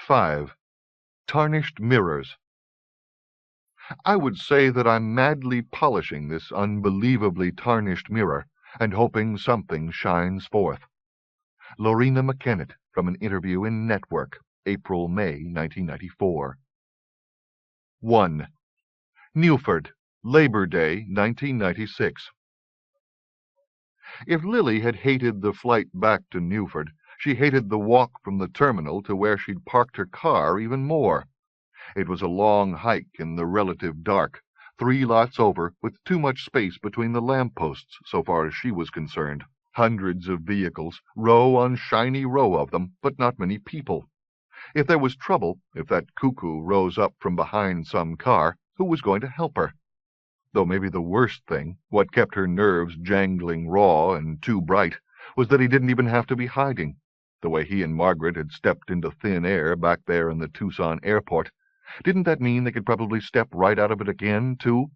5. Tarnished Mirrors. I would say that I'm madly polishing this unbelievably tarnished mirror and hoping something shines forth. Lorena McKennitt, from an interview in Network, April-May 1994. 1. Newford, Labor Day, 1996. If Lily had hated the flight back to Newford, she hated the walk from the terminal to where she'd parked her car even more. It was a long hike in the relative dark, 3 lots over, with too much space between the lampposts so far as she was concerned. Hundreds of vehicles, row on shiny row of them, but not many people. If there was trouble, if that cuckoo rose up from behind some car, who was going to help her? Though maybe the worst thing, what kept her nerves jangling raw and too bright, was that he didn't even have to be hiding. The way he and Margaret had stepped into thin air back there in the Tucson airport, didn't that mean they could probably step right out of it again, too?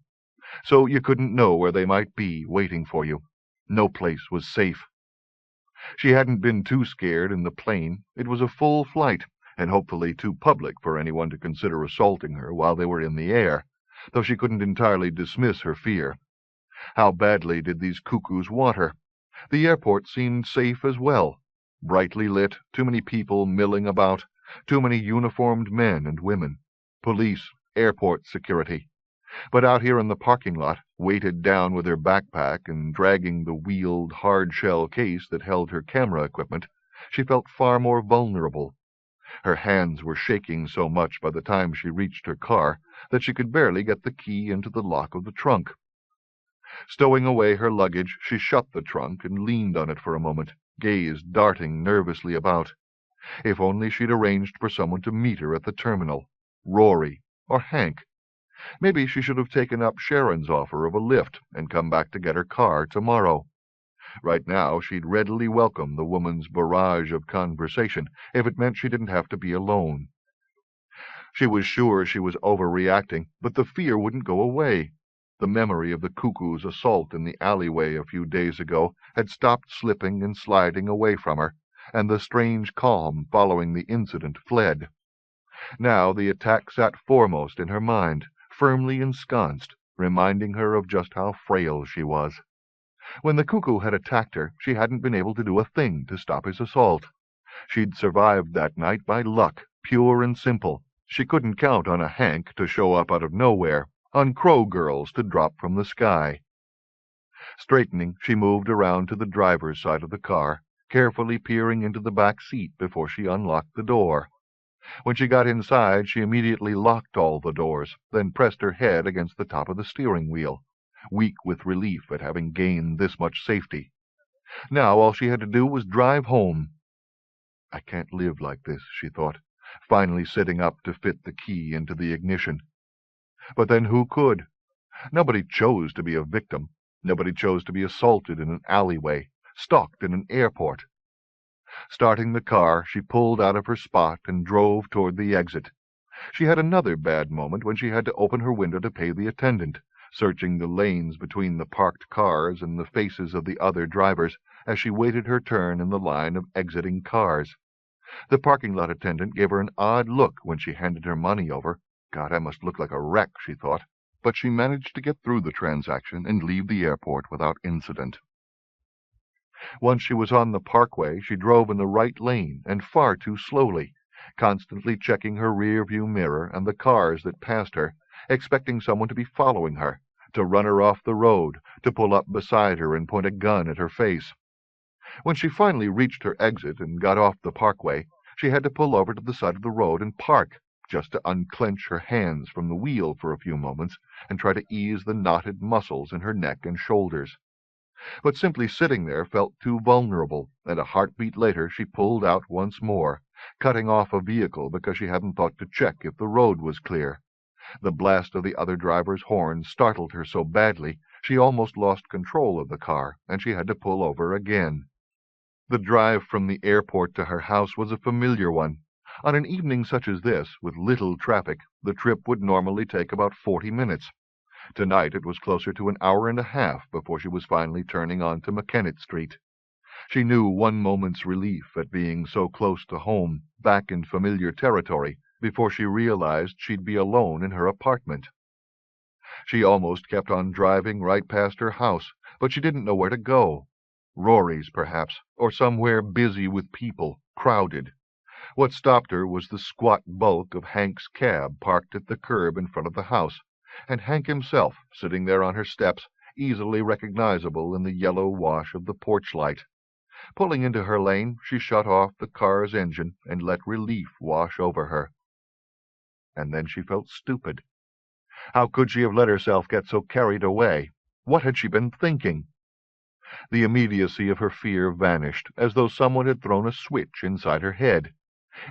So you couldn't know where they might be waiting for you. No place was safe. She hadn't been too scared in the plane. It was a full flight, and hopefully too public for anyone to consider assaulting her while they were in the air, though she couldn't entirely dismiss her fear. How badly did these cuckoos want her? The airport seemed safe as well. Brightly lit, too many people milling about, too many uniformed men and women. Police, airport security. But out here in the parking lot, weighted down with her backpack and dragging the wheeled hard-shell case that held her camera equipment, she felt far more vulnerable. Her hands were shaking so much by the time she reached her car that she could barely get the key into the lock of the trunk. Stowing away her luggage, she shut the trunk and leaned on it for a moment, gaze darting nervously about. If only she'd arranged for someone to meet her at the terminal. Rory, or Hank. Maybe she should have taken up Sharon's offer of a lift and come back to get her car tomorrow. Right now, she'd readily welcome the woman's barrage of conversation if it meant she didn't have to be alone. She was sure she was overreacting, but the fear wouldn't go away. The memory of the cuckoo's assault in the alleyway a few days ago had stopped slipping and sliding away from her, and the strange calm following the incident fled. Now the attack sat foremost in her mind, firmly ensconced, reminding her of just how frail she was. When the cuckoo had attacked her, she hadn't been able to do a thing to stop his assault. She'd survived that night by luck, pure and simple. She couldn't count on a Hank to show up out of nowhere, on crow girls to drop from the sky. Straightening, she moved around to the driver's side of the car, carefully peering into the back seat before she unlocked the door. When she got inside, she immediately locked all the doors, then pressed her head against the top of the steering wheel, weak with relief at having gained this much safety. Now all she had to do was drive home. I can't live like this, she thought, finally sitting up to fit the key into the ignition. But then who could? Nobody chose to be a victim. Nobody chose to be assaulted in an alleyway, stalked in an airport. Starting the car, she pulled out of her spot and drove toward the exit. She had another bad moment when she had to open her window to pay the attendant, searching the lanes between the parked cars and the faces of the other drivers as she waited her turn in the line of exiting cars. The parking lot attendant gave her an odd look when she handed her money over. God, I must look like a wreck, she thought. But she managed to get through the transaction and leave the airport without incident. Once she was on the parkway, she drove in the right lane and far too slowly, constantly checking her rear-view mirror and the cars that passed her, expecting someone to be following her, to run her off the road, to pull up beside her and point a gun at her face. When she finally reached her exit and got off the parkway, she had to pull over to the side of the road and park, just to unclench her hands from the wheel for a few moments and try to ease the knotted muscles in her neck and shoulders. But simply sitting there felt too vulnerable, and a heartbeat later she pulled out once more, cutting off a vehicle because she hadn't thought to check if the road was clear. The blast of the other driver's horn startled her so badly she almost lost control of the car, and she had to pull over again. The drive from the airport to her house was a familiar one. On an evening such as this, with little traffic, the trip would normally take about 40 minutes. Tonight it was closer to an hour and a half before she was finally turning onto McKennitt Street. She knew one moment's relief at being so close to home, back in familiar territory, before she realized she'd be alone in her apartment. She almost kept on driving right past her house, but she didn't know where to go. Rory's, perhaps, or somewhere busy with people, crowded. What stopped her was the squat bulk of Hank's cab parked at the curb in front of the house, and Hank himself sitting there on her steps, easily recognizable in the yellow wash of the porch light. Pulling into her lane, she shut off the car's engine and let relief wash over her. And then she felt stupid. How could she have let herself get so carried away? What had she been thinking? The immediacy of her fear vanished, as though someone had thrown a switch inside her head.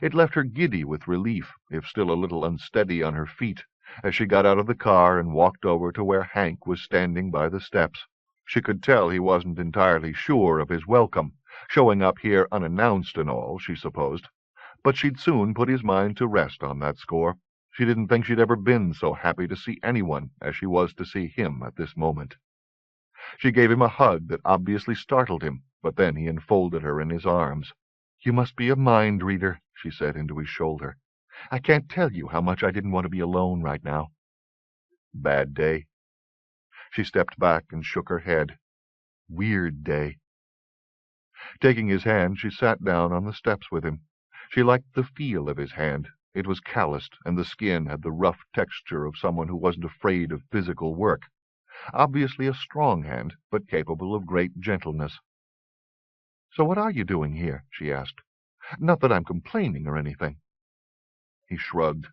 It left her giddy with relief, if still a little unsteady on her feet, as she got out of the car and walked over to where Hank was standing by the steps. She could tell he wasn't entirely sure of his welcome, showing up here unannounced and all, she supposed. But she'd soon put his mind to rest on that score. She didn't think she'd ever been so happy to see anyone as she was to see him at this moment. She gave him a hug that obviously startled him, but then he enfolded her in his arms. "You must be a mind reader," she said into his shoulder. "I can't tell you how much I didn't want to be alone right now." Bad day. She stepped back and shook her head. Weird day. Taking his hand, she sat down on the steps with him. She liked the feel of his hand. It was calloused, and the skin had the rough texture of someone who wasn't afraid of physical work. Obviously a strong hand, but capable of great gentleness. "So what are you doing here?" she asked. "Not that I'm complaining or anything." He shrugged.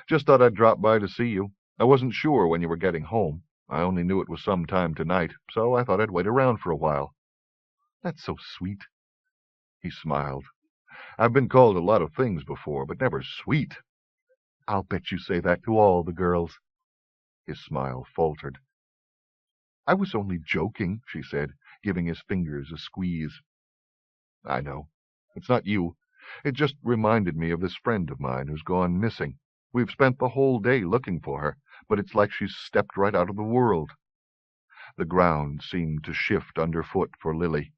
"Just thought I'd drop by to see you. I wasn't sure when you were getting home. I only knew it was some time tonight, so I thought I'd wait around for a while." "That's so sweet." He smiled. "I've been called a lot of things before, but never sweet." "I'll bet you say that to all the girls." His smile faltered. "I was only joking," she said, giving his fingers a squeeze. "I know. It's not you. It just reminded me of this friend of mine who's gone missing. We've spent the whole day looking for her, but it's like she's stepped right out of the world." The ground seemed to shift underfoot for Lily.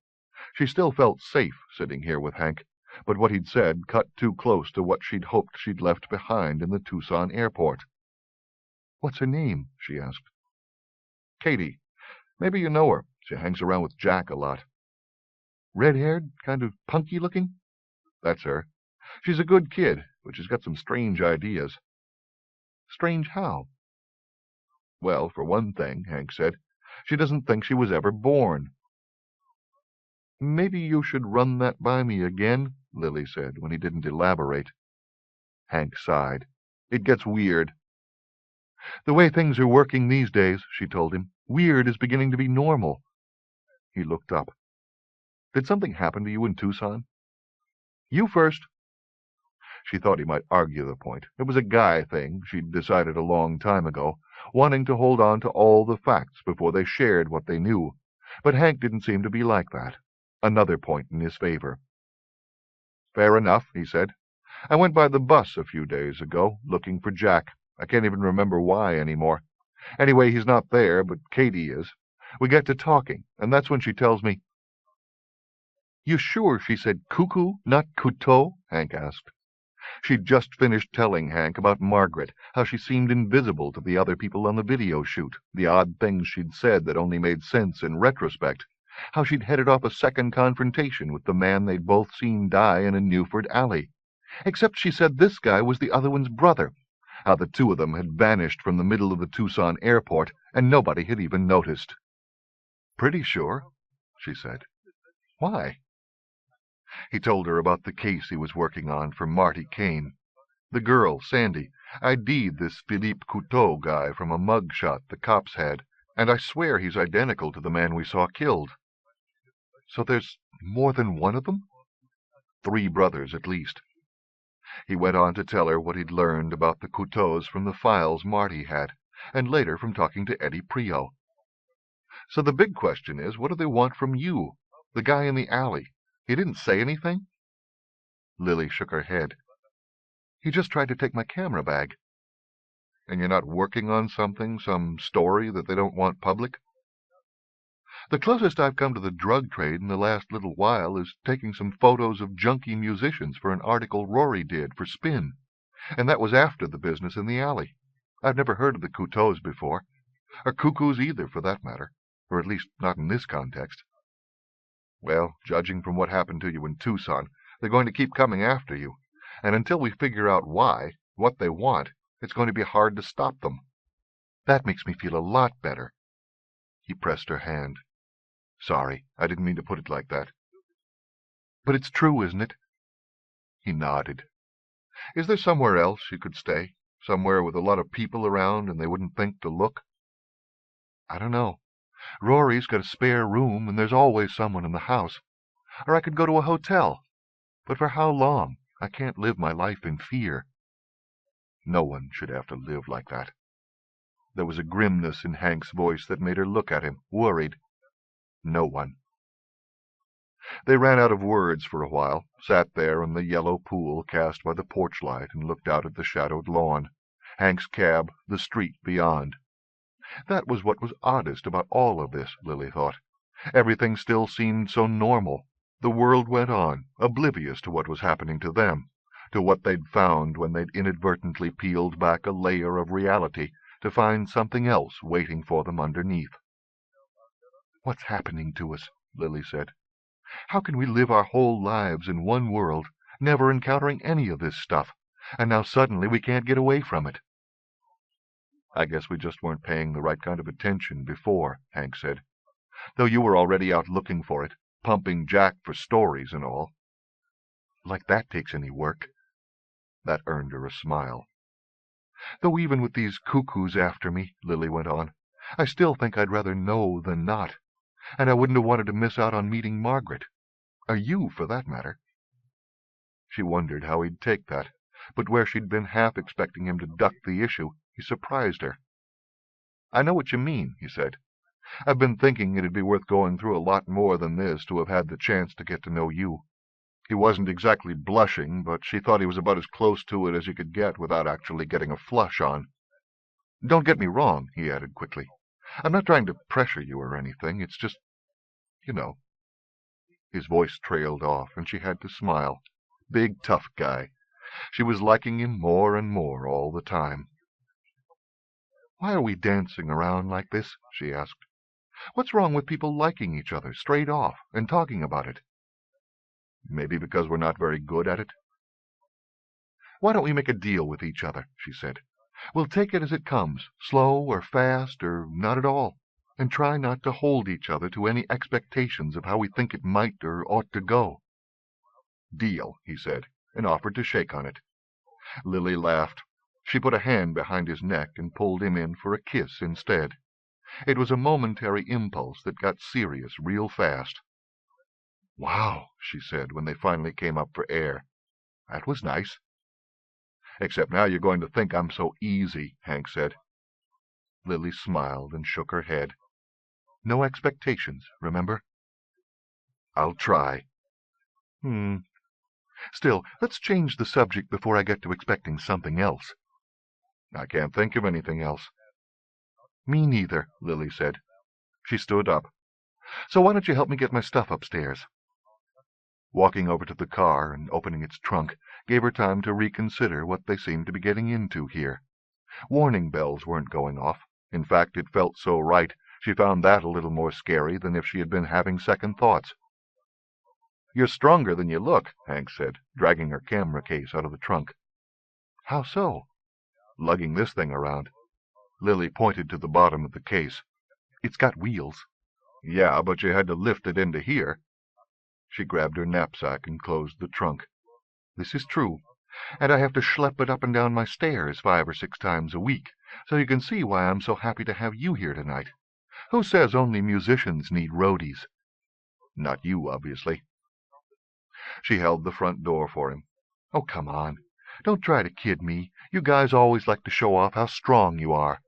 She still felt safe sitting here with Hank, but what he'd said cut too close to what she'd hoped she'd left behind in the Tucson airport. "What's her name?" she asked. "Katie. Maybe you know her. She hangs around with Jack a lot." "Red-haired, kind of punky-looking?" "That's her. She's a good kid, but she's got some strange ideas." "Strange how?" "Well, for one thing," Hank said, "she doesn't think she was ever born." "Maybe you should run that by me again," Lily said, when he didn't elaborate. Hank sighed. "It gets weird." "The way things are working these days," she told him, "weird is beginning to be normal." He looked up. "Did something happen to you in Tucson?" "You first." She thought he might argue the point. It was a guy thing, she'd decided a long time ago, wanting to hold on to all the facts before they shared what they knew. But Hank didn't seem to be like that. Another point in his favor. "Fair enough," he said. "I went by the bus a few days ago, looking for Jack. I can't even remember why anymore. Anyway, he's not there, but Katie is. We get to talking, and that's when she tells me—" "You sure she said cuckoo, not couteau?" Hank asked. She'd just finished telling Hank about Margaret, how she seemed invisible to the other people on the video shoot, the odd things she'd said that only made sense in retrospect, how she'd headed off a second confrontation with the man they'd both seen die in a Newford alley. Except she said this guy was the other one's brother, how the two of them had vanished from the middle of the Tucson airport, and nobody had even noticed. "Pretty sure," she said. "Why?" He told her about the case he was working on for Marty Kane. The girl, Sandy, ID'd this Philippe Couteau guy from a mug shot the cops had, and I swear he's identical to the man we saw killed. "So there's more than one of them?" "3 brothers, at least." He went on to tell her what he'd learned about the Couteaus from the files Marty had, and later from talking to Eddie Prio. "So the big question is, what do they want from you? The guy in the alley. He didn't say anything?" Lily shook her head. "He just tried to take my camera bag." "And you're not working on something, some story that they don't want public?" The closest I've come to the drug trade in the last little while is taking some photos of junkie musicians for an article Rory did for Spin, and that was after the business in the alley. I've never heard of the Couteaus before, or Cuckoos either, for that matter, or at least not in this context. Well, judging from what happened to you in Tucson, they're going to keep coming after you, and until we figure out why, what they want, it's going to be hard to stop them. That makes me feel a lot better. He pressed her hand. Sorry, I didn't mean to put it like that. But it's true, isn't it? He nodded. Is there somewhere else you could stay? Somewhere with a lot of people around and they wouldn't think to look? I don't know. Rory's got a spare room and there's always someone in the house. Or I could go to a hotel. But for how long? I can't live my life in fear. No one should have to live like that. There was a grimness in Hank's voice that made her look at him, worried. No one. They ran out of words for a while, sat there in the yellow pool cast by the porch light, and looked out at the shadowed lawn, Hank's cab, the street beyond. That was what was oddest about all of this, Lily thought. Everything still seemed so normal. The world went on, oblivious to what was happening to them, to what they'd found when they'd inadvertently peeled back a layer of reality to find something else waiting for them underneath. What's happening to us? Lily said. How can we live our whole lives in one world, never encountering any of this stuff, and now suddenly we can't get away from it? I guess we just weren't paying the right kind of attention before, Hank said, though you were already out looking for it, pumping Jack for stories and all. Like that takes any work. That earned her a smile. Though even with these cuckoos after me, Lily went on, I still think I'd rather know than not. And I wouldn't have wanted to miss out on meeting Margaret. Or you, for that matter. She wondered how he'd take that, but where she'd been half expecting him to duck the issue, he surprised her. I know what you mean, he said. I've been thinking it'd be worth going through a lot more than this to have had the chance to get to know you. He wasn't exactly blushing, but she thought he was about as close to it as you could get without actually getting a flush on. Don't get me wrong, he added quickly. I'm not trying to pressure you or anything. It's just, you know. His voice trailed off, and she had to smile. Big, tough guy. She was liking him more and more all the time. Why are we dancing around like this? She asked. What's wrong with people liking each other straight off and talking about it? Maybe because we're not very good at it. Why don't we make a deal with each other? She said. We'll take it as it comes, slow or fast or not at all, and try not to hold each other to any expectations of how we think it might or ought to go. Deal, he said, and offered to shake on it. Lily laughed. She put a hand behind his neck and pulled him in for a kiss instead. It was a momentary impulse that got serious real fast. Wow, she said when they finally came up for air. That was nice. Except now you're going to think I'm so easy, Hank said. Lily smiled and shook her head. No expectations, remember? I'll try. Still, let's change the subject before I get to expecting something else. I can't think of anything else. Me neither, Lily said. She stood up. So why don't you help me get my stuff upstairs? Walking over to the car and opening its trunk gave her time to reconsider what they seemed to be getting into here. Warning bells weren't going off. In fact, it felt so right, she found that a little more scary than if she had been having second thoughts. You're stronger than you look, Hank said, dragging her camera case out of the trunk. How so? Lugging this thing around. Lily pointed to the bottom of the case. It's got wheels. Yeah, but you had to lift it into here. She grabbed her knapsack and closed the trunk. This is true, and I have to schlep it up and down my stairs 5 or 6 times a week, so you can see why I'm so happy to have you here tonight. Who says only musicians need roadies? Not you, obviously. She held the front door for him. Oh, come on. Don't try to kid me. You guys always like to show off how strong you are.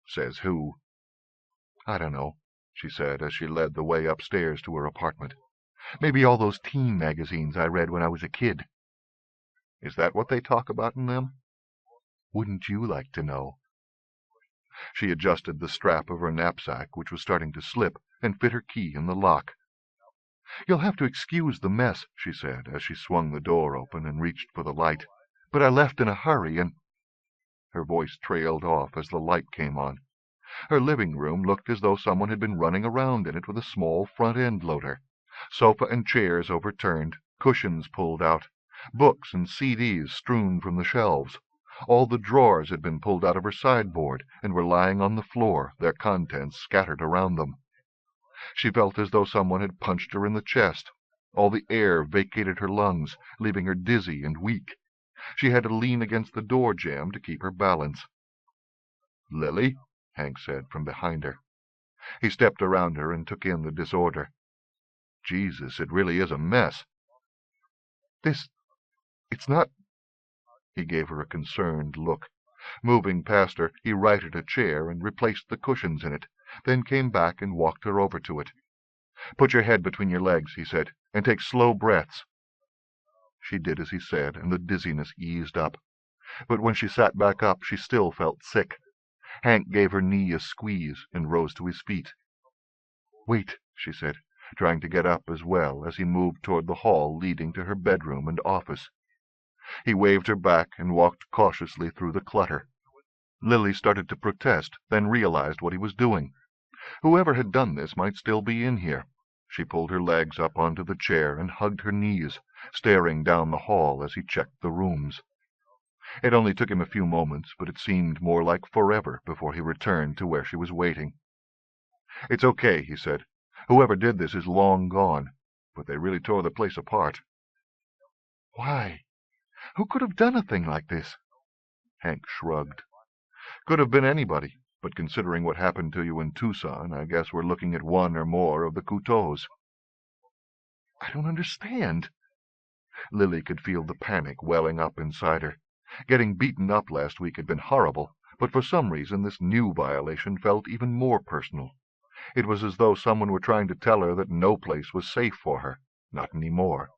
Says who? I don't know, she said as she led the way upstairs to her apartment. Maybe all those teen magazines I read when I was a kid. Is that what they talk about in them? Wouldn't you like to know? She adjusted the strap of her knapsack, which was starting to slip, and fit her key in the lock. "You'll have to excuse the mess," she said, as she swung the door open and reached for the light. "But I left in a hurry, and—" Her voice trailed off as the light came on. Her living room looked as though someone had been running around in it with a small front-end loader. Sofa and chairs overturned, cushions pulled out, books and CDs strewn from the shelves. All the drawers had been pulled out of her sideboard and were lying on the floor, their contents scattered around them. She felt as though someone had punched her in the chest. All the air vacated her lungs, leaving her dizzy and weak. She had to lean against the door jamb to keep her balance. "Lily?" Hank said from behind her. He stepped around her and took in the disorder. "Jesus, it really is a mess." It's not—" He gave her a concerned look. Moving past her, he righted a chair and replaced the cushions in it, then came back and walked her over to it. "Put your head between your legs," he said, "and take slow breaths." She did as he said, and the dizziness eased up. But when she sat back up, she still felt sick. Hank gave her knee a squeeze and rose to his feet. "Wait," she said, trying to get up as well as he moved toward the hall leading to her bedroom and office. He waved her back and walked cautiously through the clutter. Lily started to protest, then realized what he was doing. Whoever had done this might still be in here. She pulled her legs up onto the chair and hugged her knees, staring down the hall as he checked the rooms. It only took him a few moments, but it seemed more like forever before he returned to where she was waiting. "It's okay," he said. "Whoever did this is long gone, but they really tore the place apart." "Why? Who could have done a thing like this?" Hank shrugged. "Could have been anybody, but considering what happened to you in Tucson, I guess we're looking at one or more of the Couteaus." "I don't understand." Lily could feel the panic welling up inside her. Getting beaten up last week had been horrible, but for some reason this new violation felt even more personal. It was as though someone were trying to tell her that no place was safe for her. Not any more.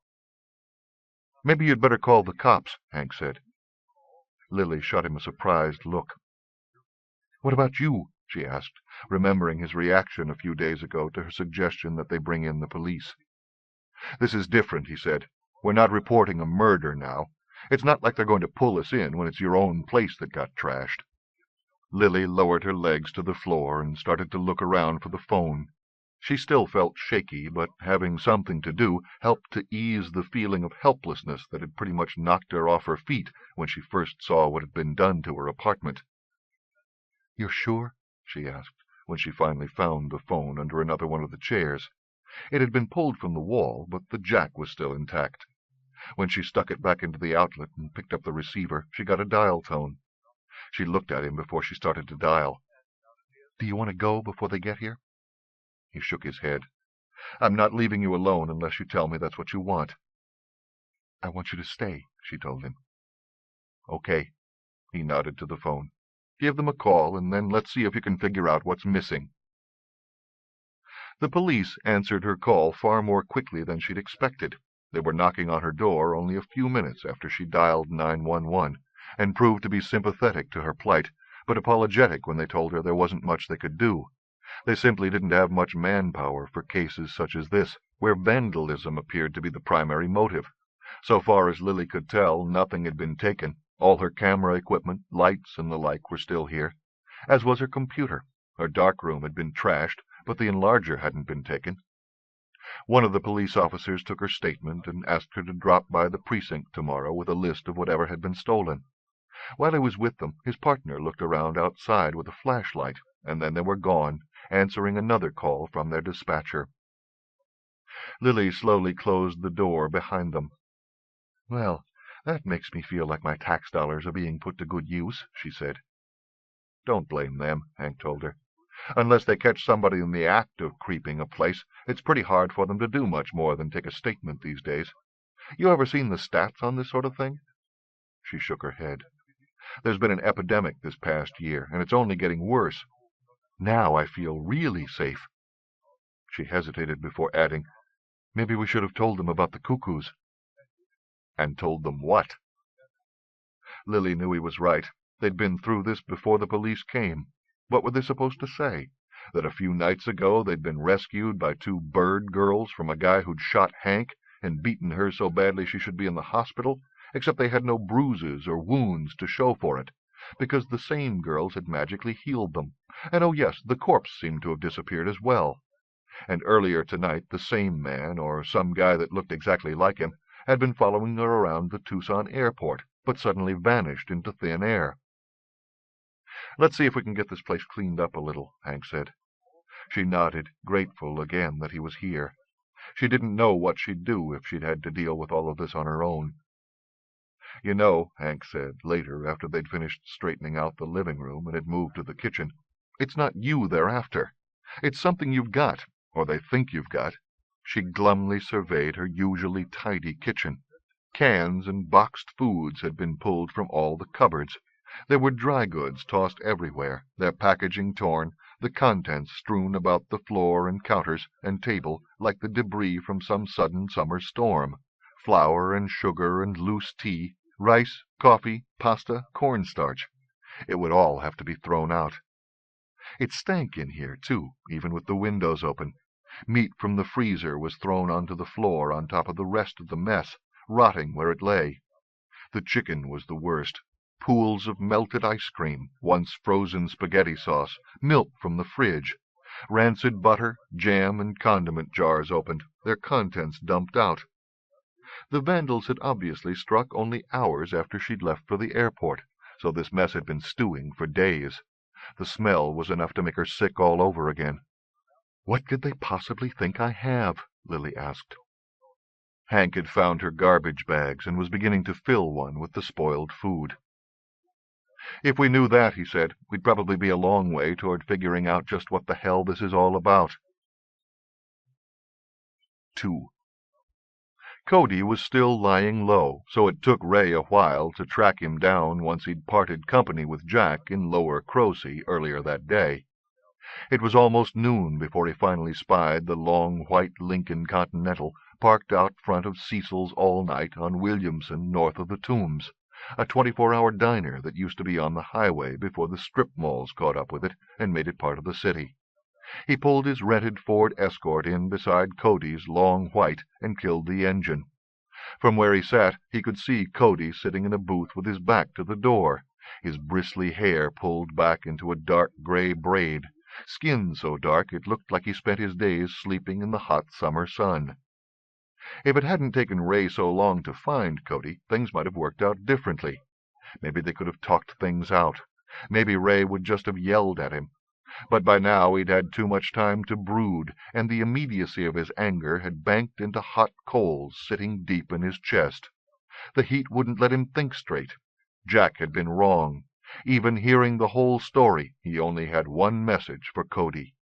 "Maybe you'd better call the cops," Hank said. Lily shot him a surprised look. "What about you?" she asked, remembering his reaction a few days ago to her suggestion that they bring in the police. "This is different," he said. "We're not reporting a murder now. It's not like they're going to pull us in when it's your own place that got trashed." Lily lowered her legs to the floor and started to look around for the phone. She still felt shaky, but having something to do helped to ease the feeling of helplessness that had pretty much knocked her off her feet when she first saw what had been done to her apartment. "You're sure?" she asked, when she finally found the phone under another one of the chairs. It had been pulled from the wall, but the jack was still intact. When she stuck it back into the outlet and picked up the receiver, she got a dial tone. She looked at him before she started to dial. "Do you want to go before they get here?" He shook his head. "I'm not leaving you alone unless you tell me that's what you want." "I want you to stay," she told him. "Okay." He nodded to the phone. "Give them a call, and then let's see if you can figure out what's missing." The police answered her call far more quickly than she'd expected. They were knocking on her door only a few minutes after she dialed 911, and proved to be sympathetic to her plight, but apologetic when they told her there wasn't much they could do. They simply didn't have much manpower for cases such as this, where vandalism appeared to be the primary motive. So far as Lily could tell, nothing had been taken. All her camera equipment, lights, and the like were still here, as was her computer. Her darkroom had been trashed, but the enlarger hadn't been taken. One of the police officers took her statement and asked her to drop by the precinct tomorrow with a list of whatever had been stolen. While he was with them, his partner looked around outside with a flashlight, and then they were gone, answering another call from their dispatcher. Lily slowly closed the door behind them. "Well, that makes me feel like my tax dollars are being put to good use," she said. "Don't blame them," Hank told her. "Unless they catch somebody in the act of creeping a place, it's pretty hard for them to do much more than take a statement these days. You ever seen the stats on this sort of thing?" She shook her head. "There's been an epidemic this past year, and it's only getting worse. Now I feel really safe." She hesitated before adding, "Maybe we should have told them about the cuckoos." "And told them what?" Lily knew he was right. They'd been through this before the police came. What were they supposed to say? That a few nights ago they'd been rescued by two bird girls from a guy who'd shot Hank and beaten her so badly she should be in the hospital, except they had no bruises or wounds to show for it, because the same girls had magically healed them. And oh yes, the corpse seemed to have disappeared as well. And earlier tonight the same man, or some guy that looked exactly like him, had been following her around the Tucson airport, but suddenly vanished into thin air. "Let's see if we can get this place cleaned up a little," Hank said. She nodded, grateful again that he was here. She didn't know what she'd do if she'd had to deal with all of this on her own. "You know," Hank said, later, after they'd finished straightening out the living room and had moved to the kitchen, "it's not you they're after. It's something you've got, or they think you've got." She glumly surveyed her usually tidy kitchen. Cans and boxed foods had been pulled from all the cupboards. There were dry goods tossed everywhere, their packaging torn, the contents strewn about the floor and counters and table like the debris from some sudden summer storm. Flour and sugar and loose tea, rice, coffee, pasta, cornstarch. It would all have to be thrown out. It stank in here, too, even with the windows open. Meat from the freezer was thrown onto the floor on top of the rest of the mess, rotting where it lay. The chicken was the worst. Pools of melted ice cream, once frozen spaghetti sauce, milk from the fridge, rancid butter, jam, and condiment jars opened, their contents dumped out. The vandals had obviously struck only hours after she'd left for the airport, so this mess had been stewing for days. The smell was enough to make her sick all over again. "What could they possibly think I have?" Lily asked. Hank had found her garbage bags and was beginning to fill one with the spoiled food. "If we knew that," he said, "we'd probably be a long way toward figuring out just what the hell this is all about." 2. Cody was still lying low, so it took Ray a while to track him down once he'd parted company with Jack in Lower Crosey earlier that day. It was almost noon before he finally spied the long white Lincoln Continental parked out front of Cecil's All Night on Williamson, north of the Tombs, a 24-hour diner that used to be on the highway before the strip malls caught up with it and made it part of the city. He pulled his rented Ford Escort in beside Cody's long white and killed the engine. From where he sat, he could see Cody sitting in a booth with his back to the door, his bristly hair pulled back into a dark gray braid, skin so dark it looked like he spent his days sleeping in the hot summer sun. If it hadn't taken Ray so long to find Cody, things might have worked out differently. Maybe they could have talked things out. Maybe Ray would just have yelled at him. But by now he'd had too much time to brood, and the immediacy of his anger had banked into hot coals sitting deep in his chest. The heat wouldn't let him think straight. Jack had been wrong. Even hearing the whole story, he only had one message for Cody.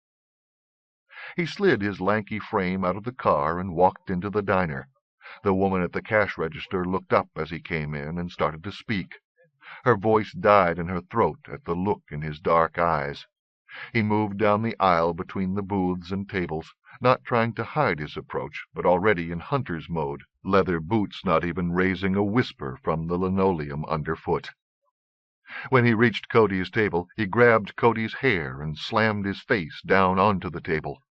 He slid his lanky frame out of the car and walked into the diner. The woman at the cash register looked up as he came in and started to speak. Her voice died in her throat at the look in his dark eyes. He moved down the aisle between the booths and tables, not trying to hide his approach, but already in hunter's mode, leather boots not even raising a whisper from the linoleum underfoot. When he reached Cody's table, he grabbed Cody's hair and slammed his face down onto the table.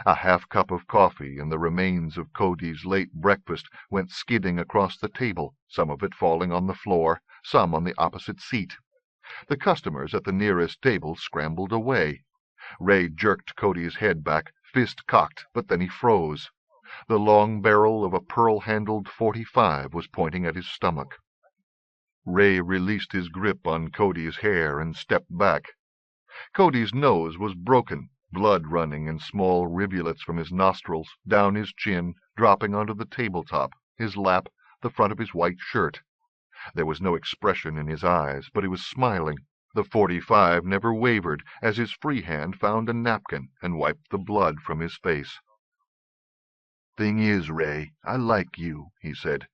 A half-cup of coffee and the remains of Cody's late breakfast went skidding across the table, some of it falling on the floor, some on the opposite seat. The customers at the nearest table scrambled away. Ray jerked Cody's head back, fist cocked, but then he froze. The long barrel of a pearl-handled .45 was pointing at his stomach. Ray released his grip on Cody's hair and stepped back. Cody's nose was broken, blood running in small rivulets from his nostrils, down his chin, dropping onto the tabletop, his lap, the front of his white shirt. There was no expression in his eyes, but he was smiling. The .45 never wavered as his free hand found a napkin and wiped the blood from his face. "Thing is, Ray, I like you," he said.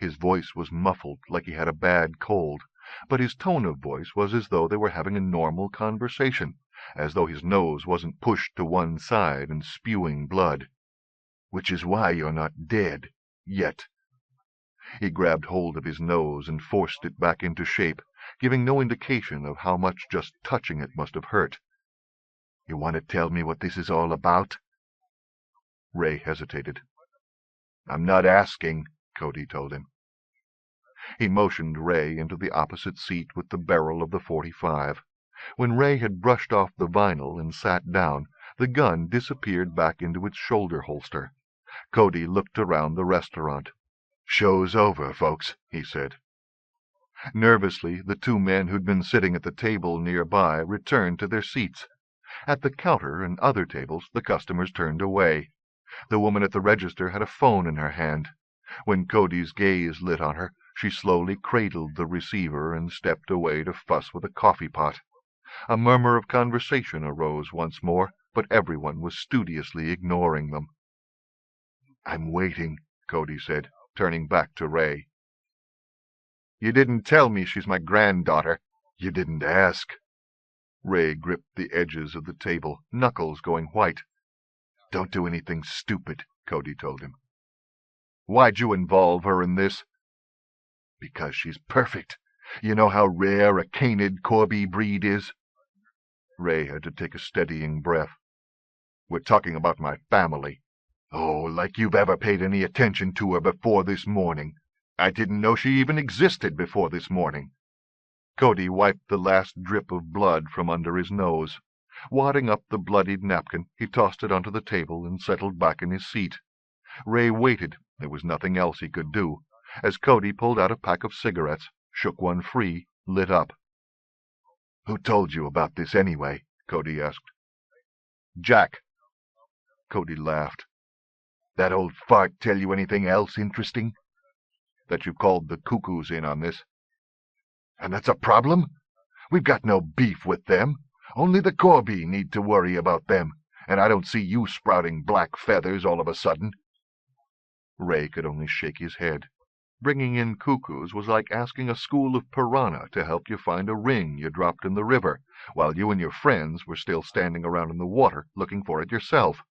His voice was muffled, like he had a bad cold, but his tone of voice was as though they were having a normal conversation, as though his nose wasn't pushed to one side and spewing blood. "Which is why you're not dead. Yet." He grabbed hold of his nose and forced it back into shape, giving no indication of how much just touching it must have hurt. You want to tell me what this is all about?" Ray hesitated. "I'm not asking," Cody told him. He motioned Ray into the opposite seat with the barrel of the .45. When Ray had brushed off the vinyl and sat down, the gun disappeared back into its shoulder holster. Cody looked around the restaurant. "Show's over, folks," he said. Nervously, the two men who'd been sitting at the table nearby returned to their seats. At the counter and other tables, the customers turned away. The woman at the register had a phone in her hand. When Cody's gaze lit on her, she slowly cradled the receiver and stepped away to fuss with a coffee pot. A murmur of conversation arose once more, but everyone was studiously ignoring them. "I'm waiting," Cody said, turning back to Ray. "You didn't tell me she's my granddaughter." "You didn't ask." Ray gripped the edges of the table, knuckles going white. "Don't do anything stupid," Cody told him. "Why'd you involve her in this?" "Because she's perfect. You know how rare a canid Corby breed is?" Ray had to take a steadying breath. "We're talking about my family." "Oh, like you've ever paid any attention to her before this morning." "I didn't know she even existed before this morning." Cody wiped the last drip of blood from under his nose. Wadding up the bloodied napkin, he tossed it onto the table and settled back in his seat. Ray waited. There was nothing else he could do, as Cody pulled out a pack of cigarettes, shook one free, lit up. "Who told you about this, anyway?" Cody asked. "Jack." Cody laughed. "That old fart tell you anything else interesting?" "That you called the Cuckoos in on this." "And that's a problem? We've got no beef with them. Only the Corby need to worry about them, and I don't see you sprouting black feathers all of a sudden." Ray could only shake his head. Bringing in Cuckoos was like asking a school of piranha to help you find a ring you dropped in the river, while you and your friends were still standing around in the water looking for it yourself.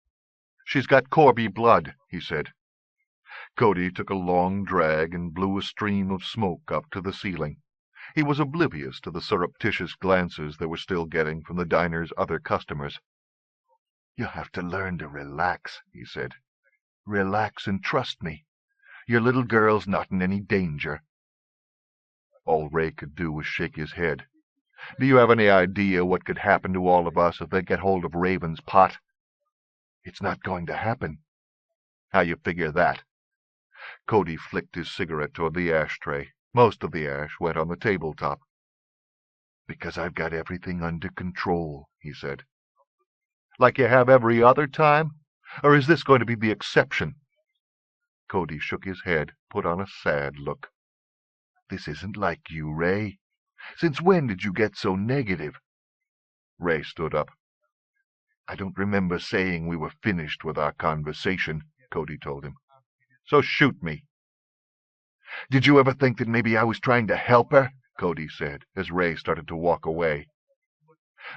"She's got Corby blood," he said. Cody took a long drag and blew a stream of smoke up to the ceiling. He was oblivious to the surreptitious glances they were still getting from the diner's other customers. "You have to learn to relax," he said. "Relax and trust me. Your little girl's not in any danger." All Ray could do was shake his head. "Do you have any idea what could happen to all of us if they get hold of Raven's pot?" "It's not going to happen." "How you figure that?" Cody flicked his cigarette toward the ashtray. Most of the ash went on the tabletop. "Because I've got everything under control," he said. "Like you have every other time? Or is this going to be the exception?" Cody shook his head, put on a sad look. "This isn't like you, Ray. Since when did you get so negative?" Ray stood up. "I don't remember saying we were finished with our conversation," Cody told him. "So shoot me." "Did you ever think that maybe I was trying to help her?" Cody said, as Ray started to walk away.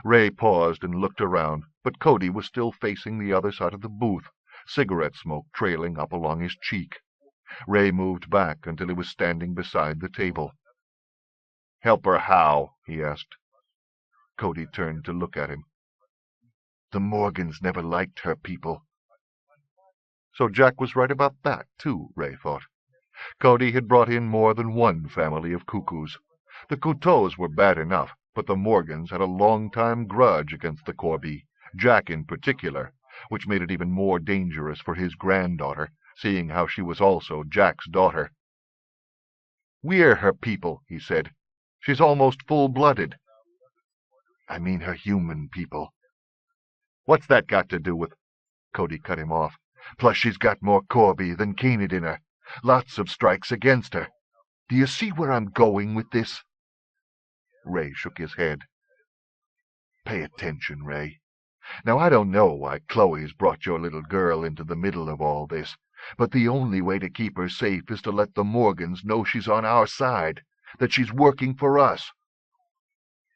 Ray paused and looked around, but Cody was still facing the other side of the booth, cigarette smoke trailing up along his cheek. Ray moved back until he was standing beside the table. "Help her how?" he asked. Cody turned to look at him. "The Morgans never liked her people." So Jack was right about that, too, Ray thought. Cody had brought in more than one family of Cuckoos. The Couteaus were bad enough, but the Morgans had a long-time grudge against the Corby, Jack in particular, which made it even more dangerous for his granddaughter, seeing how she was also Jack's daughter. "We're her people," he said. "She's almost full-blooded." "I mean her human people." "What's that got to do with—" Cody cut him off. "Plus she's got more Corby than Canid in her. Lots of strikes against her. Do you see where I'm going with this?" Ray shook his head. "Pay attention, Ray. Now, I don't know why Chloe's brought your little girl into the middle of all this, but the only way to keep her safe is to let the Morgans know she's on our side, that she's working for us."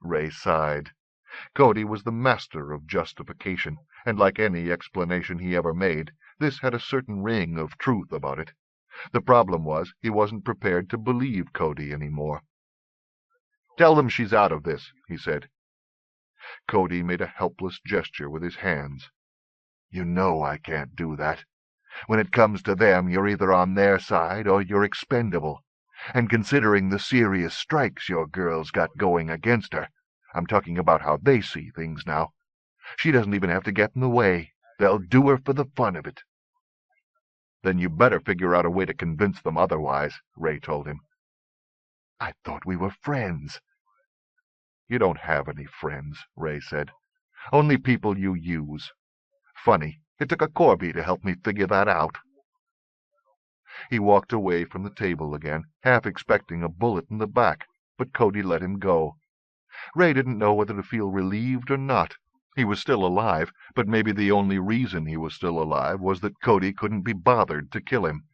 Ray sighed. Cody was the master of justification, and like any explanation he ever made, this had a certain ring of truth about it. The problem was he wasn't prepared to believe Cody any more. "Tell them she's out of this," he said. Cody made a helpless gesture with his hands. "You know I can't do that. When it comes to them, you're either on their side or you're expendable. And considering the serious strikes your girl's got going against her, I'm talking about how they see things now, she doesn't even have to get in the way. They'll do her for the fun of it." "Then you better figure out a way to convince them otherwise," Ray told him. "I thought we were friends." "You don't have any friends," Ray said. "Only people you use. Funny, it took a Corby to help me figure that out." He walked away from the table again, half expecting a bullet in the back, but Cody let him go. Ray didn't know whether to feel relieved or not. He was still alive, but maybe the only reason he was still alive was that Cody couldn't be bothered to kill him.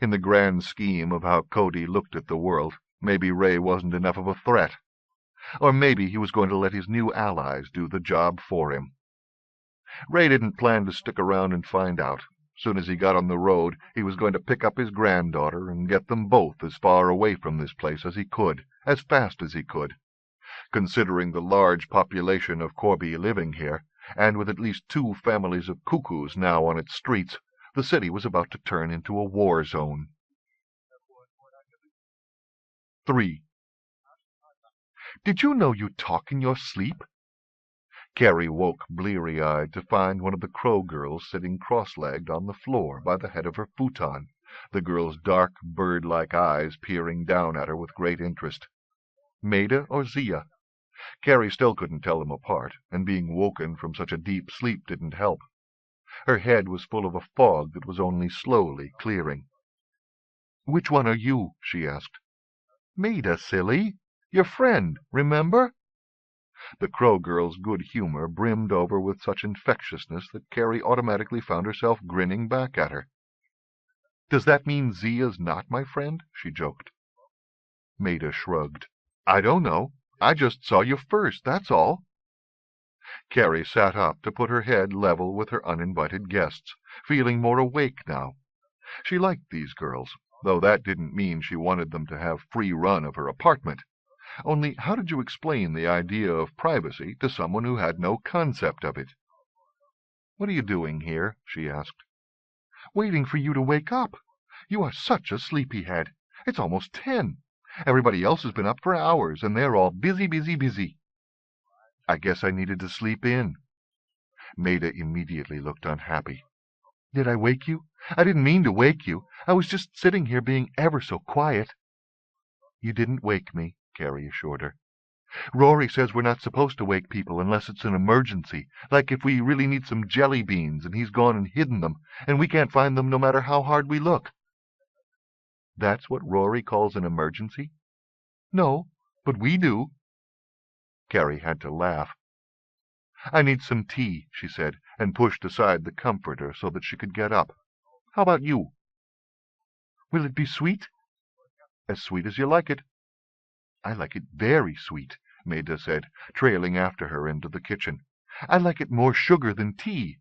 In the grand scheme of how Cody looked at the world, maybe Ray wasn't enough of a threat. Or maybe he was going to let his new allies do the job for him. Ray didn't plan to stick around and find out. Soon as he got on the road, he was going to pick up his granddaughter and get them both as far away from this place as he could, as fast as he could. Considering the large population of Corby living here, and with at least 2 families of cuckoos now on its streets, the city was about to turn into a war zone. 3. "Did you know you talk in your sleep?" Carrie woke bleary-eyed to find one of the Crow girls sitting cross-legged on the floor by the head of her futon, the girl's dark, bird-like eyes peering down at her with great interest. Maida or Zia? Carrie still couldn't tell them apart, and being woken from such a deep sleep didn't help. Her head was full of a fog that was only slowly clearing. "Which one are you?" she asked. "Maida, silly. Your friend, remember?" The Crow girl's good humor brimmed over with such infectiousness that Carrie automatically found herself grinning back at her. "Does that mean Zia's not my friend?" she joked. Maida shrugged. "I don't know. I just saw you first, that's all." Carrie sat up to put her head level with her uninvited guests, feeling more awake now. She liked these girls, though that didn't mean she wanted them to have free run of her apartment. Only how did you explain the idea of privacy to someone who had no concept of it? "What are you doing here?" she asked. "Waiting for you to wake up. You are such a sleepyhead. It's almost 10. Everybody else has been up for hours, and they're all busy, busy, busy." "I guess I needed to sleep in." Maida immediately looked unhappy. "Did I wake you? I didn't mean to wake you. I was just sitting here being ever so quiet." "You didn't wake me," Carrie assured her. "Rory says we're not supposed to wake people unless it's an emergency, like if we really need some jelly beans and he's gone and hidden them, and we can't find them no matter how hard we look." "That's what Rory calls an emergency?" "No, but we do." Carrie had to laugh. "I need some tea," she said, and pushed aside the comforter so that she could get up. "How about you?" "Will it be sweet?" "As sweet as you like it." "I like it very sweet," Maida said, trailing after her into the kitchen. "I like it more sugar than tea."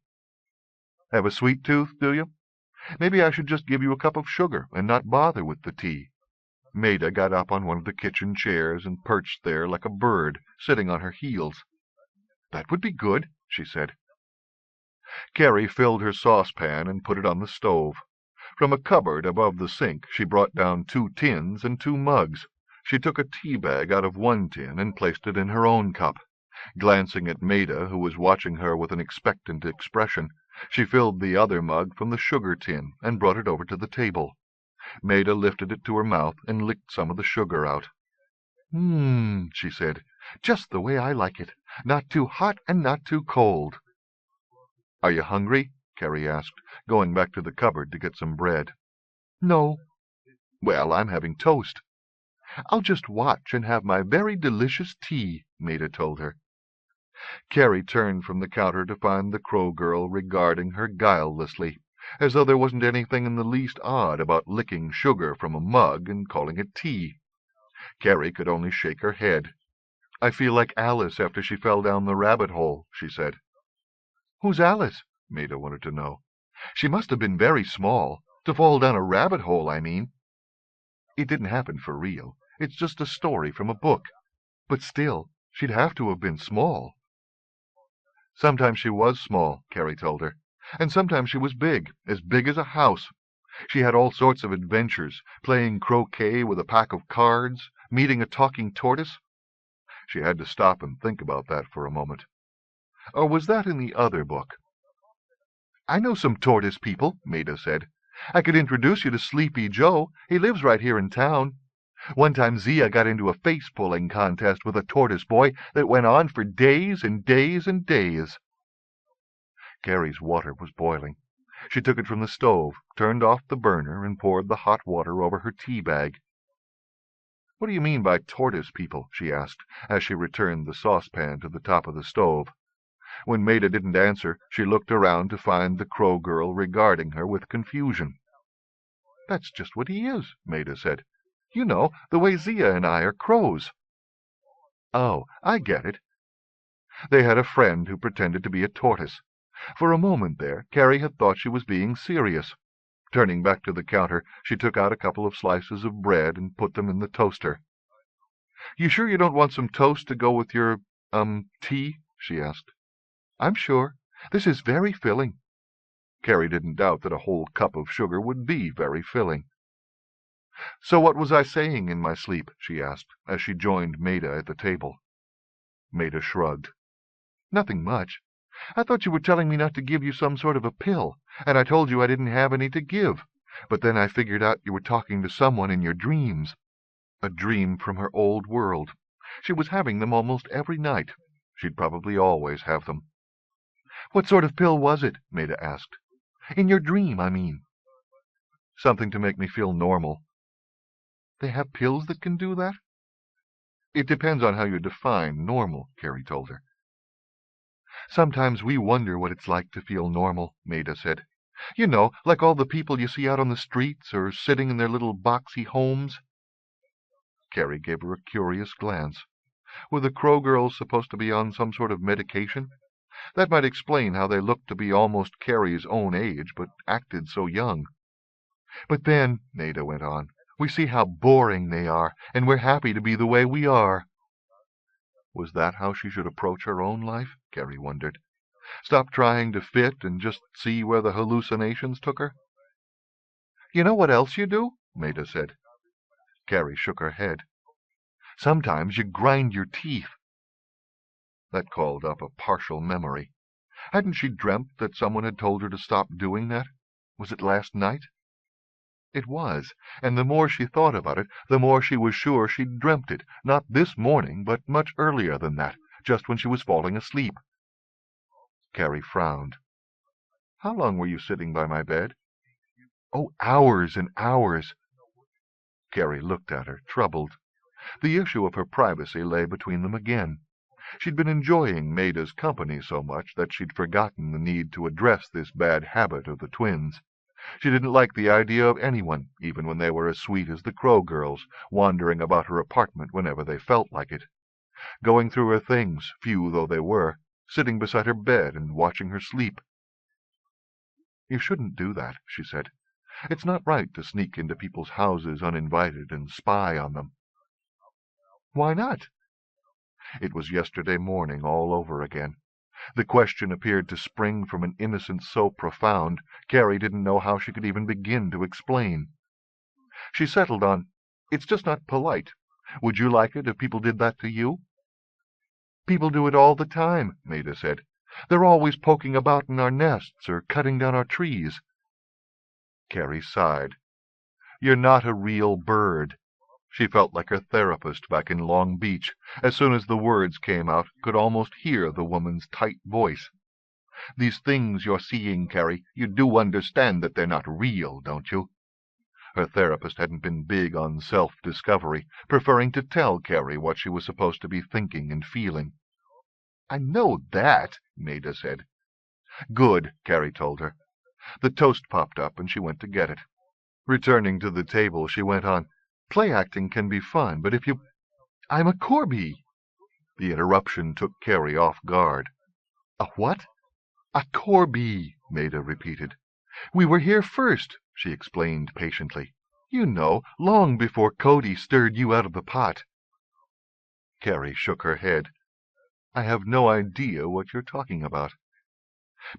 "Have a sweet tooth, do you? Maybe I should just give you a cup of sugar and not bother with the tea." Maida got up on one of the kitchen chairs and perched there like a bird, sitting on her heels. "That would be good," she said. Carrie filled her saucepan and put it on the stove. From a cupboard above the sink she brought down 2 tins and 2 mugs. She took a tea-bag out of one tin and placed it in her own cup. Glancing at Maida, who was watching her with an expectant expression, she filled the other mug from the sugar tin and brought it over to the table. Maida lifted it to her mouth and licked some of the sugar out. She said. "Just the way I like it. Not too hot and not too cold." "Are you hungry?" Carrie asked, going back to the cupboard to get some bread. "No." "Well, I'm having toast." "I'll just watch and have my very delicious tea," Maida told her. Carrie turned from the counter to find the Crow girl regarding her guilelessly, as though there wasn't anything in the least odd about licking sugar from a mug and calling it tea. Carrie could only shake her head. "I feel like Alice after she fell down the rabbit hole," she said. "Who's Alice?" Maida wanted to know. "She must have been very small. To fall down a rabbit hole, I mean." "It didn't happen for real. It's just a story from a book. But still, she'd have to have been small." Sometimes she was small, Carrie told her, and sometimes she was as big as a house. She had all sorts of adventures, playing croquet with a pack of cards, meeting a talking tortoise. She had to stop and think about that for a moment. Or was that in the other book? I know some tortoise people, Maida said. I could introduce you to Sleepy Joe. He lives right here in town. One time Zia got into a face-pulling contest with a tortoise boy that went on for days and days and days. Carrie's water was boiling. She took it from the stove, turned off the burner, and poured the hot water over her tea bag. What do you mean by tortoise people? She asked, as she returned the saucepan to the top of the stove. When Maida didn't answer, she looked around to find the Crow Girl regarding her with confusion. That's just what he is, Maida said. You know, the way Zia and I are crows. Oh, I get it. They had a friend who pretended to be a tortoise. For a moment there, Carrie had thought she was being serious. Turning back to the counter, she took out a couple of slices of bread and put them in the toaster. You sure you don't want some toast to go with your, tea? She asked. I'm sure. This is very filling. Carrie didn't doubt that a whole cup of sugar would be very filling. So what was I saying in my sleep? She asked, as she joined Maida at the table. Maida shrugged. Nothing much. I thought you were telling me not to give you some sort of a pill, and I told you I didn't have any to give. But then I figured out you were talking to someone in your dreams. A dream from her old world. She was having them almost every night. She'd probably always have them. What sort of pill was it? Maida asked. In your dream, I mean. Something to make me feel normal. They have pills that can do that? It depends on how you define normal, Carrie told her. Sometimes we wonder what it's like to feel normal, Maida said. You know, like all the people you see out on the streets or sitting in their little boxy homes. Carrie gave her a curious glance. Were the Crow Girls supposed to be on some sort of medication? That might explain how they looked to be almost Carrie's own age, but acted so young. But then, Maida went on, we see how boring they are, and we're happy to be the way we are. Was that how she should approach her own life? Carrie wondered. Stop trying to fit and just see where the hallucinations took her? You know what else you do? Maida said. Carrie shook her head. Sometimes you grind your teeth. That called up a partial memory. Hadn't she dreamt that someone had told her to stop doing that? Was it last night? It was, and the more she thought about it, the more she was sure she'd dreamt it, not this morning, but much earlier than that, just when she was falling asleep. Carrie frowned. How long were you sitting by my bed? Oh, hours and hours. Carrie looked at her, troubled. The issue of her privacy lay between them again. She'd been enjoying Maida's company so much that she'd forgotten the need to address this bad habit of the twins. She didn't like the idea of anyone, even when they were as sweet as the Crow Girls, wandering about her apartment whenever they felt like it. Going through her things, few though they were, sitting beside her bed and watching her sleep. You shouldn't do that, she said. It's not right to sneak into people's houses uninvited and spy on them. Why not? It was yesterday morning all over again. The question appeared to spring from an innocence so profound, Carrie didn't know how she could even begin to explain. She settled on, it's just not polite. Would you like it if people did that to you? People do it all the time, Maida said. They're always poking about in our nests or cutting down our trees. Carrie sighed. You're not a real bird. She felt like her therapist back in Long Beach. As soon as the words came out, could almost hear the woman's tight voice. These things you're seeing, Carrie, you do understand that they're not real, don't you? Her therapist hadn't been big on self-discovery, preferring to tell Carrie what she was supposed to be thinking and feeling. I know that, Maida said. Good, Carrie told her. The toast popped up, and she went to get it. Returning to the table, she went on, Play-acting can be fun, but if you... I'm a Corby! The interruption took Carrie off guard. A what? A Corby, Maida repeated. We were here first, she explained patiently. You know, long before Cody stirred you out of the pot. Carrie shook her head. I have no idea what you're talking about.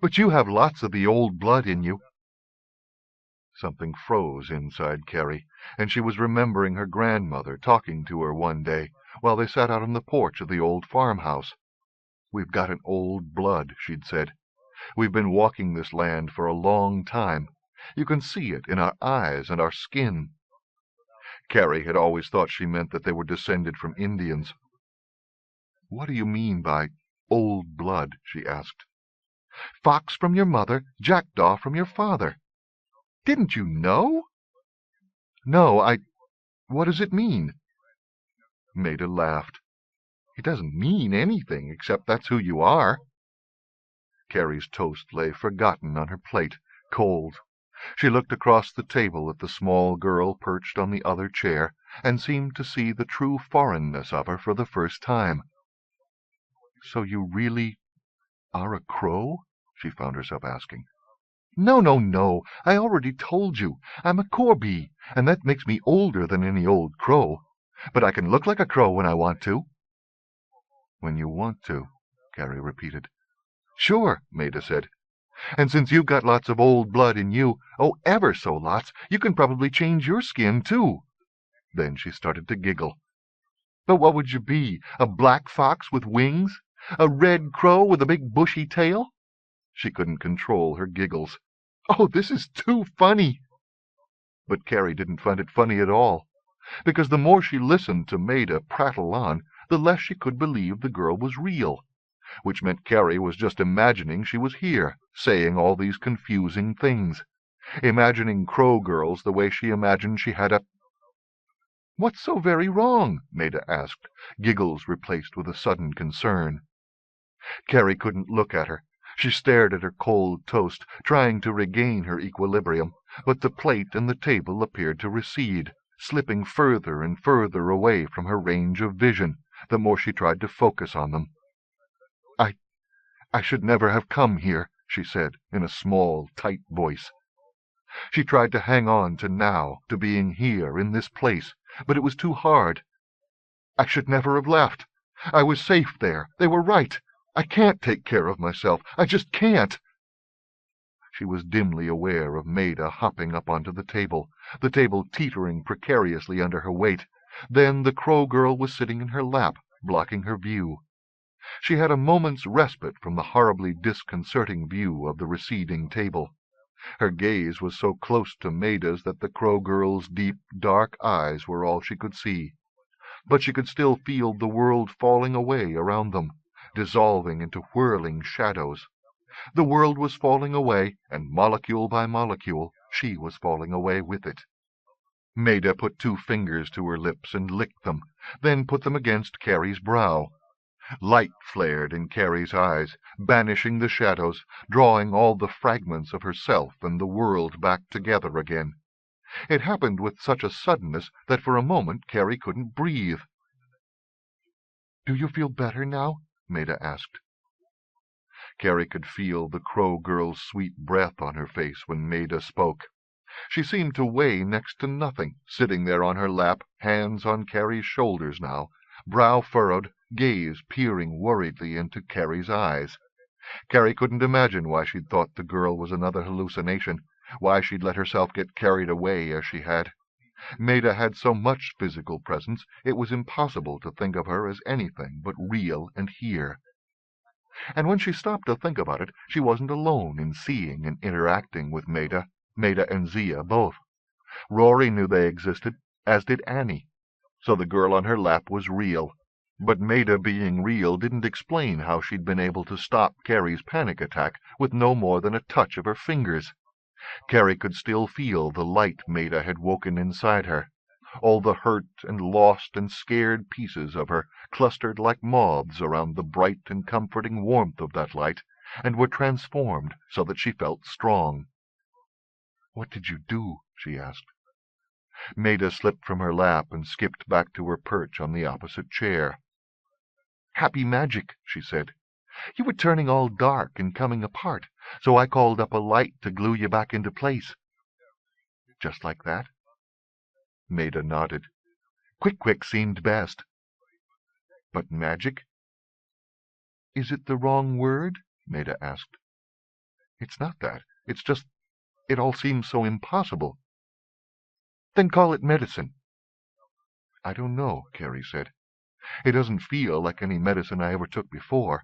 But you have lots of the old blood in you. Something froze inside Carrie, and she was remembering her grandmother talking to her one day while they sat out on the porch of the old farmhouse. "We've got an old blood," she'd said. "We've been walking this land for a long time. You can see it in our eyes and our skin." Carrie had always thought she meant that they were descended from Indians. "What do you mean by old blood?" she asked. "Fox from your mother, jackdaw from your father. Didn't you know?" "No, what does it mean?" Maida laughed. "It doesn't mean anything, except that's who you are." Carrie's toast lay forgotten on her plate, cold. She looked across the table at the small girl perched on the other chair, and seemed to see the true foreignness of her for the first time. "So you really are a crow?" she found herself asking. "No, no, no. I already told you. I'm a corby, and that makes me older than any old crow. But I can look like a crow when I want to." "When you want to," Carrie repeated. "Sure," Maida said. "And since you've got lots of old blood in you, oh, ever so lots, you can probably change your skin, too." Then she started to giggle. "But what would you be? A black fox with wings? A red crow with a big bushy tail?" She couldn't control her giggles. "Oh, this is too funny!" But Carrie didn't find it funny at all, because the more she listened to Maida prattle on, the less she could believe the girl was real, which meant Carrie was just imagining she was here, saying all these confusing things, imagining crow girls the way she imagined she had a... "What's so very wrong?" Maida asked, giggles replaced with a sudden concern. Carrie couldn't look at her. She stared at her cold toast, trying to regain her equilibrium, but the plate and the table appeared to recede, slipping further and further away from her range of vision, the more she tried to focus on them. I should never have come here," she said, in a small, tight voice. She tried to hang on to now, to being here, in this place, but it was too hard. "I should never have left. I was safe there. They were right. I can't take care of myself. I just can't." She was dimly aware of Maida hopping up onto the table teetering precariously under her weight. Then the crow girl was sitting in her lap, blocking her view. She had a moment's respite from the horribly disconcerting view of the receding table. Her gaze was so close to Maida's that the crow girl's deep, dark eyes were all she could see. But she could still feel the world falling away around them, dissolving into whirling shadows. The world was falling away, and molecule by molecule she was falling away with it. Maida put 2 fingers to her lips and licked them, then put them against Carrie's brow. Light flared in Carrie's eyes, banishing the shadows, drawing all the fragments of herself and the world back together again. It happened with such a suddenness that for a moment Carrie couldn't breathe. "Do you feel better now?" Maida asked. Carrie could feel the crow girl's sweet breath on her face when Maida spoke. She seemed to weigh next to nothing, sitting there on her lap, hands on Carrie's shoulders now, brow furrowed, gaze peering worriedly into Carrie's eyes. Carrie couldn't imagine why she'd thought the girl was another hallucination, why she'd let herself get carried away as she had. Maida had so much physical presence, it was impossible to think of her as anything but real and here. And when she stopped to think about it, she wasn't alone in seeing and interacting with Maida and Zia both. Rory knew they existed, as did Annie. So the girl on her lap was real. But Maida being real didn't explain how she'd been able to stop Carrie's panic attack with no more than a touch of her fingers. Carrie could still feel the light Maida had woken inside her. All the hurt and lost and scared pieces of her clustered like moths around the bright and comforting warmth of that light, and were transformed so that she felt strong. "What did you do?" she asked. Maida slipped from her lap and skipped back to her perch on the opposite chair. "Happy magic," she said. "You were turning all dark and coming apart, so I called up a light to glue you back into place." "Just like that?" Maida nodded. "Quick seemed best." "But magic?" Is it the wrong word? Maida asked. It's not that. It's just, it all seems so impossible. Then call it medicine. I don't know, Carrie said. It doesn't feel like any medicine I ever took before.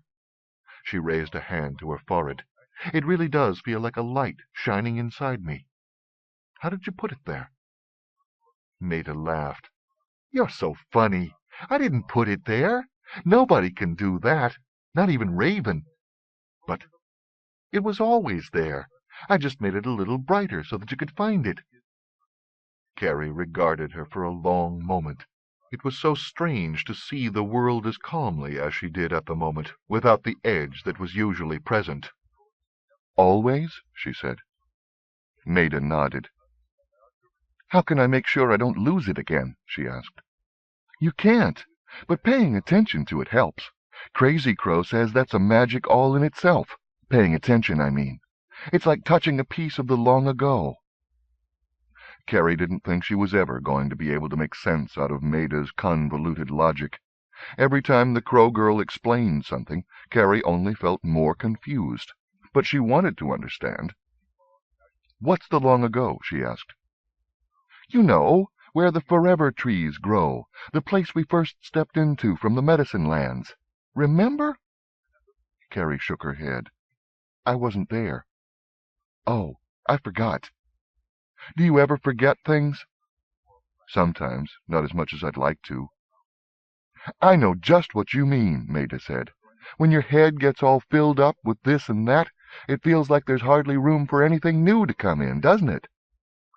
She raised a hand to her forehead. It really does feel like a light shining inside me. How did you put it there? Maida laughed. You're so funny. I didn't put it there. Nobody can do that, not even Raven. But it was always there. I just made it a little brighter so that you could find it. Carrie regarded her for a long moment. It was so strange to see the world as calmly as she did at the moment, without the edge that was usually present. Always? She said. Maida nodded. How can I make sure I don't lose it again? She asked. You can't, but paying attention to it helps. Crazy Crow says that's a magic all in itself. Paying attention, I mean. It's like touching a piece of the long ago. Carrie didn't think she was ever going to be able to make sense out of Maida's convoluted logic. Every time the Crow Girl explained something, Carrie only felt more confused. But she wanted to understand. What's the long ago? She asked. You know, where the forever trees grow, the place we first stepped into from the medicine lands. Remember? Carrie shook her head. I wasn't there. Oh, I forgot. Do you ever forget things? Sometimes, not as much as I'd like to. I know just what you mean, Maida said. When your head gets all filled up with this and that, it feels like there's hardly room for anything new to come in, doesn't it?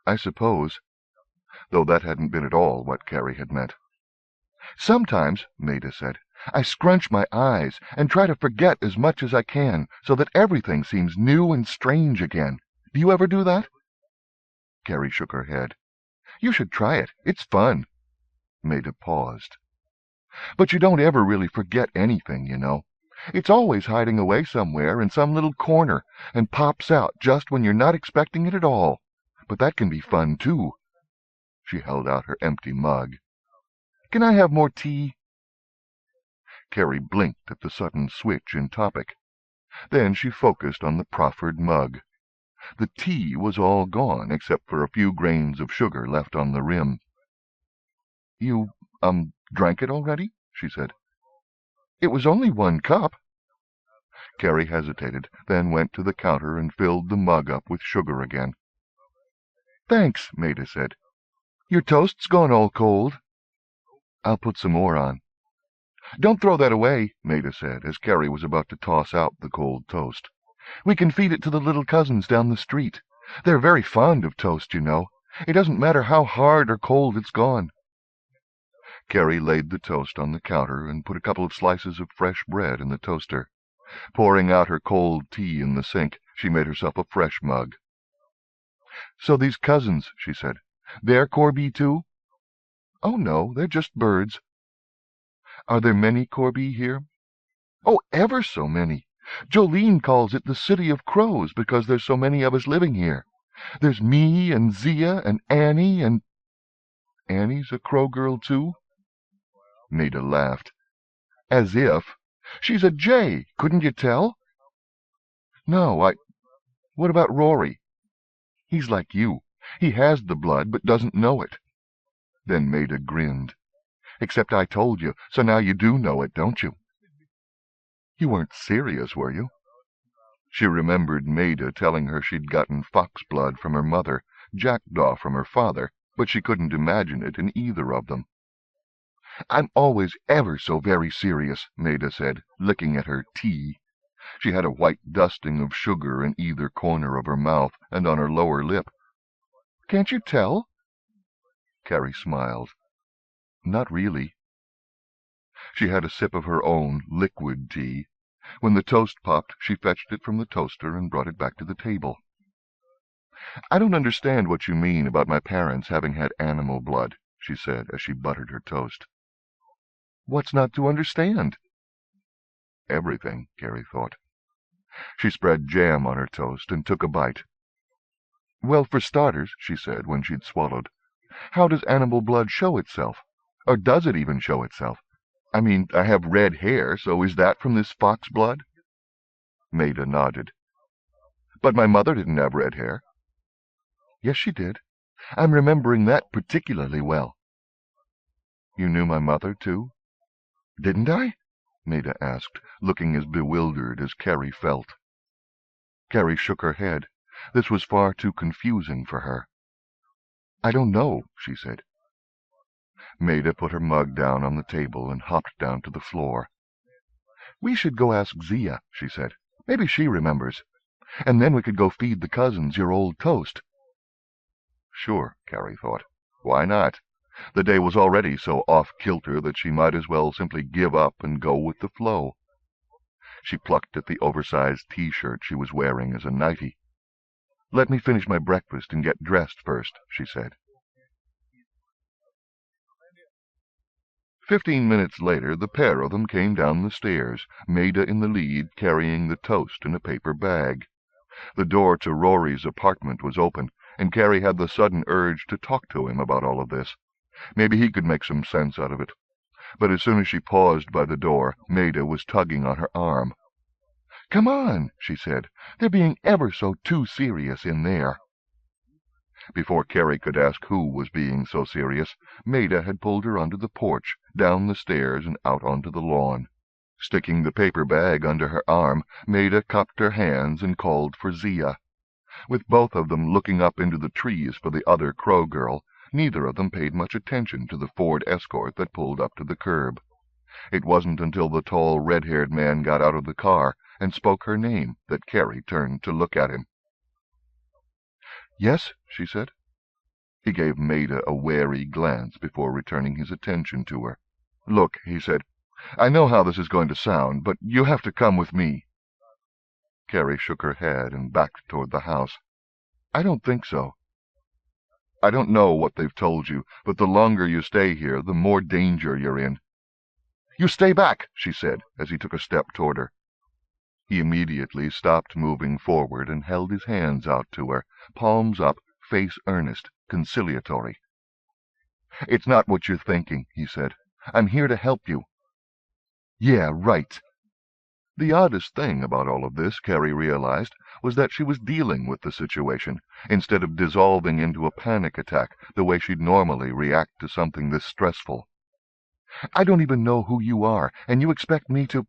I suppose, though that hadn't been at all what Carrie had meant. Sometimes, Maida said, I scrunch my eyes and try to forget as much as I can so that everything seems new and strange again. Do you ever do that? Carrie shook her head. You should try it. It's fun. Maida paused. But you don't ever really forget anything, you know. It's always hiding away somewhere in some little corner and pops out just when you're not expecting it at all. But that can be fun, too. She held out her empty mug. Can I have more tea? Carrie blinked at the sudden switch in topic. Then she focused on the proffered mug. The tea was all gone, except for a few grains of sugar left on the rim. You, drank it already? She said. It was only 1 cup. Carrie hesitated, then went to the counter and filled the mug up with sugar again. Thanks, Maida said. Your toast's gone all cold. I'll put some more on. Don't throw that away, Maida said, as Carrie was about to toss out the cold toast. We can feed it to the little cousins down the street. They're very fond of toast, you know. It doesn't matter how hard or cold it's gone. Carrie laid the toast on the counter and put a couple of slices of fresh bread in the toaster. Pouring out her cold tea in the sink, she made herself a fresh mug. So these cousins, she said, they're corby too? Oh, no, they're just birds. Are there many corby here? Oh, ever so many. Jolene calls it the City of Crows because there's so many of us living here. There's me and Zia and Annie and... Annie's a Crow Girl, too? Maida laughed. As if. She's a Jay, couldn't you tell? No, What about Rory? He's like you. He has the blood, but doesn't know it. Then Maida grinned. Except I told you, so now you do know it, don't you? You weren't serious, were you? She remembered Maida telling her she'd gotten fox blood from her mother, jackdaw from her father, but she couldn't imagine it in either of them. I'm always ever so very serious, Maida said, licking at her tea. She had a white dusting of sugar in either corner of her mouth and on her lower lip. Can't you tell? Carrie smiled. Not really. She had a sip of her own liquid tea. When the toast popped, she fetched it from the toaster and brought it back to the table. I don't understand what you mean about my parents having had animal blood, she said as she buttered her toast. What's not to understand? Everything, Carrie thought. She spread jam on her toast and took a bite. Well, for starters, she said when she'd swallowed, how does animal blood show itself? Or does it even show itself? I mean, I have red hair, so is that from this fox blood? Maida nodded. But my mother didn't have red hair. Yes, she did. I'm remembering that particularly well. You knew my mother, too? Didn't I? Maida asked, looking as bewildered as Carrie felt. Carrie shook her head. This was far too confusing for her. I don't know, she said. Maida put her mug down on the table and hopped down to the floor. We should go ask Zia, she said. Maybe she remembers. And then we could go feed the cousins your old toast. Sure, Carrie thought. Why not? The day was already so off-kilter that she might as well simply give up and go with the flow. She plucked at the oversized T-shirt she was wearing as a nightie. Let me finish my breakfast and get dressed first, she said. 15 minutes later, the pair of them came down the stairs, Maida in the lead, carrying the toast in a paper bag. The door to Rory's apartment was open, and Carrie had the sudden urge to talk to him about all of this. Maybe he could make some sense out of it. But as soon as she paused by the door, Maida was tugging on her arm. Come on, she said. They're being ever so too serious in there. Before Carrie could ask who was being so serious, Maida had pulled her onto the porch, down the stairs, and out onto the lawn. Sticking the paper bag under her arm, Maida cupped her hands and called for Zia. With both of them looking up into the trees for the other Crow girl, neither of them paid much attention to the Ford Escort that pulled up to the curb. It wasn't until the tall, red-haired man got out of the car and spoke her name that Carrie turned to look at him. Yes, she said. He gave Maida a wary glance before returning his attention to her. Look, he said, I know how this is going to sound, but you have to come with me. Carrie shook her head and backed toward the house. I don't think so. I don't know what they've told you, but the longer you stay here, the more danger you're in. You stay back, she said, as he took a step toward her. He immediately stopped moving forward and held his hands out to her, palms up, face earnest, conciliatory. It's not what you're thinking, he said. I'm here to help you. Yeah, right. The oddest thing about all of this, Carrie realized, was that she was dealing with the situation, instead of dissolving into a panic attack the way she'd normally react to something this stressful. I don't even know who you are, and you expect me to...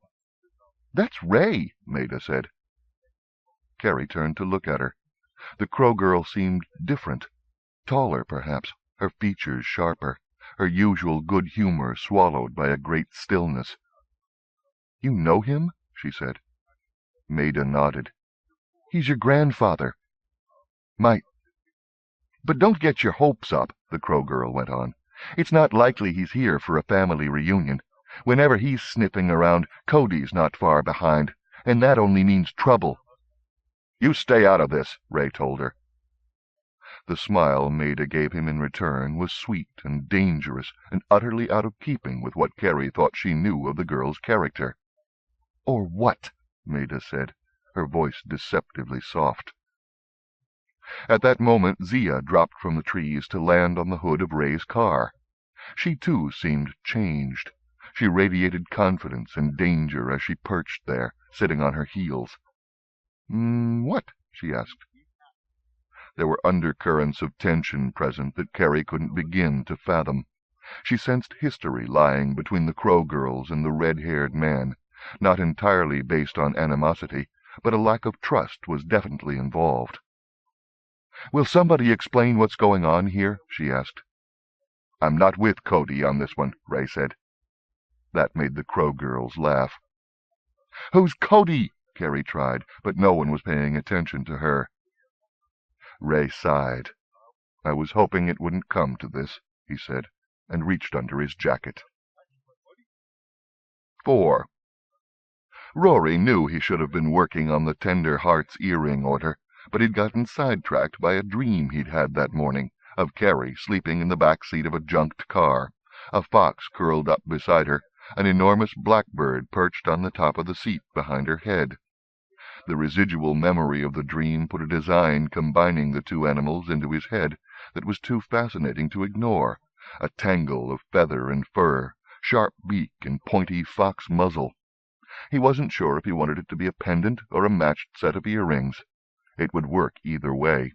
That's Ray, Maida said. Carrie turned to look at her. The Crow girl seemed different. Taller, perhaps, her features sharper, her usual good humor swallowed by a great stillness. You know him? She said. Maida nodded. He's your grandfather. But don't get your hopes up, the Crow girl went on. It's not likely he's here for a family reunion. Whenever he's sniffing around, Cody's not far behind, and that only means trouble. You stay out of this, Ray told her. The smile Maida gave him in return was sweet and dangerous and utterly out of keeping with what Carrie thought she knew of the girl's character. Or what? Maida said, her voice deceptively soft. At that moment Zia dropped from the trees to land on the hood of Ray's car. She, too, seemed changed. She radiated confidence and danger as she perched there, sitting on her heels. What? She asked. There were undercurrents of tension present that Carrie couldn't begin to fathom. She sensed history lying between the Crow girls and the red-haired man, not entirely based on animosity, but a lack of trust was definitely involved. Will somebody explain what's going on here? She asked. I'm not with Cody on this one, Ray said. That made the Crow girls laugh. Who's Cody? Carrie tried, but no one was paying attention to her. Ray sighed. I was hoping it wouldn't come to this, he said, and reached under his jacket. 4. Rory knew he should have been working on the Tender Hearts earring order, but he'd gotten sidetracked by a dream he'd had that morning, of Carrie sleeping in the back seat of a junked car, a fox curled up beside her, an enormous blackbird perched on the top of the seat behind her head. The residual memory of the dream put a design combining the two animals into his head that was too fascinating to ignore, a tangle of feather and fur, sharp beak and pointy fox muzzle. He wasn't sure if he wanted it to be a pendant or a matched set of earrings. It would work either way.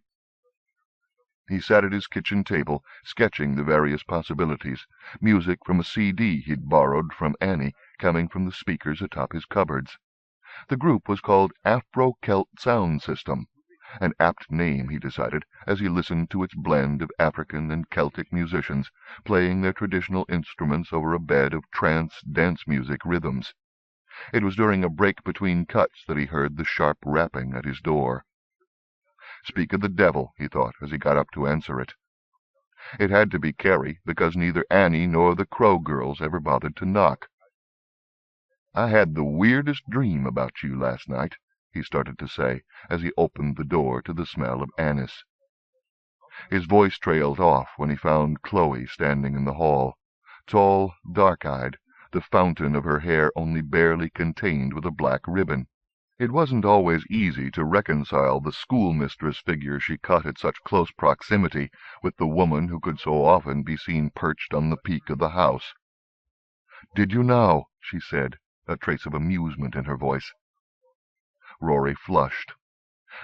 He sat at his kitchen table, sketching the various possibilities, music from a CD he'd borrowed from Annie coming from the speakers atop his cupboards. The group was called Afro-Celt Sound System, an apt name, he decided, as he listened to its blend of African and Celtic musicians playing their traditional instruments over a bed of trance dance music rhythms. It was during a break between cuts that he heard the sharp rapping at his door. Speak of the devil, he thought, as he got up to answer it. It had to be Carrie, because neither Annie nor the Crow girls ever bothered to knock. "I had the weirdest dream about you last night," he started to say, as he opened the door to the smell of anise. His voice trailed off when he found Chloe standing in the hall, tall, dark-eyed, the fountain of her hair only barely contained with a black ribbon. It wasn't always easy to reconcile the schoolmistress figure she cut at such close proximity with the woman who could so often be seen perched on the peak of the house. "Did you now?" she said, a trace of amusement in her voice. Rory flushed.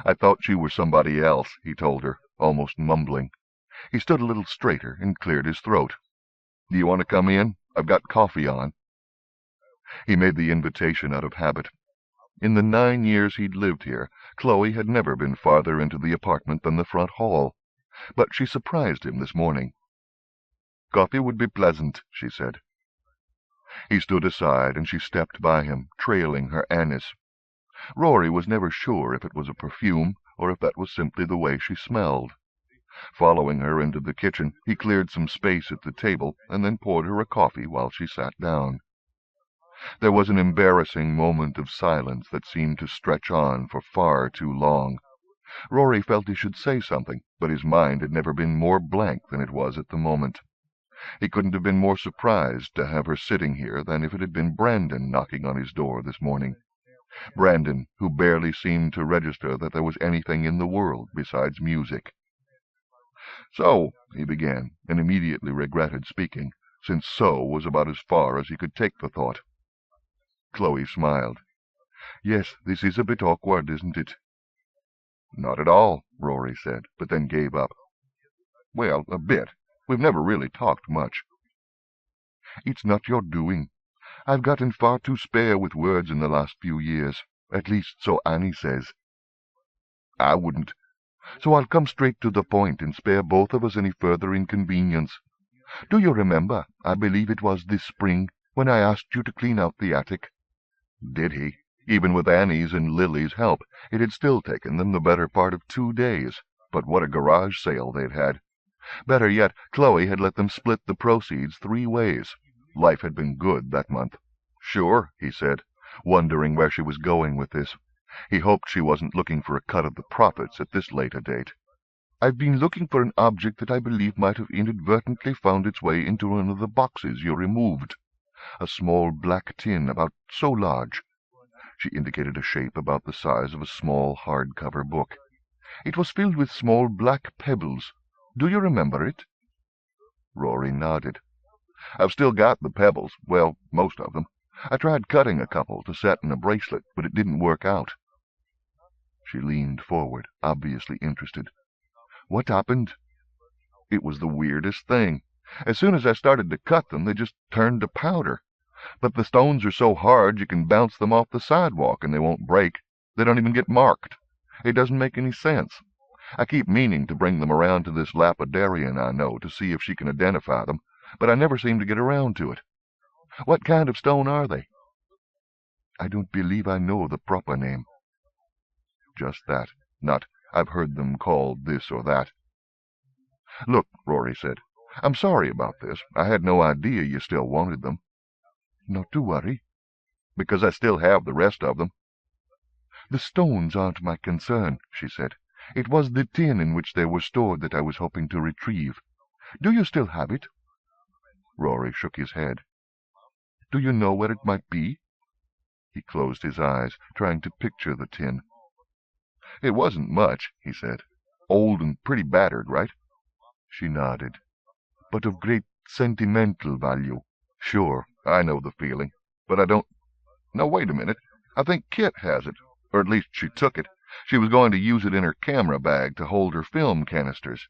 "I thought you were somebody else," he told her, almost mumbling. He stood a little straighter and cleared his throat. "Do you want to come in? I've got coffee on." He made the invitation out of habit. In the 9 years he'd lived here, Chloe had never been farther into the apartment than the front hall, but she surprised him this morning. "Coffee would be pleasant," she said. He stood aside, and she stepped by him, trailing her anise. Rory was never sure if it was a perfume, or if that was simply the way she smelled. Following her into the kitchen, he cleared some space at the table, and then poured her a coffee while she sat down. There was an embarrassing moment of silence that seemed to stretch on for far too long. Rory felt he should say something, but his mind had never been more blank than it was at the moment. He couldn't have been more surprised to have her sitting here than if it had been Brandon knocking on his door this morning. Brandon, who barely seemed to register that there was anything in the world besides music. "So," he began, and immediately regretted speaking, since "so" was about as far as he could take the thought. Chloe smiled. "Yes, this is a bit awkward, isn't it?" "Not at all," Rory said, but then gave up. "Well, a bit. We've never really talked much." "It's not your doing. I've gotten far too spare with words in the last few years. At least, so Annie says." "I wouldn't. So I'll come straight to the point and spare both of us any further inconvenience. Do you remember, I believe it was this spring, when I asked you to clean out the attic?" Did he? Even with Annie's and Lily's help, it had still taken them the better part of 2 days. But what a garage sale they'd had! Better yet, Chloe had let them split the proceeds 3 ways. Life had been good that month. "Sure," he said, wondering where she was going with this. He hoped she wasn't looking for a cut of the profits at this late a date. "I've been looking for an object that I believe might have inadvertently found its way into one of the boxes you removed. A small black tin, about so large." She indicated a shape about the size of a small hard-cover book. "It was filled with small black pebbles. Do you remember it?" Rory nodded. "I've still got the pebbles, well, most of them. I tried cutting a couple to set in a bracelet, but it didn't work out." She leaned forward, obviously interested. "What happened?" "It was the weirdest thing. As soon as I started to cut them, they just turned to powder. But the stones are so hard you can bounce them off the sidewalk and they won't break. They don't even get marked. It doesn't make any sense. I keep meaning to bring them around to this lapidarian I know to see if she can identify them, but I never seem to get around to it. What kind of stone are they?" "I don't believe I know the proper name." Just that. Not, "I've heard them called this or that." "Look," Rory said, "I'm sorry about this. I had no idea you still wanted them." "Not to worry." "Because I still have the rest of them." "The stones aren't my concern," she said. "It was the tin in which they were stored that I was hoping to retrieve. Do you still have it?" Rory shook his head. "Do you know where it might be?" He closed his eyes, trying to picture the tin. "It wasn't much," he said. "Old and pretty battered, right?" She nodded. "But of great sentimental value." "Sure. I know the feeling, but I don't... No, wait a minute. I think Kit has it, or at least she took it. She was going to use it in her camera bag to hold her film canisters."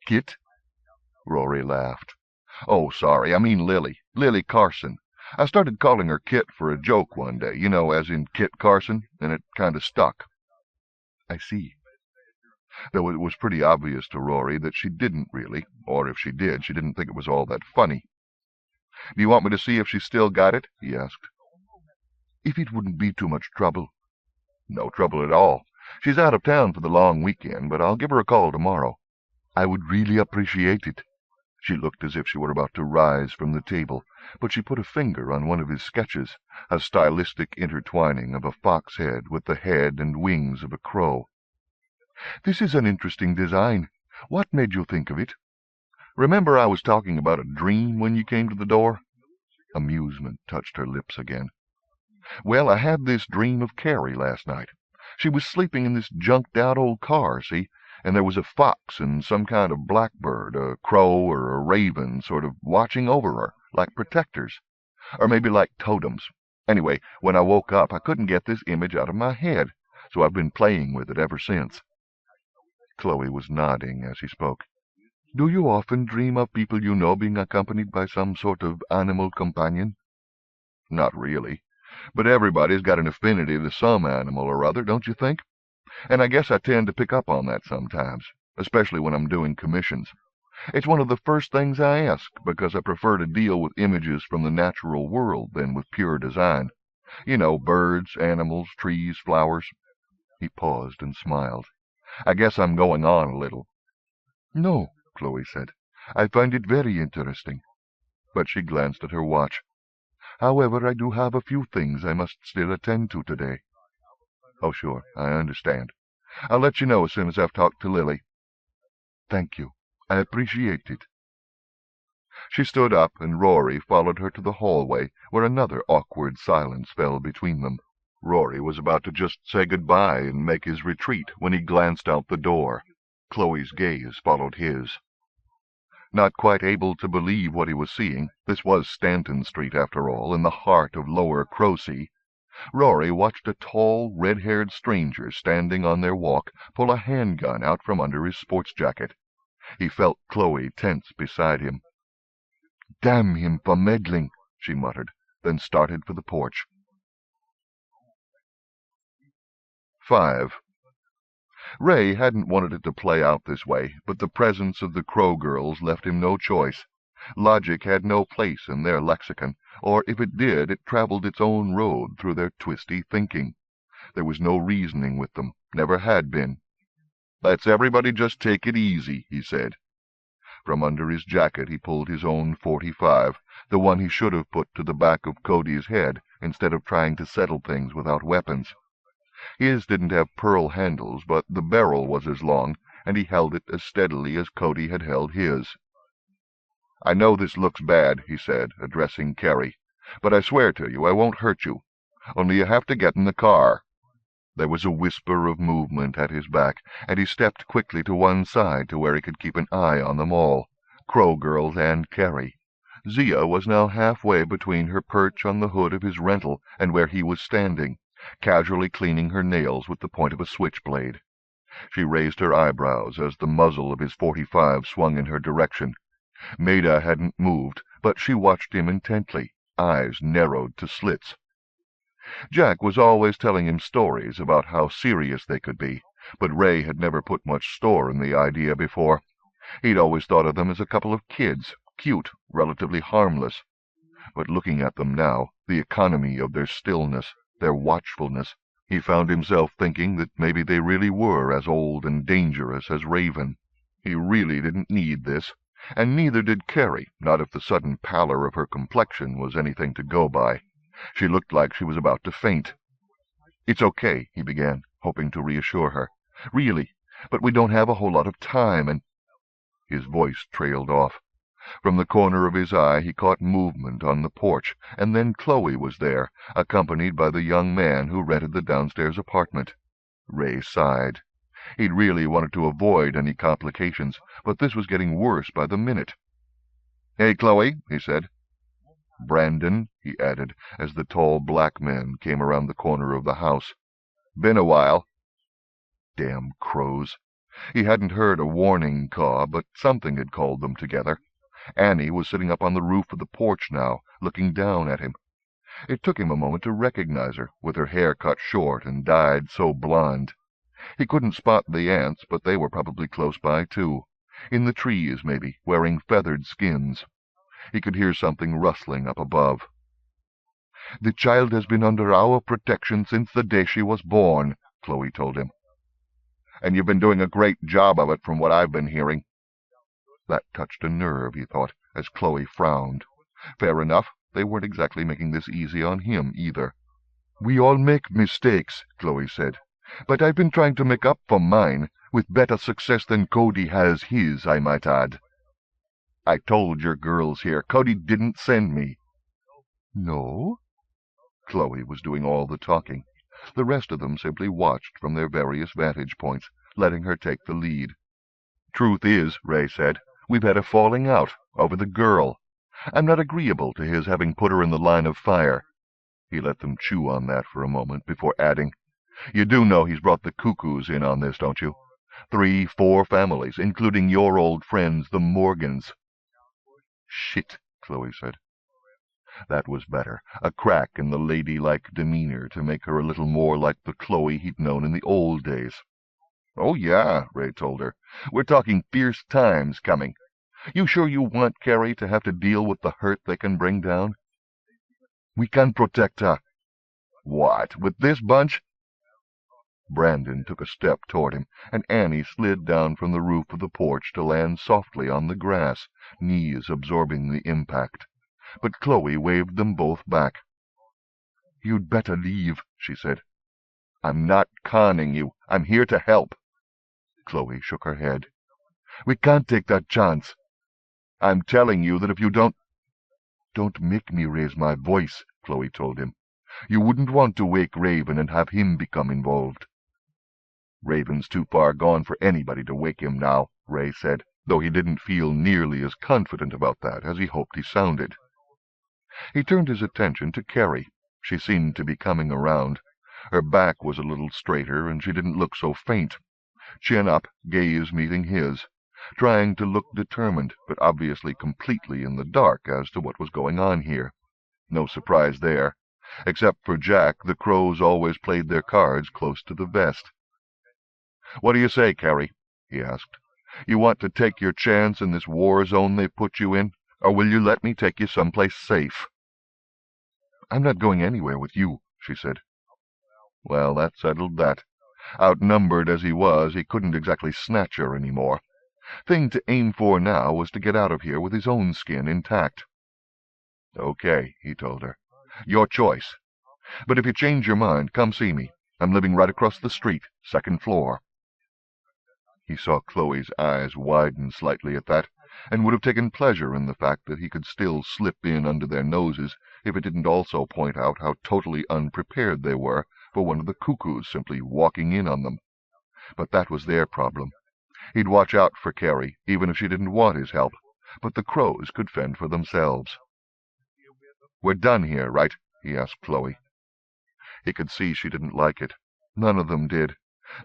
"Kit?" Rory laughed. "Oh, sorry, I mean Lily. Lily Carson. I started calling her Kit for a joke one day, you know, as in Kit Carson, and it kind of stuck." "I see." Though it was pretty obvious to Rory that she didn't really, or if she did, she didn't think it was all that funny. "Do you want me to see if she's still got it?" he asked. "If it wouldn't be too much trouble." "No trouble at all. She's out of town for the long weekend, but I'll give her a call tomorrow." "I would really appreciate it." She looked as if she were about to rise from the table, but she put a finger on one of his sketches, a stylistic intertwining of a fox head with the head and wings of a crow. "This is an interesting design. What made you think of it?" "Remember I was talking about a dream when you came to the door?" Amusement touched her lips again. "Well, I had this dream of Carrie last night. She was sleeping in this junked-out old car, see? And there was a fox and some kind of blackbird, a crow or a raven, sort of watching over her, like protectors. Or maybe like totems. Anyway, when I woke up, I couldn't get this image out of my head, so I've been playing with it ever since." Chloe was nodding as he spoke. "Do you often dream of people you know being accompanied by some sort of animal companion?" "Not really. But everybody's got an affinity to some animal or other, don't you think? And I guess I tend to pick up on that sometimes, especially when I'm doing commissions. It's one of the first things I ask, because I prefer to deal with images from the natural world than with pure design. You know, birds, animals, trees, flowers." He paused and smiled. "I guess I'm going on a little." "No," Chloe said. "I find it very interesting." But she glanced at her watch. "However, I do have a few things I must still attend to today." "Oh, sure, I understand. I'll let you know as soon as I've talked to Lily." "Thank you. I appreciate it." She stood up, and Rory followed her to the hallway, where another awkward silence fell between them. Rory was about to just say good-bye and make his retreat when he glanced out the door. Chloe's gaze followed his. Not quite able to believe what he was seeing, this was Stanton Street after all, in the heart of Lower Crowsea, Rory watched a tall, red-haired stranger standing on their walk pull a handgun out from under his sports jacket. He felt Chloe tense beside him. "Damn him for meddling," she muttered, then started for the porch. 5. Ray hadn't wanted it to play out this way, but the presence of the Crow girls left him no choice. Logic had no place in their lexicon, or if it did, it traveled its own road through their twisty thinking. There was no reasoning with them, never had been. "Let's everybody just take it easy," he said. From under his jacket he pulled his own .45, the one he should have put to the back of Cody's head, instead of trying to settle things without weapons. His didn't have pearl handles, but the barrel was as long, and he held it as steadily as Cody had held his. "I know this looks bad," he said, addressing Carrie, "but I swear to you I won't hurt you. Only you have to get in the car." There was a whisper of movement at his back, and he stepped quickly to one side to where he could keep an eye on them all, Crow girls and Carrie. Zia was now halfway between her perch on the hood of his rental and where he was standing, casually cleaning her nails with the point of a switchblade. She raised her eyebrows as the muzzle of his .45 swung in her direction. Maida hadn't moved, but she watched him intently, eyes narrowed to slits. Jack was always telling him stories about how serious they could be, but Ray had never put much store in the idea before. He'd always thought of them as a couple of kids, cute, relatively harmless. But looking at them now, the economy of their stillness, their watchfulness, he found himself thinking that maybe they really were as old and dangerous as Raven. He really didn't need this, and neither did Carrie, not if the sudden pallor of her complexion was anything to go by. She looked like she was about to faint. "It's okay," he began, hoping to reassure her. "Really, but we don't have a whole lot of time, and—" His voice trailed off. From the corner of his eye he caught movement on the porch, and then Chloe was there, accompanied by the young man who rented the downstairs apartment. Ray sighed. He'd really wanted to avoid any complications, but this was getting worse by the minute. "Hey, Chloe," he said. Brandon," he added, as the tall black man came around the corner of the house. "Been a while." Damn crows! He hadn't heard a warning caw, but something had called them together. Annie was sitting up on the roof of the porch now, looking down at him. It took him a moment to recognize her, with her hair cut short and dyed so blonde. He couldn't spot the aunts, but they were probably close by, too. In the trees, maybe, wearing feathered skins. He could hear something rustling up above. "The child has been under our protection since the day she was born," Chloe told him. "And you've been doing a great job of it, from what I've been hearing." That touched a nerve, he thought, as Chloe frowned. Fair enough, they weren't exactly making this easy on him, either. "We all make mistakes," Chloe said. "But I've been trying to make up for mine, with better success than Cody has his, I might add." "I told your girls here. Cody didn't send me." "No?" Chloe was doing all the talking. The rest of them simply watched from their various vantage points, letting her take the lead. "Truth is," Ray said, "we've had a falling out over the girl. I'm not agreeable to his having put her in the line of fire." He let them chew on that for a moment before adding, "You do know he's brought the Cuckoos in on this, don't you? 3, 4 families, including your old friends, the Morgans." "Shit," Chloe said. That was better, a crack in the ladylike demeanor to make her a little more like the Chloe he'd known in the old days. "Oh, yeah," Ray told her. "We're talking fierce times coming. You sure you want Carrie to have to deal with the hurt they can bring down?" "We can protect her." "What, with this bunch?" Brandon took a step toward him, and Annie slid down from the roof of the porch to land softly on the grass, knees absorbing the impact. But Chloe waved them both back. "You'd better leave," she said. "I'm not conning you. I'm here to help." Chloe shook her head. "We can't take that chance." "I'm telling you that if you don't—" "Don't make me raise my voice," Chloe told him. "You wouldn't want to wake Raven and have him become involved." "Raven's too far gone for anybody to wake him now," Ray said, though he didn't feel nearly as confident about that as he hoped he sounded. He turned his attention to Carrie. She seemed to be coming around. Her back was a little straighter, and she didn't look so faint. Chin up, gaze meeting his, trying to look determined, but obviously completely in the dark as to what was going on here. No surprise there. Except for Jack, the crows always played their cards close to the vest. "What do you say, Carrie?" he asked. "You want to take your chance in this war zone they've put you in, or will you let me take you someplace safe?" "I'm not going anywhere with you," she said. Well, that settled that. Outnumbered as he was, he couldn't exactly snatch her any more. Thing to aim for now was to get out of here with his own skin intact. "Okay," he told her. "Your choice. But if you change your mind, come see me. I'm living right across the street, 2nd floor." He saw Chloe's eyes widen slightly at that, and would have taken pleasure in the fact that he could still slip in under their noses if it didn't also point out how totally unprepared they were for one of the Cuckoos simply walking in on them. But that was their problem. He'd watch out for Carrie, even if she didn't want his help, but the crows could fend for themselves. "We're done here, right?" he asked Chloe. He could see she didn't like it. None of them did.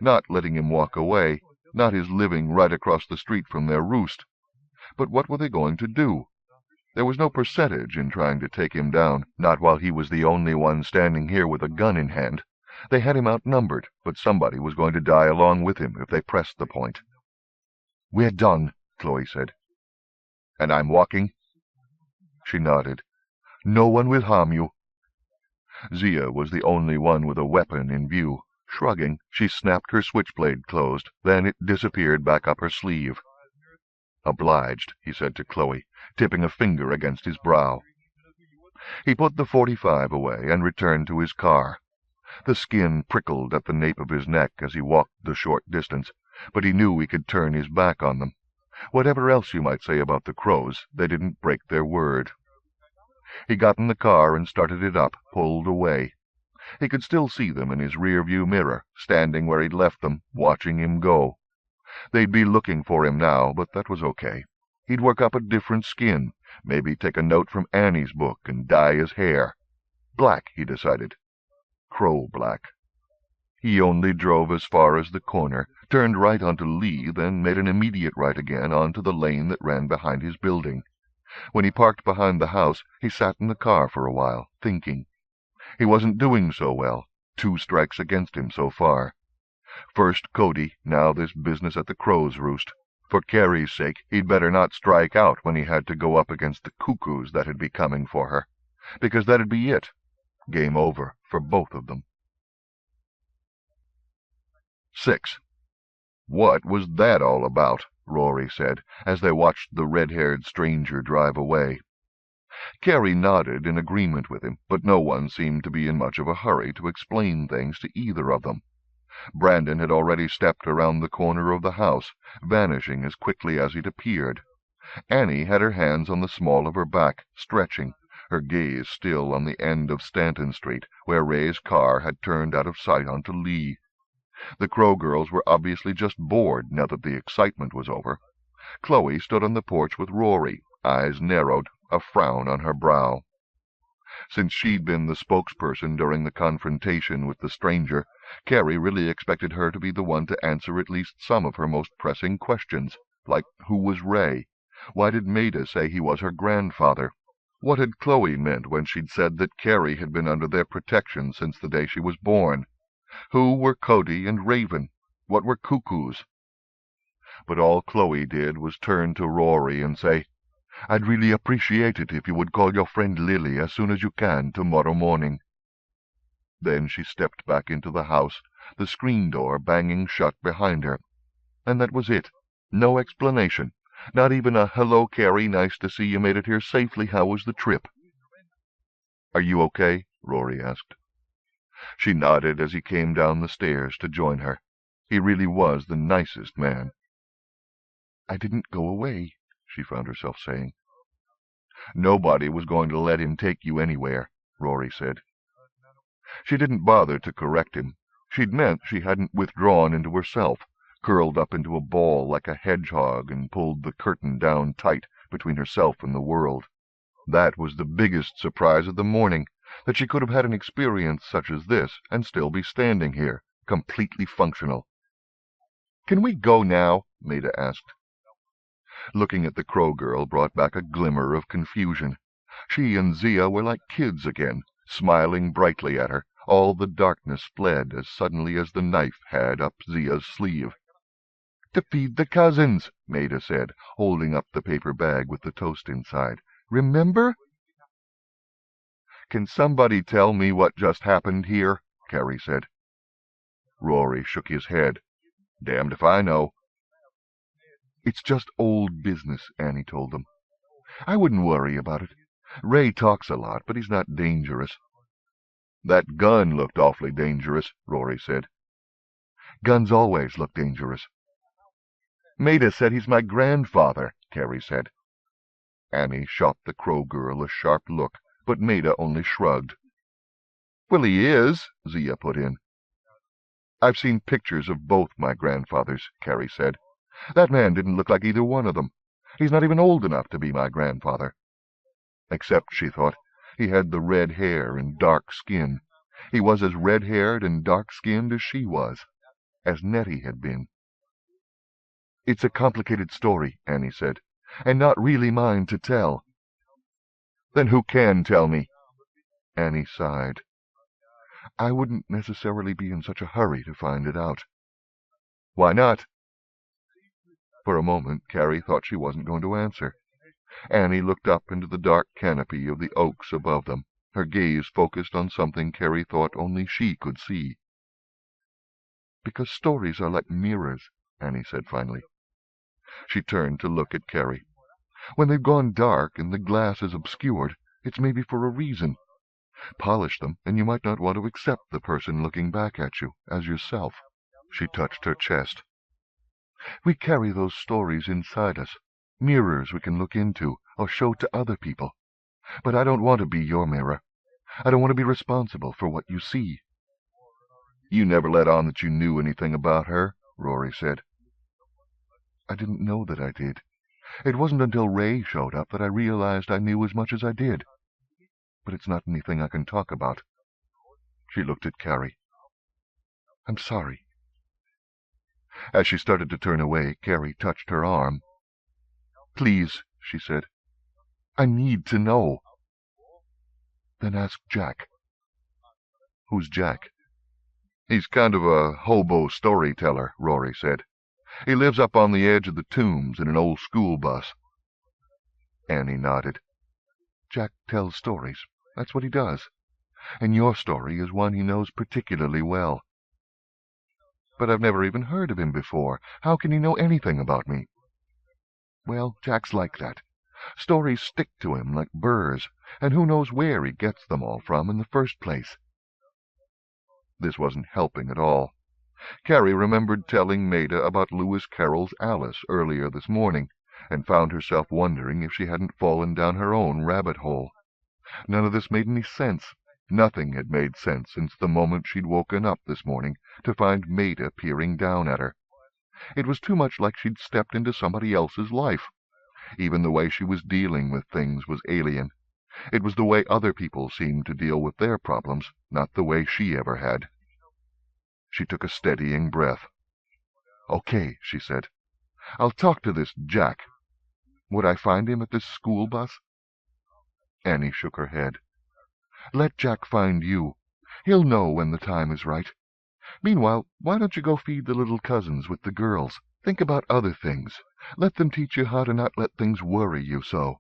Not letting him walk away, not his living right across the street from their roost. But what were they going to do? There was no percentage in trying to take him down, not while he was the only one standing here with a gun in hand. They had him outnumbered, but somebody was going to die along with him if they pressed the point. "We're done," Chloe said. "And I'm walking?" She nodded. "No one will harm you." Zia was the only one with a weapon in view. Shrugging, she snapped her switchblade closed, then it disappeared back up her sleeve. "Obliged," he said to Chloe, tipping a finger against his brow. He put the .45 away and returned to his car. The skin prickled at the nape of his neck as he walked the short distance, but he knew he could turn his back on them. Whatever else you might say about the crows, they didn't break their word. He got in the car and started it up, pulled away. He could still see them in his rear-view mirror, standing where he'd left them, watching him go. They'd be looking for him now, but that was okay. He'd work up a different skin, maybe take a note from Annie's book and dye his hair. Black, he decided. Crow-black. He only drove as far as the corner, turned right onto Lee, then made an immediate right again onto the lane that ran behind his building. When he parked behind the house, he sat in the car for a while, thinking. He wasn't doing so well. 2 strikes against him so far. First Cody, now this business at the Crow's Roost. For Carrie's sake, he'd better not strike out when he had to go up against the cuckoos that'd be coming for her, because that'd be it. Game over for both of them. 6. What was that all about? Rory said, as they watched the red-haired stranger drive away. Carrie nodded in agreement with him, but no one seemed to be in much of a hurry to explain things to either of them. Brandon had already stepped around the corner of the house, vanishing as quickly as he'd appeared. Annie had her hands on the small of her back, stretching, her gaze still on the end of Stanton Street, where Ray's car had turned out of sight onto Lee. The Crow girls were obviously just bored now that the excitement was over. Chloe stood on the porch with Rory, eyes narrowed, a frown on her brow. Since she'd been the spokesperson during the confrontation with the stranger, Carrie really expected her to be the one to answer at least some of her most pressing questions, like who was Ray? Why did Maida say he was her grandfather? What had Chloe meant when she'd said that Carrie had been under their protection since the day she was born? Who were Cody and Raven? What were cuckoos? But all Chloe did was turn to Rory and say, "I'd really appreciate it if you would call your friend Lily as soon as you can tomorrow morning." Then she stepped back into the house, the screen door banging shut behind her. And that was it. No explanation. Not even a "Hello, Carrie, nice to see you made it here safely. How was the trip?" "Are you okay?" Rory asked. She nodded as he came down the stairs to join her. He really was the nicest man. "I didn't go away," she found herself saying. "Nobody was going to let him take you anywhere," Rory said. She didn't bother to correct him. She'd meant she hadn't withdrawn into herself, curled up into a ball like a hedgehog and pulled the curtain down tight between herself and the world. That was the biggest surprise of the morning, that she could have had an experience such as this and still be standing here, completely functional. "Can we go now?" Maida asked. Looking at the Crow girl brought back a glimmer of confusion. She and Zia were like kids again, smiling brightly at her. All the darkness fled as suddenly as the knife had up Zia's sleeve. "To feed the cousins," Maida said, holding up the paper bag with the toast inside. "Remember?" "Can somebody tell me what just happened here?" Carrie said. Rory shook his head. "Damned if I know." "It's just old business," Annie told them. "I wouldn't worry about it. Ray talks a lot, but he's not dangerous." "That gun looked awfully dangerous," Rory said. "Guns always look dangerous." "Maida said he's my grandfather," Carrie said. Annie shot the Crow girl a sharp look, but Maida only shrugged. "Well, he is," Zia put in. "I've seen pictures of both my grandfathers," Carrie said. "That man didn't look like either one of them. He's not even old enough to be my grandfather." Except, she thought, he had the red hair and dark skin. He was as red-haired and dark-skinned as she was, as Nettie had been. "It's a complicated story," Annie said, "and not really mine to tell." "Then who can tell me?" Annie sighed. "I wouldn't necessarily be in such a hurry to find it out." "Why not?" For a moment Carrie thought she wasn't going to answer. Annie looked up into the dark canopy of the oaks above them, her gaze focused on something Carrie thought only she could see. "Because stories are like mirrors," Annie said finally. She turned to look at Carrie. "When they've gone dark and the glass is obscured, it's maybe for a reason. Polish them, and you might not want to accept the person looking back at you as yourself." She touched her chest. "We carry those stories inside us, mirrors we can look into or show to other people. But I don't want to be your mirror. I don't want to be responsible for what you see." "You never let on that you knew anything about her," Rory said. "I didn't know that I did. It wasn't until Ray showed up that I realized I knew as much as I did. But it's not anything I can talk about." She looked at Carrie. "I'm sorry." As she started to turn away, Carrie touched her arm. "Please," she said. "I need to know." "Then ask Jack." "Who's Jack?" "He's kind of a hobo storyteller," Rory said. "He lives up on the edge of the tombs in an old school bus." Annie nodded. "Jack tells stories. That's what he does. And your story is one he knows particularly well." "But I've never even heard of him before. How can he know anything about me?" "Well, Jack's like that. Stories stick to him like burrs, and who knows where he gets them all from in the first place." This wasn't helping at all. Carrie remembered telling Maida about Lewis Carroll's Alice earlier this morning, and found herself wondering if she hadn't fallen down her own rabbit hole. None of this made any sense. Nothing had made sense since the moment she'd woken up this morning to find Maida peering down at her. It was too much like she'd stepped into somebody else's life. Even the way she was dealing with things was alien. It was the way other people seemed to deal with their problems, not the way she ever had. She took a steadying breath. "Okay," she said. "I'll talk to this Jack. Would I find him at this school bus?" Annie shook her head. "Let Jack find you. He'll know when the time is right. Meanwhile, why don't you go feed the little cousins with the girls? Think about other things. Let them teach you how to not let things worry you so."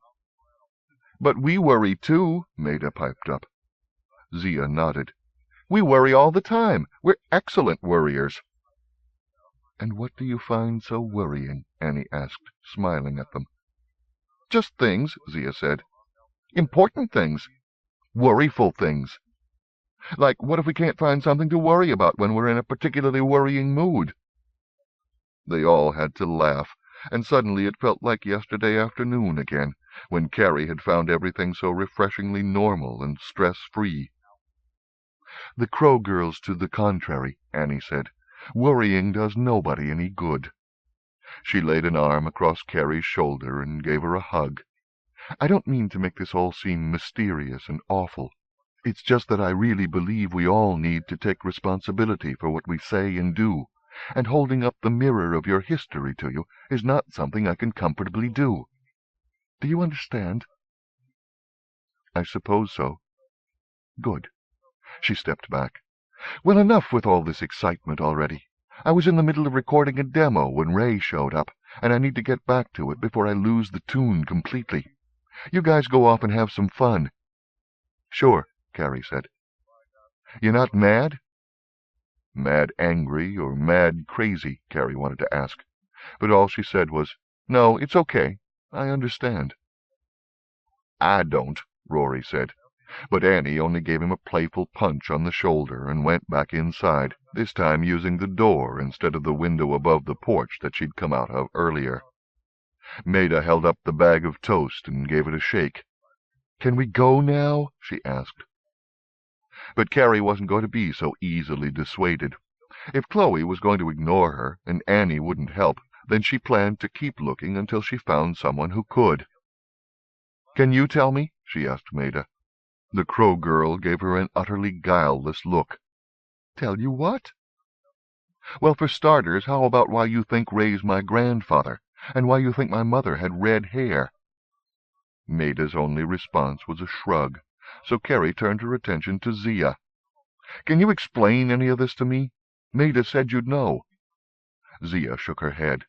"But we worry, too," Maida piped up. Zia nodded. "We worry all the time. We're excellent worriers." "And what do you find so worrying?" Annie asked, smiling at them. "Just things," Zia said. "Important things. Worryful things. Like, what if we can't find something to worry about when we're in a particularly worrying mood?" They all had to laugh, and suddenly it felt like yesterday afternoon again, when Carrie had found everything so refreshingly normal and stress-free. "The Crow girls to the contrary," Annie said. "Worrying does nobody any good." She laid an arm across Carrie's shoulder and gave her a hug. "I don't mean to make this all seem mysterious and awful. It's just that I really believe we all need to take responsibility for what we say and do, and holding up the mirror of your history to you is not something I can comfortably do. Do you understand?" "I suppose so." "Good." She stepped back. "Well, enough with all this excitement already. I was in the middle of recording a demo when Ray showed up, and I need to get back to it before I lose the tune completely. You guys go off and have some fun." "Sure," Carrie said. "You not mad?" Mad angry or mad crazy, Carrie wanted to ask, but all she said was, "No, it's okay. I understand." "I don't," Rory said, but Annie only gave him a playful punch on the shoulder and went back inside, this time using the door instead of the window above the porch that she'd come out of earlier. Maida held up the bag of toast and gave it a shake. "Can we go now?" she asked. But Carrie wasn't going to be so easily dissuaded. If Chloe was going to ignore her, and Annie wouldn't help, then she planned to keep looking until she found someone who could. "Can you tell me?" she asked Maida. The Crow girl gave her an utterly guileless look. "Tell you what?" "Well, for starters, how about why you think Ray's my grandfather, and why you think my mother had red hair?" Maida's only response was a shrug, so Carrie turned her attention to Zia. "Can you explain any of this to me? Maida said you'd know." Zia shook her head.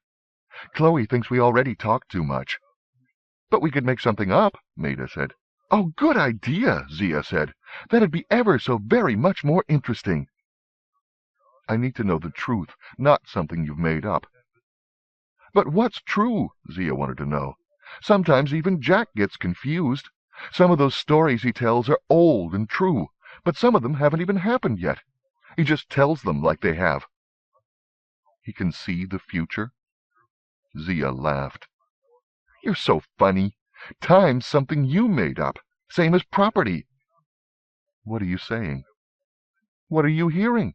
"Chloe thinks we already talk too much." "But we could make something up," Maida said. "Oh, good idea," Zia said. "That'd be ever so very much more interesting." "I need to know the truth, not something you've made up." "But what's true?" Zia wanted to know. "Sometimes even Jack gets confused. Some of those stories he tells are old and true, but some of them haven't even happened yet. He just tells them like they have." "He can see the future?" Zia laughed. "You're so funny. Time's something you made up, same as property." "What are you saying?" "What are you hearing?"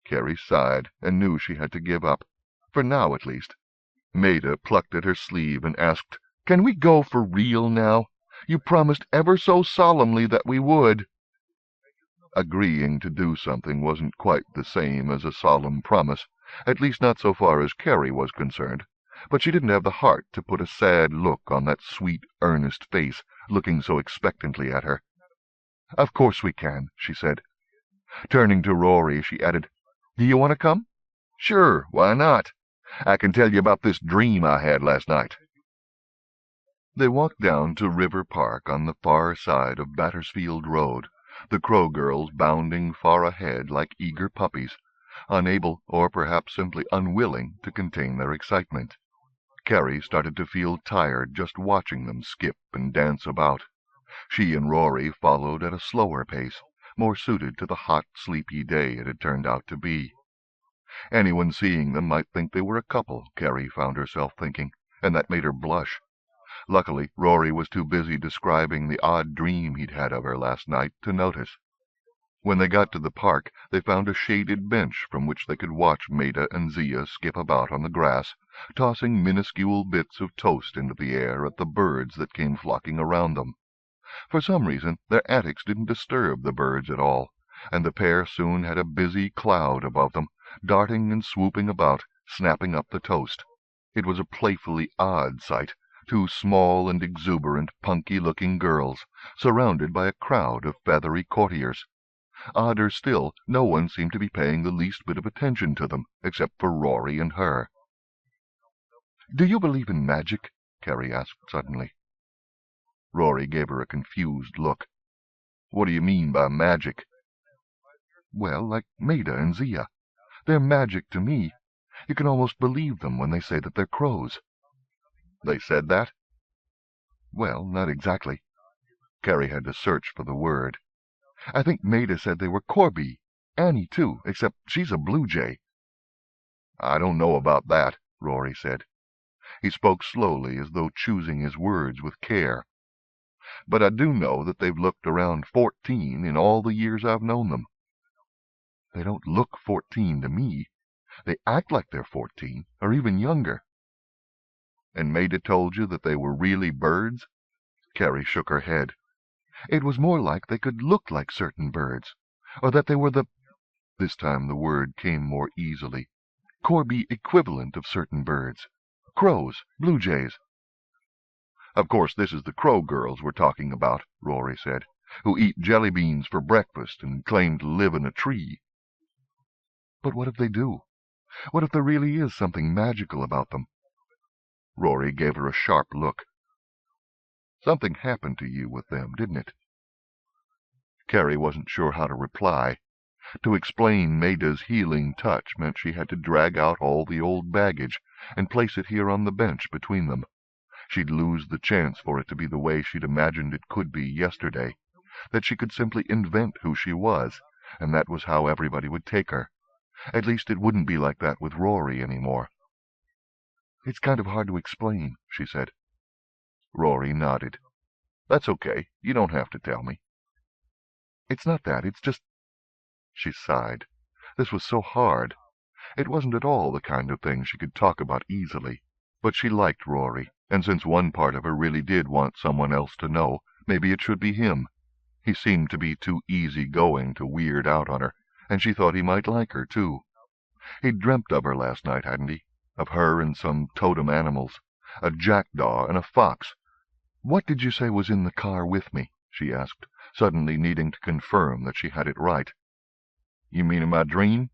Carrie sighed and knew she had to give up, for now at least. Maida plucked at her sleeve and asked, "Can we go for real now? You promised ever so solemnly that we would." Agreeing to do something wasn't quite the same as a solemn promise, at least not so far as Carrie was concerned, but she didn't have the heart to put a sad look on that sweet, earnest face looking so expectantly at her. "Of course we can," she said. Turning to Rory, she added, "Do you want to come?" "Sure, why not? I can tell you about this dream I had last night." They walked down to River Park on the far side of Battersfield Road, the Crow girls bounding far ahead like eager puppies, unable, or perhaps simply unwilling, to contain their excitement. Carrie started to feel tired just watching them skip and dance about. She and Rory followed at a slower pace, more suited to the hot, sleepy day it had turned out to be. Anyone seeing them might think they were a couple, Carrie found herself thinking, and that made her blush. Luckily, Rory was too busy describing the odd dream he'd had of her last night to notice. When they got to the park, they found a shaded bench from which they could watch Maida and Zia skip about on the grass, tossing minuscule bits of toast into the air at the birds that came flocking around them. For some reason, their antics didn't disturb the birds at all, and the pair soon had a busy cloud above them, darting and swooping about, snapping up the toast. It was a playfully odd sight, two small and exuberant, punky-looking girls, surrounded by a crowd of feathery courtiers. Odder still, no one seemed to be paying the least bit of attention to them, except for Rory and her. "Do you believe in magic?" Carrie asked suddenly. Rory gave her a confused look. "What do you mean by magic?" "Well, like Maida and Zia. They're magic to me. You can almost believe them when they say that they're crows." "They said that?" "Well, not exactly." Carrie had to search for the word. "I think Maida said they were corby. Annie, too, except she's a blue jay." "I don't know about that," Rory said. He spoke slowly, as though choosing his words with care. "But I do know that they've looked around 14 in all the years I've known them." "They don't look 14 to me. They act like they're 14, or even younger." "And Maida told you that they were really birds?" Carrie shook her head. "It was more like they could look like certain birds, or that they were the—" this time the word came more easily— "corby equivalent of certain birds. Crows, blue jays." "Of course this is the Crow girls we're talking about," Rory said, "who eat jelly beans for breakfast and claim to live in a tree." "But what if they do? What if there really is something magical about them?" Rory gave her a sharp look. "Something happened to you with them, didn't it?" Carrie wasn't sure how to reply. To explain Maida's healing touch meant she had to drag out all the old baggage and place it here on the bench between them. She'd lose the chance for it to be the way she'd imagined it could be yesterday, that she could simply invent who she was, and that was how everybody would take her. At least it wouldn't be like that with Rory any more. "It's kind of hard to explain," she said. Rory nodded. "That's okay. You don't have to tell me." "It's not that. It's just—" She sighed. This was so hard. It wasn't at all the kind of thing she could talk about easily. But she liked Rory, and since one part of her really did want someone else to know, maybe it should be him. He seemed to be too easy-going to weird out on her, and she thought he might like her, too. He'd dreamt of her last night, hadn't he? Of her and some totem animals. A jackdaw and a fox. "What did you say was in the car with me?" she asked, suddenly needing to confirm that she had it right. "You mean in my dream?"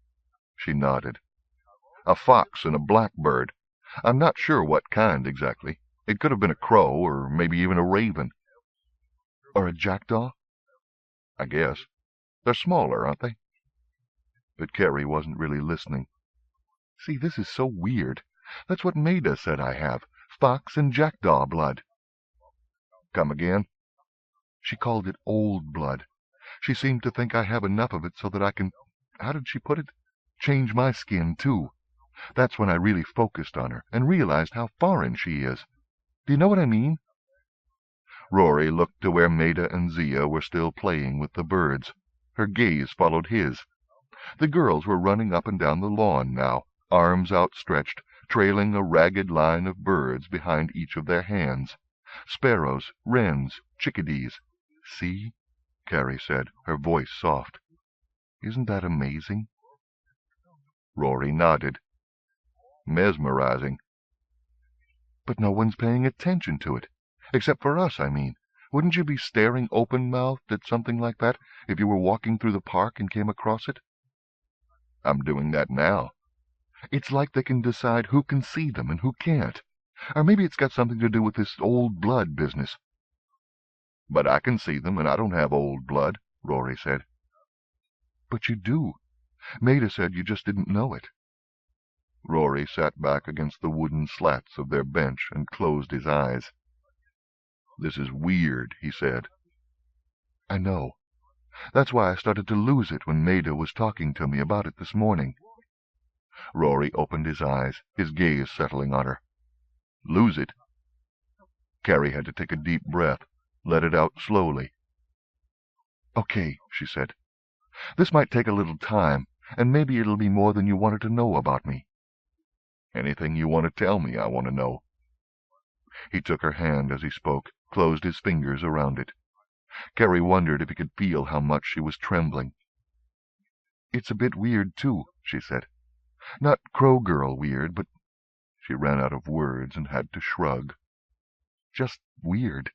She nodded. "A fox and a blackbird. I'm not sure what kind exactly. It could have been a crow, or maybe even a raven." "Or a jackdaw?" "I guess. They're smaller, aren't they?" But Carrie wasn't really listening. "See, this is so weird. That's what Maida said I have. Fox and jackdaw blood." "Come again?" "She called it old blood. She seemed to think I have enough of it so that I can—how did she put it? Change my skin, too. That's when I really focused on her and realized how foreign she is. Do you know what I mean?" Rory looked to where Maida and Zia were still playing with the birds. Her gaze followed his. The girls were running up and down the lawn now, arms outstretched, trailing a ragged line of birds behind each of their hands. Sparrows, wrens, chickadees. "See?" Carrie said, her voice soft. "Isn't that amazing?" Rory nodded. "Mesmerizing." "But no one's paying attention to it. Except for us, I mean. Wouldn't you be staring open-mouthed at something like that if you were walking through the park and came across it?" "I'm doing that now." "It's like they can decide who can see them and who can't. Or maybe it's got something to do with this old blood business." "But I can see them, and I don't have old blood," Rory said. "But you do. Maida said you just didn't know it." Rory sat back against the wooden slats of their bench and closed his eyes. "This is weird," he said. "I know. That's why I started to lose it when Maida was talking to me about it this morning." Rory opened his eyes, his gaze settling on her. "Lose it?" Carrie had to take a deep breath, let it out slowly. "Okay," she said. "This might take a little time, and maybe it'll be more than you wanted to know about me." "Anything you want to tell me, I want to know." He took her hand as he spoke, closed his fingers around it. Carrie wondered if he could feel how much she was trembling. "It's a bit weird, too," she said. "Not Crow Girl weird, but—" She ran out of words and had to shrug. "Just weird."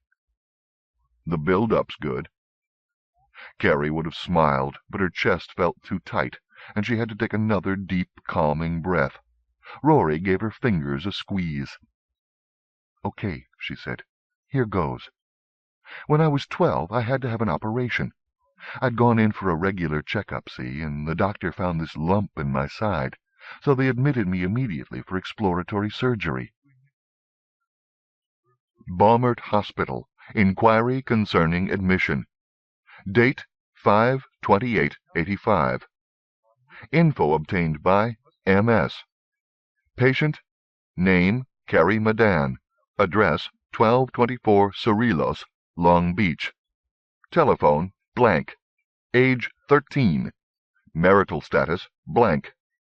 "The build-up's good." Carrie would have smiled, but her chest felt too tight, and she had to take another deep, calming breath. Rory gave her fingers a squeeze. "Okay," she said. "Here goes. When I was 12, I had to have an operation. I'd gone in for a regular checkup, see, and the doctor found this lump in my side, so they admitted me immediately for exploratory surgery." Baumert Hospital. Inquiry concerning admission. Date 5/28/85. Info obtained by M.S. Patient. Name, Carrie Madan. Address, 1224 Cerritos, Long Beach. Telephone, blank. Age, 13. Marital status, blank.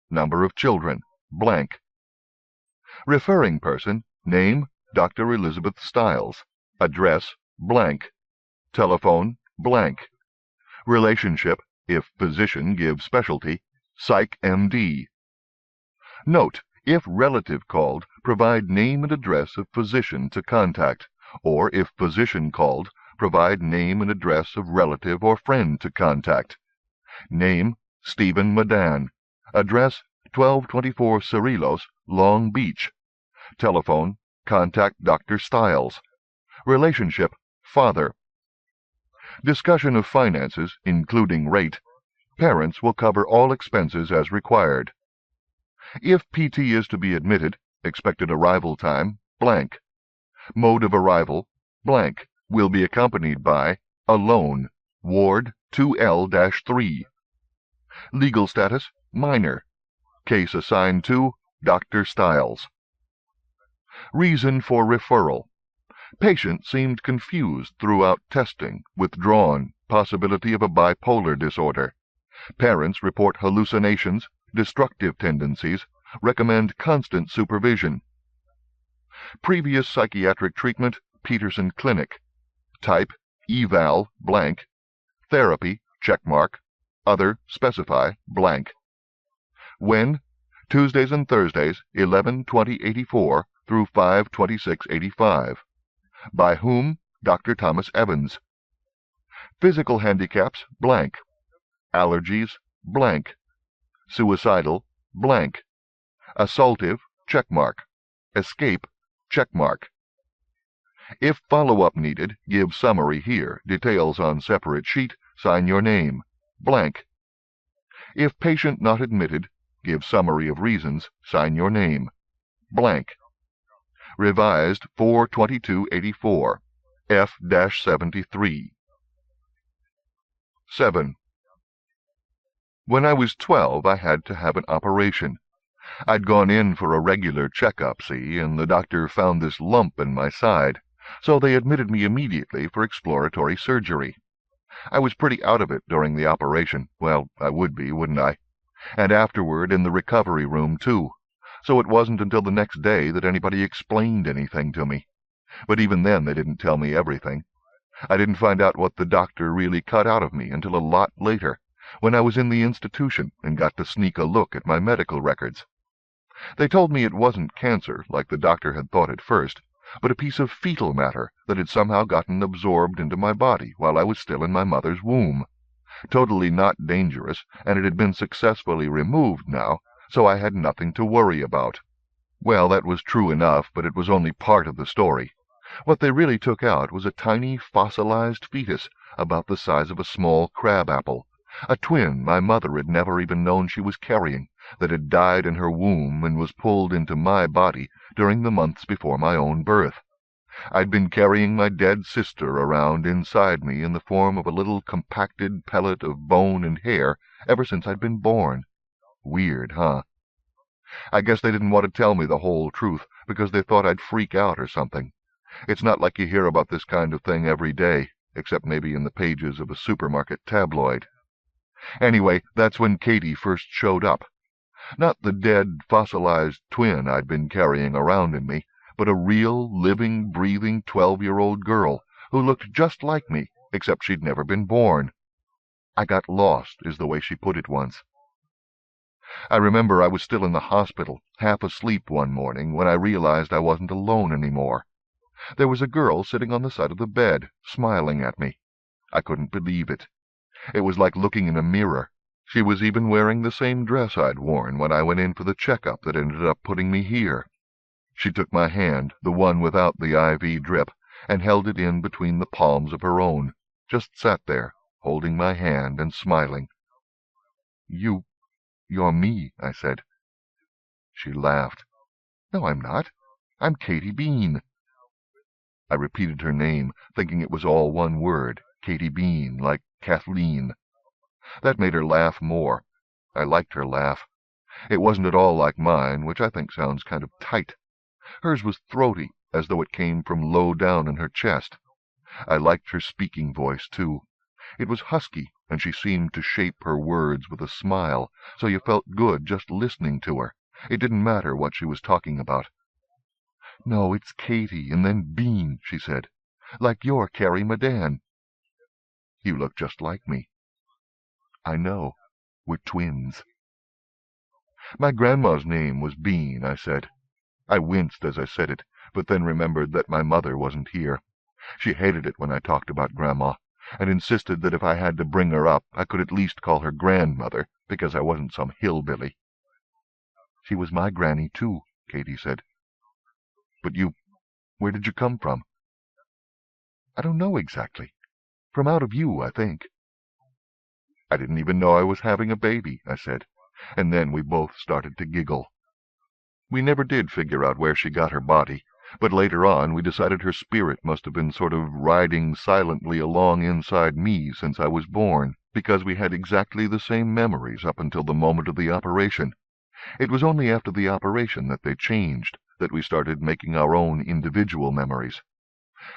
Number of children, blank. Referring person, name, Dr. Elizabeth Stiles. Address, blank. Telephone, blank. Relationship, if physician gives specialty, Psych MD. Note, if relative called, provide name and address of physician to contact, or if physician called, provide name and address of relative or friend to contact. Name, Stephen Madan. Address, 1224 Cerritos, Long Beach. Telephone, contact Dr. Stiles. Relationship, father. Discussion of finances, including rate. Parents will cover all expenses as required. If PT is to be admitted, expected arrival time, blank. Mode of arrival, blank, will be accompanied by, alone, Ward 2L-3. Legal status, minor. Case assigned to Dr. Stiles. Reason for referral. Patient seemed confused throughout testing, withdrawn, possibility of a bipolar disorder. Parents report hallucinations, destructive tendencies, recommend constant supervision. Previous psychiatric treatment, Peterson Clinic. Type, eval, blank. Therapy, checkmark. Other, specify, blank. When? Tuesdays and Thursdays, 11/20/84 through 5/26/85. By whom? Dr. Thomas Evans. Physical handicaps, blank. Allergies, blank. Suicidal, blank. Assaultive, checkmark. Escape, checkmark. If follow-up needed, give summary here, details on separate sheet, sign your name, blank. If patient not admitted, give summary of reasons, sign your name, blank. Revised 4/22/84, F-73. 7. When I was 12, I had to have an operation. I'd gone in for a regular checkup, see, and the doctor found this lump in my side, so they admitted me immediately for exploratory surgery. I was pretty out of it during the operation. Well, I would be, wouldn't I? And afterward in the recovery room, too. so it wasn't until the next day that anybody explained anything to me. But even then they didn't tell me everything. I didn't find out what the doctor really cut out of me until a lot later, when I was in the institution and got to sneak a look at my medical records. They told me it wasn't cancer, like the doctor had thought at first, but a piece of fetal matter that had somehow gotten absorbed into my body while I was still in my mother's womb. Totally not dangerous, and it had been successfully removed now, so I had nothing to worry about. Well, that was true enough, but it was only part of the story. What they really took out was a tiny fossilized fetus about the size of a small crab apple, a twin my mother had never even known she was carrying, that had died in her womb and was pulled into my body during the months before my own birth. I'd been carrying my dead sister around inside me in the form of a little compacted pellet of bone and hair ever since I'd been born. Weird, huh? I guess they didn't want to tell me the whole truth because they thought I'd freak out or something. It's not like you hear about this kind of thing every day, except maybe in the pages of a supermarket tabloid. Anyway, that's when Katie first showed up. Not the dead, fossilized twin I'd been carrying around in me, but a real, living, breathing 12-year-old girl who looked just like me, except she'd never been born. I got lost, is the way she put it once. I remember I was still in the hospital, half asleep one morning, when I realized I wasn't alone anymore. There was a girl sitting on the side of the bed, smiling at me. I couldn't believe it. It was like looking in a mirror. She was even wearing the same dress I'd worn when I went in for the checkup that ended up putting me here. She took my hand, the one without the IV drip, and held it in between the palms of her own, just sat there, holding my hand and smiling. You're me, I said. She laughed. No, I'm not. I'm Katie Bean. I repeated her name, thinking it was all one word, Katie Bean, like Kathleen. That made her laugh more. I liked her laugh. It wasn't at all like mine, which I think sounds kind of tight. Hers was throaty, as though it came from low down in her chest. I liked her speaking voice, too. It was husky, and she seemed to shape her words with a smile, so you felt good just listening to her. It didn't matter what she was talking about. No, it's Katie, and then Bean, she said. Like you're Carrie Madan. You look just like me. I know. We're twins. My grandma's name was Bean, I said. I winced as I said it, but then remembered that my mother wasn't here. She hated it when I talked about Grandma, and insisted that if I had to bring her up, I could at least call her grandmother, because I wasn't some hillbilly. She was my granny, too, Katie said. But where did you come from? I don't know exactly. From out of you, I think. I didn't even know I was having a baby, I said, and then we both started to giggle. We never did figure out where she got her body, but later on we decided her spirit must have been sort of riding silently along inside me since I was born, because we had exactly the same memories up until the moment of the operation. It was only after the operation that they changed, that we started making our own individual memories.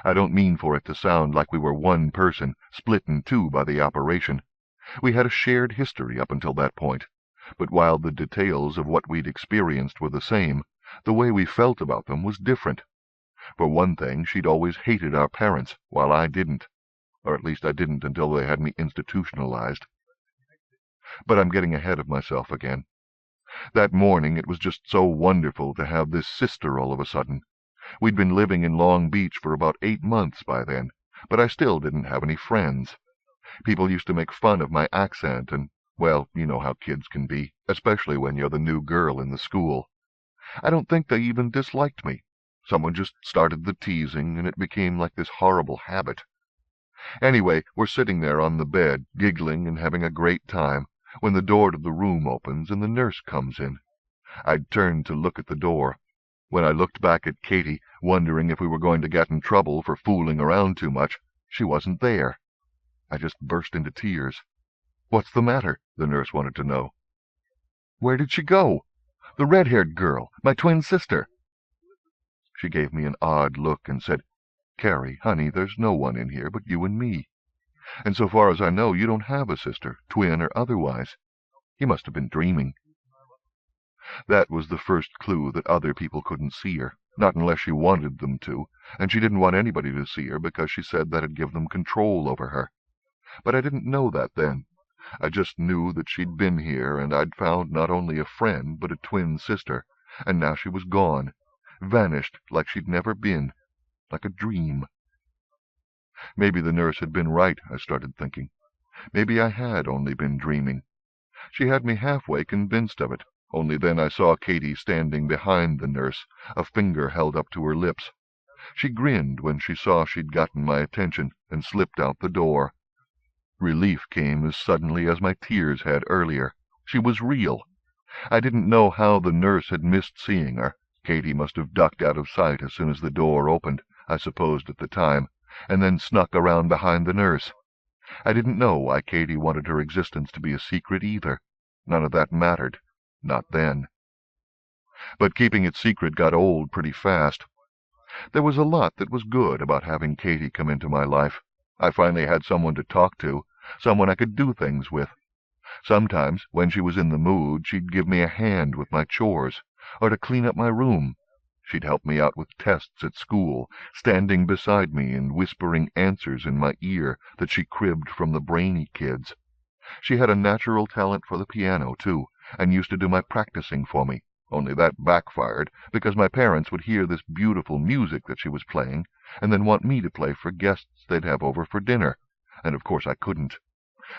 I don't mean for it to sound like we were one person, split in two by the operation. We had a shared history up until that point, but while the details of what we'd experienced were the same, the way we felt about them was different. For one thing, she'd always hated our parents, while I didn't. Or at least I didn't until they had me institutionalized. But I'm getting ahead of myself again. That morning it was just so wonderful to have this sister all of a sudden. We'd been living in Long Beach for about 8 months by then, but I still didn't have any friends. People used to make fun of my accent and, well, you know how kids can be, especially when you're the new girl in the school. I don't think they even disliked me. Someone just started the teasing, and it became like this horrible habit. Anyway, we're sitting there on the bed, giggling and having a great time, when the door to the room opens and the nurse comes in. I'd turned to look at the door. When I looked back at Katie, wondering if we were going to get in trouble for fooling around too much, she wasn't there. I just burst into tears. What's the matter? The nurse wanted to know. Where did she go? The red-haired girl, my twin sister. She gave me an odd look and said, Carrie, honey, there's no one in here but you and me. And so far as I know, you don't have a sister, twin or otherwise. You must have been dreaming. That was the first clue that other people couldn't see her, not unless she wanted them to, and she didn't want anybody to see her because she said that'd give them control over her. But I didn't know that then. I just knew that she'd been here, and I'd found not only a friend but a twin sister, and now she was gone, vanished like she'd never been, like a dream. Maybe the nurse had been right, I started thinking. Maybe I had only been dreaming. She had me halfway convinced of it, only then I saw Katie standing behind the nurse, a finger held up to her lips. She grinned when she saw she'd gotten my attention and slipped out the door. Relief came as suddenly as my tears had earlier. She was real. I didn't know how the nurse had missed seeing her. Katie must have ducked out of sight as soon as the door opened, I supposed at the time, and then snuck around behind the nurse. I didn't know why Katie wanted her existence to be a secret either. None of that mattered. Not then. But keeping it secret got old pretty fast. There was a lot that was good about having Katie come into my life. I finally had someone to talk to, someone I could do things with. Sometimes, when she was in the mood, she'd give me a hand with my chores, or to clean up my room. She'd help me out with tests at school, standing beside me and whispering answers in my ear that she cribbed from the brainy kids. She had a natural talent for the piano, too, and used to do my practicing for me, only that backfired, because my parents would hear this beautiful music that she was playing, and then want me to play for guests they'd have over for dinner, and of course I couldn't.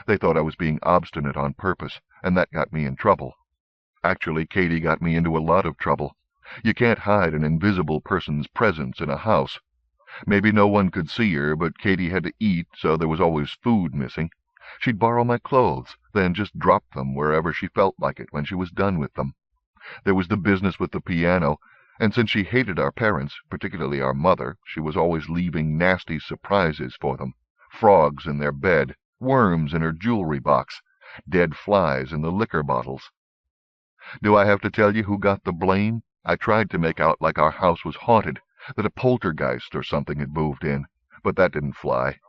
They thought I was being obstinate on purpose, and that got me in trouble. Actually, Katie got me into a lot of trouble. You can't hide an invisible person's presence in a house. Maybe no one could see her, but Katie had to eat, so there was always food missing. She'd borrow my clothes, then just drop them wherever she felt like it when she was done with them. There was the business with the piano, and since she hated our parents, particularly our mother, she was always leaving nasty surprises for them. Frogs in their bed, worms in her jewelry box, dead flies in the liquor bottles. Do I have to tell you who got the blame? I tried to make out like our house was haunted, that a poltergeist or something had moved in, but that didn't fly.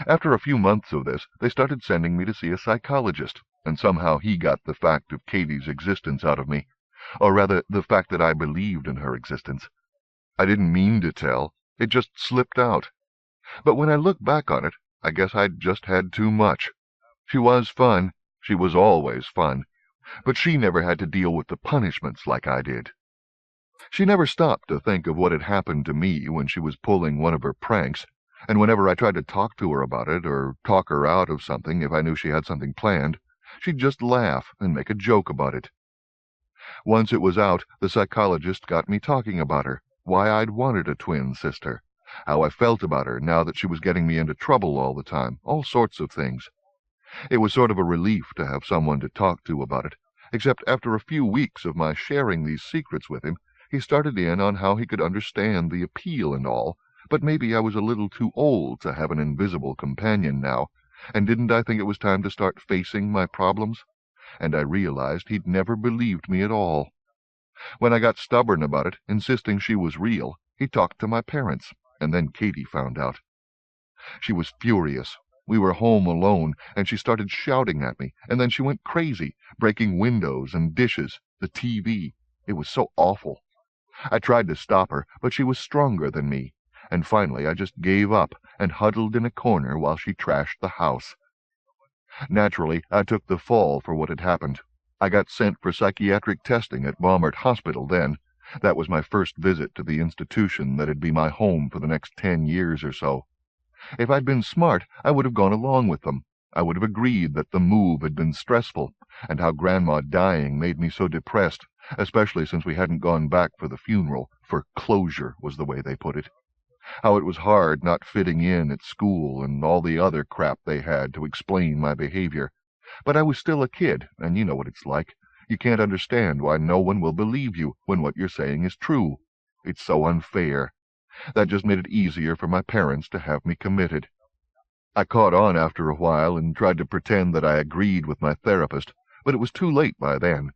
After a few months of this, they started sending me to see a psychologist, and somehow he got the fact of Katie's existence out of me, or rather the fact that I believed in her existence. I didn't mean to tell. It just slipped out. But when I look back on it, I guess I'd just had too much. She was fun. She was always fun. But she never had to deal with the punishments like I did. She never stopped to think of what had happened to me when she was pulling one of her pranks, and whenever I tried to talk to her about it, or talk her out of something if I knew she had something planned, she'd just laugh and make a joke about it. Once it was out, the psychologist got me talking about her, why I'd wanted a twin sister, how I felt about her now that she was getting me into trouble all the time, all sorts of things. It was sort of a relief to have someone to talk to about it, except after a few weeks of my sharing these secrets with him, he started in on how he could understand the appeal and all, but maybe I was a little too old to have an invisible companion now, and didn't I think it was time to start facing my problems? And I realized he'd never believed me at all. When I got stubborn about it, insisting she was real, he talked to my parents, and then Katie found out. She was furious. We were home alone, and she started shouting at me, and then she went crazy, breaking windows and dishes, the TV. It was so awful. I tried to stop her, but she was stronger than me, and finally I just gave up and huddled in a corner while she trashed the house. Naturally, I took the fall for what had happened. I got sent for psychiatric testing at Baumert Hospital then. That was my first visit to the institution that'd be my home for the next 10 years or so. If I'd been smart, I would have gone along with them. I would have agreed that the move had been stressful, and how Grandma dying made me so depressed, especially since we hadn't gone back for the funeral, for closure was the way they put it. How it was hard not fitting in at school and all the other crap they had to explain my behavior. But I was still a kid, and you know what it's like. You can't understand why no one will believe you when what you're saying is true. It's so unfair. That just made it easier for my parents to have me committed. I caught on after a while and tried to pretend that I agreed with my therapist, but it was too late by then.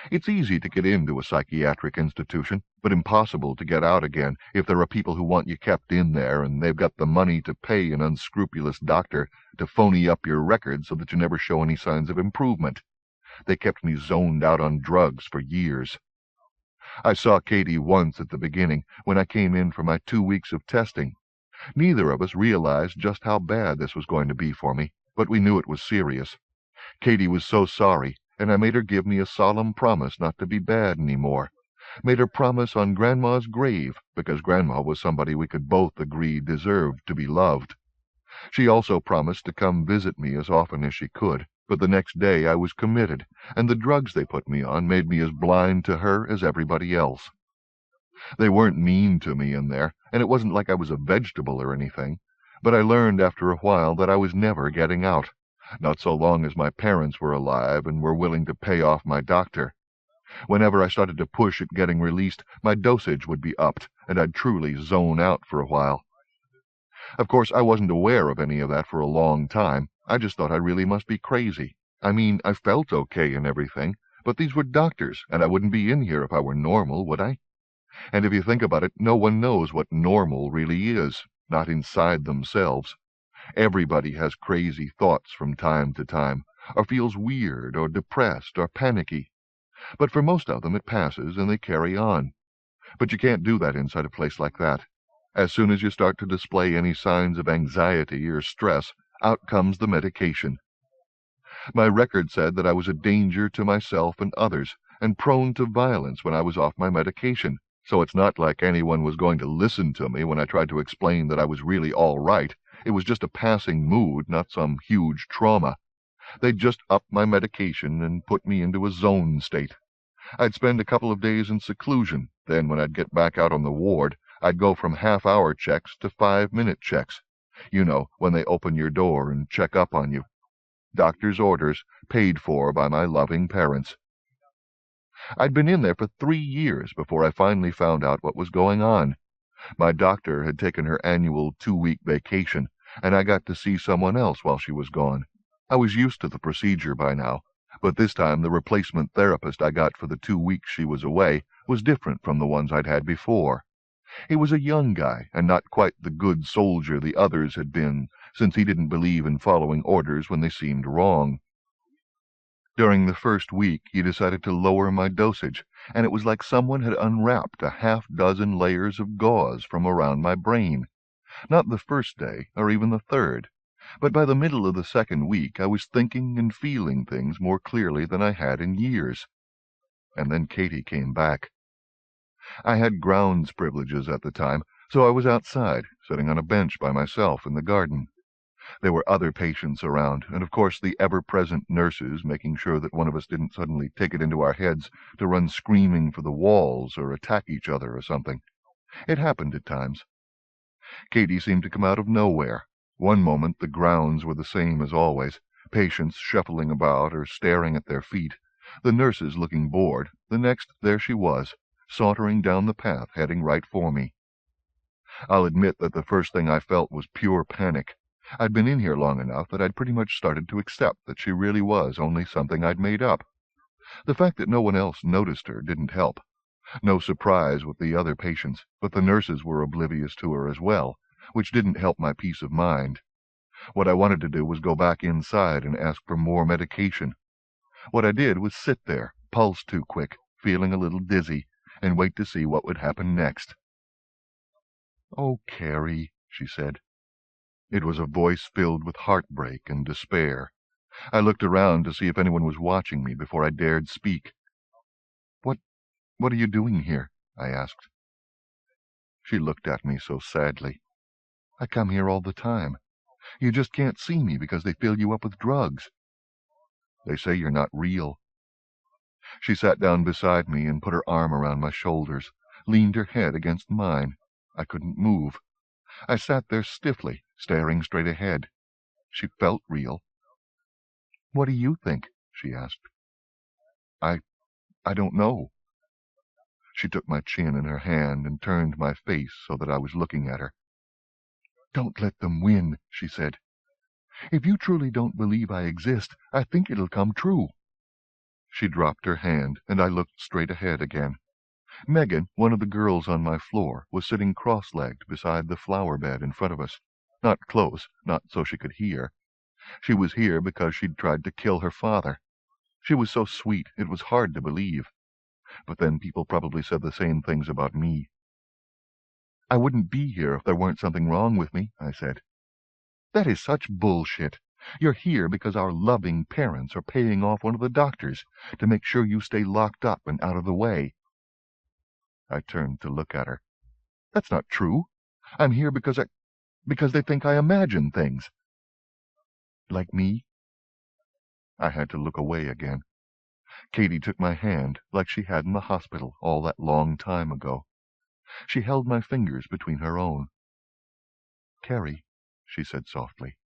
It's easy to get into a psychiatric institution, but impossible to get out again if there are people who want you kept in there and they've got the money to pay an unscrupulous doctor to phony up your records so that you never show any signs of improvement. They kept me zoned out on drugs for years. I saw Katie once at the beginning, when I came in for my 2 weeks of testing. Neither of us realized just how bad this was going to be for me, but we knew it was serious. Katie was so sorry, and I made her give me a solemn promise not to be bad any more. Made her promise on Grandma's grave, because Grandma was somebody we could both agree deserved to be loved. She also promised to come visit me as often as she could, but the next day I was committed, and the drugs they put me on made me as blind to her as everybody else. They weren't mean to me in there, and it wasn't like I was a vegetable or anything, but I learned after a while that I was never getting out, not so long as my parents were alive and were willing to pay off my doctor. Whenever I started to push at getting released, my dosage would be upped, and I'd truly zone out for a while. Of course, I wasn't aware of any of that for a long time. I just thought I really must be crazy. I mean, I felt okay and everything, but these were doctors, and I wouldn't be in here if I were normal, would I? And if you think about it, no one knows what normal really is, not inside themselves. Everybody has crazy thoughts from time to time, or feels weird or depressed or panicky. But for most of them it passes and they carry on. But you can't do that inside a place like that. As soon as you start to display any signs of anxiety or stress, out comes the medication. My record said that I was a danger to myself and others, and prone to violence when I was off my medication, so it's not like anyone was going to listen to me when I tried to explain that I was really all right. It was just a passing mood, not some huge trauma. They'd just up my medication and put me into a zone state. I'd spend a couple of days in seclusion. Then when I'd get back out on the ward, I'd go from half-hour checks to 5-minute checks. You know, when they open your door and check up on you. Doctor's orders, paid for by my loving parents. I'd been in there for 3 years before I finally found out what was going on. My doctor had taken her annual 2-week vacation, and I got to see someone else while she was gone. I was used to the procedure by now, but this time the replacement therapist I got for the 2 weeks she was away was different from the ones I'd had before. He was a young guy, and not quite the good soldier the others had been, since he didn't believe in following orders when they seemed wrong. During the first week, he decided to lower my dosage, and it was like someone had unwrapped a half-dozen layers of gauze from around my brain. Not the first day, or even the third, but by the middle of the second week I was thinking and feeling things more clearly than I had in years. And then Katie came back. I had grounds privileges at the time, so I was outside, sitting on a bench by myself in the garden. There were other patients around, and of course the ever-present nurses making sure that one of us didn't suddenly take it into our heads to run screaming for the walls or attack each other or something. It happened at times. Katie seemed to come out of nowhere. One moment the grounds were the same as always, patients shuffling about or staring at their feet, the nurses looking bored. The next, there she was, sauntering down the path, heading right for me. I'll admit that the first thing I felt was pure panic. I'd been in here long enough that I'd pretty much started to accept that she really was only something I'd made up. The fact that no one else noticed her didn't help. No surprise with the other patients, but the nurses were oblivious to her as well, which didn't help my peace of mind. What I wanted to do was go back inside and ask for more medication. What I did was sit there, pulse too quick, feeling a little dizzy, and wait to see what would happen next. "Oh, Carrie," she said. It was a voice filled with heartbreak and despair. I looked around to see if anyone was watching me before I dared speak. What are you doing here?" I asked. She looked at me so sadly. "I come here all the time. You just can't see me because they fill you up with drugs. They say you're not real." She sat down beside me and put her arm around my shoulders, leaned her head against mine. I couldn't move. I sat there stiffly, staring straight ahead. She felt real. "What do you think?" she asked. I don't know." She took my chin in her hand and turned my face so that I was looking at her. "Don't let them win," she said. "If you truly don't believe I exist, I think it'll come true." She dropped her hand, and I looked straight ahead again. Megan, one of the girls on my floor, was sitting cross-legged beside the flower bed in front of us. Not close, not so she could hear. She was here because she'd tried to kill her father. She was so sweet, it was hard to believe. But then people probably said the same things about me. "I wouldn't be here if there weren't something wrong with me," I said. "That is such bullshit. You're here because our loving parents are paying off one of the doctors to make sure you stay locked up and out of the way." I turned to look at her. "That's not true. I'm here because they think I imagine things." "Like me?" I had to look away again. Katie took my hand like she had in the hospital all that long time ago. She held my fingers between her own. "Carrie," she said softly,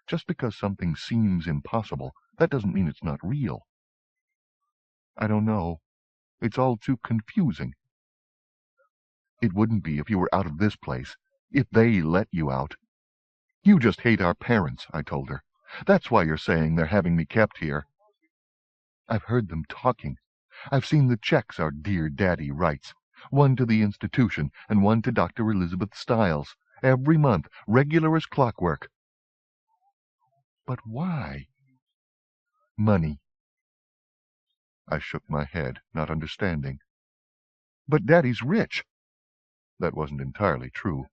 "just because something seems impossible, that doesn't mean it's not real." "I don't know. It's all too confusing." "It wouldn't be if you were out of this place, if they let you out." "You just hate our parents," I told her. "That's why you're saying they're having me kept here." "I've heard them talking. I've seen the checks our dear Daddy writes, one to the institution and one to Dr. Elizabeth Stiles, every month, regular as clockwork." "But why?" "Money." I shook my head, not understanding. "But Daddy's rich." That wasn't entirely true.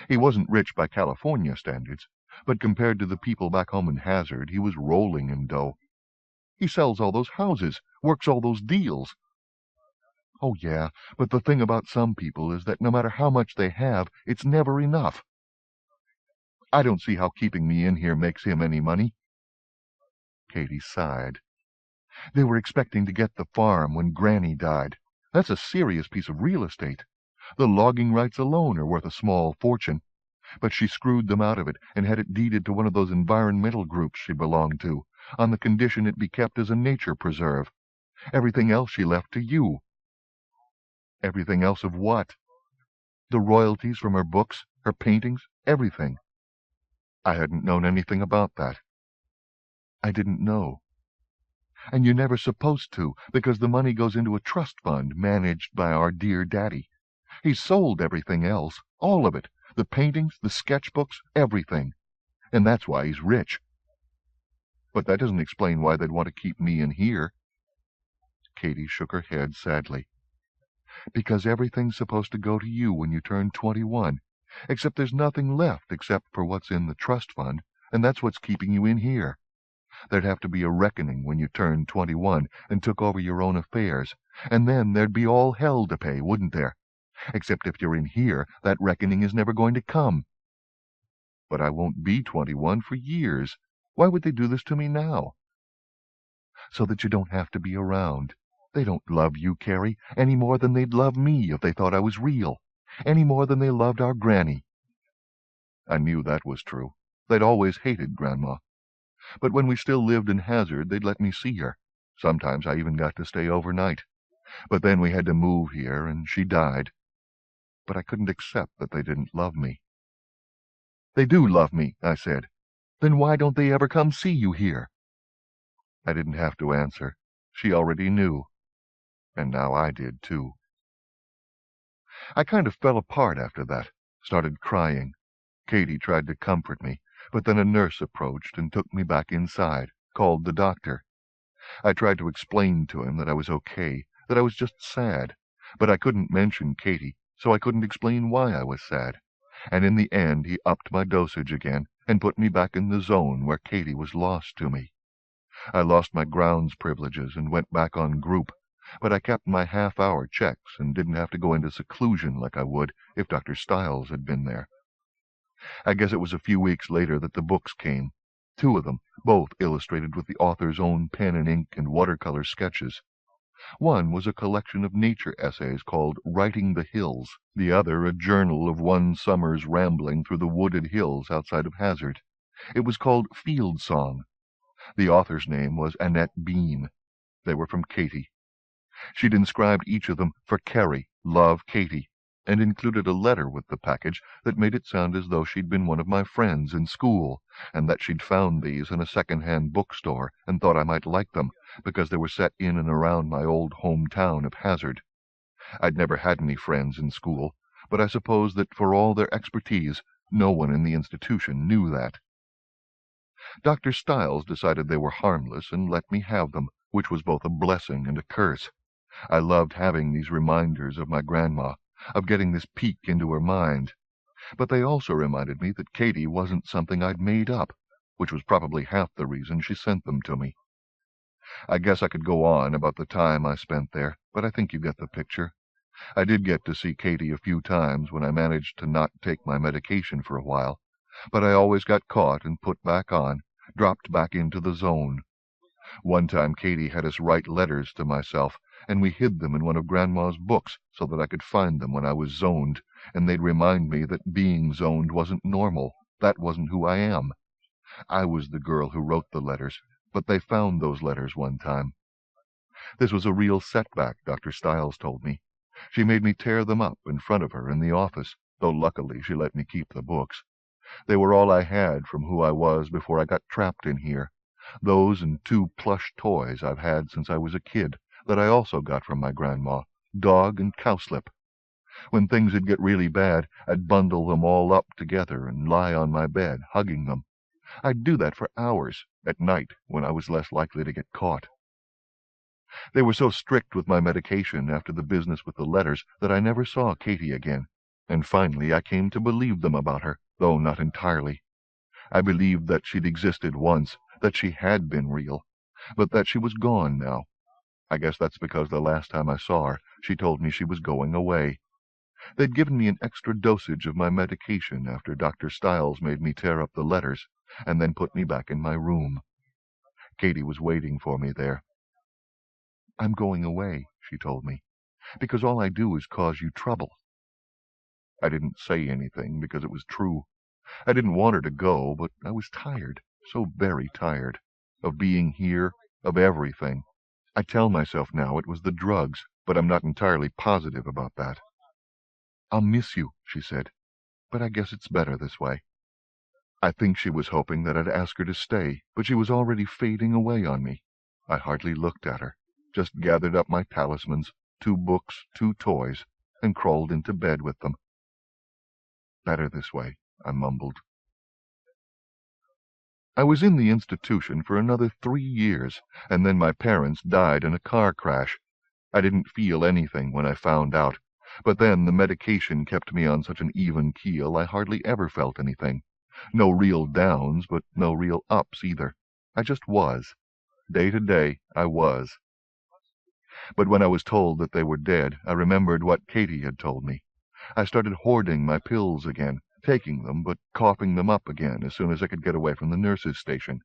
He wasn't rich by California standards, but compared to the people back home in Hazard, he was rolling in dough. He sells all those houses, works all those deals. "Oh, yeah, but the thing about some people is that no matter how much they have, it's never enough." "I don't see how keeping me in here makes him any money." Katie sighed. "They were expecting to get the farm when Granny died. That's a serious piece of real estate. The logging rights alone are worth a small fortune. But she screwed them out of it and had it deeded to one of those environmental groups she belonged to, on the condition it be kept as a nature preserve. Everything else she left to you." "Everything else of what?" "The royalties from her books, her paintings, everything." I hadn't known anything about that. "I didn't know." "And you're never supposed to, because the money goes into a trust fund managed by our dear Daddy. He's sold everything else, all of it, the paintings, the sketchbooks, everything. And that's why he's rich." "But that doesn't explain why they'd want to keep me in here." Katie shook her head sadly. "Because everything's supposed to go to you when you turn 21, except there's nothing left except for what's in the trust fund, and that's what's keeping you in here. There'd have to be a reckoning when you turned 21 and took over your own affairs, and then there'd be all hell to pay, wouldn't there? Except if you're in here, that reckoning is never going to come." "But I won't be 21 for years. Why would they do this to me now?" "So that you don't have to be around. They don't love you, Carrie, any more than they'd love me if they thought I was real, any more than they loved our Granny." I knew that was true. They'd always hated Grandma. But when we still lived in Hazard, they'd let me see her. Sometimes I even got to stay overnight. But then we had to move here, and she died. But I couldn't accept that they didn't love me. "They do love me," I said. "Then why don't they ever come see you here?" I didn't have to answer. She already knew. And now I did, too. I kind of fell apart after that, started crying. Katie tried to comfort me, but then a nurse approached and took me back inside, called the doctor. I tried to explain to him that I was okay, that I was just sad, but I couldn't mention Katie, so I couldn't explain why I was sad. And in the end he upped my dosage again and put me back in the zone where Katie was lost to me. I lost my grounds privileges and went back on group, but I kept my half-hour checks and didn't have to go into seclusion like I would if Dr. Stiles had been there. I guess it was a few weeks later that the books came, 2 of them, both illustrated with the author's own pen and ink and watercolor sketches. One was a collection of nature essays called Writing the Hills, the other a journal of one summer's rambling through the wooded hills outside of Hazard. It was called Field Song. The author's name was Annette Bean. They were from Katie. She'd inscribed each of them for Carrie, love Katie, and included a letter with the package that made it sound as though she'd been one of my friends in school, and that she'd found these in a second-hand bookstore and thought I might like them, because they were set in and around my old hometown of Hazard. I'd never had any friends in school, but I suppose that for all their expertise, no one in the institution knew that. Dr. Stiles decided they were harmless and let me have them, which was both a blessing and a curse. I loved having these reminders of my grandma, of getting this peek into her mind. But they also reminded me that Katie wasn't something I'd made up, which was probably half the reason she sent them to me. I guess I could go on about the time I spent there, but I think you get the picture. I did get to see Katie a few times when I managed to not take my medication for a while, but I always got caught and put back on, dropped back into the zone. One time Katie had us write letters to myself, and we hid them in one of Grandma's books so that I could find them when I was zoned, and they'd remind me that being zoned wasn't normal. That wasn't who I am. I was the girl who wrote the letters, but they found those letters one time. This was a real setback, Dr. Stiles told me. She made me tear them up in front of her in the office, though luckily she let me keep the books. They were all I had from who I was before I got trapped in here. Those and 2 plush toys I've had since I was a kid that I also got from my grandma, Dog and Cowslip. When things would get really bad, I'd bundle them all up together and lie on my bed, hugging them. I'd do that for hours, at night, when I was less likely to get caught. They were so strict with my medication after the business with the letters that I never saw Katie again, and finally I came to believe them about her, though not entirely. I believed that she'd existed once, that she had been real, but that she was gone now. I guess that's because the last time I saw her, she told me she was going away. They'd given me an extra dosage of my medication after Dr. Stiles made me tear up the letters, and then put me back in my room. Katie was waiting for me there. "I'm going away," she told me, "because all I do is cause you trouble." I didn't say anything because it was true. I didn't want her to go, but I was tired, so very tired, of being here, of everything. I tell myself now it was the drugs, but I'm not entirely positive about that. "I'll miss you," she said, "but I guess it's better this way." I think she was hoping that I'd ask her to stay, but she was already fading away on me. I hardly looked at her, just gathered up my talismans, 2 books, 2 toys, and crawled into bed with them. "Better this way," I mumbled. I was in the institution for another 3 years, and then my parents died in a car crash. I didn't feel anything when I found out, but then the medication kept me on such an even keel I hardly ever felt anything. No real downs, but no real ups either. I just was. Day to day, I was. But when I was told that they were dead, I remembered what Katie had told me. I started hoarding my pills again, taking them, but coughing them up again as soon as I could get away from the nurse's station.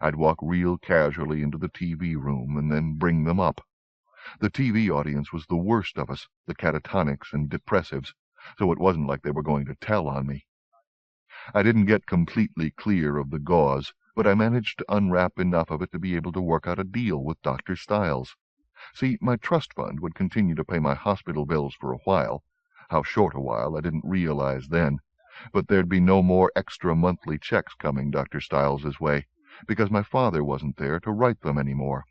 I'd walk real casually into the TV room and then bring them up. The TV audience was the worst of us, the catatonics and depressives, so it wasn't like they were going to tell on me. I didn't get completely clear of the gauze, but I managed to unwrap enough of it to be able to work out a deal with Dr. Stiles. See, my trust fund would continue to pay my hospital bills for a while. How short a while I didn't realize then. But there'd be no more extra monthly checks coming Dr. Stiles's way, because my father wasn't there to write them anymore.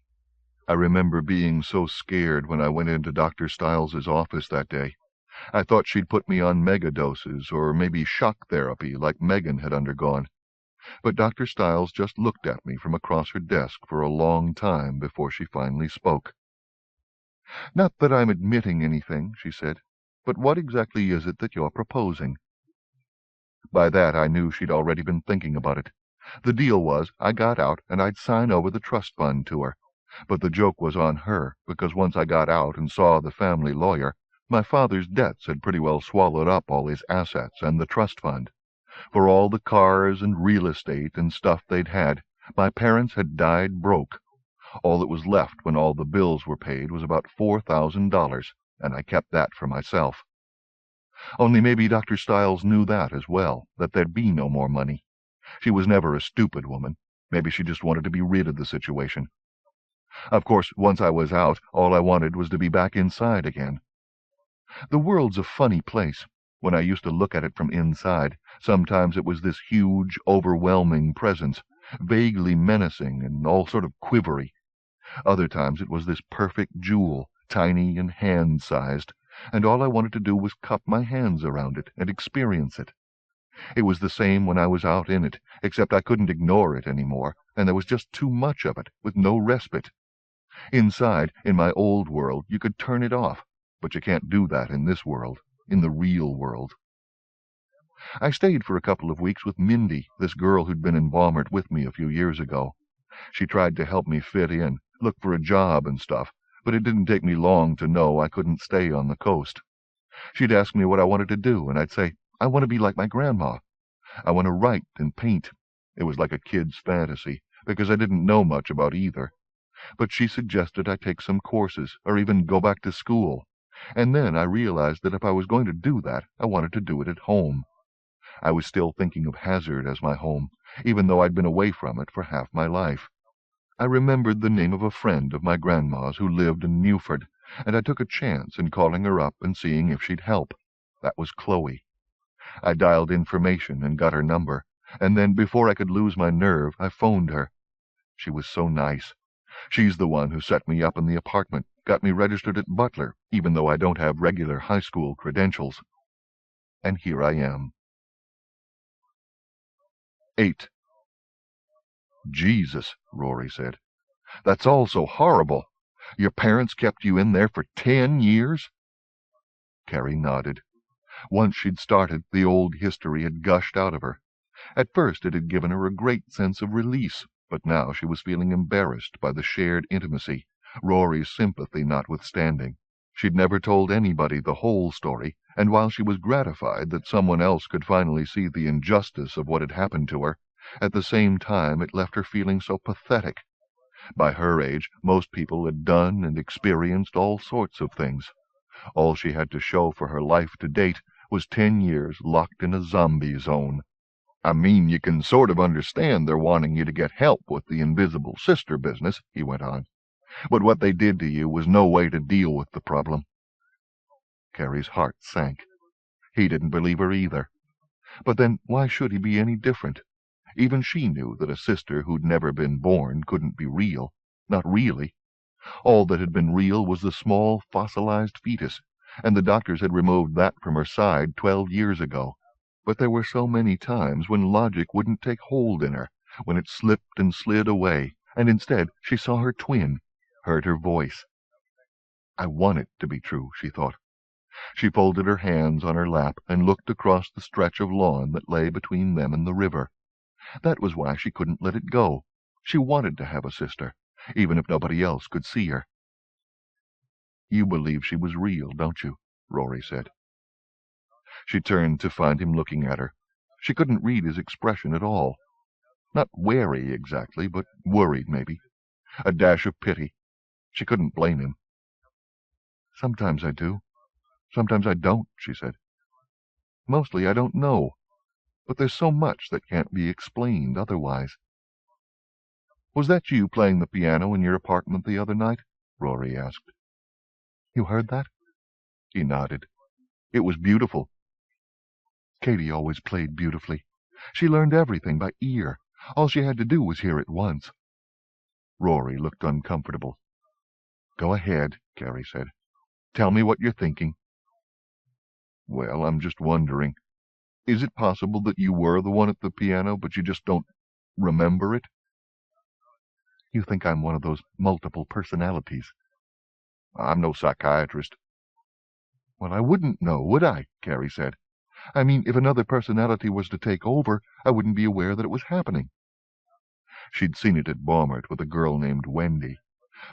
I remember being so scared when I went into Dr. Stiles's office that day. I thought she'd put me on megadoses or maybe shock therapy like Megan had undergone. But Dr. Stiles just looked at me from across her desk for a long time before she finally spoke. "Not that I'm admitting anything," she said, "but what exactly is it that you're proposing?" By that I knew she'd already been thinking about it. The deal was I got out and I'd sign over the trust fund to her. But the joke was on her, because once I got out and saw the family lawyer, my father's debts had pretty well swallowed up all his assets and the trust fund. For all the cars and real estate and stuff they'd had, my parents had died broke. All that was left when all the bills were paid was about $4,000, and I kept that for myself. Only maybe Dr. Stiles knew that as well, that there'd be no more money. She was never a stupid woman. Maybe she just wanted to be rid of the situation. Of course, once I was out, all I wanted was to be back inside again. The world's a funny place. When I used to look at it from inside, sometimes it was this huge, overwhelming presence, vaguely menacing and all sort of quivery. Other times it was this perfect jewel, tiny and hand-sized, and all I wanted to do was cup my hands around it and experience it. It was the same when I was out in it, except I couldn't ignore it any more, and there was just too much of it, with no respite. Inside, in my old world, you could turn it off, but you can't do that in this world, in the real world. I stayed for a couple of weeks with Mindy, this girl who'd been in Walmart with me a few years ago. She tried to help me fit in, look for a job and stuff, but it didn't take me long to know I couldn't stay on the coast. She'd ask me what I wanted to do, and I'd say, I want to be like my grandma. I want to write and paint. It was like a kid's fantasy, because I didn't know much about either. But she suggested I take some courses, or even go back to school. And then I realized that if I was going to do that, I wanted to do it at home. I was still thinking of Hazard as my home, even though I'd been away from it for half my life. I remembered the name of a friend of my grandma's who lived in Newford, and I took a chance in calling her up and seeing if she'd help. That was Chloe. I dialed information and got her number, and then before I could lose my nerve, I phoned her. She was so nice. She's the one who set me up in the apartment, got me registered at Butler, even though I don't have regular high school credentials. And here I am. 8. Jesus, Rory said. That's all so horrible. Your parents kept you in there for 10 years? Carrie nodded. Once she'd started, the old history had gushed out of her. At first it had given her a great sense of release, but now she was feeling embarrassed by the shared intimacy, Rory's sympathy notwithstanding. She'd never told anybody the whole story, and while she was gratified that someone else could finally see the injustice of what had happened to her, at the same time it left her feeling so pathetic. By her age, most people had done and experienced all sorts of things. All she had to show for her life to date was 10 years locked in a zombie zone. I mean, you can sort of understand their wanting you to get help with the invisible sister business, he went on. But what they did to you was no way to deal with the problem. Carrie's heart sank. He didn't believe her either. But then why should he be any different? Even she knew that a sister who'd never been born couldn't be real. Not really. All that had been real was the small, fossilized fetus, and the doctors had removed that from her side 12 years ago. But there were so many times when logic wouldn't take hold in her, when it slipped and slid away, and instead she saw her twin, heard her voice. I want it to be true, she thought. She folded her hands on her lap and looked across the stretch of lawn that lay between them and the river. That was why she couldn't let it go. She wanted to have a sister, even if nobody else could see her. You believe she was real, don't you? Rory said. She turned to find him looking at her. She couldn't read his expression at all. Not wary exactly, but worried maybe. A dash of pity. She couldn't blame him. Sometimes I do. Sometimes I don't, she said. Mostly I don't know. But there's so much that can't be explained otherwise. Was that you playing the piano in your apartment the other night? Rory asked. You heard that? He nodded. It was beautiful. Katie always played beautifully. She learned everything by ear. All she had to do was hear it once. Rory looked uncomfortable. Go ahead, Carrie said. Tell me what you're thinking. Well, I'm just wondering. Is it possible that you were the one at the piano, but you just don't remember it? You think I'm one of those multiple personalities? I'm no psychiatrist. Well, I wouldn't know, would I? Carrie said. I mean, if another personality was to take over, I wouldn't be aware that it was happening. She'd seen it at Walmart with a girl named Wendy.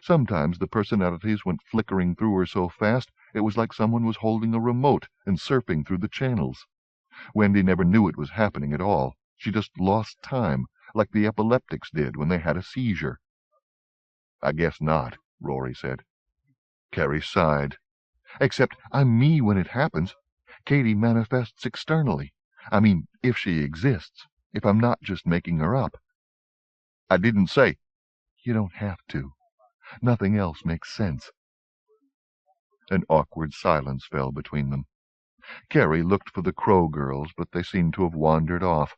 Sometimes the personalities went flickering through her so fast it was like someone was holding a remote and surfing through the channels. Wendy never knew it was happening at all. She just lost time, like the epileptics did when they had a seizure. I guess not, Rory said. Carrie sighed. Except I'm me when it happens. Katie manifests externally. I mean, if she exists, if I'm not just making her up. I didn't say. You don't have to. Nothing else makes sense. An awkward silence fell between them. Carrie looked for the Crow girls, but they seemed to have wandered off,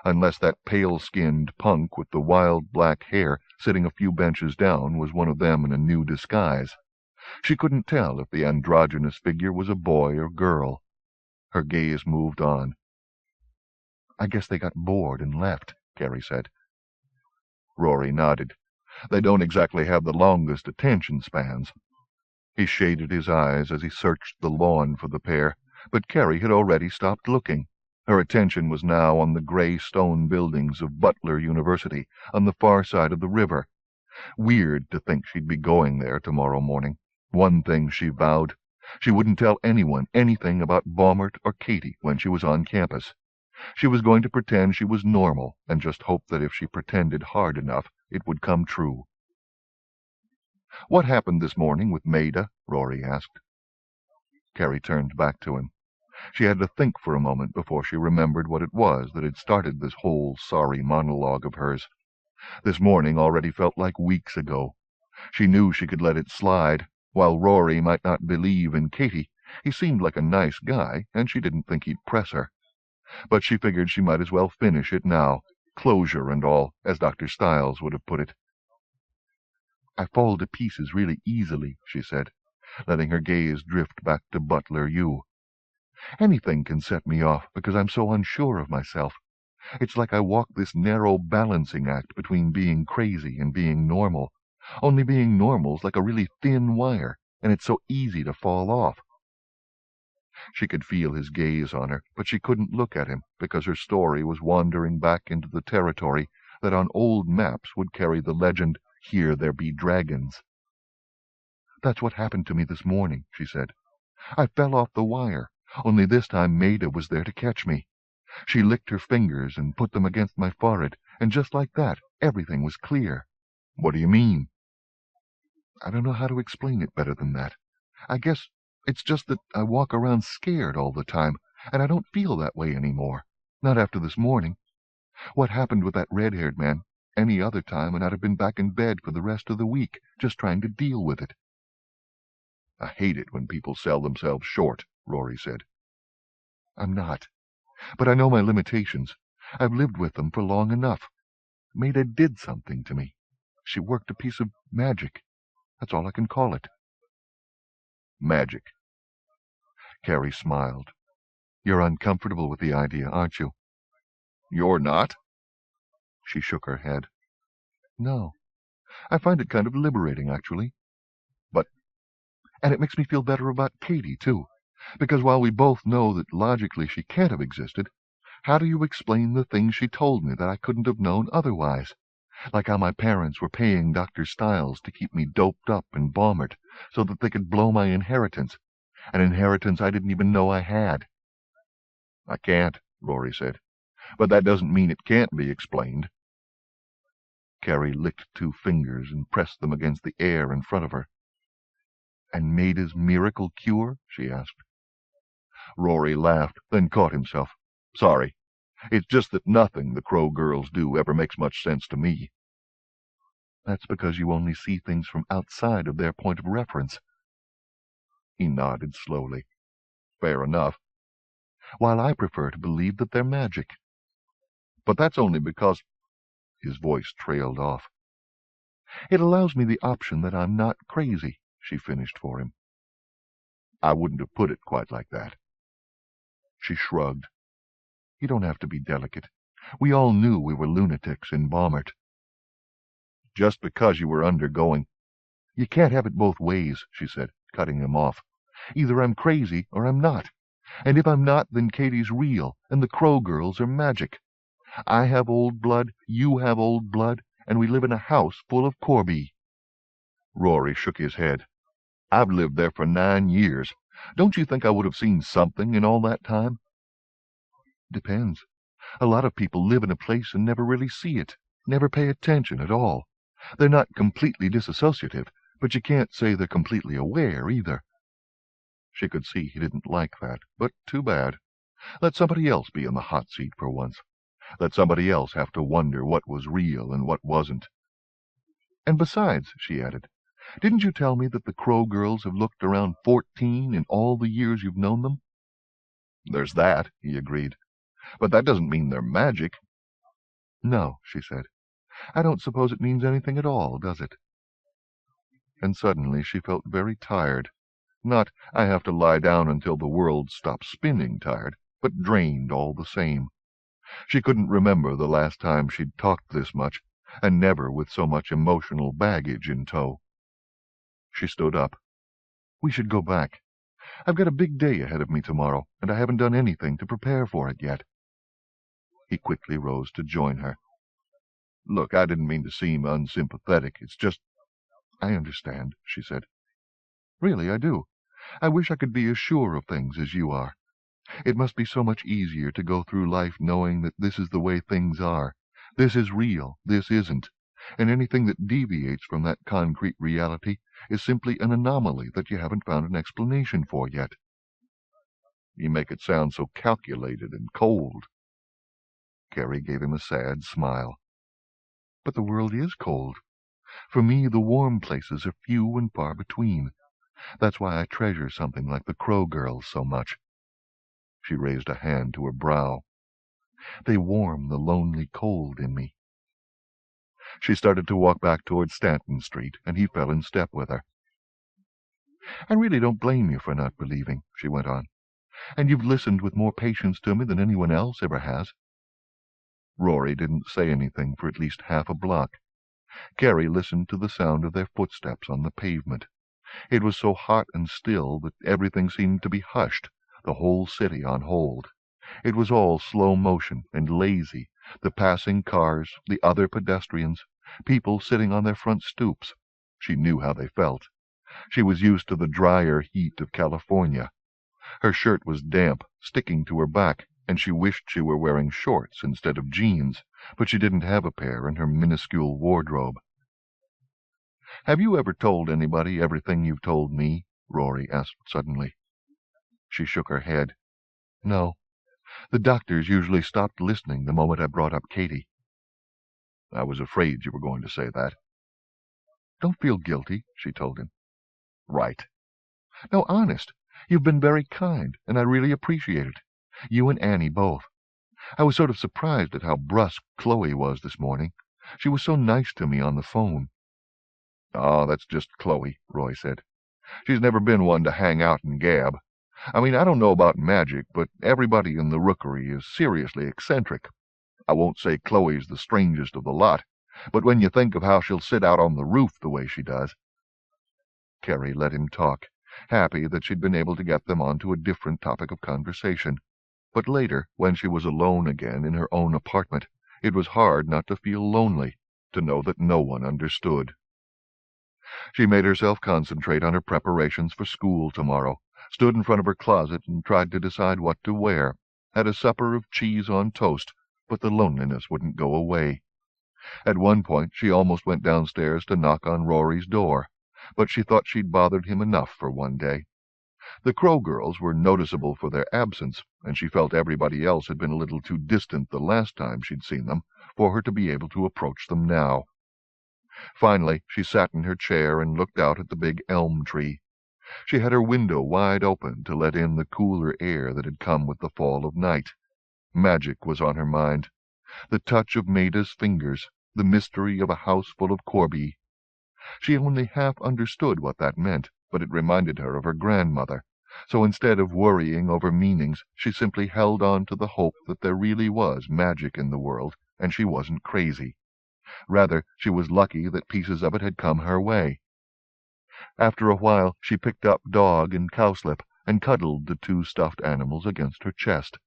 unless that pale-skinned punk with the wild black hair sitting a few benches down was one of them in a new disguise. She couldn't tell if the androgynous figure was a boy or girl. Her gaze moved on. I guess they got bored and left, Carrie said. Rory nodded. They don't exactly have the longest attention spans." He shaded his eyes as he searched the lawn for the pair, but Carrie had already stopped looking. Her attention was now on the gray stone buildings of Butler University on the far side of the river. Weird to think she'd be going there tomorrow morning. One thing she vowed: she wouldn't tell anyone anything about Baumert or Katie when she was on campus. She was going to pretend she was normal and just hope that if she pretended hard enough, it would come true. "What happened this morning with Maida?" Rory asked. Carrie turned back to him. She had to think for a moment before she remembered what it was that had started this whole sorry monologue of hers. This morning already felt like weeks ago. She knew she could let it slide. While Rory might not believe in Katie, he seemed like a nice guy, and she didn't think he'd press her. But she figured she might as well finish it now, closure and all, as Dr. Stiles would have put it. "I fall to pieces really easily," she said, letting her gaze drift back to Butler U. "Anything can set me off because I'm so unsure of myself. It's like I walk this narrow balancing act between being crazy and being normal. Only being normal's like a really thin wire, and it's so easy to fall off." She could feel his gaze on her, but she couldn't look at him because her story was wandering back into the territory that on old maps would carry the legend, "Here there be dragons." "That's what happened to me this morning," she said. "I fell off the wire, only this time Maida was there to catch me. She licked her fingers and put them against my forehead, and just like that, everything was clear." "What do you mean?" "I don't know how to explain it better than that. I guess it's just that I walk around scared all the time, and I don't feel that way anymore. Not after this morning. What happened with that red-haired man, any other time, and I'd have been back in bed for the rest of the week, just trying to deal with it." "I hate it when people sell themselves short," Rory said. "I'm not. But I know my limitations. I've lived with them for long enough. Maida did something to me. She worked a piece of magic. That's all I can call it." "Magic." Carrie smiled. "You're uncomfortable with the idea, aren't you?" "You're not?" She shook her head. "No. I find it kind of liberating, actually. "But—" "And it makes me feel better about Katie, too. Because while we both know that logically she can't have existed, how do you explain the things she told me that I couldn't have known otherwise? Like how my parents were paying Dr. Stiles to keep me doped up in Baumert so that they could blow my inheritance, an inheritance I didn't even know I had." "I can't," Rory said. "But that doesn't mean it can't be explained." Carrie licked 2 fingers and pressed them against the air in front of her. "And Maida's miracle cure?" she asked. Rory laughed, then caught himself. "Sorry. It's just that nothing the Crow girls do ever makes much sense to me." "That's because you only see things from outside of their point of reference." He nodded slowly. "Fair enough." "While I prefer to believe that they're magic." "But that's only because—" His voice trailed off. "It allows me the option that I'm not crazy," she finished for him. "I wouldn't have put it quite like that." She shrugged. "You don't have to be delicate. We all knew we were lunatics in Baumert." "Just because you were undergoing—" "You can't have it both ways," she said, cutting him off. "Either I'm crazy or I'm not. And if I'm not, then Katie's real, and the Crow girls are magic. I have old blood, you have old blood, and we live in a house full of Corby." Rory shook his head. "I've lived there for 9 years. Don't you think I would have seen something in all that time?" "Depends. A lot of people live in a place and never really see it, never pay attention at all. They're not completely disassociative, but you can't say they're completely aware either." She could see he didn't like that, but too bad. Let somebody else be in the hot seat for once. Let somebody else have to wonder what was real and what wasn't. "And besides," she added, "didn't you tell me that the Crow girls have looked around 14 in all the years you've known them?" "There's that," he agreed. "But that doesn't mean they're magic." "No," she said. "I don't suppose it means anything at all, does it?" And suddenly she felt very tired. Not, "I have to lie down until the world stops spinning" tired, but drained all the same. She couldn't remember the last time she'd talked this much, and never with so much emotional baggage in tow. She stood up. "We should go back. I've got a big day ahead of me tomorrow, and I haven't done anything to prepare for it yet." He quickly rose to join her. "Look, I didn't mean to seem unsympathetic. It's just—" "I understand," she said. "Really, I do. I wish I could be as sure of things as you are. It must be so much easier to go through life knowing that this is the way things are. This is real, this isn't, and anything that deviates from that concrete reality is simply an anomaly that you haven't found an explanation for yet." "You make it sound so calculated and cold." Carrie gave him a sad smile. "But the world is cold. For me, the warm places are few and far between. That's why I treasure something like the Crow Girls so much." She raised a hand to her brow. "They warm the lonely cold in me." She started to walk back toward Stanton Street, and he fell in step with her. "I really don't blame you for not believing," she went on. "And you've listened with more patience to me than anyone else ever has." Rory didn't say anything for at least half a block. Carrie listened to the sound of their footsteps on the pavement. It was so hot and still that everything seemed to be hushed, the whole city on hold. It was all slow motion and lazy, the passing cars, the other pedestrians, people sitting on their front stoops. She knew how they felt. She was used to the drier heat of California. Her shirt was damp, sticking to her back, and she wished she were wearing shorts instead of jeans, but she didn't have a pair in her minuscule wardrobe. "Have you ever told anybody everything you've told me?" Rory asked suddenly. She shook her head. "No. The doctors usually stopped listening the moment I brought up Katie." "I was afraid you were going to say that." "Don't feel guilty," she told him. "Right." "No, honest. You've been very kind, and I really appreciate it. You and Annie both. I was sort of surprised at how brusque Chloe was this morning. She was so nice to me on the phone." "Oh, that's just Chloe," Roy said. "She's never been one to hang out and gab. I mean, I don't know about magic, but everybody in the rookery is seriously eccentric. I won't say Chloe's the strangest of the lot, but when you think of how she'll sit out on the roof the way she does—" Carrie let him talk, happy that she'd been able to get them on to a different topic of conversation. But later, when she was alone again in her own apartment, it was hard not to feel lonely, to know that no one understood. She made herself concentrate on her preparations for school tomorrow, stood in front of her closet and tried to decide what to wear, had a supper of cheese on toast, but the loneliness wouldn't go away. At one point she almost went downstairs to knock on Rory's door, but she thought she'd bothered him enough for one day. The Crow Girls were noticeable for their absence, and she felt everybody else had been a little too distant the last time she'd seen them for her to be able to approach them now. Finally, she sat in her chair and looked out at the big elm tree. She had her window wide open to let in the cooler air that had come with the fall of night. Magic was on her mind. The touch of Maida's fingers, the mystery of a house full of Corby. She only half understood what that meant, but it reminded her of her grandmother. So instead of worrying over meanings, she simply held on to the hope that there really was magic in the world, and she wasn't crazy. Rather, she was lucky that pieces of it had come her way. After a while, she picked up Dog and Cowslip and cuddled the two stuffed animals against her chest.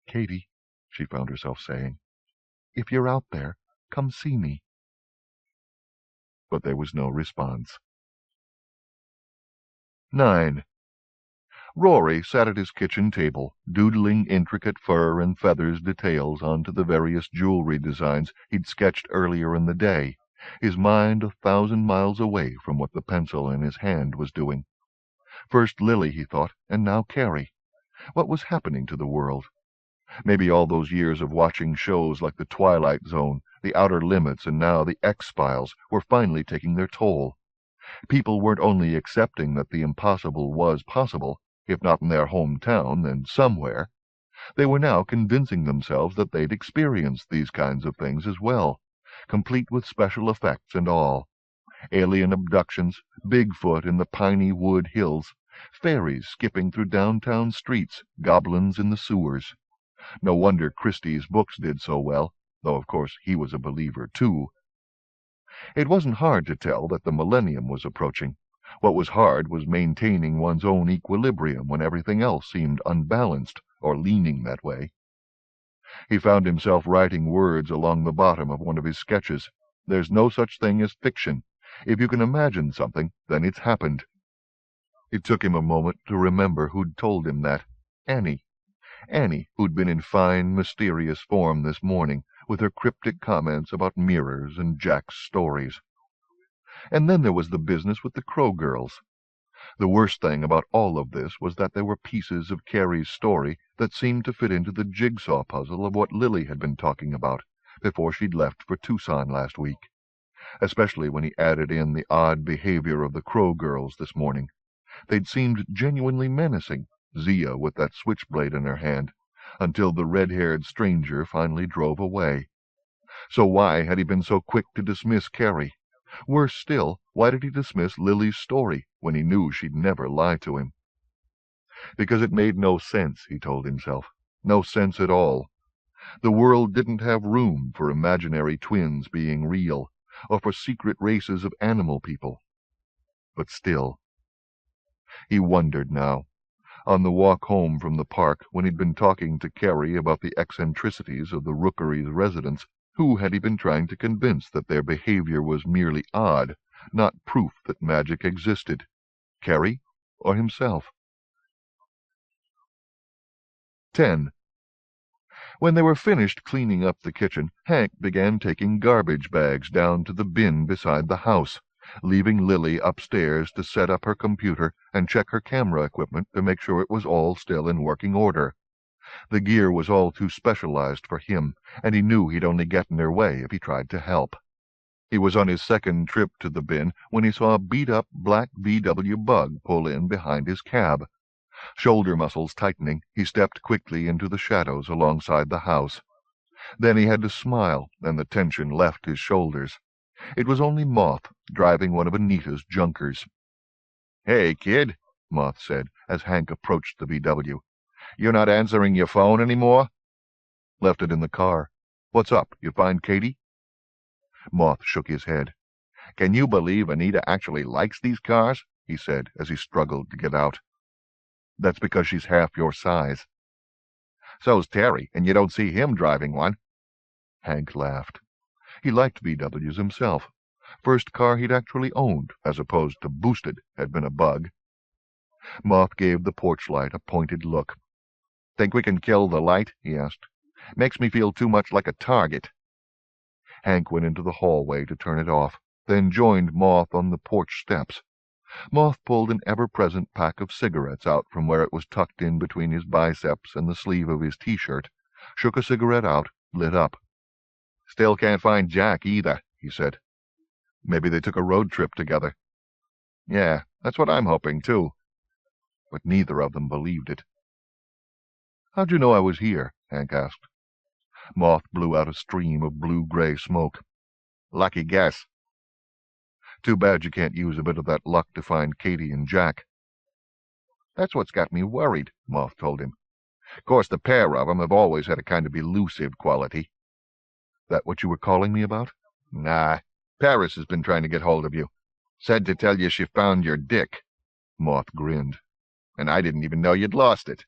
"Katie," she found herself saying, "if you're out there, come see me." But there was no response. 9. Rory sat at his kitchen table, doodling intricate fur and feathers details onto the various jewelry designs he'd sketched earlier in the day, his mind 1,000 miles away from what the pencil in his hand was doing. First Lily, he thought, and now Carrie. What was happening to the world? Maybe all those years of watching shows like The Twilight Zone, The Outer Limits, and now The X-Files were finally taking their toll. People weren't only accepting that the impossible was possible, if not in their hometown, then somewhere. They were now convincing themselves that they'd experienced these kinds of things as well, complete with special effects and all. Alien abductions, Bigfoot in the piney wood hills, fairies skipping through downtown streets, goblins in the sewers. No wonder Christie's books did so well. though of course he was a believer too. It wasn't hard to tell that the millennium was approaching. What was hard was maintaining one's own equilibrium when everything else seemed unbalanced, or leaning that way. He found himself writing words along the bottom of one of his sketches. There's no such thing as fiction. If you can imagine something, then it's happened. It took him a moment to remember who'd told him that. Annie. Annie, who'd been in fine, mysterious form this morning, with her cryptic comments about mirrors and Jack's stories. And then there was the business with the Crow girls. The worst thing about all of this was that there were pieces of Carrie's story that seemed to fit into the jigsaw puzzle of what Lily had been talking about before she'd left for Tucson last week, especially when he added in the odd behavior of the Crow girls this morning. They'd seemed genuinely menacing, Zia with that switchblade in her hand, until the red-haired stranger finally drove away. So why had he been so quick to dismiss Carrie? Worse still, why did he dismiss Lily's story when he knew she'd never lie to him? Because it made no sense, he told himself. No sense at all. The world didn't have room for imaginary twins being real, or for secret races of animal people. But still. He wondered now. On the walk home from the park, when he'd been talking to Carrie about the eccentricities of the Rookery's residents, who had he been trying to convince that their behavior was merely odd, not proof that magic existed? Carrie or himself? 10. When they were finished cleaning up the kitchen, Hank began taking garbage bags down to the bin beside the house, leaving Lily upstairs to set up her computer and check her camera equipment to make sure it was all still in working order. The gear was all too specialized for him, and he knew he'd only get in their way if he tried to help. He was on his second trip to the bin when he saw a beat-up black VW Bug pull in behind his cab. Shoulder muscles tightening, he stepped quickly into the shadows alongside the house. Then he had to smile, and the tension left his shoulders. It was only Moth, driving one of Anita's junkers. "Hey, kid," Moth said, as Hank approached the VW. "You're not answering your phone anymore?" "Left it in the car. What's up? You find Katie?" Moth shook his head. "Can you believe Anita actually likes these cars?" he said, as he struggled to get out. "That's because she's half your size." "So's Terry, and you don't see him driving one." Hank laughed. He liked VWs himself. First car he'd actually owned, as opposed to boosted, had been a Bug. Moth gave the porch light a pointed look. "Think we can kill the light?" he asked. "Makes me feel too much like a target." Hank went into the hallway to turn it off, then joined Moth on the porch steps. Moth pulled an ever-present pack of cigarettes out from where it was tucked in between his biceps and the sleeve of his T-shirt, shook a cigarette out, lit up. "Still can't find Jack either," he said. "Maybe they took a road trip together." "Yeah, that's what I'm hoping, too." But neither of them believed it. "How'd you know I was here?" Hank asked. Moth blew out a stream of blue-gray smoke. "Lucky guess." "Too bad you can't use a bit of that luck to find Katie and Jack." "That's what's got me worried," Moth told him. "Course the pair of 'em have always had a kind of elusive quality." "That what you were calling me about?" "Nah. Paris has been trying to get hold of you. Said to tell you she found your dick." Moth grinned. "And I didn't even know you'd lost it."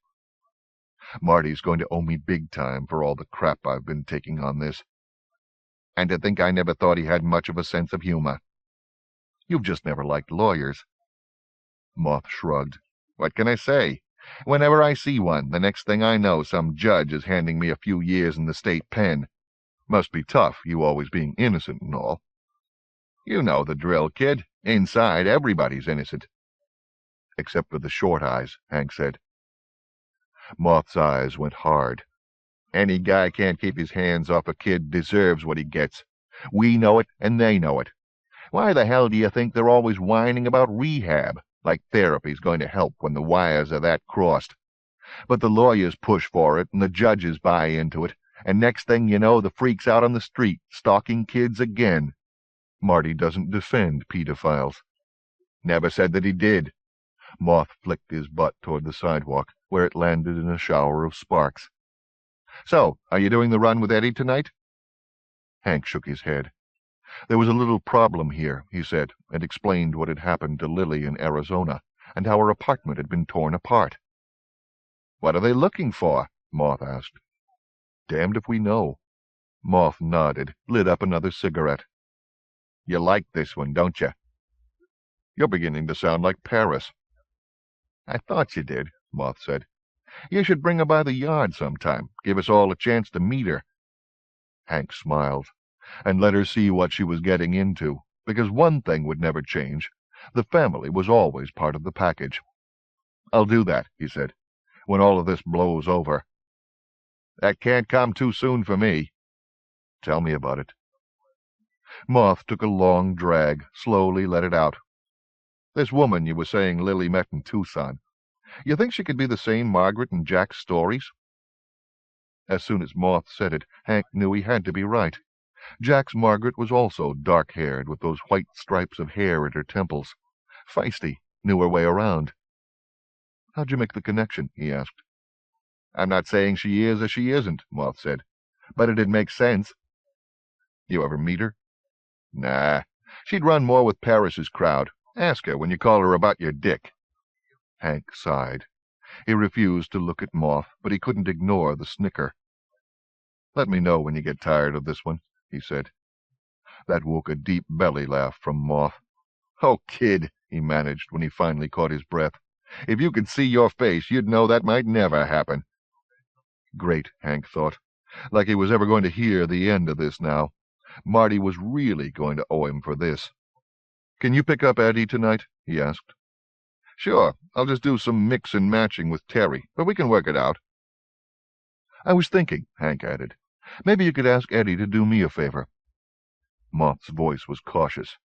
"Marty's going to owe me big time for all the crap I've been taking on this." "And to think I never thought he had much of a sense of humor." "You've just never liked lawyers." Moth shrugged. "What can I say? Whenever I see one, the next thing I know some judge is handing me a few years in the state pen. Must be tough, you always being innocent and all." "You know the drill, kid. Inside, everybody's innocent." "Except for the short eyes," Hank said. Moth's eyes went hard. "Any guy can't keep his hands off a kid deserves what he gets. We know it, and they know it. Why the hell do you think they're always whining about rehab, like therapy's going to help when the wires are that crossed? But the lawyers push for it, and the judges buy into it, and next thing you know, the freak's out on the street, stalking kids again." "Marty doesn't defend pedophiles." "Never said that he did." Moth flicked his butt toward the sidewalk, where it landed in a shower of sparks. "So, are you doing the run with Eddie tonight?" Hank shook his head. There was a little problem here, he said, and explained what had happened to Lily in Arizona, and how her apartment had been torn apart. What are they looking for? Moth asked. Damned if we know. Moth nodded, lit up another cigarette. You like this one, don't you? You're beginning to sound like Paris. I thought you did, Moth said. You should bring her by the yard sometime. Give us all a chance to meet her. Hank smiled, and let her see what she was getting into, because one thing would never change. The family was always part of the package. I'll do that, he said, when all of this blows over. That can't come too soon for me. Tell me about it. Moth took a long drag, slowly let it out. This woman you were saying Lily met in Tucson, you think she could be the same Margaret in Jack's stories? As soon as Moth said it, Hank knew he had to be right. Jack's Margaret was also dark-haired, with those white stripes of hair at her temples. Feisty, knew her way around. How'd you make the connection? He asked. I'm not saying she is or she isn't, Moth said, but it'd make sense. You ever meet her? Nah, she'd run more with Paris's crowd. Ask her when you call her about your dick. Hank sighed. He refused to look at Moth, but he couldn't ignore the snicker. Let me know when you get tired of this one, he said. That woke a deep belly laugh from Moth. Oh, kid, he managed when he finally caught his breath. If you could see your face, you'd know that might never happen. Great, Hank thought. Like he was ever going to hear the end of this now. Marty was really going to owe him for this. Can you pick up Eddie tonight? He asked. Sure, I'll just do some mix and matching with Terry, but we can work it out. I was thinking, Hank added, maybe you could ask Eddie to do me a favor. Moth's voice was cautious.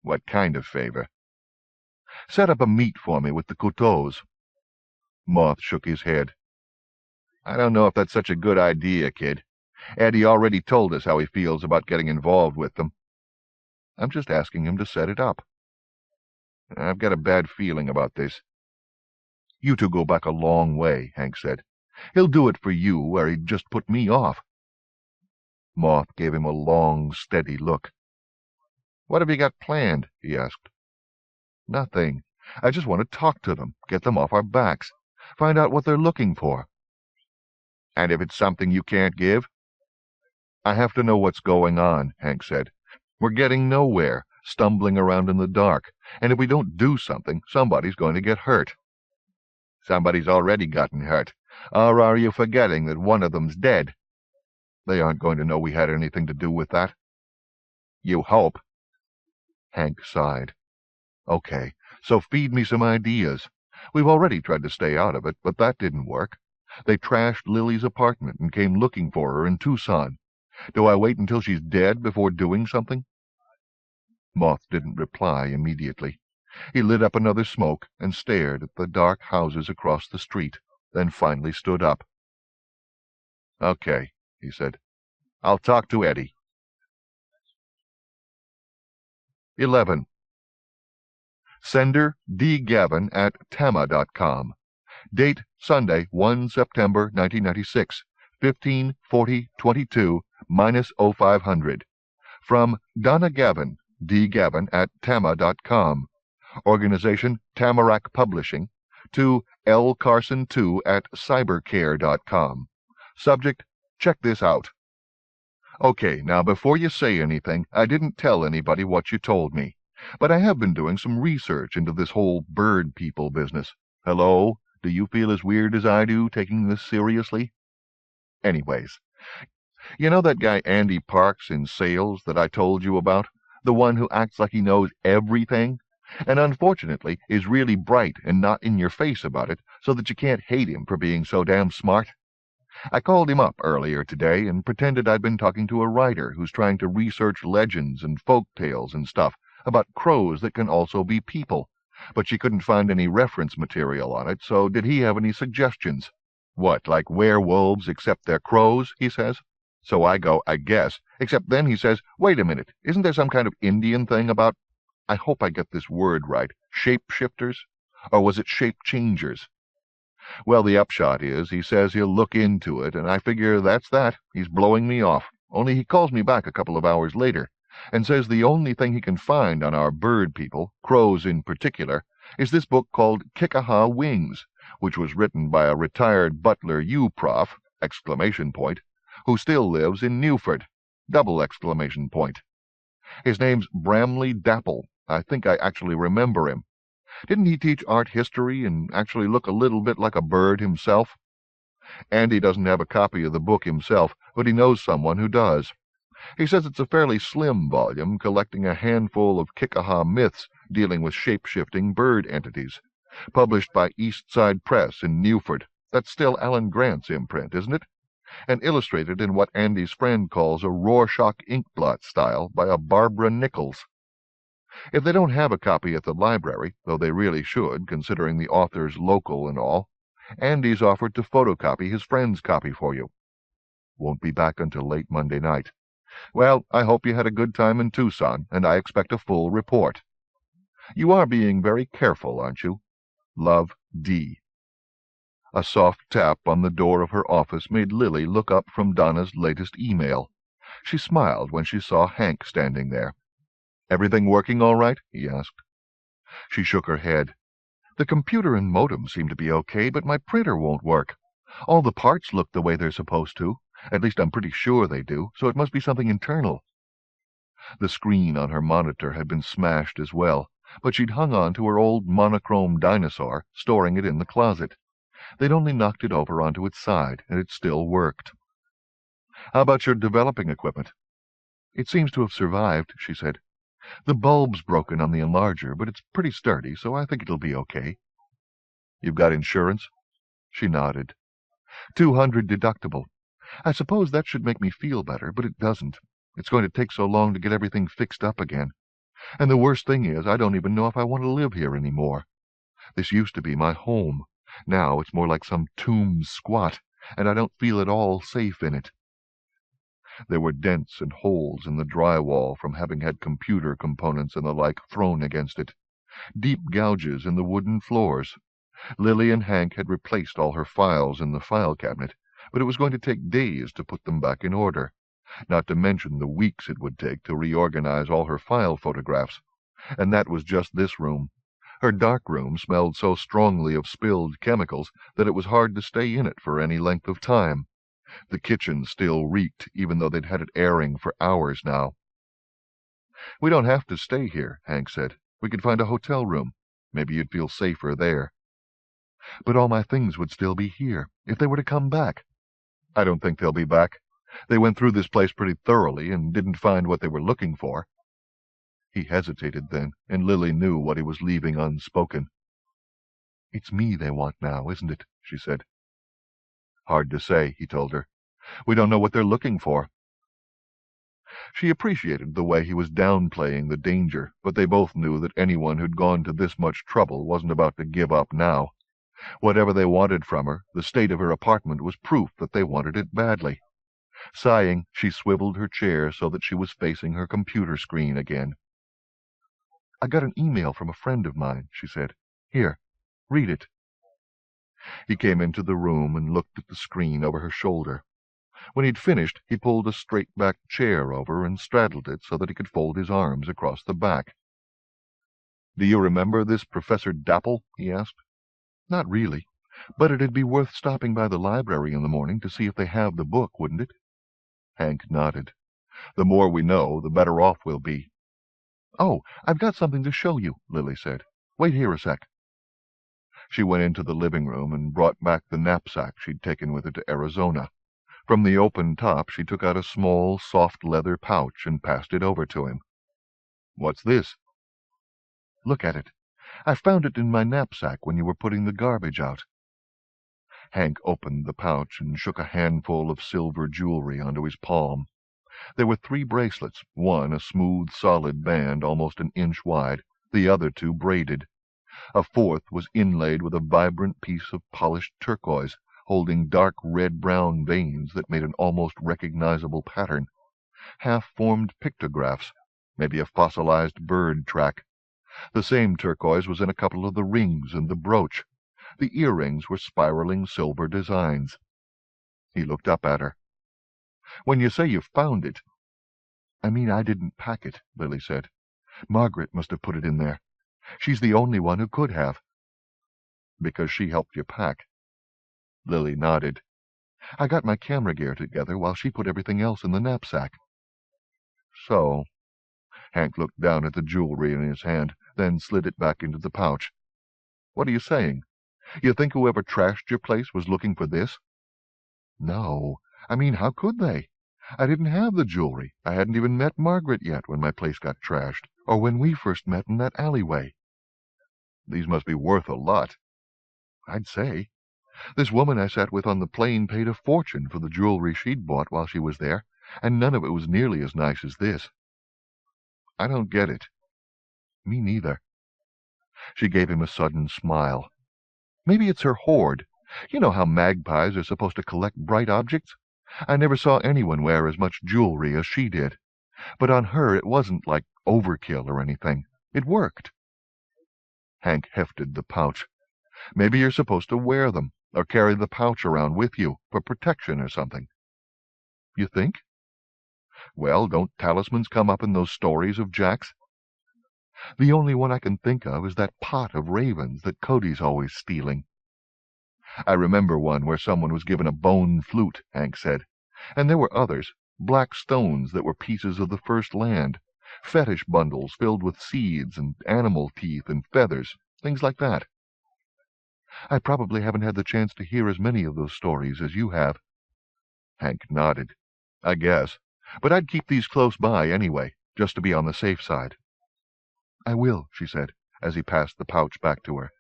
What kind of favor? Set up a meet for me with the Couteaus. Moth shook his head. I don't know if that's such a good idea, kid. Eddie already told us how he feels about getting involved with them. I'm just asking him to set it up. I've got a bad feeling about this. You two go back a long way, Hank said. He'll do it for you where he'd just put me off. Moth gave him a long, steady look. What have you got planned? He asked. Nothing. I just want to talk to them, get them off our backs, find out what they're looking for. And if it's something you can't give? I have to know what's going on, Hank said. We're getting nowhere, stumbling around in the dark, and if we don't do something, somebody's going to get hurt. Somebody's already gotten hurt. Or are you forgetting that one of them's dead? They aren't going to know we had anything to do with that. You hope. Hank sighed. Okay, so feed me some ideas. We've already tried to stay out of it, but that didn't work. They trashed Lily's apartment and came looking for her in Tucson. Do I wait until she's dead before doing something? Moth didn't reply immediately. He lit up another smoke and stared at the dark houses across the street, then finally stood up. Okay, he said. I'll talk to Eddie. 11. Sender dgavin@tama.com. Date Sunday, 1 September 1996, 15:40:22 -0500. From Donna Gavin, dgavin@tama.com. Organization Tamarack Publishing. To L. Carson2@cybercare.com. Subject, check this out. Okay, now before you say anything, I didn't tell anybody what you told me, but I have been doing some research into this whole bird people business. Hello? Do you feel as weird as I do, taking this seriously? Anyways, you know that guy Andy Parks in sales that I told you about? The one who acts like he knows everything? And unfortunately is really bright and not in your face about it, so that you can't hate him for being so damn smart? I called him up earlier today and pretended I'd been talking to a writer who's trying to research legends and folk tales and stuff about crows that can also be people. But she couldn't find any reference material on it, so did he have any suggestions? What, like werewolves except they're crows, he says. So I go, I guess, except then he says, wait a minute, isn't there some kind of Indian thing about, I hope I get this word right, shape-shifters? Or was it shape-changers? Well, the upshot is, he says he'll look into it, and I figure that's that. He's blowing me off. only he calls me back a couple of hours later and says the only thing he can find on our bird people, crows in particular, is this book called Kickaha Wings, which was written by a retired Butler U. Prof, ! Who still lives in Newford, ! His name's Bramley Dapple. I think I actually remember him. Didn't he teach art history and actually look a little bit like a bird himself? Andy doesn't have a copy of the book himself, but he knows someone who does. He says it's a fairly slim volume, collecting a handful of Kickaha myths dealing with shape-shifting bird entities, published by East Side Press in Newford. That's still Alan Grant's imprint, isn't it? And illustrated in what Andy's friend calls a Rorschach inkblot style by a Barbara Nichols. If they don't have a copy at the library, though they really should, considering the author's local and all, Andy's offered to photocopy his friend's copy for you. Won't be back until late Monday night. Well, I hope you had a good time in Tucson, and I expect a full report. You are being very careful, aren't you? Love, D. A soft tap on the door of her office made Lily look up from Donna's latest email. She smiled when she saw Hank standing there. "Everything working all right?" he asked. She shook her head. "The computer and modem seem to be okay, but my printer won't work. All the parts look the way they're supposed to. At least I'm pretty sure they do, so it must be something internal." The screen on her monitor had been smashed as well, but she'd hung on to her old monochrome dinosaur, storing it in the closet. They'd only knocked it over onto its side, and it still worked. "How about your developing equipment?" "It seems to have survived," she said. "The bulb's broken on the enlarger, but it's pretty sturdy, so I think it'll be okay." "You've got insurance?" She nodded. 200 deductible. I suppose that should make me feel better, but it doesn't. It's going to take so long to get everything fixed up again. And the worst thing is, I don't even know if I want to live here anymore. This used to be my home. Now it's more like some tomb squat, and I don't feel at all safe in it. There were dents and holes in the drywall from having had computer components and the like thrown against it. Deep gouges in the wooden floors. Lily and Hank had replaced all her files in the file cabinet, but it was going to take days to put them back in order, not to mention the weeks it would take to reorganize all her file photographs. And that was just this room. Her dark room smelled so strongly of spilled chemicals that it was hard to stay in it for any length of time. The kitchen still reeked, even though they'd had it airing for hours now. "We don't have to stay here," Hank said. "We could find a hotel room. Maybe you'd feel safer there." "But all my things would still be here, if they were to come back." "I don't think they'll be back. They went through this place pretty thoroughly and didn't find what they were looking for." He hesitated then, and Lily knew what he was leaving unspoken. "It's me they want now, isn't it?" she said. "Hard to say," he told her. "We don't know what they're looking for." She appreciated the way he was downplaying the danger, but they both knew that anyone who'd gone to this much trouble wasn't about to give up now. Whatever they wanted from her, the state of her apartment was proof that they wanted it badly. Sighing, she swiveled her chair so that she was facing her computer screen again. "I got an email from a friend of mine," she said. "Here, read it." He came into the room and looked at the screen over her shoulder. When he'd finished, he pulled a straight-backed chair over and straddled it so that he could fold his arms across the back. "Do you remember this Professor Dapple?" he asked. "Not really, but it'd be worth stopping by the library in the morning to see if they have the book, wouldn't it?" Hank nodded. "The more we know, the better off we'll be." "Oh, I've got something to show you," Lily said. "Wait here a sec." She went into the living room and brought back the knapsack she'd taken with her to Arizona. From the open top she took out a small, soft leather pouch and passed it over to him. "What's this?" "Look at it. I found it in my knapsack when you were putting the garbage out." Hank opened the pouch and shook a handful of silver jewelry onto his palm. There were 3 bracelets, one a smooth, solid band almost an inch wide, the other 2 braided. A 4th was inlaid with a vibrant piece of polished turquoise, holding dark red-brown veins that made an almost recognizable pattern. Half-formed pictographs, maybe a fossilized bird track. The same turquoise was in a couple of the rings and the brooch. The earrings were spiraling silver designs. He looked up at her. When you say you found it—" "I mean I didn't pack it," Lily said. "Margaret must have put it in there. She's the only one who could have." "Because she helped you pack?" Lily nodded. "I got my camera gear together while she put everything else in the knapsack." "So." Hank looked down at the jewelry in his hand, then slid it back into the pouch. "What are you saying? You think whoever trashed your place was looking for this?" "No. I mean, how could they? I didn't have the jewelry. I hadn't even met Margaret yet when my place got trashed, or when we first met in that alleyway." "These must be worth a lot." "I'd say. This woman I sat with on the plane paid a fortune for the jewelry she'd bought while she was there, and none of it was nearly as nice as this." "I don't get it." "Me neither." She gave him a sudden smile. "Maybe it's her hoard. You know how magpies are supposed to collect bright objects? I never saw anyone wear as much jewelry as she did. But on her it wasn't like overkill or anything. It worked." Hank hefted the pouch. "Maybe you're supposed to wear them, or carry the pouch around with you, for protection or something." "You think?" "Well, don't talismans come up in those stories of Jack's?" "The only one I can think of is that pot of ravens that Cody's always stealing." "I remember one where someone was given a bone flute," Hank said. "And there were others, black stones that were pieces of the first land, fetish bundles filled with seeds and animal teeth and feathers, things like that." "I probably haven't had the chance to hear as many of those stories as you have." Hank nodded. "I guess. But I'd keep these close by anyway, just to be on the safe side." "I will," she said, as he passed the pouch back to her.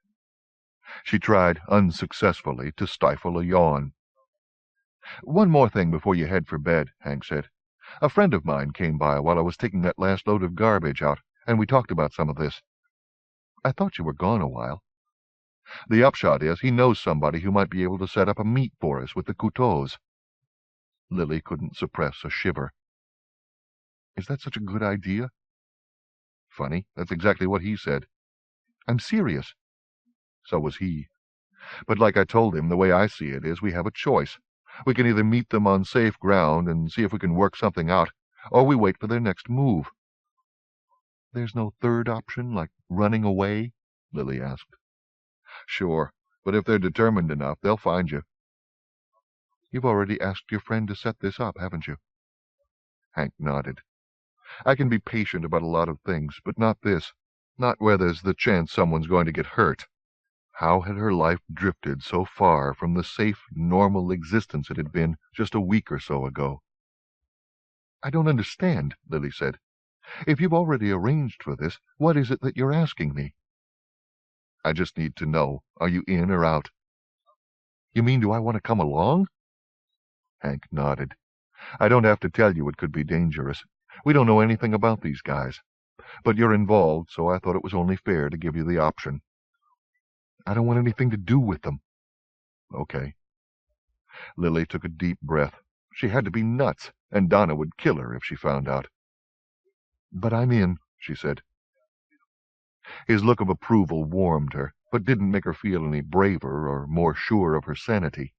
She tried, unsuccessfully, to stifle a yawn. "One more thing before you head for bed," Hank said. "A friend of mine came by while I was taking that last load of garbage out, and we talked about some of this." "I thought you were gone a while." "The upshot is he knows somebody who might be able to set up a meet for us with the Couteaus." Lily couldn't suppress a shiver. "Is that such a good idea?" "Funny, that's exactly what he said." "I'm serious." So was he. "But like I told him, the way I see it is we have a choice. We can either meet them on safe ground and see if we can work something out, or we wait for their next move." "There's no third option, like running away?" Lily asked. "Sure, but if they're determined enough, they'll find you." "You've already asked your friend to set this up, haven't you?" Hank nodded. "I can be patient about a lot of things, but not this. Not where there's the chance someone's going to get hurt." How had her life drifted so far from the safe, normal existence it had been just a week or so ago? "I don't understand," Lily said. "If you've already arranged for this, what is it that you're asking me?" "I just need to know. Are you in or out?" "You mean, do I want to come along?" Hank nodded. "I don't have to tell you it could be dangerous. We don't know anything about these guys. But you're involved, so I thought it was only fair to give you the option." "I don't want anything to do with them." "Okay." Lily took a deep breath. She had to be nuts, and Donna would kill her if she found out. "But I'm in," she said. His look of approval warmed her, but didn't make her feel any braver or more sure of her sanity.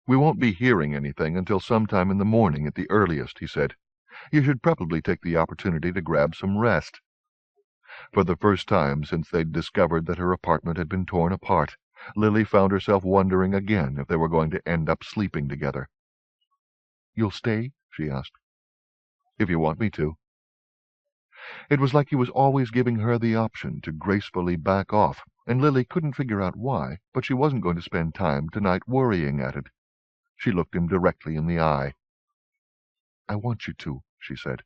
"We won't be hearing anything until sometime in the morning at the earliest," he said. "You should probably take the opportunity to grab some rest." For the first time since they'd discovered that her apartment had been torn apart, Lily found herself wondering again if they were going to end up sleeping together. "You'll stay?" she asked. "If you want me to." It was like he was always giving her the option to gracefully back off, and Lily couldn't figure out why, but she wasn't going to spend time tonight worrying at it. She looked him directly in the eye. "I want you to," she said.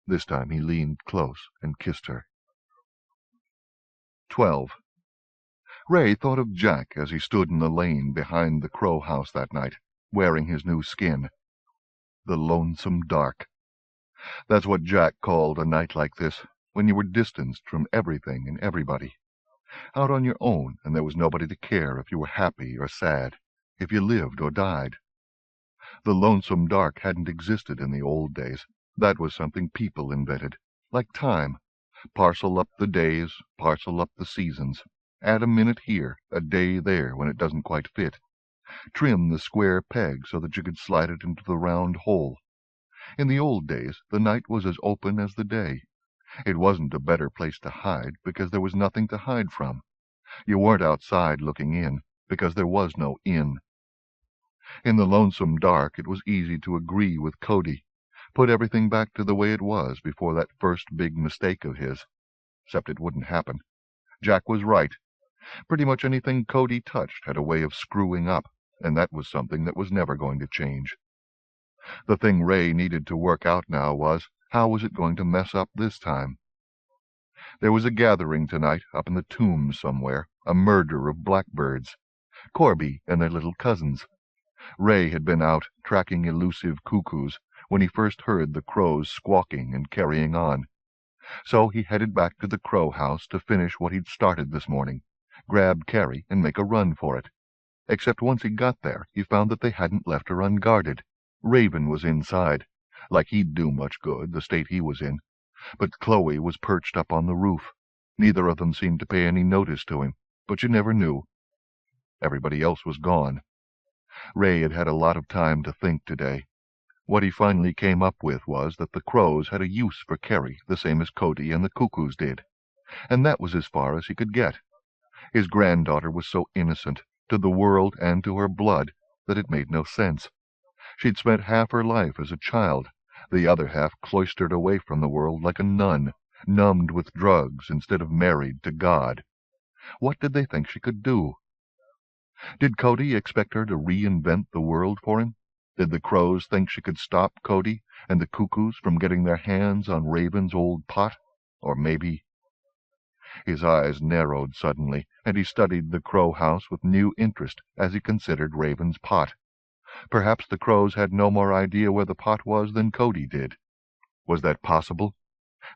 This time he leaned close and kissed her. 12. Ray thought of Jack as he stood in the lane behind the Crow house that night, wearing his new skin. The lonesome dark. That's what Jack called a night like this, when you were distanced from everything and everybody. Out on your own, and there was nobody to care if you were happy or sad, if you lived or died. The lonesome dark hadn't existed in the old days. That was something people invented, like time. Parcel up the days, parcel up the seasons. Add a minute here, a day there when it doesn't quite fit. Trim the square peg so that you could slide it into the round hole. In the old days, the night was as open as the day. It wasn't a better place to hide because there was nothing to hide from. You weren't outside looking in because there was no inn. In the lonesome dark, it was easy to agree with Cody, put everything back to the way it was before that first big mistake of his. Except it wouldn't happen. Jack was right. Pretty much anything Cody touched had a way of screwing up, and that was something that was never going to change. The thing Ray needed to work out now was, how was it going to mess up this time? There was a gathering tonight up in the tombs somewhere, a murder of blackbirds. Corby and their little cousins. Ray had been out tracking elusive cuckoos when he first heard the crows squawking and carrying on. So he headed back to the crow house to finish what he'd started this morning, grab Carrie and make a run for it. Except once he got there, he found that they hadn't left her unguarded. Raven was inside, like he'd do much good, the state he was in. But Chloe was perched up on the roof. Neither of them seemed to pay any notice to him, but you never knew. Everybody else was gone. Ray had had a lot of time to think today. What he finally came up with was that the crows had a use for Carrie the same as Cody and the cuckoos did, and that was as far as he could get. His granddaughter was so innocent, to the world and to her blood, that it made no sense. She'd spent half her life as a child, the other half cloistered away from the world like a nun, numbed with drugs instead of married to God. What did they think she could do? Did Cody expect her to reinvent the world for him? Did the crows think she could stop Cody and the cuckoos from getting their hands on Raven's old pot? Or maybe... His eyes narrowed suddenly, and he studied the crow house with new interest as he considered Raven's pot. Perhaps the crows had no more idea where the pot was than Cody did. Was that possible?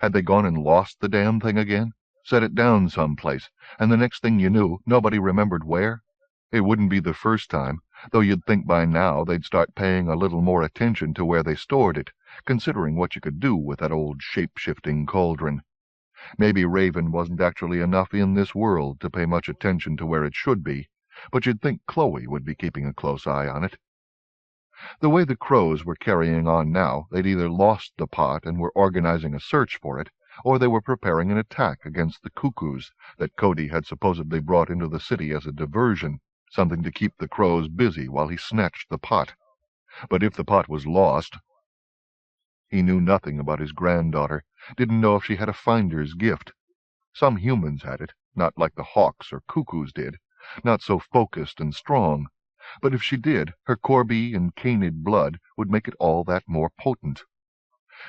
Had they gone and lost the damn thing again? Set it down someplace, and the next thing you knew, nobody remembered where? It wouldn't be the first time, though you'd think by now they'd start paying a little more attention to where they stored it, considering what you could do with that old shape-shifting cauldron. Maybe Raven wasn't actually enough in this world to pay much attention to where it should be, but you'd think Chloe would be keeping a close eye on it. The way the crows were carrying on now, they'd either lost the pot and were organizing a search for it, or they were preparing an attack against the cuckoos that Cody had supposedly brought into the city as a diversion, something to keep the crows busy while he snatched the pot. But if the pot was lost... He knew nothing about his granddaughter, didn't know if she had a finder's gift. Some humans had it, not like the hawks or cuckoos did, not so focused and strong. But if she did, her Corby and Canid blood would make it all that more potent.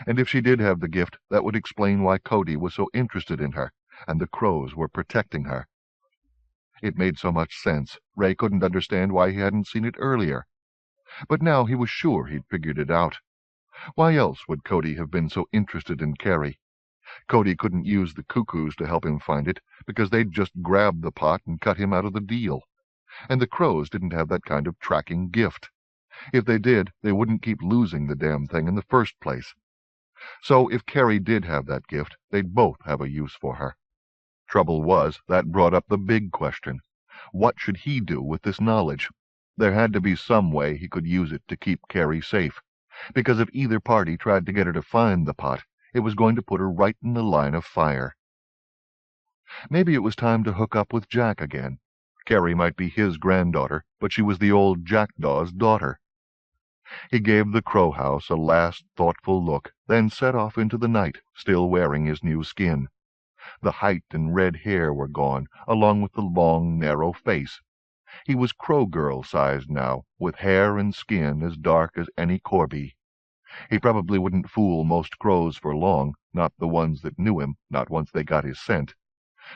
And if she did have the gift, that would explain why Cody was so interested in her, and the crows were protecting her. It made so much sense, Ray couldn't understand why he hadn't seen it earlier. But now he was sure he'd figured it out. Why else would Cody have been so interested in Carrie? Cody couldn't use the cuckoos to help him find it, because they'd just grab the pot and cut him out of the deal. And the crows didn't have that kind of tracking gift. If they did, they wouldn't keep losing the damn thing in the first place. So if Carrie did have that gift, they'd both have a use for her. Trouble was, that brought up the big question. What should he do with this knowledge? There had to be some way he could use it to keep Carrie safe, because if either party tried to get her to find the pot, it was going to put her right in the line of fire. Maybe it was time to hook up with Jack again. Carrie might be his granddaughter, but she was the old jackdaw's daughter. He gave the crow house a last thoughtful look, then set off into the night, still wearing his new skin. The height and red hair were gone, along with the long, narrow face. He was crow-girl-sized now, with hair and skin as dark as any Corby. He probably wouldn't fool most crows for long, not the ones that knew him, not once they got his scent.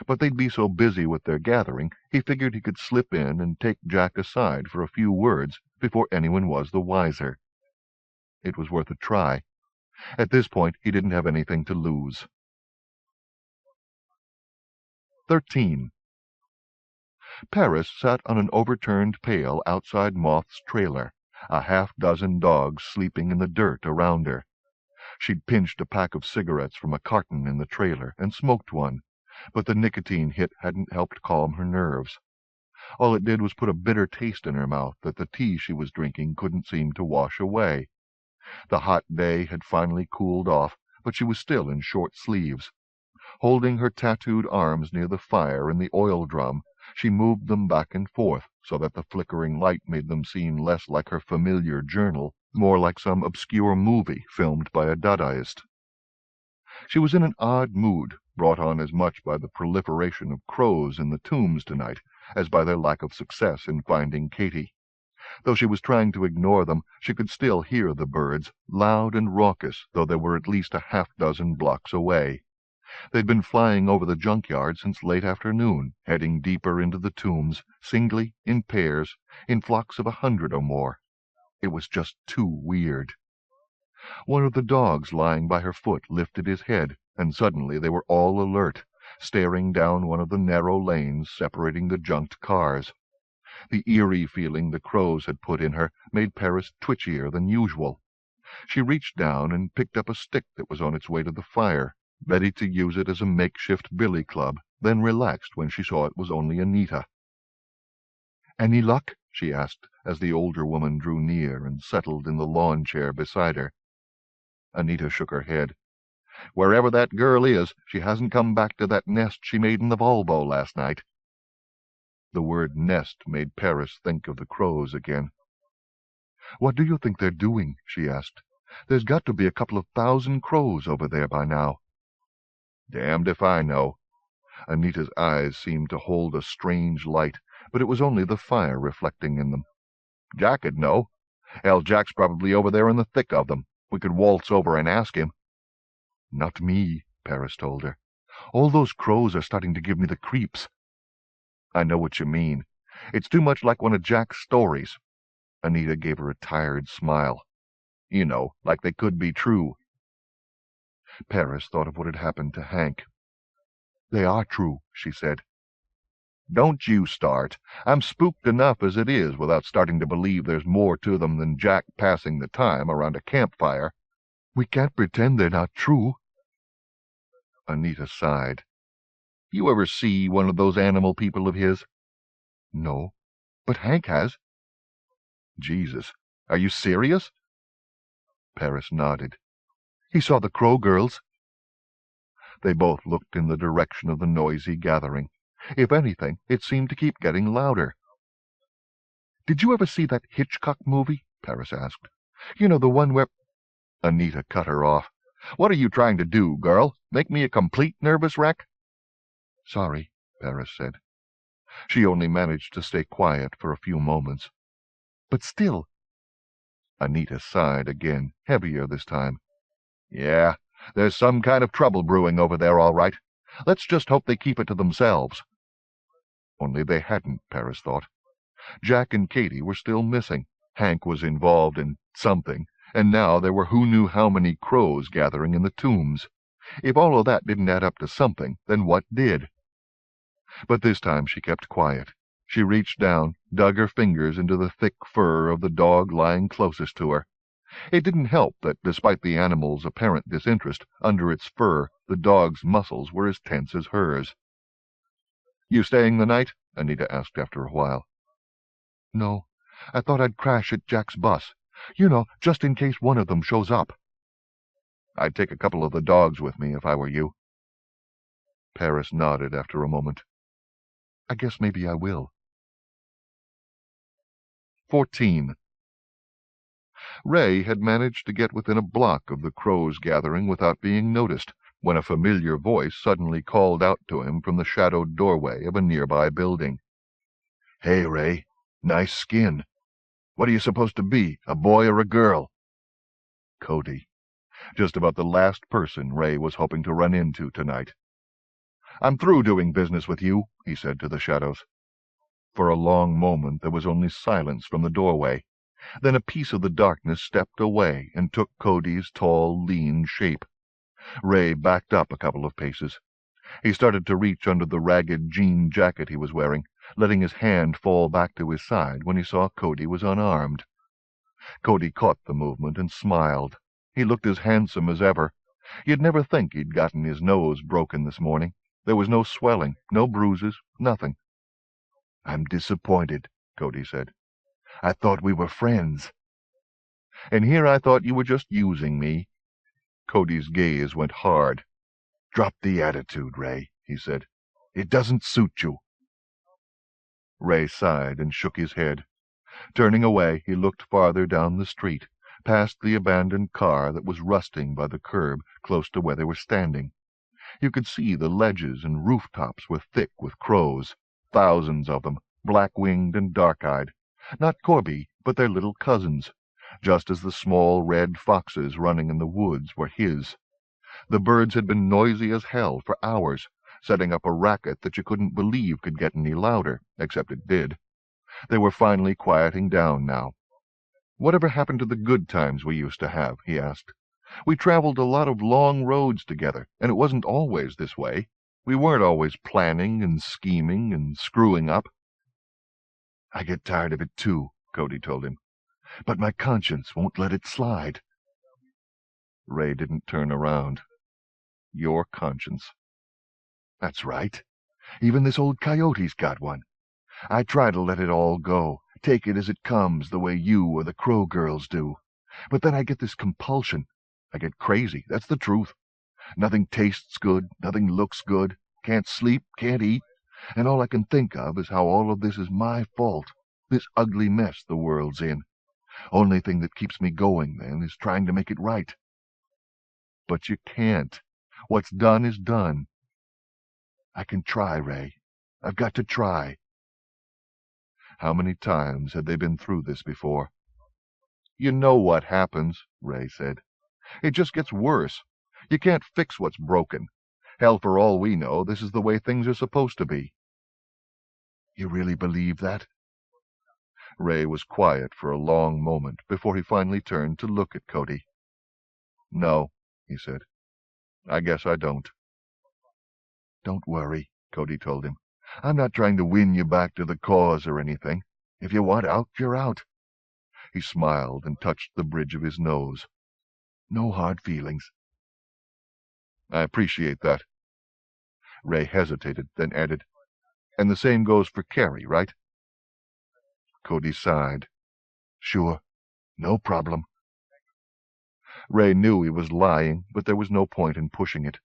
But they'd be so busy with their gathering, he figured he could slip in and take Jack aside for a few words before anyone was the wiser. It was worth a try. At this point, he didn't have anything to lose. 13. Paris sat on an overturned pail outside Moth's trailer, a half-dozen dogs sleeping in the dirt around her. She'd pinched a pack of cigarettes from a carton in the trailer and smoked one, but the nicotine hit hadn't helped calm her nerves. All it did was put a bitter taste in her mouth that the tea she was drinking couldn't seem to wash away. The hot day had finally cooled off, but she was still in short sleeves. Holding her tattooed arms near the fire and the oil drum, she moved them back and forth so that the flickering light made them seem less like her familiar journal, more like some obscure movie filmed by a Dadaist. She was in an odd mood, brought on as much by the proliferation of crows in the tombs tonight as by their lack of success in finding Katy. Though she was trying to ignore them, she could still hear the birds, loud and raucous, though they were at least a half-dozen blocks away. They'd been flying over the junkyard since late afternoon, heading deeper into the tombs, singly, in pairs, in flocks of 100 or more. It was just too weird. One of the dogs lying by her foot lifted his head, and suddenly they were all alert, staring down one of the narrow lanes separating the junked cars. The eerie feeling the crows had put in her made Paris twitchier than usual. She reached down and picked up a stick that was on its way to the fire, ready to use it as a makeshift billy club, then relaxed when she saw it was only Anita. "Any luck?" she asked, as the older woman drew near and settled in the lawn chair beside her. Anita shook her head. "Wherever that girl is, she hasn't come back to that nest she made in the Volvo last night." The word nest made Paris think of the crows again. "What do you think they're doing?" she asked. "There's got to be a couple of 1,000 crows over there by now." "Damned if I know." Anita's eyes seemed to hold a strange light, but it was only the fire reflecting in them. "Jack'd know. Hell, Jack's probably over there in the thick of them. We could waltz over and ask him." "Not me," Paris told her. "All those crows are starting to give me the creeps." "I know what you mean. It's too much like one of Jack's stories." Anita gave her a tired smile. "You know, like they could be true." Paris thought of what had happened to Hank. "They are true," she said. "Don't you start. I'm spooked enough as it is without starting to believe there's more to them than Jack passing the time around a campfire." "We can't pretend they're not true." Anita sighed. "You ever see one of those animal people of his?" "No, but Hank has." "Jesus, are you serious?" Paris nodded. "He saw the Crow girls." They both looked in the direction of the noisy gathering. If anything, it seemed to keep getting louder. "Did you ever see that Hitchcock movie?" Paris asked. "You know, the one where—" Anita cut her off. "What are you trying to do, girl? Make me a complete nervous wreck?" "Sorry," Paris said. She only managed to stay quiet for a few moments. "But still—" Anita sighed again, heavier this time. "Yeah, there's some kind of trouble brewing over there, all right. Let's just hope they keep it to themselves." Only they hadn't, Paris thought. Jack and Katy were still missing. Hank was involved in something, and now there were who knew how many crows gathering in the tombs. If all of that didn't add up to something, then what did? But this time she kept quiet. She reached down, dug her fingers into the thick fur of the dog lying closest to her. It didn't help that, despite the animal's apparent disinterest, under its fur the dog's muscles were as tense as hers. "You staying the night?" Anita asked after a while. "No. I thought I'd crash at Jack's bus. You know, just in case one of them shows up." "I'd take a couple of the dogs with me if I were you." Paris nodded after a moment. "I guess maybe I will." 14. Ray had managed to get within a block of the crows gathering without being noticed, when a familiar voice suddenly called out to him from the shadowed doorway of a nearby building. "Hey, Ray. Nice skin. What are you supposed to be, a boy or a girl?" Cody. Just about the last person Ray was hoping to run into tonight. "I'm through doing business with you," he said to the shadows. For a long moment there was only silence from the doorway. Then a piece of the darkness stepped away and took Cody's tall, lean shape. Ray backed up a couple of paces. He started to reach under the ragged jean jacket he was wearing, letting his hand fall back to his side when he saw Cody was unarmed. Cody caught the movement and smiled. He looked as handsome as ever. You'd never think he'd gotten his nose broken this morning. There was no swelling, no bruises, nothing. I'm disappointed, Cody said. I thought we were friends. And here I thought you were just using me. Cody's gaze went hard. Drop the attitude, Ray, he said. It doesn't suit you. Ray sighed and shook his head. Turning away, he looked farther down the street, past the abandoned car that was rusting by the curb close to where they were standing. You could see the ledges and rooftops were thick with crows, thousands of them, black-winged and dark-eyed. Not Corby, but their little cousins, just as the small red foxes running in the woods were his. The birds had been noisy as hell for hours, setting up a racket that you couldn't believe could get any louder, except it did. They were finally quieting down now. "Whatever happened to the good times we used to have?" he asked. "We traveled a lot of long roads together, and it wasn't always this way. We weren't always planning and scheming and screwing up." "I get tired of it too," Cody told him. "But my conscience won't let it slide." Ray didn't turn around. "Your conscience." "That's right. Even this old coyote's got one. I try to let it all go, take it as it comes, the way you or the Crow girls do. But then I get this compulsion. I get crazy, that's the truth. Nothing tastes good, nothing looks good, can't sleep, can't eat, and all I can think of is how all of this is my fault, this ugly mess the world's in. Only thing that keeps me going, then, is trying to make it right." "But you can't. What's done is done." "I can try, Ray. I've got to try." How many times had they been through this before? "You know what happens," Ray said. "It just gets worse. You can't fix what's broken. Hell, for all we know, this is the way things are supposed to be." "You really believe that?" Ray was quiet for a long moment before he finally turned to look at Cody. "No," he said. "I guess I don't." "Don't worry," Cody told him. "I'm not trying to win you back to the cause or anything. If you want out, you're out." He smiled and touched the bridge of his nose. "No hard feelings." "I appreciate that." Ray hesitated, then added, "And the same goes for Carrie, right?" Cody sighed. "Sure. No problem." Ray knew he was lying, but there was no point in pushing it.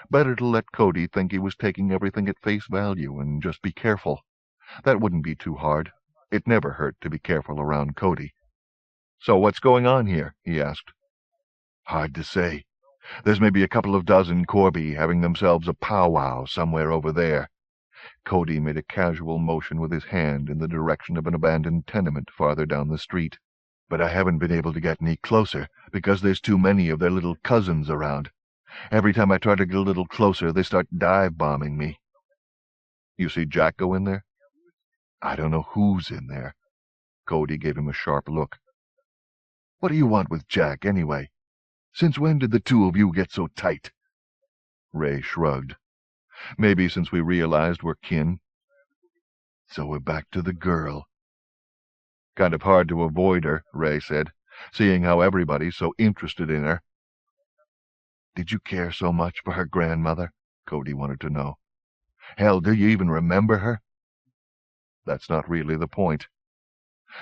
Better to let Cody think he was taking everything at face value and just be careful. That wouldn't be too hard. It never hurt to be careful around Cody. "So what's going on here?" he asked. "Hard to say. There's maybe a couple of dozen Corby having themselves a powwow somewhere over there." Cody made a casual motion with his hand in the direction of an abandoned tenement farther down the street. "But I haven't been able to get any closer because there's too many of their little cousins around. Every time I try to get a little closer, they start dive-bombing me." "You see Jack go in there?" "I don't know who's in there." Cody gave him a sharp look. "What do you want with Jack, anyway? Since when did the two of you get so tight?" Ray shrugged. "Maybe since we realized we're kin." "So we're back to the girl." "Kind of hard to avoid her," Ray said, "seeing how everybody's so interested in her." "Did you care so much for her grandmother?" Cody wanted to know. "Hell, do you even remember her?" "That's not really the point."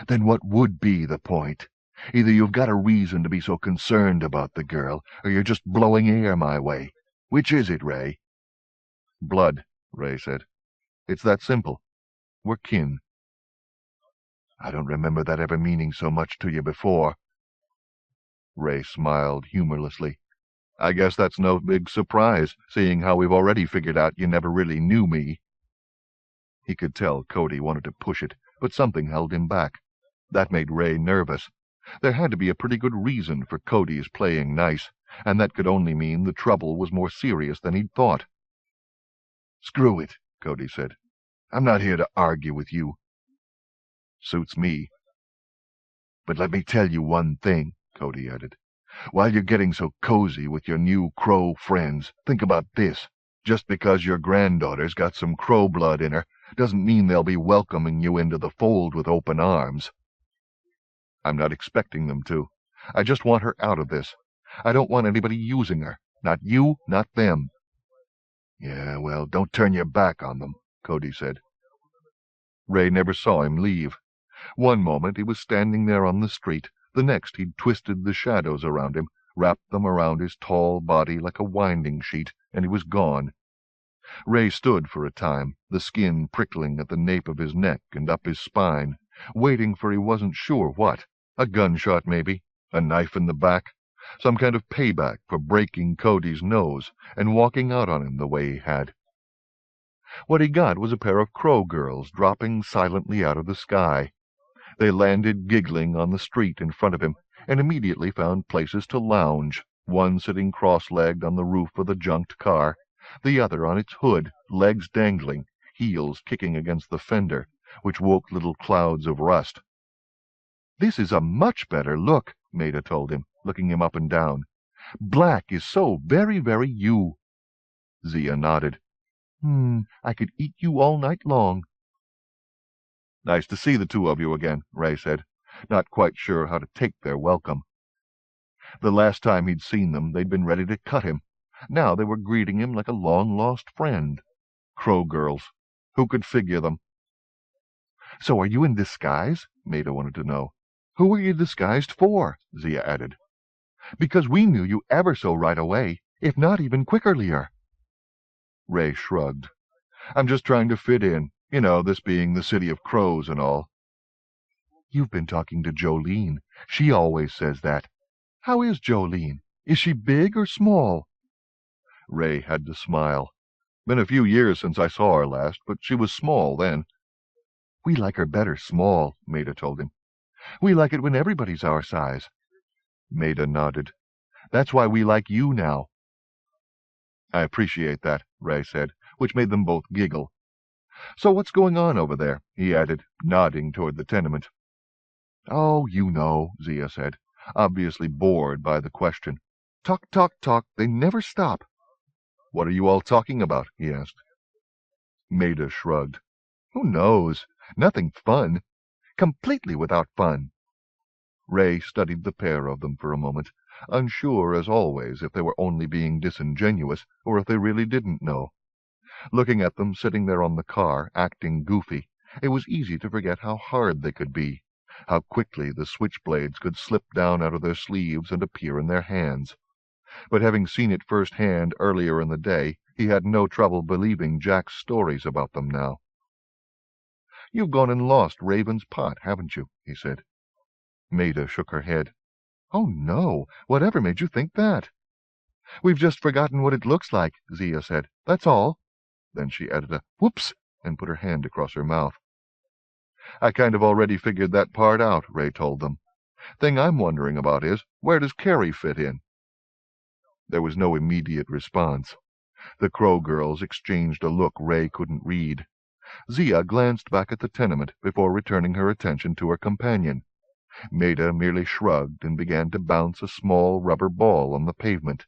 "Then what would be the point? Either you've got a reason to be so concerned about the girl, or you're just blowing air my way. Which is it, Ray?" "Blood," Ray said. "It's that simple. We're kin." "I don't remember that ever meaning so much to you before." Ray smiled humorlessly. "I guess that's no big surprise, seeing how we've already figured out you never really knew me." He could tell Cody wanted to push it, but something held him back. That made Ray nervous. There had to be a pretty good reason for Cody's playing nice, and that could only mean the trouble was more serious than he'd thought. "Screw it," Cody said. "I'm not here to argue with you." "Suits me." "But let me tell you one thing," Cody added. "While you're getting so cozy with your new Crow friends, think about this. Just because your granddaughter's got some Crow blood in her doesn't mean they'll be welcoming you into the fold with open arms." "I'm not expecting them to. I just want her out of this. I don't want anybody using her. Not you, not them." "Yeah, well, don't turn your back on them," Cody said. Ray never saw him leave. One moment he was standing there on the street, the next he'd twisted the shadows around him, wrapped them around his tall body like a winding sheet, and he was gone. Ray stood for a time, the skin prickling at the nape of his neck and up his spine, waiting for he wasn't sure what. A gunshot, maybe, a knife in the back, some kind of payback for breaking Cody's nose and walking out on him the way he had. What he got was a pair of crow girls dropping silently out of the sky. They landed giggling on the street in front of him, and immediately found places to lounge, one sitting cross-legged on the roof of the junked car, the other on its hood, legs dangling, heels kicking against the fender, which woke little clouds of rust. "This is a much better look," Maida told him, looking him up and down. "Black is so very, very you." Zia nodded. I could eat you all night long." "Nice to see the two of you again," Ray said, not quite sure how to take their welcome. The last time he'd seen them, they'd been ready to cut him. Now they were greeting him like a long-lost friend. Crow girls. Who could figure them? "So are you in disguise?" Maida wanted to know. "Who are you disguised for?" Zia added. "Because we knew you ever so right away, if not even quickerlier." Ray shrugged. "I'm just trying to fit in. You know, this being the city of crows and all." "You've been talking to Jolene. She always says that. How is Jolene? Is she big or small?" Ray had to smile. "Been a few years since I saw her last, but she was small then." "We like her better small," Maida told him. "We like it when everybody's our size." Maida nodded. "That's why we like you now." "I appreciate that," Ray said, which made them both giggle. "So what's going on over there?" he added, nodding toward the tenement. "Oh, you know," Zia said, obviously bored by the question. "Talk, talk, talk. They never stop." "What are you all talking about?" he asked. Maida shrugged. "Who knows? Nothing fun. Completely without fun." Ray studied the pair of them for a moment, unsure as always if they were only being disingenuous or if they really didn't know. Looking at them sitting there on the car, acting goofy, it was easy to forget how hard they could be, how quickly the switchblades could slip down out of their sleeves and appear in their hands. But having seen it firsthand earlier in the day, he had no trouble believing Jack's stories about them now. "You've gone and lost Raven's pot, haven't you?" he said. Maida shook her head. "Oh, no. Whatever made you think that?" "We've just forgotten what it looks like," Zia said. "That's all." Then she added a whoops and put her hand across her mouth. "I kind of already figured that part out," Ray told them. "Thing I'm wondering about is, where does Carrie fit in?" There was no immediate response. The Crow girls exchanged a look Ray couldn't read. Zia glanced back at the tenement before returning her attention to her companion. Maida merely shrugged and began to bounce a small rubber ball on the pavement.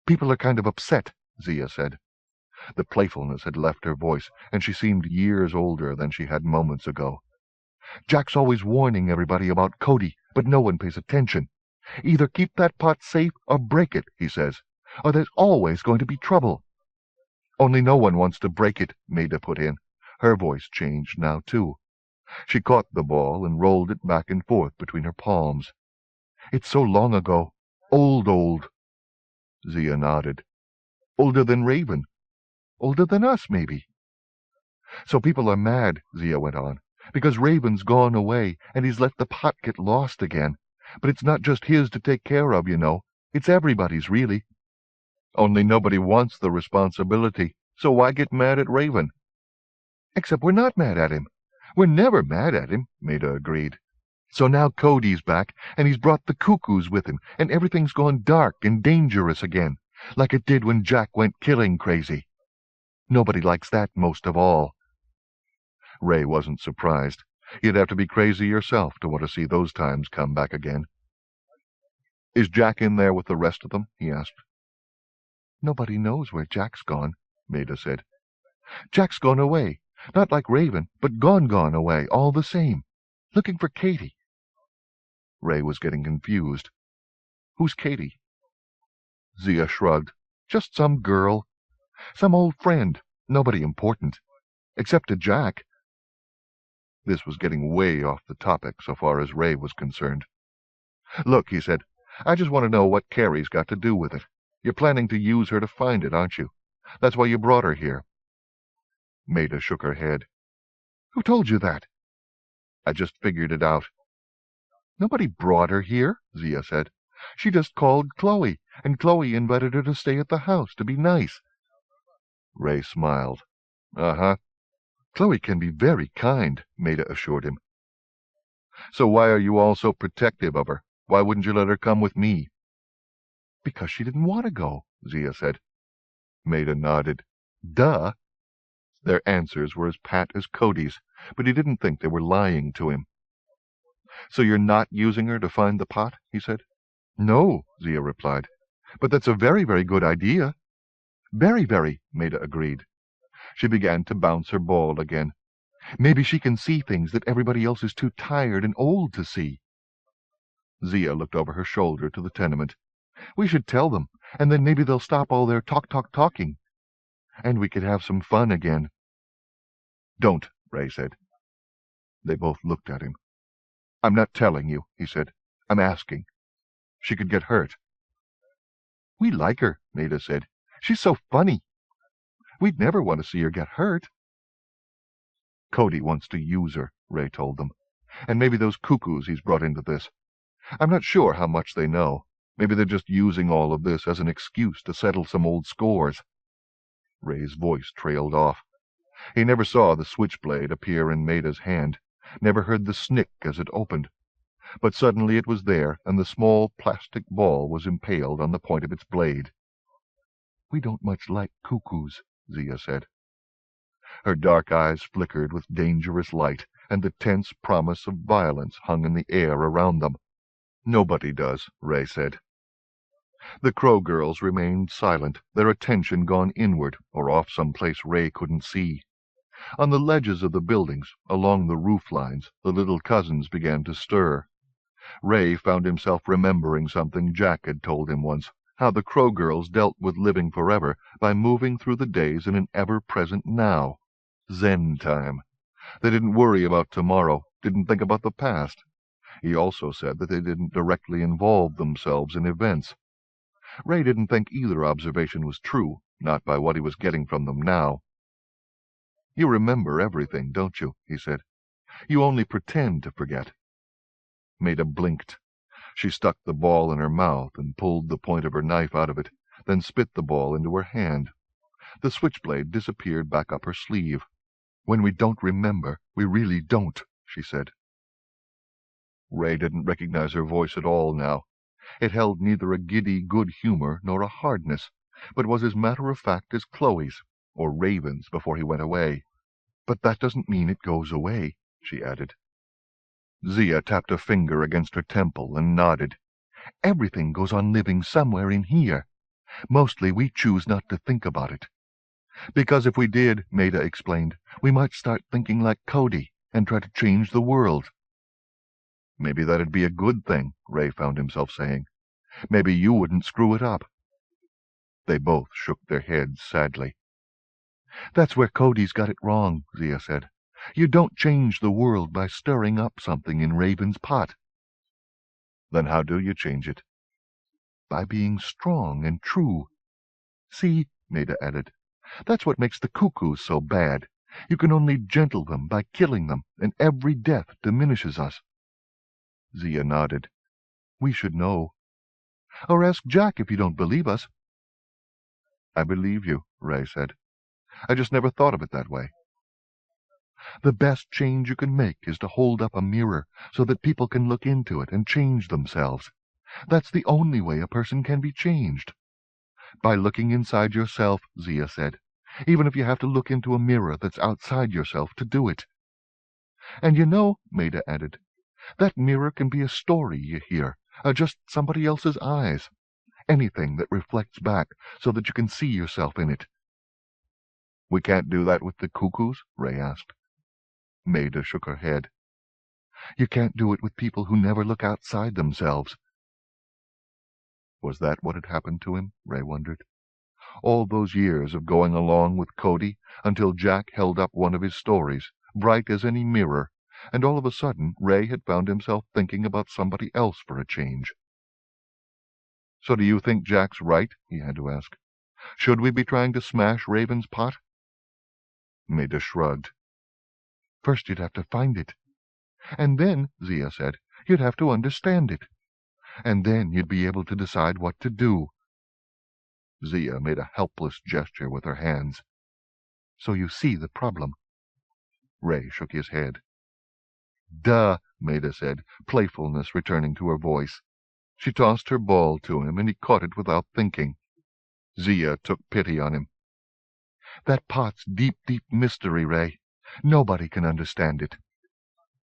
"People are kind of upset," Zia said. The playfulness had left her voice, and she seemed years older than she had moments ago. "Jack's always warning everybody about Cody, but no one pays attention. Either keep that pot safe or break it, he says, or there's always going to be trouble." "Only no one wants to break it," Maida put in. Her voice changed now, too. She caught the ball and rolled it back and forth between her palms. "It's so long ago. Old. Zia nodded. "Older than Raven. Older than us, maybe." "So people are mad," Zia went on, "because Raven's gone away, and he's let the pot get lost again. But it's not just his to take care of, you know. It's everybody's, really. Only nobody wants the responsibility, so why get mad at Raven?" "Except we're not mad at him. We're never mad at him," Maida agreed. "So now Cody's back, and he's brought the cuckoos with him, and everything's gone dark and dangerous again, like it did when Jack went killing crazy. Nobody likes that most of all." Ray wasn't surprised. You'd have to be crazy yourself to want to see those times come back again. "Is Jack in there with the rest of them?" he asked. "Nobody knows where Jack's gone," Maida said. "Jack's gone away. Not like Raven, but gone away, all the same. Looking for Katie." Ray was getting confused. "Who's Katie?" Zia shrugged. "Just some girl. Some old friend. Nobody important. Except to Jack. This was getting way off the topic so far as Ray was concerned. "Look," he said, "I just want to know what Carrie's got to do with it. You're planning to use her to find it, aren't you? That's why you brought her here." Maida shook her head. "Who told you that?" "I just figured it out." "Nobody brought her here," Zia said. "She just called Chloe, and Chloe invited her to stay at the house to be nice." Ray smiled. "Uh-huh. Chloe can be very kind," Maida assured him. "So why are you all so protective of her? Why wouldn't you let her come with me?" "Because she didn't want to go," Zia said. Maida nodded. "Duh." Their answers were as pat as Cody's, but he didn't think they were lying to him. "So you're not using her to find the pot?" he said. "No," Zia replied. "But that's a very, very good idea." "Very, very," Maida agreed. She began to bounce her ball again. "Maybe she can see things that everybody else is too tired and old to see." Zia looked over her shoulder to the tenement. "We should tell them, and then maybe they'll stop all their talking. And we could have some fun again." "Don't," Ray said. They both looked at him. "I'm not telling you," he said. "I'm asking. She could get hurt." "We like her," Maida said. "She's so funny. We'd never want to see her get hurt." "Cody wants to use her," Ray told them. "And maybe those cuckoos he's brought into this. I'm not sure how much they know. Maybe they're just using all of this as an excuse to settle some old scores." Ray's voice trailed off. He never saw the switchblade appear in Maida's hand, never heard the snick as it opened. But suddenly it was there, and the small plastic ball was impaled on the point of its blade. "We don't much like cuckoos," Zia said. Her dark eyes flickered with dangerous light, and the tense promise of violence hung in the air around them. "Nobody does," Ray said. The Crow girls remained silent, their attention gone inward, or off some place Ray couldn't see. On the ledges of the buildings, along the roof lines, the little cousins began to stir. Ray found himself remembering something Jack had told him once, how the Crow girls dealt with living forever by moving through the days in an ever-present now. Zen time. They didn't worry about tomorrow, didn't think about the past. He also said that they didn't directly involve themselves in events. Ray didn't think either observation was true, not by what he was getting from them now. "You remember everything, don't you?" he said. "You only pretend to forget." Maida blinked. She stuck the ball in her mouth and pulled the point of her knife out of it, then spit the ball into her hand. The switchblade disappeared back up her sleeve. "When we don't remember, we really don't," she said. Ray didn't recognize her voice at all now. It held neither a giddy good humor nor a hardness, but was as matter-of-fact as Chloe's, or Raven's before he went away. "But that doesn't mean it goes away," she added. Zia tapped a finger against her temple and nodded. "Everything goes on living somewhere in here. Mostly we choose not to think about it. Because if we did," Maida explained, "we might start thinking like Cody and try to change the world." "Maybe that'd be a good thing," Ray found himself saying. "Maybe you wouldn't screw it up." They both shook their heads sadly. "That's where Cody's got it wrong," Zia said. "You don't change the world by stirring up something in Raven's pot." "Then how do you change it?" "By being strong and true. See," Maida added, "that's what makes the cuckoos so bad. You can only gentle them by killing them, and every death diminishes us." Zia nodded. "We should know. Or ask Jack if you don't believe us." "I believe you," Ray said. "I just never thought of it that way." "The best change you can make is to hold up a mirror so that people can look into it and change themselves. That's the only way a person can be changed. By looking inside yourself," Zia said, "even if you have to look into a mirror that's outside yourself to do it." "And you know," Maida added, "that mirror can be a story you hear, or just somebody else's eyes. Anything that reflects back so that you can see yourself in it." "We can't do that with the cuckoos?" Ray asked. Maida shook her head. "You can't do it with people who never look outside themselves." Was that what had happened to him? Ray wondered. All those years of going along with Cody until Jack held up one of his stories, bright as any mirror, and all of a sudden Ray had found himself thinking about somebody else for a change. "So do you think Jack's right?" he had to ask. "Should we be trying to smash Raven's pot?" Maida shrugged. "First you'd have to find it. And then," Zia said, "you'd have to understand it. And then you'd be able to decide what to do." Zia made a helpless gesture with her hands. "So you see the problem." Ray shook his head. "Duh," Maida said, playfulness returning to her voice. She tossed her ball to him, and he caught it without thinking. Zia took pity on him. "That pot's deep, deep mystery, Ray. Nobody can understand it."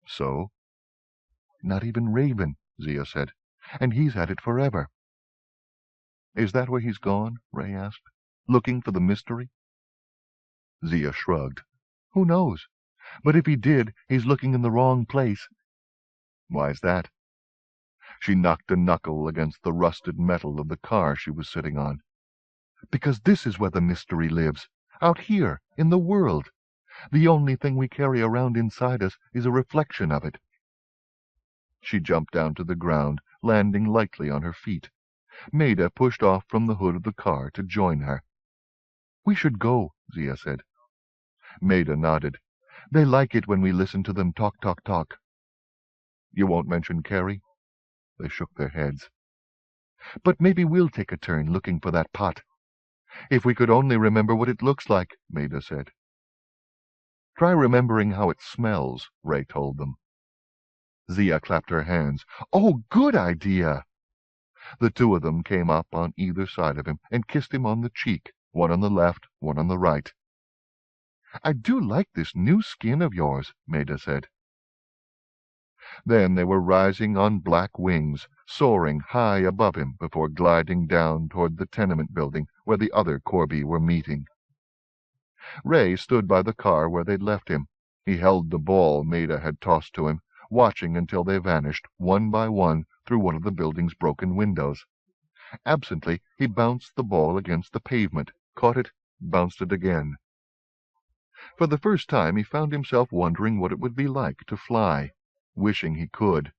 "So?" "Not even Raven," Zia said. "And he's had it forever." "Is that where he's gone?" Ray asked. "Looking for the mystery?" Zia shrugged. "Who knows? But if he did, he's looking in the wrong place." "Why's that?" She knocked a knuckle against the rusted metal of the car she was sitting on. "Because this is where the mystery lives. Out here, in the world. The only thing we carry around inside us is a reflection of it." She jumped down to the ground, landing lightly on her feet. Maida pushed off from the hood of the car to join her. "We should go," Zia said. Maida nodded. "They like it when we listen to them talk, talk, talk." "You won't mention Carrie?" They shook their heads. "But maybe we'll take a turn looking for that pot. If we could only remember what it looks like," Maida said. "Try remembering how it smells," Ray told them. Zia clapped her hands. "Oh, good idea!" The two of them came up on either side of him and kissed him on the cheek, one on the left, one on the right. "I do like this new skin of yours," Maida said. Then they were rising on black wings, soaring high above him before gliding down toward the tenement building where the other Corby were meeting. Ray stood by the car where they'd left him. He held the ball Maida had tossed to him, watching until they vanished, one by one, through one of the building's broken windows. Absently, he bounced the ball against the pavement, caught it, bounced it again. For the first time he found himself wondering what it would be like to fly, wishing he could,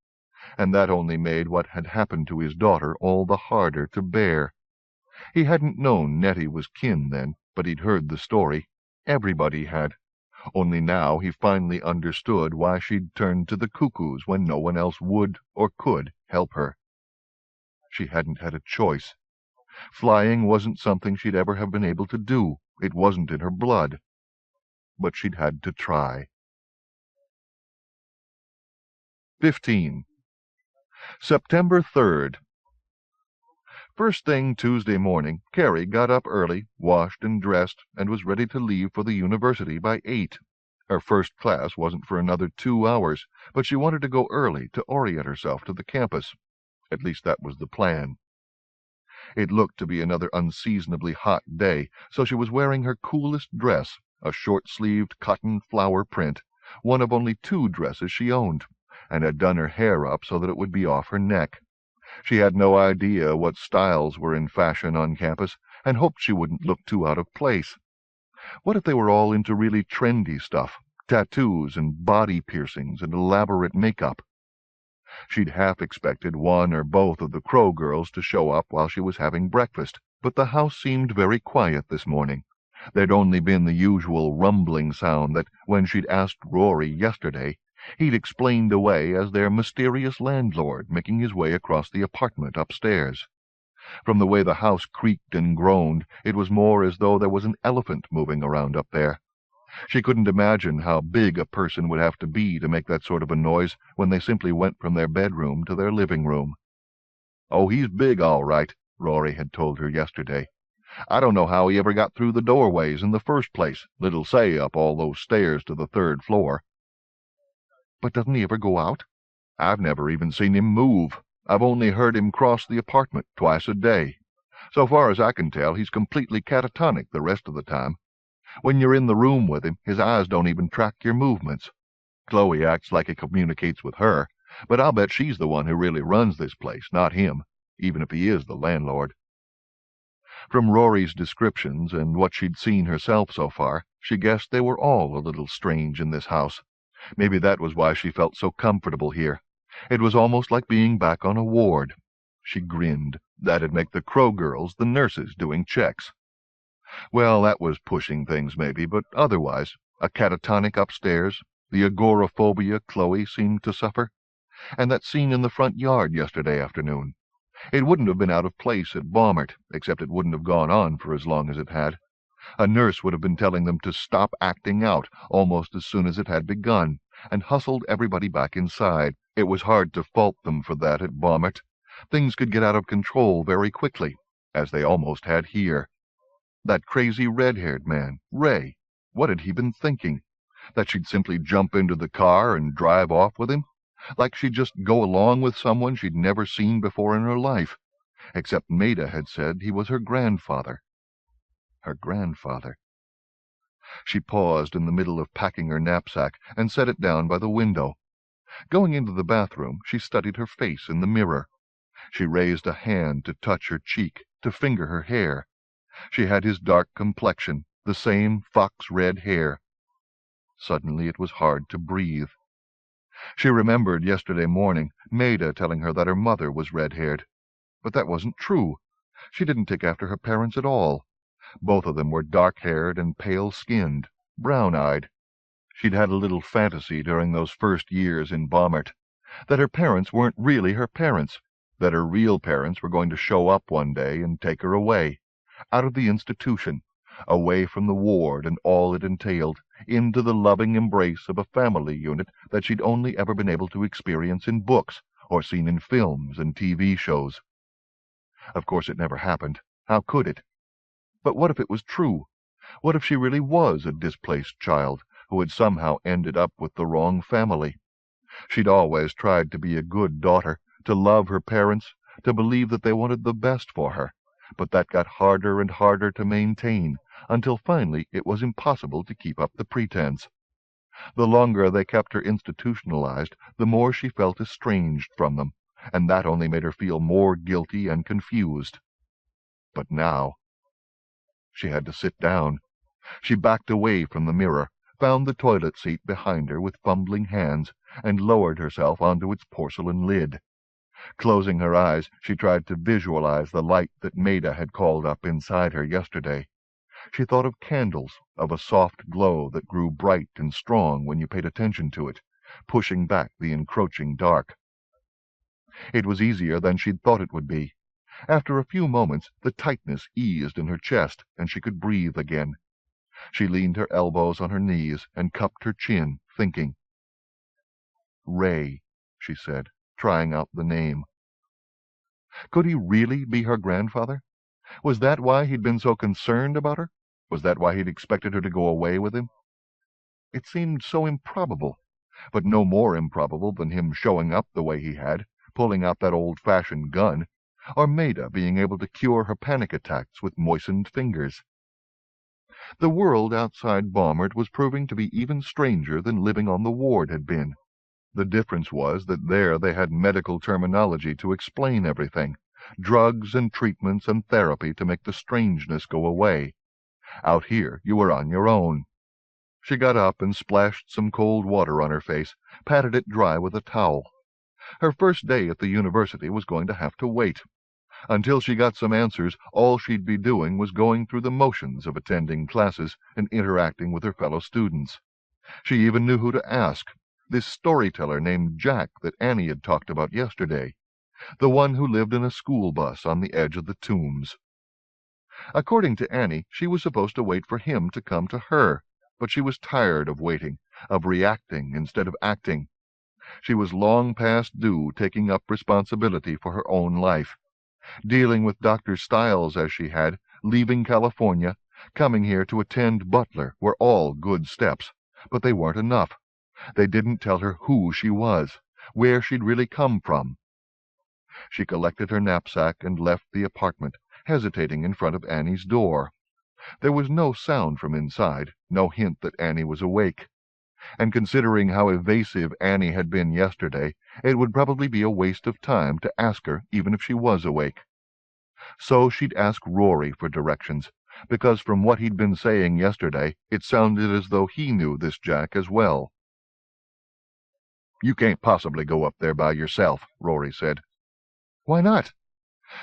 and that only made what had happened to his daughter all the harder to bear. He hadn't known Nettie was kin then, but he'd heard the story. Everybody had. Only now he finally understood why she'd turned to the cuckoos when no one else would or could help her. She hadn't had a choice. Flying wasn't something she'd ever have been able to do. It wasn't in her blood. But she'd had to try. 15. September 3rd. First thing Tuesday morning, Carrie got up early, washed and dressed, and was ready to leave for the university by 8. Her first class wasn't for another 2 hours, but she wanted to go early to orient herself to the campus. At least that was the plan. It looked to be another unseasonably hot day, so she was wearing her coolest dress, a short-sleeved cotton flower print, one of only 2 dresses she owned, and had done her hair up so that it would be off her neck. She had no idea what styles were in fashion on campus, and hoped she wouldn't look too out of place. What if they were all into really trendy stuff, tattoos and body piercings and elaborate makeup? She'd half expected one or both of the Crow girls to show up while she was having breakfast, but the house seemed very quiet this morning. There'd only been the usual rumbling sound that, when she'd asked Rory yesterday, he'd explained away as their mysterious landlord making his way across the apartment upstairs. From the way the house creaked and groaned, it was more as though there was an elephant moving around up there. She couldn't imagine how big a person would have to be to make that sort of a noise when they simply went from their bedroom to their living room. "Oh, he's big, all right," Rory had told her yesterday. "I don't know how he ever got through the doorways in the first place, little say up all those stairs to the 3rd floor. "But doesn't he ever go out?" "I've never even seen him move. I've only heard him cross the apartment twice a day. So far as I can tell, he's completely catatonic the rest of the time. When you're in the room with him, his eyes don't even track your movements. Chloe acts like he communicates with her, but I'll bet she's the one who really runs this place, not him, even if he is the landlord." From Rory's descriptions and what she'd seen herself so far, she guessed they were all a little strange in this house. Maybe that was why she felt so comfortable here. It was almost like being back on a ward. She grinned. That'd make the Crow girls the nurses doing checks. Well, that was pushing things maybe, but otherwise, a catatonic upstairs, the agoraphobia Chloe seemed to suffer, and that scene in the front yard yesterday afternoon. It wouldn't have been out of place at Baumert, except it wouldn't have gone on for as long as it had. A nurse would have been telling them to stop acting out almost as soon as it had begun, and hustled everybody back inside. It was hard to fault them for that at Baumert. Things could get out of control very quickly, as they almost had here. That crazy red-haired man, Ray, what had he been thinking? That she'd simply jump into the car and drive off with him? Like she'd just go along with someone she'd never seen before in her life, except Maida had said he was her grandfather. Her grandfather. She paused in the middle of packing her knapsack and set it down by the window. Going into the bathroom, she studied her face in the mirror. She raised a hand to touch her cheek, to finger her hair. She had his dark complexion, the same fox-red hair. Suddenly it was hard to breathe. She remembered yesterday morning Maida telling her that her mother was red-haired. But that wasn't true. She didn't take after her parents at all. Both of them were dark-haired and pale-skinned, brown-eyed. She'd had a little fantasy during those first years in Baumert, that her parents weren't really her parents, that her real parents were going to show up one day and take her away, out of the institution, away from the ward and all it entailed, into the loving embrace of a family unit that she'd only ever been able to experience in books or seen in films and TV shows. Of course it never happened. How could it? But what if it was true? What if she really was a displaced child who had somehow ended up with the wrong family? She'd always tried to be a good daughter, to love her parents, to believe that they wanted the best for her, but that got harder and harder to maintain, until finally it was impossible to keep up the pretense. The longer they kept her institutionalized, the more she felt estranged from them, and that only made her feel more guilty and confused. But now she had to sit down. She backed away from the mirror, found the toilet seat behind her with fumbling hands, and lowered herself onto its porcelain lid. Closing her eyes, she tried to visualize the light that Maida had called up inside her yesterday. She thought of candles, of a soft glow that grew bright and strong when you paid attention to it, pushing back the encroaching dark. It was easier than she'd thought it would be. After a few moments, the tightness eased in her chest, and she could breathe again. She leaned her elbows on her knees and cupped her chin, thinking. Ray, she said, trying out the name. Could he really be her grandfather? Was that why he'd been so concerned about her? Was that why he'd expected her to go away with him? It seemed so improbable, but no more improbable than him showing up the way he had, pulling out that old-fashioned gun, or Maida being able to cure her panic attacks with moistened fingers. The world outside Baumert was proving to be even stranger than living on the ward had been. The difference was that there they had medical terminology to explain everything, drugs and treatments and therapy to make the strangeness go away. Out here you were on your own. She got up and splashed some cold water on her face, patted it dry with a towel. Her first day at the university was going to have to wait. Until she got some answers, all she'd be doing was going through the motions of attending classes and interacting with her fellow students. She even knew who to ask, this storyteller named Jack that Annie had talked about yesterday, the one who lived in a school bus on the edge of the tombs. According to Annie, she was supposed to wait for him to come to her, but she was tired of waiting, of reacting instead of acting. She was long past due taking up responsibility for her own life. Dealing with Dr. Stiles as she had, leaving California, coming here to attend Butler were all good steps, but they weren't enough. They didn't tell her who she was, where she'd really come from. She collected her knapsack and left the apartment, hesitating in front of Annie's door. There was no sound from inside, no hint that Annie was awake. And considering how evasive Annie had been yesterday, it would probably be a waste of time to ask her even if she was awake. So she'd ask Rory for directions, because from what he'd been saying yesterday, it sounded as though he knew this Jack as well. You can't possibly go up there by yourself, Rory said. Why not?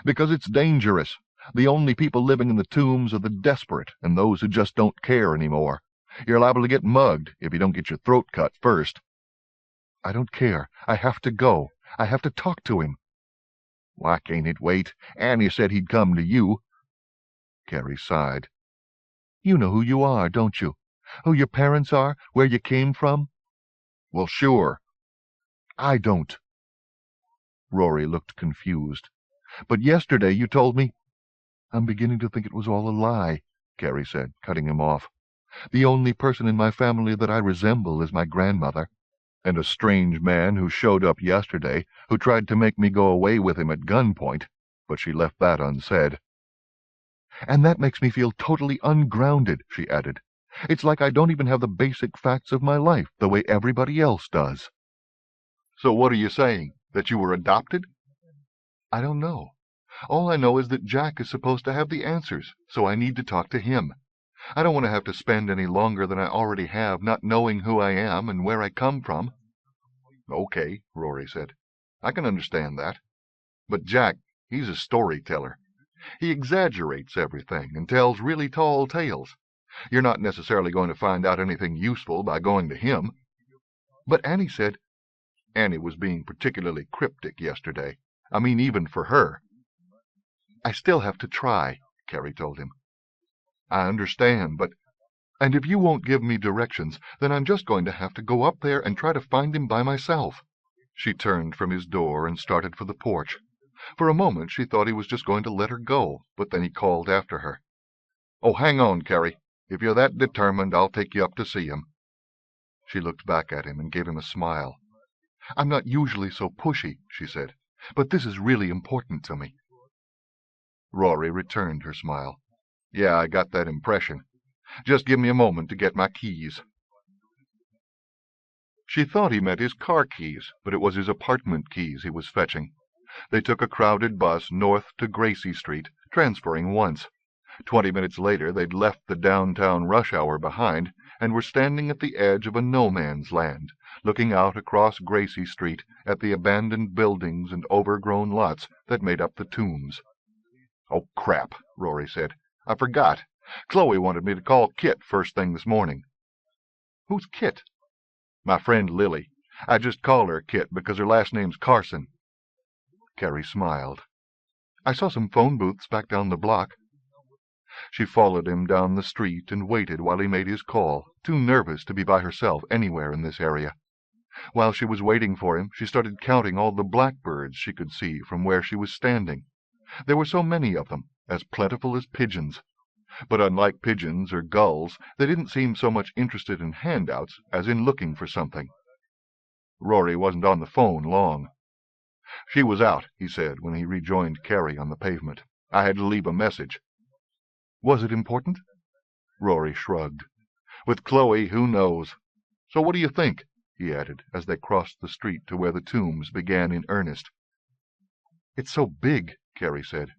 Because it's dangerous. The only people living in the tombs are the desperate and those who just don't care anymore. You're liable to get mugged if you don't get your throat cut first. I don't care. I have to go. I have to talk to him. Why can't it wait? Annie said he'd come to you. Carrie sighed. You know who you are, don't you? Who your parents are? Where you came from? Well, sure. I don't. Rory looked confused. But yesterday you told me— I'm beginning to think it was all a lie, Carrie said, cutting him off. The only person in my family that I resemble is my grandmother. And a strange man who showed up yesterday, who tried to make me go away with him at gunpoint, but she left that unsaid. And that makes me feel totally ungrounded, she added. It's like I don't even have the basic facts of my life, the way everybody else does. So what are you saying? That you were adopted? I don't know. All I know is that Jack is supposed to have the answers, so I need to talk to him. I don't want to have to spend any longer than I already have not knowing who I am and where I come from. Okay, Rory said. I can understand that. But Jack, he's a storyteller. He exaggerates everything and tells really tall tales. You're not necessarily going to find out anything useful by going to him. But Annie said— Annie was being particularly cryptic yesterday. I mean, even for her. I still have to try, Carrie told him. I understand, but— And if you won't give me directions, then I'm just going to have to go up there and try to find him by myself. She turned from his door and started for the porch. For a moment she thought he was just going to let her go, but then he called after her. Oh, hang on, Carrie. If you're that determined, I'll take you up to see him. She looked back at him and gave him a smile. I'm not usually so pushy, she said, but this is really important to me. Rory returned her smile. Yeah, I got that impression. Just give me a moment to get my keys. She thought he meant his car keys, but it was his apartment keys he was fetching. They took a crowded bus north to Gracie Street, transferring once. 20 minutes later they'd left the downtown rush hour behind and were standing at the edge of a no-man's land, looking out across Gracie Street at the abandoned buildings and overgrown lots that made up the tombs. Oh, crap, Rory said. I forgot. Chloe wanted me to call Kit first thing this morning. Who's Kit? My friend Lily. I just call her Kit because her last name's Carson. Carrie smiled. I saw some phone booths back down the block. She followed him down the street and waited while he made his call, too nervous to be by herself anywhere in this area. While she was waiting for him, she started counting all the blackbirds she could see from where she was standing. There were so many of them, as plentiful as pigeons. But unlike pigeons or gulls, they didn't seem so much interested in handouts as in looking for something. Rory wasn't on the phone long. She was out, he said, when he rejoined Carrie on the pavement. I had to leave a message. Was it important? Rory shrugged. With Chloe, who knows? So what do you think? He added, as they crossed the street to where the tombs began in earnest. It's so big, Carrie said.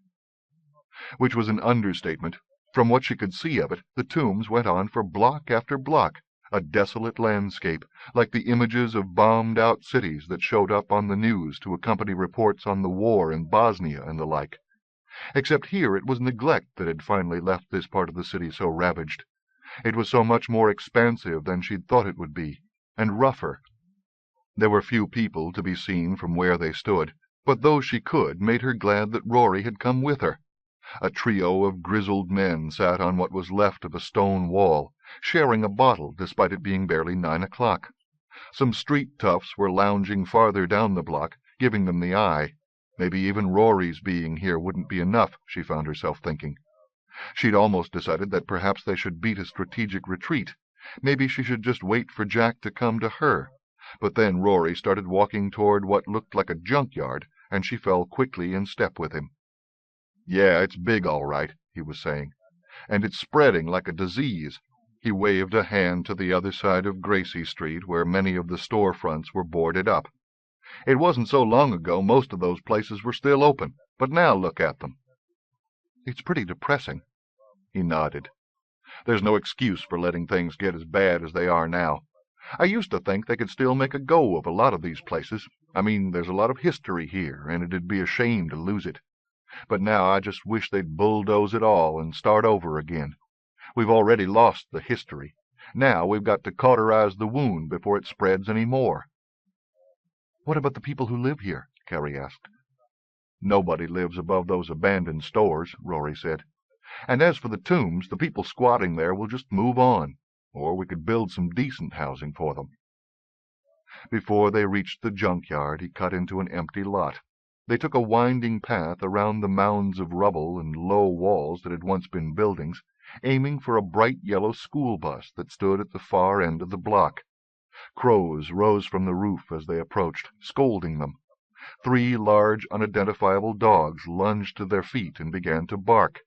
Which was an understatement. From what she could see of it, the tombs went on for block after block, a desolate landscape, like the images of bombed-out cities that showed up on the news to accompany reports on the war in Bosnia and the like. Except here it was neglect that had finally left this part of the city so ravaged. It was so much more expansive than she'd thought it would be, and rougher. There were few people to be seen from where they stood, but those she could made her glad that Rory had come with her. A trio of grizzled men sat on what was left of a stone wall, sharing a bottle despite it being barely 9 o'clock. Some street toughs were lounging farther down the block, giving them the eye. Maybe even Rory's being here wouldn't be enough, she found herself thinking. She'd almost decided that perhaps they should beat a strategic retreat. Maybe she should just wait for Jack to come to her. But then Rory started walking toward what looked like a junkyard, and she fell quickly in step with him. Yeah, it's big, all right, he was saying. And it's spreading like a disease. He waved a hand to the other side of Gracie Street, where many of the storefronts were boarded up. It wasn't so long ago most of those places were still open, but now look at them. It's pretty depressing. He nodded. There's no excuse for letting things get as bad as they are now. I used to think they could still make a go of a lot of these places. I mean, there's a lot of history here, and it'd be a shame to lose it. But now I just wish they'd bulldoze it all and start over again. We've already lost the history. Now we've got to cauterize the wound before it spreads any more." "What about the people who live here?" Carrie asked. "Nobody lives above those abandoned stores," Rory said. "And as for the tombs, the people squatting there will just move on, or we could build some decent housing for them." Before they reached the junkyard, he cut into an empty lot. They took a winding path around the mounds of rubble and low walls that had once been buildings, aiming for a bright yellow school bus that stood at the far end of the block. Crows rose from the roof as they approached, scolding them. 3 large, unidentifiable dogs lunged to their feet and began to bark.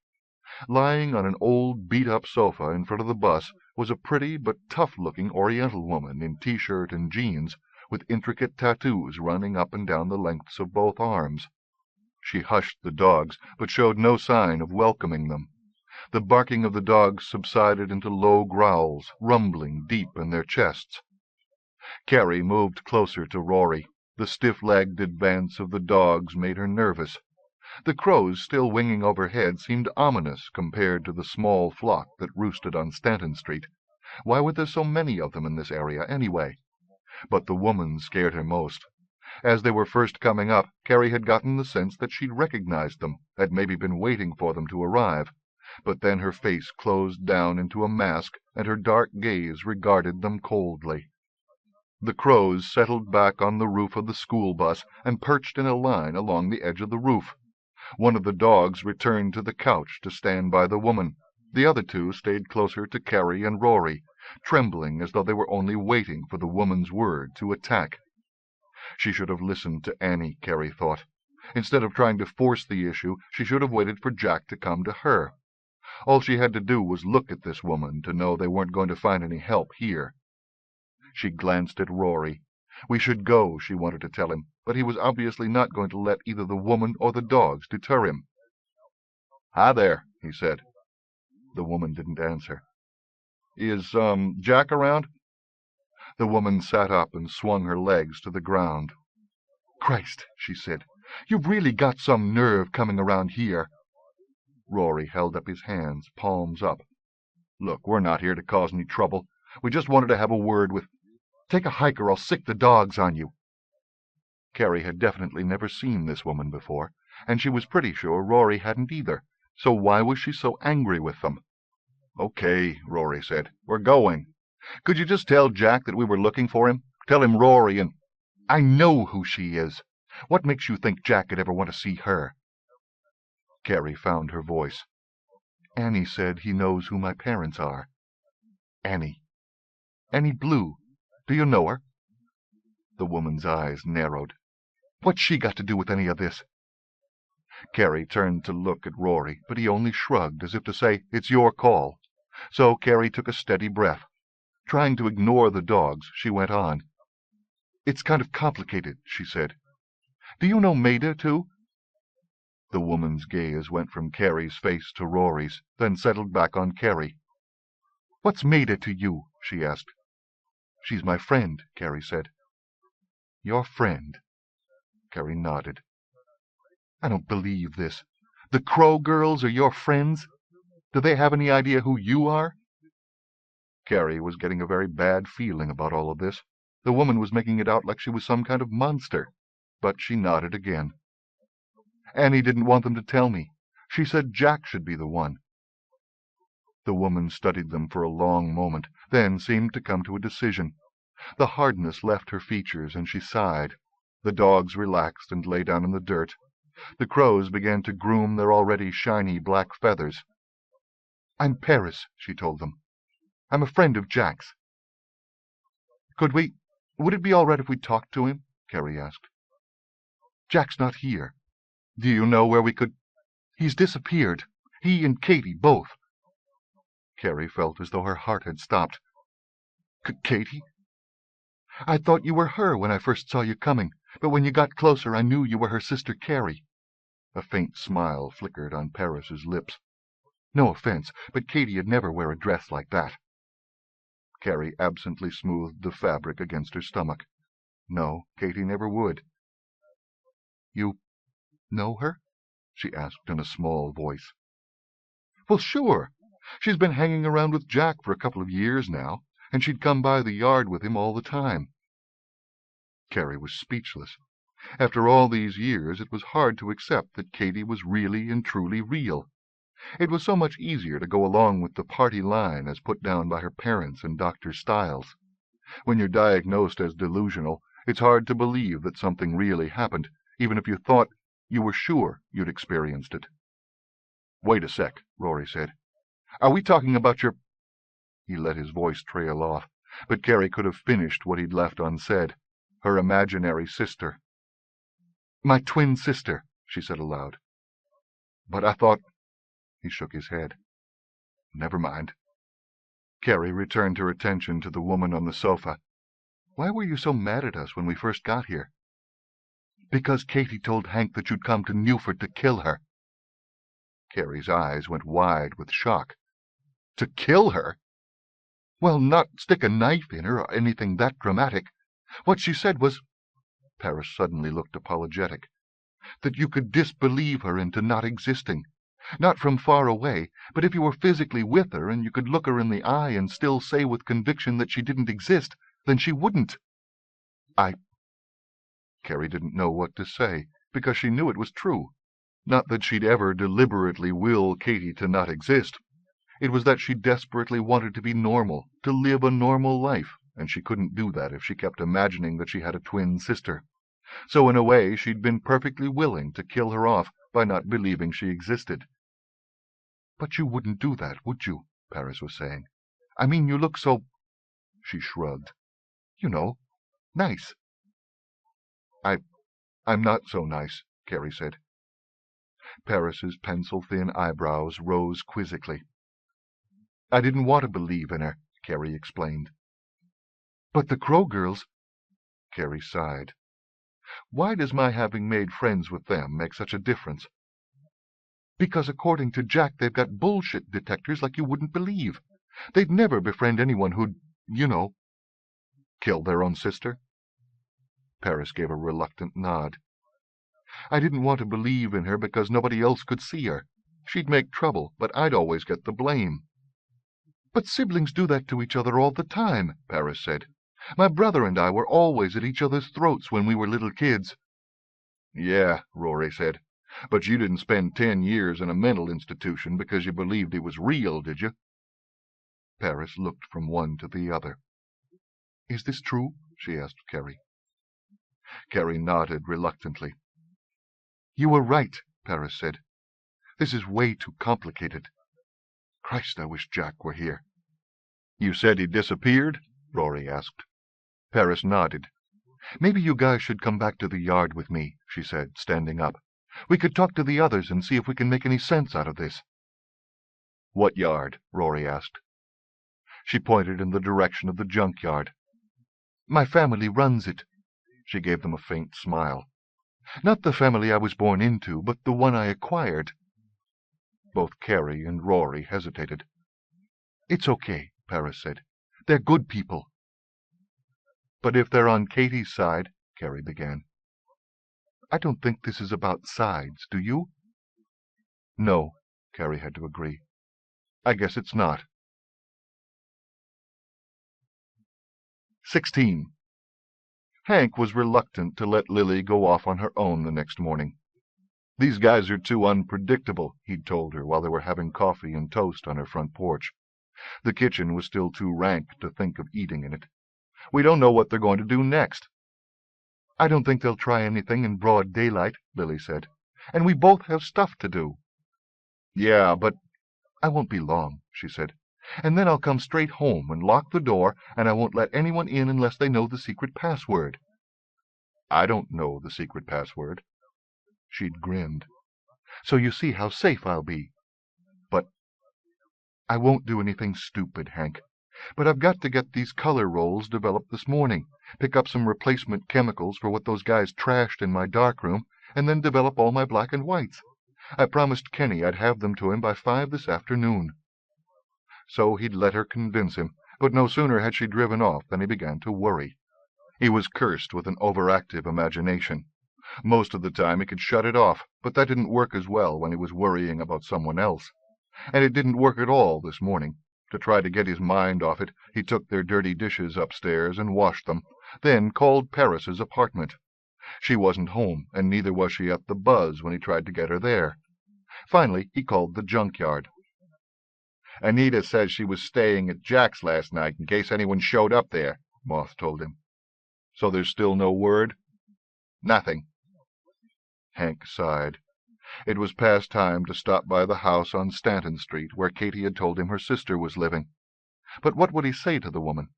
Lying on an old, beat-up sofa in front of the bus was a pretty but tough-looking Oriental woman in T-shirt and jeans, with intricate tattoos running up and down the lengths of both arms. She hushed the dogs, but showed no sign of welcoming them. The barking of the dogs subsided into low growls, rumbling deep in their chests. Carrie moved closer to Rory. The stiff-legged advance of the dogs made her nervous. The crows still winging overhead seemed ominous compared to the small flock that roosted on Stanton Street. Why were there so many of them in this area, anyway? But the woman scared her most. As they were first coming up, Carrie had gotten the sense that she'd recognized them, had maybe been waiting for them to arrive. But then her face closed down into a mask, and her dark gaze regarded them coldly. The crows settled back on the roof of the school bus and perched in a line along the edge of the roof. One of the dogs returned to the couch to stand by the woman. The other 2 stayed closer to Carrie and Rory, trembling as though they were only waiting for the woman's word to attack. She should have listened to Annie, Carrie thought. Instead of trying to force the issue, she should have waited for Jack to come to her. All she had to do was look at this woman to know they weren't going to find any help here. She glanced at Rory. We should go, she wanted to tell him, but he was obviously not going to let either the woman or the dogs deter him. "Hi there," he said. The woman didn't answer. "Is, Jack around?" The woman sat up and swung her legs to the ground. "Christ," she said, "you've really got some nerve coming around here." Rory held up his hands, palms up. "Look, we're not here to cause any trouble. We just wanted to have a word with—" "Take a hike or I'll sick the dogs on you." Carrie had definitely never seen this woman before, and she was pretty sure Rory hadn't either, so why was she so angry with them? "Okay," Rory said. "We're going. Could you just tell Jack that we were looking for him? Tell him Rory and—" "I know who she is. What makes you think Jack could ever want to see her?" Carrie found her voice. "Annie said he knows who my parents are." "Annie? Annie Blue? Do you know her?" The woman's eyes narrowed. "What's she got to do with any of this?" Carrie turned to look at Rory, but he only shrugged, as if to say, "It's your call." So Carrie took a steady breath. Trying to ignore the dogs, she went on. "It's kind of complicated," she said. "Do you know Maida, too?" The woman's gaze went from Carrie's face to Rory's, then settled back on Carrie. "What's Maida to you?" she asked. "She's my friend," Carrie said. "Your friend?" Carrie nodded. "I don't believe this. The Crow girls are your friends? Do they have any idea who you are?" Carrie was getting a very bad feeling about all of this. The woman was making it out like she was some kind of monster. But she nodded again. "Annie didn't want them to tell me. She said Jack should be the one." The woman studied them for a long moment, then seemed to come to a decision. The hardness left her features, and she sighed. The dogs relaxed and lay down in the dirt. The crows began to groom their already shiny black feathers. "I'm Paris," she told them. "I'm a friend of Jack's." Would it be all right if we talked to him?" Carrie asked. "Jack's not here. Do you know where we could—" "He's disappeared. He and Katie both." Carrie felt as though her heart had stopped. "Katie? I thought you were her when I first saw you coming, but when you got closer I knew you were her sister Carrie." A faint smile flickered on Paris's lips. "No offense, but Katie'd never wear a dress like that." Carrie absently smoothed the fabric against her stomach. No, Katy never would. "You know her?" she asked in a small voice. "Well, sure. She's been hanging around with Jack for a couple of years now, and she'd come by the yard with him all the time." Carrie was speechless. After all these years, it was hard to accept that Katy was really and truly real. It was so much easier to go along with the party line as put down by her parents and Dr. Stiles. When you're diagnosed as delusional, it's hard to believe that something really happened, even if you thought you were sure you'd experienced it. "Wait a sec," Rory said. "Are we talking about your—" He let his voice trail off, but Carrie could have finished what he'd left unsaid. Her imaginary sister. "My twin sister," she said aloud. "But I thought—" He shook his head. "Never mind." Carrie returned her attention to the woman on the sofa. "Why were you so mad at us when we first got here?" "Because Katy told Hank that you'd come to Newford to kill her." Carrie's eyes went wide with shock. "To kill her?" "Well, not stick a knife in her or anything that dramatic. What she said was—" Paris suddenly looked apologetic. "That you could disbelieve her into not existing. Not from far away, but if you were physically with her and you could look her in the eye and still say with conviction that she didn't exist, then she wouldn't." Carrie didn't know what to say, because she knew it was true. Not that she'd ever deliberately will Katy to not exist. It was that she desperately wanted to be normal, to live a normal life, and she couldn't do that if she kept imagining that she had a twin sister. So in a way she'd been perfectly willing to kill her off by not believing she existed. "But you wouldn't do that, would you?" Paris was saying. "I mean, you look so—" She shrugged. "You know, nice." I'm not so nice," Carrie said. Paris's pencil-thin eyebrows rose quizzically. "I didn't want to believe in her," Carrie explained. "But the Crow girls—" Carrie sighed. "Why does my having made friends with them make such a difference?" "Because according to Jack they've got bullshit detectors like you wouldn't believe. They'd never befriend anyone who'd, kill their own sister." Paris gave a reluctant nod. "I didn't want to believe in her because nobody else could see her. She'd make trouble, but I'd always get the blame." "But siblings do that to each other all the time," Paris said. "My brother and I were always at each other's throats when we were little kids." "Yeah," Rory said. "But you didn't spend 10 years in a mental institution because you believed it was real, did you?" Paris looked from one to the other. "Is this true?" she asked Carrie. Carrie nodded reluctantly. "You were right," Paris said. "This is way too complicated. Christ, I wish Jack were here." "You said he disappeared?" Rory asked. Paris nodded. "Maybe you guys should come back to the yard with me," she said, standing up. "We could talk to the others and see if we can make any sense out of this." "What yard?" Rory asked. She pointed in the direction of the junkyard. "My family runs it." She gave them a faint smile. "Not the family I was born into, but the one I acquired." Both Carrie and Rory hesitated. "It's okay," Paris said. "They're good people." "But if they're on Katy's side," Carrie began. "I don't think this is about sides, do you?" "No," Carrie had to agree. "I guess it's not." 16. Hank was reluctant to let Lily go off on her own the next morning. "These guys are too unpredictable," he'd told her while they were having coffee and toast on her front porch. The kitchen was still too rank to think of eating in it. "We don't know what they're going to do next." "I don't think they'll try anything in broad daylight," Lily said. "And we both have stuff to do." "Yeah, but—" "I won't be long," she said. "And then I'll come straight home and lock the door, and I won't let anyone in unless they know the secret password." "I don't know the secret password." She'd grinned. "So you see how safe I'll be." "But—" "I won't do anything stupid, Hank. But I've got to get these color rolls developed this morning, pick up some replacement chemicals for what those guys trashed in my darkroom, and then develop all my black and whites. I promised Kenny I'd have them to him by 5 this afternoon." So he'd let her convince him, But no sooner had she driven off than he began to worry. He was cursed with an overactive imagination. Most of the time he could shut it off, but that didn't work as well when he was worrying about someone else. And it didn't work at all this morning. To try to get his mind off it, he took their dirty dishes upstairs and washed them, then called Paris's apartment. She wasn't home, and neither was she at the Buzz when he tried to get her there. Finally, he called the junkyard. "Anita says she was staying at Jack's last night in case anyone showed up there," Moth told him. "So there's still no word?" "Nothing." Hank sighed. It was past time to stop by the house on Stanton Street where Katie had told him her sister was living. But what would he say to the woman?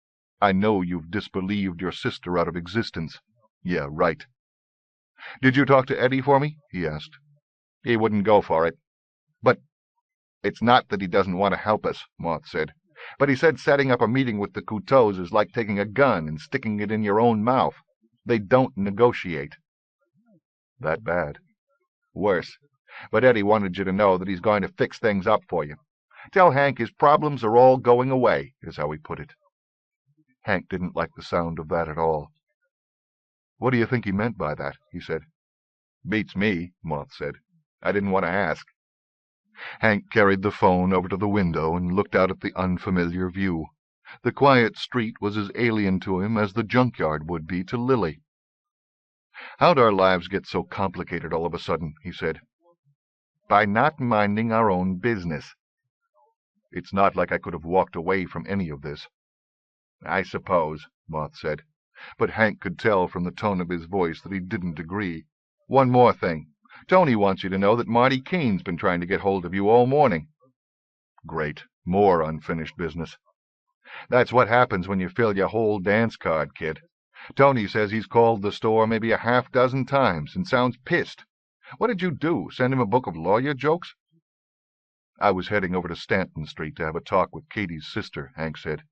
"I know you've disbelieved your sister out of existence." Yeah, right. "Did you talk to Eddie for me?" he asked. "He wouldn't go for it." "But—" "It's not that he doesn't want to help us," Moth said. "But he said setting up a meeting with the Couteaus is like taking a gun and sticking it in your own mouth. They don't negotiate." "That bad?" "Worse. But Eddie wanted you to know that he's going to fix things up for you. Tell Hank his problems are all going away," is how he put it. Hank didn't like the sound of that at all. "What do you think he meant by that?" he said. "Beats me," Moth said. "I didn't want to ask." Hank carried the phone over to the window and looked out at the unfamiliar view. The quiet street was as alien to him as the junkyard would be to Lily. "How'd our lives get so complicated all of a sudden?" he said. "By not minding our own business." "It's not like I could have walked away from any of this." "I suppose," Moth said. But Hank could tell from the tone of his voice that he didn't agree. "One more thing. Tony wants you to know that Marty Keane's been trying to get hold of you all morning." "Great. More unfinished business." "That's what happens when you fill your whole dance card, kid. Tony says he's called the store maybe a half-dozen times and sounds pissed. What did you do, send him a book of lawyer jokes?" "I was heading over to Stanton Street to have a talk with Katie's sister," Hank said.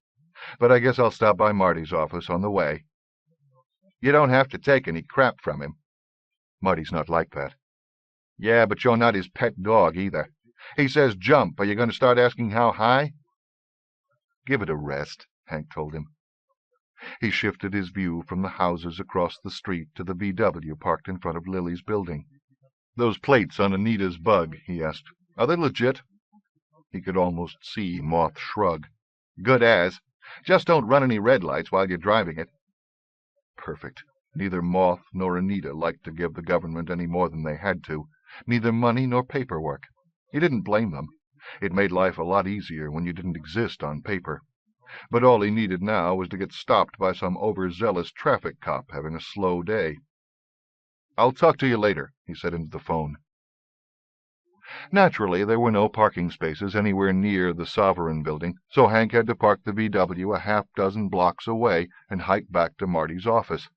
"But I guess I'll stop by Marty's office on the way." "You don't have to take any crap from him." "Marty's not like that." "Yeah, but you're not his pet dog either. He says jump. Are you going to start asking how high?" "Give it a rest," Hank told him. He shifted his view from the houses across the street to the VW parked in front of Lily's building. "Those plates on Anita's bug," he asked, "are they legit?" He could almost see Moth shrug. "Good as. Just don't run any red lights while you're driving it." Perfect. Neither Moth nor Anita liked to give the government any more than they had to, neither money nor paperwork. He didn't blame them. It made life a lot easier when you didn't exist on paper. But all he needed now was to get stopped by some overzealous traffic cop having a slow day. "I'll talk to you later," he said into the phone. Naturally, there were no parking spaces anywhere near the Sovereign building, so Hank had to park the VW a half-dozen blocks away and hike back to Marty's office.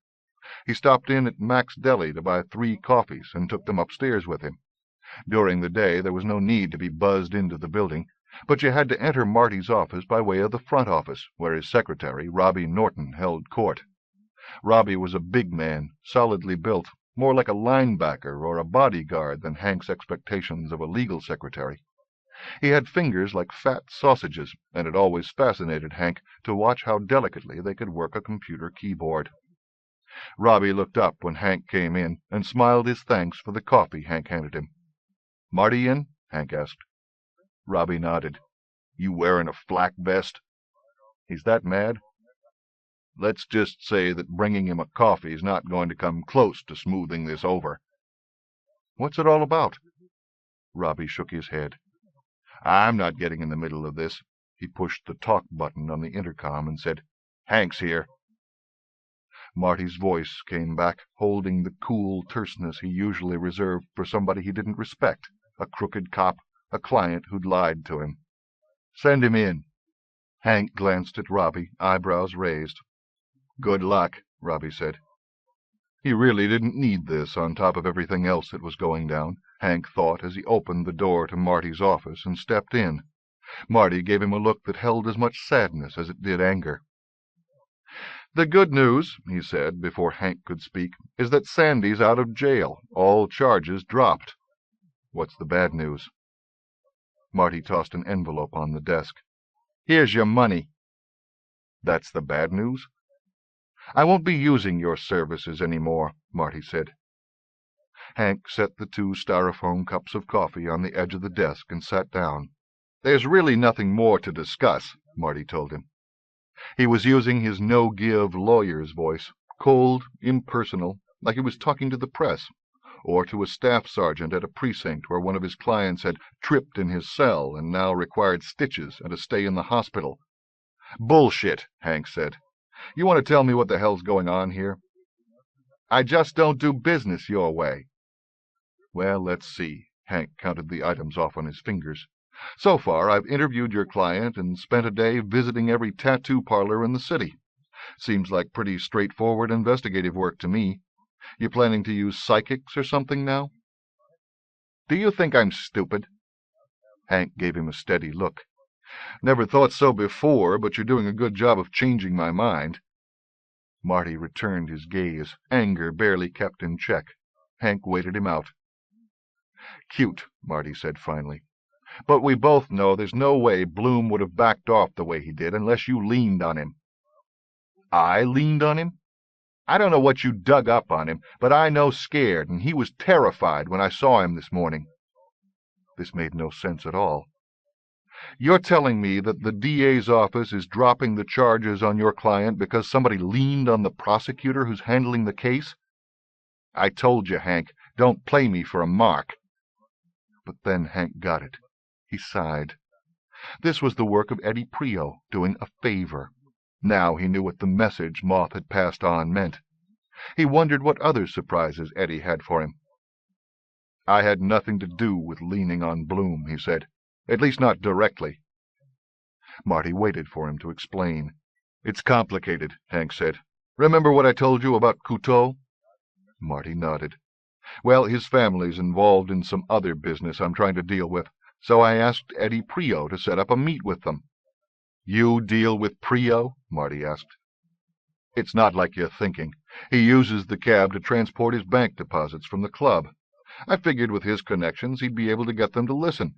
He stopped in at Mac's Deli to buy 3 coffees and took them upstairs with him. During the day there was no need to be buzzed into the building, but you had to enter Marty's office by way of the front office, where his secretary, Robbie Norton, held court. Robbie was a big man, solidly built, more like a linebacker or a bodyguard than Hank's expectations of a legal secretary. He had fingers like fat sausages, and it always fascinated Hank to watch how delicately they could work a computer keyboard. Robbie looked up when Hank came in and smiled his thanks for the coffee Hank handed him. "Marty in?" Hank asked. Robbie nodded. "You wearing a flak vest?" "He's that mad?" "Let's just say that bringing him a coffee's not going to come close to smoothing this over." "What's it all about?" Robbie shook his head. "I'm not getting in the middle of this." He pushed the talk button on the intercom and said, "Hank's here." Marty's voice came back, holding the cool terseness he usually reserved for somebody he didn't respect, a crooked cop, a client who'd lied to him. "Send him in." Hank glanced at Robbie, eyebrows raised. "Good luck," Robbie said. He really didn't need this on top of everything else that was going down, Hank thought as he opened the door to Marty's office and stepped in. Marty gave him a look that held as much sadness as it did anger. "The good news," he said, before Hank could speak, "is that Sandy's out of jail, all charges dropped." "What's the bad news?" Marty tossed an envelope on the desk. "Here's your money." That's the bad news? I won't be using your services any more, Marty said. Hank set the 2 styrofoam cups of coffee on the edge of the desk and sat down. There's really nothing more to discuss, Marty told him. He was using his no-give lawyer's voice, cold, impersonal, like he was talking to the press, or to a staff sergeant at a precinct where one of his clients had tripped in his cell and now required stitches and a stay in the hospital. Bullshit, Hank said. You want to tell me what the hell's going on here? I just don't do business your way. Well, let's see. Hank counted the items off on his fingers. So far, I've interviewed your client and spent a day visiting every tattoo parlor in the city. Seems like pretty straightforward investigative work to me. You planning to use psychics or something now? Do you think I'm stupid? Hank gave him a steady look. Never thought so before, but you're doing a good job of changing my mind. Marty returned his gaze, anger barely kept in check. Hank waited him out. Cute, Marty said finally. But we both know there's no way Bloom would have backed off the way he did unless you leaned on him. I leaned on him? I don't know what you dug up on him, but I know scared, and he was terrified when I saw him this morning. This made no sense at all. You're telling me that the DA's office is dropping the charges on your client because somebody leaned on the prosecutor who's handling the case? I told you, Hank, don't play me for a mark. But then Hank got it. He sighed. This was the work of Eddie Prio, doing a favor. Now he knew what the message Moth had passed on meant. He wondered what other surprises Eddie had for him. I had nothing to do with leaning on Bloom, he said. At least not directly. Marty waited for him to explain. It's complicated, Hank said. Remember what I told you about Couteau? Marty nodded. Well, his family's involved in some other business I'm trying to deal with, so I asked Eddie Prio to set up a meet with them. You deal with Prio? Marty asked. It's not like you're thinking. He uses the cab to transport his bank deposits from the club. I figured with his connections he'd be able to get them to listen.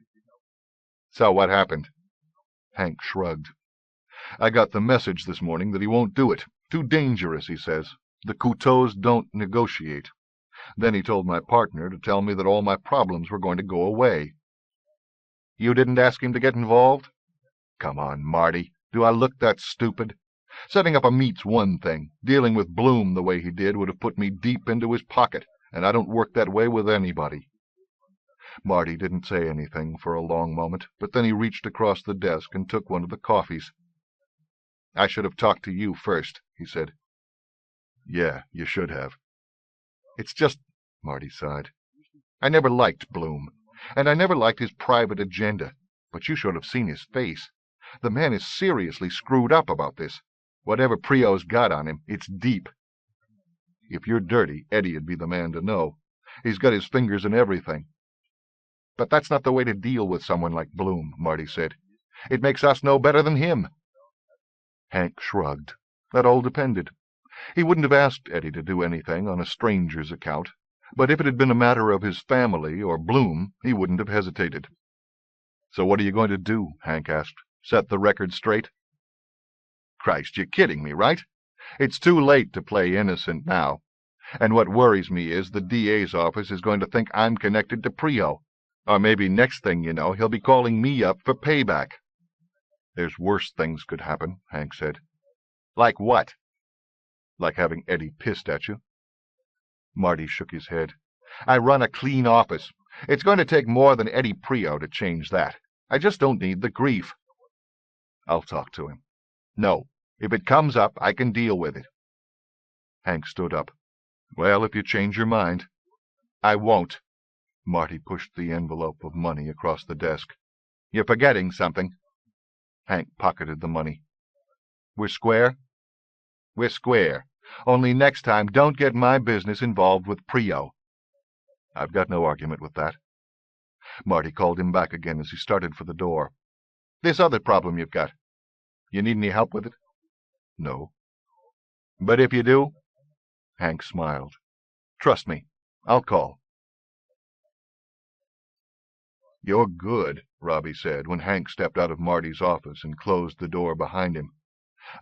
So what happened? Hank shrugged. I got the message this morning that he won't do it. Too dangerous, he says. The Couteaus don't negotiate. Then he told my partner to tell me that all my problems were going to go away. You didn't ask him to get involved? Come on, Marty. Do I look that stupid? Setting up a meet's one thing. Dealing with Bloom the way he did would have put me deep into his pocket, and I don't work that way with anybody. Marty didn't say anything for a long moment, but then he reached across the desk and took one of the coffees. I should have talked to you first, he said. Yeah, you should have. It's just, Marty sighed. I never liked Bloom, and I never liked his private agenda, but you should have seen his face. The man is seriously screwed up about this. Whatever Prio's got on him, it's deep. If you're dirty, Eddie'd be the man to know. He's got his fingers in everything. But that's not the way to deal with someone like Bloom, Marty said. It makes us no better than him. Hank shrugged. That all depended. He wouldn't have asked Eddie to do anything on a stranger's account, but if it had been a matter of his family or Bloom, he wouldn't have hesitated. So what are you going to do? Hank asked. Set the record straight? Christ, you're kidding me, right? It's too late to play innocent now. And what worries me is the DA's office is going to think I'm connected to Prio. Or maybe next thing you know, he'll be calling me up for payback. There's worse things could happen, Hank said. Like what? Like having Eddie pissed at you. Marty shook his head. I run a clean office. It's going to take more than Eddie Prio to change that. I just don't need the grief. I'll talk to him. No. If it comes up, I can deal with it. Hank stood up. Well, if you change your mind. I won't. Marty pushed the envelope of money across the desk. You're forgetting something. Hank pocketed the money. We're square? We're square. Only next time, don't get my business involved with Prio. I've got no argument with that. Marty called him back again as he started for the door. This other problem you've got. You need any help with it? No. But if you do? Hank smiled. Trust me. I'll call. You're good, Robbie said when Hank stepped out of Marty's office and closed the door behind him.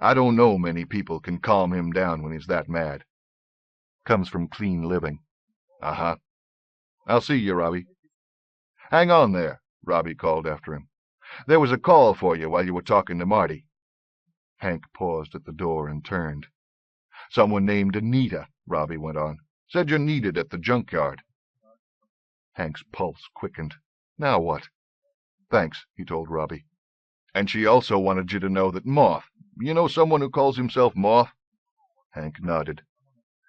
I don't know many people can calm him down when he's that mad. Comes from clean living. Uh-huh. I'll see you, Robbie. Hang on there, Robbie called after him. There was a call for you while you were talking to Marty. Hank paused at the door and turned. Someone named Anita, Robbie went on. Said you're needed at the junkyard. Hank's pulse quickened. Now what? Thanks, he told Robbie. And she also wanted you to know that Moth, you know someone who calls himself Moth? Hank nodded.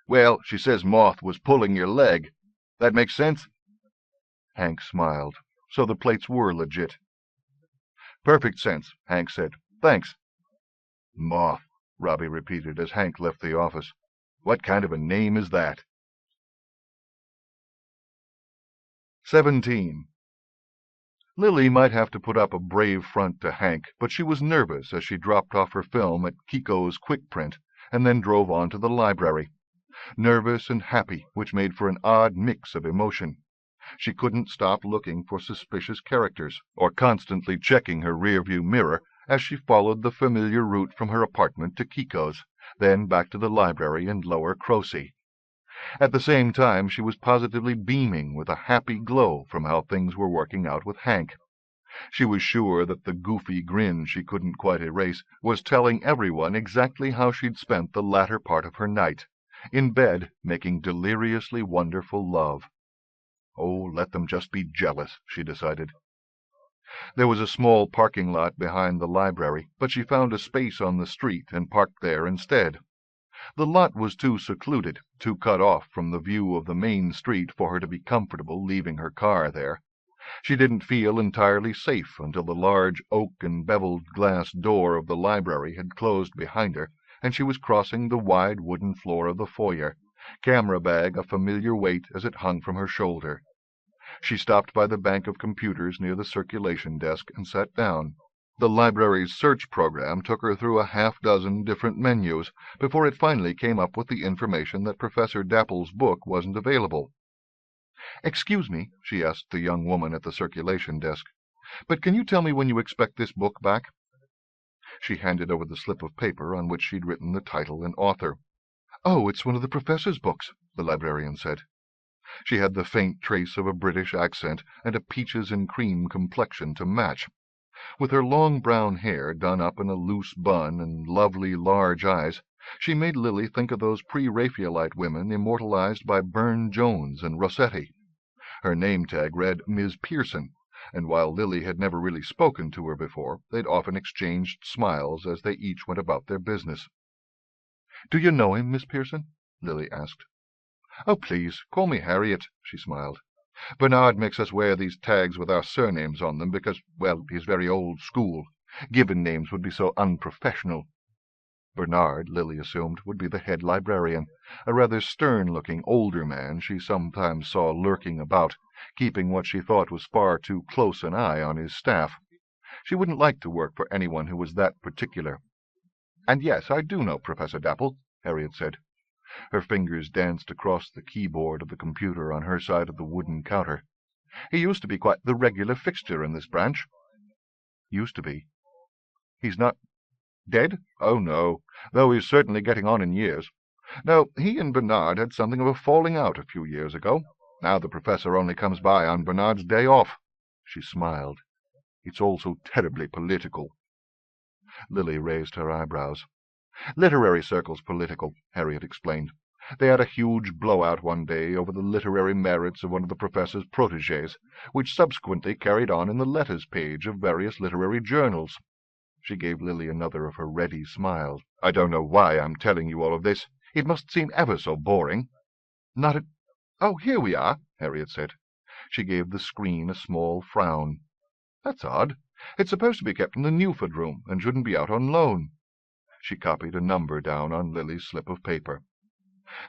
Well, she says Moth was pulling your leg. That makes sense? Hank smiled. So the plates were legit. Perfect sense, Hank said. Thanks. Moth, Robbie repeated as Hank left the office. What kind of a name is that? 17. Lily might have to put up a brave front to Hank, but she was nervous as she dropped off her film at Kiko's Quick Print and then drove on to the library. Nervous and happy, which made for an odd mix of emotion. She couldn't stop looking for suspicious characters, or constantly checking her rearview mirror as she followed the familiar route from her apartment to Kiko's, then back to the library in Lower Crosey. At the same time, she was positively beaming with a happy glow from how things were working out with Hank. She was sure that the goofy grin she couldn't quite erase was telling everyone exactly how she'd spent the latter part of her night, in bed making deliriously wonderful love. Oh, let them just be jealous, she decided. There was a small parking lot behind the library, but she found a space on the street and parked there instead. The lot was too secluded, too cut off from the view of the main street for her to be comfortable leaving her car there. She didn't feel entirely safe until the large oak and beveled glass door of the library had closed behind her, and she was crossing the wide wooden floor of the foyer, camera bag a familiar weight as it hung from her shoulder. She stopped by the bank of computers near the circulation desk and sat down. The library's search program took her through a half-dozen different menus before it finally came up with the information that Professor Dapple's book wasn't available. "Excuse me," she asked the young woman at the circulation desk, "but can you tell me when you expect this book back?" She handed over the slip of paper on which she'd written the title and author. "Oh, it's one of the professor's books," the librarian said. She had the faint trace of a British accent and a peaches-and-cream complexion to match. With her long brown hair done up in a loose bun and lovely large eyes, she made Lily think of those pre-Raphaelite women immortalized by Burne-Jones and Rossetti. Her name-tag read Ms. Pearson, and while Lily had never really spoken to her before, they'd often exchanged smiles as they each went about their business. "Do you know him, Miss Pearson?" Lily asked. "Oh, please, call me Harriet," she smiled. "Bernard makes us wear these tags with our surnames on them because, well, he's very old school. Given names would be so unprofessional." Bernard, Lily assumed, would be the head librarian, a rather stern-looking older man she sometimes saw lurking about, keeping what she thought was far too close an eye on his staff. She wouldn't like to work for anyone who was that particular. "And yes, I do know Professor Dapple," Harriet said. Her fingers danced across the keyboard of the computer on her side of the wooden counter. "He used to be quite the regular fixture in this branch." "Used to be." "He's not dead?" "Oh, no, though he's certainly getting on in years. No, he and Bernard had something of a falling out a few years ago. Now the professor only comes by on Bernard's day off." She smiled. "It's all so terribly political." Lily raised her eyebrows. "Literary circles political," Harriet explained. "They had a huge blowout one day over the literary merits of one of the professor's protégés, which subsequently carried on in the letters page of various literary journals." She gave Lily another of her ready smiles. "I don't know why I'm telling you all of this. It must seem ever so boring." "Not at— Oh, here we are," Harriet said. She gave the screen a small frown. "That's odd. It's supposed to be kept in the Newford room and shouldn't be out on loan." She copied a number down on Lily's slip of paper.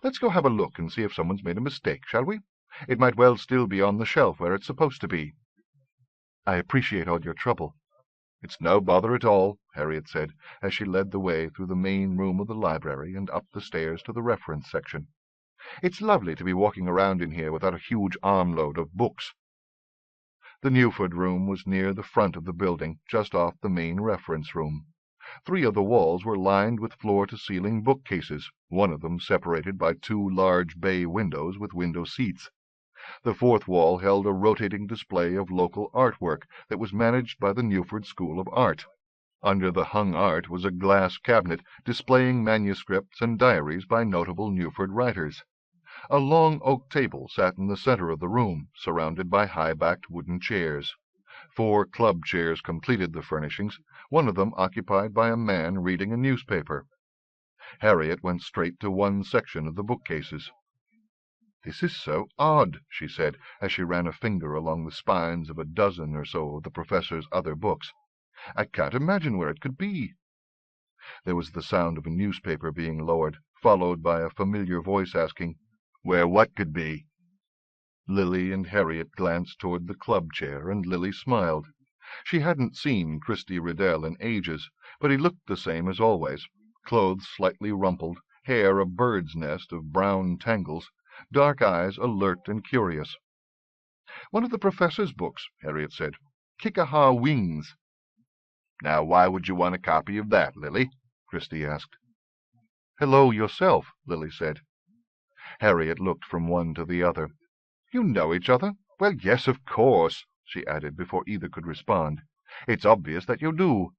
"Let's go have a look and see if someone's made a mistake, shall we? It might well still be on the shelf where it's supposed to be." "I appreciate all your trouble." "It's no bother at all," Harriet said, as she led the way through the main room of the library and up the stairs to the reference section. "It's lovely to be walking around in here without a huge armload of books." The Newford room was near the front of the building, just off the main reference room. 3 of the walls were lined with floor-to-ceiling bookcases, one of them separated by 2 large bay windows with window seats. The 4th wall held a rotating display of local artwork that was managed by the Newford School of Art. Under the hung art was a glass cabinet displaying manuscripts and diaries by notable Newford writers. A long oak table sat in the center of the room, surrounded by high-backed wooden chairs. 4 club chairs completed the furnishings, one of them occupied by a man reading a newspaper. Harriet went straight to one section of the bookcases. "This is so odd," she said, as she ran a finger along the spines of a dozen or so of the professor's other books. "I can't imagine where it could be." There was the sound of a newspaper being lowered, followed by a familiar voice asking, "Where what could be?" Lily and Harriet glanced toward the club chair, and Lily smiled. She hadn't seen Christy Riddell in ages, but he looked the same as always, clothes slightly rumpled, hair a bird's nest of brown tangles, dark eyes alert and curious. "One of the professor's books," Harriet said. "Kickahaw Wings." "Now why would you want a copy of that, Lily?" Christy asked. "Hello yourself," Lily said. Harriet looked from one to the other. "You know each other?" "Well, yes, of course," she added before either could respond. "It's obvious that you do."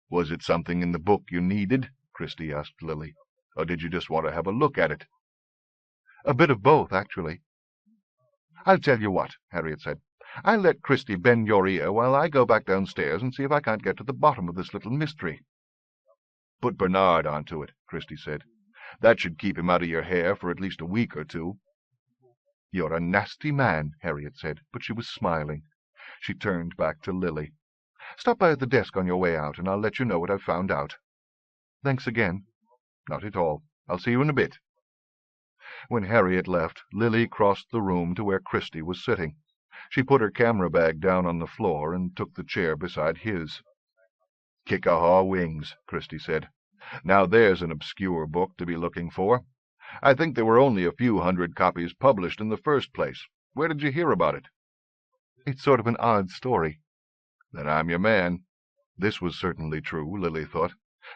"Was it something in the book you needed?" Christy asked Lily. "Or did you just want to have a look at it?" "A bit of both, actually." "I'll tell you what," Harriet said. "I'll let Christy bend your ear while I go back downstairs and see if I can't get to the bottom of this little mystery." "Put Bernard onto it," Christy said. "That should keep him out of your hair for at least a week or 2. "You're a nasty man," Harriet said, but she was smiling. She turned back to Lily. "Stop by at the desk on your way out, and I'll let you know what I've found out." "Thanks again." "Not at all. I'll see you in a bit." When Harriet left, Lily crossed the room to where Christy was sitting. She put her camera bag down on the floor and took the chair beside his. "Kickahaw Wings," Christy said. "Now there's an obscure book to be looking for. I think there were only a few hundred copies published in the first place. Where did you hear about it?" "It's sort of an odd story." "Then I'm your man." This was certainly true, Lily thought.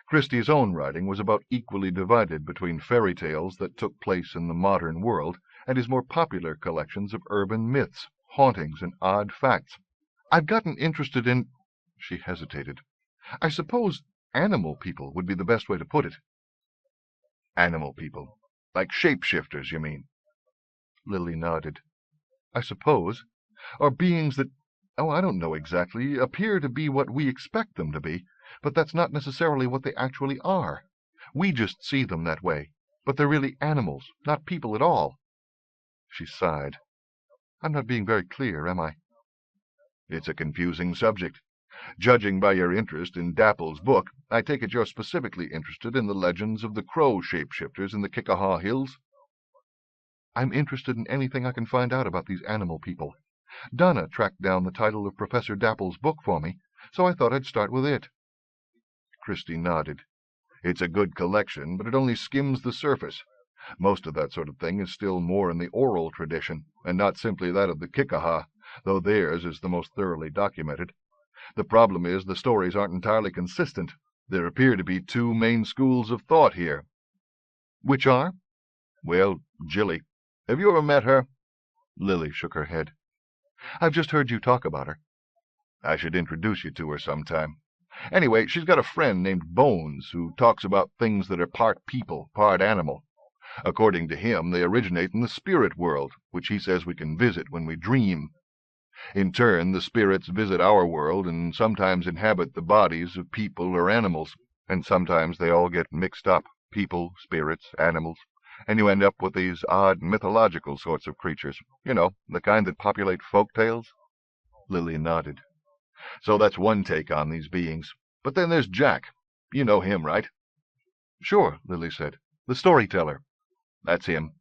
Christie's own writing was about equally divided between fairy tales that took place in the modern world and his more popular collections of urban myths, hauntings, and odd facts. "I've gotten interested in—" She hesitated. "I suppose animal people would be the best way to put it." "Animal people? Like shapeshifters, you mean?" Lily nodded. "I suppose. Or beings that, I don't know exactly, appear to be what we expect them to be, but that's not necessarily what they actually are. We just see them that way, but they're really animals, not people at all." She sighed. "I'm not being very clear, am I?" "It's a confusing subject. Judging by your interest in Dapple's book, I take it you're specifically interested in the legends of the crow shapeshifters in the Kickahaw Hills?" "I'm interested in anything I can find out about these animal people. Donna tracked down the title of Professor Dapple's book for me, so I thought I'd start with it." Christy nodded. "It's a good collection, but it only skims the surface. Most of that sort of thing is still more in the oral tradition, and not simply that of the Kickahaw, though theirs is the most thoroughly documented. The problem is the stories aren't entirely consistent. There appear to be 2 main schools of thought here." "Which are?" "Well, Jilly. Have you ever met her?" Lily shook her head. "I've just heard you talk about her." "I should introduce you to her sometime. Anyway, she's got a friend named Bones who talks about things that are part people, part animal. According to him, they originate in the spirit world, which he says we can visit when we dream. In turn, the spirits visit our world and sometimes inhabit the bodies of people or animals, and sometimes they all get mixed up, people, spirits, animals, and you end up with these odd mythological sorts of creatures, the kind that populate folk tales." Lily nodded. "So that's one take on these beings. But then there's Jack. You know him, right?" "Sure," Lily said. "The storyteller." "That's him.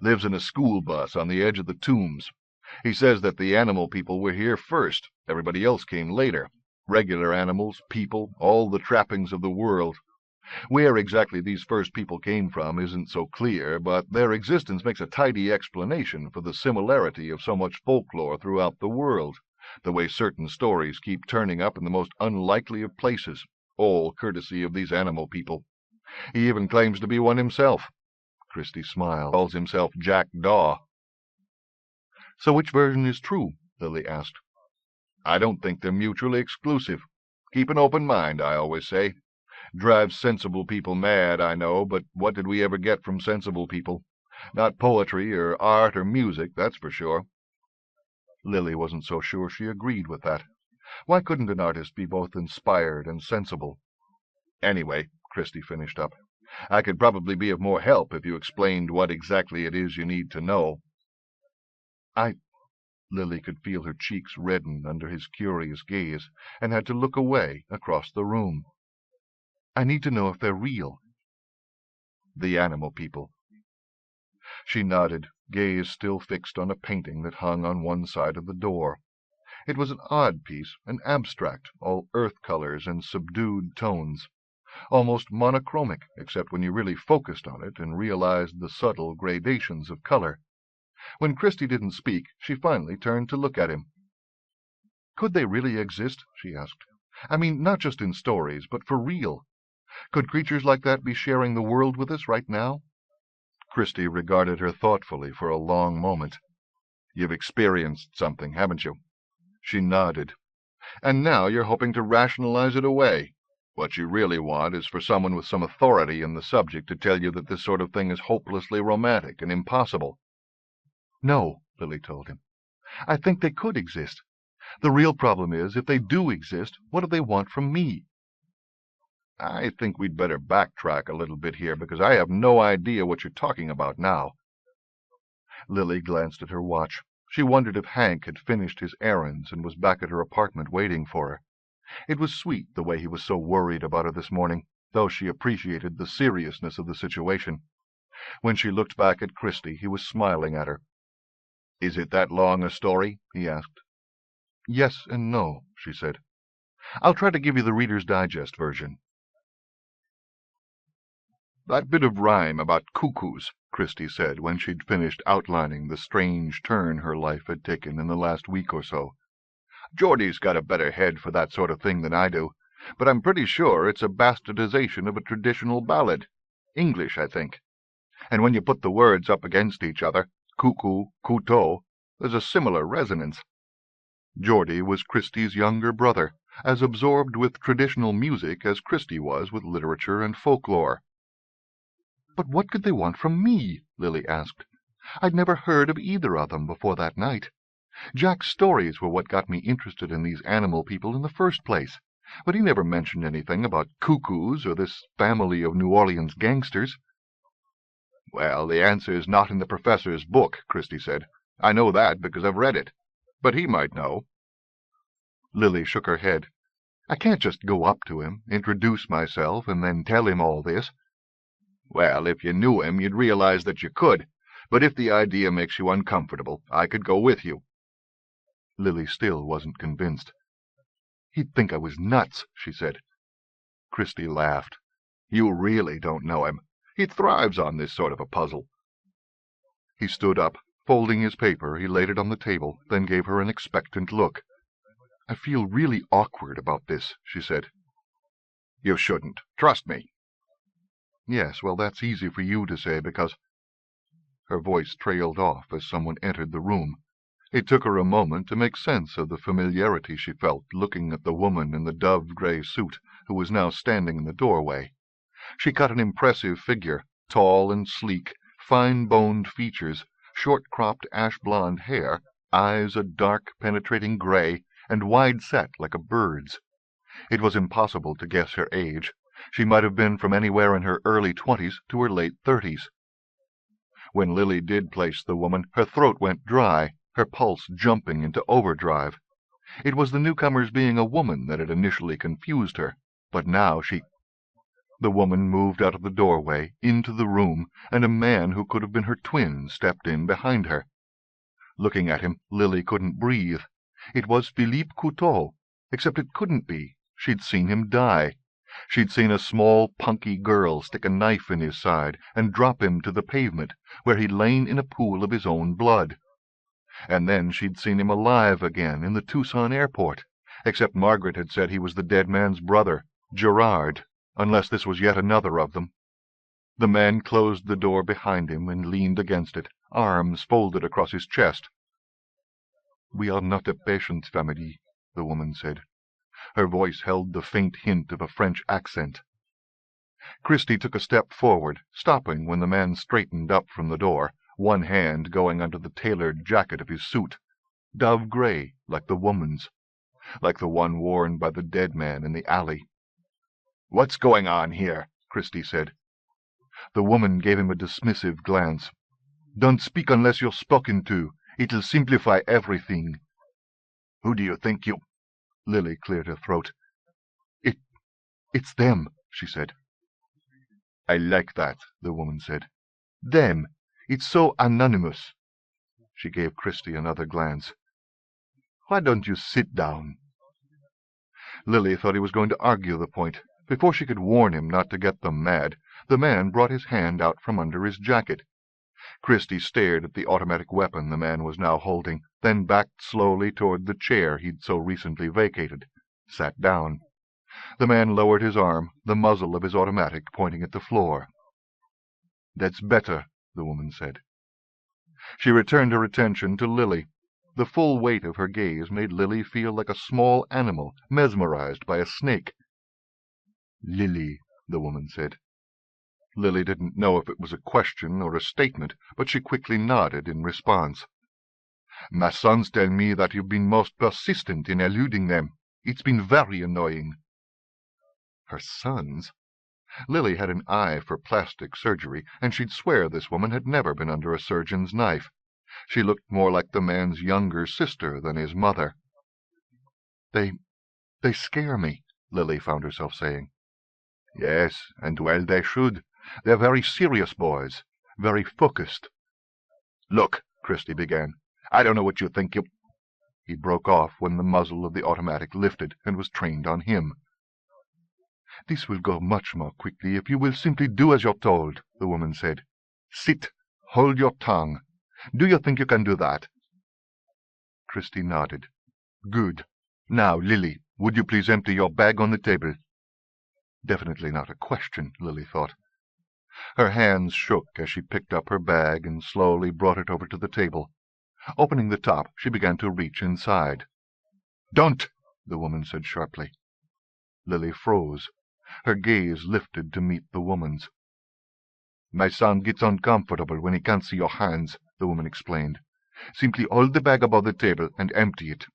Lives in a school bus on the edge of the tombs. He says that the animal people were here first. Everybody else came later. Regular animals, people, all the trappings of the world. Where exactly these first people came from isn't so clear, but their existence makes a tidy explanation for the similarity of so much folklore throughout the world, the way certain stories keep turning up in the most unlikely of places, All courtesy of these animal people. He even claims to be one himself. Christie smiled. Calls himself Jack Daw. So which version is true? Lily asked. I don't think they're mutually exclusive. Keep an open mind, I always say. Drives sensible people mad, I know, but what did we ever get from sensible people? Not poetry or art or music, that's for sure. Lily wasn't so sure she agreed with that. Why couldn't an artist be both inspired and sensible? Anyway, Christie finished up, I could probably be of more help if you explained what exactly it is you need to know. Lily could feel her cheeks redden under his curious gaze, and had to look away across the room. I need to know if they're real. The animal people. She nodded, gaze still fixed on a painting that hung on one side of the door. It was an odd piece, an abstract, all earth colors and subdued tones, almost monochromic, except when you really focused on it and realized the subtle gradations of color. When Christie didn't speak, she finally turned to look at him. Could they really exist? She asked. I mean, not just in stories, but for real. Could creatures like that be sharing the world with us right now? Christie regarded her thoughtfully for a long moment. You've experienced something, haven't you? She nodded. And now you're hoping to rationalize it away. What you really want is for someone with some authority in the subject to tell you that this sort of thing is hopelessly romantic and impossible. No, Lily told him. I think they could exist. The real problem is, if they do exist, what do they want from me? I think we'd better backtrack a little bit here, because I have no idea what you're talking about now. Lily glanced at her watch. She wondered if Hank had finished his errands and was back at her apartment waiting for her. It was sweet the way he was so worried about her this morning, though she appreciated the seriousness of the situation. When she looked back at Christie, he was smiling at her. Is it that long a story? He asked. Yes and no, she said. I'll try to give you the Reader's Digest version. That bit of rhyme about cuckoos, Christie said when she'd finished outlining the strange turn her life had taken in the last week or so. Geordie's got a better head for that sort of thing than I do, but I'm pretty sure it's a bastardization of a traditional ballad. English, I think. And when you put the words up against each other, cuckoo, couteau, there's a similar resonance. Geordie was Christie's younger brother, as absorbed with traditional music as Christie was with literature and folklore. But what could they want from me? Lily asked. I'd never heard of either of them before that night. Jack's stories were what got me interested in these animal people in the first place, but he never mentioned anything about cuckoos or this family of New Orleans gangsters. Well, the answer's not in the professor's book, Christie said. I know that because I've read it. But he might know. Lily shook her head. I can't just go up to him, introduce myself, and then tell him all this. Well, if you knew him, you'd realize that you could. But if the idea makes you uncomfortable, I could go with you. Lily still wasn't convinced. He'd think I was nuts, she said. Christie laughed. You really don't know him. He thrives on this sort of a puzzle. He stood up. Folding his paper, he laid it on the table, then gave her an expectant look. I feel really awkward about this, she said. You shouldn't. Trust me. Yes, well, that's easy for you to say, because... Her voice trailed off as someone entered the room. It took her a moment to make sense of the familiarity she felt looking at the woman in the dove-gray suit who was now standing in the doorway. She cut an impressive figure, tall and sleek, fine-boned features, short-cropped ash-blonde hair, eyes a dark, penetrating gray, and wide-set like a bird's. It was impossible to guess her age. She might have been from anywhere in her early 20s to her late 30s. When Lily did place the woman, her throat went dry, her pulse jumping into overdrive. It was the newcomer's being a woman that had initially confused her, but now she... The woman moved out of the doorway, into the room, and a man who could have been her twin stepped in behind her. Looking at him, Lily couldn't breathe. It was Philippe Couteau, except it couldn't be. She'd seen him die. She'd seen a small, punky girl stick a knife in his side and drop him to the pavement, where he'd lain in a pool of his own blood. And then she'd seen him alive again in the Tucson airport, except Margaret had said he was the dead man's brother, Gerard, unless this was yet another of them. The man closed the door behind him and leaned against it, arms folded across his chest. "We are not a patient family," the woman said. Her voice held the faint hint of a French accent. Christie took a step forward, stopping when the man straightened up from the door, one hand going under the tailored jacket of his suit, dove gray like the woman's, like the one worn by the dead man in the alley. "What's going on here?" Christie said. The woman gave him a dismissive glance. "Don't speak unless you're spoken to. It'll simplify everything." "Who do you think you—" Lily cleared her throat. It's them," she said. "I like that," the woman said. "Them. It's so anonymous." She gave Christie another glance. "Why don't you sit down?" Lily thought he was going to argue the point. Before she could warn him not to get them mad, the man brought his hand out from under his jacket. Christie stared at the automatic weapon the man was now holding, then backed slowly toward the chair he'd so recently vacated, sat down. The man lowered his arm, the muzzle of his automatic pointing at the floor. "That's better," the woman said. She returned her attention to Lily. The full weight of her gaze made Lily feel like a small animal mesmerized by a snake. "Lily," the woman said. Lily didn't know if it was a question or a statement, but she quickly nodded in response. "My sons tell me that you've been most persistent in eluding them. It's been very annoying." Her sons? Lily had an eye for plastic surgery, and she'd swear this woman had never been under a surgeon's knife. She looked more like the man's younger sister than his mother. They scare me," Lily found herself saying. "Yes, and well they should. They're very serious boys, very focused." "Look," Christie began, "I don't know what you think you—" He broke off when the muzzle of the automatic lifted and was trained on him. "This will go much more quickly if you will simply do as you're told," the woman said. "Sit. Hold your tongue. Do you think you can do that?" Christie nodded. "Good. Now, Lily, would you please empty your bag on the table?" Definitely not a question, Lily thought. Her hands shook as she picked up her bag and slowly brought it over to the table. Opening the top, she began to reach inside. "Don't!" the woman said sharply. Lily froze. Her gaze lifted to meet the woman's. "My son gets uncomfortable when he can't see your hands," the woman explained. "Simply hold the bag above the table and empty it."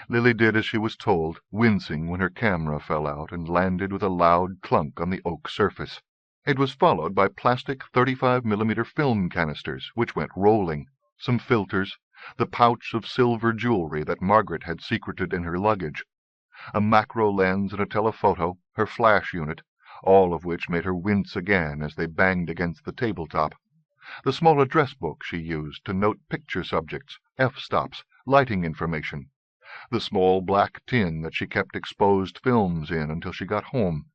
Lily did as she was told, wincing when her camera fell out and landed with a loud clunk on the oak surface. It was followed by plastic 35mm film canisters, which went rolling, some filters, the pouch of silver jewelry that Margaret had secreted in her luggage, a macro lens and a telephoto, her flash unit, all of which made her wince again as they banged against the tabletop, the small address book she used to note picture subjects, f-stops, lighting information, the small black tin that she kept exposed films in until she got home,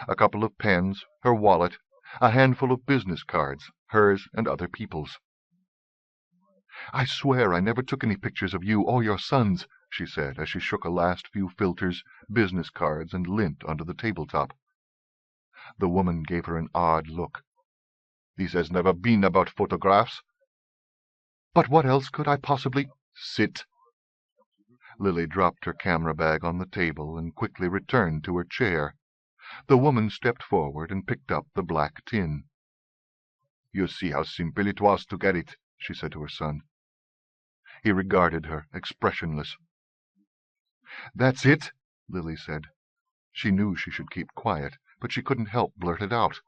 a couple of pens, her wallet, a handful of business cards, hers and other people's. "I swear I never took any pictures of you or your sons," she said as she shook a last few filters, business cards, and lint onto the tabletop. The woman gave her an odd look. "This has never been about photographs." "But what else could I possibly—" "Sit." Lily dropped her camera bag on the table and quickly returned to her chair. The woman stepped forward and picked up the black tin. "You see how simple it was to get it," she said to her son. He regarded her, expressionless. "That's it," Lily said. She knew she should keep quiet, but she couldn't help blurt it out.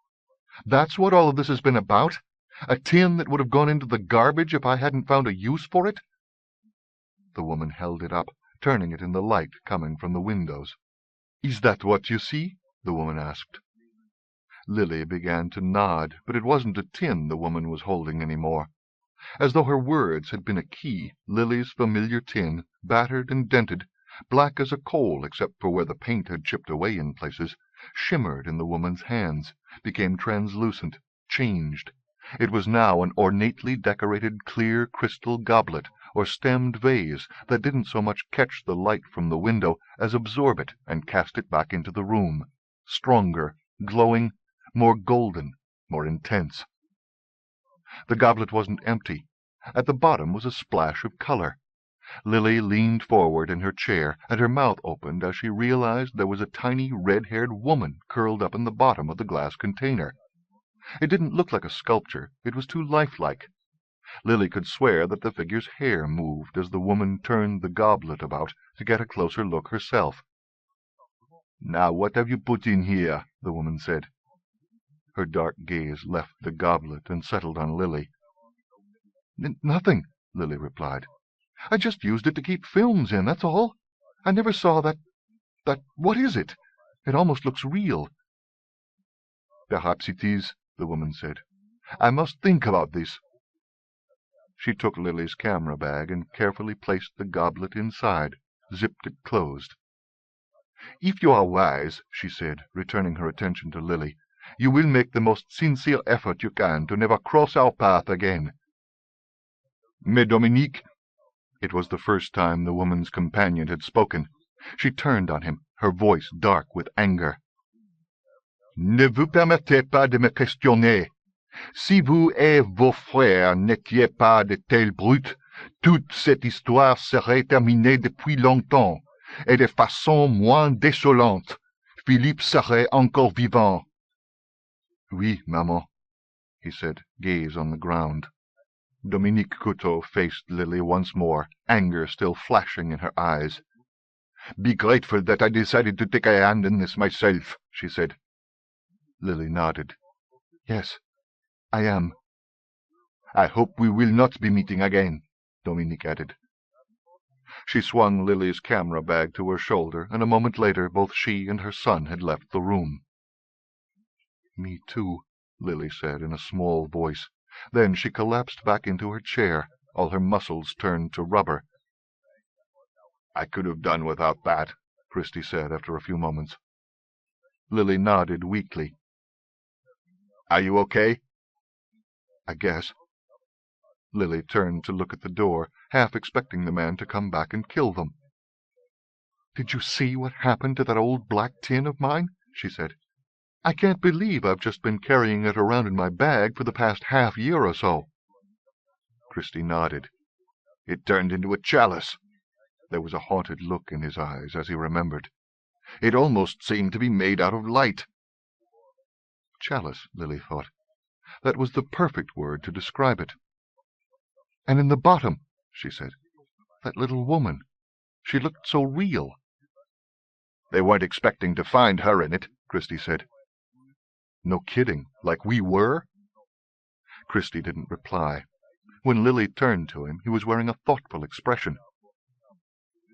"That's what all of this has been about? A tin that would have gone into the garbage if I hadn't found a use for it?" The woman held it up, turning it in the light coming from the windows. "Is that what you see?" the woman asked. Lily began to nod, but it wasn't a tin the woman was holding any more. As though her words had been a key, Lily's familiar tin, battered and dented, black as a coal except for where the paint had chipped away in places, shimmered in the woman's hands, became translucent, changed. It was now an ornately decorated clear crystal goblet, or stemmed vase that didn't so much catch the light from the window as absorb it and cast it back into the room, stronger, glowing, more golden, more intense. The goblet wasn't empty. At the bottom was a splash of color. Lily leaned forward in her chair, and her mouth opened as she realized there was a tiny red-haired woman curled up in the bottom of the glass container. It didn't look like a sculpture. It was too lifelike. Lily could swear that the figure's hair moved as the woman turned the goblet about to get a closer look herself. "Now what have you put in here?" the woman said. Her dark gaze left the goblet and settled on Lily. "Nothing," Lily replied. "I just used it to keep films in, that's all. I never saw that... What is it? It almost looks real." "Perhaps it is," the woman said. "I must think about this." She took Lily's camera bag and carefully placed the goblet inside, zipped it closed. "If you are wise," she said, returning her attention to Lily, "you will make the most sincere effort you can to never cross our path again." "Mais Dominique—" It was the first time the woman's companion had spoken. She turned on him, her voice dark with anger. "Ne vous permettez pas de me questionner. Si vous et vos frères n'étiez pas de tels brutes, toute cette histoire serait terminée depuis longtemps, et de façon moins désolante. Philippe serait encore vivant." "Oui, maman," he said, gaze on the ground. Dominique Couteau faced Lily once more, anger still flashing in her eyes. "Be grateful that I decided to take a hand in this myself," she said. Lily nodded. "Yes, I am." "I hope we will not be meeting again," Dominique added. She swung Lily's camera bag to her shoulder, and a moment later both she and her son had left the room. "Me too," Lily said in a small voice. Then she collapsed back into her chair, all her muscles turned to rubber. "I could have done without that," Christie said after a few moments. Lily nodded weakly. "Are you okay?" "I guess." Lily turned to look at the door, half expecting the man to come back and kill them. "Did you see what happened to that old black tin of mine?" she said. "I can't believe I've just been carrying it around in my bag for the past half-year or so." Christie nodded. "It turned into a chalice." There was a haunted look in his eyes as he remembered. "It almost seemed to be made out of light." Chalice, Lily thought. That was the perfect word to describe it. "And in the bottom," she said, "that little woman. She looked so real." "They weren't expecting to find her in it," Christie said. "No kidding, like we were?" Christie didn't reply. When Lily turned to him, he was wearing a thoughtful expression.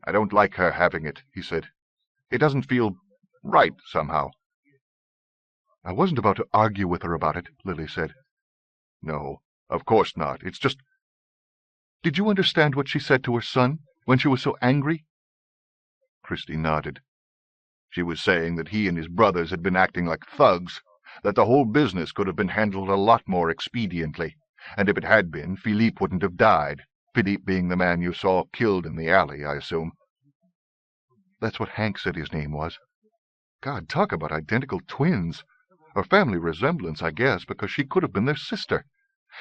"I don't like her having it," he said. "It doesn't feel right, somehow." "I wasn't about to argue with her about it," Lily said. "No, of course not. It's just—" "Did you understand what she said to her son, when she was so angry?" Christie nodded. "She was saying that he and his brothers had been acting like thugs, that the whole business could have been handled a lot more expediently, and if it had been, Philippe wouldn't have died. Philippe being the man you saw killed in the alley, I assume." "That's what Hank said his name was. God, talk about identical twins. Or family resemblance, I guess, because she could have been their sister.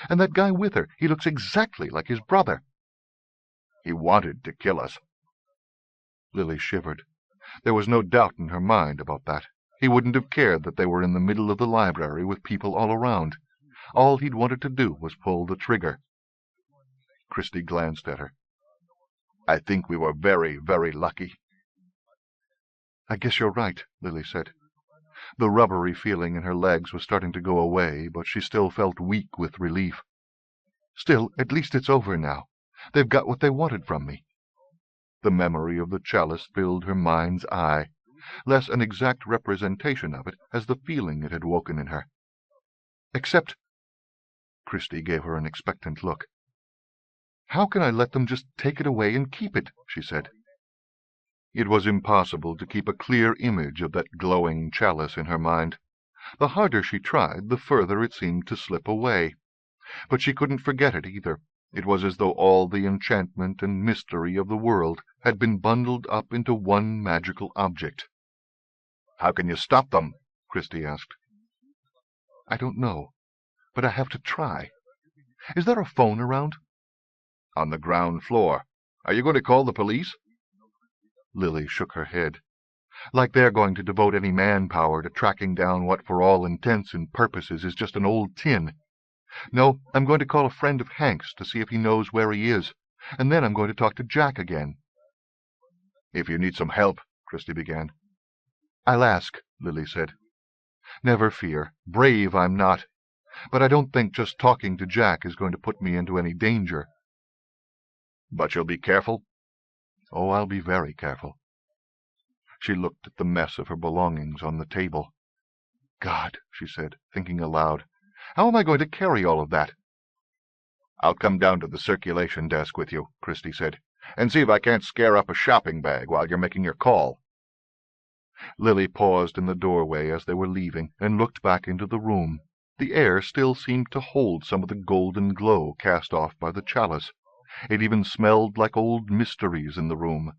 And that guy with her, he looks exactly like his brother." "He wanted to kill us." Lily shivered. There was no doubt in her mind about that. He wouldn't have cared that they were in the middle of the library with people all around. All he'd wanted to do was pull the trigger. Christie glanced at her. "I think we were very, very lucky." "I guess you're right," Lily said. The rubbery feeling in her legs was starting to go away, but she still felt weak with relief. "Still, at least it's over now. They've got what they wanted from me." The memory of the chalice filled her mind's eye, less an exact representation of it as the feeling it had woken in her. "Except—" Christie gave her an expectant look. "How can I let them just take it away and keep it?" she said. It was impossible to keep a clear image of that glowing chalice in her mind. The harder she tried, the further it seemed to slip away. But she couldn't forget it either. It was as though all the enchantment and mystery of the world had been bundled up into one magical object. "How can you stop them?" Christie asked. "I don't know, but I have to try. Is there a phone around?" "On the ground floor. Are you going to call the police?" Lily shook her head. "Like they're going to devote any manpower to tracking down what for all intents and purposes is just an old tin. No, I'm going to call a friend of Hank's to see if he knows where he is, and then I'm going to talk to Jack again." "If you need some help," Christie began. "I'll ask," Lily said. "Never fear. Brave I'm not. But I don't think just talking to Jack is going to put me into any danger." "But you'll be careful?" "Oh, I'll be very careful." She looked at the mess of her belongings on the table. "God," she said, thinking aloud, "how am I going to carry all of that?" "I'll come down to the circulation desk with you," Christie said, "and see if I can't scare up a shopping bag while you're making your call." Lily paused in the doorway as they were leaving and looked back into the room. The air still seemed to hold some of the golden glow cast off by the chalice. It even smelled like old mysteries in the room.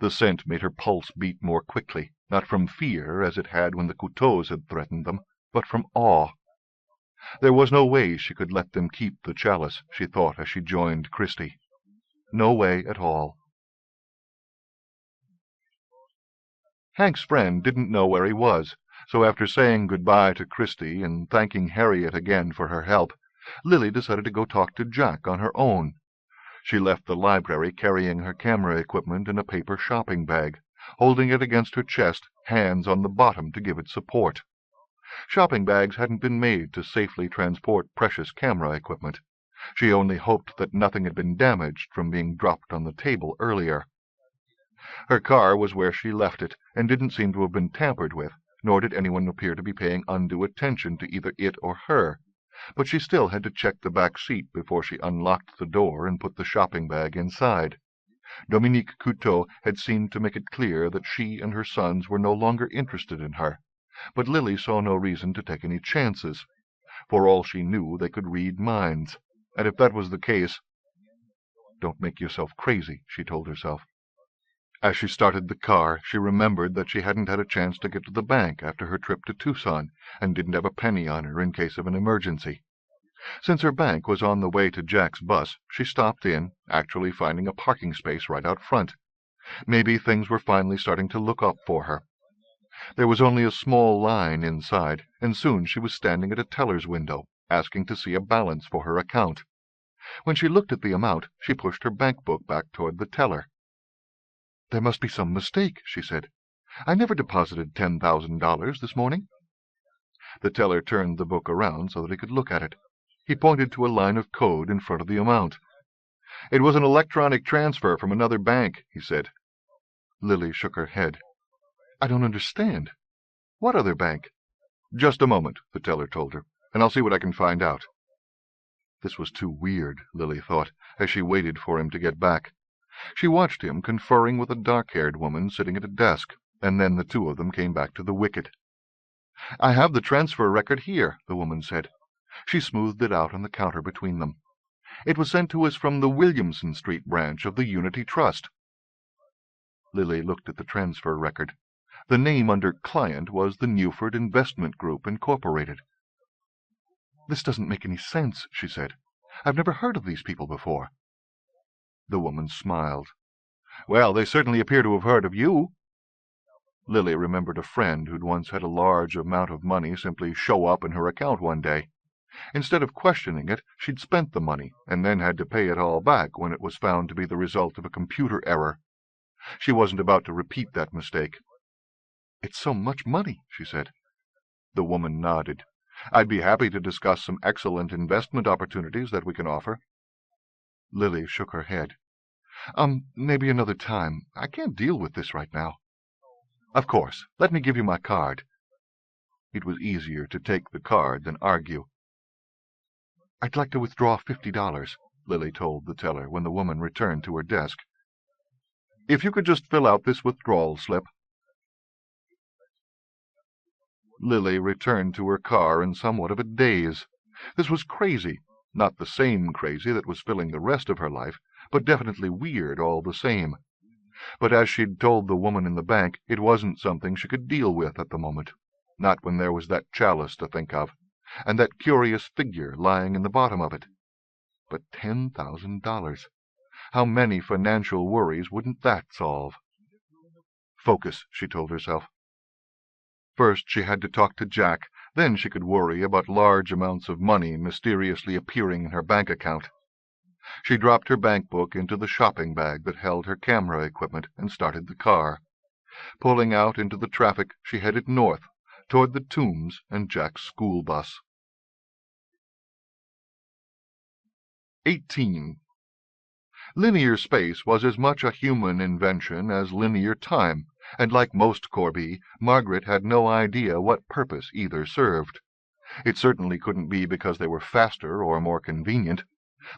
The scent made her pulse beat more quickly, not from fear, as it had when the Couteaus had threatened them, but from awe. There was no way she could let them keep the chalice, she thought as she joined Christie. No way at all. Hank's friend didn't know where he was, so after saying good-bye to Christie and thanking Harriet again for her help, Lily decided to go talk to Jack on her own. She left the library carrying her camera equipment in a paper shopping bag, holding it against her chest, hands on the bottom to give it support. Shopping bags hadn't been made to safely transport precious camera equipment. She only hoped that nothing had been damaged from being dropped on the table earlier. Her car was where she left it, and didn't seem to have been tampered with, nor did anyone appear to be paying undue attention to either it or her. But she still had to check the back seat before she unlocked the door and put the shopping bag inside. Dominique Couteau had seemed to make it clear that she and her sons were no longer interested in her, but Lily saw no reason to take any chances. For all she knew, they could read minds, and if that was the case— "Don't make yourself crazy," she told herself. As she started the car, she remembered that she hadn't had a chance to get to the bank after her trip to Tucson, and didn't have a penny on her in case of an emergency. Since her bank was on the way to Jack's bus, she stopped in, actually finding a parking space right out front. Maybe things were finally starting to look up for her. There was only a small line inside, and soon she was standing at a teller's window, asking to see a balance for her account. When she looked at the amount, she pushed her bank book back toward the teller. "There must be some mistake," she said. "I never deposited $10,000 this morning." The teller turned the book around so that he could look at it. He pointed to a line of code in front of the amount. "It was an electronic transfer from another bank," he said. Lily shook her head. "I don't understand. What other bank?" "Just a moment," the teller told her, "and I'll see what I can find out." This was too weird, Lily thought, as she waited for him to get back. She watched him conferring with a dark-haired woman sitting at a desk, and then the two of them came back to the wicket. "I have the transfer record here," the woman said. She smoothed it out on the counter between them. "It was sent to us from the Williamson Street branch of the Unity Trust." Lily looked at the transfer record. The name under client was the Newford Investment Group, Incorporated. "This doesn't make any sense," she said. "I've never heard of these people before." The woman smiled. "Well, they certainly appear to have heard of you." Lily remembered a friend who'd once had a large amount of money simply show up in her account one day. Instead of questioning it, she'd spent the money, and then had to pay it all back when it was found to be the result of a computer error. She wasn't about to repeat that mistake. "It's so much money," she said. The woman nodded. "I'd be happy to discuss some excellent investment opportunities that we can offer." Lily shook her head. Maybe another time. I can't deal with this right now." "Of course. Let me give you my card." It was easier to take the card than argue. "I'd like to withdraw $50, Lily told the teller when the woman returned to her desk. "If you could just fill out this withdrawal slip." Lily returned to her car in somewhat of a daze. This was crazy. Not the same crazy that was filling the rest of her life, but definitely weird all the same. But as she'd told the woman in the bank, it wasn't something she could deal with at the moment. Not when there was that chalice to think of, and that curious figure lying in the bottom of it. But $10,000. How many financial worries wouldn't that solve? Focus, she told herself. First she had to talk to Jack, then she could worry about large amounts of money mysteriously appearing in her bank account. She dropped her bank book into the shopping bag that held her camera equipment and started the car. Pulling out into the traffic, she headed north, toward the Tombs and Jack's school bus. 18. Linear space was as much a human invention as linear time, and like most Corby, Margaret had no idea what purpose either served. It certainly couldn't be because they were faster or more convenient.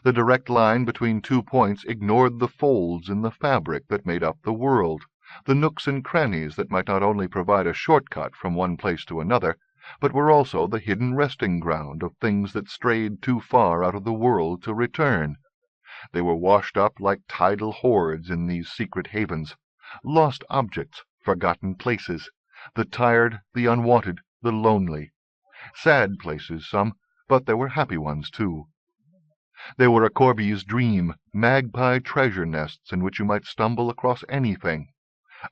The direct line between 2 points ignored the folds in the fabric that made up the world, the nooks and crannies that might not only provide a shortcut from one place to another, but were also the hidden resting ground of things that strayed too far out of the world to return. They were washed up like tidal hordes in these secret havens, lost objects, forgotten places, the tired, the unwanted, the lonely. Sad places, some, but there were happy ones, too. They were a Corby's dream, magpie treasure nests in which you might stumble across anything.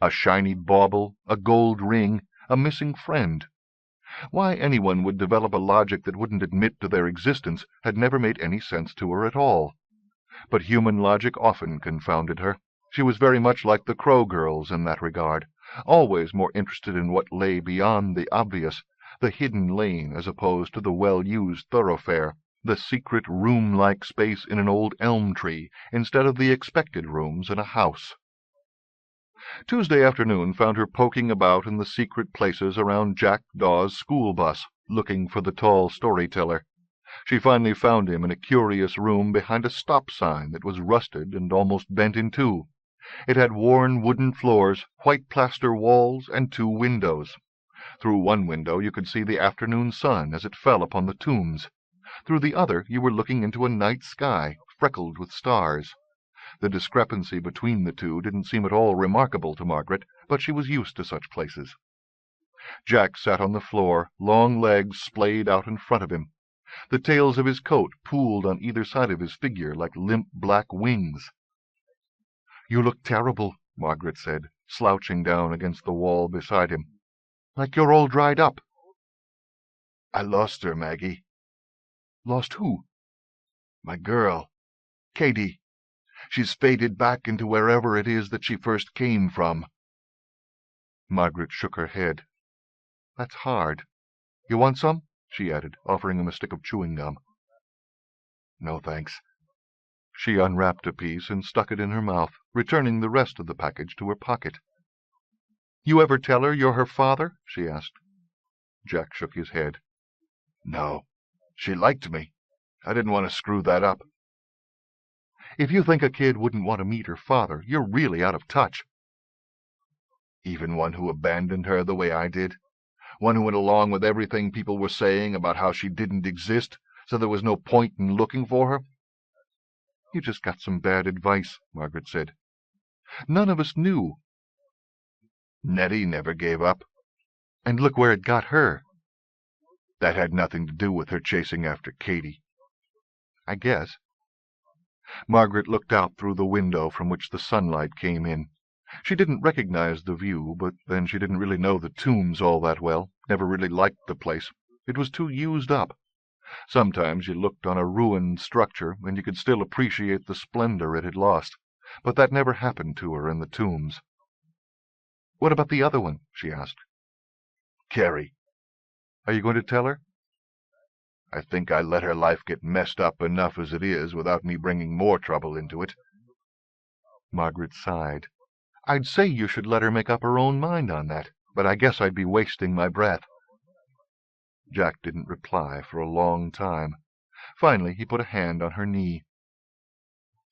A shiny bauble, a gold ring, a missing friend. Why anyone would develop a logic that wouldn't admit to their existence had never made any sense to her at all. But human logic often confounded her. She was very much like the Crow girls in that regard, always more interested in what lay beyond the obvious, the hidden lane as opposed to the well-used thoroughfare, the secret room-like space in an old elm tree instead of the expected rooms in a house. Tuesday afternoon found her poking about in the secret places around Jack Dawes' school bus, looking for the tall storyteller. She finally found him in a curious room behind a stop sign that was rusted and almost bent in two. It had worn wooden floors, white plaster walls, and 2 windows. Through one window you could see the afternoon sun as it fell upon the tombs. Through the other you were looking into a night sky, freckled with stars. The discrepancy between the two didn't seem at all remarkable to Margaret, but she was used to such places. Jack sat on the floor, long legs splayed out in front of him. The tails of his coat pooled on either side of his figure like limp black wings. "You look terrible," Margaret said, slouching down against the wall beside him. "Like you're all dried up." "I lost her, Maggie." "Lost who?" "My girl, Katie. She's faded back into wherever it is that she first came from." Margaret shook her head. "That's hard. You want some?" she added, offering him a stick of chewing gum. "No, thanks." She unwrapped a piece and stuck it in her mouth, returning the rest of the package to her pocket. "You ever tell her you're her father?" she asked. Jack shook his head. "No. She liked me. I didn't want to screw that up." "If you think a kid wouldn't want to meet her father, you're really out of touch." "Even one who abandoned her the way I did? One who went along with everything people were saying about how she didn't exist, so there was no point in looking for her?" "You just got some bad advice," Margaret said. "None of us knew." "Nettie never gave up." "And look where it got her." "That had nothing to do with her chasing after Katie." "I guess." Margaret looked out through the window from which the sunlight came in. She didn't recognize the view, but then she didn't really know the Tombs all that well, never really liked the place. It was too used up. Sometimes you looked on a ruined structure, and you could still appreciate the splendor it had lost, but that never happened to her in the Tombs. "What about the other one?" she asked. "Carrie." "Are you going to tell her?" "I think I let her life get messed up enough as it is without me bringing more trouble into it." Margaret sighed. "I'd say you should let her make up her own mind on that, but I guess I'd be wasting my breath." Jack didn't reply for a long time. Finally he put a hand on her knee.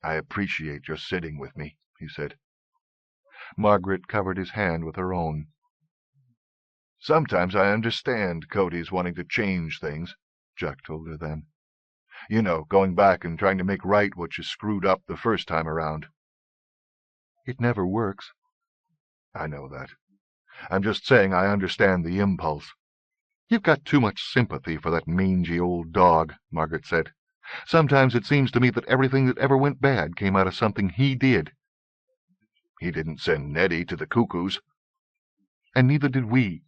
"I appreciate your sitting with me," he said. Margaret covered his hand with her own. "Sometimes I understand Cody's wanting to change things," Jack told her then. You know, going back and trying to make right what you screwed up the first time around. It never works. I know that. I'm just saying I understand the impulse. You've got too much sympathy for that mangy old dog, Margaret said. Sometimes it seems to me that everything that ever went bad came out of something he did. He didn't send Nettie to the cuckoos. And neither did we.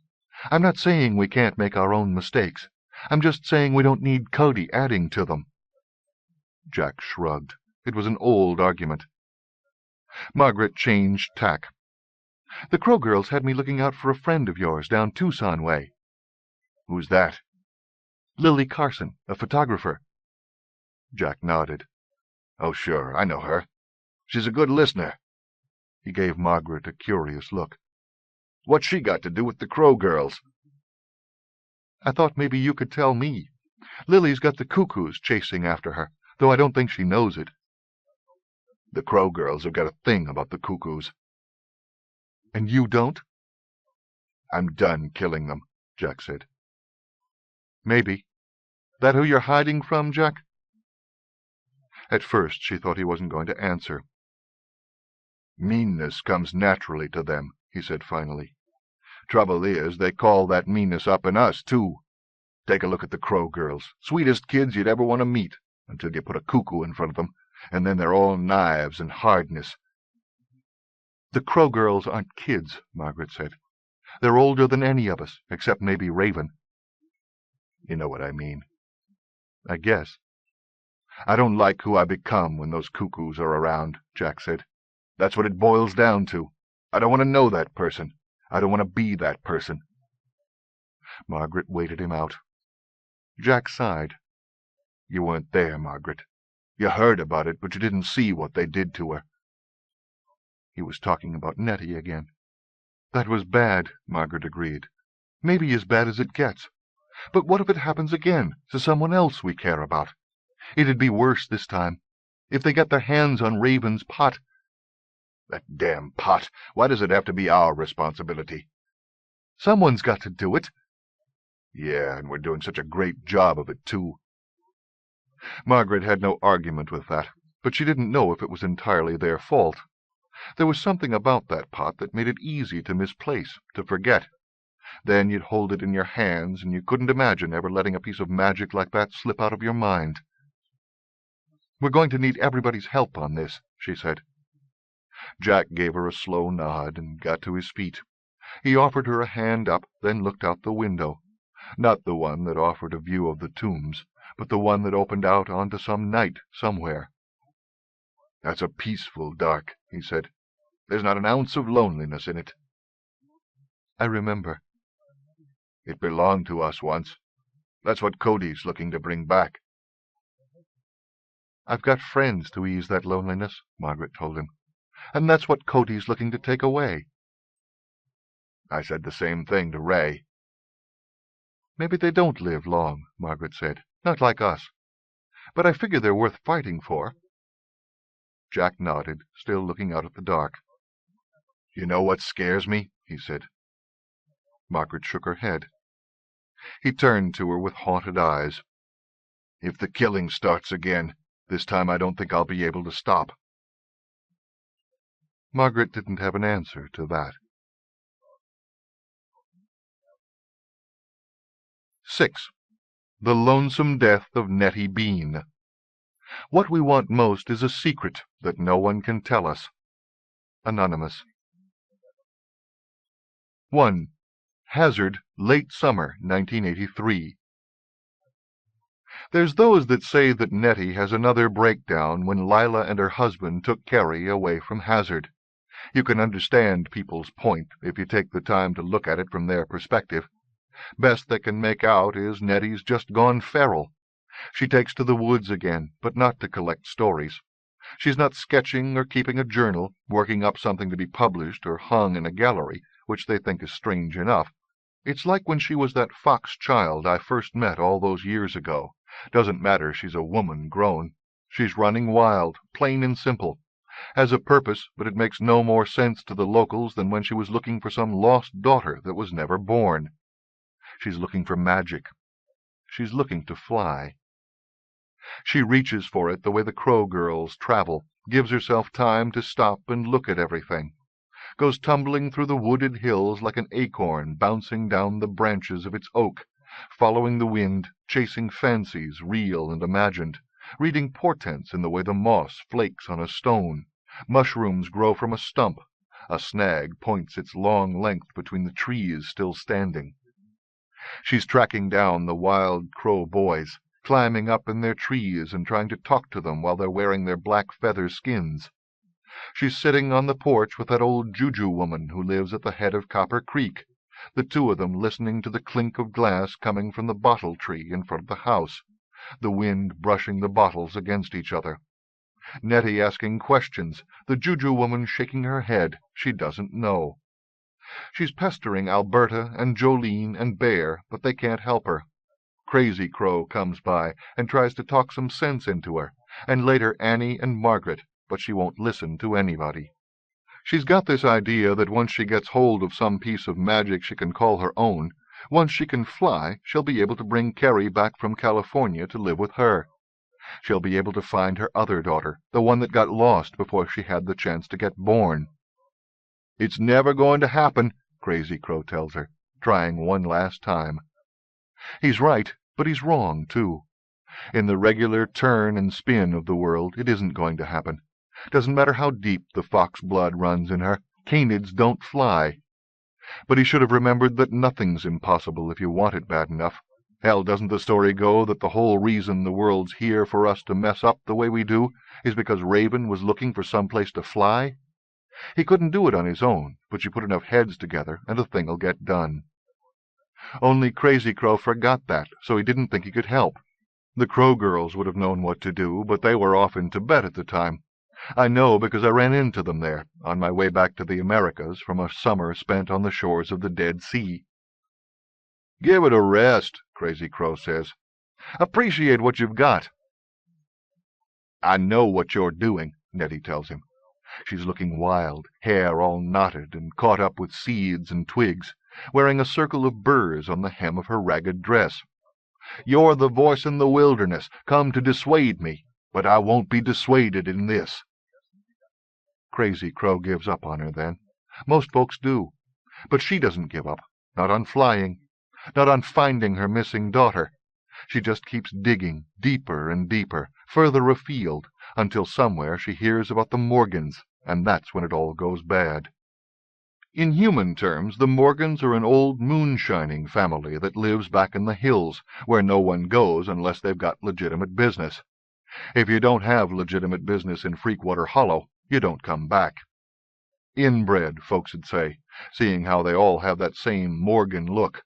I'm not saying we can't make our own mistakes. I'm just saying we don't need Cody adding to them. Jack shrugged. It was an old argument. Margaret changed tack. The Crow girls had me looking out for a friend of yours down Tucson way. Who's that? Lily Carson, a photographer. Jack nodded. Oh, sure, I know her. She's a good listener. He gave Margaret a curious look. What's she got to do with the Crow girls? I thought maybe you could tell me. Lily's got the cuckoos chasing after her, though I don't think she knows it. The Crow girls have got a thing about the cuckoos. And you don't? I'm done killing them, Jack said. Maybe. That who you're hiding from, Jack? At first she thought he wasn't going to answer. Meanness comes naturally to them, he said finally. Trouble is, they call that meanness up in us, too. Take a look at the Crow girls. Sweetest kids you'd ever want to meet, until you put a cuckoo in front of them, and then they're all knives and hardness. The Crow girls aren't kids, Margaret said. They're older than any of us, except maybe Raven. You know what I mean. I guess. I don't like who I become when those cuckoos are around, Jack said. That's what it boils down to. I don't want to know that person. I don't want to be that person. Margaret waited him out. Jack sighed. You weren't there, Margaret. You heard about it, but you didn't see what they did to her. He was talking about Nettie again. That was bad, Margaret agreed. Maybe as bad as it gets. But what if it happens again, to someone else we care about? It'd be worse this time. If they get their hands on Raven's pot. That damn pot! Why does it have to be our responsibility? Someone's got to do it. Yeah, and we're doing such a great job of it, too. Margaret had no argument with that, but she didn't know if it was entirely their fault. There was something about that pot that made it easy to misplace, to forget. Then you'd hold it in your hands, and you couldn't imagine ever letting a piece of magic like that slip out of your mind. We're going to need everybody's help on this, she said. Jack gave her a slow nod and got to his feet. He offered her a hand up, then looked out the window. Not the one that offered a view of the tombs, but the one that opened out onto some night somewhere. That's a peaceful dark, he said. There's not an ounce of loneliness in it. I remember. It belonged to us once. That's what Cody's looking to bring back. I've got friends to ease that loneliness, Margaret told him. And that's what Cody's looking to take away. I said the same thing to Ray. Maybe they don't live long, Margaret said. Not like us. But I figure they're worth fighting for. Jack nodded, still looking out at the dark. You know what scares me? He said. Margaret shook her head. He turned to her with haunted eyes. If the killing starts again, this time I don't think I'll be able to stop. Margaret didn't have an answer to that. 6. The Lonesome Death of Nettie Bean. What we want most is a secret that no one can tell us. Anonymous. 1. Hazard, late summer, 1983. There's those that say that Nettie has another breakdown when Lila and her husband took Carrie away from Hazard. You can understand people's point if you take the time to look at it from their perspective. Best they can make out is Nettie's just gone feral. She takes to the woods again, but not to collect stories. She's not sketching or keeping a journal, working up something to be published or hung in a gallery, which they think is strange enough. It's like when she was that fox child I first met all those years ago. Doesn't matter she's a woman grown. She's running wild, plain and simple. Has a purpose, but it makes no more sense to the locals than when she was looking for some lost daughter that was never born. She's looking for magic. She's looking to fly. She reaches for it the way the Crow girls travel, gives herself time to stop and look at everything, goes tumbling through the wooded hills like an acorn bouncing down the branches of its oak, following the wind, chasing fancies real and imagined, reading portents in the way the moss flakes on a stone, mushrooms grow from a stump, a snag points its long length between the trees still standing. She's tracking down the wild crow boys, climbing up in their trees and trying to talk to them while they're wearing their black feather skins. She's sitting on the porch with that old Juju woman who lives at the head of Copper Creek, the two of them listening to the clink of glass coming from the bottle tree in front of the house, the wind brushing the bottles against each other. Nettie asking questions, the Juju woman shaking her head. She doesn't know. She's pestering Alberta and Jolene and Bear, but they can't help her. Crazy Crow comes by and tries to talk some sense into her, and later Annie and Margaret, but she won't listen to anybody. She's got this idea that once she gets hold of some piece of magic she can call her own, once she can fly, she'll be able to bring Carrie back from California to live with her. She'll be able to find her other daughter, the one that got lost before she had the chance to get born. "It's never going to happen," Crazy Crow tells her, trying one last time. He's right, but he's wrong, too. In the regular turn and spin of the world, it isn't going to happen. Doesn't matter how deep the fox blood runs in her, canids don't fly. But he should have remembered that nothing's impossible if you want it bad enough. Hell, doesn't the story go that the whole reason the world's here for us to mess up the way we do is because Raven was looking for some place to fly? He couldn't do it on his own, but you put enough heads together and the thing'll get done. Only Crazy Crow forgot that, so he didn't think he could help. The Crow girls would have known what to do, but they were off in Tibet at the time. I know because I ran into them there, on my way back to the Americas from a summer spent on the shores of the Dead Sea. "Give it a rest," Crazy Crow says. "Appreciate what you've got." "I know what you're doing," Nettie tells him. She's looking wild, hair all knotted and caught up with seeds and twigs, wearing a circle of burrs on the hem of her ragged dress. "You're the voice in the wilderness, come to dissuade me, but I won't be dissuaded in this." Crazy Crow gives up on her then. Most folks do. But she doesn't give up, not on flying, not on finding her missing daughter. She just keeps digging deeper and deeper, further afield, until somewhere she hears about the Morgans, and that's when it all goes bad. In human terms, the Morgans are an old moonshining family that lives back in the hills, where no one goes unless they've got legitimate business. If you don't have legitimate business in Freakwater Hollow, you don't come back. Inbred, folks'd say, seeing how they all have that same Morgan look.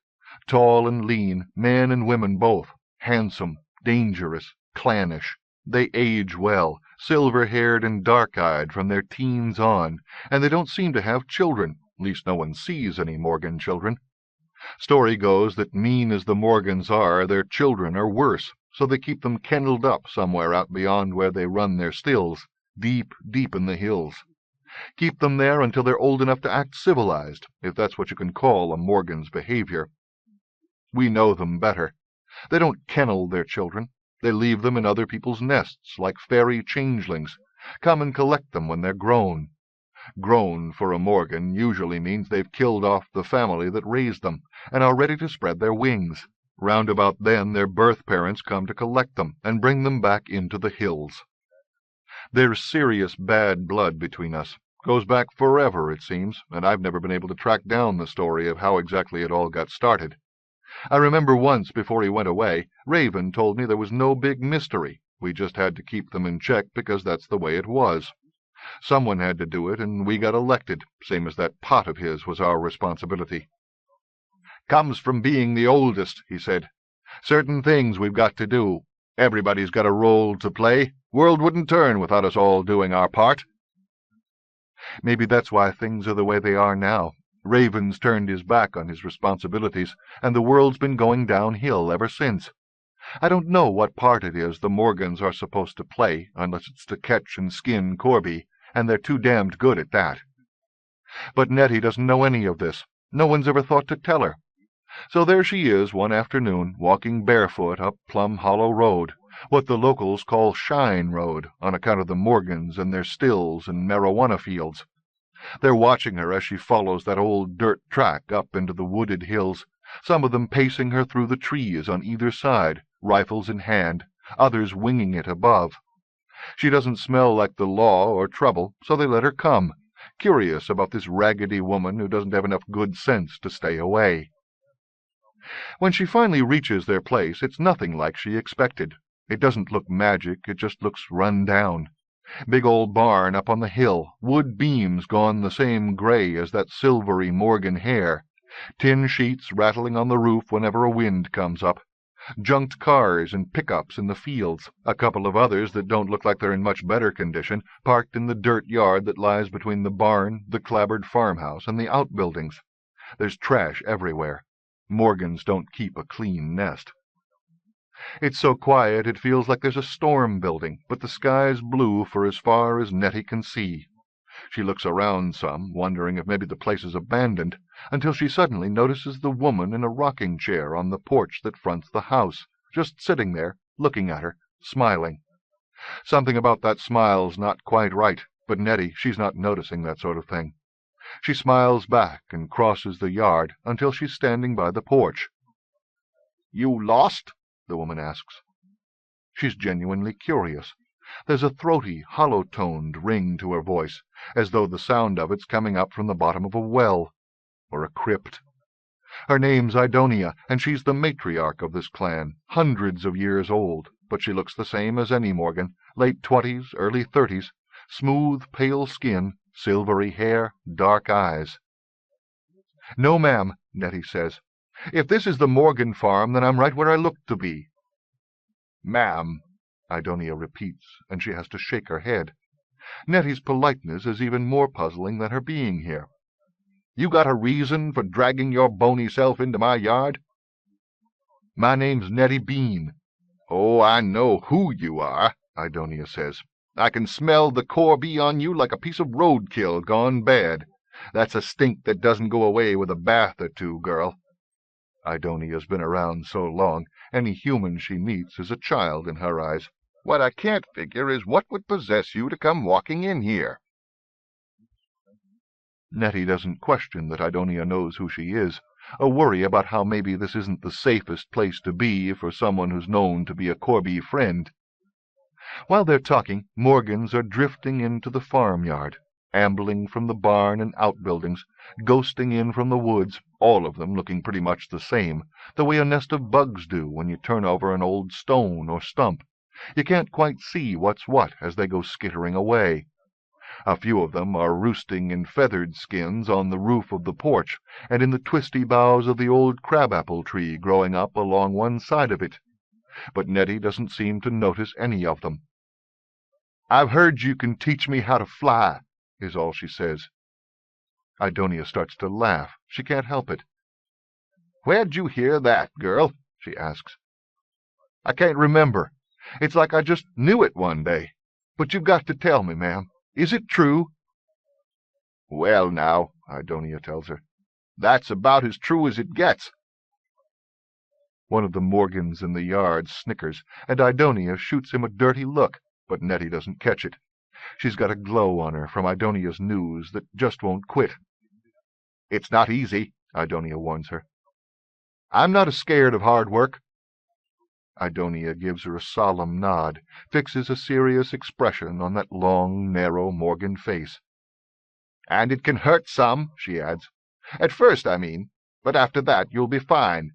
Tall and lean, men and women both, handsome, dangerous, clannish. They age well, silver-haired and dark-eyed from their teens on, and they don't seem to have children. At least no one sees any Morgan children. Story goes that mean as the Morgans are, their children are worse, so they keep them kennelled up somewhere out beyond where they run their stills, deep, deep in the hills. Keep them there until they're old enough to act civilized, if that's what you can call a Morgan's behavior. We know them better. They don't kennel their children. They leave them in other people's nests, like fairy changelings. Come and collect them when they're grown. Grown, for a Morgan, usually means they've killed off the family that raised them, and are ready to spread their wings. Round about then their birth parents come to collect them, and bring them back into the hills. There's serious bad blood between us. Goes back forever, it seems, and I've never been able to track down the story of how exactly it all got started. I remember once, before he went away, Raven told me there was no big mystery. We just had to keep them in check because that's the way it was. Someone had to do it, and we got elected, same as that pot of his was our responsibility. "Comes from being the oldest," he said. "Certain things we've got to do. Everybody's got a role to play. World wouldn't turn without us all doing our part." Maybe that's why things are the way they are now. Raven's turned his back on his responsibilities, and the world's been going downhill ever since. I don't know what part it is the Morgans are supposed to play, unless it's to catch and skin Corby, and they're too damned good at that. But Nettie doesn't know any of this. No one's ever thought to tell her. So there she is one afternoon, walking barefoot up Plum Hollow Road, what the locals call Shine Road, on account of the Morgans and their stills and marijuana fields. They're watching her as she follows that old dirt track up into the wooded hills, some of them pacing her through the trees on either side, rifles in hand, others winging it above. She doesn't smell like the law or trouble, so they let her come, curious about this raggedy woman who doesn't have enough good sense to stay away. When she finally reaches their place, it's nothing like she expected. It doesn't look magic, it just looks run down. Big old barn up on the hill, wood beams gone the same gray as that silvery Morgan hair, tin sheets rattling on the roof whenever a wind comes up, junked cars and pickups in the fields, a couple of others that don't look like they're in much better condition, parked in the dirt yard that lies between the barn, the clapboard farmhouse, and the outbuildings. There's trash everywhere. Morgans don't keep a clean nest. It's so quiet it feels like there's a storm building, but the sky's blue for as far as Nettie can see. She looks around some, wondering if maybe the place is abandoned, until she suddenly notices the woman in a rocking chair on the porch that fronts the house, just sitting there, looking at her, smiling. Something about that smile's not quite right, but Nettie, she's not noticing that sort of thing. She smiles back and crosses the yard until she's standing by the porch. "You lost?" the woman asks. She's genuinely curious. There's a throaty, hollow-toned ring to her voice, as though the sound of it's coming up from the bottom of a well, or a crypt. Her name's Idonia, and she's the matriarch of this clan, hundreds of years old, but she looks the same as any Morgan, late 20s, early 30s, smooth, pale skin, silvery hair, dark eyes. "No, ma'am," Nettie says. "If this is the Morgan farm, then I'm right where I look to be." "Ma'am," Idonia repeats, and she has to shake her head. Nettie's politeness is even more puzzling than her being here. "You got a reason for dragging your bony self into my yard?" "My name's Nettie Bean." "Oh, I know who you are," Idonia says. "I can smell the corby on you like a piece of roadkill gone bad. That's a stink that doesn't go away with a bath or two, girl." Idonia's been around so long, any human she meets is a child in her eyes. "What I can't figure is what would possess you to come walking in here." Nettie doesn't question that Idonia knows who she is, a worry about how maybe this isn't the safest place to be for someone who's known to be a Corby friend. While they're talking, Morgans are drifting into the farmyard, ambling from the barn and outbuildings, ghosting in from the woods, all of them looking pretty much the same, the way a nest of bugs do when you turn over an old stone or stump. You can't quite see what's what as they go skittering away. A few of them are roosting in feathered skins on the roof of the porch and in the twisty boughs of the old crabapple tree growing up along one side of it. But Nettie doesn't seem to notice any of them. "I've heard you can teach me how to fly," is all she says. Idonia starts to laugh. She can't help it. "Where'd you hear that, girl?" she asks. "I can't remember. It's like I just knew it one day. But you've got to tell me, ma'am. Is it true?" "Well, now," Idonia tells her, "that's about as true as it gets." One of the Morgans in the yard snickers, and Idonia shoots him a dirty look, but Nettie doesn't catch it. She's got a glow on her from Idonia's news that just won't quit. "It's not easy," Idonia warns her. "I'm not scared of hard work." Idonia gives her a solemn nod, fixes a serious expression on that long, narrow Morgan face. "And it can hurt some," she adds. "At first, I mean, but after that you'll be fine."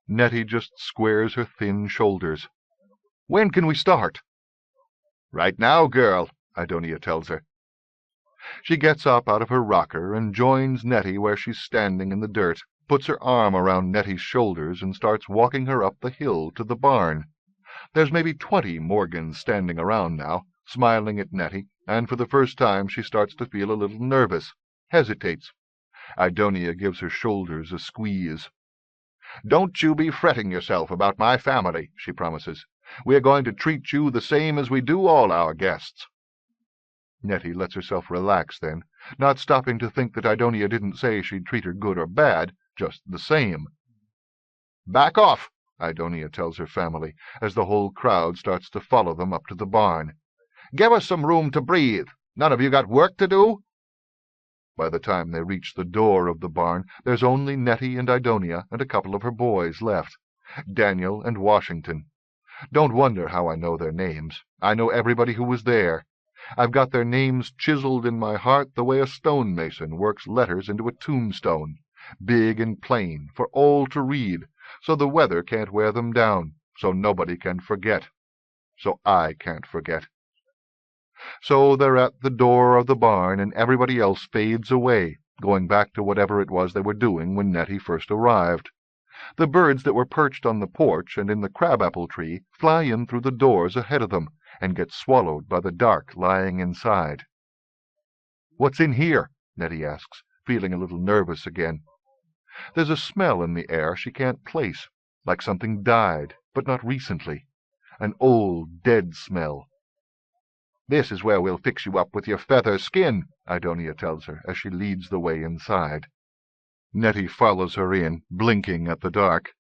Nettie just squares her thin shoulders. "When can we start?" "Right now, girl," Idonia tells her. She gets up out of her rocker and joins Nettie where she's standing in the dirt, puts her arm around Nettie's shoulders and starts walking her up the hill to the barn. There's maybe 20 Morgans standing around now, smiling at Nettie, and for the first time she starts to feel a little nervous, hesitates. Idonia gives her shoulders a squeeze. "Don't you be fretting yourself about my family," she promises. "We're going to treat you the same as we do all our guests." Nettie lets herself relax then, not stopping to think that Idonia didn't say she'd treat her good or bad, just the same. "Back off," Idonia tells her family, as the whole crowd starts to follow them up to the barn. "Give us some room to breathe. None of you got work to do?" By the time they reach the door of the barn, there's only Nettie and Idonia and a couple of her boys left, Daniel and Washington. Don't wonder how I know their names. I know everybody who was there. I've got their names chiseled in my heart the way a stonemason works letters into a tombstone, big and plain, for all to read, so the weather can't wear them down, so nobody can forget. So I can't forget. So they're at the door of the barn, and everybody else fades away, going back to whatever it was they were doing when Nettie first arrived. The birds that were perched on the porch and in the crabapple tree fly in through the doors ahead of them, and get swallowed by the dark lying inside. "What's in here?" Nettie asks, feeling a little nervous again. There's a smell in the air she can't place, like something died, but not recently. An old, dead smell. "This is where we'll fix you up with your feather skin," Idonia tells her as she leads the way inside. Nettie follows her in, blinking at the dark.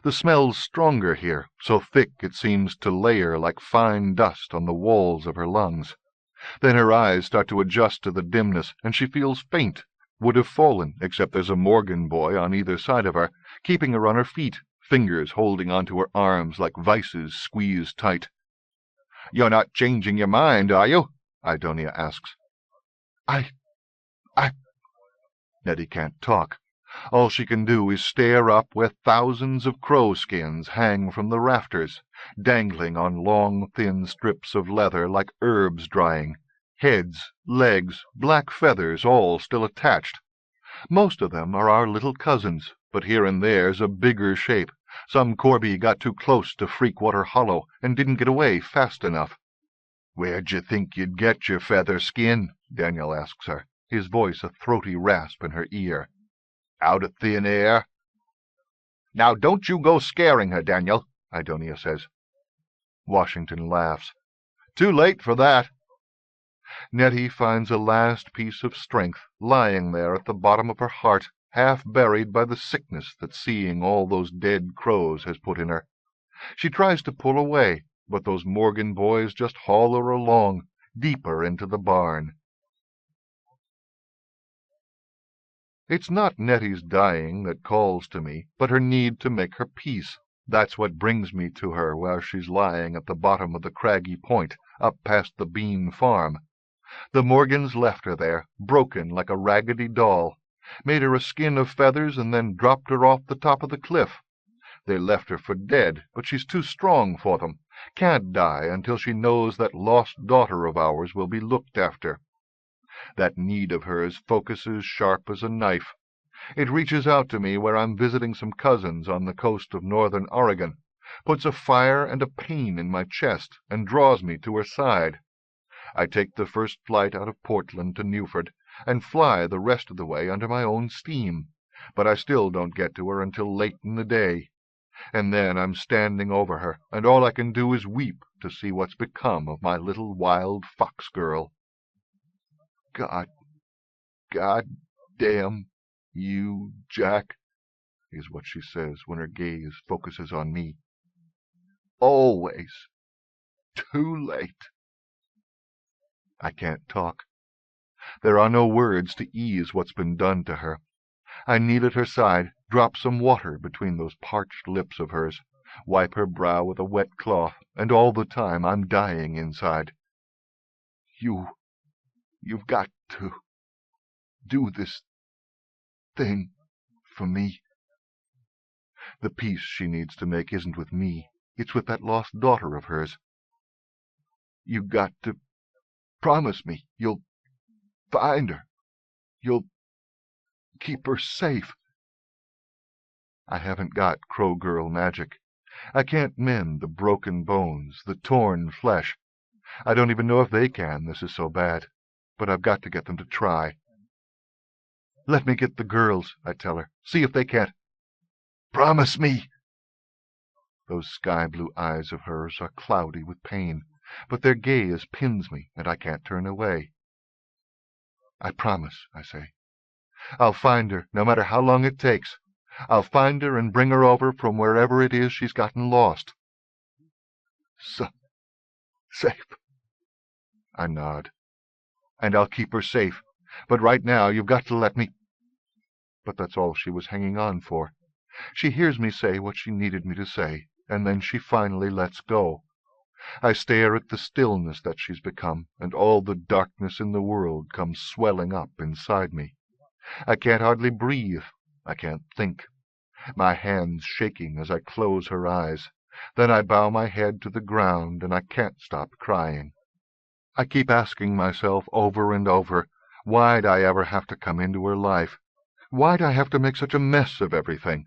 The smell's stronger here, so thick it seems to layer like fine dust on the walls of her lungs. Then her eyes start to adjust to the dimness, and she feels faint. Would have fallen, except there's a Morgan boy on either side of her, keeping her on her feet, fingers holding onto her arms like vices squeezed tight. "You're not changing your mind, are you?" Idonia asks. I... Nettie can't talk. All she can do is stare up where thousands of crow skins hang from the rafters, dangling on long, thin strips of leather like herbs drying. Heads, legs, black feathers, all still attached. Most of them are our little cousins, but here and there's a bigger shape. Some corby got too close to Freakwater Hollow and didn't get away fast enough. "Where'd you think you'd get your feather skin?" Daniel asks her, his voice a throaty rasp in her ear. "Out of thin air?" "Now don't you go scaring her, Daniel," Idonia says. Washington laughs. "Too late for that." Nettie finds a last piece of strength lying there at the bottom of her heart, half buried by the sickness that seeing all those dead crows has put in her. She tries to pull away, but those Morgan boys just haul her along, deeper into the barn. It's not Nettie's dying that calls to me, but her need to make her peace. That's what brings me to her while she's lying at the bottom of the craggy point, up past the Bean farm. The Morgans left her there, broken like a raggedy doll, made her a skin of feathers, and then dropped her off the top of the cliff. They left her for dead, but she's too strong for them, can't die until she knows that lost daughter of ours will be looked after. That need of hers focuses sharp as a knife. It reaches out to me where I'm visiting some cousins on the coast of northern Oregon, puts a fire and a pain in my chest, and draws me to her side. I take the first flight out of Portland to Newford, and fly the rest of the way under my own steam, but I still don't get to her until late in the day. And then I'm standing over her, and all I can do is weep to see what's become of my little wild fox girl. God damn you, Jack, is what she says when her gaze focuses on me. Always too late. I can't talk. There are no words to ease what's been done to her. I kneel at her side, drop some water between those parched lips of hers, wipe her brow with a wet cloth, and all the time I'm dying inside. You've got to do this thing for me. The peace she needs to make isn't with me. It's with that lost daughter of hers. You've got to promise me you'll find her. You'll keep her safe. I haven't got Crow Girl magic. I can't mend the broken bones, the torn flesh. I don't even know if they can, this is so bad. But I've got to get them to try. Let me get the girls, I tell her. See if they can't. Promise me. Those sky-blue eyes of hers are cloudy with pain, but their gaze pins me, and I can't turn away. I promise, I say. I'll find her, no matter how long it takes. I'll find her and bring her over from wherever it is she's gotten lost." Safe. I nod. "And I'll keep her safe. But right now you've got to let me—" But that's all she was hanging on for. She hears me say what she needed me to say, and then she finally lets go. I stare at the stillness that she's become, and all the darkness in the world comes swelling up inside me. I can't hardly breathe. I can't think. My hands shaking as I close her eyes. Then I bow my head to the ground, and I can't stop crying. I keep asking myself over and over, why'd I ever have to come into her life? Why'd I have to make such a mess of everything?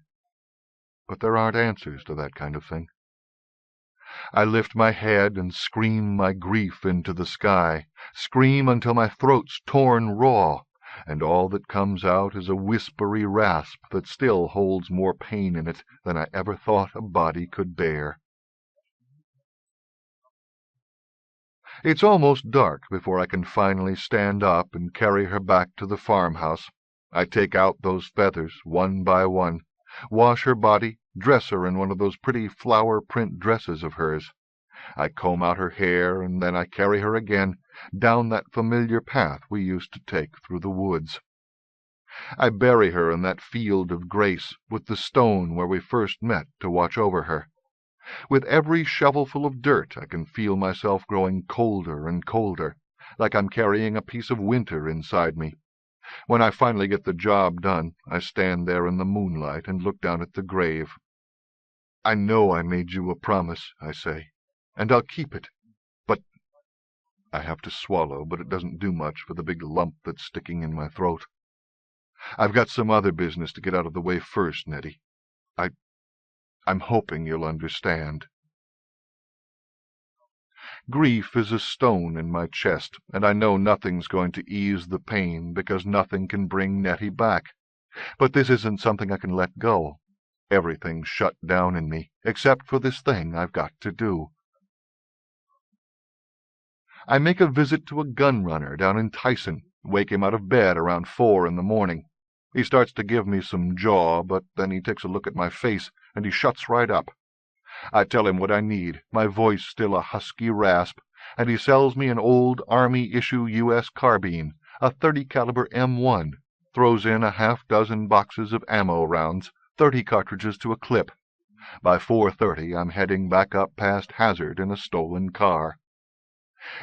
But there aren't answers to that kind of thing. I lift my head and scream my grief into the sky, scream until my throat's torn raw, and all that comes out is a whispery rasp that still holds more pain in it than I ever thought a body could bear. It's almost dark before I can finally stand up and carry her back to the farmhouse. I take out those feathers one by one, wash her body, dress her in one of those pretty flower-print dresses of hers. I comb out her hair, and then I carry her again down that familiar path we used to take through the woods. I bury her in that field of grace, with the stone where we first met to watch over her. With every shovelful of dirt I can feel myself growing colder and colder, like I'm carrying a piece of winter inside me. When I finally get the job done, I stand there in the moonlight and look down at the grave. "I know I made you a promise," I say, "and I'll keep it. But—" I have to swallow, but it doesn't do much for the big lump that's sticking in my throat. "I've got some other business to get out of the way first, Nettie. I'm hoping you'll understand." Grief is a stone in my chest, and I know nothing's going to ease the pain because nothing can bring Nettie back. But this isn't something I can let go. Everything's shut down in me, except for this thing I've got to do. I make a visit to a gun runner down in Tyson, wake him out of bed around 4 in the morning. He starts to give me some jaw, but then he takes a look at my face, and he shuts right up. I tell him what I need, my voice still a husky rasp, and he sells me an old Army-issue U.S. carbine, a .30 caliber M1, throws in a half-dozen boxes of ammo rounds, 30 cartridges to a clip. By 4:30 I'm heading back up past Hazard in a stolen car.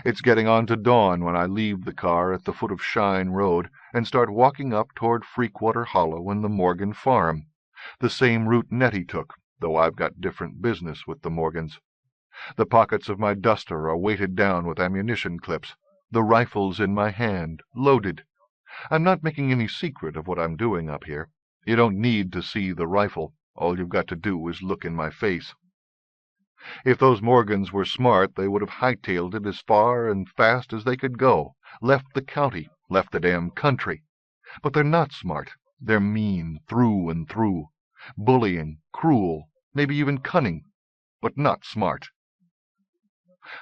It's getting on to dawn when I leave the car at the foot of Shine Road and start walking up toward Freakwater Hollow and the Morgan farm, the same route Nettie took, though I've got different business with the Morgans. The pockets of my duster are weighted down with ammunition clips, the rifle's in my hand, loaded. I'm not making any secret of what I'm doing up here. You don't need to see the rifle. All you've got to do is look in my face. If those Morgans were smart, they would have hightailed it as far and fast as they could go, left the county, left the damn country. But they're not smart. They're mean through and through, bullying, cruel, maybe even cunning, but not smart.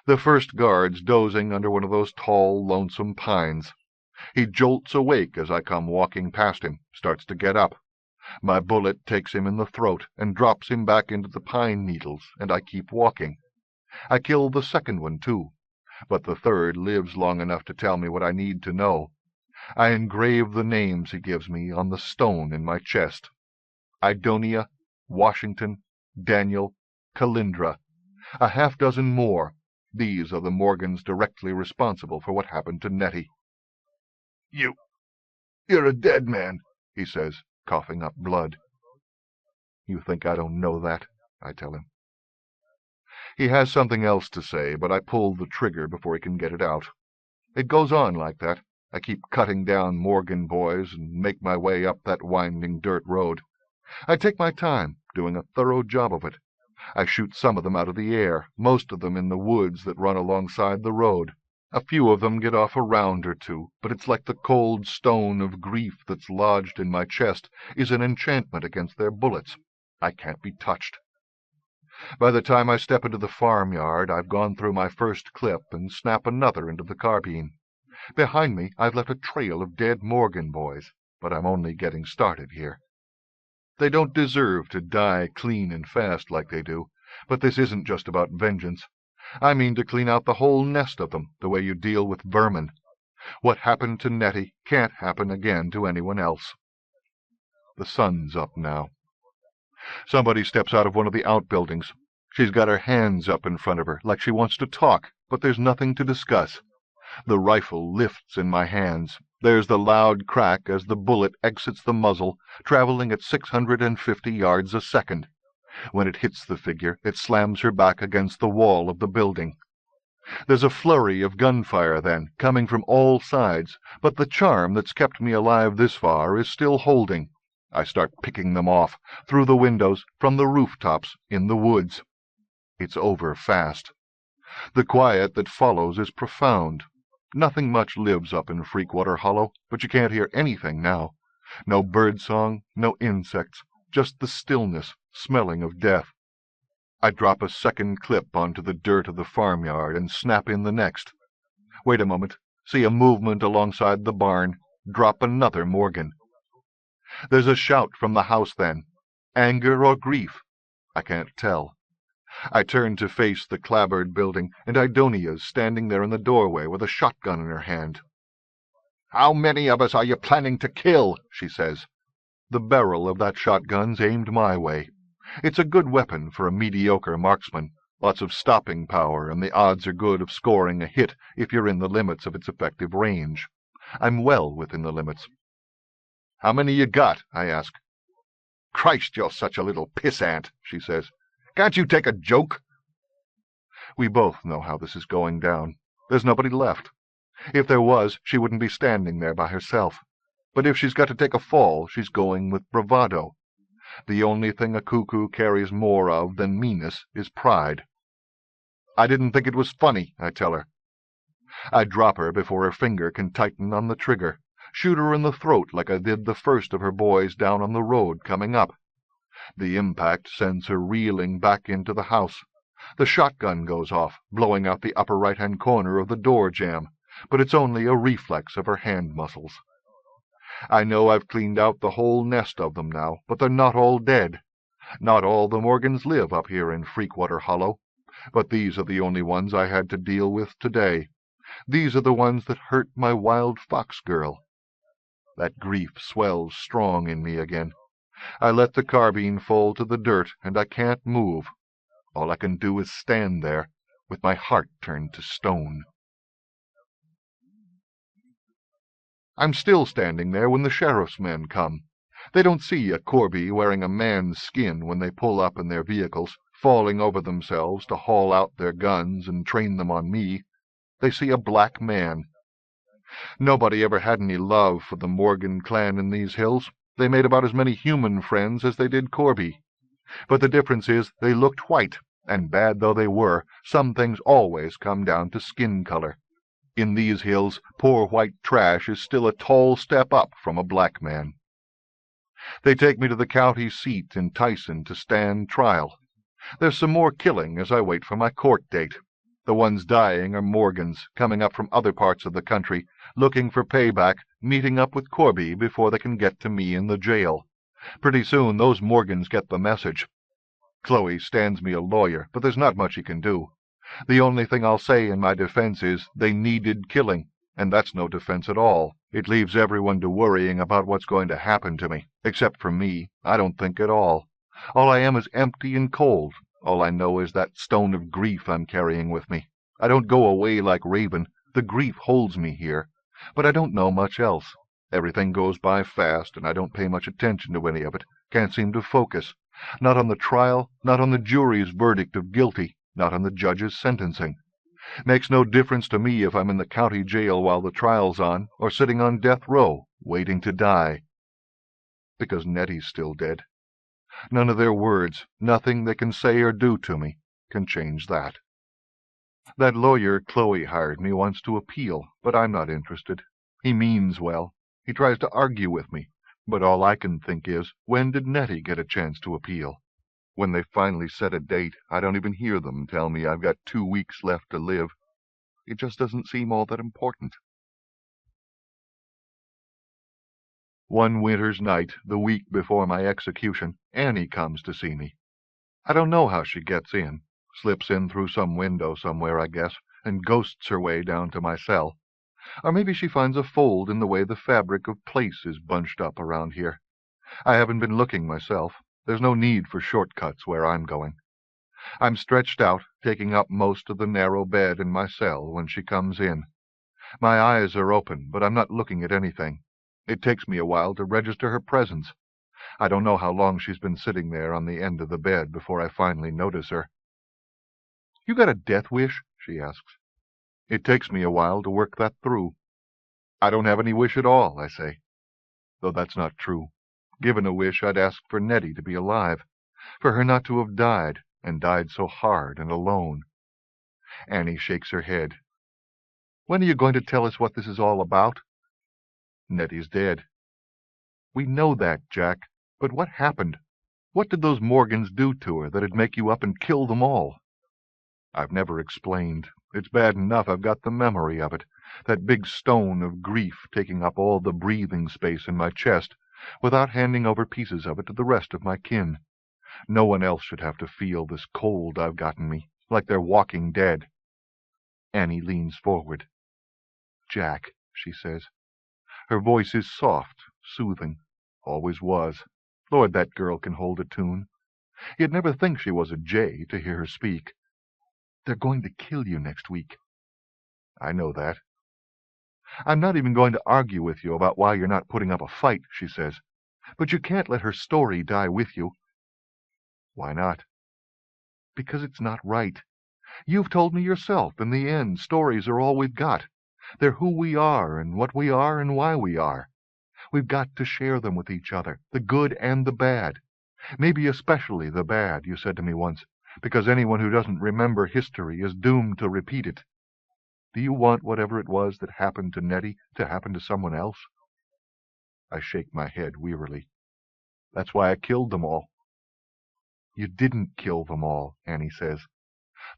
The first guard's dozing under one of those tall, lonesome pines. He jolts awake as I come walking past him, starts to get up. My bullet takes him in the throat and drops him back into the pine needles, and I keep walking. I kill the second one, too, but the third lives long enough to tell me what I need to know. I engrave the names he gives me on the stone in my chest. Idonia, Washington, Daniel, Calindra, a half-dozen more. These are the Morgans directly responsible for what happened to Nettie. You're a dead man," he says, coughing up blood. "You think I don't know that?" I tell him. He has something else to say, but I pull the trigger before he can get it out. It goes on like that. I keep cutting down Morgan boys and make my way up that winding dirt road. I take my time, doing a thorough job of it. I shoot some of them out of the air, most of them in the woods that run alongside the road. A few of them get off a round or two, but it's like the cold stone of grief that's lodged in my chest is an enchantment against their bullets. I can't be touched. By the time I step into the farmyard, I've gone through my first clip and snap another into the carbine. Behind me, I've left a trail of dead Morgan boys, but I'm only getting started here. They don't deserve to die clean and fast like they do, but this isn't just about vengeance. I mean to clean out the whole nest of them, the way you deal with vermin. What happened to Nettie can't happen again to anyone else. The sun's up now. Somebody steps out of one of the outbuildings. She's got her hands up in front of her, like she wants to talk, but there's nothing to discuss. The rifle lifts in my hands. There's the loud crack as the bullet exits the muzzle, traveling at 650 yards a second. When it hits the figure, it slams her back against the wall of the building. There's a flurry of gunfire then, coming from all sides, but the charm that's kept me alive this far is still holding. I start picking them off, through the windows, from the rooftops, in the woods. It's over fast. The quiet that follows is profound. Nothing much lives up in Freakwater Hollow, but you can't hear anything now. No birdsong, no insects, just the stillness, smelling of death. I drop a second clip onto the dirt of the farmyard and snap in the next. Wait a moment, see a movement alongside the barn, drop another Morgan. There's a shout from the house then. Anger or grief? I can't tell. I turn to face the clapboard building, and Idonia's standing there in the doorway with a shotgun in her hand. "How many of us are you planning to kill?" she says. The barrel of that shotgun's aimed my way. It's a good weapon for a mediocre marksman. Lots of stopping power, and the odds are good of scoring a hit if you're in the limits of its effective range. I'm well within the limits. "How many you got?" I ask. "Christ, you're such a little pissant," she says. "Can't you take a joke?" We both know how this is going down. There's nobody left. If there was, she wouldn't be standing there by herself. But if she's got to take a fall, she's going with bravado. The only thing a cuckoo carries more of than meanness is pride. "I didn't think it was funny," I tell her. I drop her before her finger can tighten on the trigger, shoot her in the throat like I did the first of her boys down on the road coming up. The impact sends her reeling back into the house. The shotgun goes off, blowing out the upper right-hand corner of the door jamb, but it's only a reflex of her hand muscles. I know I've cleaned out the whole nest of them now, but they're not all dead. Not all the Morgans live up here in Freakwater Hollow, but these are the only ones I had to deal with today. These are the ones that hurt my wild fox girl. That grief swells strong in me again. I let the carbine fall to the dirt, and I can't move. All I can do is stand there, with my heart turned to stone. I'm still standing there when the sheriff's men come. They don't see a Corby wearing a man's skin when they pull up in their vehicles, falling over themselves to haul out their guns and train them on me. They see a black man. Nobody ever had any love for the Morgan clan in these hills. They made about as many human friends as they did Corby. But the difference is they looked white, and bad though they were, some things always come down to skin color. In these hills, poor white trash is still a tall step up from a black man. They take me to the county seat in Tyson to stand trial. There's some more killing as I wait for my court date. The ones dying are Morgans, coming up from other parts of the country, looking for payback, meeting up with Corby before they can get to me in the jail. Pretty soon those Morgans get the message. Chloe stands me a lawyer, but there's not much he can do. The only thing I'll say in my defense is they needed killing, and that's no defense at all. It leaves everyone to worrying about what's going to happen to me. Except for me, I don't think at all. All I am is empty and cold. All I know is that stone of grief I'm carrying with me. I don't go away like Raven. The grief holds me here. But I don't know much else. Everything goes by fast, and I don't pay much attention to any of it. Can't seem to focus. Not on the trial, not on the jury's verdict of guilty, not on the judge's sentencing. Makes no difference to me if I'm in the county jail while the trial's on, or sitting on death row, waiting to die. Because Nettie's still dead. None of their words, nothing they can say or do to me, can change that. That lawyer Chloe hired me wants to appeal, but I'm not interested. He means well. He tries to argue with me, but all I can think is, when did Nettie get a chance to appeal? When they finally set a date, I don't even hear them tell me I've got 2 weeks left to live. It just doesn't seem all that important. One winter's night, the week before my execution, Annie comes to see me. I don't know how she gets in. Slips in through some window somewhere, I guess, and ghosts her way down to my cell. Or maybe she finds a fold in the way the fabric of place is bunched up around here. I haven't been looking myself. There's no need for shortcuts where I'm going. I'm stretched out, taking up most of the narrow bed in my cell when she comes in. My eyes are open, but I'm not looking at anything. It takes me a while to register her presence. I don't know how long she's been sitting there on the end of the bed before I finally notice her. "You got a death wish?" she asks. It takes me a while to work that through. "I don't have any wish at all," I say. Though that's not true. Given a wish, I'd ask for Nettie to be alive, for her not to have died, and died so hard and alone. Annie shakes her head. "When are you going to tell us what this is all about?" "Nettie's dead." "We know that, Jack. But what happened? What did those Morgans do to her that'd make you up and kill them all?" "I've never explained. It's bad enough I've got the memory of it, that big stone of grief taking up all the breathing space in my chest, without handing over pieces of it to the rest of my kin. No one else should have to feel this cold I've got in me, like they're walking dead." Annie leans forward. "Jack," she says. Her voice is soft, soothing. Always was. Lord, that girl can hold a tune. You'd never think she was a jay to hear her speak. "They're going to kill you next week." "I know that." "I'm not even going to argue with you about why you're not putting up a fight," she says. "But you can't let her story die with you." "Why not?" "Because it's not right. You've told me yourself, in the end, stories are all we've got. They're who we are and what we are and why we are. We've got to share them with each other, the good and the bad. Maybe especially the bad, you said to me once, because anyone who doesn't remember history is doomed to repeat it. Do you want whatever it was that happened to Nettie to happen to someone else?" I shake my head wearily. "That's why I killed them all." "You didn't kill them all," Annie says.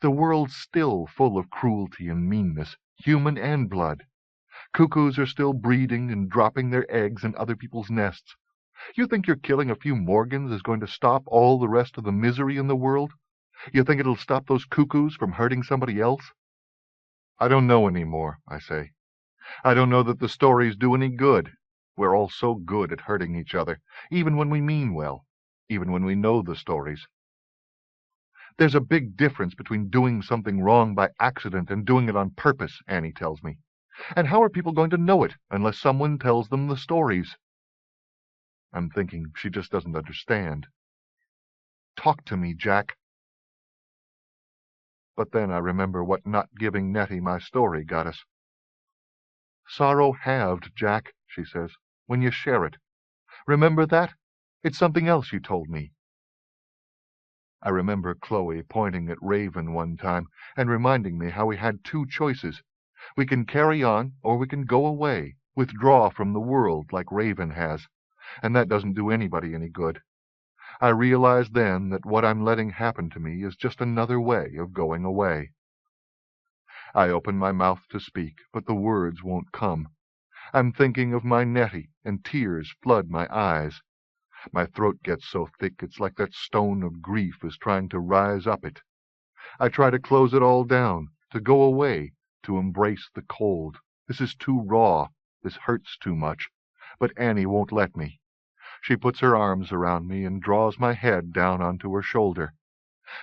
"The world's still full of cruelty and meanness, human and blood. Cuckoos are still breeding and dropping their eggs in other people's nests. You think your killing a few Morgans is going to stop all the rest of the misery in the world? You think it'll stop those cuckoos from hurting somebody else?" "I don't know any more," I say. "I don't know that the stories do any good. We're all so good at hurting each other, even when we mean well, even when we know the stories." "There's a big difference between doing something wrong by accident and doing it on purpose," Annie tells me. "And how are people going to know it unless someone tells them the stories?" I'm thinking she just doesn't understand. "Talk to me, Jack." But then I remember what not giving Nettie my story got us. "Sorrow halved, Jack," she says, "when you share it. Remember that? It's something else you told me." I remember Chloe pointing at Raven one time and reminding me how we had two choices. We can carry on, or we can go away, withdraw from the world like Raven has, and that doesn't do anybody any good. I realized then that what I'm letting happen to me is just another way of going away. I open my mouth to speak, but the words won't come. I'm thinking of my Nettie, and tears flood my eyes. My throat gets so thick it's like that stone of grief is trying to rise up it. I try to close it all down, to go away, to embrace the cold. This is too raw. This hurts too much. But Annie won't let me. She puts her arms around me and draws my head down onto her shoulder.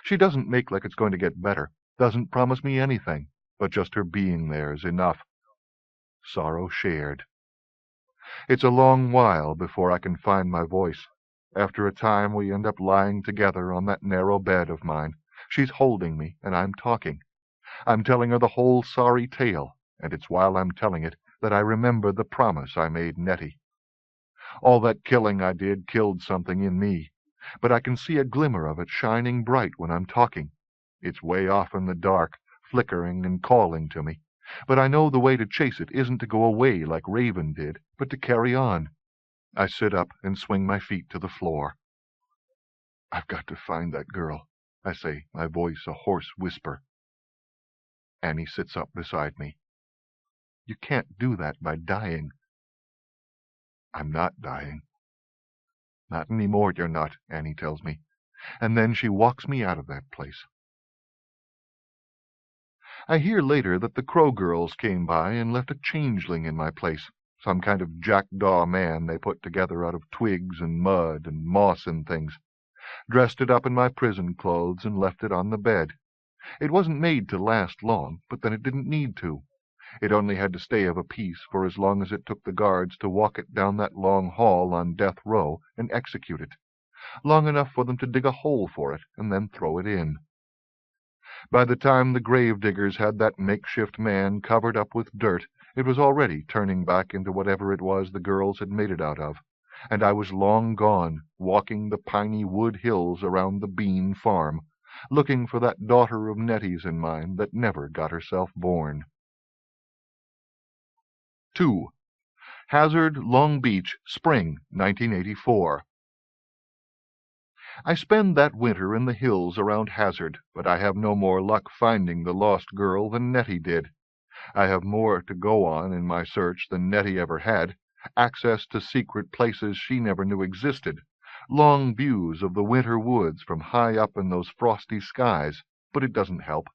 She doesn't make like it's going to get better, doesn't promise me anything, but just her being there is enough. Sorrow shared. It's a long while before I can find my voice. After a time we end up lying together on that narrow bed of mine. She's holding me, and I'm talking. I'm telling her the whole sorry tale, and it's while I'm telling it that I remember the promise I made Nettie. All that killing I did killed something in me, but I can see a glimmer of it shining bright when I'm talking. It's way off in the dark, flickering and calling to me, but I know the way to chase it isn't to go away like Raven did, but to carry on. I sit up and swing my feet to the floor. "I've got to find that girl," I say, my voice a hoarse whisper. Annie sits up beside me. "You can't do that by dying." I'm not dying. Not any more you're not, Annie tells me, and then she walks me out of that place. I hear later that the Crow girls came by and left a changeling in my place, some kind of jackdaw man they put together out of twigs and mud and moss and things, dressed it up in my prison clothes and left it on the bed. It wasn't made to last long, but then it didn't need to. It only had to stay of a piece for as long as it took the guards to walk it down that long hall on death row and execute it, long enough for them to dig a hole for it and then throw it in. By the time the grave-diggers had that makeshift man covered up with dirt, it was already turning back into whatever it was the girls had made it out of, and I was long gone, walking the piney wood hills around the Bean farm, looking for that daughter of Nettie's and mine that never got herself born. 2. Hazard, Long Beach, Spring, 1984. I spend that winter in the hills around Hazard, but I have no more luck finding the lost girl than Nettie did. I have more to go on in my search than Nettie ever had, access to secret places she never knew existed, long views of the winter woods from high up in those frosty skies, but it doesn't help.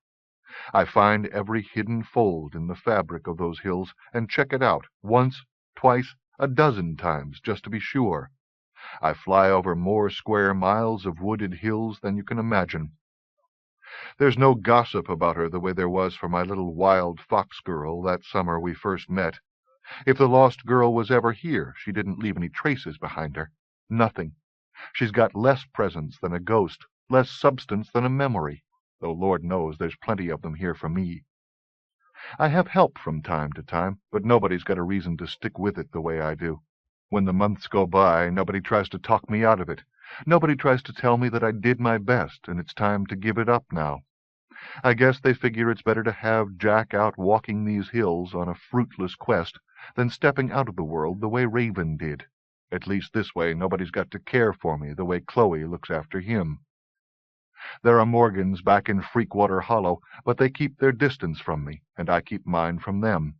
I find every hidden fold in the fabric of those hills and check it out once, twice, a dozen times just to be sure. I fly over more square miles of wooded hills than you can imagine. There's no gossip about her the way there was for my little wild fox girl that summer we first met. If the lost girl was ever here, she didn't leave any traces behind her. Nothing. She's got less presence than a ghost, less substance than a memory, though Lord knows there's plenty of them here for me. I have help from time to time, but nobody's got a reason to stick with it the way I do. When the months go by, nobody tries to talk me out of it. Nobody tries to tell me that I did my best and it's time to give it up now. I guess they figure it's better to have Jack out walking these hills on a fruitless quest than stepping out of the world the way Raven did. At least this way nobody's got to care for me the way Chloe looks after him. There are Morgans back in Freakwater Hollow, but they keep their distance from me, and I keep mine from them.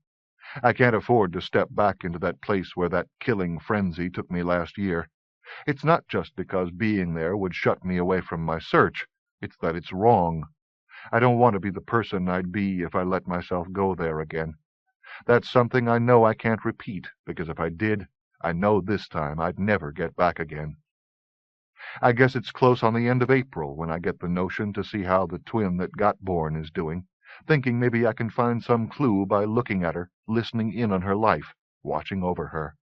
I can't afford to step back into that place where that killing frenzy took me last year. It's not just because being there would shut me away from my search. It's that it's wrong. I don't want to be the person I'd be if I let myself go there again. That's something I know I can't repeat, because if I did, I know this time I'd never get back again. I guess it's close on the end of April when I get the notion to see how the twin that got born is doing, thinking maybe I can find some clue by looking at her, listening in on her life, watching over her.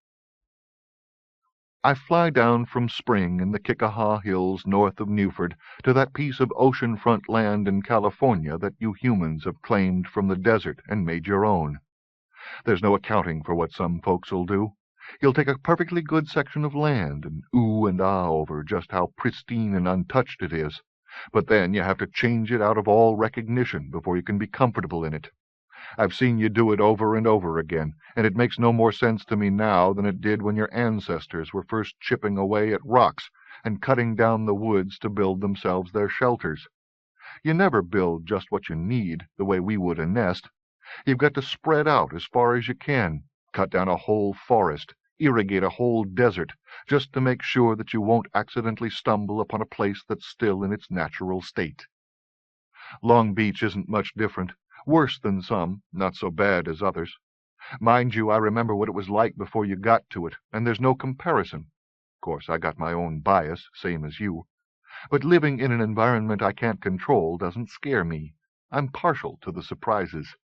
I fly down from Spring in the Kickahaw Hills north of Newford to that piece of ocean-front land in California that you humans have claimed from the desert and made your own. There's no accounting for what some folks'll do. You'll take a perfectly good section of land and ooh and ah over just how pristine and untouched it is, but then you have to change it out of all recognition before you can be comfortable in it. I've seen you do it over and over again, and it makes no more sense to me now than it did when your ancestors were first chipping away at rocks and cutting down the woods to build themselves their shelters. You never build just what you need, the way we would a nest. You've got to spread out as far as you can, cut down a whole forest, irrigate a whole desert, just to make sure that you won't accidentally stumble upon a place that's still in its natural state. Long Beach isn't much different. Worse than some, not so bad as others. Mind you, I remember what it was like before you got to it, and there's no comparison. Of course, I got my own bias, same as you. But living in an environment I can't control doesn't scare me. I'm partial to the surprises.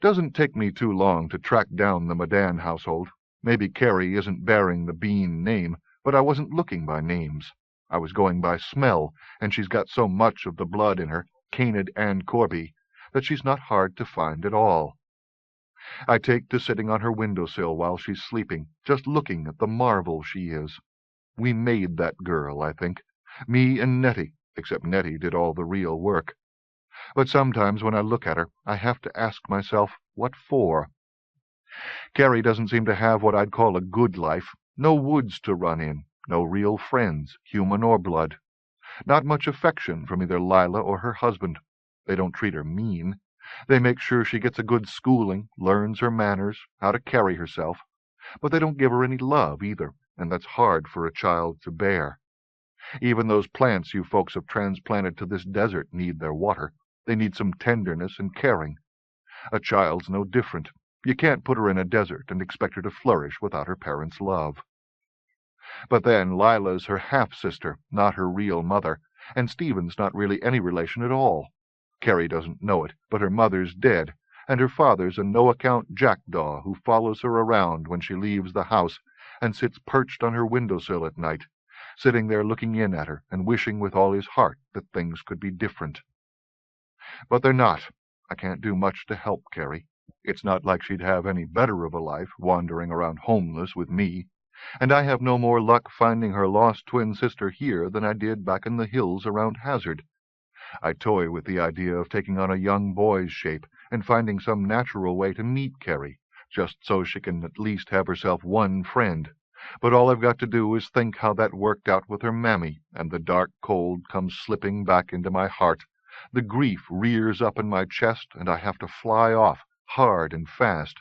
Doesn't take me too long to track down the Madan household. Maybe Carrie isn't bearing the Bean name, but I wasn't looking by names. I was going by smell, and she's got so much of the blood in her, Canid and Corby, that she's not hard to find at all. I take to sitting on her windowsill while she's sleeping, just looking at the marvel she is. We made that girl, I think. Me and Nettie, except Nettie did all the real work. But sometimes when I look at her, I have to ask myself, what for? Carrie doesn't seem to have what I'd call a good life. No woods to run in, no real friends, human or blood. Not much affection from either Lila or her husband. They don't treat her mean. They make sure she gets a good schooling, learns her manners, how to carry herself. But they don't give her any love, either, and that's hard for a child to bear. Even those plants you folks have transplanted to this desert need their water. They need some tenderness and caring. A child's no different. You can't put her in a desert and expect her to flourish without her parents' love. But then Lila's her half-sister, not her real mother, and Stephen's not really any relation at all. Carrie doesn't know it, but her mother's dead, and her father's a no-account jackdaw who follows her around when she leaves the house and sits perched on her windowsill at night, sitting there looking in at her and wishing with all his heart that things could be different. But they're not. I can't do much to help Carrie. It's not like she'd have any better of a life wandering around homeless with me, and I have no more luck finding her lost twin sister here than I did back in the hills around Hazard. I toy with the idea of taking on a young boy's shape and finding some natural way to meet Carrie, just so she can at least have herself one friend. But all I've got to do is think how that worked out with her mammy, and the dark cold comes slipping back into my heart. The grief rears up in my chest, and I have to fly off, hard and fast.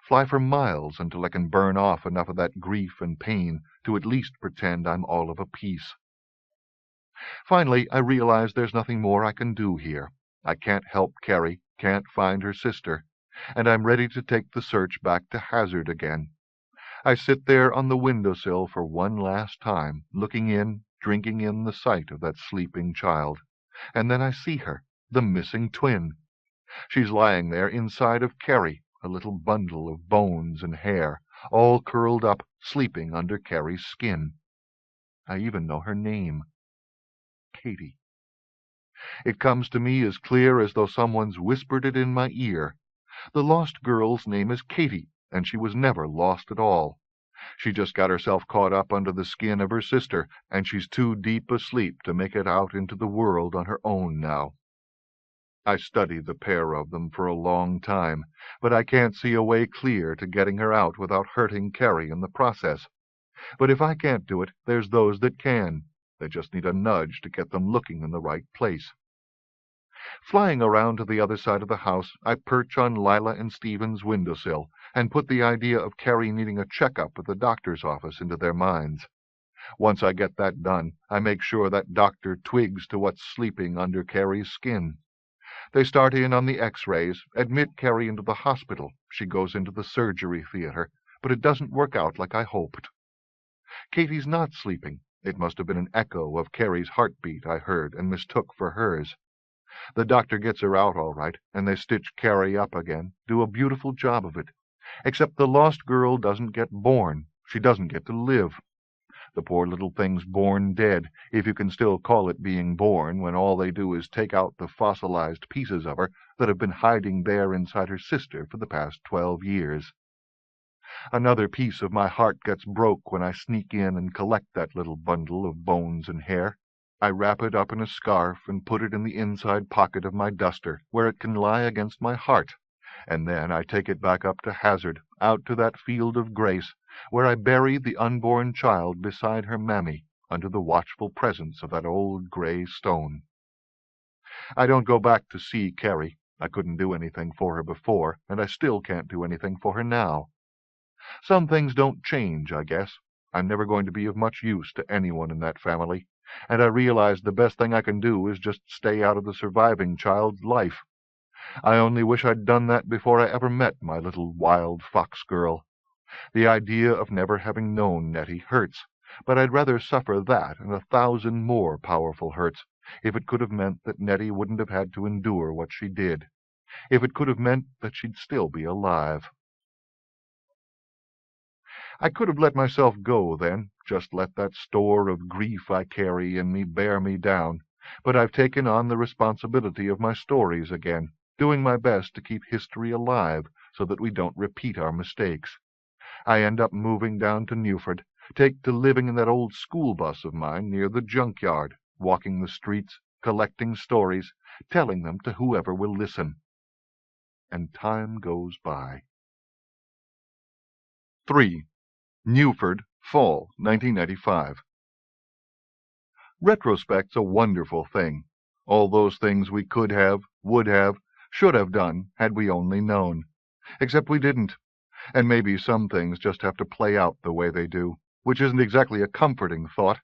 Fly for miles until I can burn off enough of that grief and pain to at least pretend I'm all of a piece. Finally, I realize there's nothing more I can do here. I can't help Carrie, can't find her sister, and I'm ready to take the search back to Hazard again. I sit there on the windowsill for one last time, looking in, drinking in the sight of that sleeping child. And then I see her, the missing twin. She's lying there inside of Carrie, a little bundle of bones and hair, all curled up, sleeping under Carrie's skin. I even know her name. Katie. It comes to me as clear as though someone's whispered it in my ear. The lost girl's name is Katie, and she was never lost at all. She just got herself caught up under the skin of her sister, and she's too deep asleep to make it out into the world on her own now. I studied the pair of them for a long time, but I can't see a way clear to getting her out without hurting Carrie in the process. But if I can't do it, there's those that can. They just need a nudge to get them looking in the right place. Flying around to the other side of the house, I perch on Lila and Stephen's windowsill and put the idea of Carrie needing a checkup at the doctor's office into their minds. Once I get that done, I make sure that doctor twigs to what's sleeping under Carrie's skin. They start in on the X-rays, admit Carrie into the hospital. She goes into the surgery theater, but it doesn't work out like I hoped. Katie's not sleeping. It must have been an echo of Carrie's heartbeat I heard and mistook for hers. The doctor gets her out all right, and they stitch Carrie up again, do a beautiful job of it. Except the lost girl doesn't get born. She doesn't get to live. The poor little thing's born dead, if you can still call it being born when all they do is take out the fossilized pieces of her that have been hiding there inside her sister for the past 12 years. Another piece of my heart gets broke when I sneak in and collect that little bundle of bones and hair. I wrap it up in a scarf and put it in the inside pocket of my duster, where it can lie against my heart, and then I take it back up to Hazard, out to that field of grace, where I bury the unborn child beside her mammy, under the watchful presence of that old gray stone. I don't go back to see Carrie. I couldn't do anything for her before, and I still can't do anything for her now. Some things don't change, I guess. I'm never going to be of much use to anyone in that family, and I realize the best thing I can do is just stay out of the surviving child's life. I only wish I'd done that before I ever met my little wild fox girl. The idea of never having known Nettie hurts, but I'd rather suffer that and 1,000 more powerful hurts if it could have meant that Nettie wouldn't have had to endure what she did, if it could have meant that she'd still be alive. I could have let myself go then, just let that store of grief I carry in me bear me down, but I've taken on the responsibility of my stories again, doing my best to keep history alive so that we don't repeat our mistakes. I end up moving down to Newford, take to living in that old school bus of mine near the junkyard, walking the streets, collecting stories, telling them to whoever will listen. And time goes by. 3. Newford, Fall, 1995. Retrospect's a wonderful thing. All those things we could have, would have, should have done had we only known. Except we didn't. And maybe some things just have to play out the way they do, which isn't exactly a comforting thought.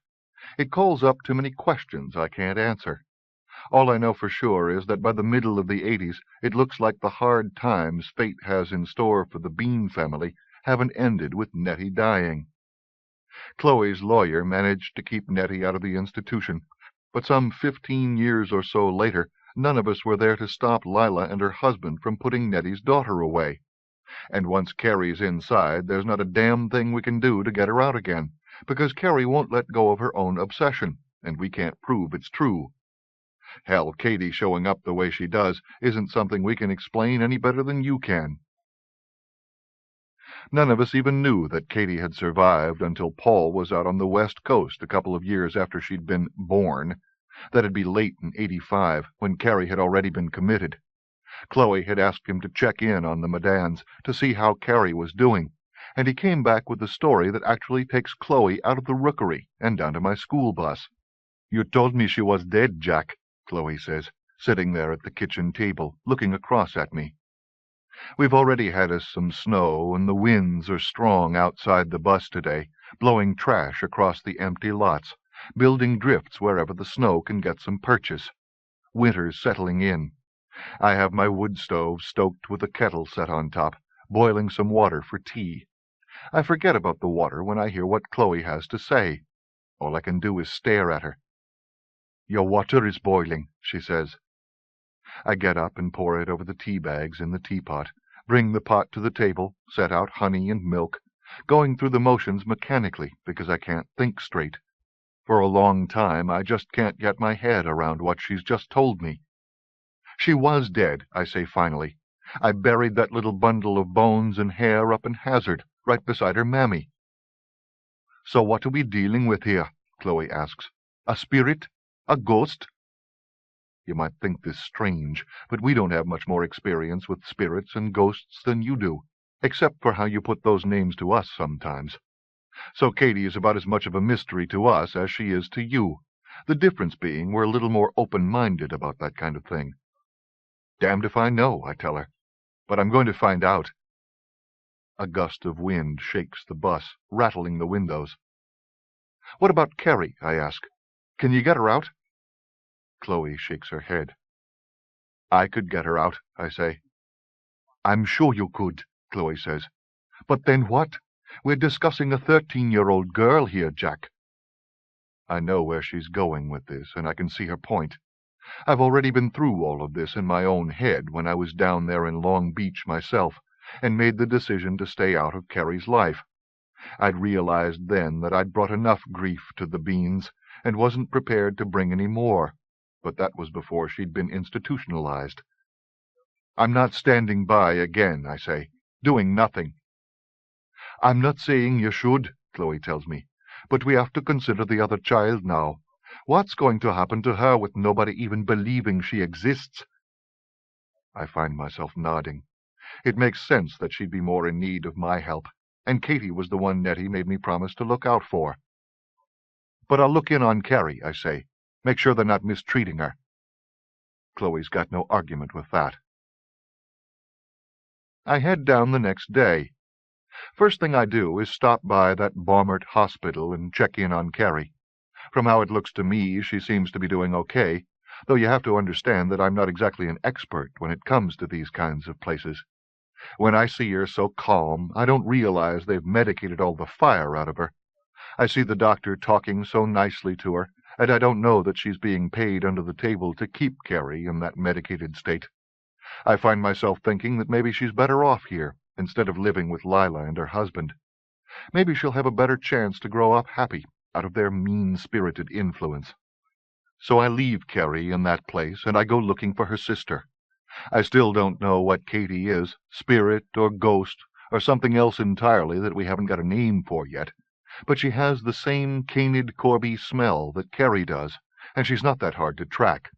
It calls up too many questions I can't answer. All I know for sure is that by the middle of the 80s, it looks like the hard times fate has in store for the Bean family haven't ended with Nettie dying. Chloe's lawyer managed to keep Nettie out of the institution, but some 15 years or so later, none of us were there to stop Lila and her husband from putting Nettie's daughter away. And once Carrie's inside, there's not a damn thing we can do to get her out again, because Carrie won't let go of her own obsession, and we can't prove it's true. Hell, Katie showing up the way she does isn't something we can explain any better than you can. None of us even knew that Katie had survived until Paul was out on the West Coast a couple of years after she'd been born. That'd be late in '85, when Carrie had already been committed. Chloe had asked him to check in on the Madans to see how Carrie was doing, and he came back with a story that actually takes Chloe out of the rookery and down to my school bus. "You told me she was dead, Jack," Chloe says, sitting there at the kitchen table, looking across at me. We've already had us some snow, and the winds are strong outside the bus today, blowing trash across the empty lots, building drifts wherever the snow can get some purchase. Winter's settling in. I have my wood stove stoked with a kettle set on top, boiling some water for tea. I forget about the water when I hear what Chloe has to say. All I can do is stare at her. "Your water is boiling," she says. I get up and pour it over the tea bags in the teapot, bring the pot to the table, set out honey and milk, going through the motions mechanically because I can't think straight. For a long time I just can't get my head around what she's just told me. "She was dead," I say finally. "I buried that little bundle of bones and hair up in Hazard, right beside her mammy." "So what are we dealing with here?" Chloe asks. "A spirit? A ghost?" You might think this strange, but we don't have much more experience with spirits and ghosts than you do, except for how you put those names to us sometimes. So Katie is about as much of a mystery to us as she is to you, the difference being we're a little more open-minded about that kind of thing. "Damned if I know," I tell her, "but I'm going to find out." A gust of wind shakes the bus, rattling the windows. "What about Carrie?" I ask. "Can you get her out?" Chloe shakes her head. "I could get her out," I say. "I'm sure you could," Chloe says. "But then what? We're discussing a 13-year-old girl here, Jack." I know where she's going with this, and I can see her point. I've already been through all of this in my own head when I was down there in Long Beach myself, and made the decision to stay out of Carrie's life. I'd realized then that I'd brought enough grief to the Beans, and wasn't prepared to bring any more. But that was before she'd been institutionalized. "I'm not standing by again," I say, "doing nothing." "I'm not saying you should," Chloe tells me, "but we have to consider the other child now. What's going to happen to her with nobody even believing she exists?" I find myself nodding. It makes sense that she'd be more in need of my help, and Katie was the one Nettie made me promise to look out for. "But I'll look in on Carrie," I say. "Make sure they're not mistreating her." Chloe's got no argument with that. I head down the next day. First thing I do is stop by that Baumert hospital and check in on Carrie. From how it looks to me, she seems to be doing okay, though you have to understand that I'm not exactly an expert when it comes to these kinds of places. When I see her so calm, I don't realize they've medicated all the fire out of her. I see the doctor talking so nicely to her, and I don't know that she's being paid under the table to keep Carrie in that medicated state. I find myself thinking that maybe she's better off here, instead of living with Lila and her husband. Maybe she'll have a better chance to grow up happy out of their mean-spirited influence. So I leave Carrie in that place, and I go looking for her sister. I still don't know what Katie is, spirit or ghost, or something else entirely that we haven't got a name for yet. But she has the same canid Corby smell that Carrie does, and she's not that hard to track.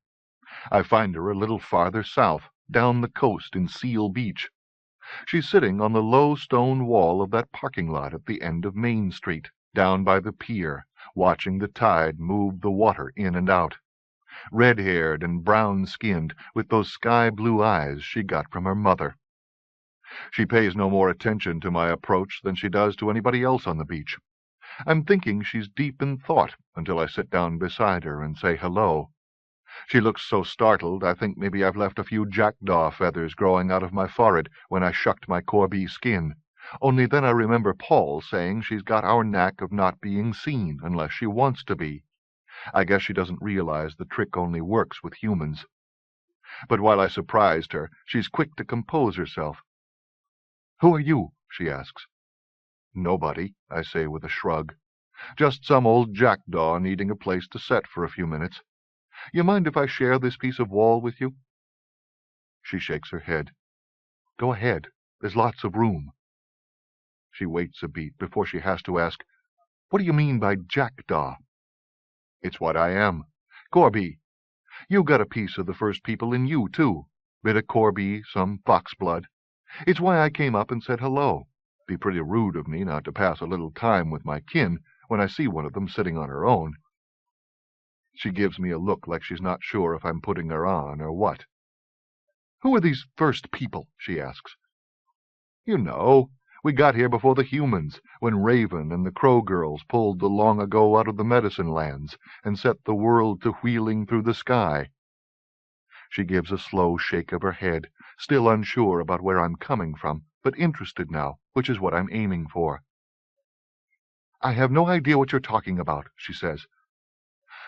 I find her a little farther south, down the coast in Seal Beach. She's sitting on the low stone wall of that parking lot at the end of Main Street, down by the pier, watching the tide move the water in and out. Red-haired and brown-skinned, with those sky-blue eyes she got from her mother. She pays no more attention to my approach than she does to anybody else on the beach. I'm thinking she's deep in thought until I sit down beside her and say hello. She looks so startled I think maybe I've left a few jackdaw feathers growing out of my forehead when I shucked my corby skin. Only then I remember Paul saying she's got our knack of not being seen unless she wants to be. I guess she doesn't realize the trick only works with humans. But while I surprised her, she's quick to compose herself. "Who are you?" she asks. "Nobody," I say with a shrug. "Just some old jackdaw needing a place to set for a few minutes. You mind if I share this piece of wall with you?" She shakes her head. "Go ahead. There's lots of room." She waits a beat before she has to ask, "What do you mean by jackdaw?" "It's what I am. Corby. You got a piece of the first people in you, too. Bit of corby, some fox blood. It's why I came up and said hello. Be pretty rude of me not to pass a little time with my kin when I see one of them sitting on her own." She gives me a look like she's not sure if I'm putting her on or what. "Who are these first people?" she asks. "You know, we got here before the humans, when Raven and the Crow girls pulled the long ago out of the medicine lands and set the world to wheeling through the sky." She gives a slow shake of her head, still unsure about where I'm coming from, but interested now, which is what I'm aiming for. "I have no idea what you're talking about," she says.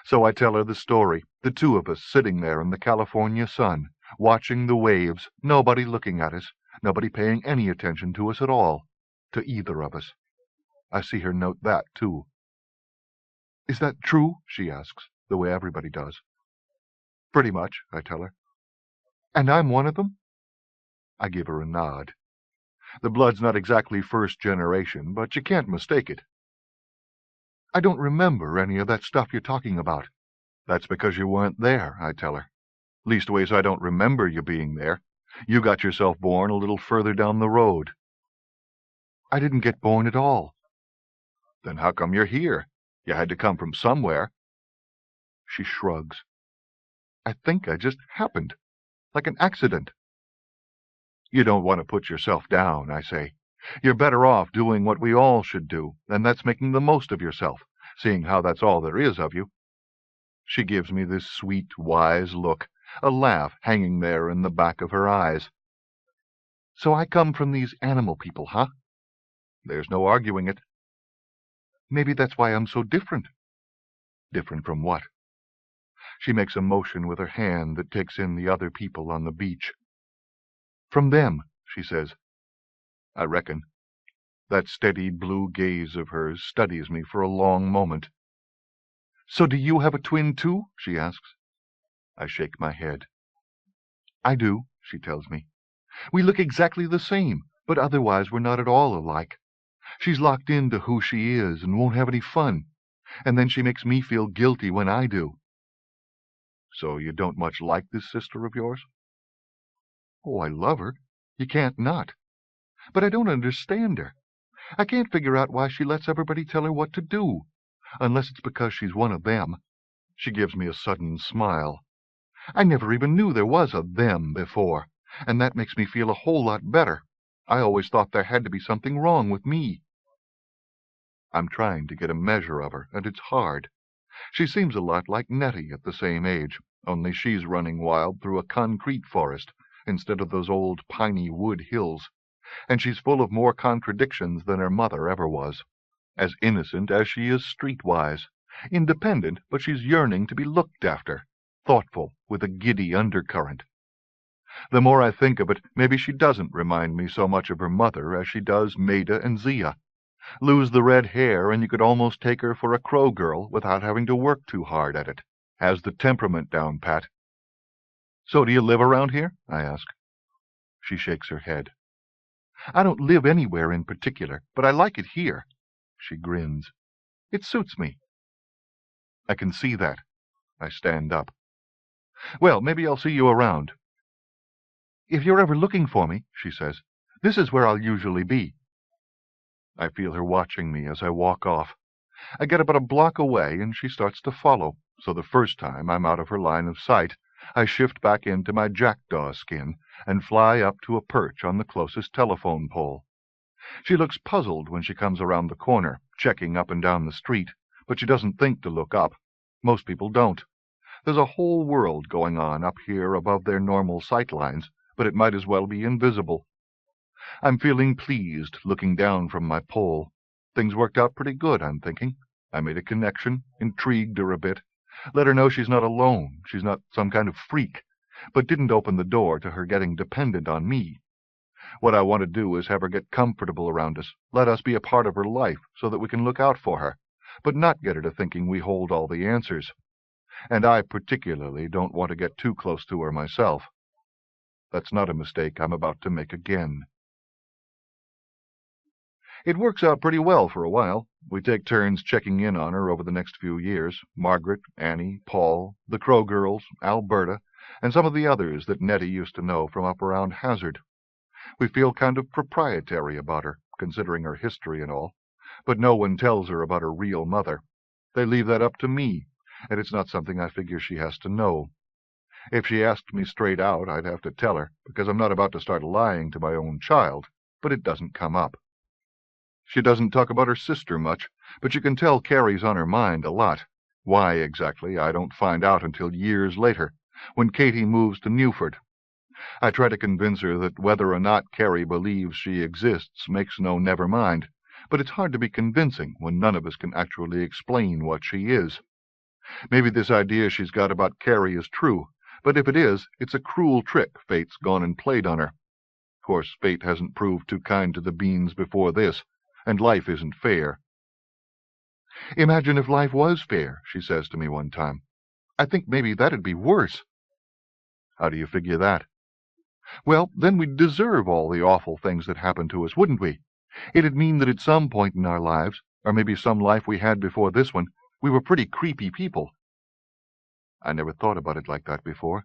So I tell her the story, the two of us sitting there in the California sun, watching the waves, nobody looking at us, nobody paying any attention to us at all, to either of us. I see her note that, too. "Is that true?" she asks, the way everybody does. "Pretty much," I tell her. "And I'm one of them?" I give her a nod. The blood's not exactly first generation, but you can't mistake it. "I don't remember any of that stuff you're talking about." "That's because you weren't there," I tell her. "Leastways, I don't remember you being there. You got yourself born a little further down the road." "I didn't get born at all." "Then how come you're here? You had to come from somewhere." She shrugs. "I think I just happened, like an accident." "You don't want to put yourself down," I say. "You're better off doing what we all should do, and that's making the most of yourself, seeing how that's all there is of you." She gives me this sweet, wise look, a laugh hanging there in the back of her eyes. "So I come from these animal people, huh?" "There's no arguing it." "Maybe that's why I'm so different." "Different from what?" She makes a motion with her hand that takes in the other people on the beach. "From them," she says. I reckon. That steady blue gaze of hers studies me for a long moment. "So do you have a twin, too?" she asks. I shake my head. "I do," she tells me. "We look exactly the same, but otherwise we're not at all alike. She's locked into who she is and won't have any fun, and then she makes me feel guilty when I do." "So you don't much like this sister of yours?" "Oh, I love her. You can't not. But I don't understand her. I can't figure out why she lets everybody tell her what to do, unless it's because she's one of them." She gives me a sudden smile. "I never even knew there was a them before, and that makes me feel a whole lot better. I always thought there had to be something wrong with me." I'm trying to get a measure of her, and it's hard. She seems a lot like Nettie at the same age, only she's running wild through a concrete forest instead of those old piney wood hills, and she's full of more contradictions than her mother ever was. As innocent as she is streetwise, independent, but she's yearning to be looked after, thoughtful, with a giddy undercurrent. The more I think of it, maybe she doesn't remind me so much of her mother as she does Maida and Zia. Lose the red hair, and you could almost take her for a Crow girl without having to work too hard at it. Has the temperament down pat. "So do you live around here?" I ask. She shakes her head. "I don't live anywhere in particular, but I like it here." She grins. "It suits me." I can see that. I stand up. "Well, maybe I'll see you around." "If you're ever looking for me," she says, "this is where I'll usually be." I feel her watching me as I walk off. I get about a block away, and she starts to follow, so the first time I'm out of her line of sight, I shift back into my jackdaw skin and fly up to a perch on the closest telephone pole. She looks puzzled when she comes around the corner, checking up and down the street, but she doesn't think to look up. Most people don't. There's a whole world going on up here above their normal sight lines, but it might as well be invisible. I'm feeling pleased, looking down from my pole. Things worked out pretty good, I'm thinking. I made a connection, intrigued her a bit, let her know she's not alone, she's not some kind of freak, but didn't open the door to her getting dependent on me. What I want to do is have her get comfortable around us, let us be a part of her life so that we can look out for her, but not get her to thinking we hold all the answers. And I particularly don't want to get too close to her myself. That's not a mistake I'm about to make again. It works out pretty well for a while. We take turns checking in on her over the next few years. Margaret, Annie, Paul, the Crow girls, Alberta, and some of the others that Nettie used to know from up around Hazard. We feel kind of proprietary about her, considering her history and all, but no one tells her about her real mother. They leave that up to me, and it's not something I figure she has to know. If she asked me straight out, I'd have to tell her, because I'm not about to start lying to my own child, but it doesn't come up. She doesn't talk about her sister much, but you can tell Carrie's on her mind a lot. Why exactly, I don't find out until years later, when Katie moves to Newford. I try to convince her that whether or not Carrie believes she exists makes no never mind, but it's hard to be convincing when none of us can actually explain what she is. Maybe this idea she's got about Carrie is true, but if it is, it's a cruel trick fate's gone and played on her. Of course, fate hasn't proved too kind to the beans before this, and life isn't fair. Imagine if life was fair, she says to me one time. I think maybe that'd be worse. How do you figure that? Well, then we'd deserve all the awful things that happen to us, wouldn't we? It'd mean that at some point in our lives, or maybe some life we had before this one, we were pretty creepy people. I never thought about it like that before.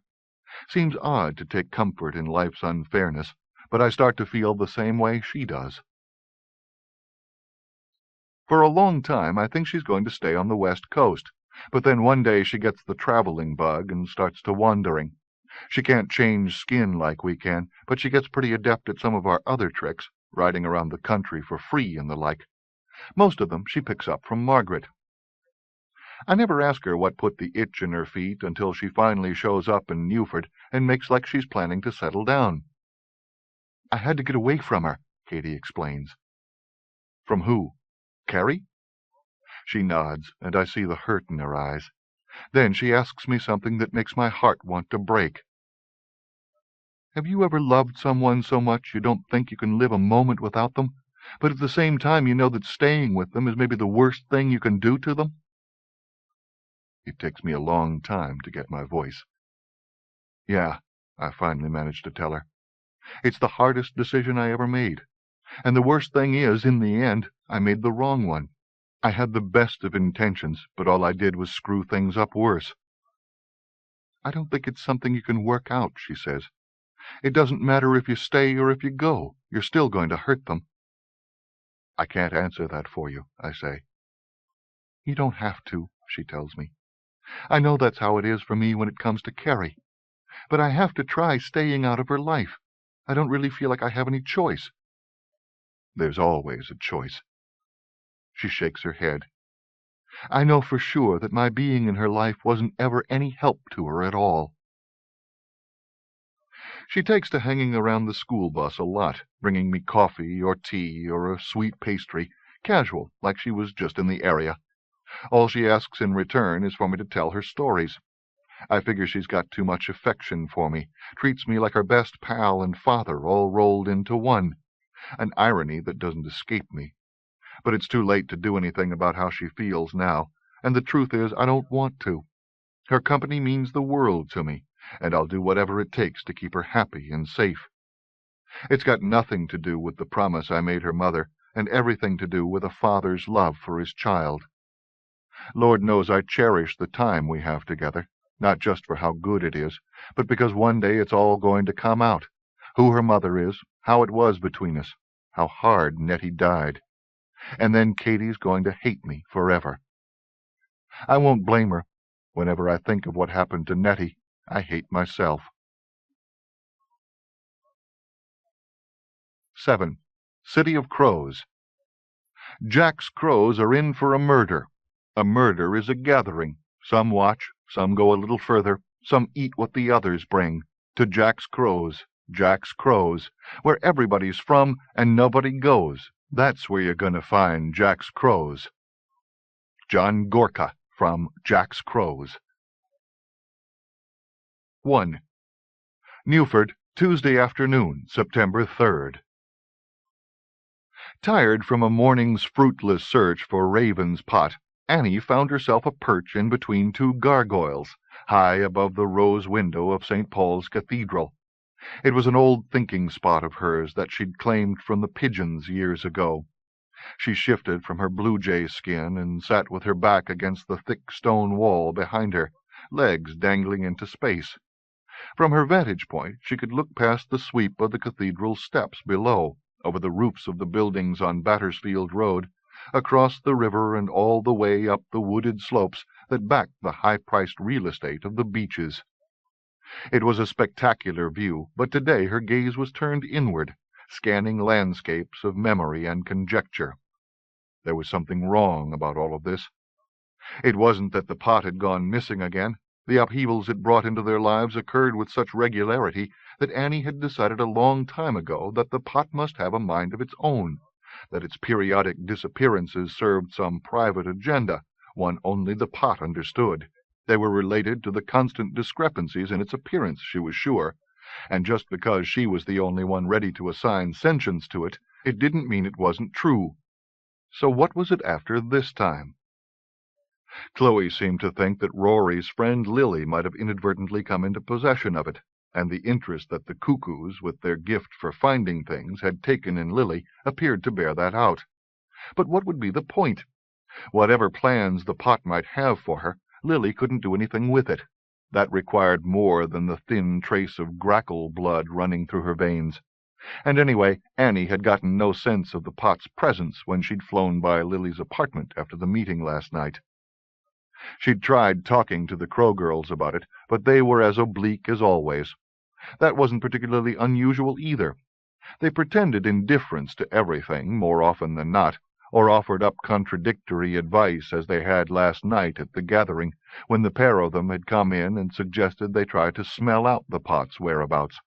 Seems odd to take comfort in life's unfairness, but I start to feel the same way she does. For a long time, I think she's going to stay on the West Coast, but then one day she gets the traveling bug and starts to wandering. She can't change skin like we can, but she gets pretty adept at some of our other tricks, riding around the country for free and the like. Most of them she picks up from Margaret. I never ask her what put the itch in her feet until she finally shows up in Newford and makes like she's planning to settle down. I had to get away from her, Katie explains. From who? Carrie? She nods, and I see the hurt in her eyes. Then she asks me something that makes my heart want to break. Have you ever loved someone so much you don't think you can live a moment without them, but at the same time you know that staying with them is maybe the worst thing you can do to them? It takes me a long time to get my voice. Yeah, I finally managed to tell her. It's the hardest decision I ever made. And the worst thing is, in the end, I made the wrong one. I had the best of intentions, but all I did was screw things up worse. I don't think it's something you can work out, she says. It doesn't matter if you stay or if you go. You're still going to hurt them. I can't answer that for you, I say. You don't have to, she tells me. I know that's how it is for me when it comes to Carrie. But I have to try staying out of her life. I don't really feel like I have any choice. There's always a choice. She shakes her head. I know for sure that my being in her life wasn't ever any help to her at all. She takes to hanging around the school bus a lot, bringing me coffee or tea or a sweet pastry, casual, like she was just in the area. All she asks in return is for me to tell her stories. I figure she's got too much affection for me, treats me like her best pal and father all rolled into one, an irony that doesn't escape me. But it's too late to do anything about how she feels now, and the truth is I don't want to. Her company means the world to me, and I'll do whatever it takes to keep her happy and safe. It's got nothing to do with the promise I made her mother, and everything to do with a father's love for his child. Lord knows I cherish the time we have together, not just for how good it is, but because one day it's all going to come out, who her mother is, how it was between us, how hard Nettie died. And then Katie's going to hate me forever. I won't blame her. Whenever I think of what happened to Nettie, I hate myself. 7. City of Crows. Jack's crows are in for a murder. A murder is a gathering. Some watch, some go a little further, some eat what the others bring. To Jack's crows, where everybody's from and nobody goes. That's where you're going to find Jack's crows. John Gorka from Jack's Crows. 1. Newford, Tuesday afternoon, September 3rd. Tired from a morning's fruitless search for Raven's pot, Annie found herself a perch in between two gargoyles, high above the rose window of St. Paul's Cathedral. It was an old thinking spot of hers that she'd claimed from the pigeons years ago. She shifted from her blue jay skin and sat with her back against the thick stone wall behind her, legs dangling into space. From her vantage point she could look past the sweep of the cathedral steps below, over the roofs of the buildings on Battersfield Road, across the river and all the way up the wooded slopes that backed the high-priced real estate of the Beeches. It was a spectacular view, but today her gaze was turned inward, scanning landscapes of memory and conjecture. There was something wrong about all of this. It wasn't that the pot had gone missing again. The upheavals it brought into their lives occurred with such regularity that Annie had decided a long time ago that the pot must have a mind of its own, that its periodic disappearances served some private agenda, one only the pot understood. They were related to the constant discrepancies in its appearance, she was sure, and just because she was the only one ready to assign sentience to it, it didn't mean it wasn't true. So what was it after this time? Chloe seemed to think that Rory's friend Lily might have inadvertently come into possession of it, and the interest that the cuckoos, with their gift for finding things, had taken in Lily appeared to bear that out. But what would be the point? Whatever plans the pot might have for her, Lily couldn't do anything with it. That required more than the thin trace of grackle blood running through her veins. And anyway, Annie had gotten no sense of the pot's presence when she'd flown by Lily's apartment after the meeting last night. She'd tried talking to the Crow girls about it, but they were as oblique as always. That wasn't particularly unusual either. They pretended indifference to everything more often than not, or offered up contradictory advice as they had last night at the gathering, when the pair of them had come in and suggested they try to smell out the pot's whereabouts.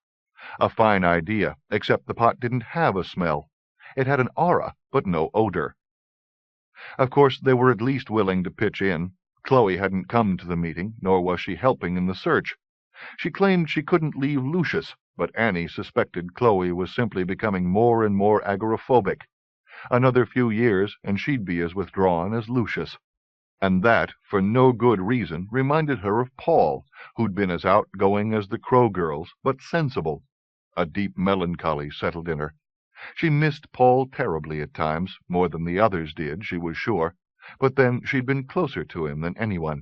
A fine idea, except the pot didn't have a smell. It had an aura, but no odor. Of course, they were at least willing to pitch in. Chloe hadn't come to the meeting, nor was she helping in the search. She claimed she couldn't leave Lucius, but Annie suspected Chloe was simply becoming more and more agoraphobic. Another few years, and she'd be as withdrawn as Lucius. And that, for no good reason, reminded her of Paul, who'd been as outgoing as the Crow girls, but sensible. A deep melancholy settled in her. She missed Paul terribly at times, more than the others did, she was sure, but then she'd been closer to him than anyone.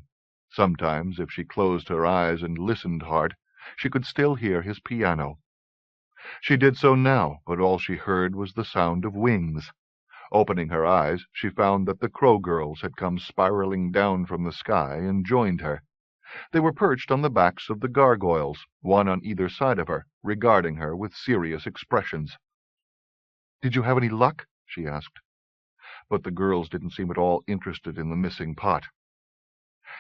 Sometimes, if she closed her eyes and listened hard, she could still hear his piano. She did so now, but all she heard was the sound of wings. Opening her eyes, she found that the Crow girls had come spiraling down from the sky and joined her. They were perched on the backs of the gargoyles, one on either side of her, regarding her with serious expressions. "Did you have any luck?" she asked. But the girls didn't seem at all interested in the missing pot.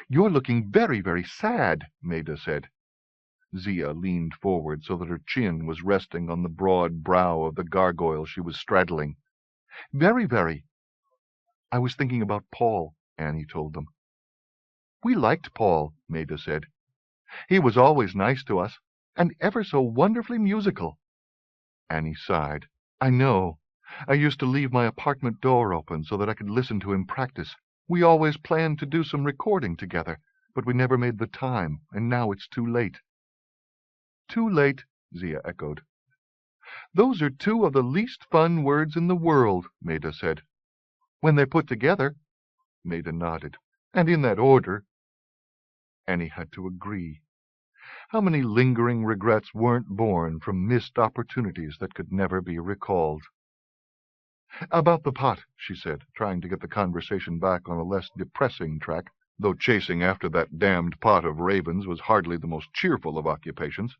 "You're looking very, very sad," Maida said. Zia leaned forward so that her chin was resting on the broad brow of the gargoyle she was straddling. "Very, very." "I was thinking about Paul," Annie told them. "We liked Paul," Maida said. "He was always nice to us, and ever so wonderfully musical." Annie sighed. "I know. I used to leave my apartment door open so that I could listen to him practice. We always planned to do some recording together, but we never made the time, and now it's too late." "Too late," Zia echoed. "Those are two of the least fun words in the world," Maida said. "When they're put together." Maida nodded. "And in that order." Annie had to agree. How many lingering regrets weren't born from missed opportunities that could never be recalled? "About the pot," she said, trying to get the conversation back on a less depressing track. though chasing after that damned pot of ravens was hardly the most cheerful of occupations.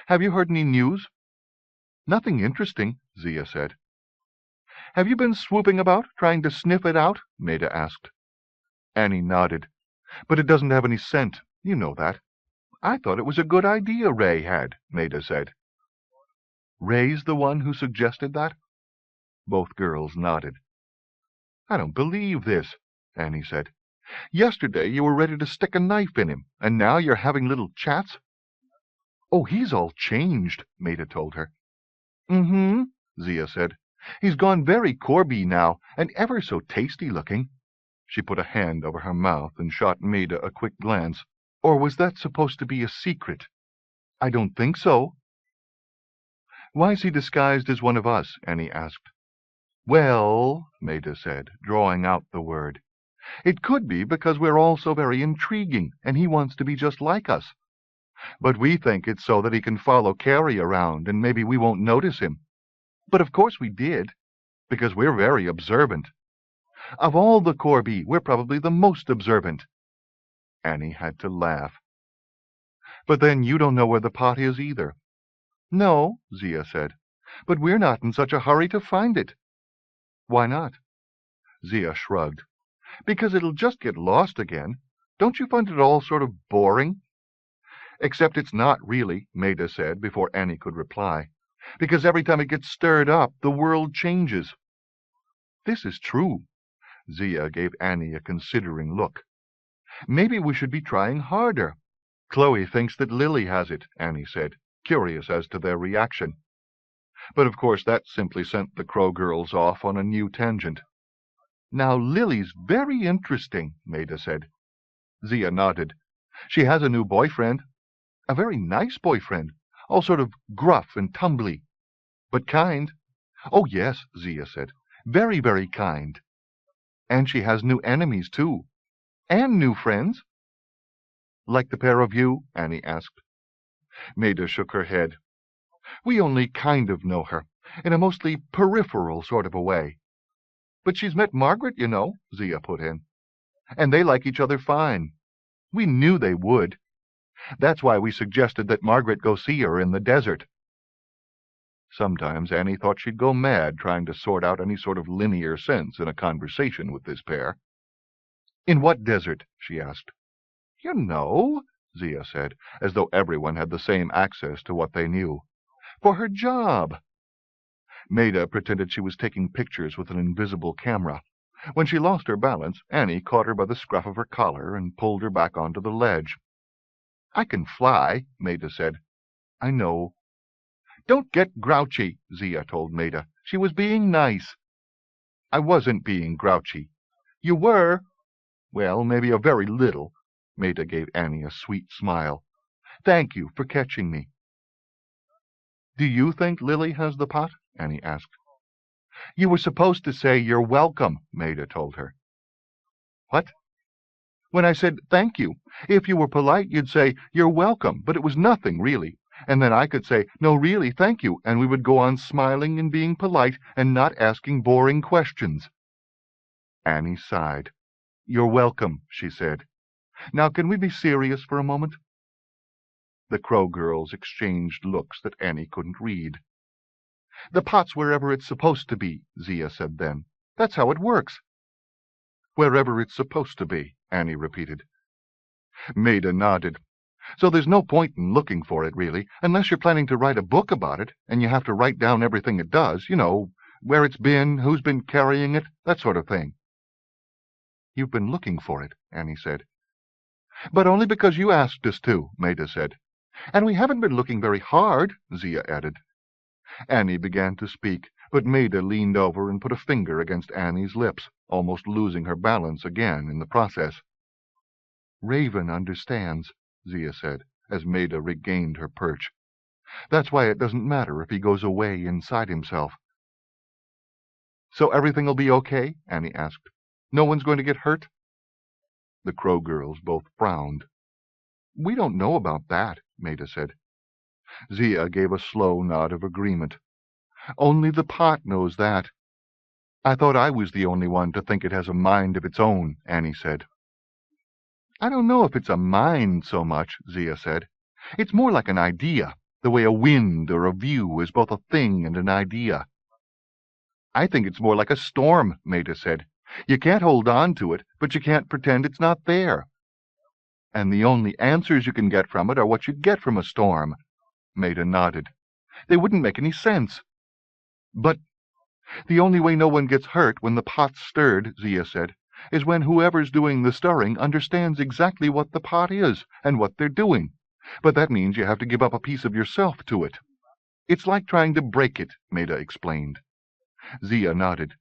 "Have you heard any news?" "Nothing interesting," Zia said. "Have you been swooping about, trying to sniff it out?" Maida asked. Annie nodded. "But it doesn't have any scent. You know that." "I thought it was a good idea Ray had," Maida said. "Ray's the one who suggested that?" Both girls nodded. "I don't believe this," Annie said. "Yesterday you were ready to stick a knife in him, and now you're having little chats." "Oh, he's all changed," Maida told her. "Mm-hmm," Zia said. "He's gone very Corby now, and ever so tasty-looking." She put a hand over her mouth and shot Maida a quick glance. "Or was that supposed to be a secret?" "I don't think so." "Why's he disguised as one of us?" Annie asked. "Well," Maida said, drawing out the word, "it could be because we're all so very intriguing, and he wants to be just like us. But we think it's so that he can follow Carrie around, and maybe we won't notice him. But of course we did, because we're very observant. Of all the Corby, we're probably the most observant." Annie had to laugh. "But then you don't know where the pot is either." "No," Zia said, "but we're not in such a hurry to find it." "Why not?" Zia shrugged. "Because it'll just get lost again. Don't you find it all sort of boring?" "Except it's not really," Maida said before Annie could reply. "Because every time it gets stirred up, the world changes." "This is true." Zia gave Annie a considering look. "Maybe we should be trying harder." "Chloe thinks that Lily has it," Annie said, curious as to their reaction. But of course that simply sent the Crow girls off on a new tangent. "Now Lily's very interesting," Maida said. Zia nodded. "She has a new boyfriend. A very nice boyfriend, all sort of gruff and tumbly. But kind." "Oh, yes," Zia said. "Very, very kind." "And she has new enemies, too." "And new friends." "Like the pair of you?" Annie asked. Maida shook her head. "We only kind of know her, in a mostly peripheral sort of a way." "But she's met Margaret, you know," Zia put in. "And they like each other fine. We knew they would. That's why we suggested that Margaret go see her in the desert." Sometimes Annie thought she'd go mad trying to sort out any sort of linear sense in a conversation with this pair. "In what desert?" she asked. "You know," Zia said, as though everyone had the same access to what they knew. "For her job." Maida pretended she was taking pictures with an invisible camera. When she lost her balance, Annie caught her by the scruff of her collar and pulled her back onto the ledge. "I can fly," Maida said. "I know." "Don't get grouchy," Zia told Maida. "She was being nice." "I wasn't being grouchy." "You were." "Well, maybe a very little." Maida gave Annie a sweet smile. "Thank you for catching me." "Do you think Lily has the pot?" Annie asked. "You were supposed to say you're welcome," Maida told her. "What?" "When I said thank you. If you were polite, you'd say you're welcome, but it was nothing, really. And then I could say, no, really, thank you, and we would go on smiling and being polite and not asking boring questions." Annie sighed. "You're welcome," she said. "Now can we be serious for a moment?" The Crow girls exchanged looks that Annie couldn't read. "The pot's wherever it's supposed to be," Zia said then. "That's how it works." "Wherever it's supposed to be," Annie repeated. Maida nodded. "So there's no point in looking for it, really, unless you're planning to write a book about it, and you have to write down everything it does, you know, where it's been, who's been carrying it, that sort of thing." "You've been looking for it," Annie said. "But only because you asked us to," Maida said. "And we haven't been looking very hard," Zia added. Annie began to speak, but Maida leaned over and put a finger against Annie's lips, almost losing her balance again in the process. "Raven understands," Zia said, as Maida regained her perch. "That's why it doesn't matter if he goes away inside himself." "So everything'll be okay?" Annie asked. "No one's going to get hurt?" The Crow girls both frowned. "We don't know about that," Maida said. Zia gave a slow nod of agreement. "Only the pot knows that." "I thought I was the only one to think it has a mind of its own," Annie said. I don't know if it's a mind so much, Zia said. It's more like an idea, the way a wind or a view is both a thing and an idea. I think it's more like a storm, Maida said. You can't hold on to it, but you can't pretend it's not there. And the only answers you can get from it are what you'd get from a storm. Maida nodded. They wouldn't make any sense. But the only way no one gets hurt when the pot's stirred, Zia said, is when whoever's doing the stirring understands exactly what the pot is and what they're doing. But that means you have to give up a piece of yourself to it. It's like trying to break it, Maida explained. Zia nodded.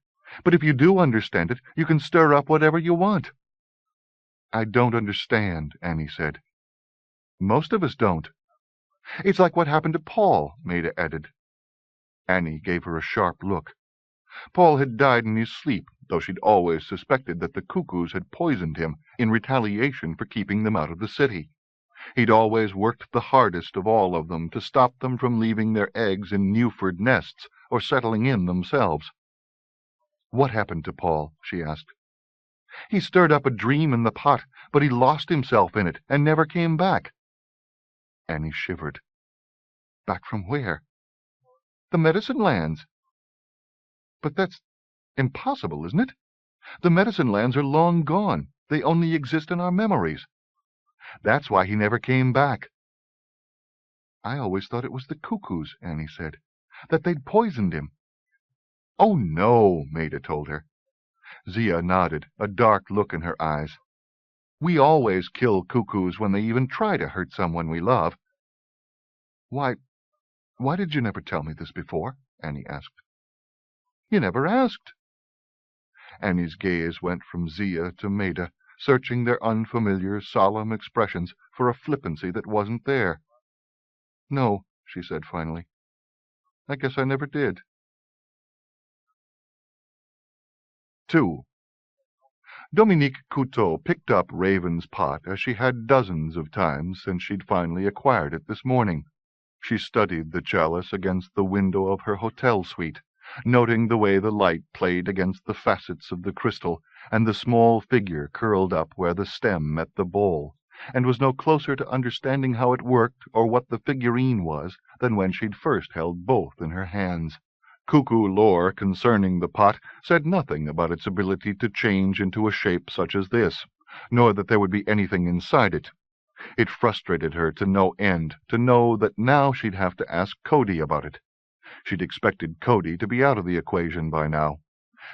But if you do understand it, you can stir up whatever you want. I don't understand, Annie said. Most of us don't. It's like what happened to Paul, Maida added. Annie gave her a sharp look. Paul had died in his sleep, though she'd always suspected that the cuckoos had poisoned him in retaliation for keeping them out of the city. He'd always worked the hardest of all of them to stop them from leaving their eggs in Newford nests or settling in themselves. What happened to Paul? She asked. He stirred up a dream in the pot, but he lost himself in it and never came back. Annie shivered. Back from where? The medicine lands. But that's impossible, isn't it? The medicine lands are long gone. They only exist in our memories. That's why he never came back. I always thought it was the cuckoos, Annie said, that they'd poisoned him. Oh, no, Maida told her. Zia nodded, a dark look in her eyes. We always kill cuckoos when they even try to hurt someone we love. Why did you never tell me this before? Annie asked. You never asked. Annie's gaze went from Zia to Maida, searching their unfamiliar, solemn expressions for a flippancy that wasn't there. No, she said finally. I guess I never did. 2. Dominique Couteau picked up Raven's pot as she had dozens of times since she'd finally acquired it this morning. She studied the chalice against the window of her hotel suite, noting the way the light played against the facets of the crystal and the small figure curled up where the stem met the bowl, and was no closer to understanding how it worked or what the figurine was than when she'd first held both in her hands. Cuckoo lore concerning the pot said nothing about its ability to change into a shape such as this, nor that there would be anything inside it. It frustrated her to no end to know that now she'd have to ask Cody about it. She'd expected Cody to be out of the equation by now.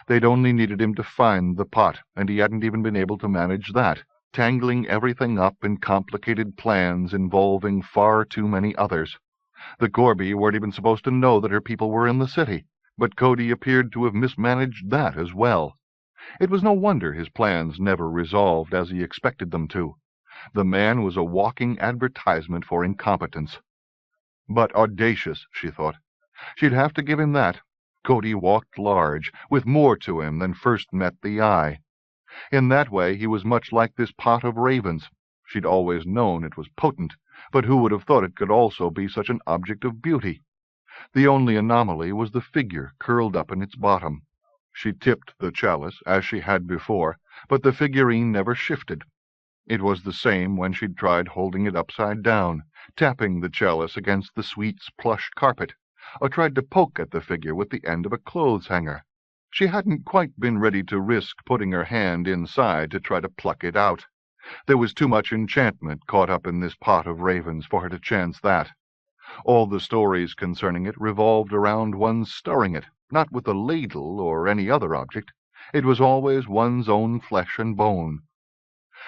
They'd only needed him to find the pot, and he hadn't even been able to manage that, tangling everything up in complicated plans involving far too many others. The Gorby weren't even supposed to know that her people were in the city, but Cody appeared to have mismanaged that as well. It was no wonder his plans never resolved as he expected them to. The man was a walking advertisement for incompetence. But audacious, she thought. She'd have to give him that. Cody walked large, with more to him than first met the eye. In that way he was much like this pot of ravens. She'd always known it was potent, but who would have thought it could also be such an object of beauty? The only anomaly was the figure curled up in its bottom. She tipped the chalice, as she had before, but the figurine never shifted. It was the same when she'd tried holding it upside down, tapping the chalice against the suite's plush carpet, or tried to poke at the figure with the end of a clothes hanger. She hadn't quite been ready to risk putting her hand inside to try to pluck it out. There was too much enchantment caught up in this pot of ravens for her to chance that. All the stories concerning it revolved around one's stirring it, not with a ladle or any other object. It was always one's own flesh and bone.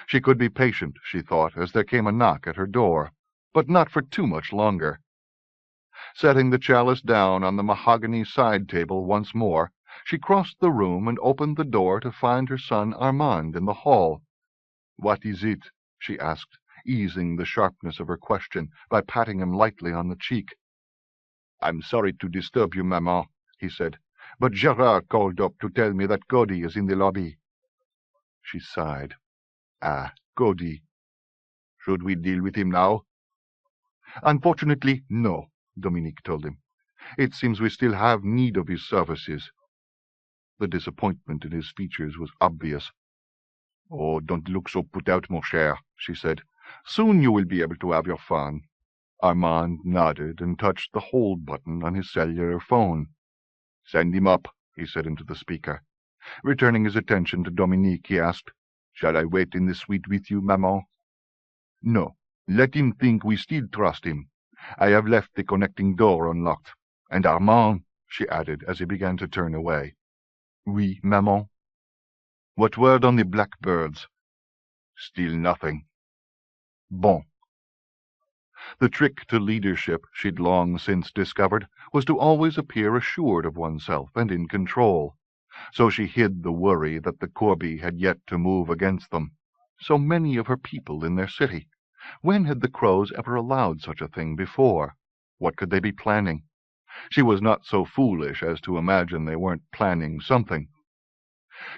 She could be patient, she thought, as there came a knock at her door, but not for too much longer. Setting the chalice down on the mahogany side table once more, she crossed the room and opened the door to find her son Armand in the hall. "What is it?" she asked, easing the sharpness of her question by patting him lightly on the cheek. "I'm sorry to disturb you, Maman," he said, "but Gerard called up to tell me that Cody is in the lobby." She sighed. "Ah, Cody. Should we deal with him now?" "Unfortunately, no," Dominique told him. "It seems we still have need of his services." The disappointment in his features was obvious. Oh, don't look so put out, mon cher, she said. Soon you will be able to have your fun. Armand nodded and touched the hold button on his cellular phone. Send him up, he said into the speaker. Returning his attention to Dominique, he asked, Shall I wait in the suite with you, maman? No. Let him think we still trust him. I have left the connecting door unlocked. And Armand, she added as he began to turn away. Oui, maman. What word on the blackbirds? Still nothing. Bon. The trick to leadership, she'd long since discovered, was to always appear assured of oneself and in control. So she hid the worry that the Corby had yet to move against them. So many of her people in their city. When had the Crows ever allowed such a thing before? What could they be planning? She was not so foolish as to imagine they weren't planning something.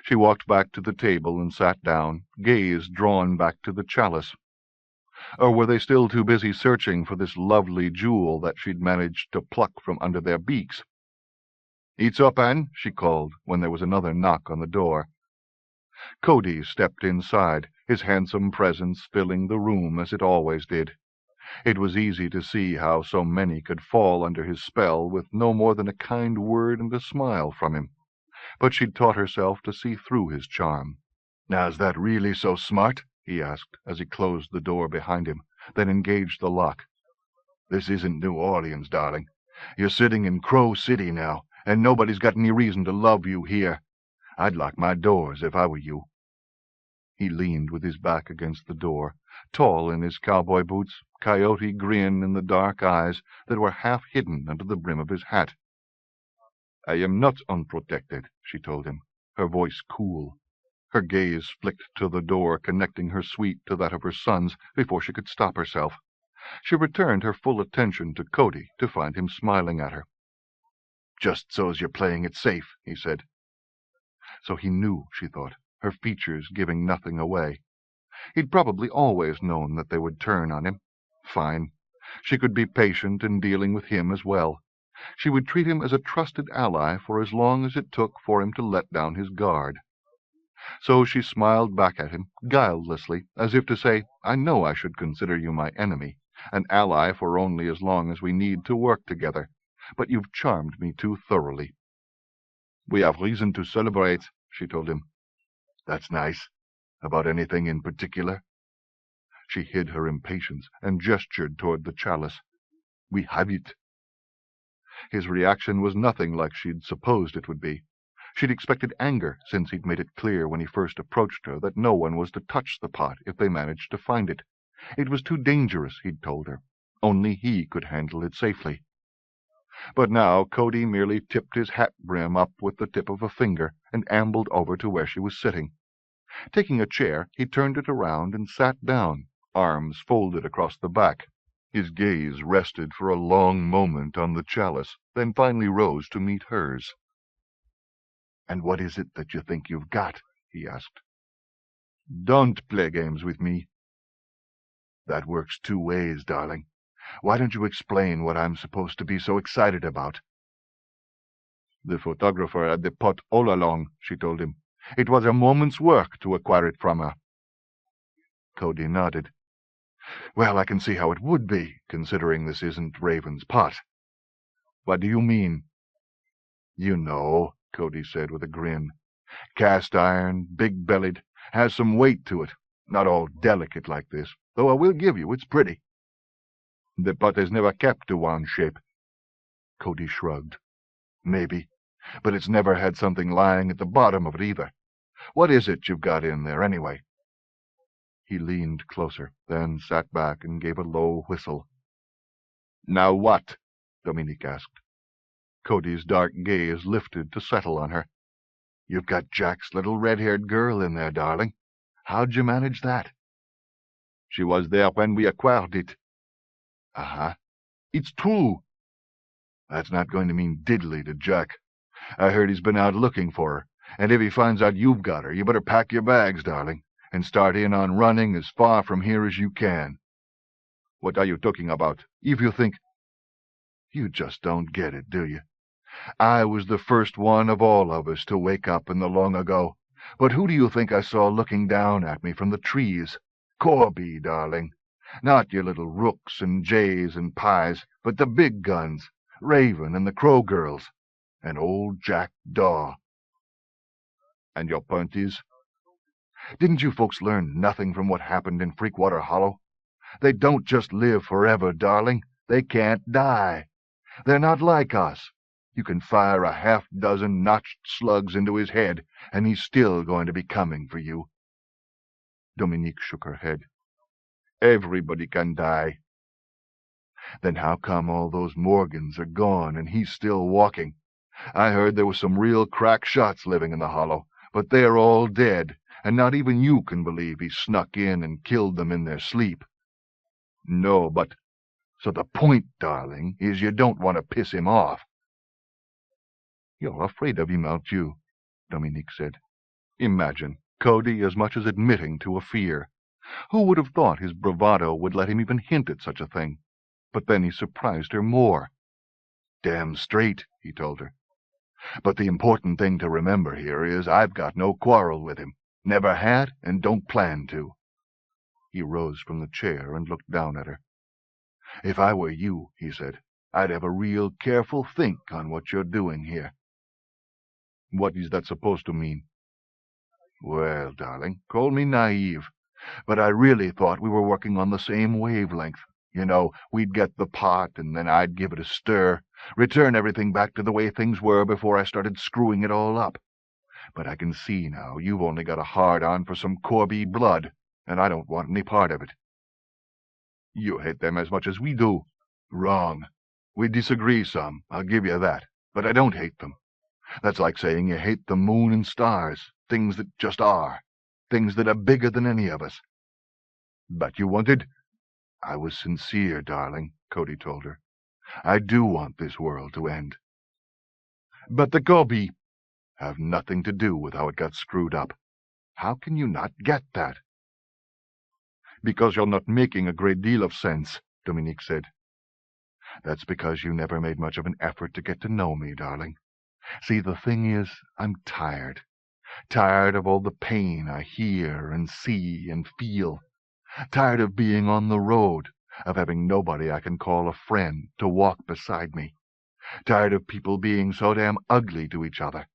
She walked back to the table and sat down, gaze drawn back to the chalice. Or were they still too busy searching for this lovely jewel that she'd managed to pluck from under their beaks? "Eats up, Anne," she called, when there was another knock on the door. Cody stepped inside, his handsome presence filling the room as it always did. It was easy to see how so many could fall under his spell with no more than a kind word and a smile from him. But she'd taught herself to see through his charm. "Now, is that really so smart?" he asked, as he closed the door behind him, then engaged the lock. "This isn't New Orleans, darling. You're sitting in Crow City now, and nobody's got any reason to love you here. I'd lock my doors if I were you." He leaned with his back against the door, tall in his cowboy boots, coyote grin in the dark eyes that were half hidden under the brim of his hat. "I am not unprotected," she told him, her voice cool. Her gaze flicked to the door connecting her suite to that of her son's before she could stop herself. She returned her full attention to Cody to find him smiling at her. "Just so's you're playing it safe," he said. So he knew, she thought, her features giving nothing away. He'd probably always known that they would turn on him. Fine. She could be patient in dealing with him as well. She would treat him as a trusted ally for as long as it took for him to let down his guard. So she smiled back at him, guilelessly, as if to say, "I know I should consider you my enemy, an ally for only as long as we need to work together, but you've charmed me too thoroughly." "We have reason to celebrate," she told him. "That's nice. About anything in particular?" She hid her impatience and gestured toward the chalice. "We have it." His reaction was nothing like she'd supposed it would be. She'd expected anger, since he'd made it clear when he first approached her that no one was to touch the pot if they managed to find it. It was too dangerous, he'd told her. Only he could handle it safely. But now Cody merely tipped his hat brim up with the tip of a finger and ambled over to where she was sitting. Taking a chair, he turned it around and sat down, arms folded across the back. His gaze rested for a long moment on the chalice, then finally rose to meet hers. "And what is it that you think you've got?" he asked. "Don't play games with me." "That works two ways, darling. Why don't you explain what I'm supposed to be so excited about?" "The photographer had the pot all along," she told him. "It was a moment's work to acquire it from her." Cody nodded. "Well, I can see how it would be, considering this isn't Raven's pot." "What do you mean?" "You know," Cody said with a grin. "Cast iron, big-bellied, has some weight to it. Not all delicate like this, though I will give you it's pretty." "The pot has never kept to one shape." Cody shrugged. "Maybe, but it's never had something lying at the bottom of it either. What is it you've got in there, anyway?" He leaned closer, then sat back and gave a low whistle. "Now what?" Dominique asked. Cody's dark gaze lifted to settle on her. "You've got Jack's little red-haired girl in there, darling. How'd you manage that?" "She was there when we acquired it." "Uh-huh. It's true." "That's not going to mean diddly to Jack. I heard he's been out looking for her, and if he finds out you've got her, you better pack your bags, darling, and start in on running as far from here as you can." "What are you talking about? If you think—" "You just don't get it, do you? I was the first one of all of us to wake up in the long ago, But who do you think I saw looking down at me from the trees? Corby, darling. Not your little rooks and jays and pies, but the big guns, Raven and the Crow girls, and old Jack Daw. And your point is? Didn't you folks learn nothing from what happened in Freakwater Hollow? They don't just live forever, darling. They can't die. They're not like us. You can fire a half-dozen notched slugs into his head, and he's still going to be coming for you. Dominique shook her head. Everybody can die. Then how come all those Morgans are gone and he's still walking? I heard there were some real crack shots living in the Hollow, but they're all dead, and not even you can believe he snuck in and killed them in their sleep. No, but... So the point, darling, is you don't want to piss him off. You're afraid of him, aren't you? Dominique said. Imagine, Cody as much as admitting to a fear. Who would have thought his bravado would let him even hint at such a thing? But then he surprised her more. Damn straight, he told her. But the important thing to remember here is I've got no quarrel with him. Never had and don't plan to. He rose from the chair and looked down at her. If I were you, he said, I'd have a real careful think on what you're doing here. What is that supposed to mean? Well, darling, call me naive, but I really thought we were working on the same wavelength. You know, we'd get the pot, and then I'd give it a stir, return everything back to the way things were before I started screwing it all up. But I can see now you've only got a hard-on for some Corby blood, and I don't want any part of it. You hate them as much as we do. Wrong. We disagree some, I'll give you that, but I don't hate them. That's like saying you hate the moon and stars, things that just are, things that are bigger than any of us. But you wanted? I was sincere, darling, Cody told her. I do want this world to end. But the Corby have nothing to do with how it got screwed up. How can you not get that? Because you're not making a great deal of sense, Dominique said. That's because you never made much of an effort to get to know me, darling. See, the thing is, I'm tired. Tired of all the pain I hear and see and feel. Tired of being on the road, of having nobody I can call a friend to walk beside me. Tired of people being so damn ugly to each other.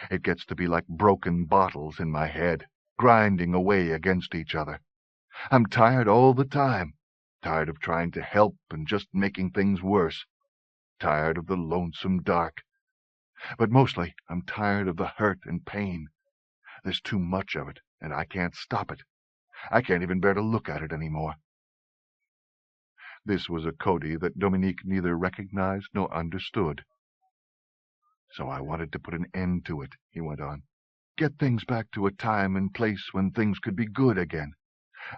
It gets to be like broken bottles in my head, grinding away against each other. I'm tired all the time. Tired of trying to help and just making things worse. Tired of the lonesome dark. But mostly I'm tired of the hurt and pain. There's too much of it, and I can't stop it. I can't even bear to look at it any more. This was a Cody that Dominique neither recognized nor understood. So I wanted to put an end to it, he went on. Get things back to a time and place when things could be good again.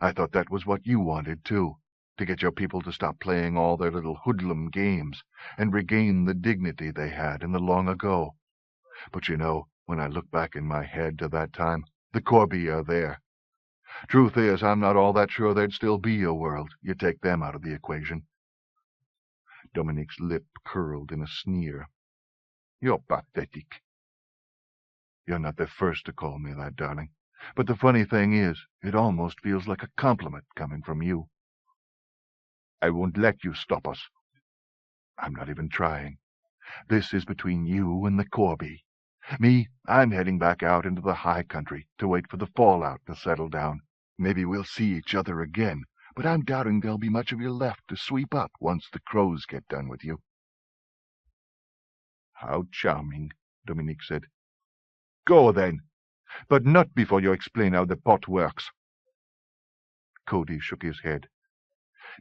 I thought that was what you wanted, too, to get your people to stop playing all their little hoodlum games and regain the dignity they had in the long ago. But you know, when I look back in my head to that time, the Corby are there. Truth is, I'm not all that sure there'd still be a world. You take them out of the equation. Dominique's lip curled in a sneer. You're pathetic. You're not the first to call me that, darling. But the funny thing is, it almost feels like a compliment coming from you. I won't let you stop us. I'm not even trying. This is between you and the Corby. Me, I'm heading back out into the high country to wait for the fallout to settle down. Maybe we'll see each other again, but I'm doubting there'll be much of you left to sweep up once the crows get done with you. How charming, Dominique said. Go, then, but not before you explain how the pot works. Cody shook his head.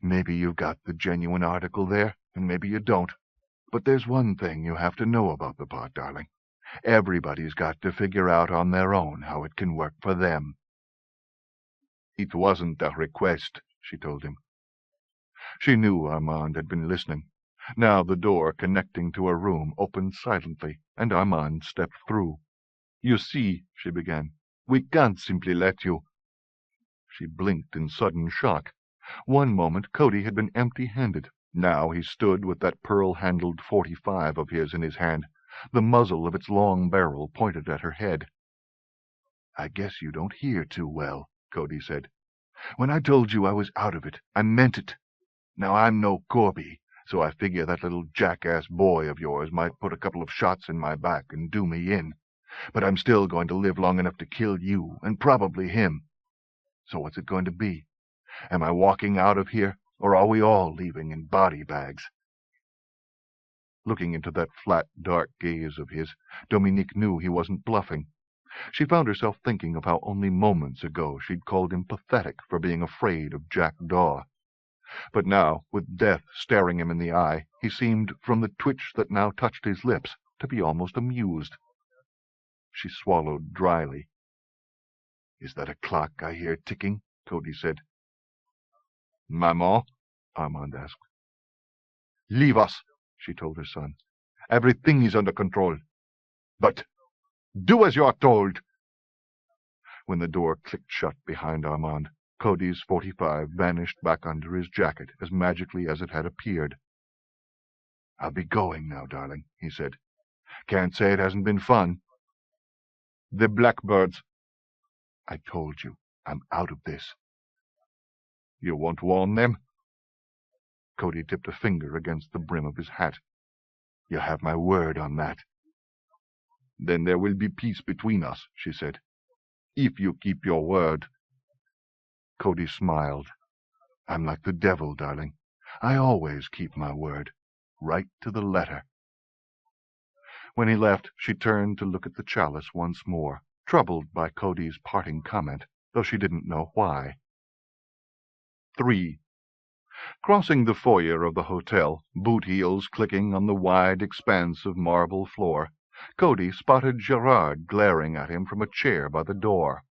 Maybe you've got the genuine article there, and maybe you don't. But there's one thing you have to know about the pot, darling. Everybody's got to figure out on their own how it can work for them. It wasn't a request, she told him. She knew Armand had been listening. Now the door connecting to a room opened silently, and Armand stepped through. You see, she began, we can't simply let you. She blinked in sudden shock. One moment Cody had been empty-handed. Now he stood with that pearl-handled .45 of his in his hand, the muzzle of its long barrel pointed at her head. I guess you don't hear too well, Cody said. When I told you I was out of it, I meant it. Now, I'm no Corby, so I figure that little jackass boy of yours might put a couple of shots in my back and do me in. But I'm still going to live long enough to kill you, and probably him. So what's it going to be? Am I walking out of here, or are we all leaving in body bags? Looking into that flat, dark gaze of his, Dominique knew he wasn't bluffing. She found herself thinking of how only moments ago she'd called him pathetic for being afraid of Jack Daw. But now, with death staring him in the eye, he seemed, from the twitch that now touched his lips, to be almost amused. She swallowed dryly. "Is that a clock I hear ticking?" Cody said. "Maman?" Armand asked. "Leave us," she told her son. "Everything is under control. But do as you are told." When the door clicked shut behind Armand, Cody's .45 vanished back under his jacket as magically as it had appeared. "I'll be going now, darling," he said. "Can't say it hasn't been fun." "The blackbirds." "I told you, I'm out of this." "You won't warn them?" Cody tipped a finger against the brim of his hat. "You have my word on that." "Then there will be peace between us," she said. "If you keep your word." Cody smiled. "I'm like the devil, darling. I always keep my word, right to the letter." When he left, she turned to look at the chalice once more, troubled by Cody's parting comment, though she didn't know why. 3. Crossing the foyer of the hotel, boot heels clicking on the wide expanse of marble floor, Cody spotted Gerard glaring at him from a chair by the door.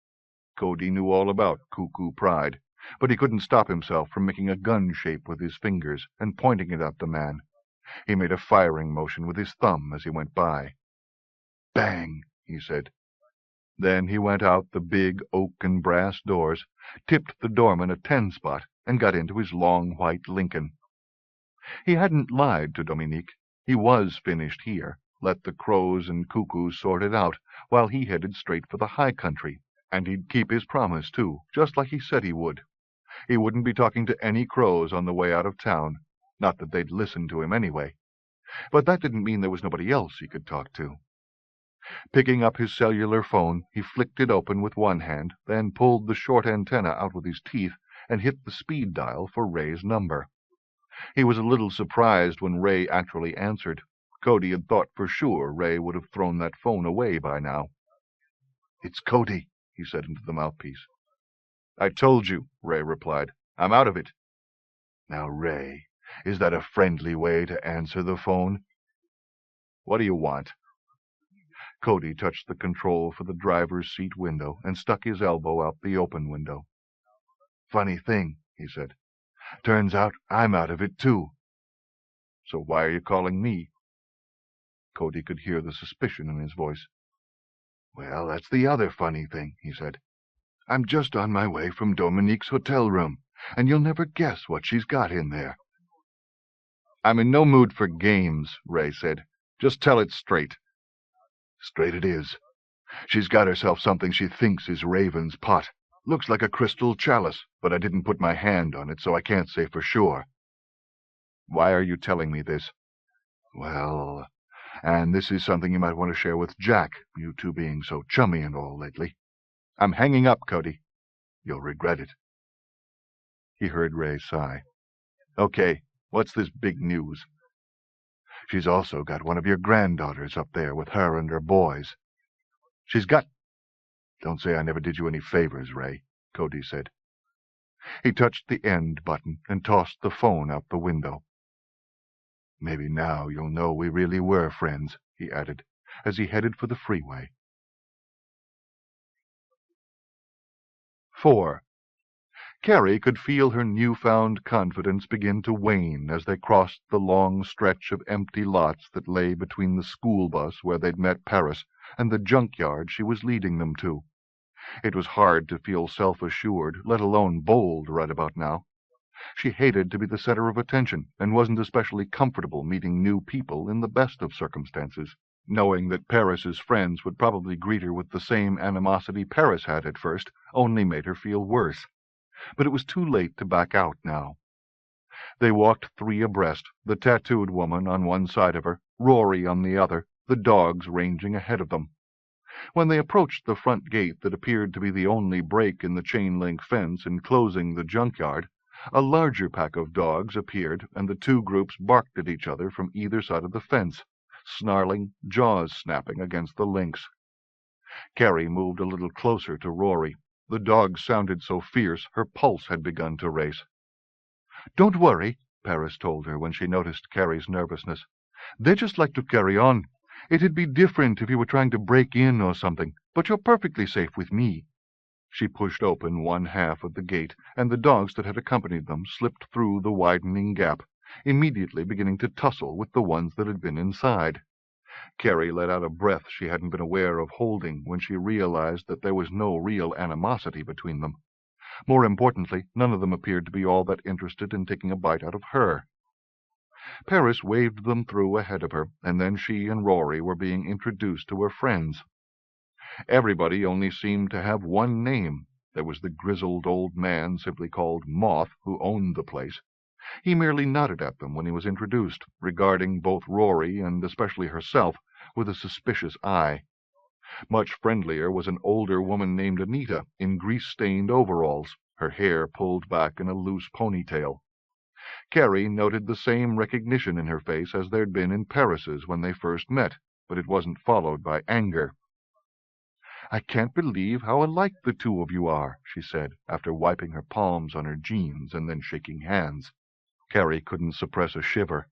Cody knew all about Cuckoo Pride, but he couldn't stop himself from making a gun shape with his fingers and pointing it at the man. He made a firing motion with his thumb as he went by. "Bang," he said. Then he went out the big oak and brass doors, tipped the doorman a 10-spot, and got into his long white Lincoln. He hadn't lied to Dominique. He was finished here, let the crows and cuckoos sort it out, while he headed straight for the high country, and he'd keep his promise, too, just like he said he would. He wouldn't be talking to any crows on the way out of town. Not that they'd listen to him anyway. But that didn't mean there was nobody else he could talk to. Picking up his cellular phone, he flicked it open with one hand, then pulled the short antenna out with his teeth and hit the speed dial for Ray's number. He was a little surprised when Ray actually answered. Cody had thought for sure Ray would have thrown that phone away by now. "It's Cody," he said into the mouthpiece. "I told you," Ray replied. "I'm out of it." "Now, Ray, is that a friendly way to answer the phone?" "What do you want?" Cody touched the control for the driver's seat window and stuck his elbow out the open window. "Funny thing," he said. "Turns out I'm out of it, too." "So why are you calling me?" Cody could hear the suspicion in his voice. "Well, that's the other funny thing," he said. "I'm just on my way from Dominique's hotel room, and you'll never guess what she's got in there." "I'm in no mood for games," Ray said. "Just tell it straight." "Straight it is. She's got herself something she thinks is Raven's pot. Looks like a crystal chalice, but I didn't put my hand on it, so I can't say for sure." "Why are you telling me this?" "Well, and this is something you might want to share with Jack, you two being so chummy and all lately." "I'm hanging up, Cody." "You'll regret it." He heard Ray sigh. "Okay, what's this big news?" "She's also got one of your granddaughters up there with her and her boys." "She's got—" "Don't say I never did you any favors, Ray," Cody said. He touched the end button and tossed the phone out the window. "Maybe now you'll know we really were friends," he added, as he headed for the freeway. 4. Carrie could feel her newfound confidence begin to wane as they crossed the long stretch of empty lots that lay between the school bus where they'd met Paris and the junkyard she was leading them to. It was hard to feel self-assured, let alone bold, right about now. She hated to be the center of attention and wasn't especially comfortable meeting new people in the best of circumstances. Knowing that Paris's friends would probably greet her with the same animosity Paris had at first only made her feel worse. But it was too late to back out now. They walked 3 abreast, the tattooed woman on one side of her, Rory on the other, the dogs ranging ahead of them. When they approached the front gate that appeared to be the only break in the chain-link fence enclosing the junkyard, a larger pack of dogs appeared, and the 2 groups barked at each other from either side of the fence, snarling, jaws snapping against the links. Carrie moved a little closer to Rory. The dogs sounded so fierce her pulse had begun to race. "Don't worry," Paris told her when she noticed Carrie's nervousness. "They just like to carry on. It'd be different if you were trying to break in or something, but you're perfectly safe with me." She pushed open one half of the gate, and the dogs that had accompanied them slipped through the widening gap, immediately beginning to tussle with the ones that had been inside. Carrie let out a breath she hadn't been aware of holding when she realized that there was no real animosity between them. More importantly, none of them appeared to be all that interested in taking a bite out of her. Paris waved them through ahead of her, and then she and Rory were being introduced to her friends. Everybody only seemed to have one name. There was the grizzled old man simply called Moth, who owned the place. He merely nodded at them when he was introduced, regarding both Rory and especially herself with a suspicious eye. Much friendlier was an older woman named Anita, in grease-stained overalls, her hair pulled back in a loose ponytail. Carrie noted the same recognition in her face as there'd been in Paris's when they first met, but it wasn't followed by anger. "I can't believe how alike the 2 of you are," she said, after wiping her palms on her jeans and then shaking hands. Carrie couldn't suppress a shiver.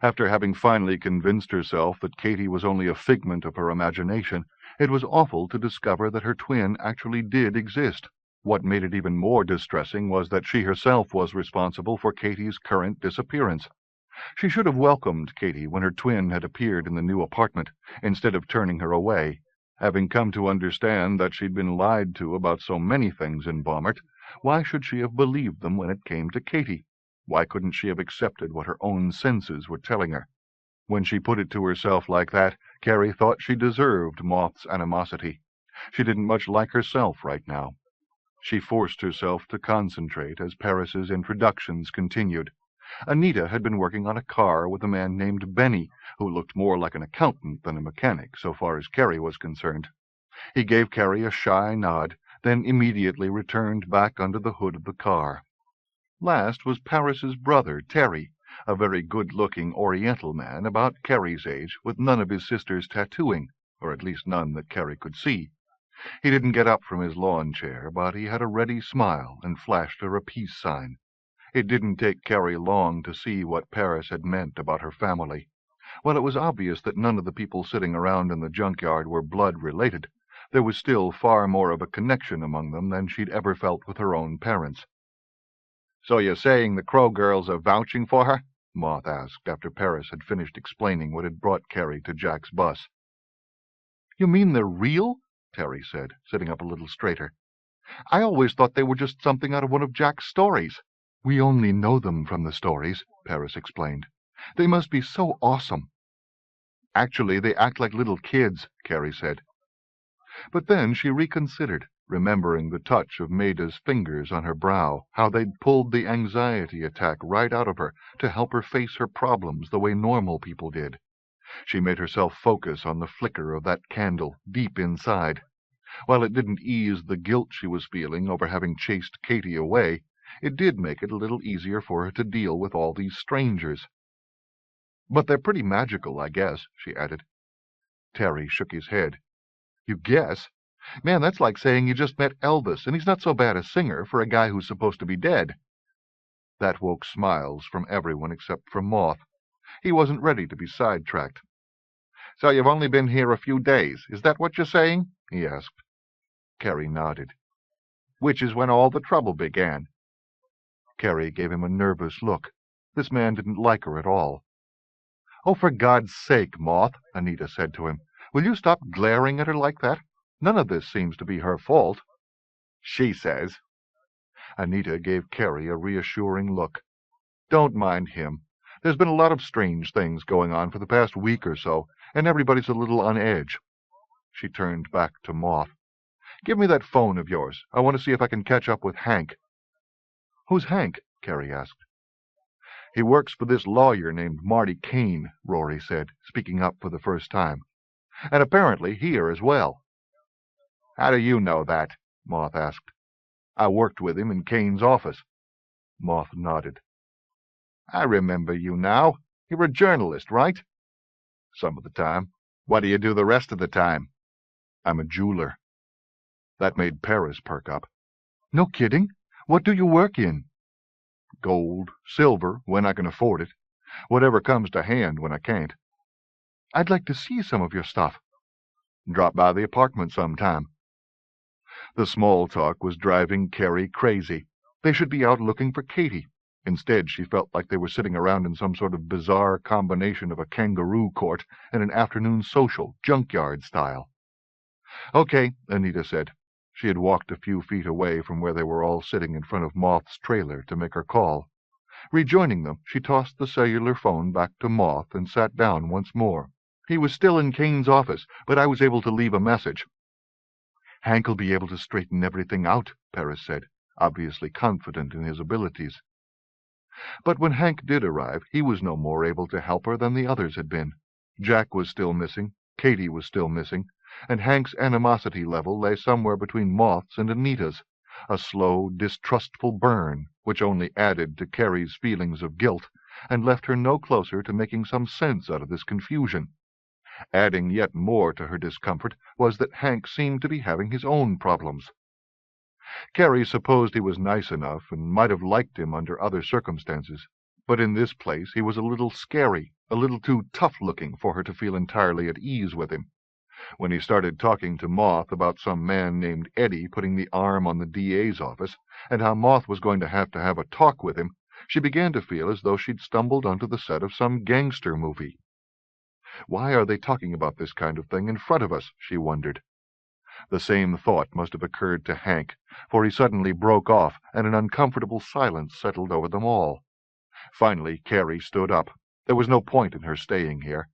After having finally convinced herself that Katie was only a figment of her imagination, it was awful to discover that her twin actually did exist. What made it even more distressing was that she herself was responsible for Katie's current disappearance. She should have welcomed Katie when her twin had appeared in the new apartment, instead of turning her away. Having come to understand that she'd been lied to about so many things in Baumert, why should she have believed them when it came to Katie? Why couldn't she have accepted what her own senses were telling her? When she put it to herself like that, Carrie thought she deserved Moth's animosity. She didn't much like herself right now. She forced herself to concentrate as Paris's introductions continued. Anita had been working on a car with a man named Benny, who looked more like an accountant than a mechanic, so far as Carrie was concerned. He gave Carrie a shy nod, then immediately returned back under the hood of the car. Last was Paris's brother, Terry, a very good-looking Oriental man about Carrie's age, with none of his sister's tattooing, or at least none that Carrie could see. He didn't get up from his lawn chair, but he had a ready smile and flashed her a peace sign. It didn't take Carrie long to see what Paris had meant about her family. While it was obvious that none of the people sitting around in the junkyard were blood-related, there was still far more of a connection among them than she'd ever felt with her own parents. "So you're saying the Crow girls are vouching for her?" Moth asked, after Paris had finished explaining what had brought Carrie to Jack's bus. "You mean they're real?" Terry said, sitting up a little straighter. "I always thought they were just something out of one of Jack's stories." "We only know them from the stories," Paris explained. "They must be so awesome." "Actually, they act like little kids," Carrie said. But then she reconsidered, remembering the touch of Maida's fingers on her brow, how they'd pulled the anxiety attack right out of her to help her face her problems the way normal people did. She made herself focus on the flicker of that candle deep inside. While it didn't ease the guilt she was feeling over having chased Katie away, it did make it a little easier for her to deal with all these strangers. "But they're pretty magical, I guess," she added. Terry shook his head. "You guess? Man, that's like saying you just met Elvis, and he's not so bad a singer for a guy who's supposed to be dead." That woke smiles from everyone except from Moth. He wasn't ready to be sidetracked. "So you've only been here a few days, is that what you're saying?" he asked. Carrie nodded. "Which is when all the trouble began." Carrie gave him a nervous look. This man didn't like her at all. "Oh, for God's sake, Moth," Anita said to him. "Will you stop glaring at her like that? None of this seems to be her fault." "She says." Anita gave Carrie a reassuring look. "Don't mind him. There's been a lot of strange things going on for the past week or so, and everybody's a little on edge." She turned back to Moth. "Give me that phone of yours. I want to see if I can catch up with Hank." "Who's Hank?" Carrie asked. "He works for this lawyer named Marty Kane," Rory said, speaking up for the first time. "And apparently here as well." "How do you know that?" Moth asked. "I worked with him in Kane's office." Moth nodded. "I remember you now. You're a journalist, right?" "Some of the time." "What do you do the rest of the time?" "I'm a jeweler." That made Paris perk up. "No kidding? What do you work in?" "Gold, silver, when I can afford it. Whatever comes to hand when I can't." "I'd like to see some of your stuff." "Drop by the apartment sometime." The small talk was driving Carrie crazy. They should be out looking for Katie. Instead, she felt like they were sitting around in some sort of bizarre combination of a kangaroo court and an afternoon social, junkyard style. "Okay," Anita said. She had walked a few feet away from where they were all sitting in front of Moth's trailer to make her call. Rejoining them, she tossed the cellular phone back to Moth and sat down once more. "He was still in Kane's office, but I was able to leave a message." "Hank'll be able to straighten everything out," Paris said, obviously confident in his abilities. But when Hank did arrive, he was no more able to help her than the others had been. Jack was still missing, Katie was still missing, and Hank's animosity level lay somewhere between Moth's and Anita's, a slow, distrustful burn which only added to Carrie's feelings of guilt and left her no closer to making some sense out of this confusion. Adding yet more to her discomfort was that Hank seemed to be having his own problems. Carrie supposed he was nice enough and might have liked him under other circumstances, but in this place he was a little scary, a little too tough-looking for her to feel entirely at ease with him. When he started talking to Moth about some man named Eddie putting the arm on the DA's office, and how Moth was going to have a talk with him, she began to feel as though she'd stumbled onto the set of some gangster movie. Why are they talking about this kind of thing in front of us, she wondered. The same thought must have occurred to Hank, for he suddenly broke off, and an uncomfortable silence settled over them all. Finally, Carrie stood up. There was no point in her staying here.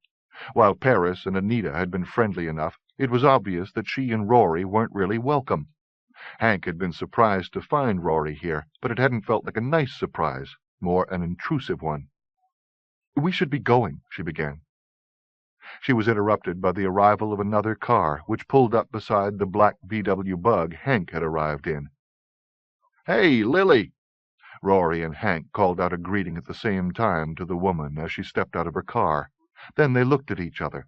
While Paris and Anita had been friendly enough, it was obvious that she and Rory weren't really welcome. Hank had been surprised to find Rory here, but it hadn't felt like a nice surprise, more an intrusive one. "We should be going," she began. She was interrupted by the arrival of another car, which pulled up beside the black VW Bug Hank had arrived in. "Hey, Lily!" Rory and Hank called out a greeting at the same time to the woman as she stepped out of her car. Then they looked at each other.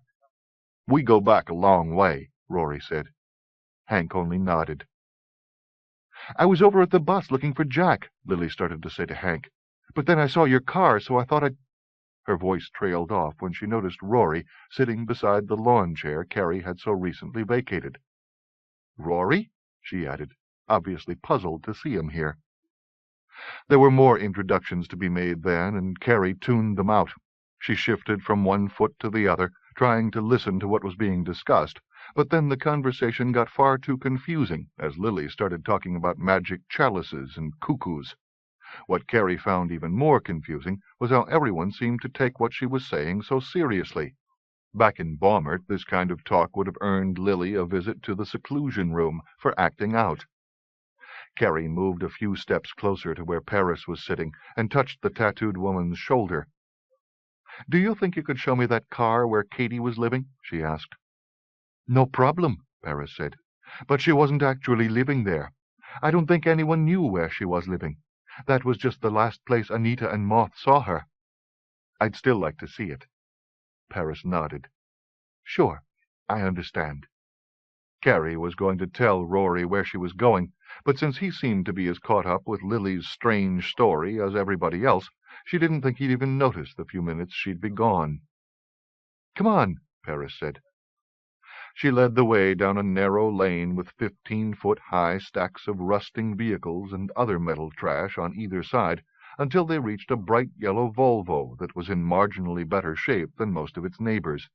"We go back a long way," Rory said. Hank only nodded. "I was over at the bus looking for Jack," Lily started to say to Hank. "But then I saw your car, so I thought I'd—" Her voice trailed off when she noticed Rory sitting beside the lawn chair Carrie had so recently vacated. "Rory?" she added, obviously puzzled to see him here. There were more introductions to be made then, and Carrie tuned them out. She shifted from one foot to the other, trying to listen to what was being discussed, but then the conversation got far too confusing as Lily started talking about magic chalices and cuckoos. What Carrie found even more confusing was how everyone seemed to take what she was saying so seriously. Back in Baumert, this kind of talk would have earned Lily a visit to the seclusion room for acting out. Carrie moved a few steps closer to where Paris was sitting and touched the tattooed woman's shoulder. "Do you think you could show me that car where Katie was living?" she asked. "No problem," Paris said. "But she wasn't actually living there. I don't think anyone knew where she was living. That was just the last place Anita and Moth saw her." "I'd still like to see it." Paris nodded. "Sure, I understand." Carrie was going to tell Rory where she was going, but since he seemed to be as caught up with Lily's strange story as everybody else, she didn't think he'd even notice the few minutes she'd be gone. "Come on," Paris said. She led the way down a narrow lane with 15-foot-high stacks of rusting vehicles and other metal trash on either side, until they reached a bright yellow Volvo that was in marginally better shape than most of its neighbors.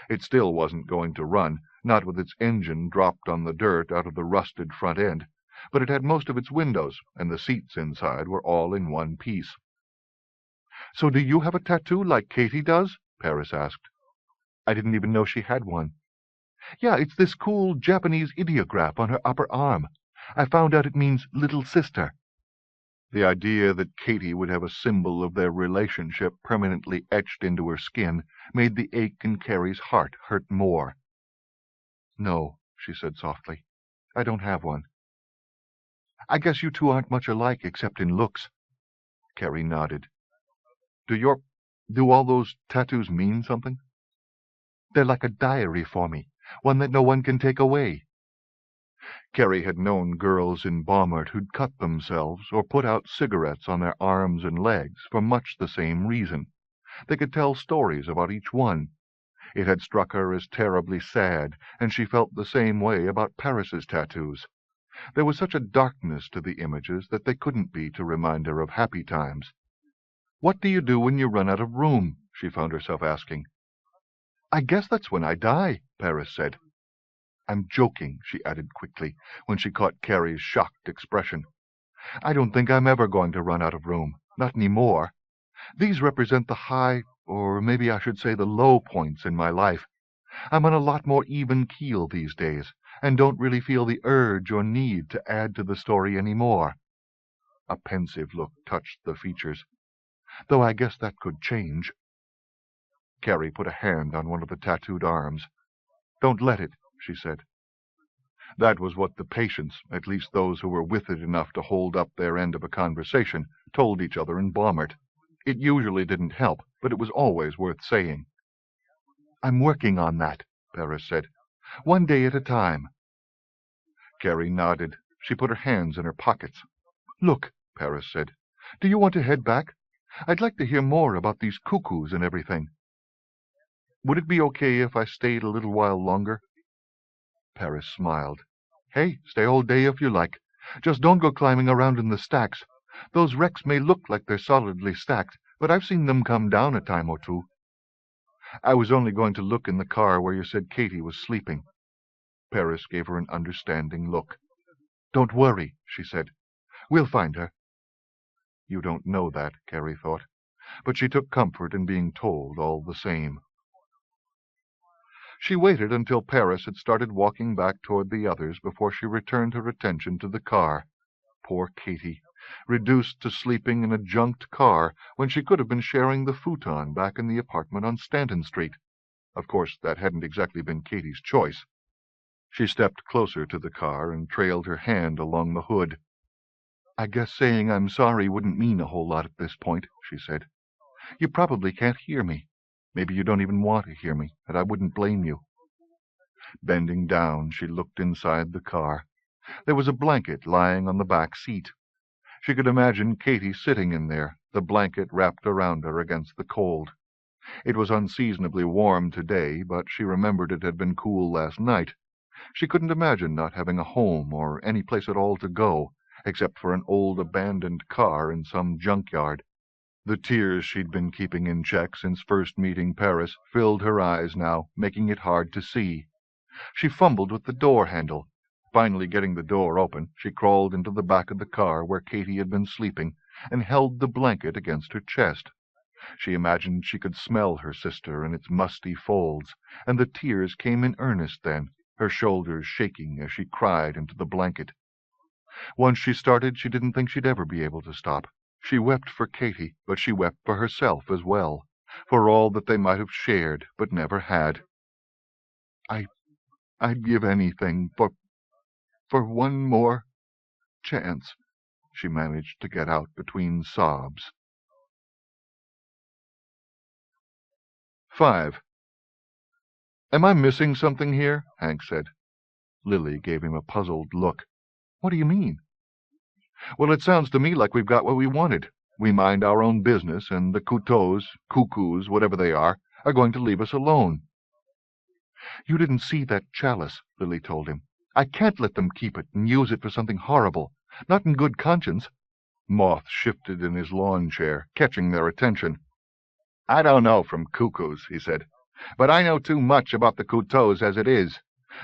It still wasn't going to run, not with its engine dropped on the dirt out of the rusted front end, but it had most of its windows, and the seats inside were all in one piece. "So do you have a tattoo like Katie does?" Paris asked. I didn't even know she had one. Yeah, it's this cool Japanese ideograph on her upper arm. I found out it means little sister. The idea that Katie would have a symbol of their relationship permanently etched into her skin made the ache in Carrie's heart hurt more. No, she said softly. I don't have one. I guess you two aren't much alike except in looks. Carrie nodded. Do all those tattoos mean something? They're like a diary for me, one that no one can take away. Carrie had known girls in Baumert who'd cut themselves or put out cigarettes on their arms and legs for much the same reason. They could tell stories about each one. It had struck her as terribly sad, and she felt the same way about Paris's tattoos. There was such a darkness to the images that they couldn't be to remind her of happy times. What do you do when you run out of room? She found herself asking. I guess that's when I die, Paris said. I'm joking, she added quickly, when she caught Carrie's shocked expression. I don't think I'm ever going to run out of room, not any more. These represent the high, or maybe I should say the low points in my life. I'm on a lot more even keel these days, and don't really feel the urge or need to add to the story any more. A pensive look touched the features. Though I guess that could change. Carrie put a hand on one of the tattooed arms. Don't let it, she said. That was what the patients, at least those who were with it enough to hold up their end of a conversation, told each other in Baumert. It usually didn't help, but it was always worth saying. I'm working on that, Paris said. One day at a time. Carrie nodded. She put her hands in her pockets. Look, Paris said. Do you want to head back? I'd like to hear more about these cuckoos and everything. Would it be okay if I stayed a little while longer? Paris smiled. Hey, stay all day if you like. Just don't go climbing around in the stacks. Those wrecks may look like they're solidly stacked, but I've seen them come down a time or two. I was only going to look in the car where you said Katie was sleeping. Paris gave her an understanding look. Don't worry, she said. We'll find her. You don't know that, Carrie thought, but she took comfort in being told all the same. She waited until Paris had started walking back toward the others before she returned her attention to the car. Poor Katie, reduced to sleeping in a junked car when she could have been sharing the futon back in the apartment on Stanton Street. Of course, that hadn't exactly been Katie's choice. She stepped closer to the car and trailed her hand along the hood. I guess saying I'm sorry wouldn't mean a whole lot at this point, she said. You probably can't hear me. Maybe you don't even want to hear me, and I wouldn't blame you. Bending down, she looked inside the car. There was a blanket lying on the back seat. She could imagine Katie sitting in there, the blanket wrapped around her against the cold. It was unseasonably warm today, but she remembered it had been cool last night. She couldn't imagine not having a home or any place at all to go, except for an old abandoned car in some junkyard. The tears she'd been keeping in check since first meeting Paris filled her eyes now, making it hard to see. She fumbled with the door handle. Finally getting the door open, she crawled into the back of the car where Katie had been sleeping and held the blanket against her chest. She imagined she could smell her sister in its musty folds, and the tears came in earnest then, her shoulders shaking as she cried into the blanket. Once she started, she didn't think she'd ever be able to stop. She wept for Katie, but she wept for herself as well, for all that they might have shared but never had. I'd give anything for one more chance, she managed to get out between sobs. 5. Am I missing something here? Hank said. Lily gave him a puzzled look. What do you mean? Well, it sounds to me like we've got what we wanted. We mind our own business, and the Couteaus, cuckoos, whatever they are going to leave us alone. You didn't see that chalice, Lily told him. I can't let them keep it and use it for something horrible. Not in good conscience. Moth shifted in his lawn chair, catching their attention. I don't know from cuckoos, he said, but I know too much about the Couteaus as it is.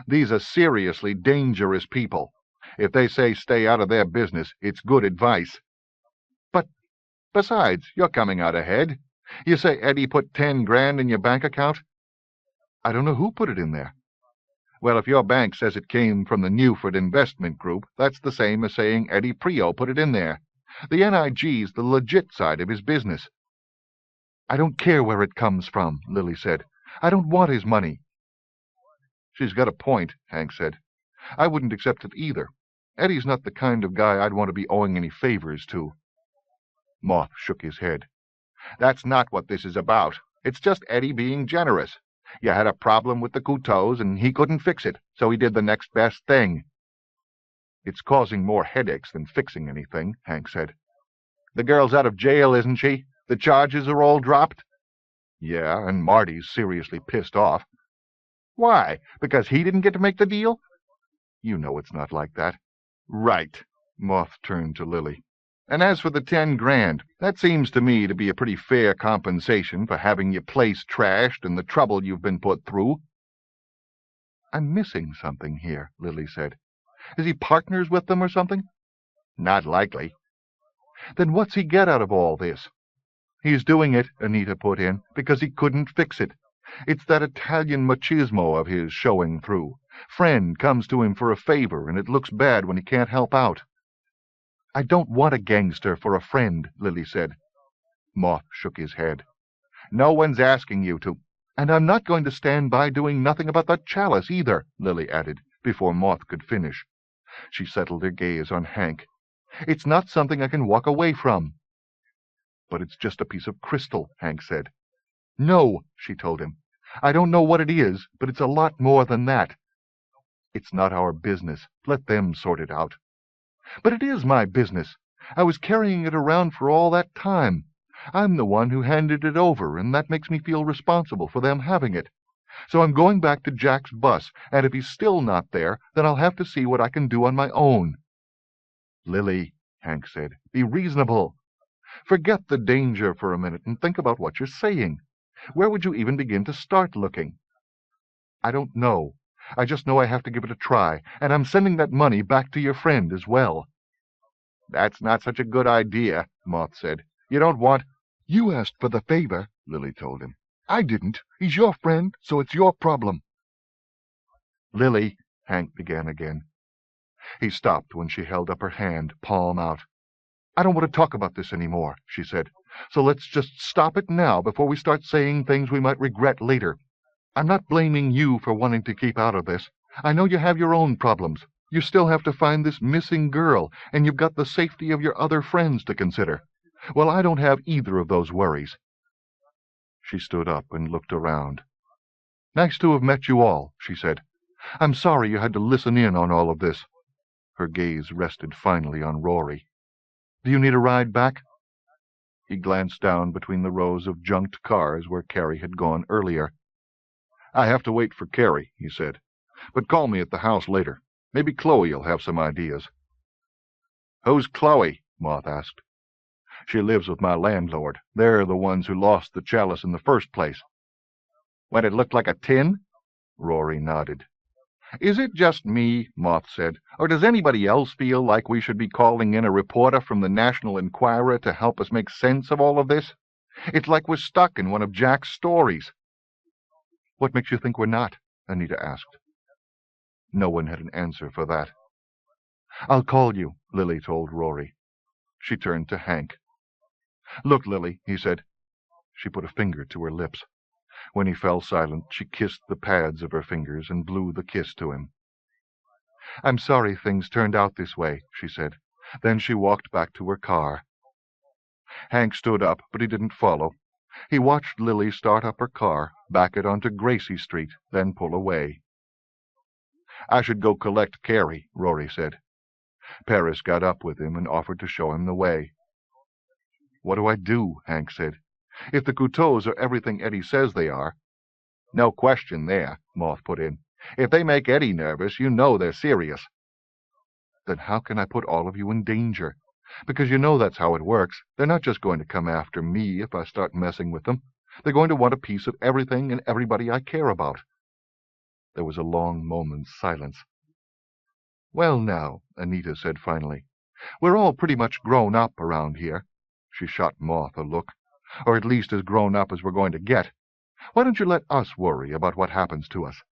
These are seriously dangerous people. If they say stay out of their business, it's good advice. But, besides, you're coming out ahead. You say Eddie put 10 grand in your bank account? I don't know who put it in there. Well, if your bank says it came from the Newford Investment Group, that's the same as saying Eddie Prio put it in there. The NIG's the legit side of his business. I don't care where it comes from, Lily said. I don't want his money. She's got a point, Hank said. I wouldn't accept it either. Eddie's not the kind of guy I'd want to be owing any favors to. Moth shook his head. That's not what this is about. It's just Eddie being generous. You had a problem with the Couteaus, and he couldn't fix it, so he did the next best thing. It's causing more headaches than fixing anything, Hank said. The girl's out of jail, isn't she? The charges are all dropped? Yeah, and Marty's seriously pissed off. Why? Because he didn't get to make the deal? You know it's not like that. Right. Moth turned to Lily. And as for the 10 grand, that seems to me to be a pretty fair compensation for having your place trashed and the trouble you've been put through. I'm missing something here, Lily said. Is he partners with them or something? Not likely. Then what's he get out of all this? He's doing it, Anita put in, because he couldn't fix it. It's that Italian machismo of his showing through. Friend comes to him for a favor, and it looks bad when he can't help out. I don't want a gangster for a friend, Lily said. Moth shook his head. No one's asking you to. And I'm not going to stand by doing nothing about that chalice either, Lily added, before Moth could finish. She settled her gaze on Hank. It's not something I can walk away from. But it's just a piece of crystal, Hank said. No, she told him. I don't know what it is, but it's a lot more than that. It's not our business. Let them sort it out. But it is my business. I was carrying it around for all that time. I'm the one who handed it over, and that makes me feel responsible for them having it. So I'm going back to Jack's bus, and if he's still not there, then I'll have to see what I can do on my own. Lily, Hank said, be reasonable. Forget the danger for a minute and think about what you're saying. Where would you even begin to start looking? I don't know. I just know I have to give it a try, and I'm sending that money back to your friend as well. That's not such a good idea, Moth said. You don't want... You asked for the favor, Lily told him. I didn't. He's your friend, so it's your problem. Lily, Hank began again. He stopped when she held up her hand, palm out. I don't want to talk about this any more, she said. So let's just stop it now before we start saying things we might regret later. I'm not blaming you for wanting to keep out of this. I know you have your own problems. You still have to find this missing girl, and you've got the safety of your other friends to consider. Well, I don't have either of those worries. She stood up and looked around. Nice to have met you all, she said. I'm sorry you had to listen in on all of this. Her gaze rested finally on Rory. Do you need a ride back? He glanced down between the rows of junked cars where Carrie had gone earlier. I have to wait for Carrie, he said. But call me at the house later. Maybe Chloe'll have some ideas. Who's Chloe? Moth asked. She lives with my landlord. They're the ones who lost the chalice in the first place. When it looked like a tin? Rory nodded. Is it just me, Moth said, or does anybody else feel like we should be calling in a reporter from the National Enquirer to help us make sense of all of this? It's like we're stuck in one of Jack's stories. What makes you think we're not? Anita asked. No one had an answer for that. I'll call you, Lily told Rory. She turned to Hank. Look, Lily, he said. She put a finger to her lips. When he fell silent, she kissed the pads of her fingers and blew the kiss to him. I'm sorry things turned out this way, she said. Then she walked back to her car. Hank stood up, but he didn't follow. He watched Lily start up her car, back it onto Gracie Street, then pull away. I should go collect Carrie, Rory said. Paris got up with him and offered to show him the way. What do I do? Hank said. If the Couteaus are everything Eddie says they are. No question there, Moth put in. If they make Eddie nervous, you know they're serious. Then how can I put all of you in danger? Because you know that's how it works. They're not just going to come after me if I start messing with them. They're going to want a piece of everything and everybody I care about. There was a long moment's silence. Well, now, Anita said finally, we're all pretty much grown up around here. She shot Moth a look. Or at least as grown up as we're going to get. Why don't you let us worry about what happens to us?"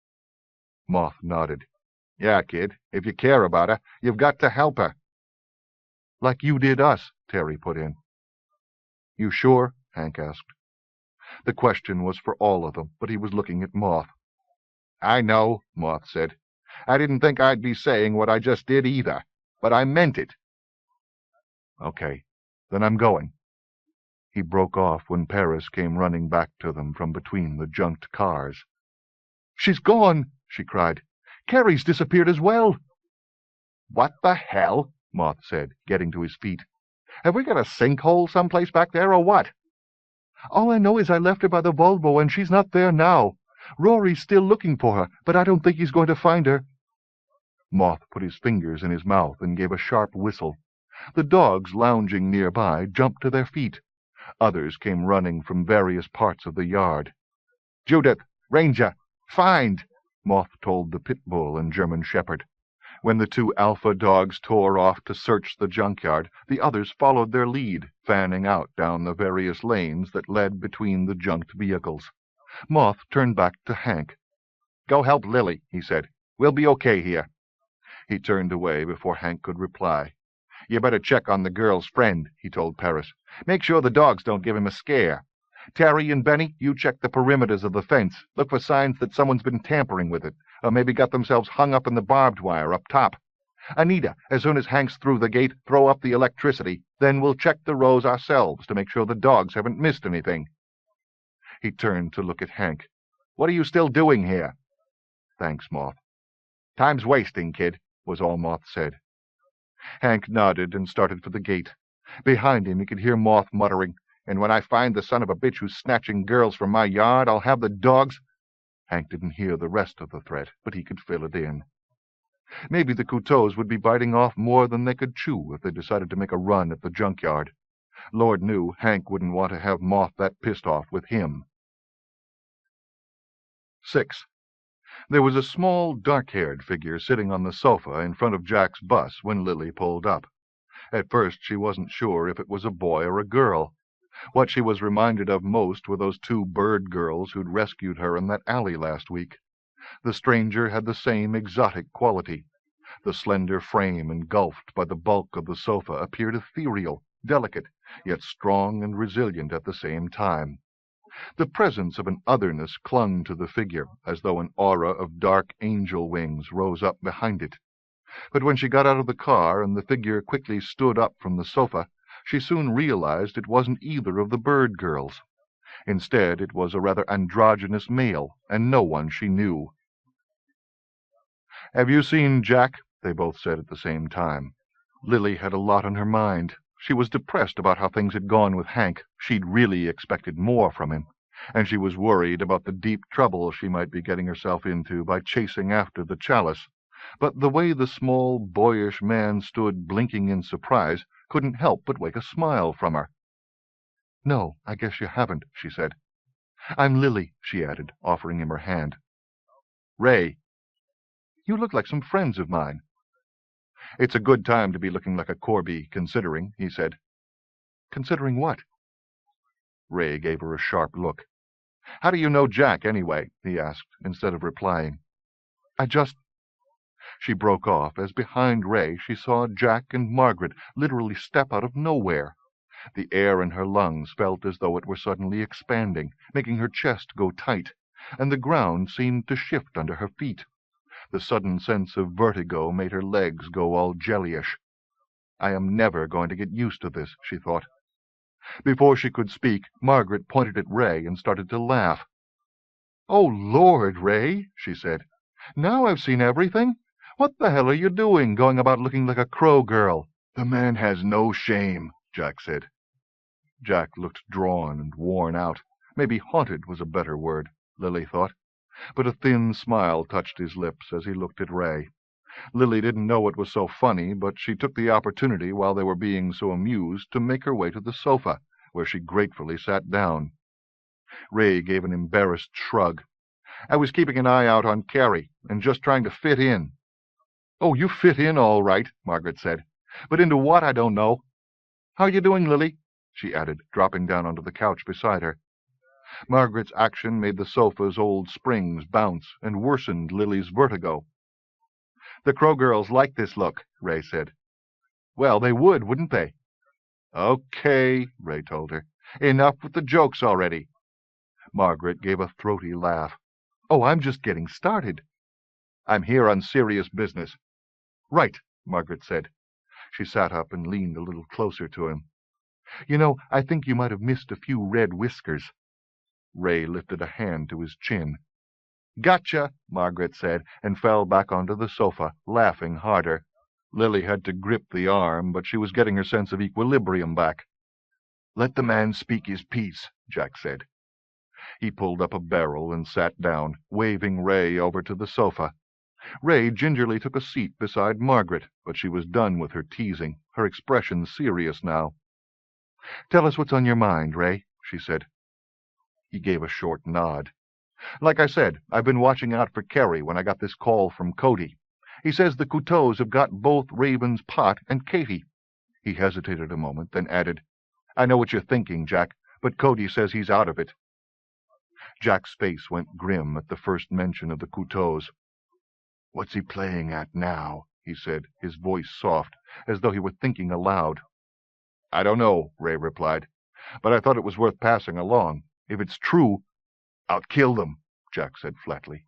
Moth nodded. "Yeah, kid, if you care about her, you've got to help her." "Like you did us," Terry put in. "You sure?" Hank asked. The question was for all of them, but he was looking at Moth. "I know," Moth said. "I didn't think I'd be saying what I just did either, but I meant it." "Okay, then I'm going." He broke off when Paris came running back to them from between the junked cars. "She's gone!" she cried. "Carrie's disappeared as well!" "What the hell?" Moth said, getting to his feet. "Have we got a sinkhole someplace back there, or what?" "All I know is I left her by the Volvo, and she's not there now. Rory's still looking for her, but I don't think he's going to find her." Moth put his fingers in his mouth and gave a sharp whistle. The dogs lounging nearby jumped to their feet. Others came running from various parts of the yard. "Judith, Ranger, find!" Moth told the pit bull and German shepherd. When the two alpha dogs tore off to search the junkyard, the others followed their lead, fanning out down the various lanes that led between the junked vehicles. Moth turned back to Hank. "Go help Lily," he said. "We'll be okay here." He turned away before Hank could reply. "You better check on the girl's friend," he told Paris. "Make sure the dogs don't give him a scare. Terry and Benny, you check the perimeters of the fence. Look for signs that someone's been tampering with it, or maybe got themselves hung up in the barbed wire up top. Anita, as soon as Hank's through the gate, throw up the electricity. Then we'll check the rows ourselves to make sure the dogs haven't missed anything." He turned to look at Hank. "What are you still doing here?" "Thanks, Moth." "Time's wasting, kid," was all Moth said. Hank nodded and started for the gate. Behind him he could hear Moth muttering, "And when I find the son of a bitch who's snatching girls from my yard, I'll have the dogs—" Hank didn't hear the rest of the threat, but he could fill it in. Maybe the Couteaus would be biting off more than they could chew if they decided to make a run at the junkyard. Lord knew Hank wouldn't want to have Moth that pissed off with him. 6. There was a small, dark-haired figure sitting on the sofa in front of Jack's bus when Lily pulled up. At first she wasn't sure if it was a boy or a girl. What she was reminded of most were those two bird girls who'd rescued her in that alley last week. The stranger had the same exotic quality. The slender frame engulfed by the bulk of the sofa appeared ethereal, delicate, yet strong and resilient at the same time. The presence of an otherness clung to the figure, as though an aura of dark angel wings rose up behind it. But when she got out of the car and the figure quickly stood up from the sofa, she soon realized it wasn't either of the bird girls. Instead, it was a rather androgynous male, and no one she knew. "Have you seen Jack?" they both said at the same time. Lily had a lot on her mind. She was depressed about how things had gone with Hank. She'd really expected more from him, and she was worried about the deep trouble she might be getting herself into by chasing after the chalice. But the way the small, boyish man stood blinking in surprise couldn't help but wake a smile from her. "No, I guess you haven't," she said. "I'm Lily," she added, offering him her hand. "Ray." "You look like some friends of mine." "It's a good time to be looking like a Corby, considering," he said. "Considering what?" Ray gave her a sharp look. "How do you know Jack, anyway?" he asked, instead of replying. "I just—" She broke off as behind Ray she saw Jack and Margaret literally step out of nowhere. The air in her lungs felt as though it were suddenly expanding, making her chest go tight, and the ground seemed to shift under her feet. The sudden sense of vertigo made her legs go all jellyish. "I am never going to get used to this," she thought. Before she could speak, Margaret pointed at Ray and started to laugh. "Oh, Lord, Ray," she said. "Now I've seen everything. What the hell are you doing, going about looking like a crow girl?" "The man has no shame," Jack said. Jack looked drawn and worn out. Maybe haunted was a better word, Lily thought. But a thin smile touched his lips as he looked at Ray. Lily didn't know what was so funny, but she took the opportunity while they were being so amused to make her way to the sofa, where she gratefully sat down. Ray gave an embarrassed shrug. "I was keeping an eye out on Carrie, and just trying to fit in." "Oh, you fit in all right," Margaret said. "But into what, I don't know. How are you doing, Lily?" she added, dropping down onto the couch beside her. Margaret's action made the sofa's old springs bounce and worsened Lily's vertigo. "The Crow girls like this look," Ray said. "Well, they would, wouldn't they?" "Okay," Ray told her. "Enough with the jokes already." Margaret gave a throaty laugh. "Oh, I'm just getting started." "I'm here on serious business." "Right," Margaret said. She sat up and leaned a little closer to him. "You know, I think you might have missed a few red whiskers." Ray lifted a hand to his chin. "Gotcha," Margaret said, and fell back onto the sofa, laughing harder. Lily had to grip the arm, but she was getting her sense of equilibrium back. "Let the man speak his piece," Jack said. He pulled up a barrel and sat down, waving Ray over to the sofa. Ray gingerly took a seat beside Margaret, but she was done with her teasing, her expression serious now. "Tell us what's on your mind, Ray," she said. He gave a short nod. "Like I said, I've been watching out for Kerry when I got this call from Cody. He says the Couteaus have got both Raven's Pot and Katie." He hesitated a moment, then added, "I know what you're thinking, Jack, but Cody says he's out of it." Jack's face went grim at the first mention of the Couteaus. "What's he playing at now?" he said, his voice soft, as though he were thinking aloud. "I don't know," Ray replied, "but I thought it was worth passing along. If it's true—" "I'll kill them," Jack said flatly.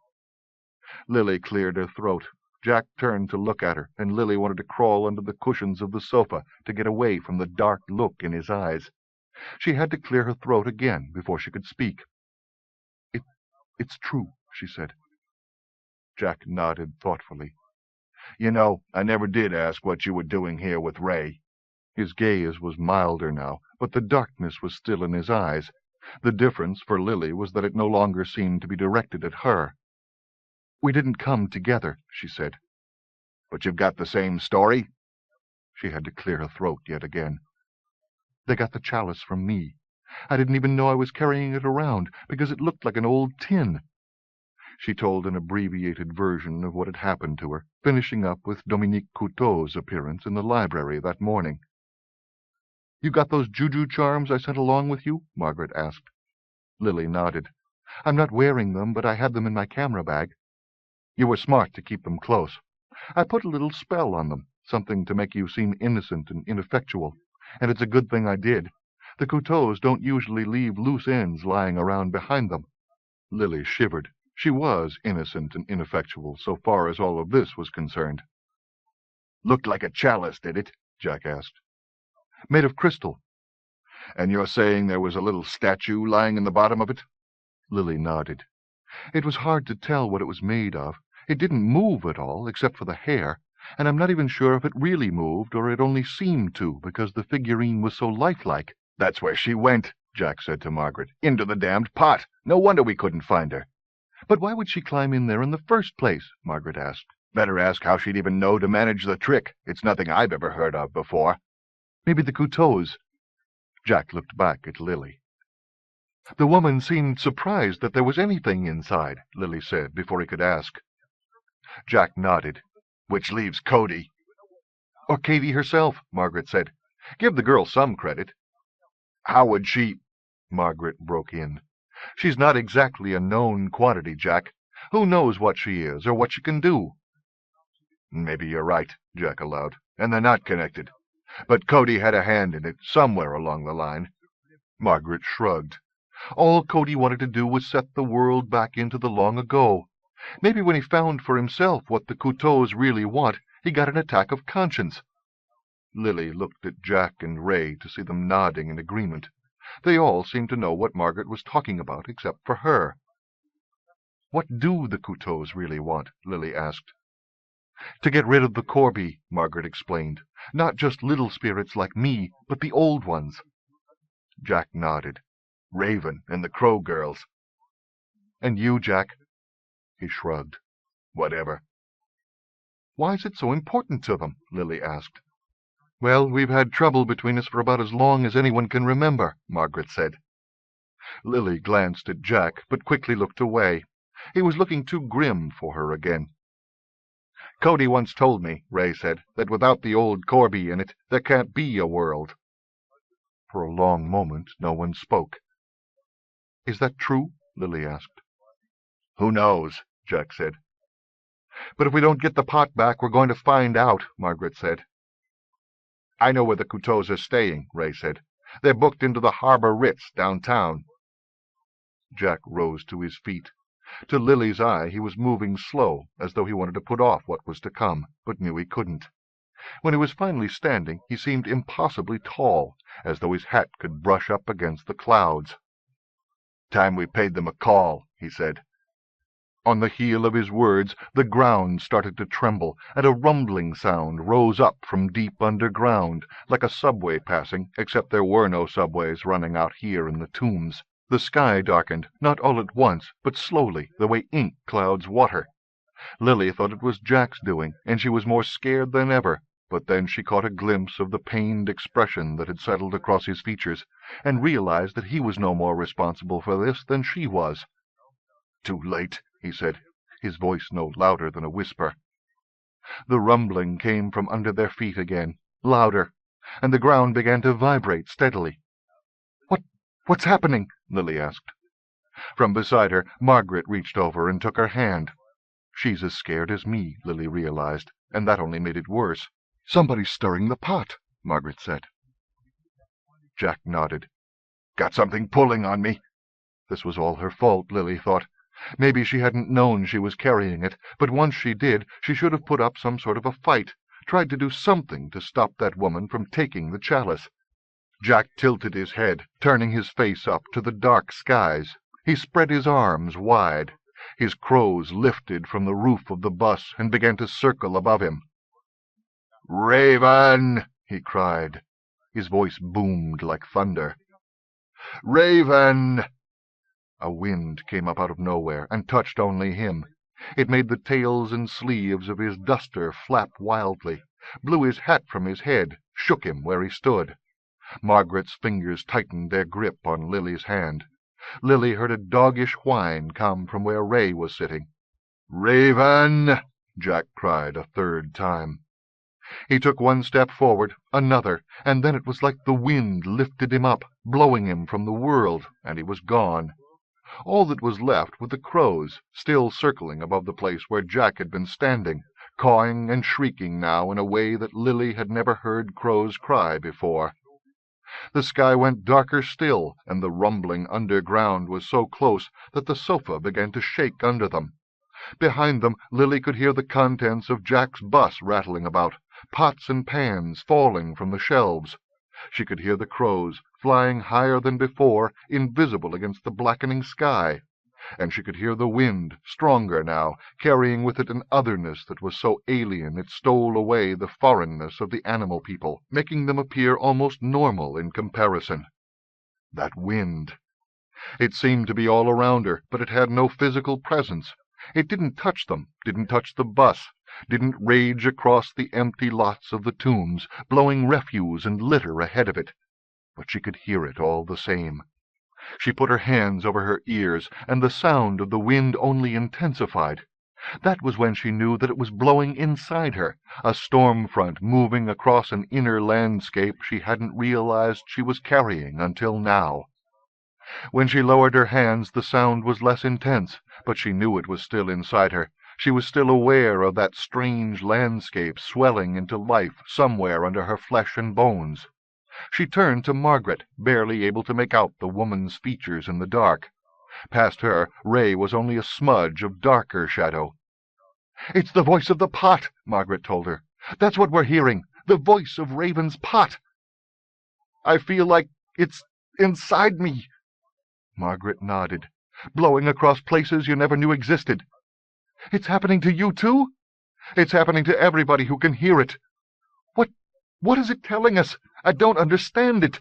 Lily cleared her throat. Jack turned to look at her, and Lily wanted to crawl under the cushions of the sofa to get away from the dark look in his eyes. She had to clear her throat again before she could speak. It's true," she said. Jack nodded thoughtfully. "You know, I never did ask what you were doing here with Ray." His gaze was milder now, but the darkness was still in his eyes. The difference for Lily was that it no longer seemed to be directed at her. "We didn't come together," she said. "But you've got the same story?" She had to clear her throat yet again. "They got the chalice from me. I didn't even know I was carrying it around, because it looked like an old tin." She told an abbreviated version of what had happened to her, finishing up with Dominique Couteau's appearance in the library that morning. "You got those juju charms I sent along with you?" Margaret asked. Lily nodded. "I'm not wearing them, but I had them in my camera bag." "You were smart to keep them close. I put a little spell on them, something to make you seem innocent and ineffectual, and it's a good thing I did. The Couteaus don't usually leave loose ends lying around behind them." Lily shivered. She was innocent and ineffectual so far as all of this was concerned. "Looked like a chalice, did it?" Jack asked. "Made of crystal." "And you're saying there was a little statue lying in the bottom of it?" Lily nodded. "It was hard to tell what it was made of. It didn't move at all, except for the hair, and I'm not even sure if it really moved or it only seemed to, because the figurine was so lifelike." "That's where she went," Jack said to Margaret. "Into the damned pot. No wonder we couldn't find her." "But why would she climb in there in the first place?" Margaret asked. "Better ask how she'd even know to manage the trick. It's nothing I've ever heard of before." "Maybe the Couteaus." Jack looked back at Lily. "The woman seemed surprised that there was anything inside," Lily said before he could ask. Jack nodded. "Which leaves Cody." "Or Katie herself," Margaret said. "Give the girl some credit." "How would she—" Margaret broke in. "She's not exactly a known quantity, Jack. Who knows what she is or what she can do?" "Maybe you're right," Jack allowed, "and they're not connected. But Cody had a hand in it somewhere along the line." Margaret shrugged. "All Cody wanted to do was set the world back into the long ago. Maybe when he found for himself what the Couteaus really want, he got an attack of conscience." Lily looked at Jack and Ray to see them nodding in agreement. They all seemed to know what Margaret was talking about, except for her. "What do the Couteaus really want?" Lily asked. "To get rid of the Corby," Margaret explained. "Not just little spirits like me, but the old ones." Jack nodded. "Raven and the Crow girls." "And you, Jack?" He shrugged. "Whatever." "Why is it so important to them?" Lily asked. "Well, we've had trouble between us for about as long as anyone can remember," Margaret said. Lily glanced at Jack, but quickly looked away. He was looking too grim for her again. "Cody once told me," Ray said, "that without the old Corby in it, there can't be a world." For a long moment no one spoke. "Is that true?" Lily asked. "Who knows?" Jack said. "But if we don't get the pot back, we're going to find out," Margaret said. "I know where the Couteaus are staying," Ray said. "They're booked into the Harbor Ritz downtown." Jack rose to his feet. To Lily's eye he was moving slow, as though he wanted to put off what was to come, but knew he couldn't. When he was finally standing, he seemed impossibly tall, as though his hat could brush up against the clouds. "Time we paid them a call," he said. On the heel of his words, the ground started to tremble, and a rumbling sound rose up from deep underground, like a subway passing, except there were no subways running out here in the tombs. The sky darkened, not all at once, but slowly, the way ink clouds water. Lily thought it was Jack's doing, and she was more scared than ever, but then she caught a glimpse of the pained expression that had settled across his features, and realized that he was no more responsible for this than she was. "Too late," he said, his voice no louder than a whisper. The rumbling came from under their feet again, louder, and the ground began to vibrate steadily. What's happening?" Lily asked. From beside her, Margaret reached over and took her hand. "She's as scared as me," Lily realized, and that only made it worse. "Somebody's stirring the pot," Margaret said. Jack nodded. "Got something pulling on me." This was all her fault, Lily thought. Maybe she hadn't known she was carrying it, but once she did, she should have put up some sort of a fight, tried to do something to stop that woman from taking the chalice. Jack tilted his head, turning his face up to the dark skies. He spread his arms wide. His crows lifted from the roof of the bus and began to circle above him. "Raven!" he cried. His voice boomed like thunder. "Raven!" A wind came up out of nowhere and touched only him. It made the tails and sleeves of his duster flap wildly, blew his hat from his head, shook him where he stood. Margaret's fingers tightened their grip on Lily's hand. Lily heard a doggish whine come from where Ray was sitting. "Raven!" Jack cried a third time. He took one step forward, another, and then it was like the wind lifted him up, blowing him from the world, and he was gone. All that was left were the crows, still circling above the place where Jack had been standing, cawing and shrieking now in a way that Lily had never heard crows cry before. The sky went darker still, and the rumbling underground was so close that the sofa began to shake under them. Behind them, Lily could hear the contents of Jack's bus rattling about, pots and pans falling from the shelves. She could hear the crows, flying higher than before, invisible against the blackening sky. And she could hear the wind, stronger now, carrying with it an otherness that was so alien it stole away the foreignness of the animal people, making them appear almost normal in comparison. That wind! It seemed to be all around her, but it had no physical presence. It didn't touch them, didn't touch the bus, didn't rage across the empty lots of the tombs, blowing refuse and litter ahead of it. But she could hear it all the same. She put her hands over her ears, and the sound of the wind only intensified. That was when she knew that it was blowing inside her, a storm front moving across an inner landscape she hadn't realized she was carrying until now. When she lowered her hands, the sound was less intense, but she knew it was still inside her. She was still aware of that strange landscape swelling into life somewhere under her flesh and bones. She turned to Margaret, barely able to make out the woman's features in the dark. Past her, Ray was only a smudge of darker shadow. "It's the voice of the pot," Margaret told her. "That's what we're hearing, the voice of Raven's pot. I feel like it's inside me." Margaret nodded. "Blowing across places you never knew existed." "It's happening to you, too?" "It's happening to everybody who can hear it." What is it telling us? I don't understand it."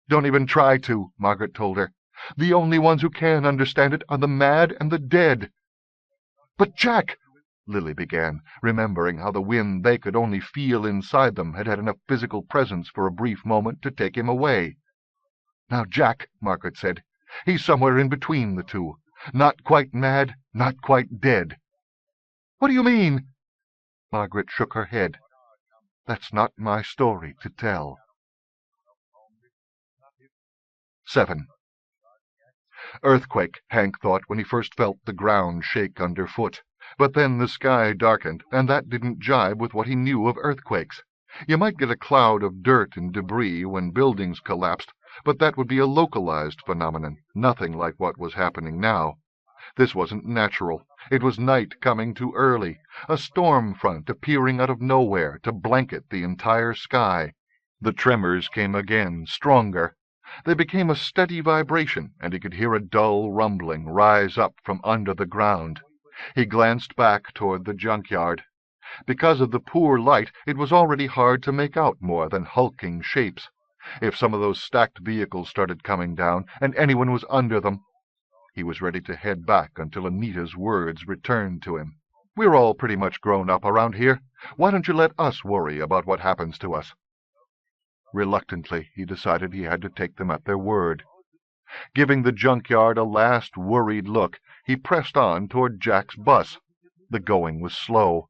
"Don't even try to," Margaret told her. "The only ones who can understand it are the mad and the dead." "But Jack," Lily began, remembering how the wind they could only feel inside them had enough physical presence for a brief moment to take him away. "Now, Jack," Margaret said, "he's somewhere in between the two. Not quite mad, not quite dead." "What do you mean?" Margaret shook her head. "That's not my story to tell." 7. Earthquake, Hank thought when he first felt the ground shake underfoot. But then the sky darkened, and that didn't jibe with what he knew of earthquakes. You might get a cloud of dirt and debris when buildings collapsed, but that would be a localized phenomenon, nothing like what was happening now. This wasn't natural. It was night coming too early, a storm front appearing out of nowhere to blanket the entire sky. The tremors came again, stronger. They became a steady vibration, and he could hear a dull rumbling rise up from under the ground. He glanced back toward the junkyard. Because of the poor light, it was already hard to make out more than hulking shapes. If some of those stacked vehicles started coming down, and anyone was under them... He was ready to head back until Anita's words returned to him. "We're all pretty much grown up around here. Why don't you let us worry about what happens to us?" Reluctantly, he decided he had to take them at their word. Giving the junkyard a last worried look, he pressed on toward Jack's bus. The going was slow.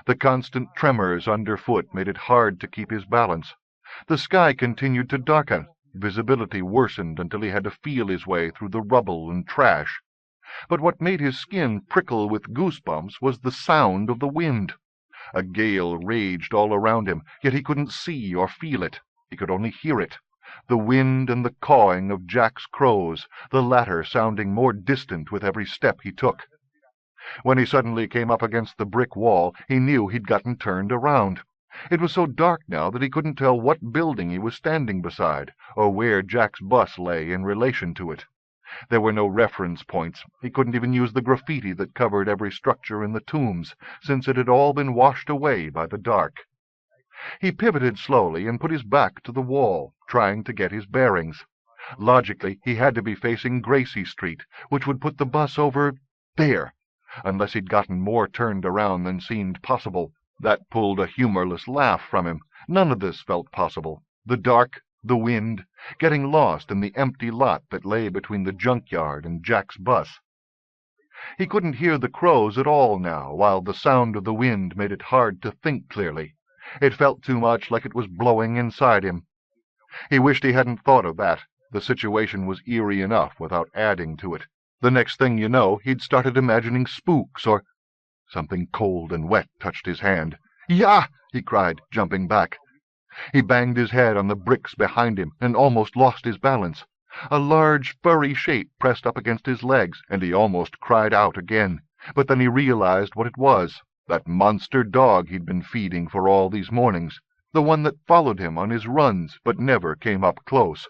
The constant tremors underfoot made it hard to keep his balance. The sky continued to darken. Visibility worsened until he had to feel his way through the rubble and trash. But what made his skin prickle with goosebumps was the sound of the wind. A gale raged all around him, yet he couldn't see or feel it. He could only hear it. The wind and the cawing of Jack's crows, the latter sounding more distant with every step he took. When he suddenly came up against the brick wall, he knew he'd gotten turned around. It was so dark now that he couldn't tell what building he was standing beside, or where Jack's bus lay in relation to it. There were no reference points. He couldn't even use the graffiti that covered every structure in the tombs, since it had all been washed away by the dark. He pivoted slowly and put his back to the wall, trying to get his bearings. Logically, he had to be facing Gracie Street, which would put the bus over there, unless he'd gotten more turned around than seemed possible. That pulled a humorless laugh from him. None of this felt possible. The dark, the wind, getting lost in the empty lot that lay between the junkyard and Jack's bus. He couldn't hear the crows at all now, while the sound of the wind made it hard to think clearly. It felt too much like it was blowing inside him. He wished he hadn't thought of that. The situation was eerie enough without adding to it. The next thing you know, he'd started imagining spooks or... Something cold and wet touched his hand. "Yah!" he cried, jumping back. He banged his head on the bricks behind him and almost lost his balance. A large, furry shape pressed up against his legs, and he almost cried out again. But then he realized what it was. That monster dog he'd been feeding for all these mornings. The one that followed him on his runs but never came up close.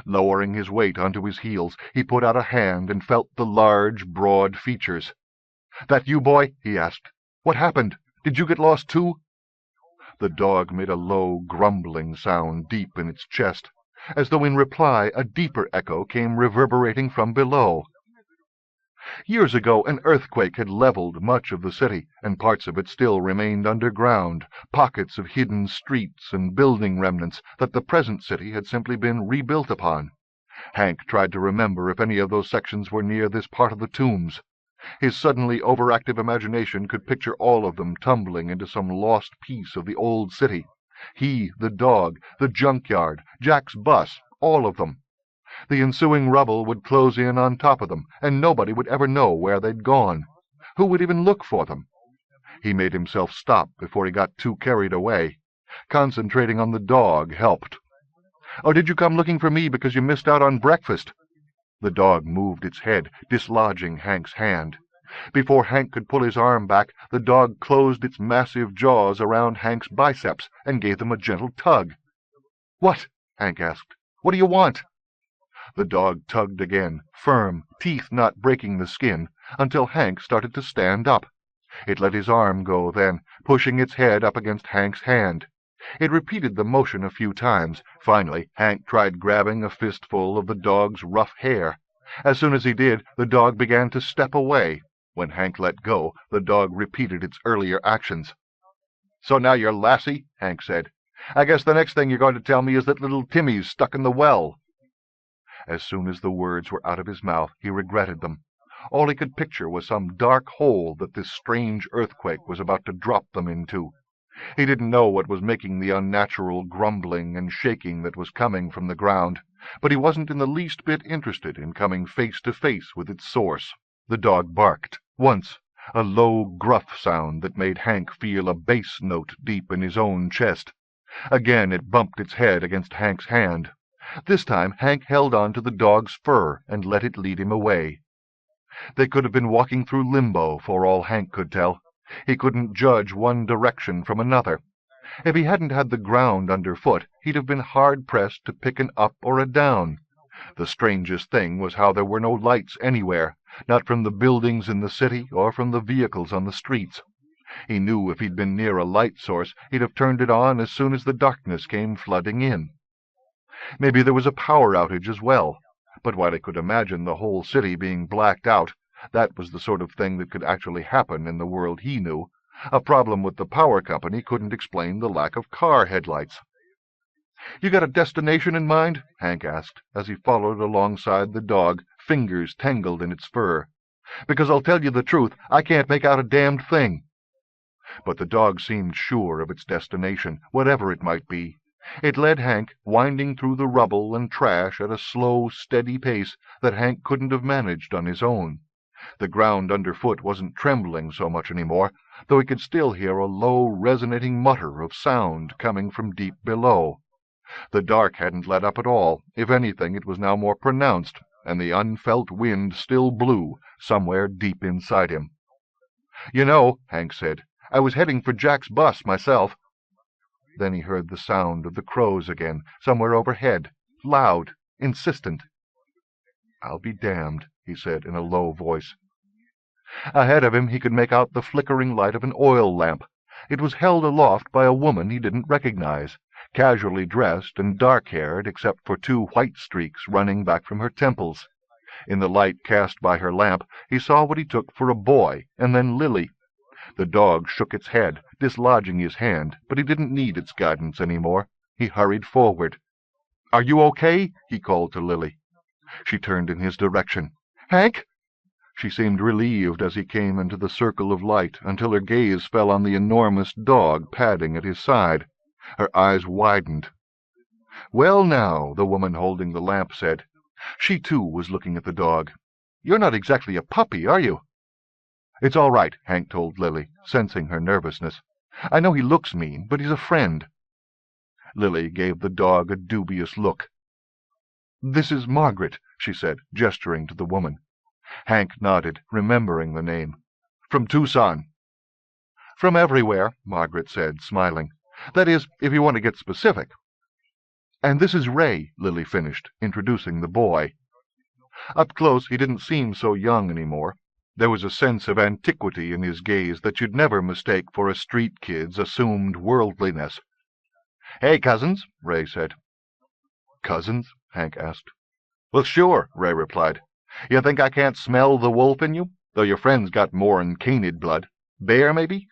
Lowering his weight onto his heels, he put out a hand and felt the large, broad features. "That you, boy?" he asked. "What happened? Did you get lost too?" The dog made a low, grumbling sound deep in its chest. As though in reply, a deeper echo came reverberating from below. Years ago, an earthquake had leveled much of the city, and parts of it still remained underground, pockets of hidden streets and building remnants that the present city had simply been rebuilt upon. Hank tried to remember if any of those sections were near this part of the tombs. His suddenly overactive imagination could picture all of them tumbling into some lost piece of the old city. He, the dog, the junkyard, Jack's bus, all of them. The ensuing rubble would close in on top of them, and nobody would ever know where they'd gone. Who would even look for them? He made himself stop before he got too carried away. Concentrating on the dog helped. "Or did you come looking for me because you missed out on breakfast?" The dog moved its head, dislodging Hank's hand. Before Hank could pull his arm back, the dog closed its massive jaws around Hank's biceps and gave them a gentle tug. "What?" Hank asked. "What do you want?" The dog tugged again, firm, teeth not breaking the skin, until Hank started to stand up. It let his arm go then, pushing its head up against Hank's hand. It repeated the motion a few times. Finally, Hank tried grabbing a fistful of the dog's rough hair. As soon as he did, the dog began to step away. When Hank let go, the dog repeated its earlier actions. "So now you're Lassie," Hank said. "I guess the next thing you're going to tell me is that little Timmy's stuck in the well." As soon as the words were out of his mouth, he regretted them. All he could picture was some dark hole that this strange earthquake was about to drop them into. He didn't know what was making the unnatural grumbling and shaking that was coming from the ground, but he wasn't in the least bit interested in coming face to face with its source. The dog barked. Once, a low, gruff sound that made Hank feel a bass note deep in his own chest. Again it bumped its head against Hank's hand. This time Hank held on to the dog's fur and let it lead him away. They could have been walking through limbo, for all Hank could tell. He couldn't judge one direction from another. If he hadn't had the ground underfoot, he'd have been hard-pressed to pick an up or a down. The strangest thing was how there were no lights anywhere, not from the buildings in the city or from the vehicles on the streets. He knew if he'd been near a light source, he'd have turned it on as soon as the darkness came flooding in. Maybe there was a power outage as well, but while he could imagine the whole city being blacked out, that was the sort of thing that could actually happen in the world he knew. A problem with the power company couldn't explain the lack of car headlights. "You got a destination in mind?" Hank asked, as he followed alongside the dog, fingers tangled in its fur. "Because I'll tell you the truth, I can't make out a damned thing." But the dog seemed sure of its destination, whatever it might be. It led Hank, winding through the rubble and trash at a slow, steady pace that Hank couldn't have managed on his own. The ground underfoot wasn't trembling so much any more, though he could still hear a low, resonating mutter of sound coming from deep below. The dark hadn't let up at all. If anything, it was now more pronounced, and the unfelt wind still blew somewhere deep inside him. "You know," Hank said, "I was heading for Jack's bus myself." Then he heard the sound of the crows again, somewhere overhead, loud, insistent. "I'll be damned," he said in a low voice. Ahead of him he could make out the flickering light of an oil lamp. It was held aloft by a woman he didn't recognize, casually dressed and dark-haired except for 2 white streaks running back from her temples. In the light cast by her lamp he saw what he took for a boy, and then Lily. The dog shook its head, dislodging his hand, but he didn't need its guidance any more. He hurried forward. "Are you okay?" he called to Lily. She turned in his direction. "Hank?" She seemed relieved as he came into the circle of light, until her gaze fell on the enormous dog padding at his side. Her eyes widened. "Well, now," the woman holding the lamp said. She, too, was looking at the dog. "You're not exactly a puppy, are you?" "It's all right," Hank told Lily, sensing her nervousness. "I know he looks mean, but he's a friend." Lily gave the dog a dubious look. "This is Margaret," she said, gesturing to the woman. Hank nodded, remembering the name. "From Tucson." "From everywhere," Margaret said, smiling. "That is, if you want to get specific." "And this is Ray," Lily finished, introducing the boy. Up close he didn't seem so young any more. There was a sense of antiquity in his gaze that you'd never mistake for a street kid's assumed worldliness. "Hey, cousins," Ray said. "Cousins?" Hank asked. "Well, sure," Ray replied. "You think I can't smell the wolf in you? Though your friend's got more'n canid blood. Bear, maybe?"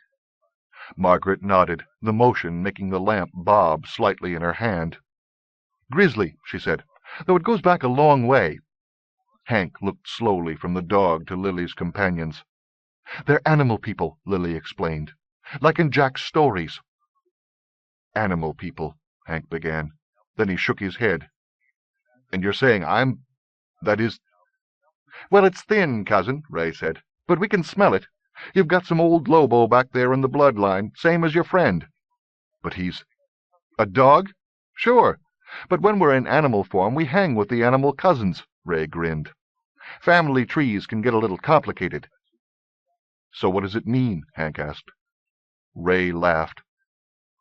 Margaret nodded, the motion making the lamp bob slightly in her hand. "Grizzly," she said, "though it goes back a long way." Hank looked slowly from the dog to Lily's companions. "They're animal people," Lily explained. "Like in Jack's stories." "Animal people," Hank began. Then he shook his head. "And you're saying that is—" "Well, it's thin, cousin," Ray said, "but we can smell it. You've got some old Lobo back there in the bloodline, same as your friend." "But he's a dog?" "Sure. But when we're in animal form, we hang with the animal cousins," Ray grinned. "Family trees can get a little complicated." "So what does it mean?" Hank asked. Ray laughed.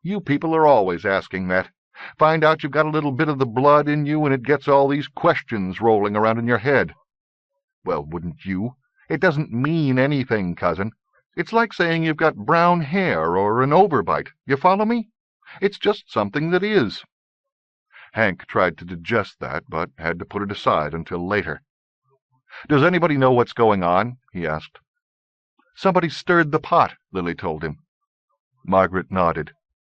"You people are always asking that. Find out you've got a little bit of the blood in you, and it gets all these questions rolling around in your head." "Well, wouldn't you?" "It doesn't mean anything, cousin. It's like saying you've got brown hair or an overbite. You follow me? It's just something that is." Hank tried to digest that, but had to put it aside until later. "Does anybody know what's going on?" he asked. "Somebody stirred the pot," Lily told him. Margaret nodded.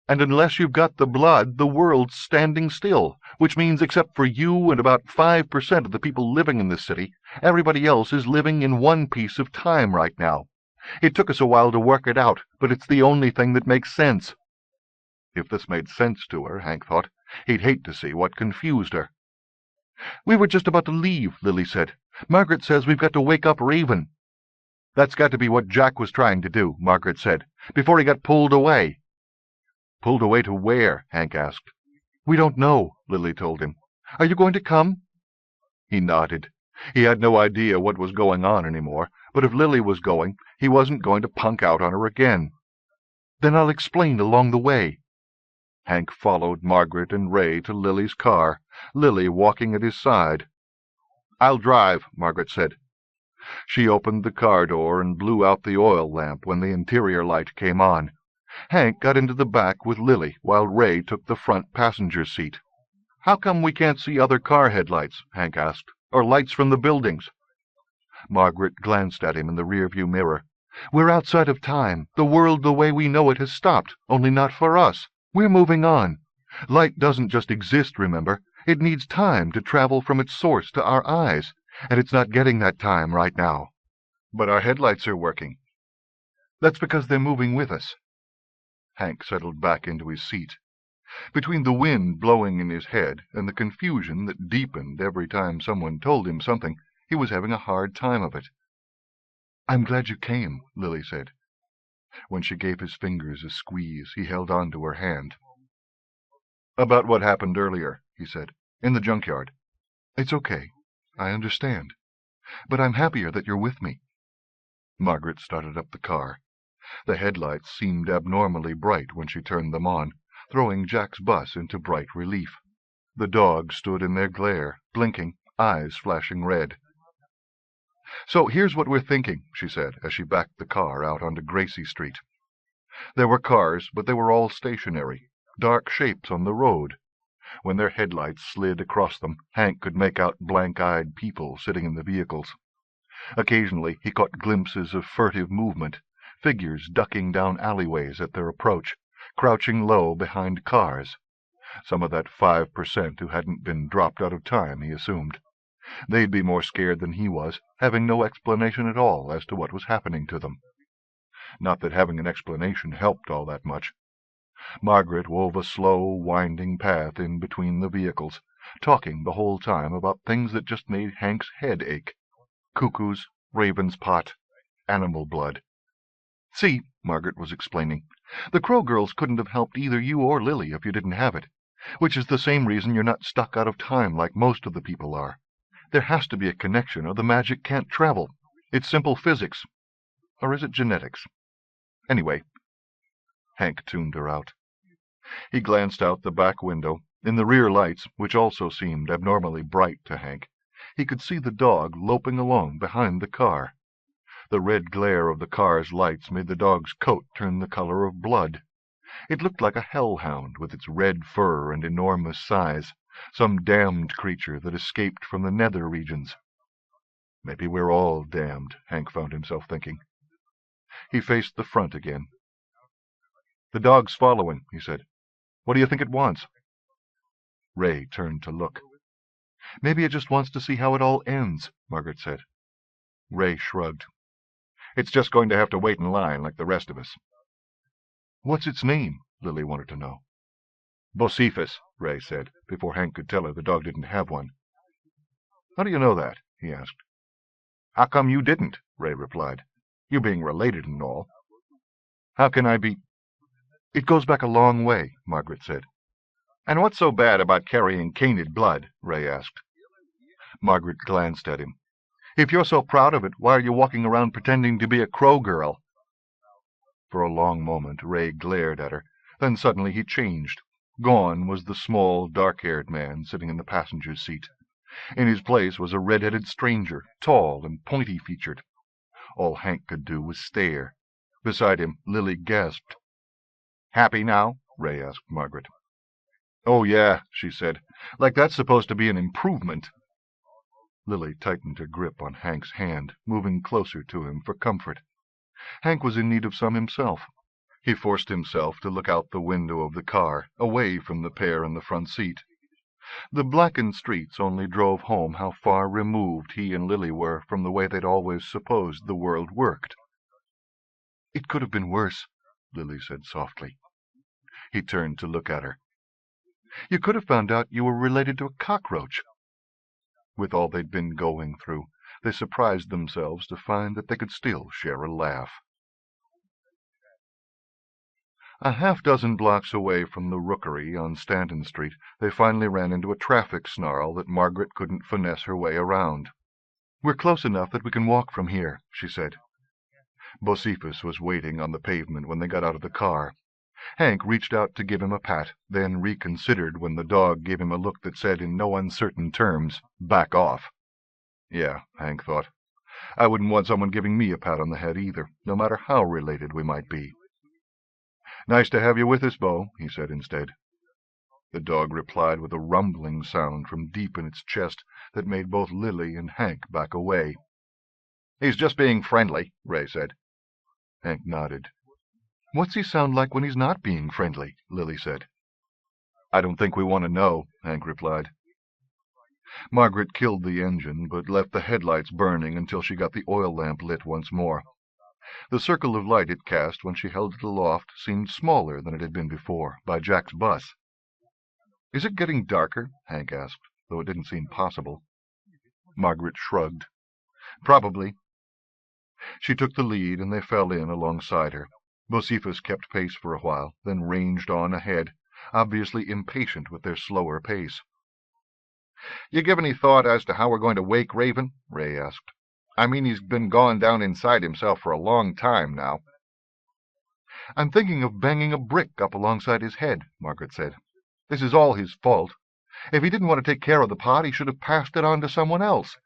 "And unless you've got the blood, the world's standing still, which means except for you and about 5% of the people living in this city, everybody else is living in one piece of time right now. It took us a while to work it out, but it's the only thing that makes sense. If this made sense to her, Hank thought, he'd hate to see what confused her. "We were just about to leave," Lily said. "Margaret says we've got to wake up Raven." "That's got to be what Jack was trying to do," Margaret said, "before he got pulled away." "Pulled away to where?" Hank asked. "We don't know," Lily told him. "Are you going to come?" He nodded. He had no idea what was going on anymore, but if Lily was going, he wasn't going to punk out on her again. "Then I'll explain along the way." Hank followed Margaret and Ray to Lily's car, Lily walking at his side. "I'll drive," Margaret said. She opened the car door and blew out the oil lamp when the interior light came on. Hank got into the back with Lily, while Ray took the front passenger seat. "How come we can't see other car headlights?" Hank asked. "Or lights from the buildings?" Margaret glanced at him in the rearview mirror. "We're outside of time. The world the way we know it has stopped, only not for us. We're moving on. Light doesn't just exist, remember? It needs time to travel from its source to our eyes, and it's not getting that time right now." "But our headlights are working." "That's because they're moving with us." Hank settled back into his seat. Between the wind blowing in his head and the confusion that deepened every time someone told him something, he was having a hard time of it. "I'm glad you came," Lily said. When she gave his fingers a squeeze, he held on to her hand. "About what happened earlier," he said, "in the junkyard." "It's okay. I understand. But I'm happier that you're with me." Margaret started up the car. The headlights seemed abnormally bright when she turned them on, throwing Jack's bus into bright relief. The dogs stood in their glare, blinking, eyes flashing red. "So here's what we're thinking," she said, as she backed the car out onto Gracie Street. There were cars, but they were all stationary, dark shapes on the road. When their headlights slid across them, Hank could make out blank-eyed people sitting in the vehicles. Occasionally he caught glimpses of furtive movement, figures ducking down alleyways at their approach, crouching low behind cars. Some of that 5% who hadn't been dropped out of time, he assumed. They'd be more scared than he was, having no explanation at all as to what was happening to them. Not that having an explanation helped all that much. Margaret wove a slow, winding path in between the vehicles, talking the whole time about things that just made Hank's head ache. Cuckoos, raven's pot, animal blood. "See," Margaret was explaining, "the Crow girls couldn't have helped either you or Lily if you didn't have it, which is the same reason you're not stuck out of time like most of the people are. There has to be a connection, or the magic can't travel. It's simple physics. Or is it genetics? Anyway." Hank tuned her out. He glanced out the back window. In the rear lights, which also seemed abnormally bright to Hank, he could see the dog loping along behind the car. The red glare of the car's lights made the dog's coat turn the color of blood. It looked like a hellhound with its red fur and enormous size, some damned creature that escaped from the nether regions. Maybe we're all damned, Hank found himself thinking. He faced the front again. "The dog's following," he said. "What do you think it wants?" Ray turned to look. "Maybe it just wants to see how it all ends," Margaret said. Ray shrugged. "It's just going to have to wait in line like the rest of us." "What's its name?" Lily wanted to know. "Bocephus," Ray said, before Hank could tell her the dog didn't have one. "How do you know that?" he asked. "How come you didn't?" Ray replied. "You being related and all." "How can I be—" "It goes back a long way," Margaret said. "And what's so bad about carrying canid blood?" Ray asked. Margaret glanced at him. "If you're so proud of it, why are you walking around pretending to be a Crow girl?" For a long moment Ray glared at her. Then suddenly he changed. Gone was the small, dark-haired man sitting in the passenger's seat. In his place was a red-headed stranger, tall and pointy-featured. All Hank could do was stare. Beside him, Lily gasped. "Happy now?" Ray asked Margaret. "Oh, yeah," she said. "Like that's supposed to be an improvement." Lily tightened her grip on Hank's hand, moving closer to him for comfort. Hank was in need of some himself. He forced himself to look out the window of the car, away from the pair in the front seat. The blackened streets only drove home how far removed he and Lily were from the way they'd always supposed the world worked. "It could have been worse," Lily said softly. He turned to look at her. "You could have found out you were related to a cockroach." With all they'd been going through, they surprised themselves to find that they could still share a laugh. A half-dozen blocks away from the rookery on Stanton Street, they finally ran into a traffic snarl that Margaret couldn't finesse her way around. "We're close enough that we can walk from here," she said. Bocephus was waiting on the pavement when they got out of the car. Hank reached out to give him a pat, then reconsidered when the dog gave him a look that said in no uncertain terms, "Back off." Yeah, Hank thought. I wouldn't want someone giving me a pat on the head either, no matter how related we might be. "Nice to have you with us, Bo," he said instead. The dog replied with a rumbling sound from deep in its chest that made both Lily and Hank back away. "He's just being friendly," Ray said. Hank nodded. "What's he sound like when he's not being friendly?" Lily said. "I don't think we want to know," Hank replied. Margaret killed the engine, but left the headlights burning until she got the oil lamp lit once more. The circle of light it cast when she held it aloft seemed smaller than it had been before, by Jack's bus. "Is it getting darker?" Hank asked, though it didn't seem possible. Margaret shrugged. "Probably." She took the lead, and they fell in alongside her. Bocephus kept pace for a while, then ranged on ahead, obviously impatient with their slower pace. "You give any thought as to how we're going to wake Raven?" Ray asked. "I mean, he's been gone down inside himself for a long time now." "I'm thinking of banging a brick up alongside his head," Margaret said. "This is all his fault. If he didn't want to take care of the pot, he should have passed it on to someone else."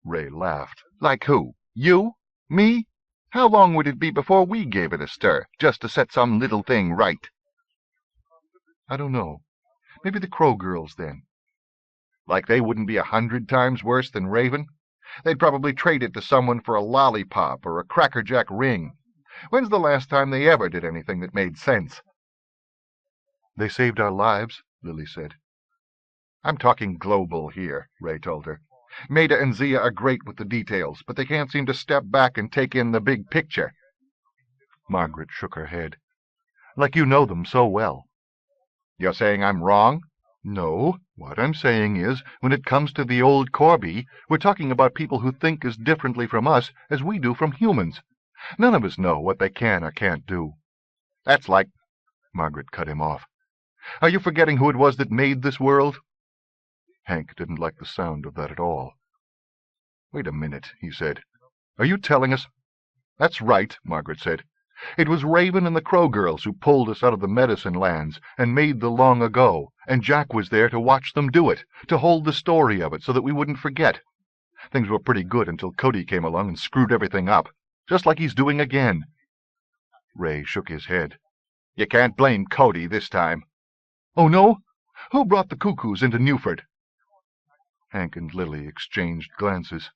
Ray laughed. "Like who? You? Me? How long would it be before we gave it a stir, just to set some little thing right?" "I don't know. Maybe the Crow girls, then." "Like they wouldn't be 100 times worse than Raven? They'd probably trade it to someone for a lollipop or a crackerjack ring. When's the last time they ever did anything that made sense?" "They saved our lives," Lily said. "I'm talking global here," Ray told her. "Maida and Zia are great with the details, but they can't seem to step back and take in the big picture." Margaret shook her head. "Like you know them so well." "You're saying I'm wrong?" "No. What I'm saying is, when it comes to the old Corby, we're talking about people who think as differently from us as we do from humans. None of us know what they can or can't do." "That's like—" Margaret cut him off. "Are you forgetting who it was that made this world?" Hank didn't like the sound of that at all. "Wait a minute," he said. "Are you telling us—" "That's right," Margaret said. "It was Raven and the Crow girls who pulled us out of the medicine lands and made the long ago, and Jack was there to watch them do it, to hold the story of it so that we wouldn't forget. Things were pretty good until Cody came along and screwed everything up, just like he's doing again." Ray shook his head. "You can't blame Cody this time." "Oh, no? Who brought the cuckoos into Newford?" Hank and Lily exchanged glances.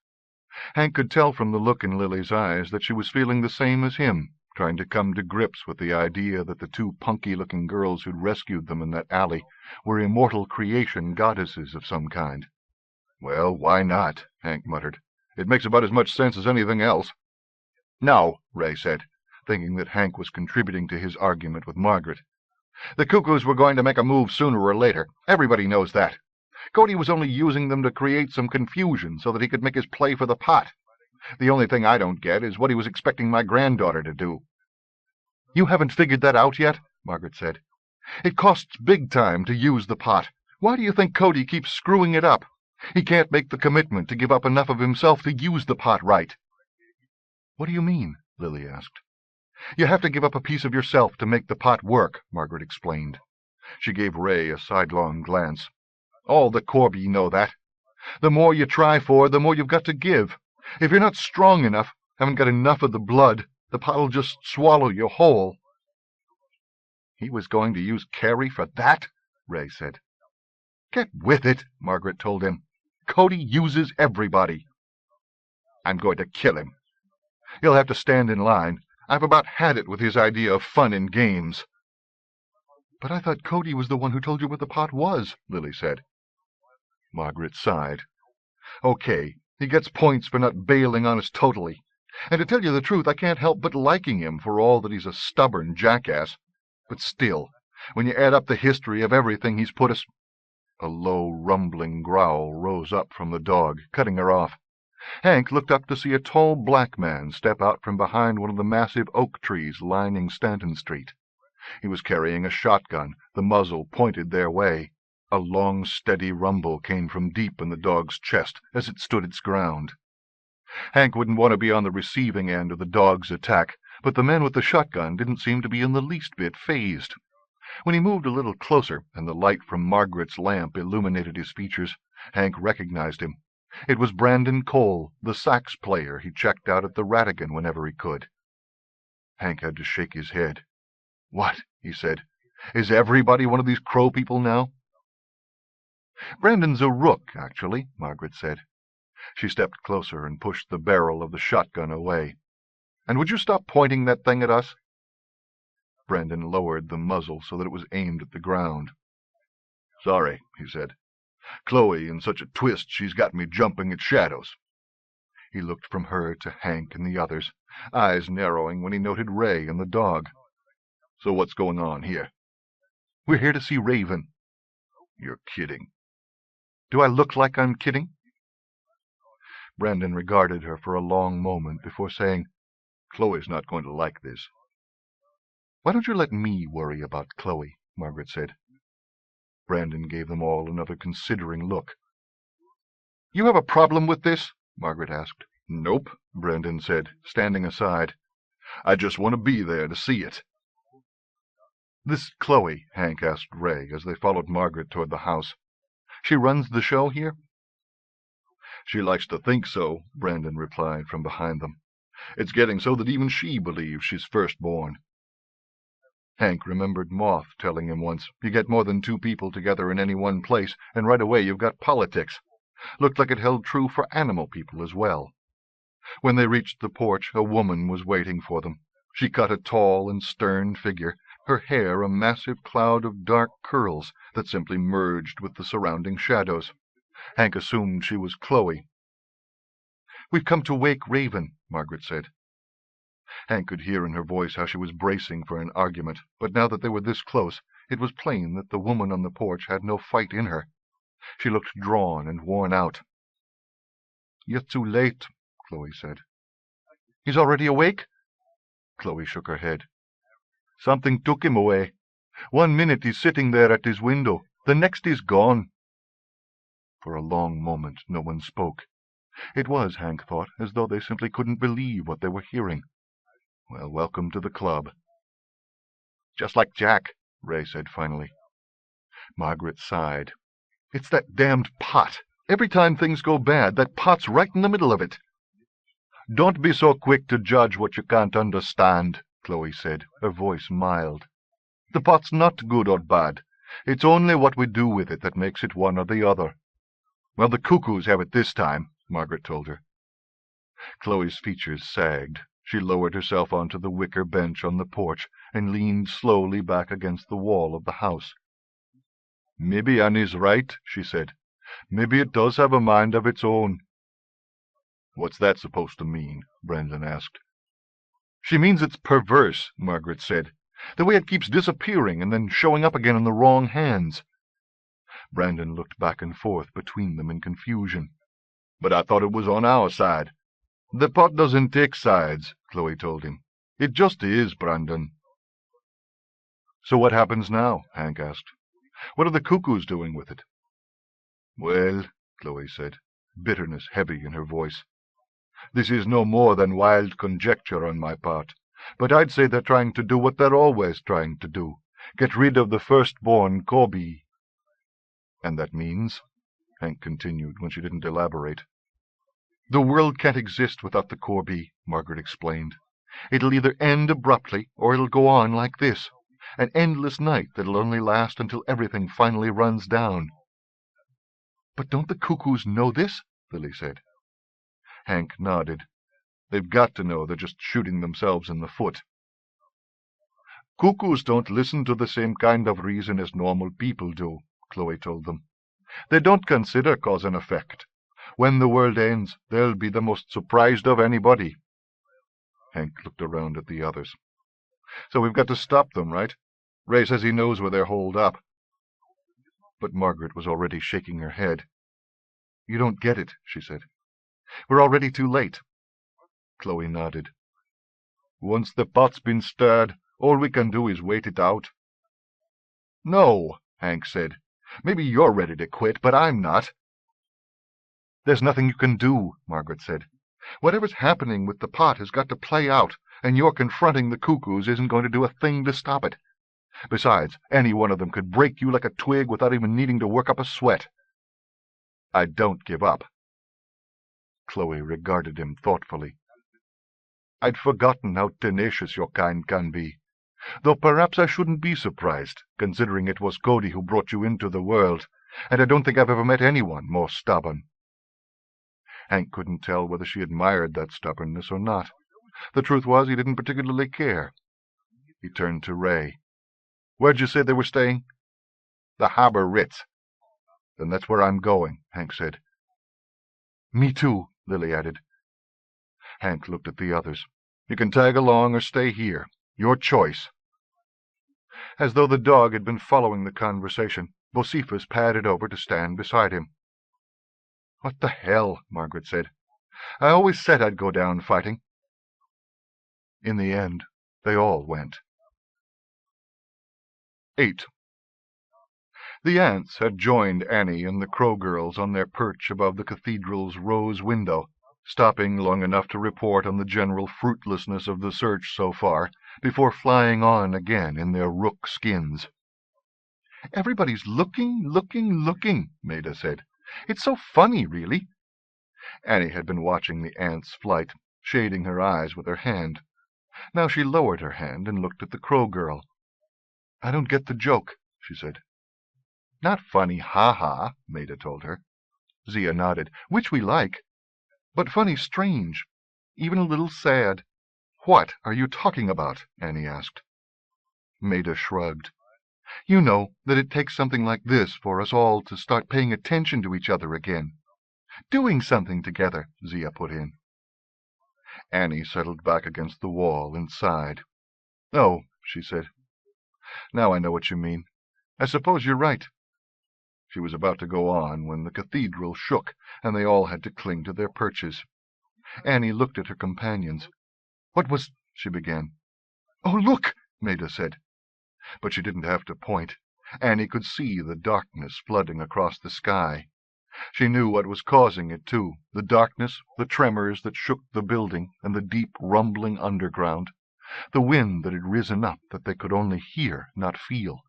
Hank could tell from the look in Lily's eyes that she was feeling the same as him, trying to come to grips with the idea that the two punky-looking girls who'd rescued them in that alley were immortal creation goddesses of some kind. "Well, why not?" Hank muttered. "It makes about as much sense as anything else." "No," Ray said, thinking that Hank was contributing to his argument with Margaret. "The cuckoos were going to make a move sooner or later. Everybody knows that. Cody was only using them to create some confusion so that he could make his play for the pot. The only thing I don't get is what he was expecting my granddaughter to do." "You haven't figured that out yet?" Margaret said. "It costs big time to use the pot. Why do you think Cody keeps screwing it up? He can't make the commitment to give up enough of himself to use the pot right." "What do you mean?" Lily asked. "You have to give up a piece of yourself to make the pot work," Margaret explained. She gave Ray a sidelong glance. "All the Corby know that. The more you try for, the more you've got to give. If you're not strong enough, haven't got enough of the blood, the pot'll just swallow you whole." "He was going to use Carrie for that?" Ray said. "Get with it," Margaret told him. "Cody uses everybody." "I'm going to kill him." "He'll have to stand in line. I've about had it with his idea of fun and games." "But I thought Cody was the one who told you what the pot was," Lily said. Margaret sighed. "Okay, he gets points for not bailing on us totally. And to tell you the truth, I can't help but liking him for all that he's a stubborn jackass. But still, When you add up the history of everything he's put us—" A low, rumbling growl rose up from the dog, cutting her off. Hank looked up to see a tall black man step out from behind one of the massive oak trees lining Stanton Street. He was carrying a shotgun, the muzzle pointed their way. A long, steady rumble came from deep in the dog's chest as it stood its ground. Hank wouldn't want to be on the receiving end of the dog's attack, but the man with the shotgun didn't seem to be in the least bit fazed. When he moved a little closer and the light from Margaret's lamp illuminated his features, Hank recognized him. It was Brandon Cole, the sax player he checked out at the Radigan whenever he could. Hank had to shake his head. "What?" he said. "Is everybody one of these crow people now?" "Brandon's a rook, actually," Margaret said. She stepped closer and pushed the barrel of the shotgun away. "And would you stop pointing that thing at us?" Brandon lowered the muzzle so that it was aimed at the ground. "Sorry," he said. "Chloe in such a twist she's got me jumping at shadows." He looked from her to Hank and the others, eyes narrowing when he noted Ray and the dog. "So what's going on here?" "We're here to see Raven." "You're kidding." "Do I look like I'm kidding?" Brandon regarded her for a long moment before saying, "Chloe's not going to like this." "Why don't you let me worry about Chloe?" Margaret said. Brandon gave them all another considering look. "You have a problem with this?" Margaret asked. "Nope," Brandon said, standing aside. "I just want to be there to see it." "This Chloe," Hank asked Ray as they followed Margaret toward the house. "She runs the show here?" "She likes to think so," Brandon replied from behind them. "It's getting so that even she believes she's firstborn." Hank remembered Moth telling him once, "You get more than two people together in any one place, and right away you've got politics." Looked like it held true for animal people as well. When they reached the porch, a woman was waiting for them. She cut a tall and stern figure, her hair a massive cloud of dark curls that simply merged with the surrounding shadows. Hank assumed she was Chloe. "We've come to wake Raven," Margaret said. Hank could hear in her voice how she was bracing for an argument, but now that they were this close, it was plain that the woman on the porch had no fight in her. She looked drawn and worn out. "You're too late," Chloe said. "He's already awake?" Chloe shook her head. "Something took him away. 1 minute he's sitting there at his window, the next he's gone." For a long moment no one spoke. It was, Hank thought, as though they simply couldn't believe what they were hearing. Well, welcome to the club. "Just like Jack," Ray said finally. Margaret sighed. "It's that damned pot. Every time things go bad, that pot's right in the middle of it." "Don't be so quick to judge what you can't understand," Chloe said, her voice mild. "The pot's not good or bad. It's only what we do with it that makes it one or the other." "Well, the cuckoos have it this time," Margaret told her. Chloe's features sagged. She lowered herself onto the wicker bench on the porch and leaned slowly back against the wall of the house. "Maybe Annie's right," she said. "Maybe it does have a mind of its own." "What's that supposed to mean?" Brandon asked. "She means it's perverse," Margaret said. "The way it keeps disappearing and then showing up again in the wrong hands." Brandon looked back and forth between them in confusion. "But I thought it was on our side." "The pot doesn't take sides," Chloe told him. "It just is, Brandon." "So what happens now?" Hank asked. "What are the cuckoos doing with it?" "Well," Chloe said, bitterness heavy in her voice, "this is no more than wild conjecture on my part, but I'd say they're trying to do what they're always trying to do, get rid of the firstborn Kobe." "And that means?" Hank continued when she didn't elaborate. "The world can't exist without the Corby," Margaret explained. "It'll either end abruptly, or it'll go on like this, an endless night that'll only last until everything finally runs down." "But don't the cuckoos know this?" Lily said. Hank nodded. "They've got to know. They're just shooting themselves in the foot." "Cuckoos don't listen to the same kind of reason as normal people do," Chloe told them. "They don't consider cause and effect. When the world ends, they'll be the most surprised of anybody." Hank looked around at the others. "So we've got to stop them, right?" Ray says he knows where they're holed up. But Margaret was already shaking her head. You don't get it, she said. We're already too late. Chloe nodded. Once the pot's been stirred, all we can do is wait it out. No, Hank said. Maybe you're ready to quit, but I'm not. There's nothing you can do, Margaret said. Whatever's happening with the pot has got to play out, and your confronting the cuckoos isn't going to do a thing to stop it. Besides, any one of them could break you like a twig without even needing to work up a sweat. I don't give up. Chloe regarded him thoughtfully. I'd forgotten how tenacious your kind can be, though perhaps I shouldn't be surprised, considering it was Cody who brought you into the world, and I don't think I've ever met anyone more stubborn. Hank couldn't tell whether she admired that stubbornness or not. The truth was, he didn't particularly care. He turned to Ray. Where'd you say they were staying? The Harbor Ritz. Then that's where I'm going, Hank said. Me too, Lily added. Hank looked at the others. You can tag along or stay here. Your choice. As though the dog had been following the conversation, Bocephus padded over to stand beside him. What the hell, Margaret said. I always said I'd go down fighting. In the end, they all went. 8. The aunts had joined Annie and the Crow girls on their perch above the cathedral's rose window, stopping long enough to report on the general fruitlessness of the search so far, before flying on again in their rook skins. Everybody's looking, Maida said. It's so funny, really. Annie had been watching the aunt's flight, shading her eyes with her hand. Now she lowered her hand and looked at the Crow girl. I don't get the joke, she said. Not funny, ha-ha, Maida told her. Zia nodded. Which we like. But funny strange. Even a little sad. What are you talking about? Annie asked. Maida shrugged. You know that it takes something like this for us all to start paying attention to each other again. Doing something together, Zia put in. Annie settled back against the wall and sighed. Oh, she said. Now I know what you mean. I suppose you're right. She was about to go on when the cathedral shook, and they all had to cling to their perches. Annie looked at her companions. What was... she began. Oh, look, Maida said. But she didn't have to point. Annie could see the darkness flooding across the sky. She knew what was causing it, too, the darkness, the tremors that shook the building, and the deep rumbling underground, the wind that had risen up that they could only hear, not feel.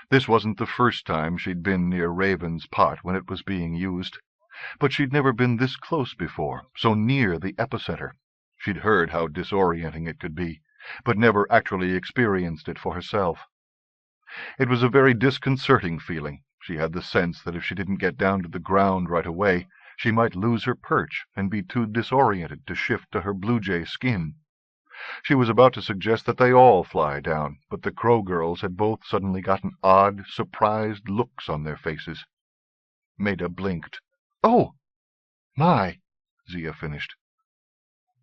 This wasn't the first time she'd been near Raven's pot when it was being used, but she'd never been this close before, so near the epicenter. She'd heard how disorienting it could be, but never actually experienced it for herself. It was a very disconcerting feeling. She had the sense that if she didn't get down to the ground right away, she might lose her perch and be too disoriented to shift to her blue-jay skin. She was about to suggest that they all fly down, but the Crow girls had both suddenly gotten odd, surprised looks on their faces. Maida blinked. Oh! My! Zia finished.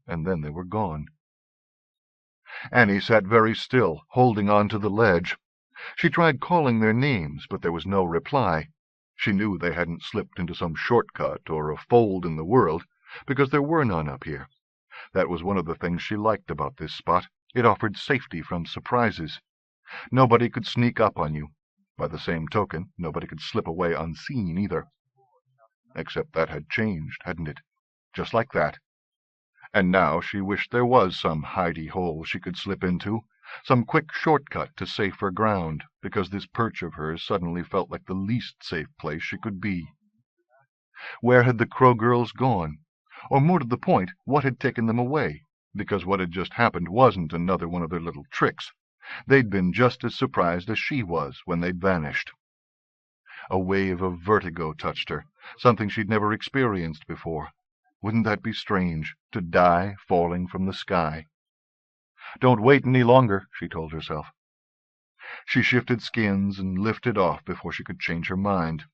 And then they were gone. Annie sat very still, holding on to the ledge. She tried calling their names, but there was no reply. She knew they hadn't slipped into some shortcut or a fold in the world, because there were none up here. That was one of the things she liked about this spot. It offered safety from surprises. Nobody could sneak up on you. By the same token, nobody could slip away unseen either. Except that had changed, hadn't it? Just like that. And now she wished there was some hidey-hole she could slip into, some quick shortcut to safer ground, because this perch of hers suddenly felt like the least safe place she could be. Where had the Crow girls gone? Or more to the point, what had taken them away? Because what had just happened wasn't another one of their little tricks. They'd been just as surprised as she was when they'd vanished. A wave of vertigo touched her, something she'd never experienced before. Wouldn't that be strange, to die falling from the sky? Don't wait any longer, she told herself. She shifted skins and lifted off before she could change her mind.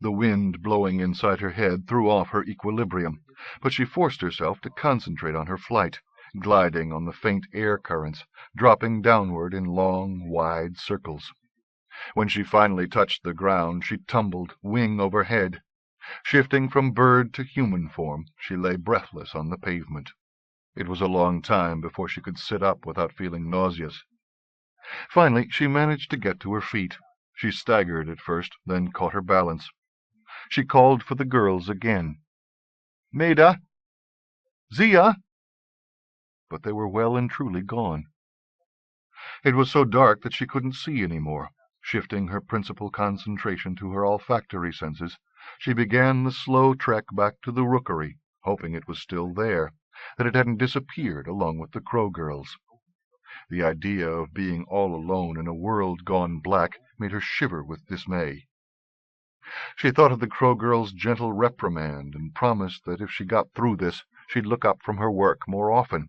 The wind blowing inside her head threw off her equilibrium, but she forced herself to concentrate on her flight, gliding on the faint air currents, dropping downward in long, wide circles. When she finally touched the ground, she tumbled, wing overhead. Shifting from bird to human form, she lay breathless on the pavement. It was a long time before she could sit up without feeling nauseous. Finally, she managed to get to her feet. She staggered at first, then caught her balance. She called for the girls again. "Maida! Zia!" But they were well and truly gone. It was so dark that she couldn't see any more. Shifting her principal concentration to her olfactory senses, she began the slow trek back to the rookery, hoping it was still there, that it hadn't disappeared along with the Crow girls. The idea of being all alone in a world gone black made her shiver with dismay. She thought of the Crow girl's gentle reprimand and promised that if she got through this, she'd look up from her work more often.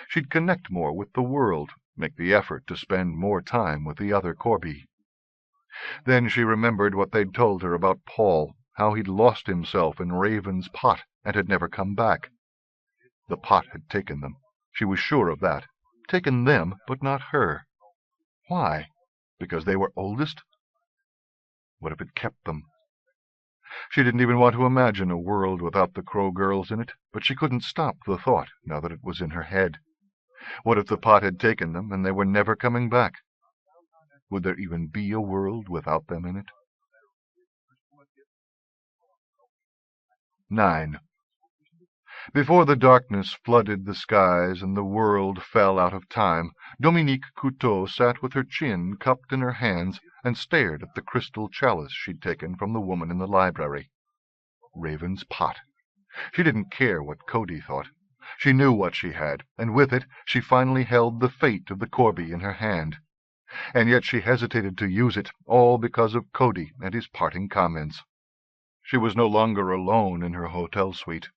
She'd connect more with the world, make the effort to spend more time with the other Corby. Then she remembered what they'd told her about Paul, how he'd lost himself in Raven's pot and had never come back. The pot had taken them. She was sure of that. Taken them, but not her. Why? Because they were oldest? What if it kept them? She didn't even want to imagine a world without the Crow girls in it, but she couldn't stop the thought now that it was in her head. What if the pot had taken them and they were never coming back? Would there even be a world without them in it? 9. Before the darkness flooded the skies and the world fell out of time, Dominique Couteau sat with her chin cupped in her hands and stared at the crystal chalice she'd taken from the woman in the library. Raven's pot. She didn't care what Cody thought. She knew what she had, and with it she finally held the fate of the Corby in her hand. And yet she hesitated to use it, all because of Cody and his parting comments. She was no longer alone in her hotel suite.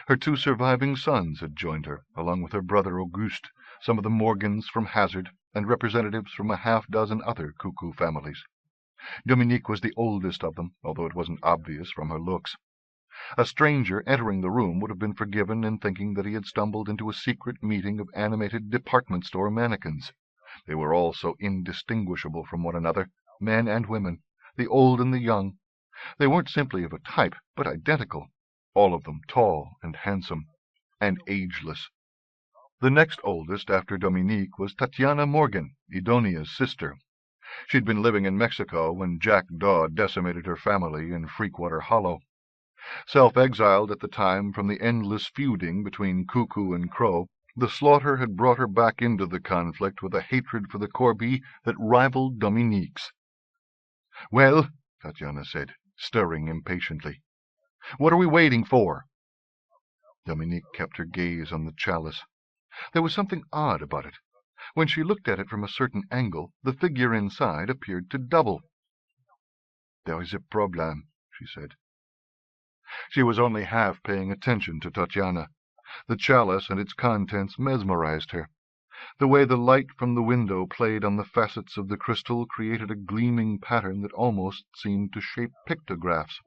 Her 2 surviving sons had joined her, along with her brother Auguste, some of the Morgans from Hazard, and representatives from a half-dozen other cuckoo families. Dominique was the oldest of them, although it wasn't obvious from her looks. A stranger entering the room would have been forgiven in thinking that he had stumbled into a secret meeting of animated department store mannequins. They were all so indistinguishable from one another, men and women, the old and the young. They weren't simply of a type, but identical, all of them tall and handsome, and ageless. The next oldest after Dominique was Tatiana Morgan, Idonia's sister. She'd been living in Mexico when Jack Daw decimated her family in Freakwater Hollow. Self-exiled at the time from the endless feuding between Cuckoo and Crow, the slaughter had brought her back into the conflict with a hatred for the Corby that rivaled Dominique's. "Well," Tatiana said, stirring impatiently, "what are we waiting for?" Dominique kept her gaze on the chalice. There was something odd about it. When she looked at it from a certain angle, the figure inside appeared to double. "There is a problem," she said. She was only half paying attention to Tatiana. The chalice and its contents mesmerized her. The way the light from the window played on the facets of the crystal created a gleaming pattern that almost seemed to shape pictographs.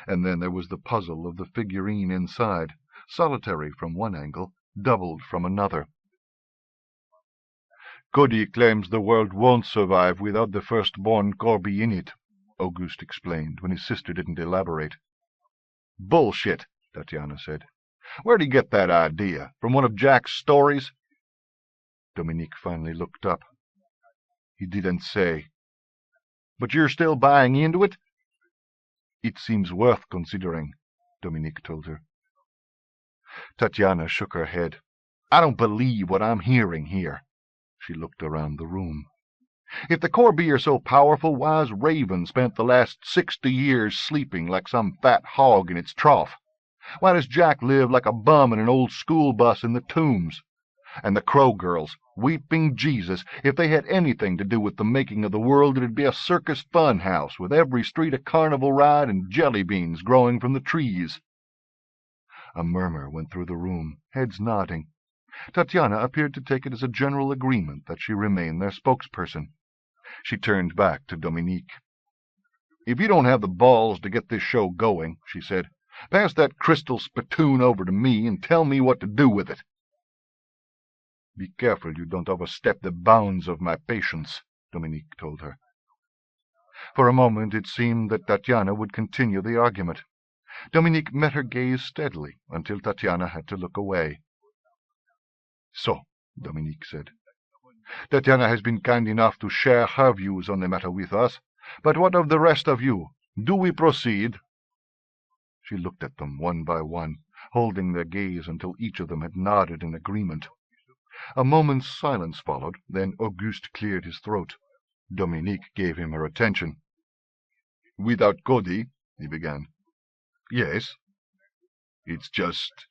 And then there was the puzzle of the figurine inside, solitary from one angle, doubled from another. "Cody claims the world won't survive without the firstborn Corby in it," Auguste explained when his sister didn't elaborate. "Bullshit," Tatiana said. "Where'd he get that idea? From one of Jack's stories?" Dominique finally looked up. "He didn't say." "But you're still buying into it?" "It seems worth considering," Dominique told her. Tatiana shook her head. "I don't believe what I'm hearing here." She looked around the room. "If the Corby are so powerful, why's Raven spent the last 60 years sleeping like some fat hog in its trough? Why does Jack live like a bum in an old school bus in the tombs? And the Crow girls, weeping Jesus, if they had anything to do with the making of the world, it'd be a circus fun house with every street a carnival ride and jelly beans growing from the trees." A murmur went through the room, heads nodding. Tatiana appeared to take it as a general agreement that she remain their spokesperson. She turned back to Dominique. "If you don't have the balls to get this show going," she said, "pass that crystal spittoon over to me and tell me what to do with it." "Be careful you don't overstep the bounds of my patience," Dominique told her. For a moment it seemed that Tatiana would continue the argument. Dominique met her gaze steadily until Tatiana had to look away. "So," Dominique said, "Tatiana has been kind enough to share her views on the matter with us. But what of the rest of you? Do we proceed?" She looked at them one by one, holding their gaze until each of them had nodded in agreement. A moment's silence followed, then Auguste cleared his throat. Dominique gave him her attention. "Without Cody," he began. "Yes." "It's just,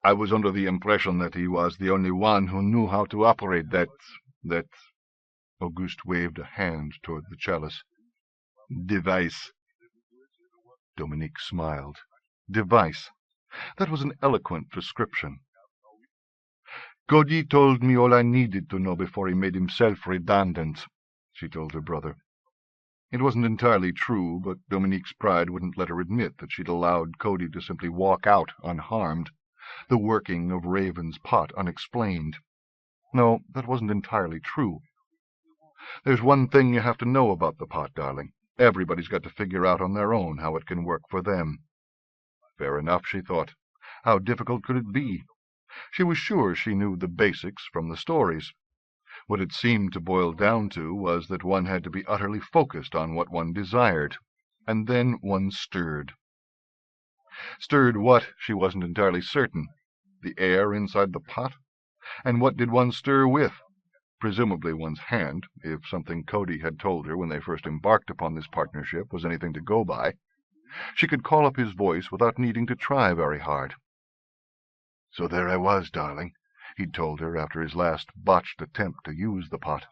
I was under the impression that he was the only one who knew how to operate that... Auguste waved a hand toward the chalice. "Device." Dominique smiled. Device. That was an eloquent description. "Cody told me all I needed to know before he made himself redundant," she told her brother. It wasn't entirely true, but Dominique's pride wouldn't let her admit that she'd allowed Cody to simply walk out unharmed, the working of Raven's pot unexplained. No, that wasn't entirely true. "There's one thing you have to know about the pot, darling. Everybody's got to figure out on their own how it can work for them." Fair enough, she thought. How difficult could it be? She was sure she knew the basics from the stories. What it seemed to boil down to was that one had to be utterly focused on what one desired, and then one stirred. Stirred what, she wasn't entirely certain. The air inside the pot? And what did one stir with? Presumably one's hand, if something Cody had told her when they first embarked upon this partnership was anything to go by. She could call up his voice without needing to try very hard. "So there I was, darling," he'd told her after his last botched attempt to use the pot.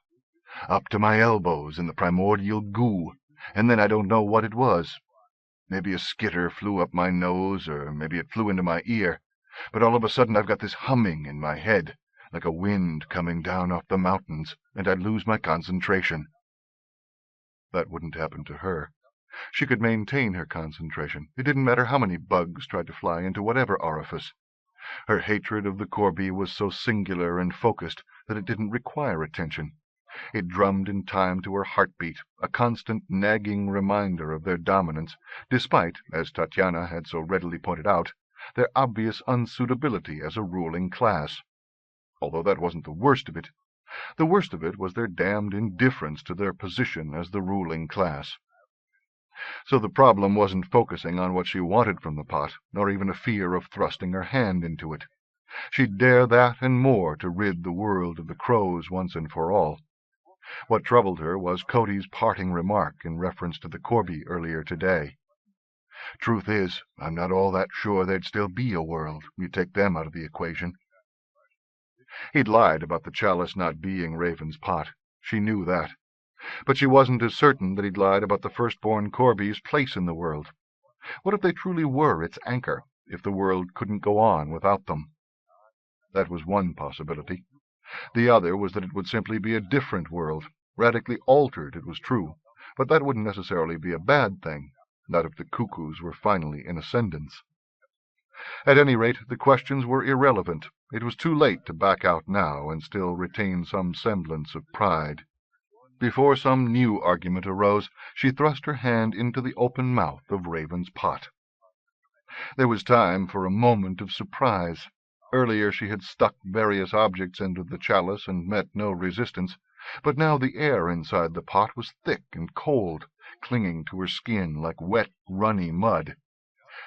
"Up to my elbows in the primordial goo, and then I don't know what it was. Maybe a skitter flew up my nose, or maybe it flew into my ear, but all of a sudden I've got this humming in my head, like a wind coming down off the mountains, and I'd lose my concentration." That wouldn't happen to her. She could maintain her concentration. It didn't matter how many bugs tried to fly into whatever orifice. Her hatred of the Corby was so singular and focused that it didn't require attention. It drummed in time to her heartbeat, a constant nagging reminder of their dominance, despite, as Tatiana had so readily pointed out, their obvious unsuitability as a ruling class. Although that wasn't the worst of it. The worst of it was their damned indifference to their position as the ruling class. So the problem wasn't focusing on what she wanted from the pot, nor even a fear of thrusting her hand into it. She'd dare that and more to rid the world of the crows once and for all. What troubled her was Cody's parting remark in reference to the Corby earlier today. "Truth is, I'm not all that sure there'd still be a world. You take them out of the equation." He'd lied about the chalice not being Raven's pot. She knew that. But she wasn't as certain that he'd lied about the firstborn Corby's place in the world. What if they truly were its anchor, if the world couldn't go on without them? That was one possibility. The other was that it would simply be a different world, radically altered, it was true, but that wouldn't necessarily be a bad thing, not if the cuckoos were finally in ascendance. At any rate, the questions were irrelevant. It was too late to back out now and still retain some semblance of pride. Before some new argument arose, she thrust her hand into the open mouth of Raven's pot. There was time for a moment of surprise. Earlier she had stuck various objects into the chalice and met no resistance, but now the air inside the pot was thick and cold, clinging to her skin like wet, runny mud.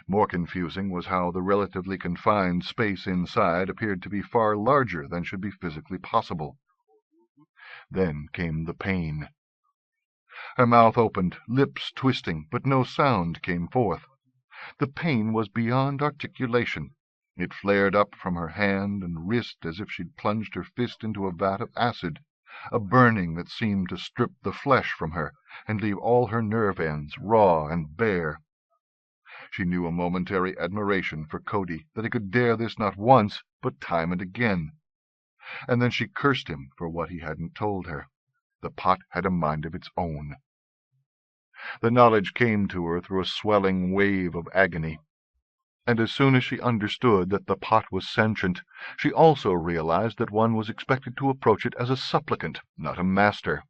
More confusing was how the relatively confined space inside appeared to be far larger than should be physically possible. Then came the pain. Her mouth opened, lips twisting, but no sound came forth. The pain was beyond articulation. It flared up from her hand and wrist as if she'd plunged her fist into a vat of acid, a burning that seemed to strip the flesh from her and leave all her nerve ends raw and bare. She knew a momentary admiration for Cody, that he could dare this not once, but time and again. And then she cursed him for what he hadn't told her. The pot had a mind of its own. The knowledge came to her through a swelling wave of agony. And as soon as she understood that the pot was sentient, she also realized that one was expected to approach it as a supplicant, not a master.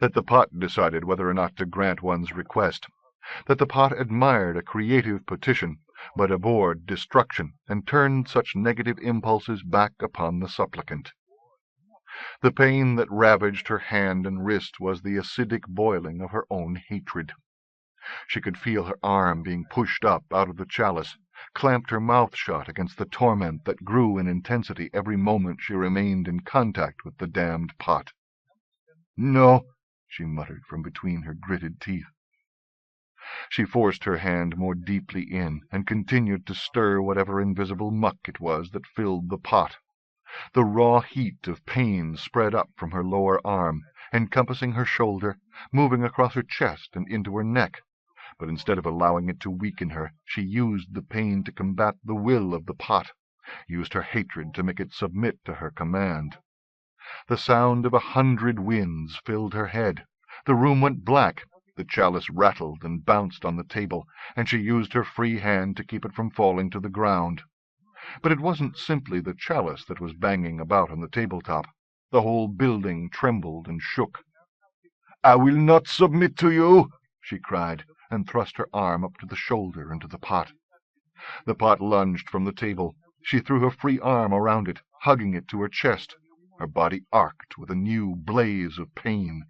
that the pot decided whether or not to grant one's request, that the pot admired a creative petition, but abhorred destruction, and turned such negative impulses back upon the supplicant. The pain that ravaged her hand and wrist was the acidic boiling of her own hatred. She could feel her arm being pushed up out of the chalice, clamped her mouth shut against the torment that grew in intensity every moment she remained in contact with the damned pot. "No," she muttered from between her gritted teeth. She forced her hand more deeply in, and continued to stir whatever invisible muck it was that filled the pot. The raw heat of pain spread up from her lower arm, encompassing her shoulder, moving across her chest and into her neck. But instead of allowing it to weaken her, she used the pain to combat the will of the pot, used her hatred to make it submit to her command. The sound of 100 winds filled her head. The room went black. The chalice rattled and bounced on the table, and she used her free hand to keep it from falling to the ground. But it wasn't simply the chalice that was banging about on the tabletop. The whole building trembled and shook. "I will not submit to you," she cried, and thrust her arm up to the shoulder into the pot. The pot lunged from the table. She threw her free arm around it, hugging it to her chest. Her body arced with a new blaze of pain.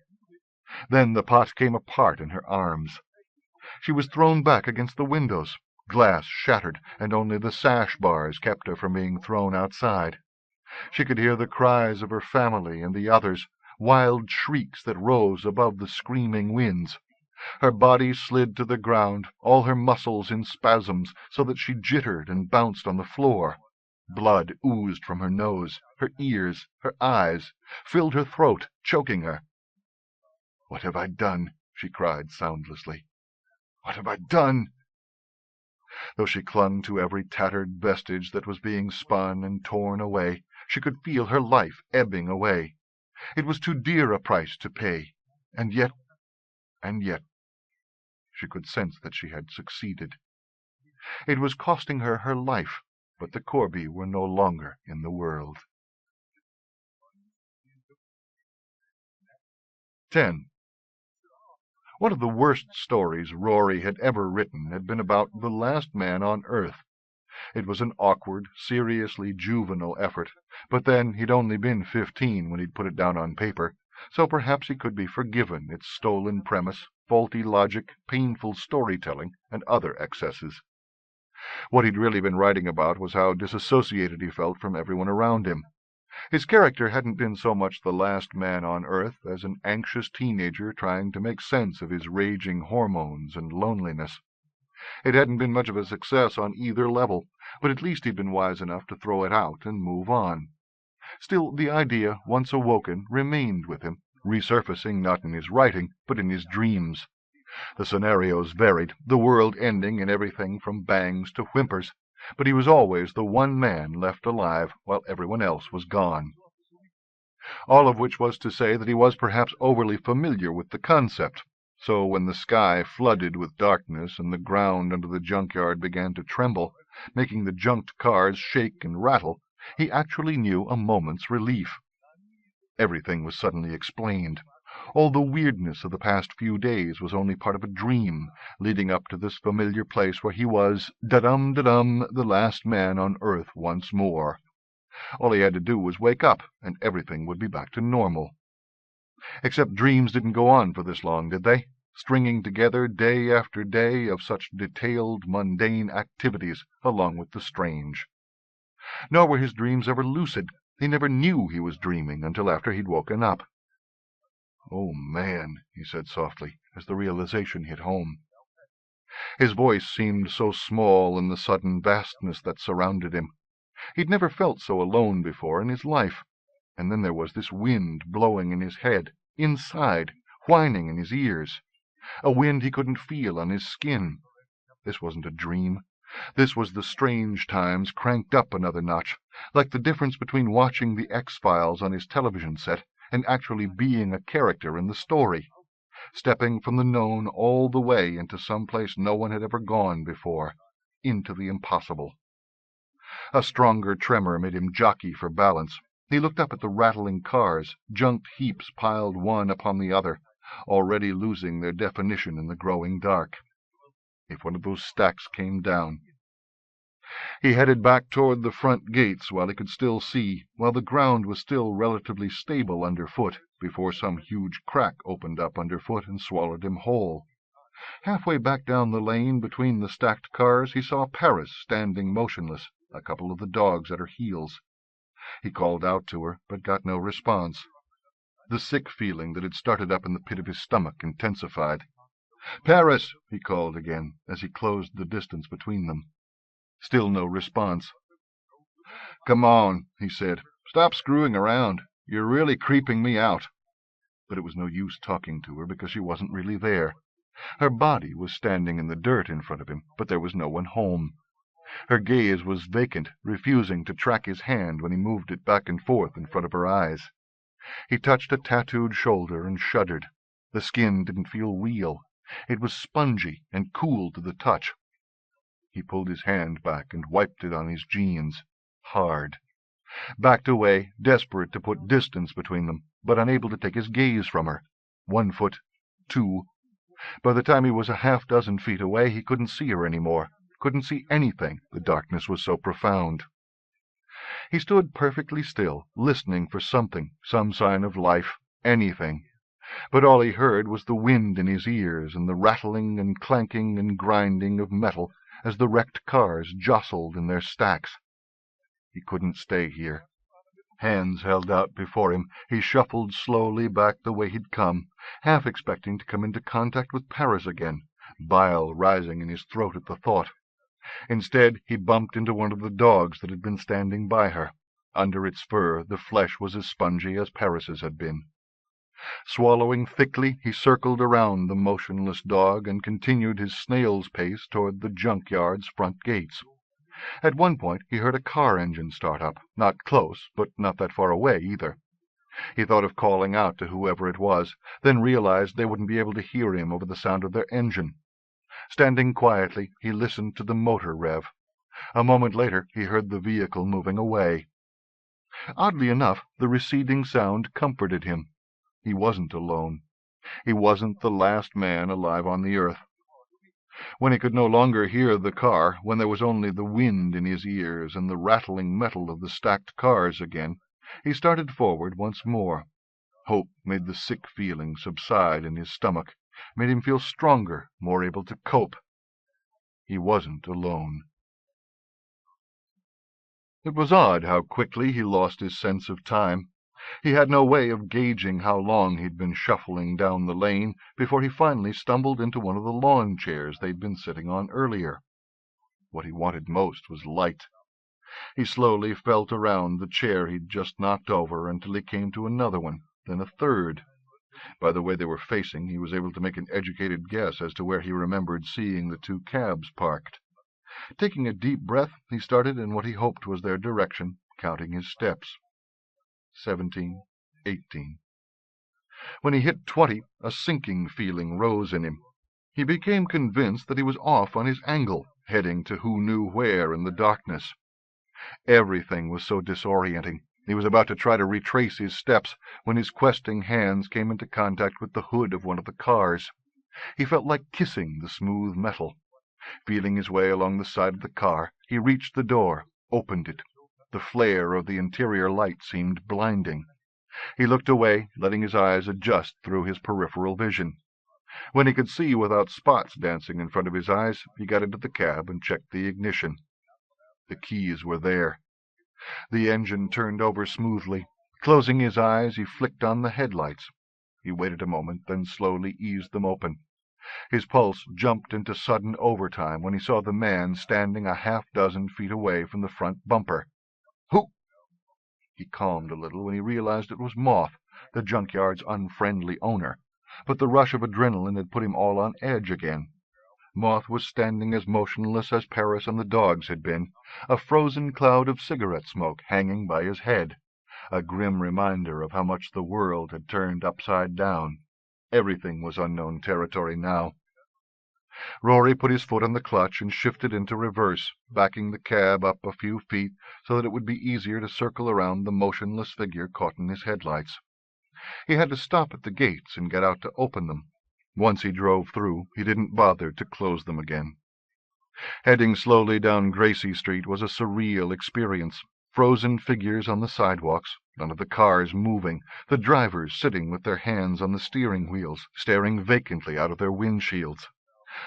Then the pot came apart in her arms. She was thrown back against the windows. Glass shattered, and only the sash bars kept her from being thrown outside. She could hear the cries of her family and the others, wild shrieks that rose above the screaming winds. Her body slid to the ground, all her muscles in spasms, so that she jittered and bounced on the floor. Blood oozed from her nose, her ears, her eyes, filled her throat, choking her. "What have I done?" she cried soundlessly. "What have I done?" Though she clung to every tattered vestige that was being spun and torn away, she could feel her life ebbing away. It was too dear a price to pay, and yet, she could sense that she had succeeded. It was costing her her life, but the Corby were no longer in the world. 10. One of the worst stories Rory had ever written had been about the last man on Earth. It was an awkward, seriously juvenile effort, but then he'd only been 15 when he'd put it down on paper, so perhaps he could be forgiven its stolen premise, faulty logic, painful storytelling, and other excesses. What he'd really been writing about was how disassociated he felt from everyone around him. His character hadn't been so much the last man on Earth as an anxious teenager trying to make sense of his raging hormones and loneliness. It hadn't been much of a success on either level, but at least he'd been wise enough to throw it out and move on. Still, the idea, once awoken, remained with him, resurfacing not in his writing, but in his dreams. The scenarios varied, the world ending in everything from bangs to whimpers, but he was always the one man left alive while everyone else was gone. All of which was to say that he was perhaps overly familiar with the concept, so when the sky flooded with darkness and the ground under the junkyard began to tremble, making the junked cars shake and rattle, he actually knew a moment's relief. Everything was suddenly explained. All the weirdness of the past few days was only part of a dream, leading up to this familiar place where he was, da-dum, the last man on Earth once more. All he had to do was wake up, and everything would be back to normal. Except dreams didn't go on for this long, did they? Stringing together day after day of such detailed, mundane activities, along with the strange. Nor were his dreams ever lucid. He never knew he was dreaming until after he'd woken up. "Oh, man," he said softly, as the realization hit home. His voice seemed so small in the sudden vastness that surrounded him. He'd never felt so alone before in his life. And then there was this wind blowing in his head, inside, whining in his ears. A wind he couldn't feel on his skin. This wasn't a dream. This was the strange times cranked up another notch, like the difference between watching the X-Files on his television set and actually being a character in the story, stepping from the known all the way into some place no one had ever gone before, into the impossible. A stronger tremor made him jockey for balance. He looked up at the rattling cars, junked heaps piled one upon the other, already losing their definition in the growing dark. If one of those stacks came down... He headed back toward the front gates while he could still see, while the ground was still relatively stable underfoot, before some huge crack opened up underfoot and swallowed him whole. Halfway back down the lane between the stacked cars, he saw Paris standing motionless, a couple of the dogs at her heels. He called out to her, but got no response. The sick feeling that had started up in the pit of his stomach intensified. "Paris!" he called again, as he closed the distance between them. Still no response. "Come on," he said. "Stop screwing around. You're really creeping me out." But it was no use talking to her, because she wasn't really there. Her body was standing in the dirt in front of him, but there was no one home. Her gaze was vacant, refusing to track his hand when he moved it back and forth in front of her eyes. He touched a tattooed shoulder and shuddered. The skin didn't feel real. It was spongy and cool to the touch. He pulled his hand back and wiped it on his jeans, hard. Backed away, desperate to put distance between them, but unable to take his gaze from her. 1 foot, 2. By the time he was a half-dozen feet away, he couldn't see her any more. Couldn't see anything, the darkness was so profound. He stood perfectly still, listening for something, some sign of life, anything. But all he heard was the wind in his ears and the rattling and clanking and grinding of metal as the wrecked cars jostled in their stacks. He couldn't stay here. Hands held out before him, he shuffled slowly back the way he'd come, half expecting to come into contact with Paris again, bile rising in his throat at the thought. Instead, he bumped into one of the dogs that had been standing by her. Under its fur, the flesh was as spongy as Paris's had been. Swallowing thickly, he circled around the motionless dog and continued his snail's pace toward the junkyard's front gates. At one point he heard a car engine start up, not close, but not that far away either. He thought of calling out to whoever it was, then realized they wouldn't be able to hear him over the sound of their engine. Standing quietly, he listened to the motor rev. A moment later he heard the vehicle moving away. Oddly enough, the receding sound comforted him. He wasn't alone. He wasn't the last man alive on the earth. When he could no longer hear the car, when there was only the wind in his ears and the rattling metal of the stacked cars again, he started forward once more. Hope made the sick feeling subside in his stomach, made him feel stronger, more able to cope. He wasn't alone. It was odd how quickly he lost his sense of time. He had no way of gauging how long he'd been shuffling down the lane before he finally stumbled into one of the lawn chairs they'd been sitting on earlier. What he wanted most was light. He slowly felt around the chair he'd just knocked over until he came to another one, then a third. By the way they were facing, he was able to make an educated guess as to where he remembered seeing the 2 cabs parked. Taking a deep breath, he started in what he hoped was their direction, counting his steps. 17, 18. When he hit 20, a sinking feeling rose in him. He became convinced that he was off on his angle, heading to who knew where in the darkness. Everything was so disorienting. He was about to try to retrace his steps when his questing hands came into contact with the hood of one of the cars. He felt like kissing the smooth metal. Feeling his way along the side of the car, he reached the door, opened it. The flare of the interior light seemed blinding. He looked away, letting his eyes adjust through his peripheral vision. When he could see without spots dancing in front of his eyes, he got into the cab and checked the ignition. The keys were there. The engine turned over smoothly. Closing his eyes, he flicked on the headlights. He waited a moment, then slowly eased them open. His pulse jumped into sudden overtime when he saw the man standing a half-dozen feet away from the front bumper. "Who?" He calmed a little when he realized it was Moth, the junkyard's unfriendly owner, but the rush of adrenaline had put him all on edge again. Moth was standing as motionless as Paris and the dogs had been, a frozen cloud of cigarette smoke hanging by his head, a grim reminder of how much the world had turned upside down. Everything was unknown territory now. Rory put his foot on the clutch and shifted into reverse, backing the cab up a few feet so that it would be easier to circle around the motionless figure caught in his headlights. He had to stop at the gates and get out to open them. Once he drove through, he didn't bother to close them again. Heading slowly down Gracie Street was a surreal experience. Frozen figures on the sidewalks, none of the cars moving, the drivers sitting with their hands on the steering wheels, staring vacantly out of their windshields.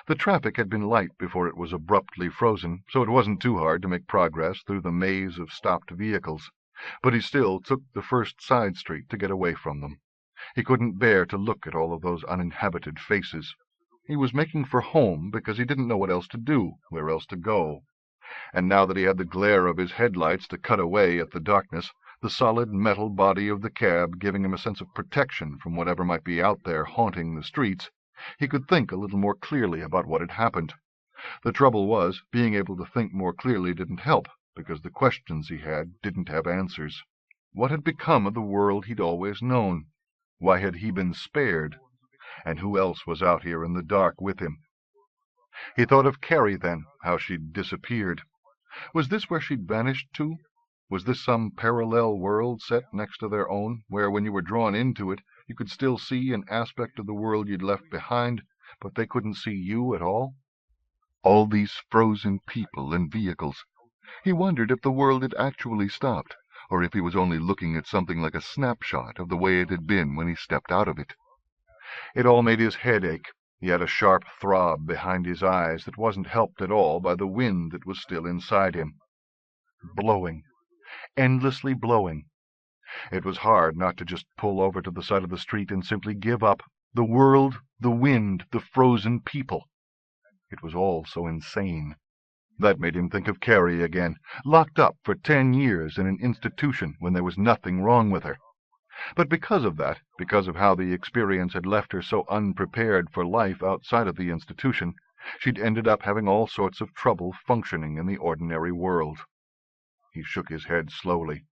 The traffic had been light before it was abruptly frozen, so it wasn't too hard to make progress through the maze of stopped vehicles. But he still took the first side street to get away from them. He couldn't bear to look at all of those uninhabited faces. He was making for home because he didn't know what else to do, where else to go. And now that he had the glare of his headlights to cut away at the darkness, the solid metal body of the cab giving him a sense of protection from whatever might be out there haunting the streets, he could think a little more clearly about what had happened. The trouble was, being able to think more clearly didn't help, because the questions he had didn't have answers. What had become of the world he'd always known? Why had he been spared? And who else was out here in the dark with him? He thought of Carrie then, how she'd disappeared. Was this where she'd vanished to? Was this some parallel world set next to their own, where when you were drawn into it, you could still see an aspect of the world you'd left behind, but they couldn't see you at all? All these frozen people and vehicles. He wondered if the world had actually stopped, or if he was only looking at something like a snapshot of the way it had been when he stepped out of it. It all made his head ache. He had a sharp throb behind his eyes that wasn't helped at all by the wind that was still inside him. Blowing. Endlessly blowing. It was hard not to just pull over to the side of the street and simply give up. The world, the wind, the frozen people. It was all so insane. That made him think of Carrie again, locked up for 10 years in an institution when there was nothing wrong with her. But because of that, because of how the experience had left her so unprepared for life outside of the institution, she'd ended up having all sorts of trouble functioning in the ordinary world. He shook his head slowly.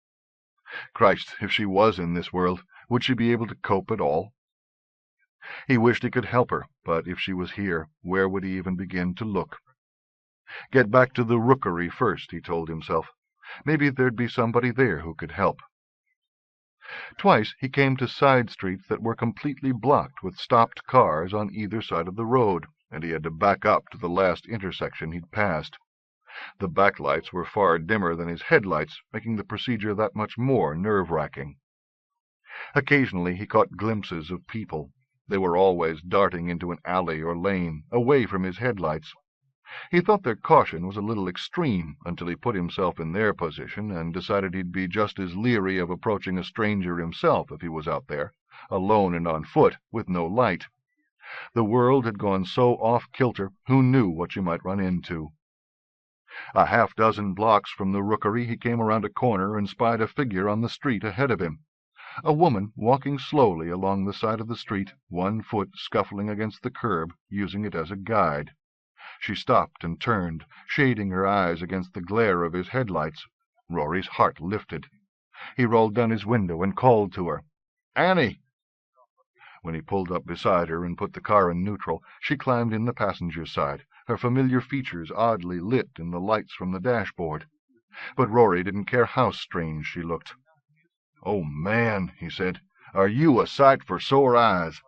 Christ, if she was in this world, would she be able to cope at all? He wished he could help her, but if she was here, where would he even begin to look? Get back to the rookery first, he told himself. Maybe there'd be somebody there who could help. Twice he came to side streets that were completely blocked with stopped cars on either side of the road, and he had to back up to the last intersection he'd passed. The backlights were far dimmer than his headlights, making the procedure that much more nerve-wracking. Occasionally he caught glimpses of people. They were always darting into an alley or lane, away from his headlights. He thought their caution was a little extreme until he put himself in their position and decided he'd be just as leery of approaching a stranger himself if he was out there, alone and on foot, with no light. The world had gone so off-kilter, who knew what you might run into? A half-dozen blocks from the rookery he came around a corner and spied a figure on the street ahead of him. A woman walking slowly along the side of the street, one foot scuffling against the curb, using it as a guide. She stopped and turned, shading her eyes against the glare of his headlights. Rory's heart lifted. He rolled down his window and called to her. "Annie!" When he pulled up beside her and put the car in neutral, she climbed in the passenger's side, her familiar features oddly lit in the lights from the dashboard. But Rory didn't care how strange she looked. "Oh, man," he said, "are you a sight for sore eyes?"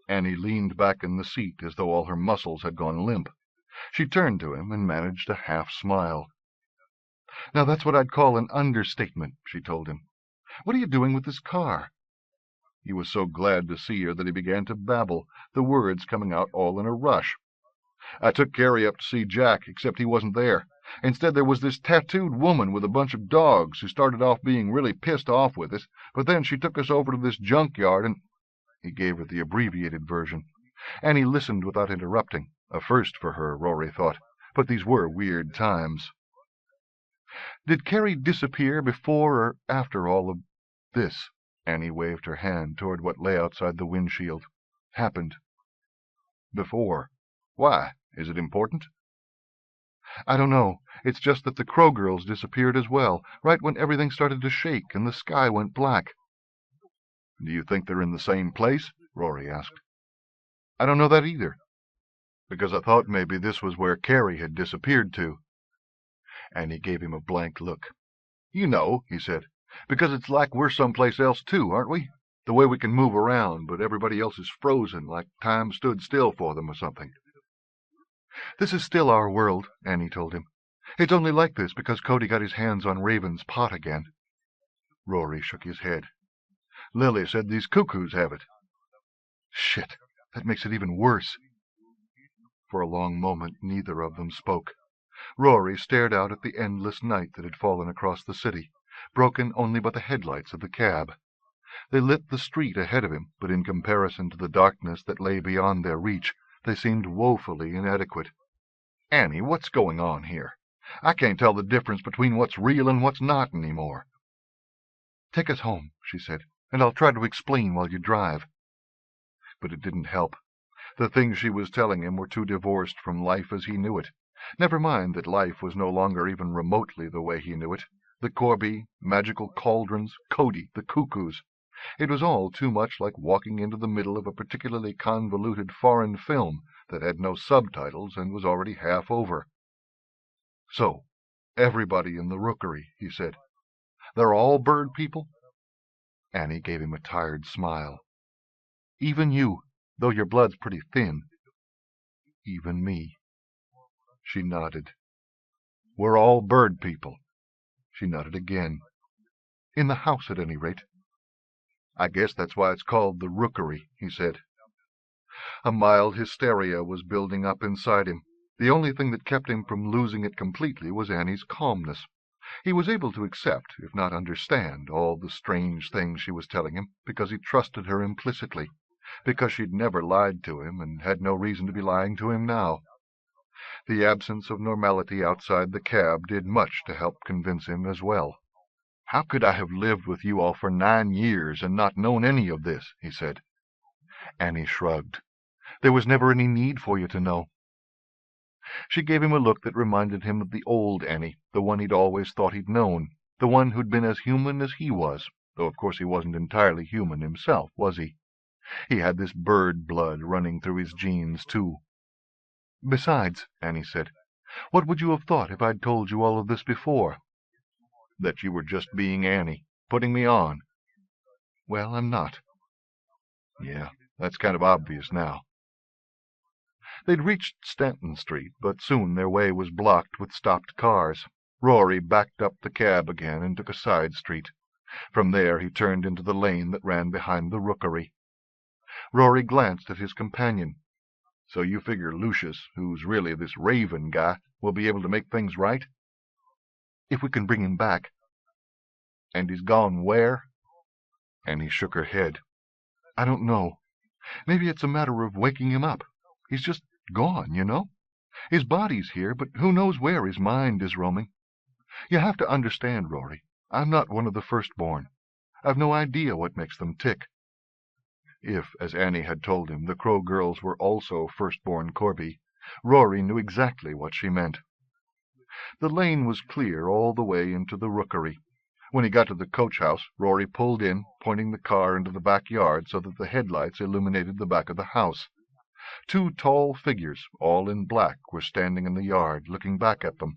Annie leaned back in the seat as though all her muscles had gone limp. She turned to him and managed a half-smile. "Now that's what I'd call an understatement," she told him. "What are you doing with this car?" He was so glad to see her that he began to babble, the words coming out all in a rush. "I took Carrie up to see Jack, except he wasn't there. Instead, there was this tattooed woman with a bunch of dogs who started off being really pissed off with us, but then she took us over to this junkyard and—" He gave her the abbreviated version. Annie listened without interrupting. A first for her, Rory thought, but these were weird times. "Did Carrie disappear before or after all of this?" Annie waved her hand toward what lay outside the windshield. "Happened." "Before. Why? Is it important?" "I don't know. It's just that the Crow girls disappeared as well, right when everything started to shake and the sky went black." "Do you think they're in the same place?" Rory asked. "I don't know that either." because I thought maybe this was where Carrie had disappeared to. Annie gave him a blank look. You know, he said, because it's like we're someplace else too, aren't we? The way we can move around, but everybody else is frozen, like time stood still for them or something. This is still our world, Annie told him. It's only like this because Cody got his hands on Raven's pot again. Rory shook his head. Lily said these cuckoos have it. Shit, that makes it even worse. For a long moment neither of them spoke. Rory stared out at the endless night that had fallen across the city, broken only by the headlights of the cab. They lit the street ahead of him, but in comparison to the darkness that lay beyond their reach, they seemed woefully inadequate. Annie, what's going on here? I can't tell the difference between what's real and what's not any more. Take us home, she said, and I'll try to explain while you drive. But it didn't help. The things she was telling him were too divorced from life as he knew it. Never mind that life was no longer even remotely the way he knew it. The Corby, magical cauldrons, Cody, the cuckoos. It was all too much like walking into the middle of a particularly convoluted foreign film that had no subtitles and was already half over. So, everybody in the rookery, he said. They're all bird people? Annie gave him a tired smile. Even you, though your blood's pretty thin. Even me. She nodded. We're all bird people. She nodded again. In the house, at any rate. I guess that's why it's called the rookery, he said. A mild hysteria was building up inside him. The only thing that kept him from losing it completely was Annie's calmness. He was able to accept, if not understand, all the strange things she was telling him, because he trusted her implicitly, because she'd never lied to him and had no reason to be lying to him now. The absence of normality outside the cab did much to help convince him as well. How could I have lived with you all for 9 years and not known any of this? He said. Annie shrugged. There was never any need for you to know. She gave him a look that reminded him of the old Annie, the one he'd always thought he'd known, the one who'd been as human as he was, though of course he wasn't entirely human himself, was he? He had this bird blood running through his genes, too. Besides, Annie said, what would you have thought if I'd told you all of this before? That you were just being Annie, putting me on. Well, I'm not. Yeah, that's kind of obvious now. They'd reached Stanton Street, but soon their way was blocked with stopped cars. Rory backed up the cab again and took a side street. From there he turned into the lane that ran behind the rookery. Rory glanced at his companion. So you figure Lucius, who's really this Raven guy, will be able to make things right? If we can bring him back. And he's gone where? Annie shook her head. I don't know. Maybe it's a matter of waking him up. He's just gone, you know? His body's here, but who knows where his mind is roaming. You have to understand, Rory, I'm not one of the firstborn. I've no idea what makes them tick. If, as Annie had told him, the Crow girls were also firstborn Corby, Rory knew exactly what she meant. The lane was clear all the way into the rookery. When he got to the coach house, Rory pulled in, pointing the car into the backyard so that the headlights illuminated the back of the house. 2 tall figures, all in black, were standing in the yard, looking back at them.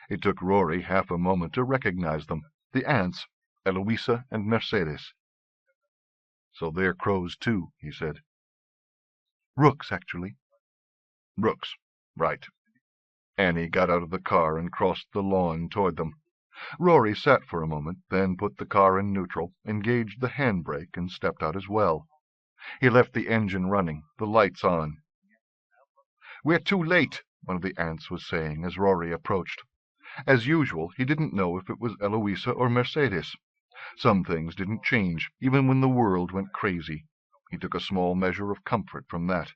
It took Rory half a moment to recognize them, the aunts, Eloisa and Mercedes. So they're crows too, he said. Rooks, actually. Rooks, right. Annie got out of the car and crossed the lawn toward them. Rory sat for a moment, then put the car in neutral, engaged the handbrake, and stepped out as well. He left the engine running, the lights on. We're too late, one of the aunts was saying as Rory approached. As usual, he didn't know if it was Eloisa or Mercedes. Some things didn't change, even when the world went crazy. He took a small measure of comfort from that.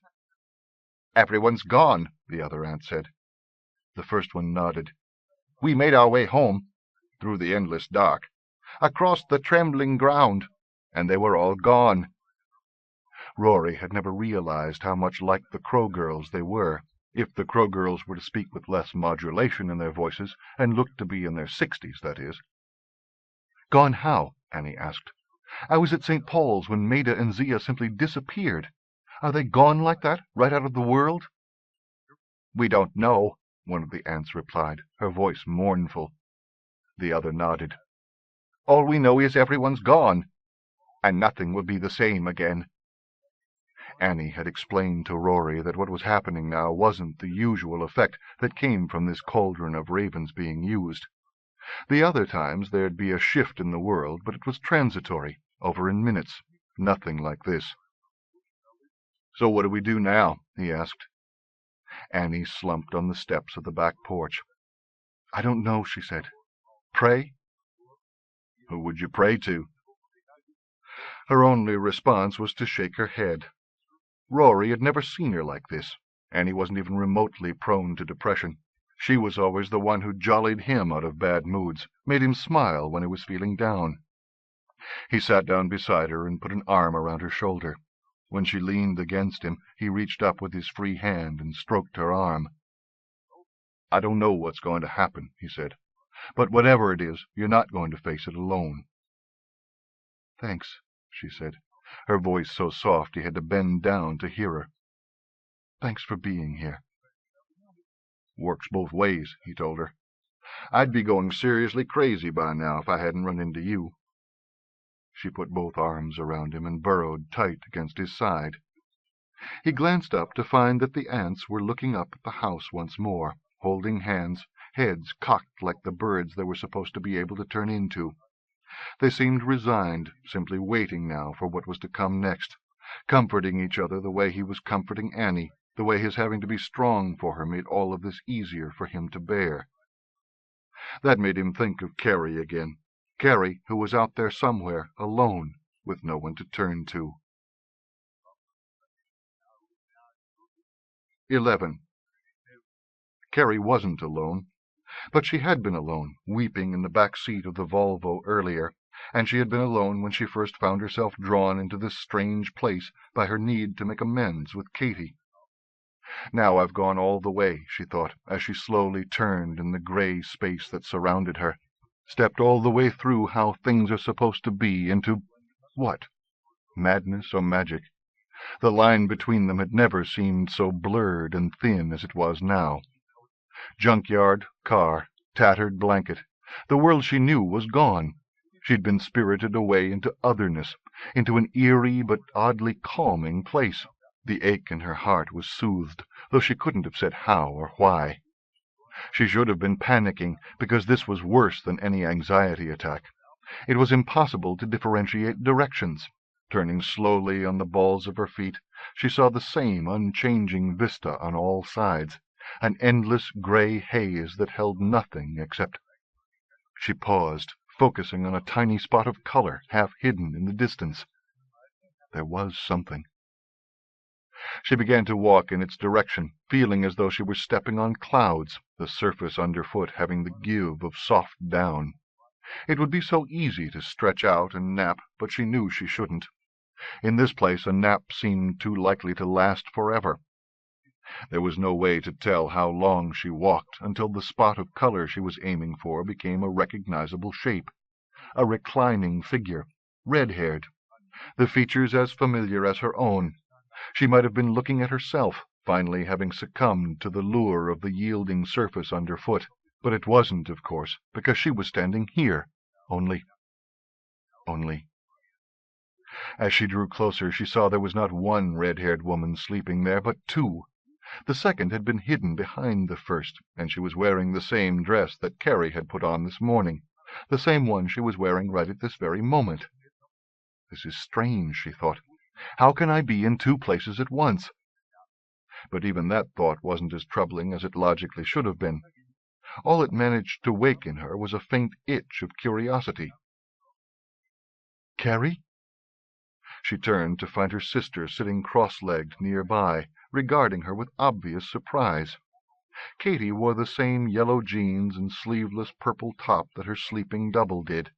Everyone's gone, the other aunt said. The first one nodded. We made our way home, through the endless dark, across the trembling ground, and they were all gone. Rory had never realized how much like the Crow girls they were, if the Crow girls were to speak with less modulation in their voices, and looked to be in their 60s, that is. Gone how? Annie asked. I was at St. Paul's when Maida and Zia simply disappeared. Are they gone like that, right out of the world? "We don't know," one of the aunts replied, her voice mournful. The other nodded. "All we know is everyone's gone, and nothing will be the same again." Annie had explained to Rory that what was happening now wasn't the usual effect that came from this cauldron of ravens being used. The other times there'd be a shift in the world, but it was transitory, over in minutes. Nothing like this. "So what do we do now?" he asked. Annie slumped on the steps of the back porch. "I don't know," she said. "Pray?" "Who would you pray to?" Her only response was to shake her head. Rory had never seen her like this. Annie wasn't even remotely prone to depression. She was always the one who jollied him out of bad moods, made him smile when he was feeling down. He sat down beside her and put an arm around her shoulder. When she leaned against him, he reached up with his free hand and stroked her arm. "I don't know what's going to happen," he said, "but whatever it is, you're not going to face it alone." "Thanks," she said, her voice so soft he had to bend down to hear her. "Thanks for being here." "Works both ways," he told her. "I'd be going seriously crazy by now if I hadn't run into you." She put both arms around him and burrowed tight against his side. He glanced up to find that the aunts were looking up at the house once more, holding hands, heads cocked like the birds they were supposed to be able to turn into. They seemed resigned, simply waiting now for what was to come next, comforting each other the way he was comforting Annie, the way his having to be strong for her made all of this easier for him to bear. That made him think of Carrie again. Carrie, who was out there somewhere, alone, with no one to turn to. 11. Carrie wasn't alone, but she had been alone, weeping in the back seat of the Volvo earlier, and she had been alone when she first found herself drawn into this strange place by her need to make amends with Katy. "Now I've gone all the way," she thought, as she slowly turned in the grey space that surrounded her, stepped all the way through how things are supposed to be into what? Madness or magic? The line between them had never seemed so blurred and thin as it was now. Junkyard, car, tattered blanket. The world she knew was gone. She'd been spirited away into otherness, into an eerie but oddly calming place. The ache in her heart was soothed, though she couldn't have said how or why. She should have been panicking, because this was worse than any anxiety attack. It was impossible to differentiate directions. Turning slowly on the balls of her feet, she saw the same unchanging vista on all sides, an endless grey haze that held nothing except... She paused, focusing on a tiny spot of color half hidden in the distance. There was something. She began to walk in its direction, feeling as though she were stepping on clouds, the surface underfoot having the give of soft down. It would be so easy to stretch out and nap, but she knew she shouldn't. In this place a nap seemed too likely to last forever. There was no way to tell how long she walked until the spot of color she was aiming for became a recognizable shape. A reclining figure, red-haired, the features as familiar as her own. She might have been looking at herself, finally having succumbed to the lure of the yielding surface underfoot. But it wasn't, of course, because she was standing here. Only... As she drew closer, she saw there was not one red-haired woman sleeping there, but two. The second had been hidden behind the first, and she was wearing the same dress that Carrie had put on this morning, the same one she was wearing right at this very moment. This is strange, she thought. How can I be in two places at once? But even that thought wasn't as troubling as it logically should have been. All it managed to wake in her was a faint itch of curiosity. "Carrie?" She turned to find her sister sitting cross-legged nearby, regarding her with obvious surprise. Katy wore the same yellow jeans and sleeveless purple top that her sleeping double did.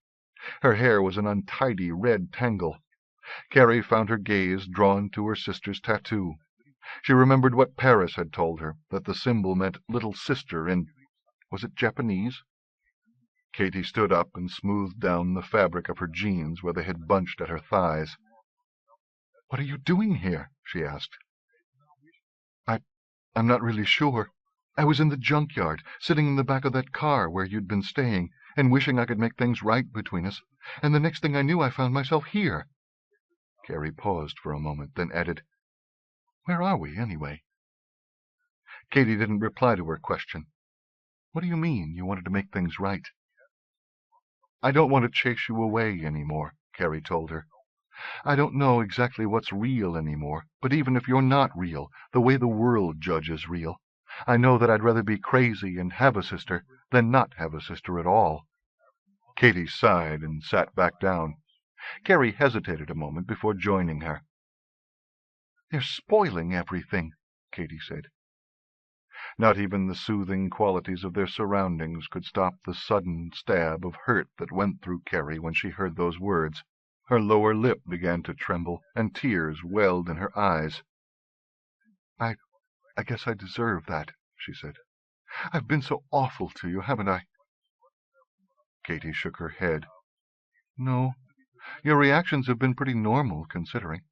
Her hair was an untidy red tangle. Carrie found her gaze drawn to her sister's tattoo. She remembered what Paris had told her, that the symbol meant little sister in... was it Japanese? Katy stood up and smoothed down the fabric of her jeans where they had bunched at her thighs. "What are you doing here?" she asked. I'm not really sure." I was in the junkyard, sitting in the back of that car where you'd been staying, and wishing I could make things right between us, and the next thing I knew I found myself here." Carrie paused for a moment, then added, "Where are we, anyway?" Katie didn't reply to her question. "What do you mean, you wanted to make things right?" "I don't want to chase you away anymore," Carrie told her. "I don't know exactly what's real anymore, but even if you're not real, the way the world judges real, I know that I'd rather be crazy and have a sister than not have a sister at all." Katie sighed and sat back down. Carrie hesitated a moment before joining her. "They're spoiling everything," Katie said. Not even the soothing qualities of their surroundings could stop the sudden stab of hurt that went through Carrie when she heard those words. Her lower lip began to tremble, and tears welled in her eyes. I guess I deserve that," she said. "I've been so awful to you, haven't I?" Katie shook her head. "No, your reactions have been pretty normal, considering.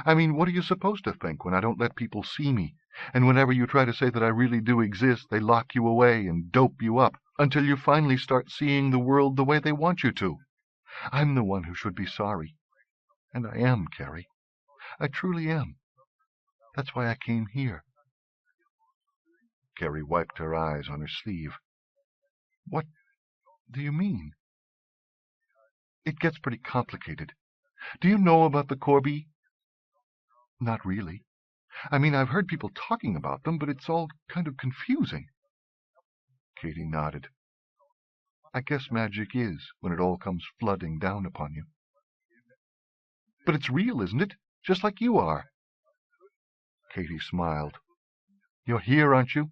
I mean, what are you supposed to think when I don't let people see me, and whenever you try to say that I really do exist, they lock you away and dope you up until you finally start seeing the world the way they want you to? I'm the one who should be sorry. And I am, Carrie. I truly am. That's why I came here." Carrie wiped her eyes on her sleeve. "What do you mean?" "It gets pretty complicated. Do you know about the Corby?" "Not really. I mean, I've heard people talking about them, but it's all kind of confusing." Katie nodded. "I guess magic is, when it all comes flooding down upon you." "But it's real, isn't it? Just like you are." Katie smiled. "You're here, aren't you?"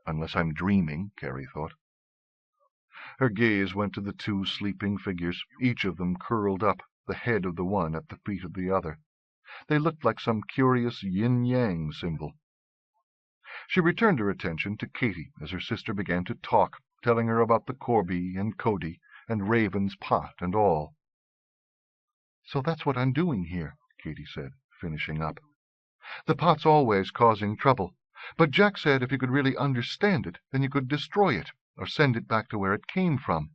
Unless I'm dreaming, Carrie thought. Her gaze went to the two sleeping figures, each of them curled up, the head of the one at the feet of the other. They looked like some curious yin-yang symbol. She returned her attention to Katie as her sister began to talk, telling her about the Corby and Cody and Raven's pot and all. "So that's what I'm doing here," Katie said, finishing up. "The pot's always causing trouble, but Jack said if you could really understand it, then you could destroy it, or send it back to where it came from.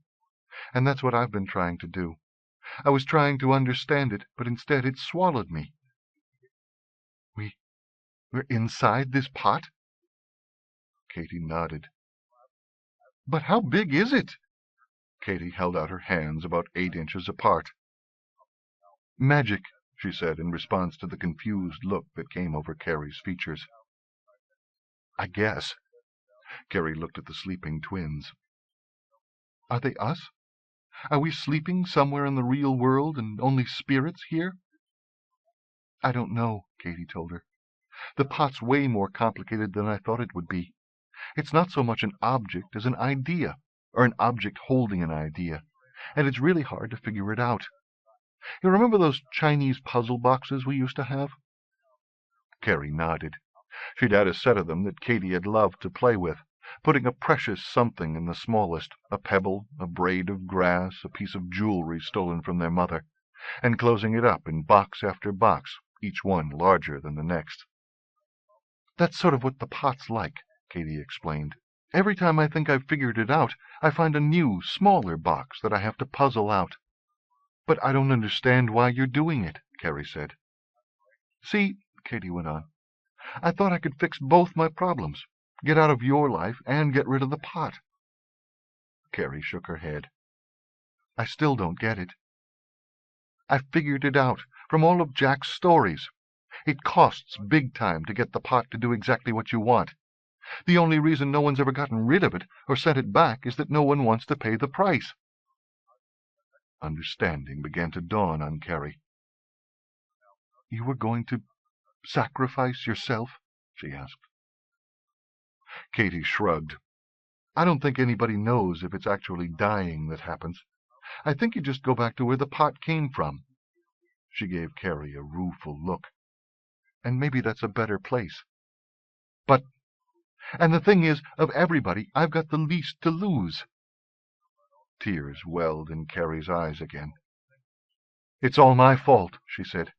And that's what I've been trying to do. I was trying to understand it, but instead it swallowed me." We're inside this pot?" Katie nodded. "But how big is it?" Katie held out her hands about 8 inches apart. "Magic," she said in response to the confused look that came over Carrie's features. "I guess." Carrie looked at the sleeping twins. "Are they us? Are we sleeping somewhere in the real world and only spirits here?" "I don't know," Katie told her. "The pot's way more complicated than I thought it would be. It's not so much an object as an idea, or an object holding an idea, and it's really hard to figure it out. You remember those Chinese puzzle boxes we used to have?" Carrie nodded. She'd had a set of them that Katie had loved to play with, putting a precious something in the smallest, a pebble, a braid of grass, a piece of jewelry stolen from their mother, and closing it up in box after box, each one larger than the next. "That's sort of what the pot's like," Katie explained. "Every time I think I've figured it out, I find a new, smaller box that I have to puzzle out." "But I don't understand why you're doing it," Carrie said. "See," Katie went on, "I thought I could fix both my problems, get out of your life and get rid of the pot." Carrie shook her head. "I still don't get it." "I've figured it out from all of Jack's stories. It costs big time to get the pot to do exactly what you want. The only reason no one's ever gotten rid of it or sent it back is that no one wants to pay the price." Understanding began to dawn on Carrie. "You were going to sacrifice yourself?" she asked. Katie shrugged. "I don't think anybody knows if it's actually dying that happens. I think you just go back to where the pot came from." She gave Carrie a rueful look. "And maybe that's a better place. And the thing is, of everybody, I've got the least to lose." Tears welled in Carrie's eyes again. "It's all my fault," she said.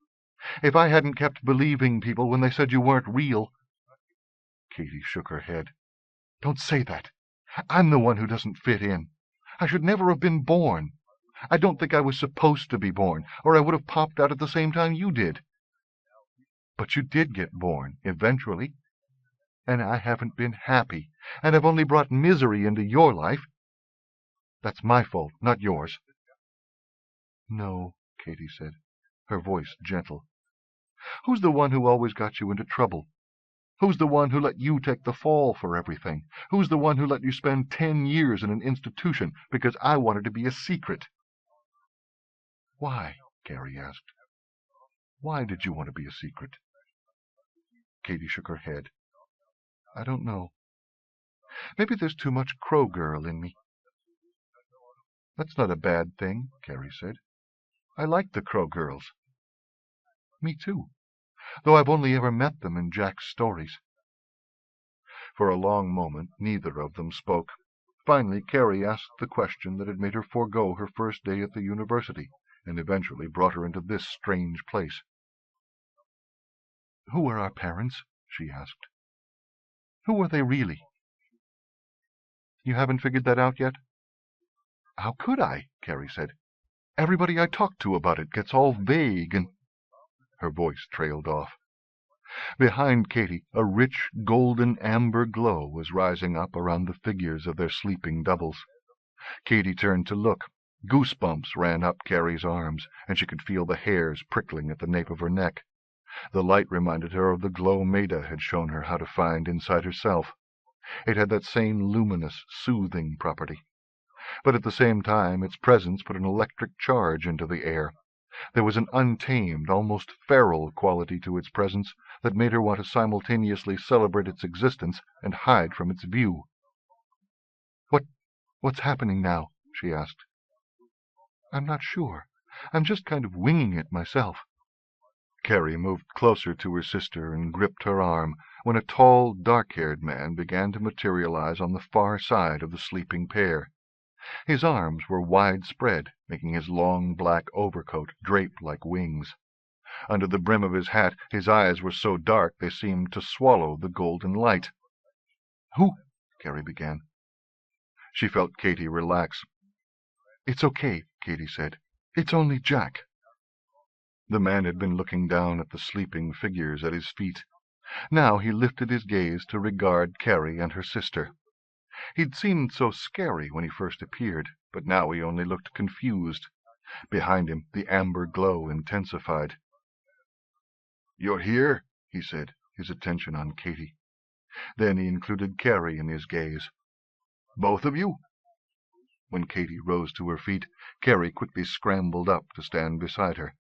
"If I hadn't kept believing people when they said you weren't real—" Katie shook her head. "Don't say that. I'm the one who doesn't fit in. I should never have been born. I don't think I was supposed to be born, or I would have popped out at the same time you did. But you did get born, eventually. And I haven't been happy, and I've only brought misery into your life. That's my fault, not yours." "No," Katie said, her voice gentle. "Who's the one who always got you into trouble? Who's the one who let you take the fall for everything? Who's the one who let you spend 10 years in an institution because I wanted to be a secret?" "Why?" Carrie asked. "Why did you want to be a secret?" Katie shook her head. "I don't know. Maybe there's too much Crow Girl in me." "That's not a bad thing," Carrie said. "I like the Crow Girls." "Me too, though I've only ever met them in Jack's stories." For a long moment neither of them spoke. Finally Carrie asked the question that had made her forego her first day at the university, and eventually brought her into this strange place. "Who are our parents?" she asked. "Who are they really?" "You haven't figured that out yet?" "How could I?" Carrie said. "Everybody I talk to about it gets all vague and—" Her voice trailed off. Behind Katie a rich golden amber glow was rising up around the figures of their sleeping doubles. Katie turned to look. Goosebumps ran up Carrie's arms, and she could feel the hairs prickling at the nape of her neck. The light reminded her of the glow Maida had shown her how to find inside herself. It had that same luminous, soothing property. But at the same time its presence put an electric charge into the air. There was an untamed, almost feral quality to its presence that made her want to simultaneously celebrate its existence and hide from its view. What's happening now?" she asked. "I'm not sure. I'm just kind of winging it myself." Carrie moved closer to her sister and gripped her arm when a tall, dark-haired man began to materialize on the far side of the sleeping pair. His arms were widespread, making his long black overcoat drape like wings. Under the brim of his hat his eyes were so dark they seemed to swallow the golden light. "Who?" Carrie began. She felt Katie relax. "It's okay," Katie said. "It's only Jack." The man had been looking down at the sleeping figures at his feet. Now he lifted his gaze to regard Carrie and her sister. He'd seemed so scary when he first appeared, but now he only looked confused. Behind him the amber glow intensified. "You're here?" he said, his attention on Katie. Then he included Carrie in his gaze. "Both of you?" When Katie rose to her feet, Carrie quickly scrambled up to stand beside her.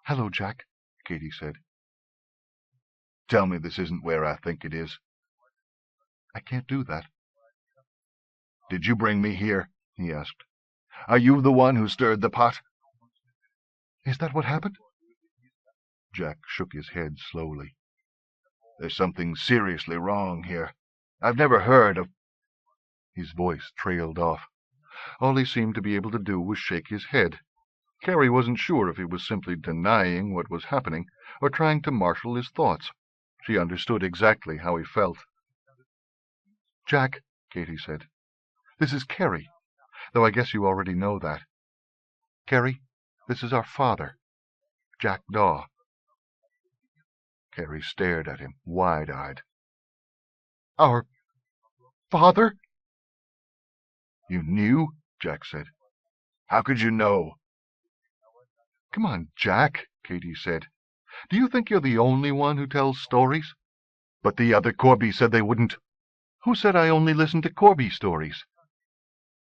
"Hello, Jack," Katie said. "Tell me this isn't where I think it is." "I can't do that." "Did you bring me here?" he asked. "Are you the one who stirred the pot?" "Is that what happened?" Jack shook his head slowly. "There's something seriously wrong here. I've never heard of—" His voice trailed off. All he seemed to be able to do was shake his head. Carrie wasn't sure if he was simply denying what was happening or trying to marshal his thoughts. She understood exactly how he felt. "Jack," Katie said, "this is Carrie, though I guess you already know that. Carrie, this is our father, Jack Daw." Carrie stared at him, wide-eyed. "Our father?" "You knew?" Jack said. "How could you know?" "Come on, Jack," Katie said. "Do you think you're the only one who tells stories?" "But the other Corby said they wouldn't." "Who said I only listen to Corby stories?"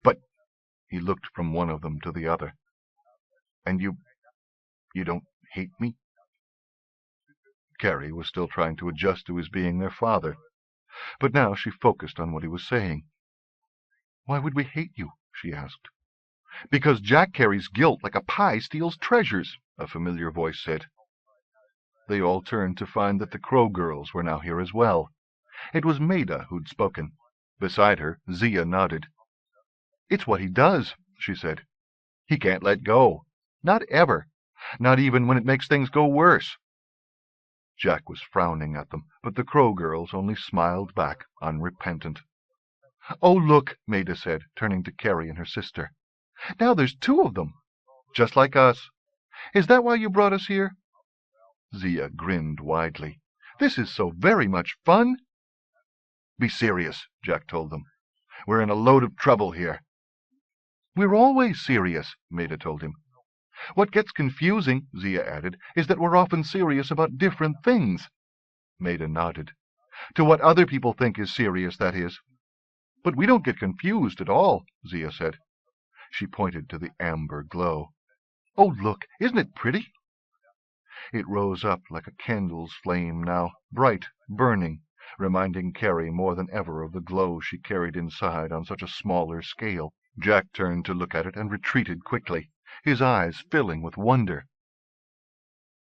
"But—" He looked from one of them to the other. "And you don't hate me?" Carrie was still trying to adjust to his being their father, but now she focused on what he was saying. "Why would we hate you?" she asked. "Because Jack carries guilt like a pie steals treasures," a familiar voice said. They all turned to find that the Crow girls were now here as well. It was Maida who'd spoken. Beside her, Zia nodded. "It's what he does," she said. "He can't let go. Not ever. Not even when it makes things go worse." Jack was frowning at them, but the Crow girls only smiled back, unrepentant. "Oh, look," Maida said, turning to Carrie and her sister. "Now there's two of them, just like us. Is that why you brought us here?" Zia grinned widely. "This is so very much fun." "Be serious," Jack told them. "We're in a load of trouble here." "We're always serious," Maida told him. "What gets confusing," Zia added, "is that we're often serious about different things." Maida nodded. "To what other people think is serious, that is." "But we don't get confused at all," Zia said. She pointed to the amber glow. "Oh, look, isn't it pretty?" It rose up like a candle's flame now, bright, burning, reminding Carrie more than ever of the glow she carried inside on such a smaller scale. Jack turned to look at it and retreated quickly, his eyes filling with wonder.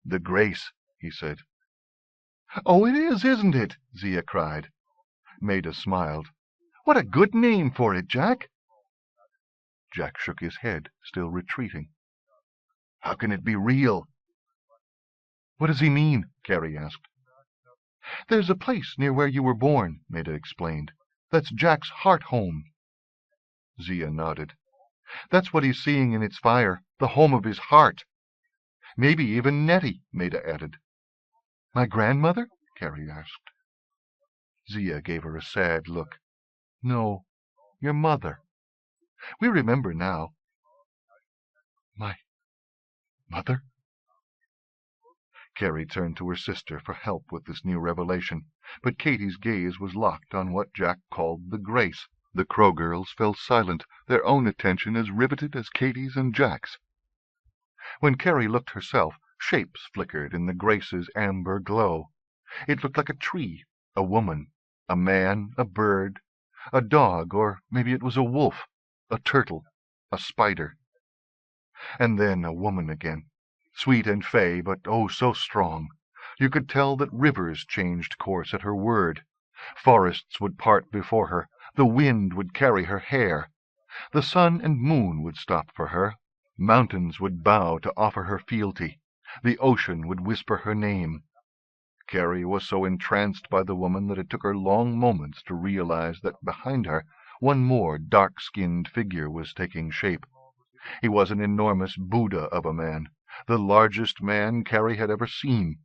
"The Grace," he said. "Oh, it is, isn't it?" Zia cried. Maida smiled. "What a good name for it, Jack." Jack shook his head, still retreating. "How can it be real?" "What does he mean?" Carrie asked. "There's a place near where you were born," Maida explained. "That's Jack's heart home." Zia nodded. "That's what he's seeing in its fire, the home of his heart. Maybe even Nettie," Maida added. "My grandmother?" Carrie asked. Zia gave her a sad look. "No, your mother. We remember now." "My mother?" Carrie turned to her sister for help with this new revelation, but Katie's gaze was locked on what Jack called the Grace. The Crow girls fell silent, their own attention as riveted as Katie's and Jack's. When Carrie looked herself, shapes flickered in the Grace's amber glow. It looked like a tree, a woman, a man, a bird, a dog, or maybe it was a wolf, a turtle, a spider. And then a woman again. Sweet and fey, but oh so strong. You could tell that rivers changed course at her word. Forests would part before her. The wind would carry her hair. The sun and moon would stop for her. Mountains would bow to offer her fealty. The ocean would whisper her name. Carrie was so entranced by the woman that it took her long moments to realize that behind her one more dark-skinned figure was taking shape. He was an enormous Buddha of a man, the largest man Carrie had ever seen.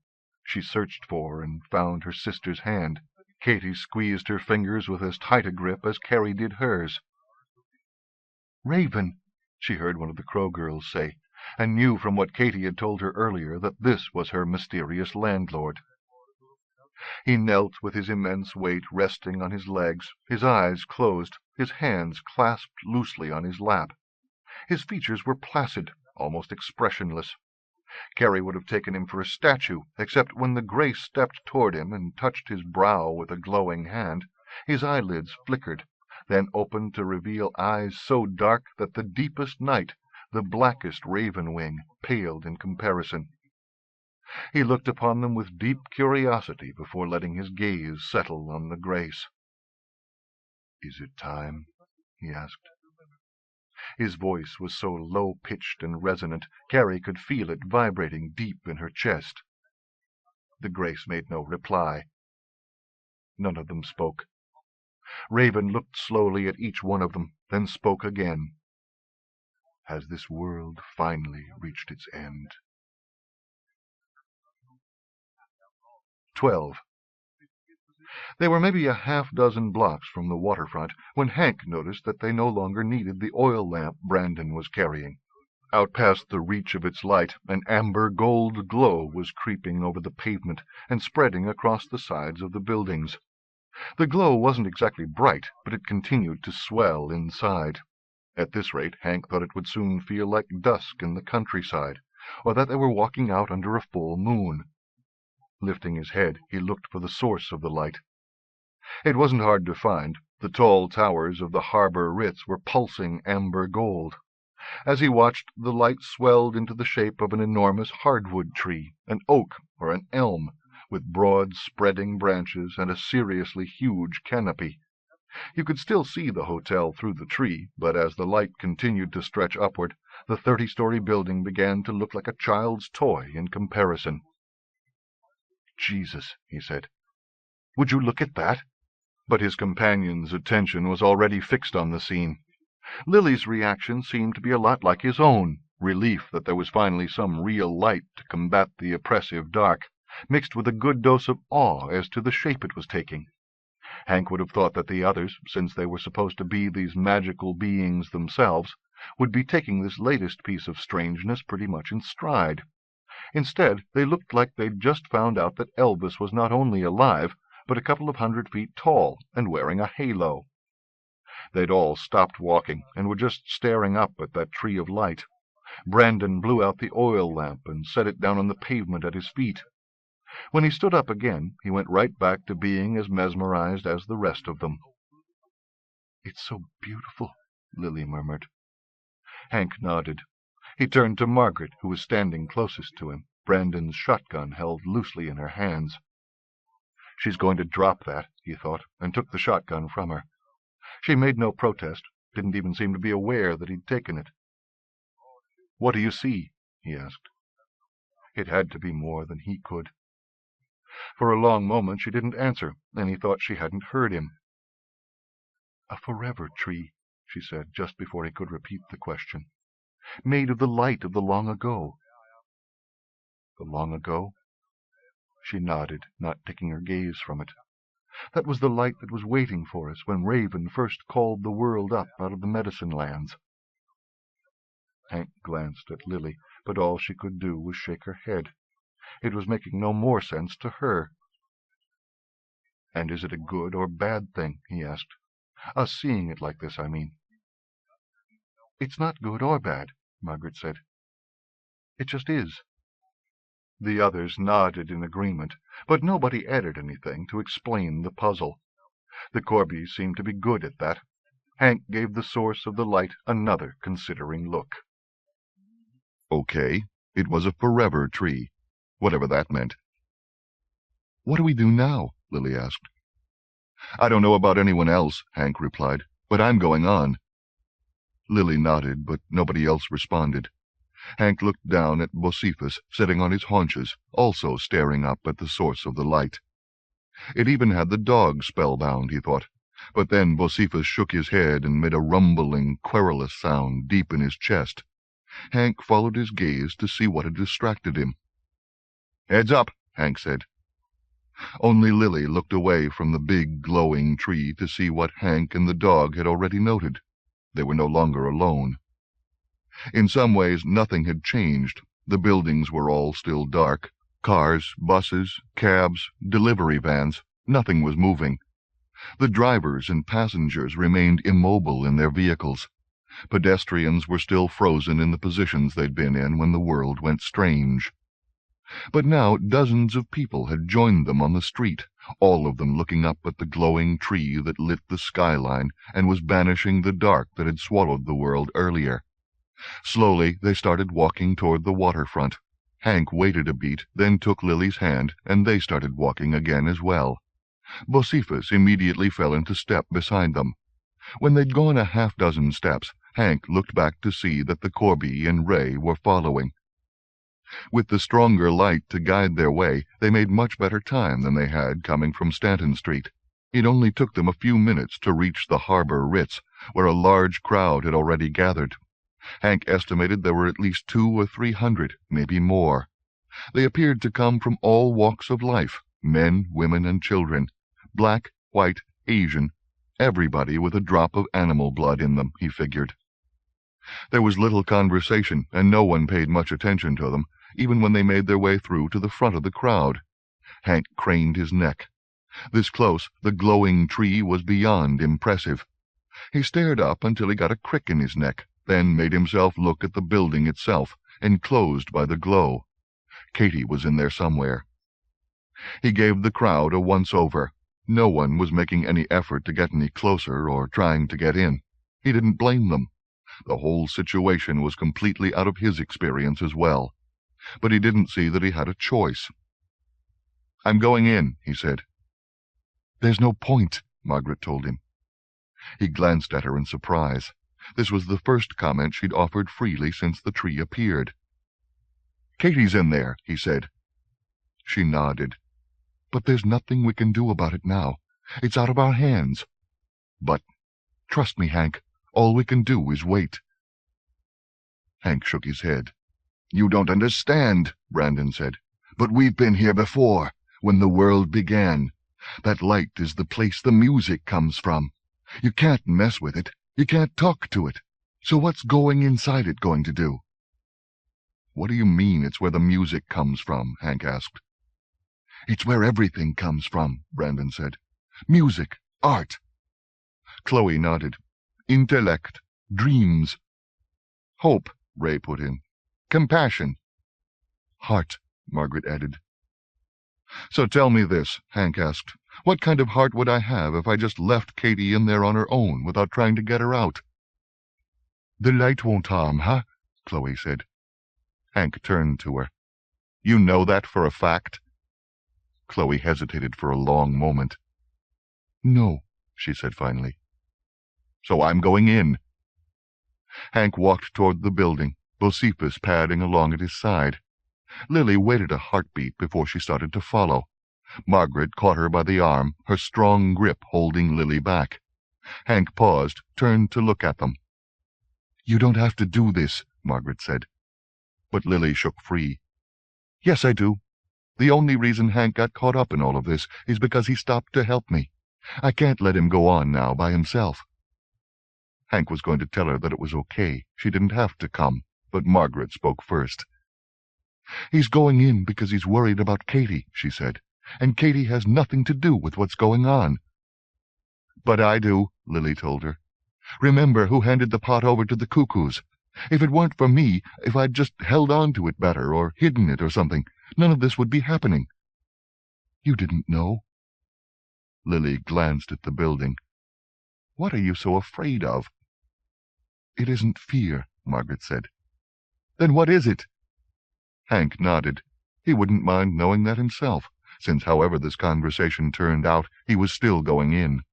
She searched for and found her sister's hand. Katie squeezed her fingers with as tight a grip as Carrie did hers. "Raven," she heard one of the Crow girls say, and knew from what Katie had told her earlier that this was her mysterious landlord. He knelt with his immense weight resting on his legs, his eyes closed, his hands clasped loosely on his lap. His features were placid, almost expressionless. Carrie would have taken him for a statue, except when the Grace stepped toward him and touched his brow with a glowing hand, his eyelids flickered, then opened to reveal eyes so dark that the deepest night, the blackest raven wing, paled in comparison. He looked upon them with deep curiosity before letting his gaze settle on the Grace. "Is it time?" he asked. His voice was so low-pitched and resonant, Carrie could feel it vibrating deep in her chest. The Grace made no reply. None of them spoke. Raven looked slowly at each one of them, then spoke again. "Has this world finally reached its end?" 12. They were maybe a half-dozen blocks from the waterfront when Hank noticed that they no longer needed the oil lamp Brandon was carrying. Out past the reach of its light, an amber-gold glow was creeping over the pavement and spreading across the sides of the buildings. The glow wasn't exactly bright, but it continued to swell inside. At this rate, Hank thought it would soon feel like dusk in the countryside, or that they were walking out under a full moon. Lifting his head, he looked for the source of the light. It wasn't hard to find. The tall towers of the harbor Ritz were pulsing amber gold. As he watched, the light swelled into the shape of an enormous hardwood tree, an oak or an elm, with broad spreading branches and a seriously huge canopy. You could still see the hotel through the tree, but as the light continued to stretch upward, the 30-story building began to look like a child's toy in comparison. Jesus, he said. Would you look at that? But his companion's attention was already fixed on the scene. Lily's reaction seemed to be a lot like his own, relief that there was finally some real light to combat the oppressive dark, mixed with a good dose of awe as to the shape it was taking. Hank would have thought that the others, since they were supposed to be these magical beings themselves, would be taking this latest piece of strangeness pretty much in stride. Instead, they looked like they'd just found out that Elvis was not only alive, but a couple of 100 feet tall and wearing a halo. They'd all stopped walking and were just staring up at that tree of light. Brandon blew out the oil lamp and set it down on the pavement at his feet. When he stood up again, he went right back to being as mesmerized as the rest of them. "It's so beautiful," Lily murmured. Hank nodded. He turned to Margaret, who was standing closest to him, Brandon's shotgun held loosely in her hands. She's going to drop that, he thought, and took the shotgun from her. She made no protest, didn't even seem to be aware that he'd taken it. "What do you see?" he asked. It had to be more than he could. For a long moment she didn't answer, and he thought she hadn't heard him. "A forever tree," she said, just before he could repeat the question. "Made of the light of the long ago." "The long ago?" She nodded, not taking her gaze from it. "That was the light that was waiting for us when Raven first called the world up out of the medicine lands." Hank glanced at Lily, but all she could do was shake her head. It was making no more sense to her. "And is it a good or bad thing?" he asked. "Us seeing it like this, I mean." "It's not good or bad," Margaret said. "It just is." The others nodded in agreement, but nobody added anything to explain the puzzle. The Corbys seemed to be good at that. Hank gave the source of the light another considering look. Okay, it was a forever tree, whatever that meant. "What do we do now?" Lily asked. "I don't know about anyone else," Hank replied, "but I'm going on." Lily nodded, but nobody else responded. Hank looked down at Bocephus, sitting on his haunches, also staring up at the source of the light. It even had the dog spellbound, he thought, but then Bocephus shook his head and made a rumbling, querulous sound deep in his chest. Hank followed his gaze to see what had distracted him. "Heads up," Hank said. Only Lily looked away from the big, glowing tree to see what Hank and the dog had already noted. They were no longer alone. In some ways nothing had changed. The buildings were all still dark. Cars, buses, cabs, delivery vans, nothing was moving. The drivers and passengers remained immobile in their vehicles. Pedestrians were still frozen in the positions they'd been in when the world went strange. But now dozens of people had joined them on the street, all of them looking up at the glowing tree that lit the skyline and was banishing the dark that had swallowed the world earlier. Slowly they started walking toward the waterfront. Hank waited a beat, then took Lily's hand, and they started walking again as well. Bocephus immediately fell into step beside them. When they'd gone a half-dozen steps, Hank looked back to see that the Corby and Ray were following. With the stronger light to guide their way, they made much better time than they had coming from Stanton Street. It only took them a few minutes to reach the Harbor Ritz, where a large crowd had already gathered. Hank estimated there were at least 200 or 300, maybe more. They appeared to come from all walks of life, men, women, and children, black, white, Asian, everybody with a drop of animal blood in them, he figured. There was little conversation, and no one paid much attention to them, even when they made their way through to the front of the crowd. Hank craned his neck. This close, the glowing tree was beyond impressive. He stared up until he got a crick in his neck, then made himself look at the building itself, enclosed by the glow. Katie was in there somewhere. He gave the crowd a once-over. No one was making any effort to get any closer or trying to get in. He didn't blame them. The whole situation was completely out of his experience as well. But he didn't see that he had a choice. "I'm going in," he said. "There's no point," Margaret told him. He glanced at her in surprise. This was the first comment she'd offered freely since the tree appeared. "Katie's in there," he said. She nodded. But there's nothing we can do about it now. It's out of our hands. But, trust me, Hank, all we can do is wait." Hank shook his head. "You don't understand," Brandon said. "But we've been here before, when the world began. That light is the place the music comes from. You can't mess with it. You can't talk to it. So what's going inside it going to do?" "What do you mean it's where the music comes from?" Hank asked. "It's where everything comes from," Brandon said. "Music, art." Chloe nodded. "Intellect, dreams." "Hope," Ray put in. "Compassion." "Heart," Margaret added. "So tell me this," Hank asked. "What kind of heart would I have if I just left Katie in there on her own without trying to get her out?" "The light won't harm, huh?" Chloe said. Hank turned to her. "You know that for a fact?" Chloe hesitated for a long moment. "No," she said finally. "So I'm going in." Hank walked toward the building, Bocephus padding along at his side. Lily waited a heartbeat before she started to follow. Margaret caught her by the arm, her strong grip holding Lily back. Hank paused, turned to look at them. "You don't have to do this," Margaret said. But Lily shook free. "Yes, I do. The only reason Hank got caught up in all of this is because he stopped to help me. I can't let him go on now by himself." Hank was going to tell her that it was okay. She didn't have to come, but Margaret spoke first. "He's going in because he's worried about Katie," she said, "and Katie has nothing to do with what's going on." "But I do," Lily told her. "Remember who handed the pot over to the cuckoos. If it weren't for me, if I'd just held on to it better or hidden it or something, none of this would be happening." "You didn't know?" Lily glanced at the building. "What are you so afraid of?" "It isn't fear," Margaret said. "Then what is it?" Hank nodded. He wouldn't mind knowing that himself, since however this conversation turned out, he was still going in.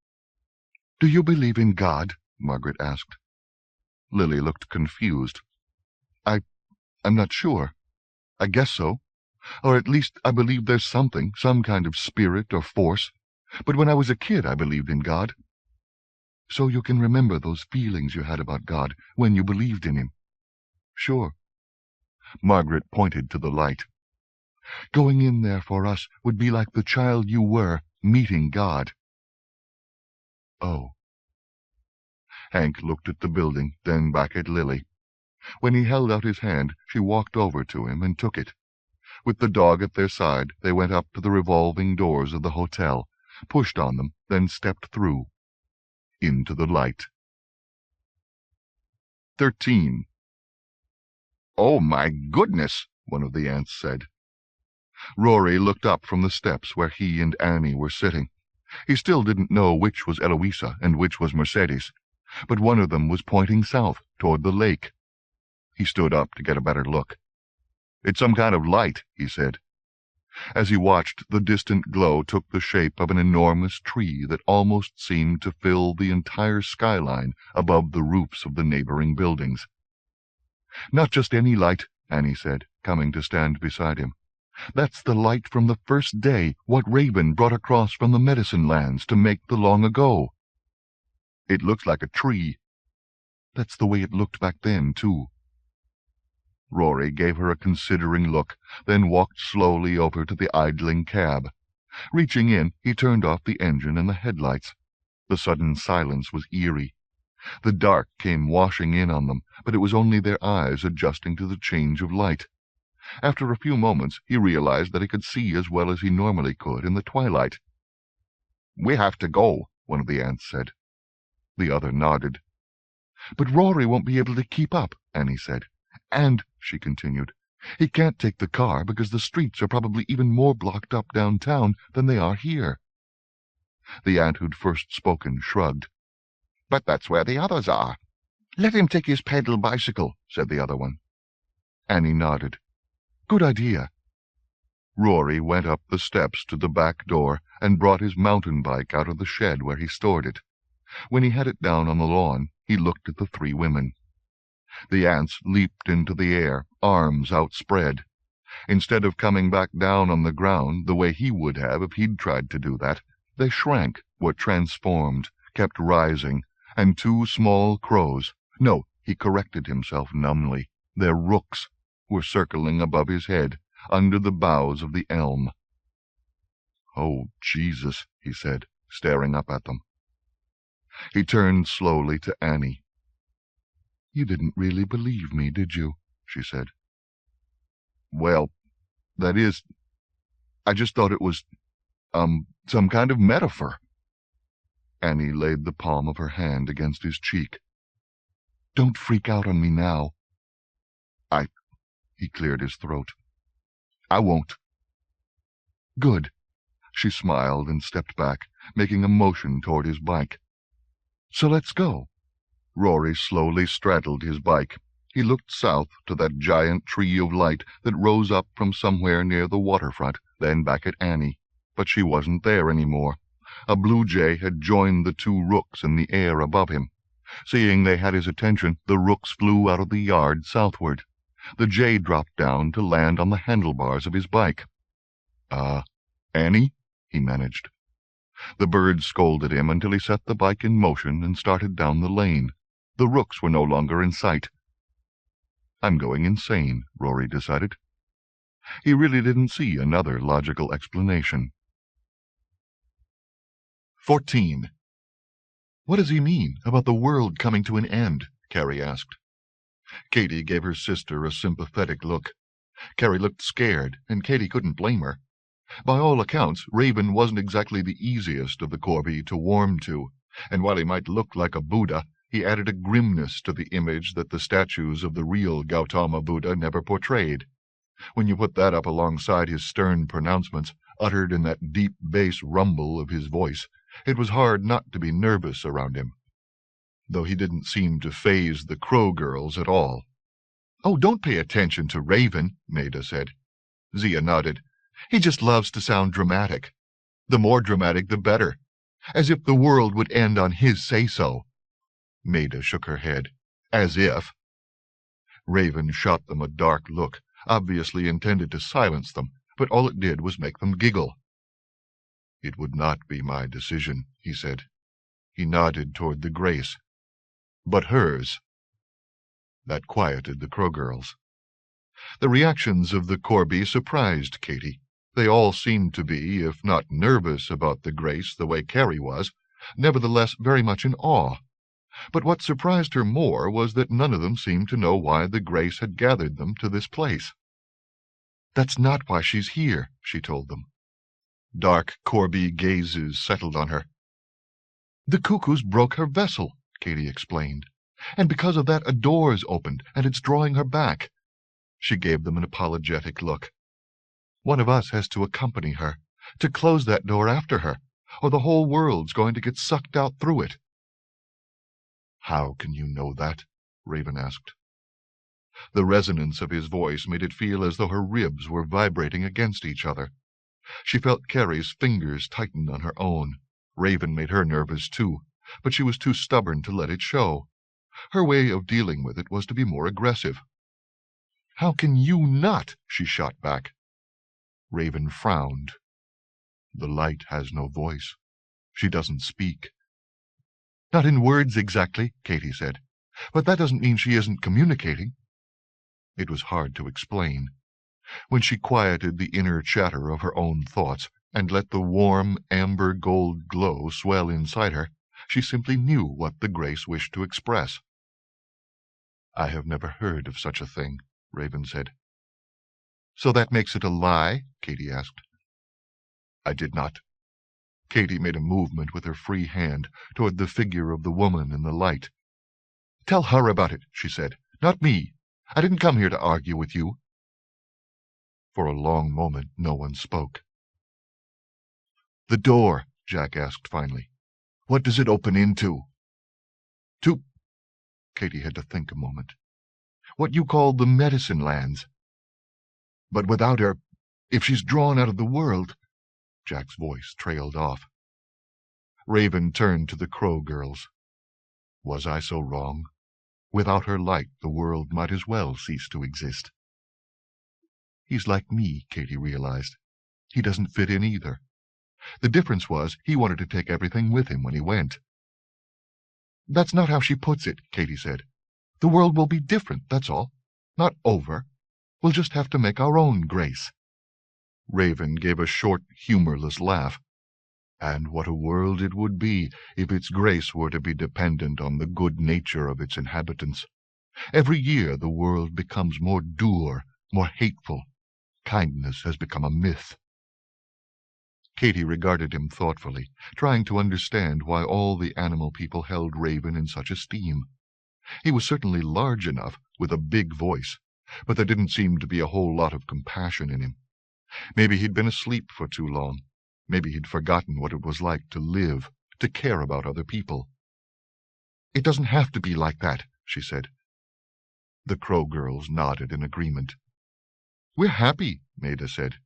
"Do you believe in God?" Margaret asked. Lily looked confused. I'm not sure. I guess so. Or at least I believe there's something, some kind of spirit or force. But when I was a kid, I believed in God." "So you can remember those feelings you had about God when you believed in Him?" "Sure." Margaret pointed to the light. "Going in there for us would be like the child you were meeting God." "Oh." Hank looked at the building, then back at Lily. When he held out his hand, she walked over to him and took it. With the dog at their side, they went up to the revolving doors of the hotel, pushed on them, then stepped through. Into the light. 13. "Oh, my goodness," one of the aunts said. Rory looked up from the steps where he and Annie were sitting. He still didn't know which was Eloisa and which was Mercedes, but one of them was pointing south, toward the lake. He stood up to get a better look. "It's some kind of light," he said. As he watched, the distant glow took the shape of an enormous tree that almost seemed to fill the entire skyline above the roofs of the neighboring buildings. "Not just any light," Annie said, coming to stand beside him. "That's the light from the first day, what Raven brought across from the medicine lands to make the long ago." "It looks like a tree." "That's the way it looked back then, too." Rory gave her a considering look, then walked slowly over to the idling cab. Reaching in, he turned off the engine and the headlights. The sudden silence was eerie. The dark came washing in on them, but it was only their eyes adjusting to the change of light. After a few moments, he realized that he could see as well as he normally could in the twilight. "We have to go," one of the aunts said. The other nodded. "But Rory won't be able to keep up," Annie said. "And," she continued, "he can't take the car because the streets are probably even more blocked up downtown than they are here." The aunt who'd first spoken shrugged. "But that's where the others are." "Let him take his pedal bicycle," said the other one. Annie nodded. "Good idea." Rory went up the steps to the back door and brought his mountain bike out of the shed where he stored it. When he had it down on the lawn, he looked at the three women. The aunts leaped into the air, arms outspread. Instead of coming back down on the ground the way he would have if he'd tried to do that, they shrank, were transformed, kept rising, and two small crows, no, he corrected himself numbly, their rooks, were circling above his head, under the boughs of the elm. "Oh, Jesus," he said, staring up at them. He turned slowly to Annie. "You didn't really believe me, did you?" she said. "Well, that is, I just thought it was, some kind of metaphor." Annie laid the palm of her hand against his cheek. "Don't freak out on me now." He cleared his throat. "I won't." "Good." She smiled and stepped back, making a motion toward his bike. "So let's go." Rory slowly straddled his bike. He looked south to that giant tree of light that rose up from somewhere near the waterfront, then back at Annie. But she wasn't there any more. A blue jay had joined the two rooks in the air above him. Seeing they had his attention, the rooks flew out of the yard southward. The jay dropped down to land on the handlebars of his bike. Annie?" he managed. The bird scolded him until he set the bike in motion and started down the lane. The rooks were no longer in sight. "I'm going insane," Rory decided. He really didn't see another logical explanation. 14. "What does he mean about the world coming to an end?" Carrie asked. Katie gave her sister a sympathetic look. Carrie looked scared, and Katie couldn't blame her. By all accounts, Raven wasn't exactly the easiest of the Corby to warm to, and while he might look like a Buddha, he added a grimness to the image that the statues of the real Gautama Buddha never portrayed. When you put that up alongside his stern pronouncements, uttered in that deep bass rumble of his voice, it was hard not to be nervous around him, though he didn't seem to faze the Crow girls at all. "Oh, don't pay attention to Raven," Maida said. Zia nodded. "He just loves to sound dramatic. The more dramatic, the better. As if the world would end on his say-so." Maida shook her head. "As if." Raven shot them a dark look, obviously intended to silence them, but all it did was make them giggle. "It would not be my decision," he said. He nodded toward the Grace. "But hers." That quieted the Crow girls. The reactions of the Corby surprised Katie. They all seemed to be, if not nervous about the Grace the way Carrie was, nevertheless very much in awe. But what surprised her more was that none of them seemed to know why the Grace had gathered them to this place. "That's not why she's here," she told them. Dark Corby gazes settled on her. "The cuckoos broke her vessel," Katie explained, "and because of that a door's opened, and it's drawing her back." She gave them an apologetic look. "One of us has to accompany her, to close that door after her, or the whole world's going to get sucked out through it." "How can you know that?" Raven asked. The resonance of his voice made it feel as though her ribs were vibrating against each other. She felt Carrie's fingers tighten on her own. Raven made her nervous, too, but she was too stubborn to let it show. Her way of dealing with it was to be more aggressive. "How can you not?" she shot back. Raven frowned. "The light has no voice. She doesn't speak." "Not in words exactly," Katie said, "but that doesn't mean she isn't communicating." It was hard to explain. When she quieted the inner chatter of her own thoughts and let the warm amber-gold glow swell inside her, she simply knew what the Grace wished to express. "I have never heard of such a thing," Raven said. "So that makes it a lie?" Katie asked. "I did not." Katie made a movement with her free hand toward the figure of the woman in the light. "Tell her about it," she said, "not me. I didn't come here to argue with you." For a long moment no one spoke. "The door," Jack asked finally. "What does it open into?" "To—" Katie had to think a moment. "What you call the medicine lands." "But without her, if she's drawn out of the world—" Jack's voice trailed off. Raven turned to the Crow girls. "Was I so wrong? Without her light, the world might as well cease to exist." He's like me, Katy realized. He doesn't fit in either. The difference was he wanted to take everything with him when he went. That's not how she puts it, Katy said. The world will be different, that's all. Not over. We'll just have to make our own grace. Raven gave a short, humorless laugh. And what a world it would be if its grace were to be dependent on the good nature of its inhabitants. Every year the world becomes more dour, more hateful. Kindness has become a myth. Katy regarded him thoughtfully, trying to understand why all the animal people held Raven in such esteem. He was certainly large enough, with a big voice, but there didn't seem to be a whole lot of compassion in him. Maybe he'd been asleep for too long. Maybe he'd forgotten what it was like to live, to care about other people. It doesn't have to be like that, she said. The Crow girls nodded in agreement. We're happy, Maida said.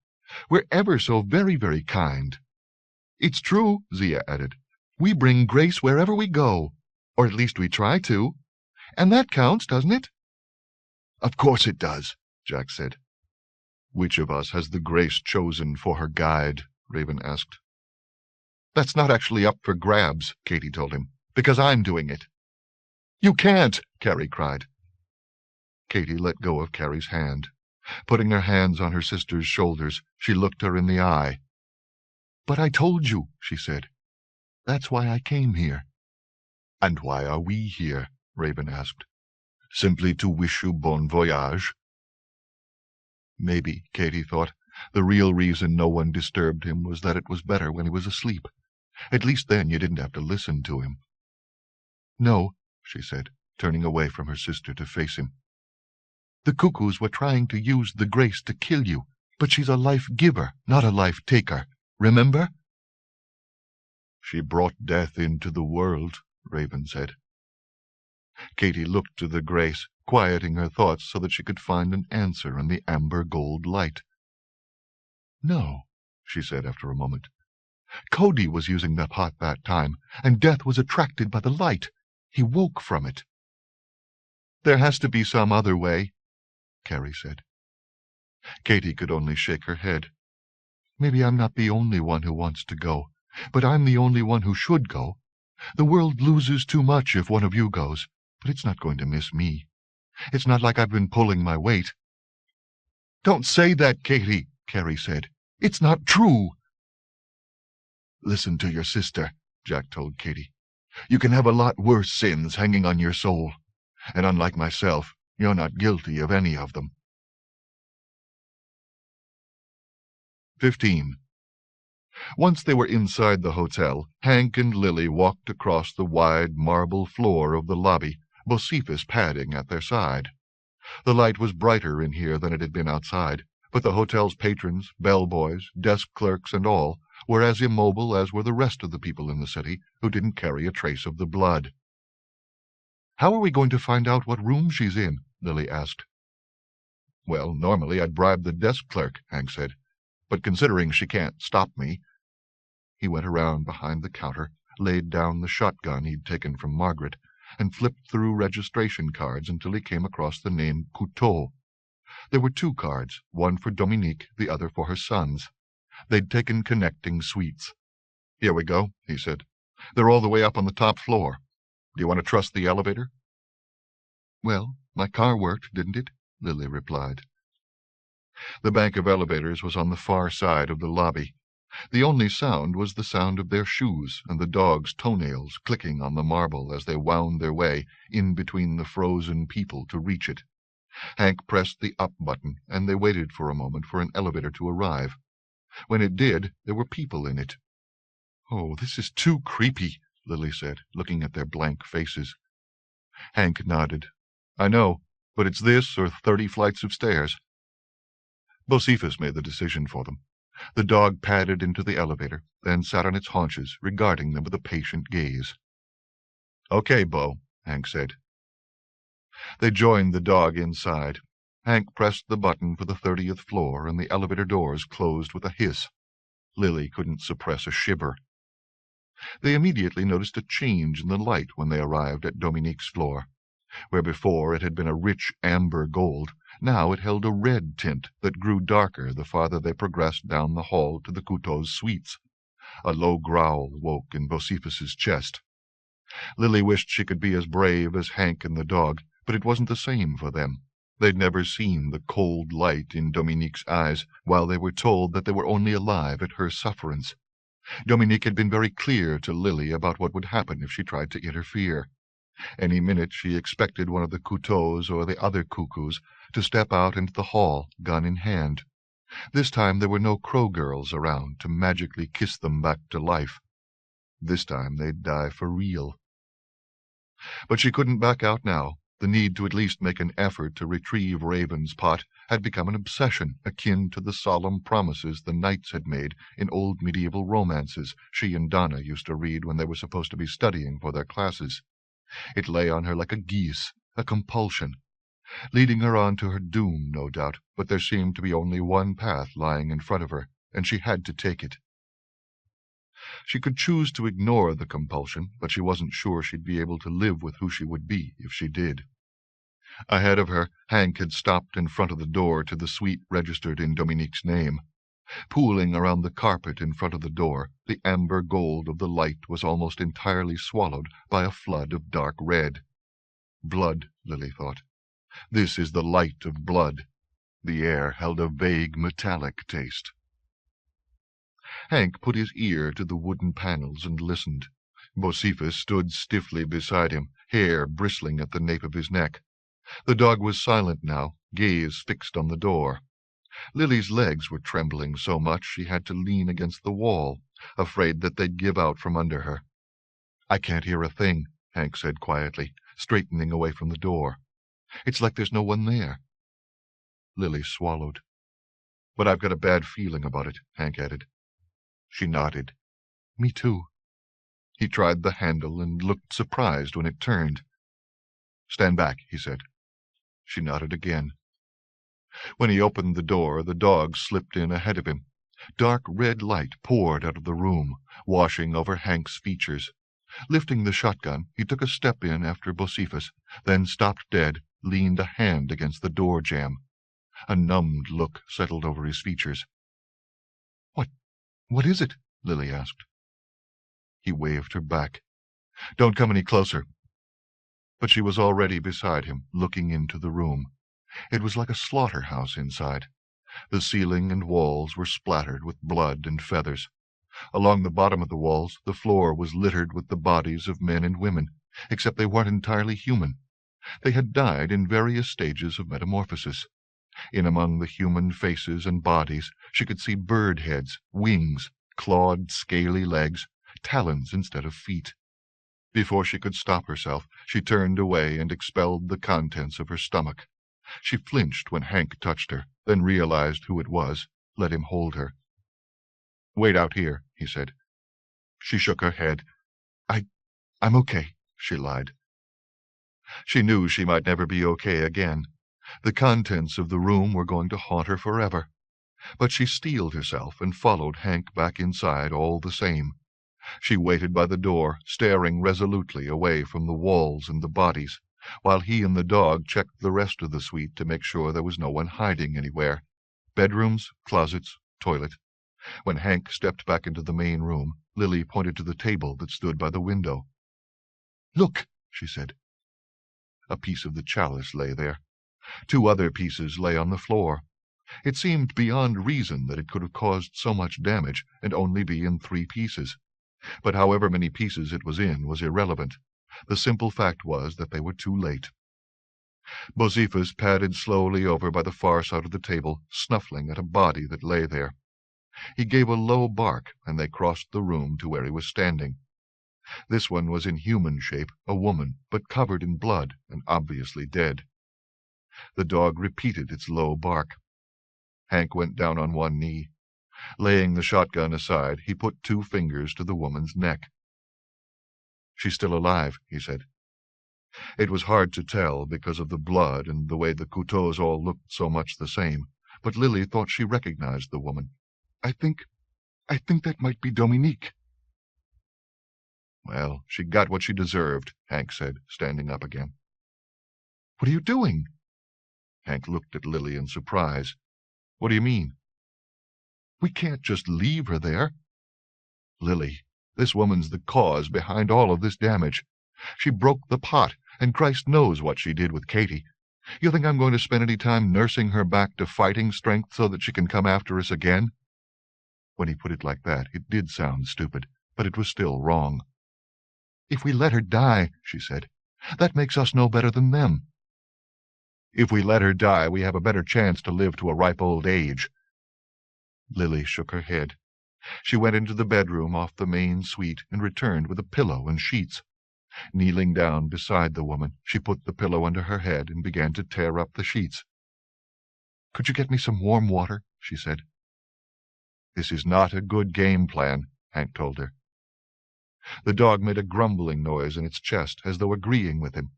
We're ever so very, very kind. It's true, Zia added. We bring grace wherever we go, or at least we try to. And that counts, doesn't it? Of course it does, Jack said. Which of us has the grace chosen for her guide? Raven asked. That's not actually up for grabs, Katy told him, because I'm doing it. You can't, Carrie cried. Katy let go of Carrie's hand. Putting her hands on her sister's shoulders, she looked her in the eye. But I told you, she said. That's why I came here. And why are we here? Raven asked. Simply to wish you bon voyage. Maybe, Katy thought, the real reason no one disturbed him was that it was better when he was asleep. At least then you didn't have to listen to him. No, she said, turning away from her sister to face him. The cuckoos were trying to use the grace to kill you, but she's a life-giver, not a life-taker. Remember? She brought death into the world, Raven said. Katy looked to the grace, quieting her thoughts so that she could find an answer in the amber-gold light. No, she said after a moment. Cody was using the pot that time, and Death was attracted by the light. He woke from it. There has to be some other way, Carrie said. Katy could only shake her head. Maybe I'm not the only one who wants to go, but I'm the only one who should go. The world loses too much if one of you goes, but it's not going to miss me. It's not like I've been pulling my weight. Don't say that, Katy, Carrie said. It's not true. Listen to your sister, Jack told Katy. You can have a lot worse sins hanging on your soul, and unlike myself, you're not guilty of any of them. 15. Once they were inside the hotel, Hank and Lily walked across the wide marble floor of the lobby, Bocephus padding at their side. The light was brighter in here than it had been outside, but the hotel's patrons, bellboys, desk clerks, and all were as immobile as were the rest of the people in the city who didn't carry a trace of the blood. How are we going to find out what room she's in? Lily asked. Well, normally I'd bribe the desk clerk, Hank said, but considering she can't stop me. He went around behind the counter, laid down the shotgun he'd taken from Margaret, and flipped through registration cards until he came across the name Couteau. There were 2 cards, one for Dominique, the other for her sons. They'd taken connecting suites. Here we go, he said. They're all the way up on the top floor. Do you want to trust the elevator? Well, my car worked, didn't it? Lily replied. The bank of elevators was on the far side of the lobby. The only sound was the sound of their shoes and the dogs' toenails clicking on the marble as they wound their way in between the frozen people to reach it. Hank pressed the up button, and they waited for a moment for an elevator to arrive. When it did, there were people in it. Oh, this is too creepy, Lily said, looking at their blank faces. Hank nodded. I know, but it's this or 30 flights of stairs. Bocephus made the decision for them. The dog padded into the elevator, then sat on its haunches, regarding them with a patient gaze. Okay, Bo, Hank said. They joined the dog inside. Hank pressed the button for the 30th floor, and the elevator doors closed with a hiss. Lily couldn't suppress a shiver. They immediately noticed a change in the light when they arrived at Dominique's floor. Where before it had been a rich amber gold, now it held a red tint that grew darker the farther they progressed down the hall to the Couteau's suites. A low growl woke in Bocephus's chest. Lily wished she could be as brave as Hank and the dog, but it wasn't the same for them. They'd never seen the cold light in Dominique's eyes, while they were told that they were only alive at her sufferance. Dominique had been very clear to Lily about what would happen if she tried to interfere. Any minute she expected one of the Couteaus or the other cuckoos to step out into the hall, gun in hand. This time there were no crow girls around to magically kiss them back to life. This time they'd die for real. But she couldn't back out now. The need to at least make an effort to retrieve Raven's pot had become an obsession akin to the solemn promises the knights had made in old medieval romances she and Donna used to read when they were supposed to be studying for their classes. It lay on her like a geese, a compulsion, leading her on to her doom, no doubt, but there seemed to be only one path lying in front of her, and she had to take it. She could choose to ignore the compulsion, but she wasn't sure she'd be able to live with who she would be if she did. Ahead of her, Hank had stopped in front of the door to the suite registered in Dominique's name. Pooling around the carpet in front of the door, the amber gold of the light was almost entirely swallowed by a flood of dark red. Blood, Lily thought. This is the light of blood. The air held a vague metallic taste. Hank put his ear to the wooden panels and listened. Bocephus stood stiffly beside him, hair bristling at the nape of his neck. The dog was silent now, gaze fixed on the door. Lily's legs were trembling so much she had to lean against the wall, afraid that they'd give out from under her. "I can't hear a thing," Hank said quietly, straightening away from the door. "It's like there's no one there." Lily swallowed. "But I've got a bad feeling about it," Hank added. She nodded. "Me too." He tried the handle and looked surprised when it turned. "Stand back," he said. She nodded again. When he opened the door, the dog slipped in ahead of him. Dark red light poured out of the room, washing over Hank's features. Lifting the shotgun, he took a step in after Bocephus, then stopped dead, leaned a hand against the door jamb. A numbed look settled over his features. What is it?" Lily asked. He waved her back. "Don't come any closer." But she was already beside him, looking into the room. It was like a slaughterhouse inside. The ceiling and walls were splattered with blood and feathers. Along the bottom of the walls, the floor was littered with the bodies of men and women, except they weren't entirely human. They had died in various stages of metamorphosis. In among the human faces and bodies she could see bird heads, wings, clawed, scaly legs, talons instead of feet. Before she could stop herself, she turned away and expelled the contents of her stomach. She flinched when Hank touched her, then realized who it was, let him hold her. "Wait out here," he said. She shook her head. I'm okay," she lied. She knew she might never be okay again. The contents of the room were going to haunt her forever. But she steeled herself and followed Hank back inside all the same. She waited by the door, staring resolutely away from the walls and the bodies, while he and the dog checked the rest of the suite to make sure there was no one hiding anywhere. Bedrooms, closets, toilet. When Hank stepped back into the main room, Lily pointed to the table that stood by the window. "Look," she said. A piece of the chalice lay there. 2 other pieces lay on the floor. It seemed beyond reason that it could have caused so much damage and only be in 3 pieces. But however many pieces it was in was irrelevant. The simple fact was that they were too late. Bocephus padded slowly over by the far side of the table, snuffling at a body that lay there. He gave a low bark, and they crossed the room to where he was standing. This one was in human shape, a woman, but covered in blood and obviously dead. The dog repeated its low bark. Hank went down on one knee. Laying the shotgun aside, he put 2 fingers to the woman's neck. "She's still alive," he said. It was hard to tell because of the blood and the way the Couteaus all looked so much the same, but Lily thought she recognized the woman. I think that might be Dominique." "Well, she got what she deserved," Hank said, standing up again. What are you doing?" Hank looked at Lily in surprise. "What do you mean?" "We can't just leave her there." "Lily, this woman's the cause behind all of this damage. She broke the pot, and Christ knows what she did with Katie. You think I'm going to spend any time nursing her back to fighting strength so that she can come after us again?" When he put it like that, it did sound stupid, but it was still wrong. "If we let her die," she said, "that makes us no better than them." "If we let her die, we have a better chance to live to a ripe old age." Lily shook her head. She went into the bedroom off the main suite and returned with a pillow and sheets. Kneeling down beside the woman, she put the pillow under her head and began to tear up the sheets. "Could you get me some warm water?" she said. "This is not a good game plan," Hank told her. The dog made a grumbling noise in its chest, as though agreeing with him.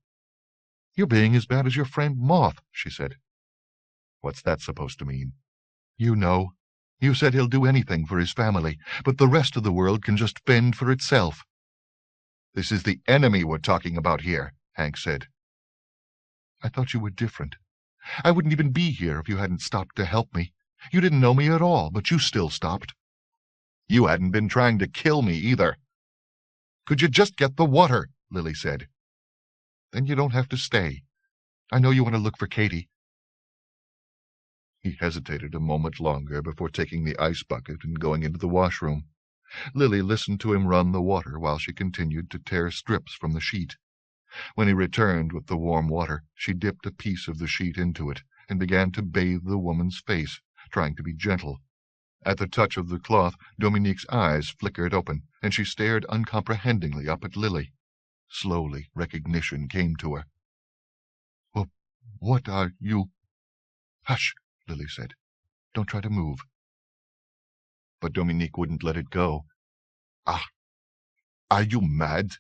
"You're being as bad as your friend Moth," she said. "What's that supposed to mean?" "You know. You said he'll do anything for his family, but the rest of the world can just fend for itself." "This is the enemy we're talking about here," Hank said. "I thought you were different. I wouldn't even be here if you hadn't stopped to help me. You didn't know me at all, but you still stopped." "You hadn't been trying to kill me either." "Could you just get the water?" Lily said. "Then you don't have to stay. I know you want to look for Katie." He hesitated a moment longer before taking the ice bucket and going into the washroom. Lily listened to him run the water while she continued to tear strips from the sheet. When he returned with the warm water, she dipped a piece of the sheet into it and began to bathe the woman's face, trying to be gentle. At the touch of the cloth, Dominique's eyes flickered open, and she stared uncomprehendingly up at Lily. Slowly, recognition came to her. "Well, what are you—" "Hush," Lily said. "Don't try to move." But Dominique wouldn't let it go. Are you mad?"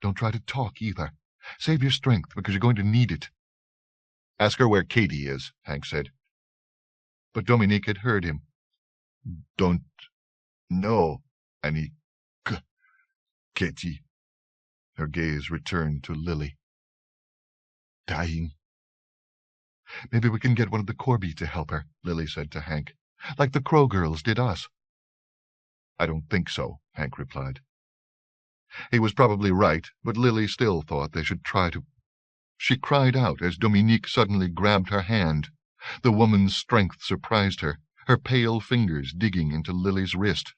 "Don't try to talk, either. Save your strength, because you're going to need it." "Ask her where Katie is," Hank said. But Dominique had heard him. "Don't know any Katie." Her gaze returned to Lily. "Dying." "Maybe we can get one of the Corby to help her," Lily said to Hank, "like the Crow girls did us." "I don't think so," Hank replied. He was probably right, but Lily still thought they should try to. She cried out as Dominique suddenly grabbed her hand. The woman's strength surprised her, her pale fingers digging into Lily's wrist.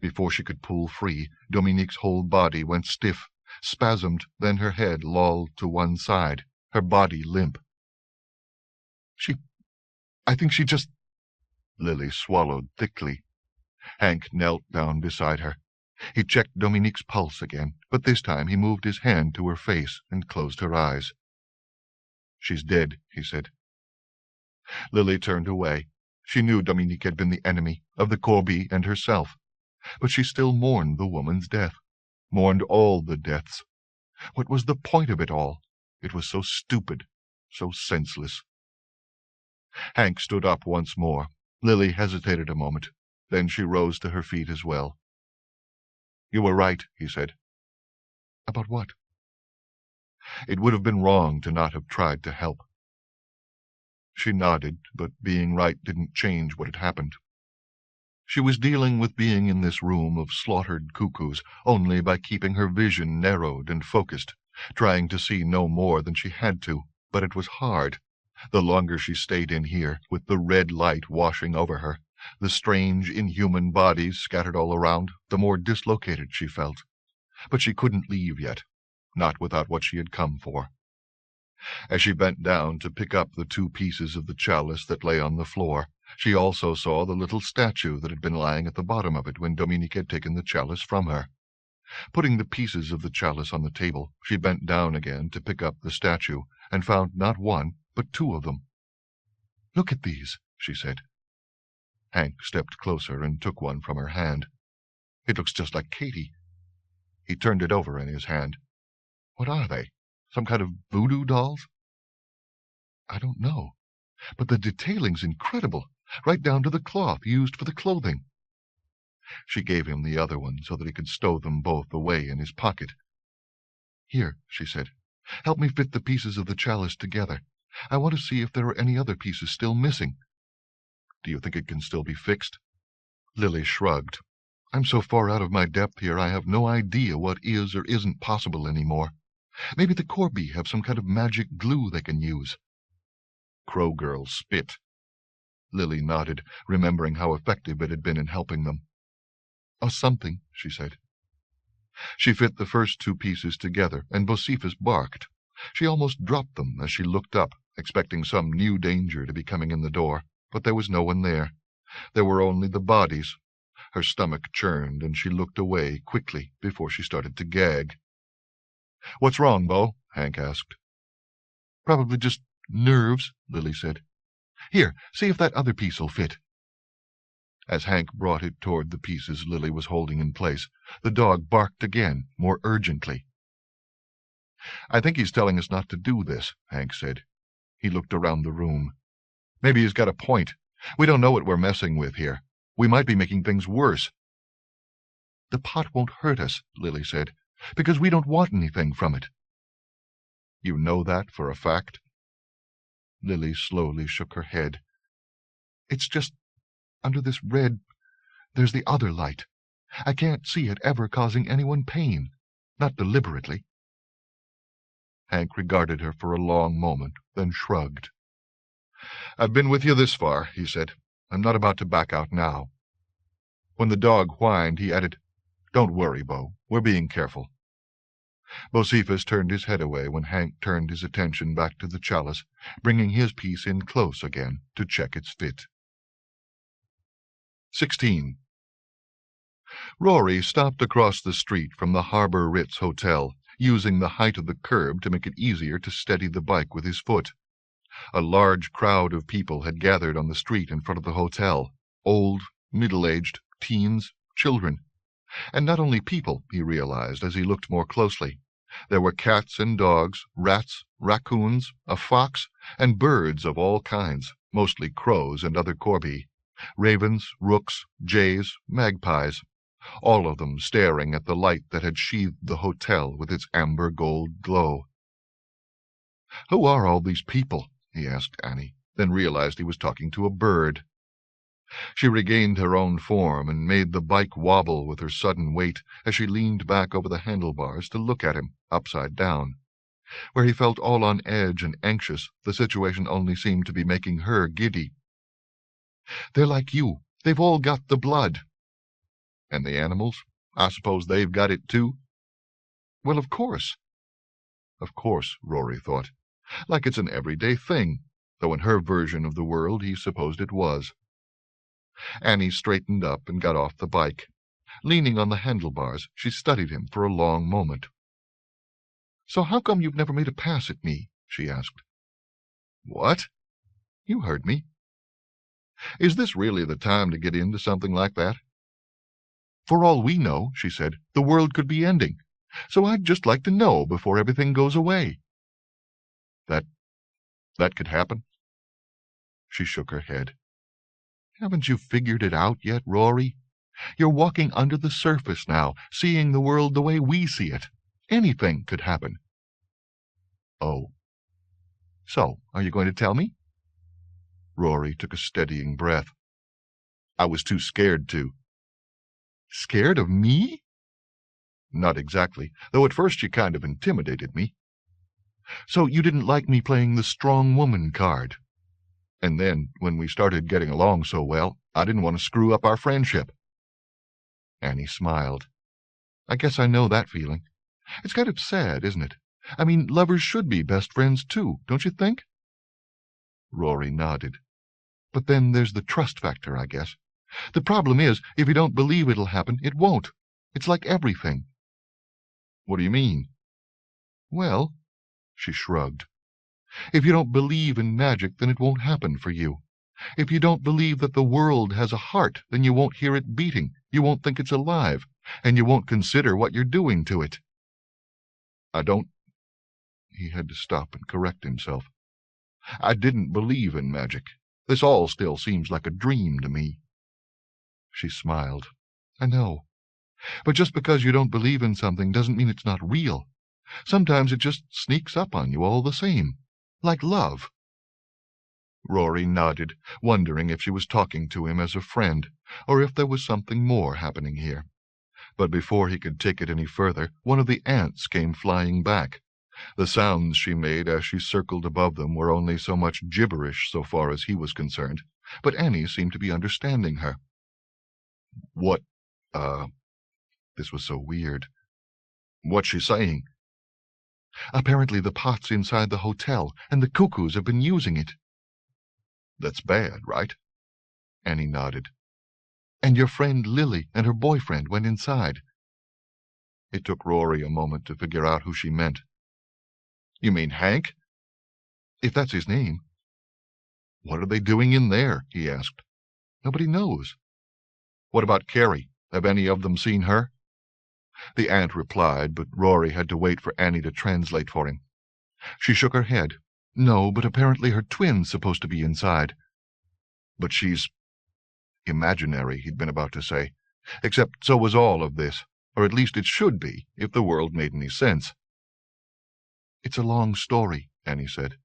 Before she could pull free, Dominique's whole body went stiff, spasmed, then her head lolled to one side, her body limp. I think she just—" Lily swallowed thickly. Hank knelt down beside her. He checked Dominique's pulse again, but this time he moved his hand to her face and closed her eyes. "She's dead," he said. Lily turned away. She knew Dominique had been the enemy of the Corby and herself, but she still mourned the woman's death, mourned all the deaths. What was the point of it all? It was so stupid, so senseless. Hank stood up once more. Lily hesitated a moment. Then she rose to her feet as well. "You were right," he said. "About what?" "It would have been wrong to not have tried to help." She nodded, but being right didn't change what had happened. She was dealing with being in this room of slaughtered cuckoos only by keeping her vision narrowed and focused, trying to see no more than she had to, but it was hard. The longer she stayed in here, with the red light washing over her, the strange, inhuman bodies scattered all around, the more dislocated she felt. But she couldn't leave yet, not without what she had come for. As she bent down to pick up the 2 pieces of the chalice that lay on the floor, she also saw the little statue that had been lying at the bottom of it when Dominique had taken the chalice from her. Putting the pieces of the chalice on the table, she bent down again to pick up the statue, and found not 1, but 2 of them. "Look at these," she said. Hank stepped closer and took one from her hand. "It looks just like Katie." He turned it over in his hand. "What are they? Some kind of voodoo dolls?" "I don't know, but the detailing's incredible, right down to the cloth used for the clothing." She gave him the other one so that he could stow them both away in his pocket. "Here," she said. Help me fit the pieces of the chalice together. I want to see if there are any other pieces still missing." "Do you think it can still be fixed?" Lily shrugged. "I'm so far out of my depth here I have no idea what is or isn't possible anymore. Maybe the Corby have some kind of magic glue they can use." Crow Girl spit. Lily nodded, remembering how effective it had been in helping them. "Oh, something," she said. She fit the first two pieces together, and Bocephus barked. She almost dropped them as she looked up, expecting some new danger to be coming in the door, but there was no one there. There were only the bodies. Her stomach churned, and she looked away quickly before she started to gag. "What's wrong, Bo?" Hank asked. "Probably just nerves," Lily said. "Here, see if that other piece'll fit." As Hank brought it toward the pieces Lily was holding in place, the dog barked again, more urgently. "I think he's telling us not to do this," Hank said. He looked around the room. "Maybe he's got a point. We don't know what we're messing with here. We might be making things worse." "The pot won't hurt us," Lily said, "because we don't want anything from it." "You know that for a fact?" Lily slowly shook her head. "It's just, under this red, there's the other light. I can't see it ever causing anyone pain. Not deliberately." Hank regarded her for a long moment, then shrugged. "I've been with you this far," he said. "I'm not about to back out now." When the dog whined, he added, "Don't worry, Bo. We're being careful." Bocephus turned his head away when Hank turned his attention back to the chalice, bringing his piece in close again to check its fit. 16. Rory stopped across the street from the Harbor Ritz Hotel, using the height of the curb to make it easier to steady the bike with his foot. A large crowd of people had gathered on the street in front of the hotel, old, middle-aged, teens, children. And not only people, he realized as he looked more closely. There were cats and dogs, rats, raccoons, a fox, and birds of all kinds, mostly crows and other corby, ravens, rooks, jays, magpies, all of them staring at the light that had sheathed the hotel with its amber-gold glow. "Who are all these people?" he asked Annie, then realized he was talking to a bird. She regained her own form and made the bike wobble with her sudden weight as she leaned back over the handlebars to look at him, upside down. Where he felt all on edge and anxious, the situation only seemed to be making her giddy. "They're like you. They've all got the blood." "And the animals? I suppose they've got it too?" "Well, of course." Of course, Rory thought. Like it's an everyday thing, though in her version of the world he supposed it was. Annie straightened up and got off the bike. Leaning on the handlebars, she studied him for a long moment. "So how come you've never made a pass at me?" she asked. "What?" "You heard me." "Is this really the time to get into something like that?" "For all we know," she said, "the world could be ending. So I'd just like to know before everything goes away." That could happen?" She shook her head. "Haven't you figured it out yet, Rory? You're walking under the surface now, seeing the world the way we see it. Anything could happen." "Oh. So, are you going to tell me?" Rory took a steadying breath. "I was too scared to." "Scared of me?" "Not exactly, though at first you kind of intimidated me." "So you didn't like me playing the strong woman card?" "And then, when we started getting along so well, I didn't want to screw up our friendship." Annie smiled. "I guess I know that feeling. It's kind of sad, isn't it? I mean, lovers should be best friends, too, don't you think?" Rory nodded. "But then there's the trust factor, I guess. The problem is, if you don't believe it'll happen, it won't. It's like everything." "What do you mean?" "Well," she shrugged, "if you don't believe in magic, then it won't happen for you. If you don't believe that the world has a heart, then you won't hear it beating, you won't think it's alive, and you won't consider what you're doing to it." "I don't—" He had to stop and correct himself. "I didn't believe in magic. This all still seems like a dream to me." She smiled. "I know. But just because you don't believe in something doesn't mean it's not real. Sometimes it just sneaks up on you all the same, like love." Rory nodded, wondering if she was talking to him as a friend, or if there was something more happening here. But before he could take it any further, one of the ants came flying back. The sounds she made as she circled above them were only so much gibberish so far as he was concerned, but Annie seemed to be understanding her. "What, this was so weird. What's she saying?" "Apparently the pot's inside the hotel, and the cuckoos have been using it." "That's bad, right?" Annie nodded. "And your friend Lily and her boyfriend went inside." It took Rory a moment to figure out who she meant. "You mean Hank?" "If that's his name." "What are they doing in there?" he asked. "Nobody knows." "What about Carrie? Have any of them seen her?" The ant replied, but Rory had to wait for Annie to translate for him. She shook her head. "No, but apparently her twin's supposed to be inside." "But she's—" Imaginary, he'd been about to say. Except so was all of this, or at least it should be, if the world made any sense. "It's a long story," Annie said.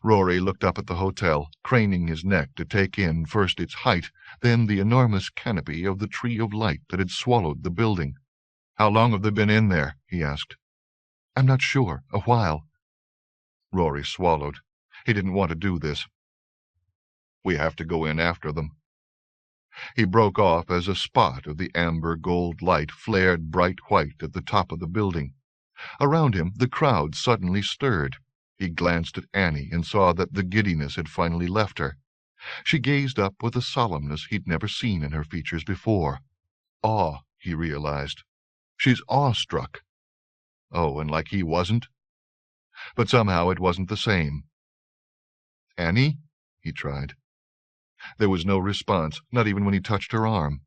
Rory looked up at the hotel, craning his neck to take in first its height, then the enormous canopy of the tree of light that had swallowed the building. "How long have they been in there?" he asked. "I'm not sure. A while." Rory swallowed. He didn't want to do this. "We have to go in after them." He broke off as a spot of the amber gold light flared bright white at the top of the building. Around him the crowd suddenly stirred. He glanced at Annie and saw that the giddiness had finally left her. She gazed up with a solemness he'd never seen in her features before. Awe, he realized. She's awestruck. Oh, and like he wasn't? But somehow it wasn't the same. "Annie?" he tried. There was no response, not even when he touched her arm.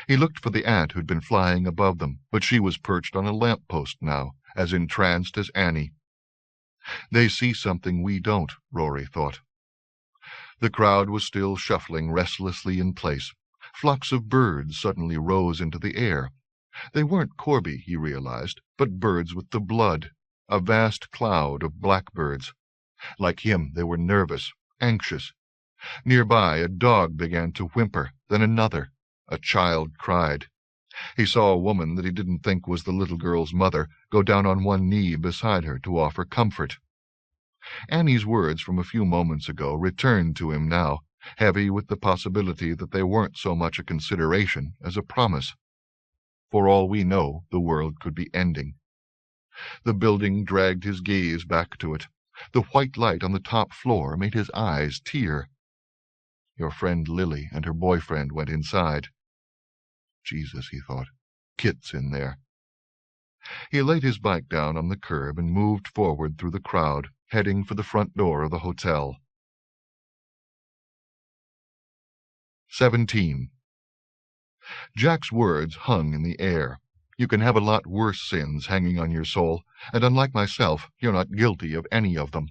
He looked for the ant who'd been flying above them, but she was perched on a lamp-post now, as entranced as Annie. They see something we don't, Rory thought. The crowd was still shuffling restlessly in place. Flocks of birds suddenly rose into the air. They weren't Corby, he realized, but birds with the blood, a vast cloud of blackbirds. Like him, they were nervous, anxious. Nearby, a dog began to whimper, then another. A child cried. He saw a woman that he didn't think was the little girl's mother go down on one knee beside her to offer comfort. Annie's words from a few moments ago returned to him now, heavy with the possibility that they weren't so much a consideration as a promise. For all we know, the world could be ending. The building dragged his gaze back to it. The white light on the top floor made his eyes tear. Your friend Lily and her boyfriend went inside. Jesus, he thought. Kit's in there. He laid his bike down on the curb and moved forward through the crowd, heading for the front door of the hotel. 17. Jack's words hung in the air. You can have a lot worse sins hanging on your soul, and unlike myself, you're not guilty of any of them.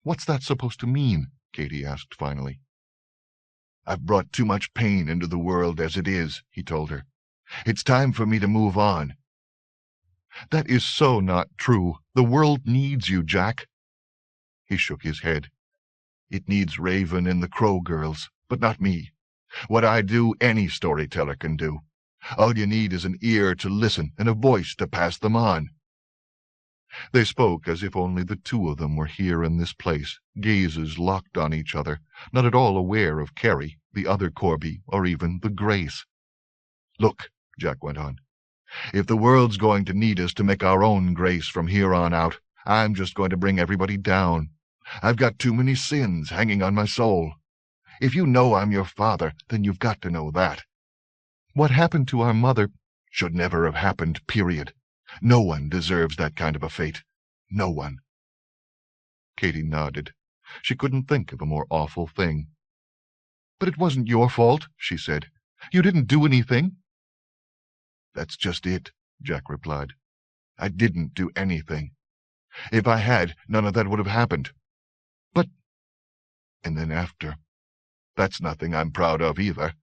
"What's that supposed to mean?" Katie asked finally. "I've brought too much pain into the world as it is," he told her. "It's time for me to move on." "That is so not true. The world needs you, Jack." He shook his head. "It needs Raven and the Crow girls, but not me. What I do, any storyteller can do. All you need is an ear to listen and a voice to pass them on." They spoke as if only the two of them were here in this place, gazes locked on each other, not at all aware of Carrie, the other Corby, or even the Grace. "Look," Jack went on, "if the world's going to need us to make our own Grace from here on out, I'm just going to bring everybody down. I've got too many sins hanging on my soul. If you know I'm your father, then you've got to know that. What happened to our mother should never have happened, period. No one deserves that kind of a fate. No one." Katie nodded. She couldn't think of a more awful thing. "But it wasn't your fault," she said. "You didn't do anything." "That's just it," Jack replied. "I didn't do anything. If I had, none of that would have happened. But— And then after. That's nothing I'm proud of either."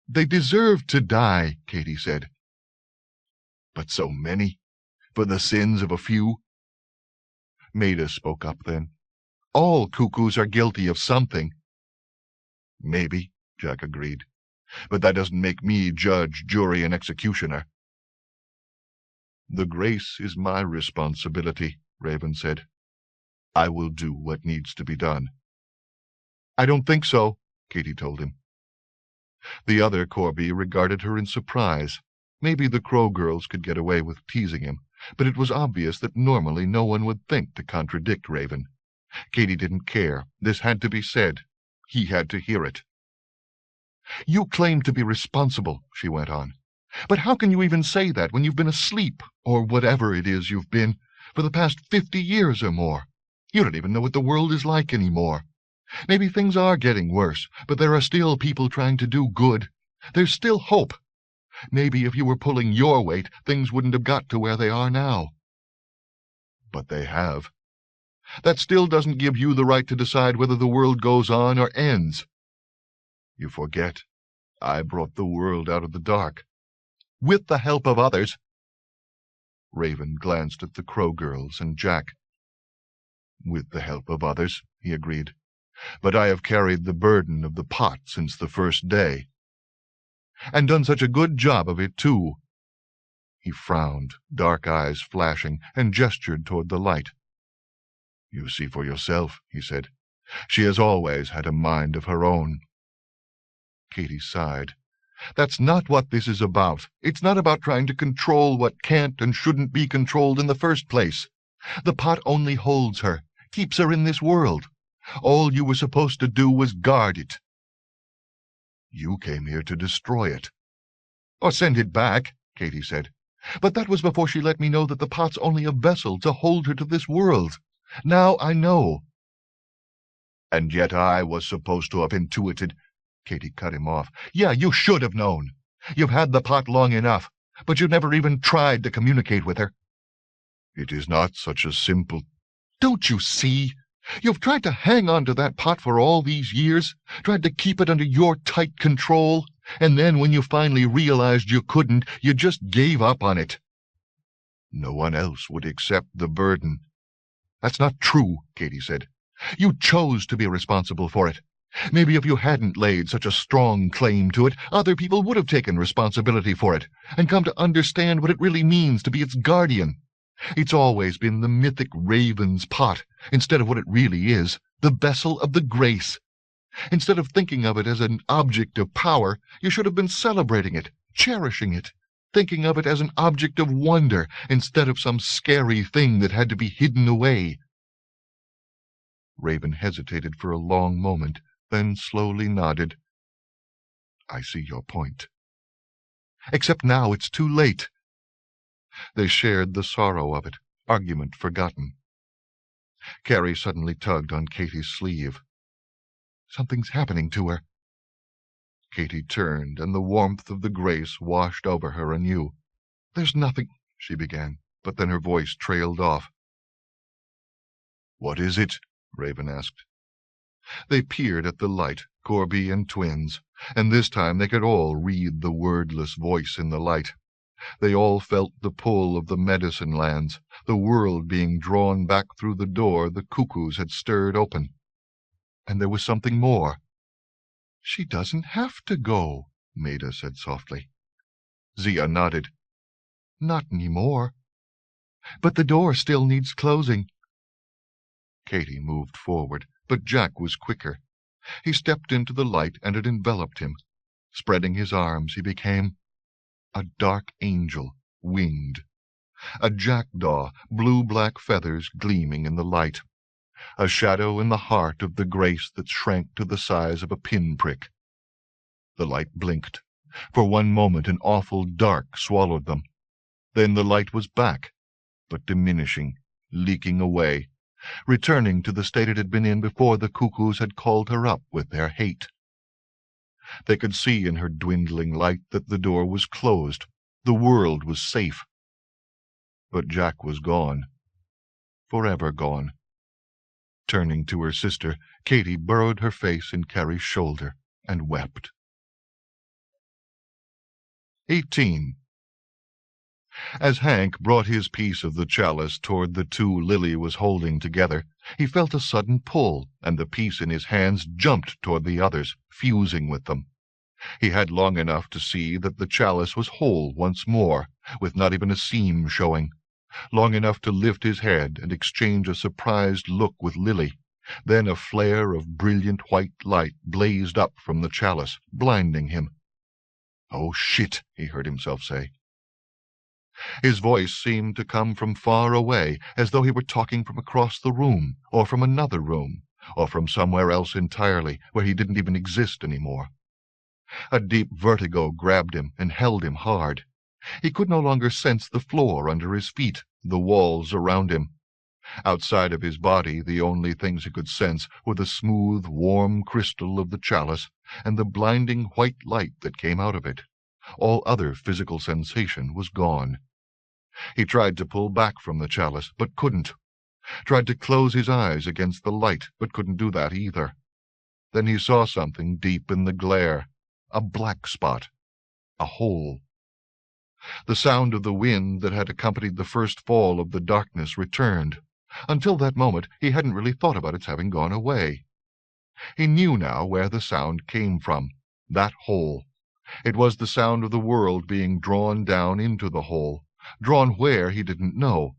"They deserve to die," Katie said. But so many, for the sins of a few. Maida spoke up then. All cuckoos are guilty of something. Maybe, Jack agreed, but that doesn't make me judge, jury, and executioner. The grace is my responsibility, Raven said. I will do what needs to be done. I don't think so, Katie told him. The other Corby regarded her in surprise. Maybe the Crow girls could get away with teasing him, but it was obvious that normally no one would think to contradict Raven. Katie didn't care. This had to be said. He had to hear it. You claim to be responsible, she went on. But how can you even say that when you've been asleep, or whatever it is you've been, for the past 50 years or more? You don't even know what the world is like anymore. Maybe things are getting worse, but there are still people trying to do good. There's still hope. Maybe if you were pulling your weight, things wouldn't have got to where they are now. But they have. That still doesn't give you the right to decide whether the world goes on or ends. You forget. I brought the world out of the dark. With the help of others. Raven glanced at the Crow girls and Jack. With the help of others, he agreed. But I have carried the burden of the pot since the first day. And done such a good job of it, too. He frowned, dark eyes flashing, and gestured toward the light. You see for yourself, he said. She has always had a mind of her own. Katie sighed. That's not what this is about. It's not about trying to control what can't and shouldn't be controlled in the first place. The pot only holds her, keeps her in this world. All you were supposed to do was guard it. You came here to destroy it. Or send it back, Katie said. But that was before she let me know that the pot's only a vessel to hold her to this world. Now I know. And yet I was supposed to have intuited. Katie cut him off. Yeah, you should have known. You've had the pot long enough, but you've never even tried to communicate with her. It is not such a simple... Don't you see? You've tried to hang on to that pot for all these years, tried to keep it under your tight control, and then when you finally realized you couldn't, you just gave up on it. No one else would accept the burden. That's not true, Katie said. You chose to be responsible for it. Maybe if you hadn't laid such a strong claim to it, other people would have taken responsibility for it, and come to understand what it really means to be its guardian. It's always been the mythic raven's pot, instead of what it really is, the vessel of the grace. Instead of thinking of it as an object of power, you should have been celebrating it, cherishing it, thinking of it as an object of wonder, instead of some scary thing that had to be hidden away. Raven hesitated for a long moment, then slowly nodded. I see your point. Except now it's too late. They shared the sorrow of it, argument forgotten. Carrie suddenly tugged on Katie's sleeve. Something's happening to her. Katie turned, and the warmth of the grace washed over her anew. There's nothing, she began, but then her voice trailed off. What is it? Raven asked. They peered at the light, Corby and twins, and this time they could all read the wordless voice in the light. They all felt the pull of the medicine lands, the world being drawn back through the door the cuckoos had stirred open. And there was something more. She doesn't have to go, Maida said softly. Zia nodded. Not any more. But the door still needs closing. Katie moved forward, but Jack was quicker. He stepped into the light, and it enveloped him. Spreading his arms, he became a dark angel, winged. A jackdaw, blue-black feathers gleaming in the light. A shadow in the heart of the grace that shrank to the size of a pinprick. The light blinked. For one moment an awful dark swallowed them. Then the light was back, but diminishing, leaking away, returning to the state it had been in before the cuckoos had called her up with their hate. They could see in her dwindling light that the door was closed. The world was safe. But Jack was gone. Forever gone. Turning to her sister, Katie burrowed her face in Carrie's shoulder and wept. 18. As Hank brought his piece of the chalice toward the two Lily was holding together, he felt a sudden pull, and the piece in his hands jumped toward the others, fusing with them. He had long enough to see that the chalice was whole once more, with not even a seam showing, long enough to lift his head and exchange a surprised look with Lily. Then a flare of brilliant white light blazed up from the chalice, blinding him. "Oh, shit," he heard himself say. His voice seemed to come from far away, as though he were talking from across the room, or from another room, or from somewhere else entirely, where he didn't even exist any more. A deep vertigo grabbed him and held him hard. He could no longer sense the floor under his feet, the walls around him. Outside of his body, the only things he could sense were the smooth, warm crystal of the chalice and the blinding white light that came out of it. All other physical sensation was gone. He tried to pull back from the chalice, but couldn't. Tried to close his eyes against the light, but couldn't do that either. Then he saw something deep in the glare. A black spot. A hole. The sound of the wind that had accompanied the first fall of the darkness returned. Until that moment he hadn't really thought about its having gone away. He knew now where the sound came from. That hole. It was the sound of the world being drawn down into the hole. Drawn where he didn't know.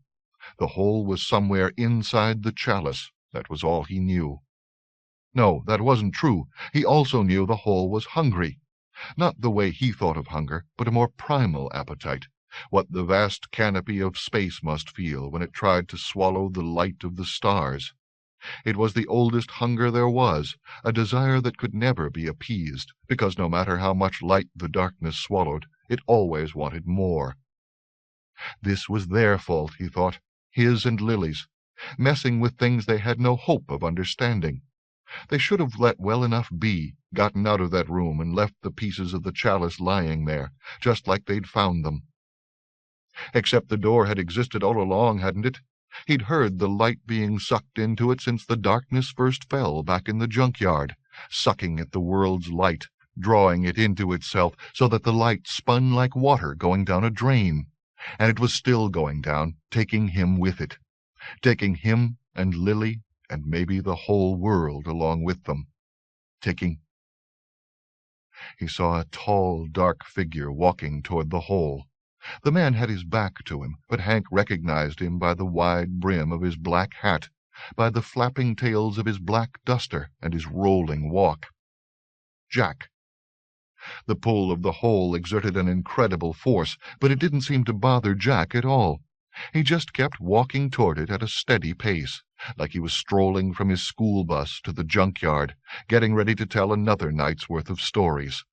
The hole was somewhere inside the chalice. That was all he knew. No, that wasn't true. He also knew the hole was hungry. Not the way he thought of hunger, but a more primal appetite, what the vast canopy of space must feel when it tried to swallow the light of the stars. It was the oldest hunger there was, a desire that could never be appeased, because no matter how much light the darkness swallowed, it always wanted more. This was their fault, he thought, his and Lily's, messing with things they had no hope of understanding. They should have let well enough be, gotten out of that room and left the pieces of the chalice lying there, just like they'd found them. Except the door had existed all along, hadn't it? He'd heard the light being sucked into it since the darkness first fell back in the junkyard, sucking at the world's light, drawing it into itself so that the light spun like water going down a drain. And it was still going down, taking him with it, taking him and Lily and maybe the whole world along with them, He saw a tall, dark figure walking toward the hole. The man had his back to him, but Hank recognized him by the wide brim of his black hat, by the flapping tails of his black duster and his rolling walk. Jack. The pull of the hole exerted an incredible force, but it didn't seem to bother Jack at all. He just kept walking toward it at a steady pace, like he was strolling from his school bus to the junkyard, getting ready to tell another night's worth of stories.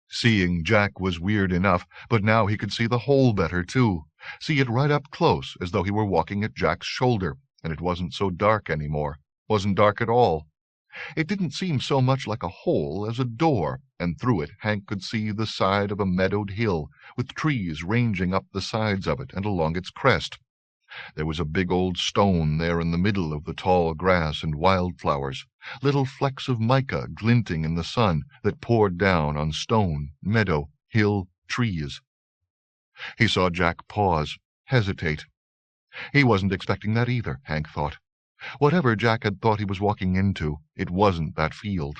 Seeing Jack was weird enough, but now he could see the hole better, too. See it right up close, as though he were walking at Jack's shoulder, and it wasn't so dark anymore. Wasn't dark at all. It didn't seem so much like a hole as a door, and through it Hank could see the side of a meadowed hill, with trees ranging up the sides of it and along its crest. There was a big old stone there in the middle of the tall grass and wildflowers, little flecks of mica glinting in the sun that poured down on stone, meadow, hill, trees. He saw Jack pause, hesitate. He wasn't expecting that either, Hank thought. Whatever Jack had thought he was walking into, it wasn't that field.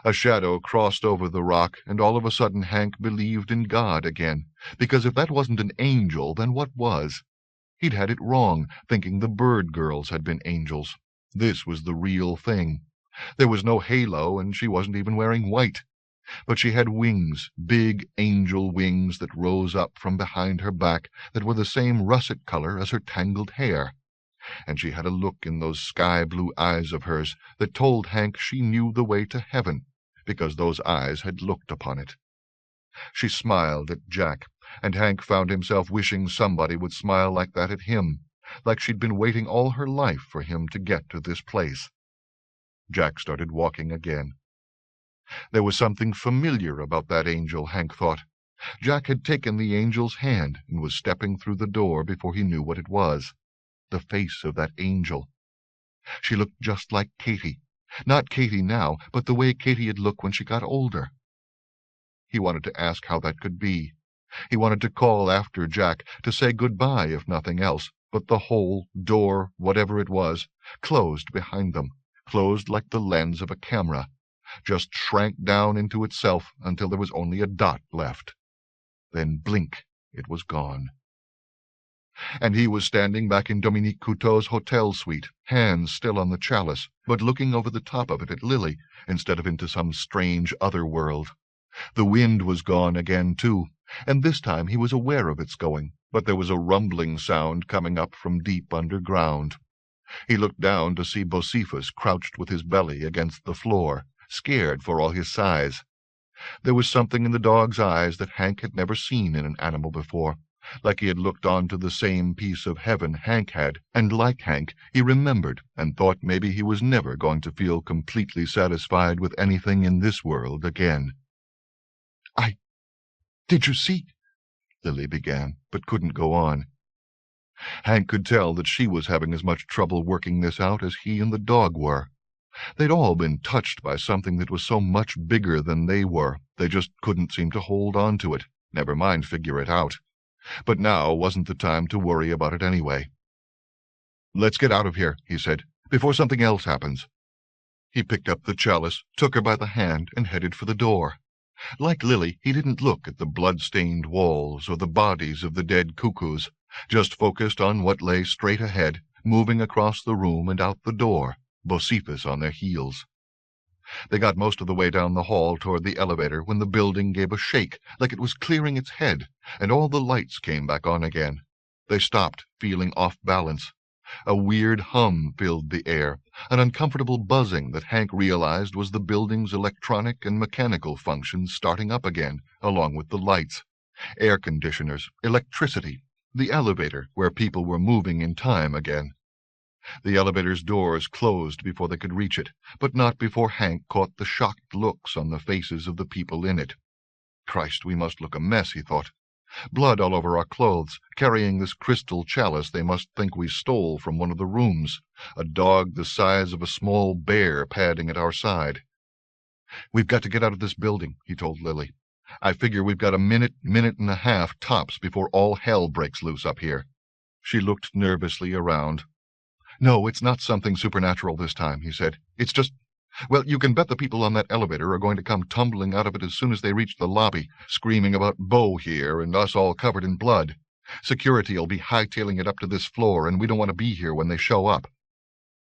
A shadow crossed over the rock, and all of a sudden Hank believed in God again, because if that wasn't an angel, then what was? He'd had it wrong, thinking the bird girls had been angels. This was the real thing. There was no halo, and she wasn't even wearing white. But she had wings, big angel wings that rose up from behind her back that were the same russet color as her tangled hair. And she had a look in those sky-blue eyes of hers that told Hank she knew the way to heaven, because those eyes had looked upon it. She smiled at Jack, and Hank found himself wishing somebody would smile like that at him, like she'd been waiting all her life for him to get to this place. Jack started walking again. There was something familiar about that angel, Hank thought. Jack had taken the angel's hand and was stepping through the door before he knew what it was. The face of that angel. She looked just like Katie. Not Katie now, but the way Katie had looked when she got older. He wanted to ask how that could be, He wanted to call after Jack, to say goodbye if nothing else, but the hole, door, whatever it was, closed behind them, closed like the lens of a camera, just shrank down into itself until there was only a dot left. Then blink, it was gone. And he was standing back in Dominique Couteau's hotel suite, hands still on the chalice, but looking over the top of it at Lily, instead of into some strange other world. The wind was gone again, too, and this time he was aware of its going, but there was a rumbling sound coming up from deep underground. He looked down to see Bocephus crouched with his belly against the floor, scared for all his size. There was something in the dog's eyes that Hank had never seen in an animal before, like he had looked onto the same piece of heaven Hank had, and like Hank, he remembered and thought maybe he was never going to feel completely satisfied with anything in this world again. "Did you see?" Lily began, but couldn't go on. Hank could tell that she was having as much trouble working this out as he and the dog were. They'd all been touched by something that was so much bigger than they were, they just couldn't seem to hold on to it, never mind figure it out. But now wasn't the time to worry about it anyway. "Let's get out of here," he said, "before something else happens." He picked up the chalice, took her by the hand, and headed for the door. Like Lily, he didn't look at the blood-stained walls or the bodies of the dead cuckoos, just focused on what lay straight ahead, moving across the room and out the door, Bocephus on their heels. They got most of the way down the hall toward the elevator when the building gave a shake, like it was clearing its head, and all the lights came back on again. They stopped, feeling off balance. A weird hum filled the air, an uncomfortable buzzing that Hank realized was the building's electronic and mechanical functions starting up again, along with the lights. Air conditioners, electricity, the elevator where people were moving in time again. The elevator's doors closed before they could reach it, but not before Hank caught the shocked looks on the faces of the people in it. "Christ, we must look a mess," he thought. "Blood all over our clothes, carrying this crystal chalice they must think we stole from one of the rooms, a dog the size of a small bear padding at our side." "We've got to get out of this building," he told Lily. "I figure we've got a minute and a half tops before all hell breaks loose up here." She looked nervously around. "No, it's not something supernatural this time," he said. "It's just... Well, you can bet the people on that elevator are going to come tumbling out of it as soon as they reach the lobby, screaming about Beau here and us all covered in blood. Security'll be hightailing it up to this floor, and we don't want to be here when they show up."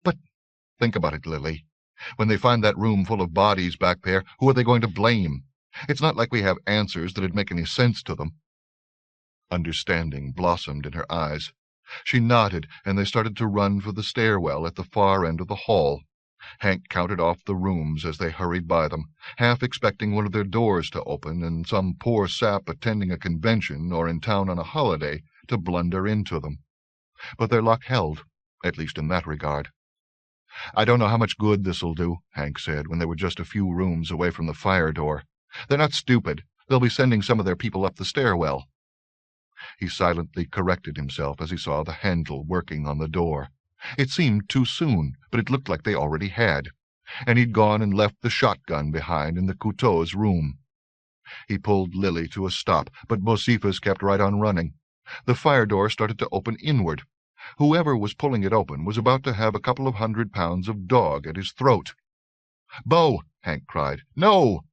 "But think about it, Lily. When they find that room full of bodies back there, who are they going to blame? It's not like we have answers that'd make any sense to them." Understanding blossomed in her eyes. She nodded, and they started to run for the stairwell at the far end of the hall. Hank counted off the rooms as they hurried by them, half expecting one of their doors to open and some poor sap attending a convention or in town on a holiday to blunder into them. But their luck held, at least in that regard. "I don't know how much good this'll do," Hank said when they were just a few rooms away from the fire door. "They're not stupid. They'll be sending some of their people up the stairwell." He silently corrected himself as he saw the handle working on the door. It seemed too soon, but it looked like they already had, and he'd gone and left the shotgun behind in the Couteau's room. He pulled Lily to a stop, but Bocephus kept right on running. The fire door started to open inward. Whoever was pulling it open was about to have a couple of 100 pounds of dog at his throat. "Beau!" Hank cried. "No!"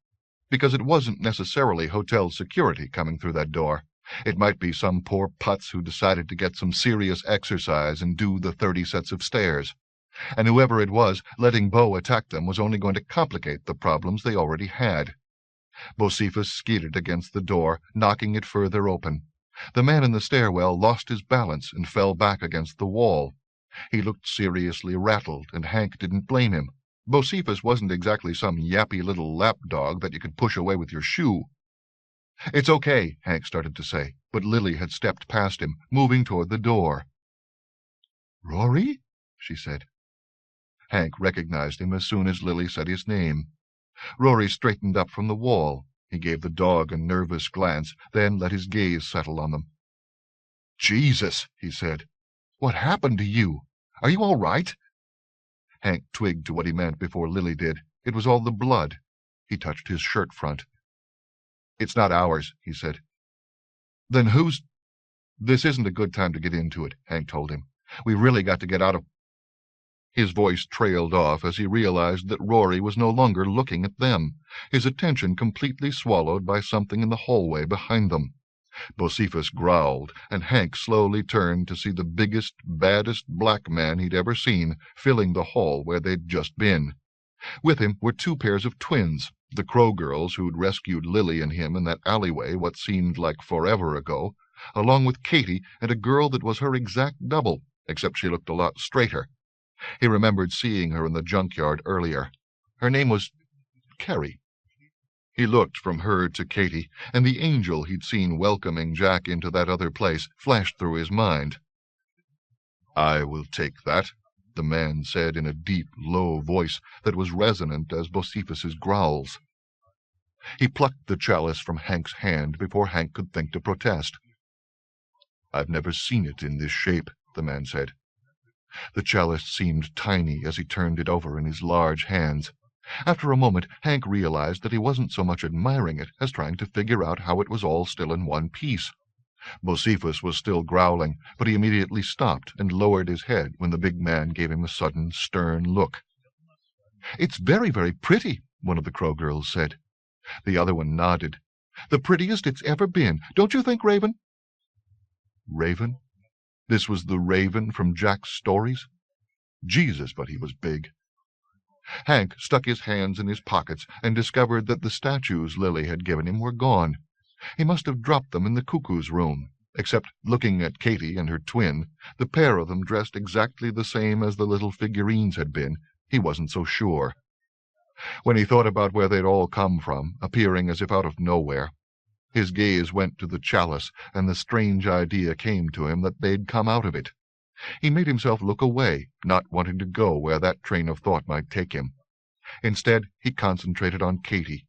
Because it wasn't necessarily hotel security coming through that door. It might be some poor putz who decided to get some serious exercise and do the 30 sets of stairs. And whoever it was, letting Beau attack them was only going to complicate the problems they already had. Bocephus skidded against the door, knocking it further open. The man in the stairwell lost his balance and fell back against the wall. He looked seriously rattled, and Hank didn't blame him. Bocephus wasn't exactly some yappy little lapdog that you could push away with your shoe. "It's okay," Hank started to say, but Lily had stepped past him, moving toward the door. "Rory?" she said. Hank recognized him as soon as Lily said his name. Rory straightened up from the wall. He gave the dog a nervous glance, then let his gaze settle on them. "Jesus," he said. "What happened to you? Are you all right?" Hank twigged to what he meant before Lily did. It was all the blood. He touched his shirt front. "It's not ours," he said. Then who's— This isn't a good time to get into it, Hank told him. We've really got to get out of— His voice trailed off as he realized that Rory was no longer looking at them, his attention completely swallowed by something in the hallway behind them. Bocephus growled, and Hank slowly turned to see the biggest, baddest black man he'd ever seen filling the hall where they'd just been. With him were two pairs of twins, the Crow girls who'd rescued Lily and him in that alleyway what seemed like forever ago, along with Katie and a girl that was her exact double, except she looked a lot straighter. He remembered seeing her in the junkyard earlier. Her name was Carrie. He looked from her to Katie, and the angel he'd seen welcoming Jack into that other place flashed through his mind. "I will take that," the man said in a deep, low voice that was resonant as Bocephus's growls. He plucked the chalice from Hank's hand before Hank could think to protest. "I've never seen it in this shape," the man said. The chalice seemed tiny as he turned it over in his large hands. After a moment, Hank realized that he wasn't so much admiring it as trying to figure out how it was all still in one piece. Bocephus was still growling, but he immediately stopped and lowered his head when the big man gave him a sudden, stern look. "It's very, very pretty," one of the Crow girls said. The other one nodded. "The prettiest it's ever been, don't you think, Raven?" Raven? This was the Raven from Jack's stories? Jesus, but he was big. Hank stuck his hands in his pockets and discovered that the statues Lily had given him were gone. He must have dropped them in the cuckoo's room, except, looking at Katie and her twin, the pair of them dressed exactly the same as the little figurines had been, he wasn't so sure. When he thought about where they'd all come from, appearing as if out of nowhere, his gaze went to the chalice, and the strange idea came to him that they'd come out of it. He made himself look away, not wanting to go where that train of thought might take him. Instead, he concentrated on Katie.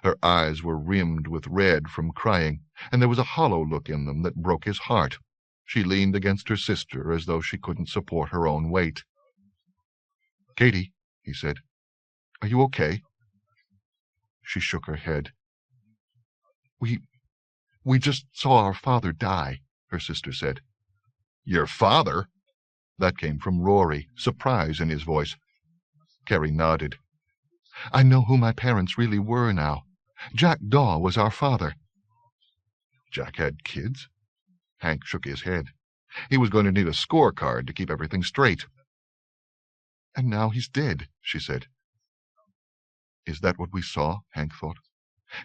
Her eyes were rimmed with red from crying, and there was a hollow look in them that broke his heart. She leaned against her sister as though she couldn't support her own weight. "Katie," he said, "are you okay?" She shook her head. We just saw our father die," her sister said. "Your father?" That came from Rory, surprise in his voice. Carrie nodded. "I know who my parents really were now. Jack Daw was our father." "Jack had kids?" Hank shook his head. He was going to need a scorecard to keep everything straight. "And now he's dead," she said. Is that what we saw? Hank thought.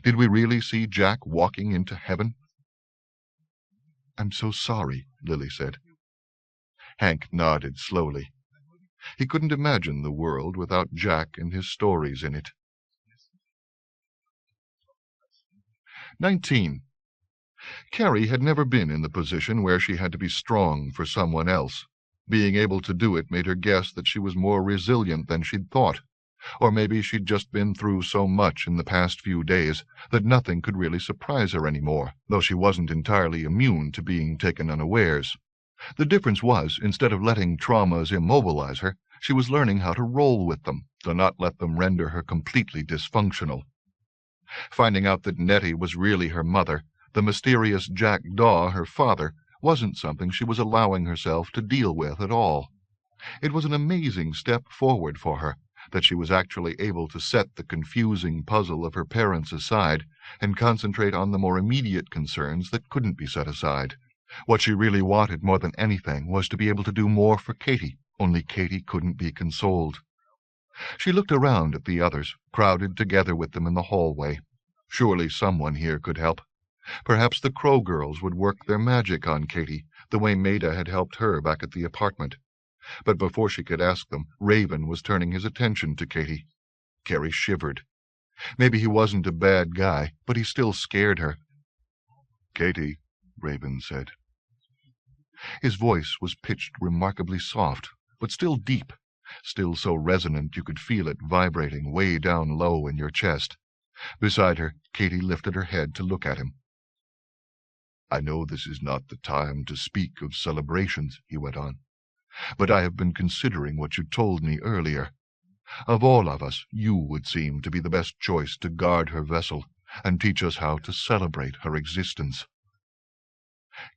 Did we really see Jack walking into heaven? "I'm so sorry," Lily said. Hank nodded slowly. He couldn't imagine the world without Jack and his stories in it. 19. Carrie had never been in the position where she had to be strong for someone else. Being able to do it made her guess that she was more resilient than she'd thought. Or maybe she'd just been through so much in the past few days that nothing could really surprise her anymore, though she wasn't entirely immune to being taken unawares. The difference was, instead of letting traumas immobilize her, she was learning how to roll with them, to not let them render her completely dysfunctional. Finding out that Nettie was really her mother, the mysterious Jack Daw her father, wasn't something she was allowing herself to deal with at all. It was an amazing step forward for her, that she was actually able to set the confusing puzzle of her parents aside and concentrate on the more immediate concerns that couldn't be set aside. What she really wanted more than anything was to be able to do more for Katie, only Katie couldn't be consoled. She looked around at the others, crowded together with them in the hallway. Surely someone here could help. Perhaps the Crow girls would work their magic on Katie, the way Maida had helped her back at the apartment. But before she could ask them, Raven was turning his attention to Katie. Carrie shivered. Maybe he wasn't a bad guy, but he still scared her. "Katie," Raven said. His voice was pitched remarkably soft, but still deep, still so resonant you could feel it vibrating way down low in your chest. Beside her, Katie lifted her head to look at him. "I know this is not the time to speak of celebrations," he went on, "but I have been considering what you told me earlier. Of all of us, you would seem to be the best choice to guard her vessel and teach us how to celebrate her existence."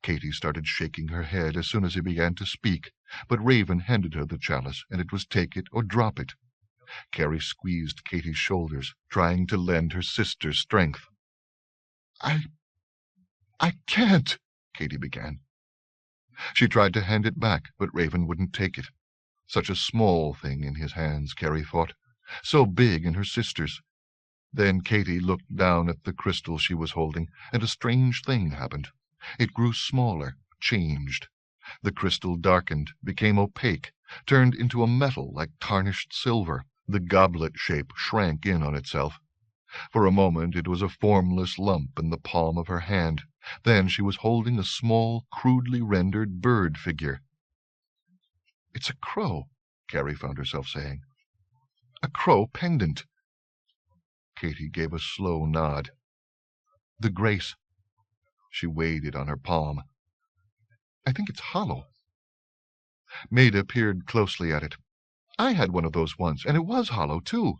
Katy started shaking her head as soon as he began to speak, but Raven handed her the chalice, and it was take it or drop it. Carrie squeezed Katy's shoulders, trying to lend her sister strength. I can't," Katy began. She tried to hand it back, but Raven wouldn't take it. Such a small thing in his hands, Carrie thought, so big in her sister's. Then Katy looked down at the crystal she was holding, and a strange thing happened. It grew smaller, changed. The crystal darkened, became opaque, turned into a metal like tarnished silver. The goblet shape shrank in on itself. For a moment it was a formless lump in the palm of her hand. Then she was holding a small, crudely rendered bird figure. "It's a crow," Carrie found herself saying. "A crow pendant." Katy gave a slow nod. "The grace." She weighed it on her palm. "I think it's hollow." Maida peered closely at it. "I had one of those once, and it was hollow, too.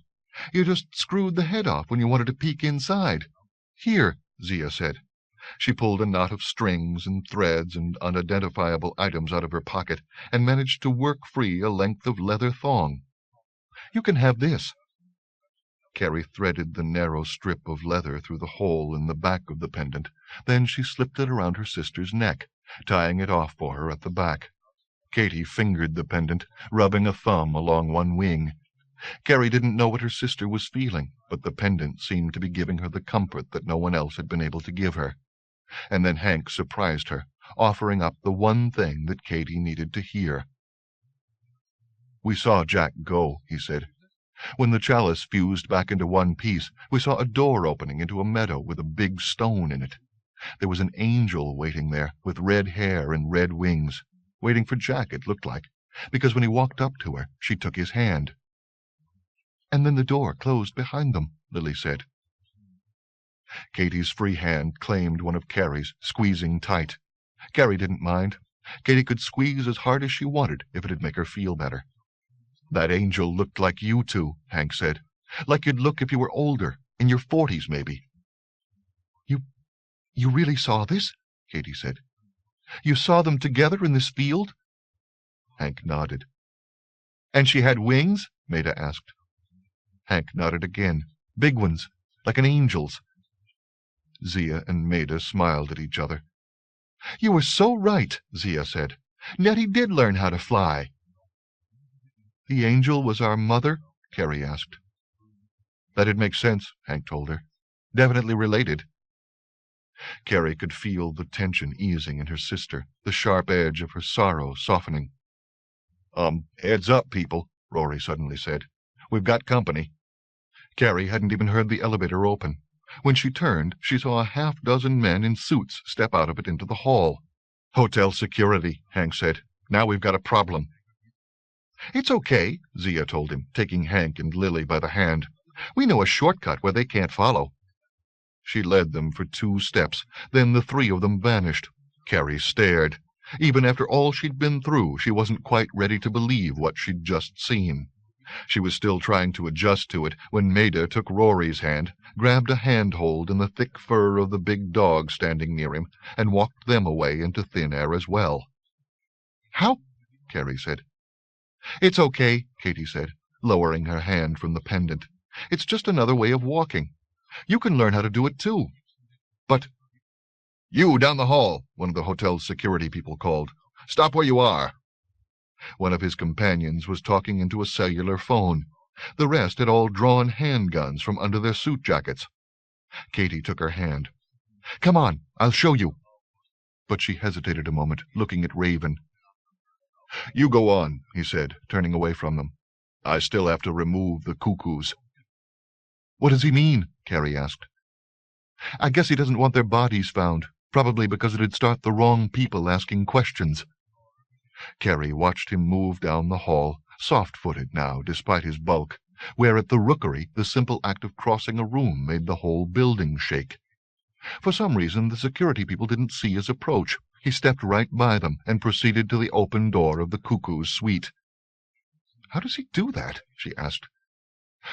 You just screwed the head off when you wanted to peek inside. Here," Zia said. She pulled a knot of strings and threads and unidentifiable items out of her pocket and managed to work free a length of leather thong. "You can have this." Carrie threaded the narrow strip of leather through the hole in the back of the pendant. Then she slipped it around her sister's neck, tying it off for her at the back. Katy fingered the pendant, rubbing a thumb along one wing. Carrie didn't know what her sister was feeling, but the pendant seemed to be giving her the comfort that no one else had been able to give her. And then Hank surprised her, offering up the one thing that Katy needed to hear. "We saw Jack go," he said. "When the chalice fused back into one piece, we saw a door opening into a meadow with a big stone in it. There was an angel waiting there, with red hair and red wings. Waiting for Jack, it looked like, because when he walked up to her, she took his hand." "And then the door closed behind them," Lily said. Katy's free hand claimed one of Carrie's, squeezing tight. Carrie didn't mind. Katy could squeeze as hard as she wanted if it'd make her feel better. "That angel looked like you two," Hank said. "Like you'd look if you were older, in your 40s, maybe." You really saw this?" Katy said. "You saw them together in this field?" Hank nodded. "And she had wings?" Maida asked. Hank nodded again. "Big ones, like an angel's." Zia and Maida smiled at each other. "You were so right," Zia said. "Nettie did learn how to fly." "The angel was our mother?" Carrie asked. "That'd make sense," Hank told her. "Definitely related." Carrie could feel the tension easing in her sister, the sharp edge of her sorrow softening. Heads up, people," Rory suddenly said. "We've got company." Carrie hadn't even heard the elevator open. When she turned, she saw a half-dozen men in suits step out of it into the hall. "Hotel security," Hank said. "Now we've got a problem." "It's okay," Zia told him, taking Hank and Lily by the hand. "We know a shortcut where they can't follow." She led them for 2 steps. Then the 3 of them vanished. Carrie stared. Even after all she'd been through, she wasn't quite ready to believe what she'd just seen. She was still trying to adjust to it when Maida took Rory's hand, grabbed a handhold in the thick fur of the big dog standing near him, and walked them away into thin air as well. "How?" Carrie said. "It's okay," Katy said, lowering her hand from the pendant. "It's just another way of walking. You can learn how to do it, too." "But—" "You, down the hall," one of the hotel's security people called. "Stop where you are." One of his companions was talking into a cellular phone. The rest had all drawn handguns from under their suit jackets. Katy took her hand. "Come on, I'll show you." But she hesitated a moment, looking at Raven. "You go on," he said, turning away from them. "I still have to remove the cuckoos." "What does he mean?" Carrie asked. "I guess he doesn't want their bodies found, probably because it'd start the wrong people asking questions." Carrie watched him move down the hall, soft-footed now, despite his bulk, where at the rookery the simple act of crossing a room made the whole building shake. For some reason the security people didn't see his approach. He stepped right by them and proceeded to the open door of the cuckoo's suite. "How does he do that?" she asked.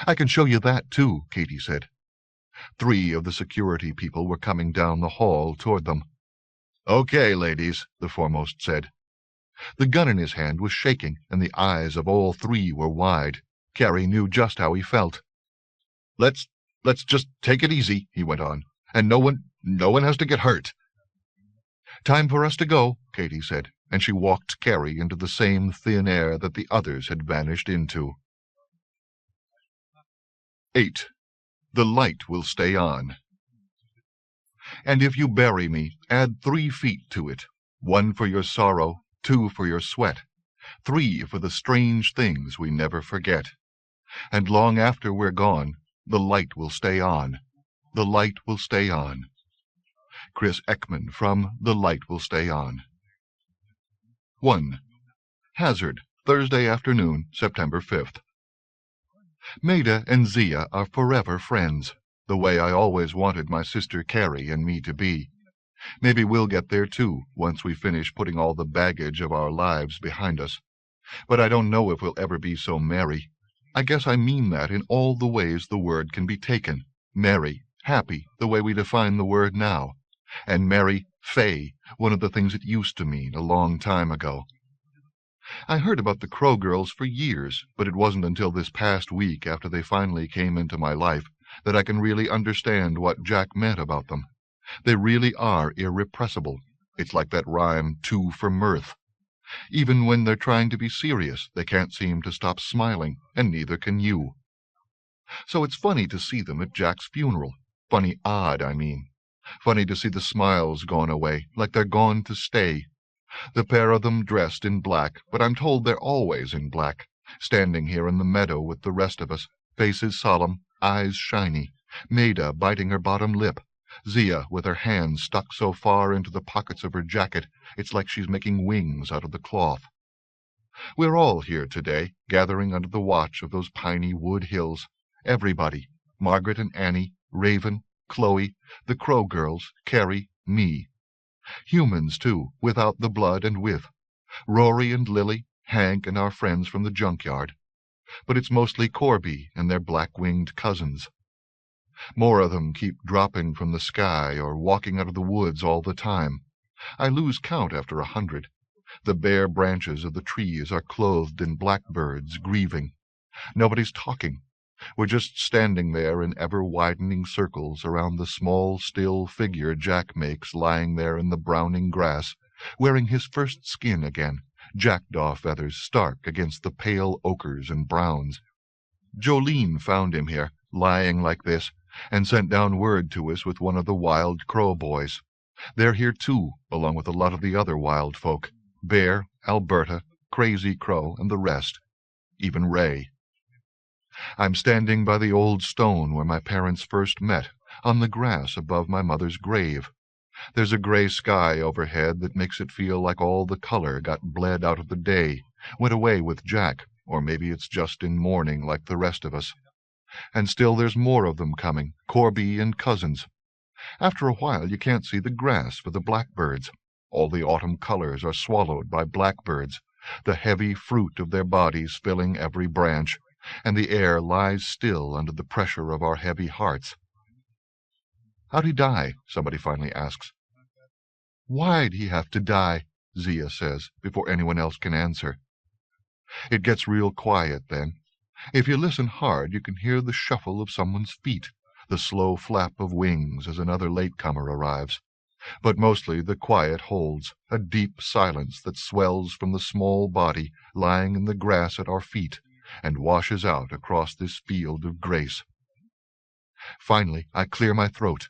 "I can show you that, too," Katy said. 3 of the security people were coming down the hall toward them. "Okay, ladies," the foremost said. The gun in his hand was shaking, and the eyes of all three were wide. Carrie knew just how he felt. Let's just take it easy," he went on, "and no one has to get hurt." "Time for us to go," Katie said, and she walked Carrie into the same thin air that the others had vanished into. 8. The light will stay on. And if you bury me, add 3 feet to it, 1 for your sorrow, 2 for your sweat, 3 for the strange things we never forget. And long after we're gone, the light will stay on. The light will stay on. Chris Ekman from The Light Will Stay On. 1. Hazard, Thursday afternoon, September 5th. Maida and Zia are forever friends, the way I always wanted my sister Carrie and me to be. Maybe we'll get there, too, once we finish putting all the baggage of our lives behind us. But I don't know if we'll ever be so merry. I guess I mean that in all the ways the word can be taken. Merry, happy, the way we define the word now. And merry, fey, one of the things it used to mean a long time ago. I heard about the Crow girls for years, but it wasn't until this past week, after they finally came into my life, that I can really understand what Jack meant about them. They really are irrepressible. It's like that rhyme, 2 for mirth. Even when they're trying to be serious, they can't seem to stop smiling, and neither can you. So it's funny to see them at Jack's funeral. Funny odd, I mean. Funny to see the smiles gone away, like they're gone to stay. The pair of them dressed in black, but I'm told they're always in black, standing here in the meadow with the rest of us, faces solemn, eyes shiny, Maida biting her bottom lip, Zia with her hands stuck so far into the pockets of her jacket it's like she's making wings out of the cloth. We're all here today, gathering under the watch of those piney wood hills. Everybody, Margaret and Annie, Raven, Chloe, the Crow girls, Carrie, me. Humans, too, without the blood and with. Rory and Lily, Hank and our friends from the junkyard. But it's mostly Corby and their black-winged cousins. More of them keep dropping from the sky or walking out of the woods all the time. I lose count after 100. The bare branches of the trees are clothed in blackbirds, grieving. Nobody's talking. We're just standing there in ever-widening circles around the small, still figure Jack makes lying there in the browning grass, wearing his first skin again, jackdaw feathers stark against the pale ochres and browns. Jolene found him here, lying like this, and sent down word to us with one of the wild Crow boys. They're here, too, along with a lot of the other wild folk. Bear, Alberta, Crazy Crow, and the rest. Even Ray. I'm standing by the old stone where my parents first met, on the grass above my mother's grave. There's a gray sky overhead that makes it feel like all the color got bled out of the day, went away with Jack, or maybe it's just in mourning like the rest of us. And still there's more of them coming, Corby and cousins. After a while you can't see the grass for the blackbirds. All the autumn colors are swallowed by blackbirds, the heavy fruit of their bodies filling every branch, and the air lies still under the pressure of our heavy hearts. "How'd he die?" somebody finally asks. "Why'd he have to die?" Zia says, before anyone else can answer. It gets real quiet then. If you listen hard, you can hear the shuffle of someone's feet, the slow flap of wings as another latecomer arrives. But mostly the quiet holds, a deep silence that swells from the small body lying in the grass at our feet, and washes out across this field of grace. Finally, I clear my throat.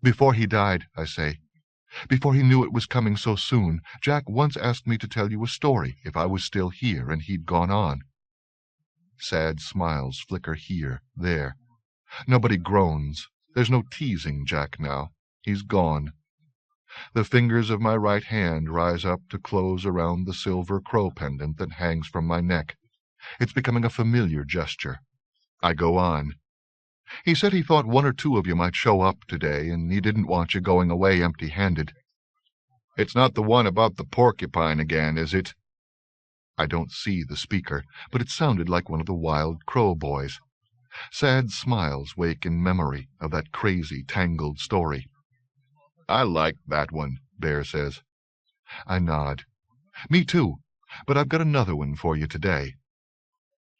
"Before he died," I say, "before he knew it was coming so soon, Jack once asked me to tell you a story if I was still here and he'd gone on." Sad smiles flicker here, there. Nobody groans. There's no teasing Jack now. He's gone. The fingers of my right hand rise up to close around the silver crow pendant that hangs from my neck. It's becoming a familiar gesture. I go on. "He said he thought 1 or 2 of you might show up today, and he didn't want you going away empty-handed." "It's not the one about the porcupine again, is it?" I don't see the speaker, but it sounded like one of the wild Crow boys. Sad smiles wake in memory of that crazy, tangled story. I like that one, Bear says. I nod. Me too, but I've got another one for you today.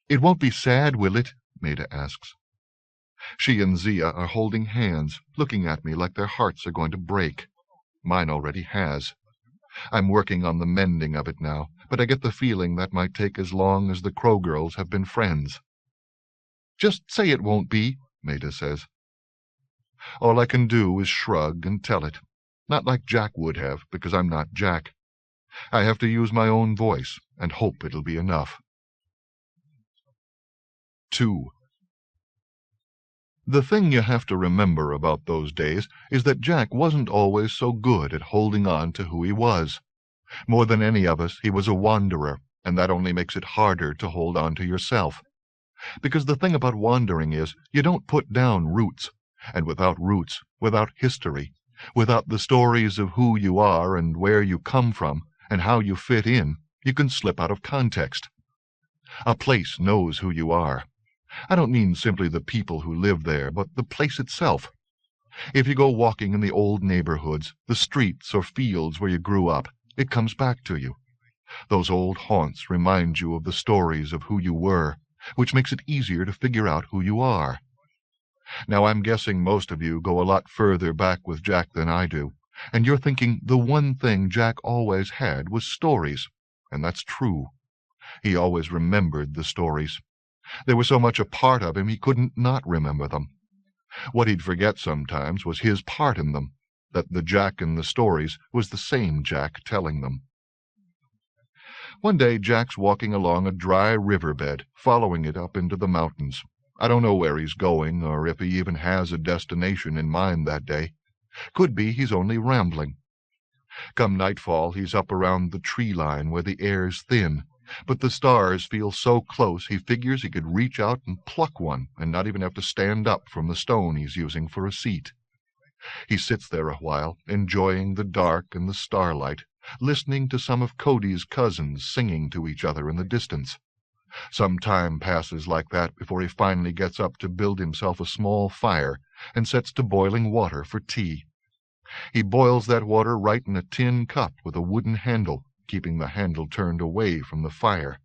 It won't be sad, will it? Maida asks. She and Zia are holding hands, looking at me like their hearts are going to break. Mine already has. I'm working on the mending of it now, but I get the feeling that might take as long as the Crow girls have been friends. Just say it won't be, Maida says. All I can do is shrug and tell it. Not like Jack would have, because I'm not Jack. I have to use my own voice and hope it'll be enough. 2. The thing you have to remember about those days is that Jack wasn't always so good at holding on to who he was. More than any of us, he was a wanderer, and that only makes it harder to hold on to yourself. Because the thing about wandering is, you don't put down roots, and without roots, without history, without the stories of who you are and where you come from and how you fit in, you can slip out of context. A place knows who you are. I don't mean simply the people who live there, but the place itself. If you go walking in the old neighborhoods, the streets or fields where you grew up, it comes back to you. Those old haunts remind you of the stories of who you were, which makes it easier to figure out who you are. Now, I'm guessing most of you go a lot further back with Jack than I do, and you're thinking the one thing Jack always had was stories, and that's true. He always remembered the stories. There was so much a part of him he couldn't not remember them. What he'd forget sometimes was his part in them, that the Jack in the stories was the same Jack telling them. One day Jack's walking along a dry riverbed, following it up into the mountains. I don't know where he's going, or if he even has a destination in mind that day. Could be he's only rambling. Come nightfall, he's up around the tree line where the air's thin, but the stars feel so close he figures he could reach out and pluck one and not even have to stand up from the stone he's using for a seat. He sits there a while, enjoying the dark and the starlight, listening to some of Cody's cousins singing to each other in the distance. Some time passes like that before he finally gets up to build himself a small fire and sets to boiling water for tea. He boils that water right in a tin cup with a wooden handle, keeping the handle turned away from the fire.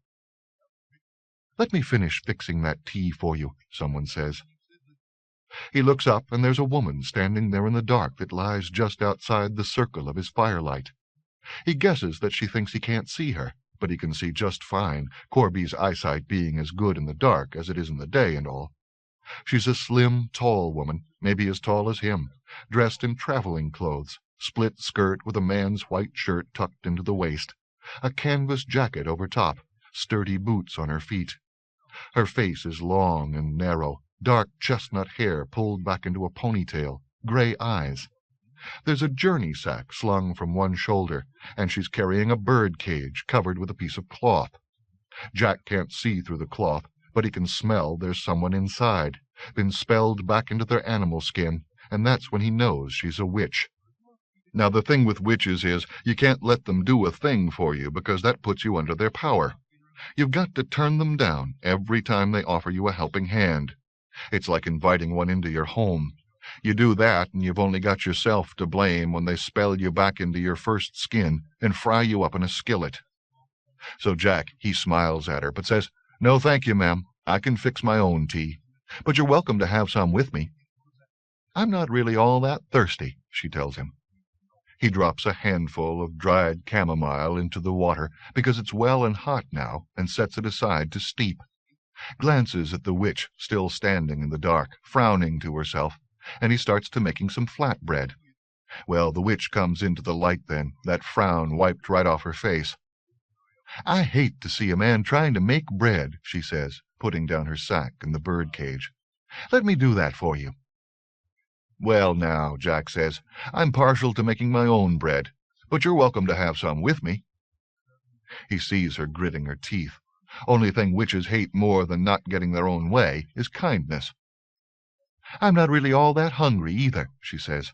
"Let me finish fixing that tea for you," someone says. He looks up, and there's a woman standing there in the dark that lies just outside the circle of his firelight. He guesses that she thinks he can't see her, but he can see just fine, Corby's eyesight being as good in the dark as it is in the day and all. She's a slim, tall woman, maybe as tall as him, dressed in traveling clothes, split skirt with a man's white shirt tucked into the waist, a canvas jacket over top, sturdy boots on her feet. Her face is long and narrow, dark chestnut hair pulled back into a ponytail, gray eyes. There's a journey sack slung from one shoulder, and she's carrying a bird cage covered with a piece of cloth. Jack can't see through the cloth, but he can smell there's someone inside, been spelled back into their animal skin, and that's when he knows she's a witch. Now, the thing with witches is you can't let them do a thing for you, because that puts you under their power. You've got to turn them down every time they offer you a helping hand. It's like inviting one into your home. You do that, and you've only got yourself to blame when they spell you back into your first skin and fry you up in a skillet. So Jack, he smiles at her, but says, "No, thank you, ma'am. I can fix my own tea. But you're welcome to have some with me." "I'm not really all that thirsty," she tells him. He drops a handful of dried chamomile into the water, because it's well and hot now, and sets it aside to steep. Glances at the witch, still standing in the dark, frowning to herself, and he starts to making some flatbread. Well, the witch comes into the light then, that frown wiped right off her face. "I hate to see a man trying to make bread," she says, putting down her sack in the bird cage. "Let me do that for you." "Well, now," Jack says, "I'm partial to making my own bread, but you're welcome to have some with me." He sees her gritting her teeth. Only thing witches hate more than not getting their own way is kindness. "I'm not really all that hungry either," she says.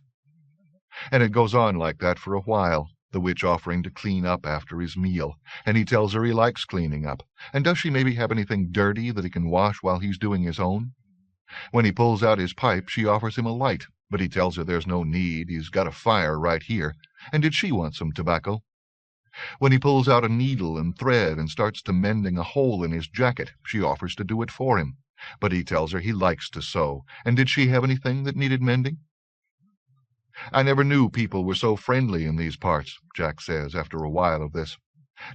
And it goes on like that for a while, the witch offering to clean up after his meal, and he tells her he likes cleaning up, and does she maybe have anything dirty that he can wash while he's doing his own? When he pulls out his pipe, she offers him a light, but he tells her there's no need, he's got a fire right here, and did she want some tobacco? When he pulls out a needle and thread and starts to mending a hole in his jacket, she offers to do it for him, but he tells her he likes to sew, and did she have anything that needed mending? I never knew people were so friendly in these parts, Jack says after a while of this.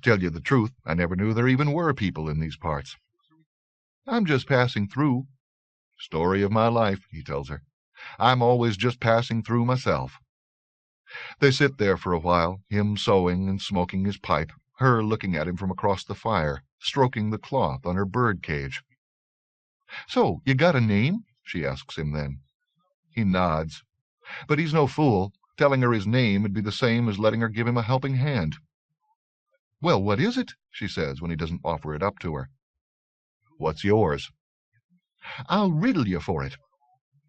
Tell you the truth, I never knew there even were people in these parts. I'm just passing through. Story of my life, he tells her. I'm always just passing through myself. They sit there for a while, him sewing and smoking his pipe, her looking at him from across the fire, stroking the cloth on her bird cage. So, you got a name? She asks him then. He nods. But he's no fool. Telling her his name would be the same as letting her give him a helping hand. Well, what is it? She says when he doesn't offer it up to her. What's yours? I'll riddle you for it.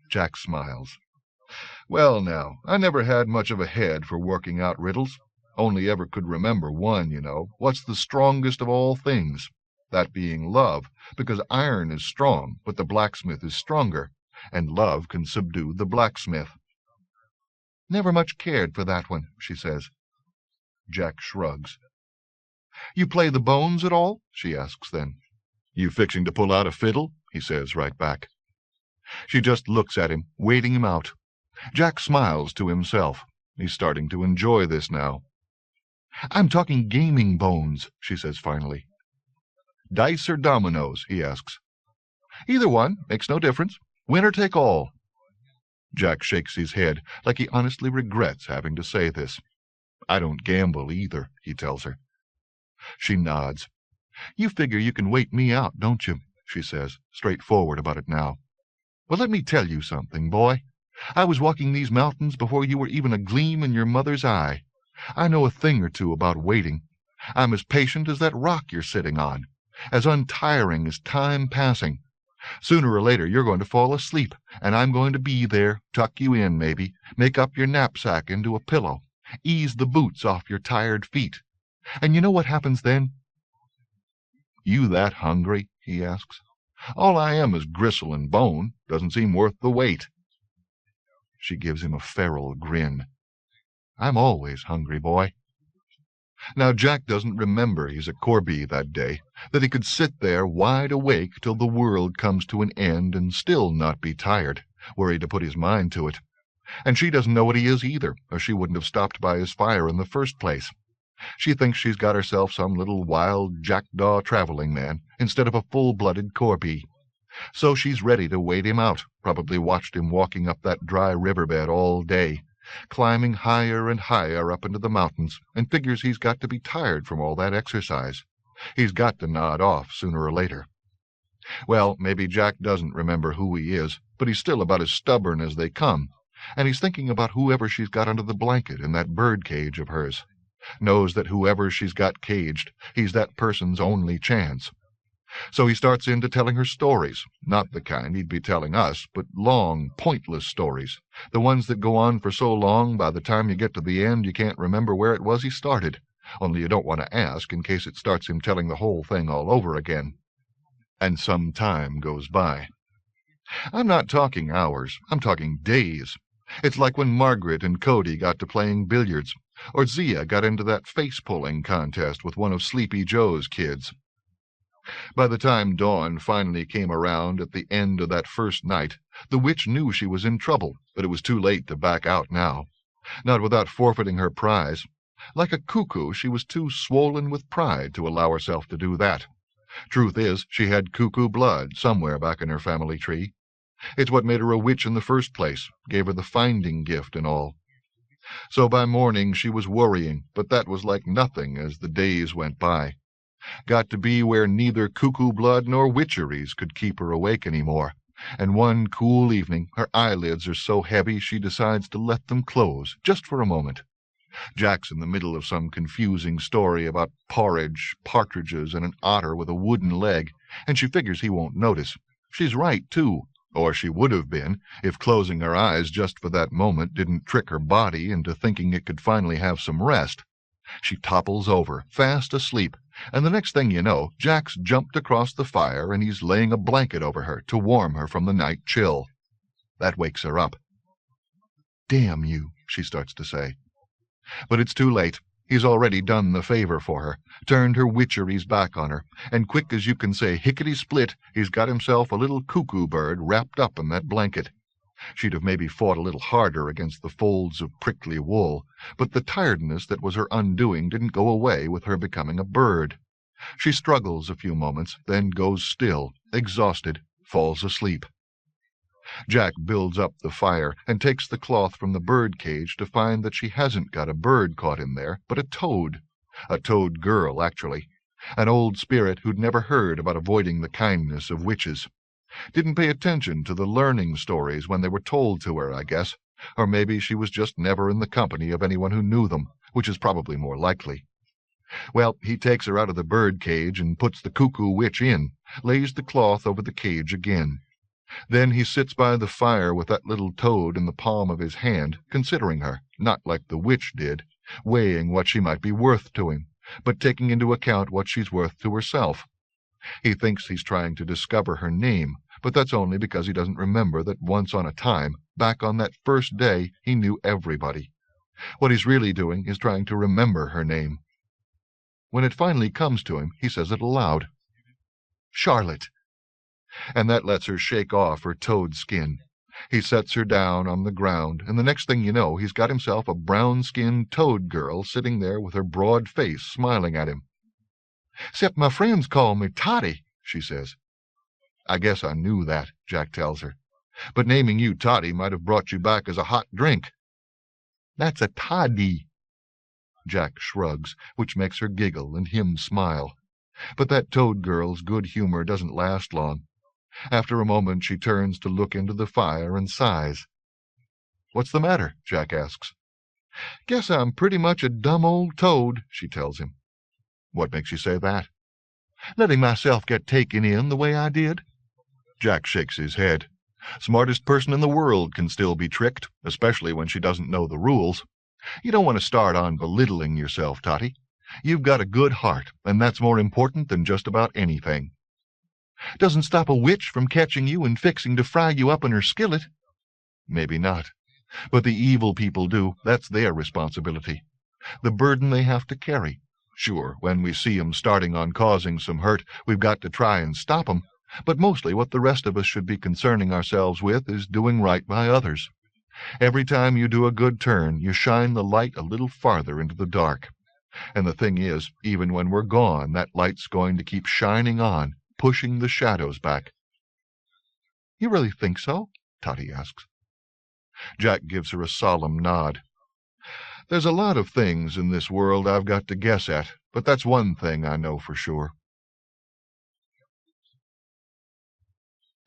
Jack smiles. Well, now, I never had much of a head for working out riddles. Only ever could remember one, you know. What's the strongest of all things? That being love, because iron is strong, but the blacksmith is stronger, and love can subdue the blacksmith. Never much cared for that one, she says. Jack shrugs. You play the bones at all? She asks then. You fixing to pull out a fiddle? He says right back. She just looks at him, waiting him out. Jack smiles to himself. He's starting to enjoy this now. I'm talking gaming bones, she says finally. Dice or dominoes? He asks. Either one, makes no difference. Winner take all. Jack shakes his head, like he honestly regrets having to say this. I don't gamble either, he tells her. She nods. You figure you can wait me out, don't you? She says, straightforward about it now. Well, let me tell you something, boy. I was walking these mountains before you were even a gleam in your mother's eye. I know a thing or two about waiting. I'm as patient as that rock you're sitting on, as untiring as time passing. Sooner or later you're going to fall asleep, and I'm going to be there, tuck you in maybe, make up your knapsack into a pillow, ease the boots off your tired feet. And you know what happens then? You that hungry? He asks. All I am is gristle and bone. Doesn't seem worth the wait. She gives him a feral grin. I'm always hungry, boy. Now Jack doesn't remember he's at Corby that day, that he could sit there wide awake till the world comes to an end and still not be tired, were he to put his mind to it. And she doesn't know what he is either, or she wouldn't have stopped by his fire in the first place. She thinks she's got herself some little wild jackdaw traveling man, instead of a full-blooded Corby. So she's ready to wait him out, probably watched him walking up that dry riverbed all day, climbing higher and higher up into the mountains, and figures he's got to be tired from all that exercise. He's got to nod off sooner or later. Well, maybe Jack doesn't remember who he is, but he's still about as stubborn as they come, and he's thinking about whoever she's got under the blanket in that bird cage of hers. Knows that whoever she's got caged, he's that person's only chance. So he starts into telling her stories, not the kind he'd be telling us, but long, pointless stories, the ones that go on for so long by the time you get to the end you can't remember where it was he started, only you don't want to ask in case it starts him telling the whole thing all over again. And some time goes by. I'm not talking hours, I'm talking days. It's like when Margaret and Cody got to playing billiards, or Zia got into that face-pulling contest with one of Sleepy Joe's kids. By the time dawn finally came around at the end of that first night, the witch knew she was in trouble, but it was too late to back out now. Not without forfeiting her prize. Like a cuckoo, she was too swollen with pride to allow herself to do that. Truth is, she had cuckoo blood somewhere back in her family tree. It's what made her a witch in the first place, gave her the finding gift and all. So by morning she was worrying, but that was like nothing as the days went by. Got to be where neither cuckoo blood nor witcheries could keep her awake any more, and one cool evening her eyelids are so heavy she decides to let them close, just for a moment. Jack's in the middle of some confusing story about porridge, partridges, and an otter with a wooden leg, and she figures he won't notice. She's right, too. Or she would have been, if closing her eyes just for that moment didn't trick her body into thinking it could finally have some rest. She topples over, fast asleep, and the next thing you know, Jack's jumped across the fire and he's laying a blanket over her to warm her from the night chill. That wakes her up. Damn you, she starts to say. But it's too late. He's already done the favor for her, turned her witcheries back on her, and quick as you can say hickety-split, he's got himself a little cuckoo bird wrapped up in that blanket. She'd have maybe fought a little harder against the folds of prickly wool, but the tiredness that was her undoing didn't go away with her becoming a bird. She struggles a few moments, then goes still, exhausted, falls asleep. Jack builds up the fire and takes the cloth from the bird cage to find that she hasn't got a bird caught in there, but a toad girl, actually, an old spirit who'd never heard about avoiding the kindness of witches. Didn't pay attention to the learning stories when they were told to her, I guess, or maybe she was just never in the company of anyone who knew them, which is probably more likely. Well, he takes her out of the bird cage and puts the cuckoo witch in, lays the cloth over the cage again. Then he sits by the fire with that little toad in the palm of his hand, considering her, not like the witch did, weighing what she might be worth to him, but taking into account what she's worth to herself. He thinks he's trying to discover her name, but that's only because he doesn't remember that once on a time, back on that first day, he knew everybody. What he's really doing is trying to remember her name. When it finally comes to him, he says it aloud. Charlotte. And that lets her shake off her toad skin. He sets her down on the ground, and the next thing you know, he's got himself a brown-skinned toad girl sitting there with her broad face smiling at him. "'Cept my friends call me Toddy," she says. "I guess I knew that," Jack tells her. "But naming you Toddy might have brought you back as a hot drink." "That's a toddy." Jack shrugs, which makes her giggle and him smile. But that toad girl's good humor doesn't last long. After a moment she turns to look into the fire and sighs. "What's the matter?" Jack asks. "Guess I'm pretty much a dumb old toad," she tells him. "What makes you say that?" "Letting myself get taken in the way I did." Jack shakes his head. Smartest person in the world can still be tricked, especially when she doesn't know the rules. You don't want to start on belittling yourself, Totty. You've got a good heart, and that's more important than just about anything. "Doesn't stop a witch from catching you and fixing to fry you up in her skillet." "Maybe not. But the evil people do. That's their responsibility. The burden they have to carry. Sure, when we see 'em starting on causing some hurt, we've got to try and stop 'em. But mostly what the rest of us should be concerning ourselves with is doing right by others. Every time you do a good turn, you shine the light a little farther into the dark. And the thing is, even when we're gone, that light's going to keep shining on, pushing the shadows back." "You really think so?" Totty asks. Jack gives her a solemn nod. "There's a lot of things in this world I've got to guess at, but that's one thing I know for sure."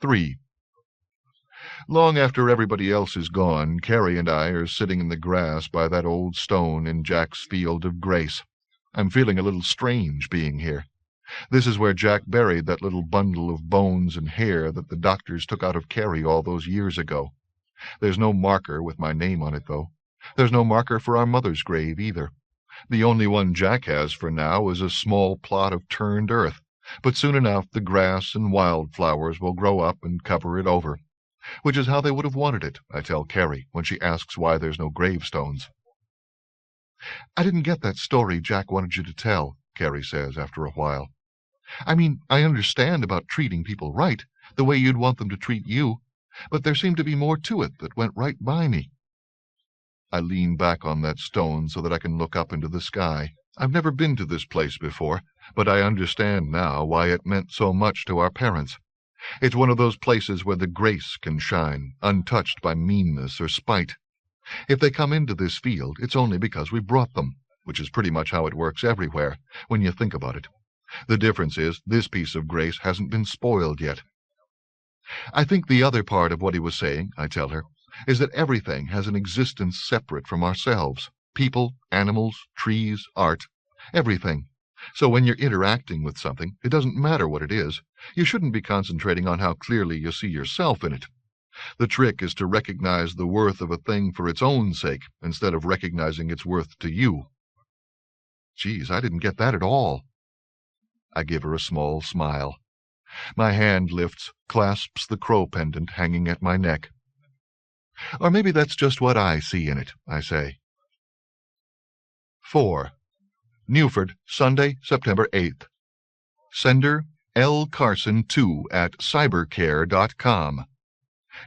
3. Long after everybody else is gone, Carrie and I are sitting in the grass by that old stone in Jack's field of grace. I'm feeling a little strange being here. This is where Jack buried that little bundle of bones and hair that the doctors took out of Carrie all those years ago. There's no marker with my name on it, though. There's no marker for our mother's grave, either. The only one Jack has for now is a small plot of turned earth, but soon enough the grass and wildflowers will grow up and cover it over, which is how they would have wanted it, I tell Carrie, when she asks why there's no gravestones. "I didn't get that story Jack wanted you to tell," Carrie says after a while. "I mean, I understand about treating people right, the way you'd want them to treat you, but there seemed to be more to it that went right by me." I lean back on that stone so that I can look up into the sky. I've never been to this place before, but I understand now why it meant so much to our parents. It's one of those places where the grace can shine, untouched by meanness or spite. If they come into this field, it's only because we brought them, which is pretty much how it works everywhere, when you think about it. The difference is this piece of grace hasn't been spoiled yet. I think the other part of what he was saying, I tell her, is that everything has an existence separate from ourselves. People, animals, trees, art, everything. So when you're interacting with something, it doesn't matter what it is. You shouldn't be concentrating on how clearly you see yourself in it. The trick is to recognize the worth of a thing for its own sake, instead of recognizing its worth to you. Geez, I didn't get that at all. I give her a small smile. My hand lifts, clasps the crow pendant hanging at my neck. Or maybe that's just what I see in it, I say. 4. Newford, Sunday, September 8th. Sender, L. Carson 2 at cybercare.com.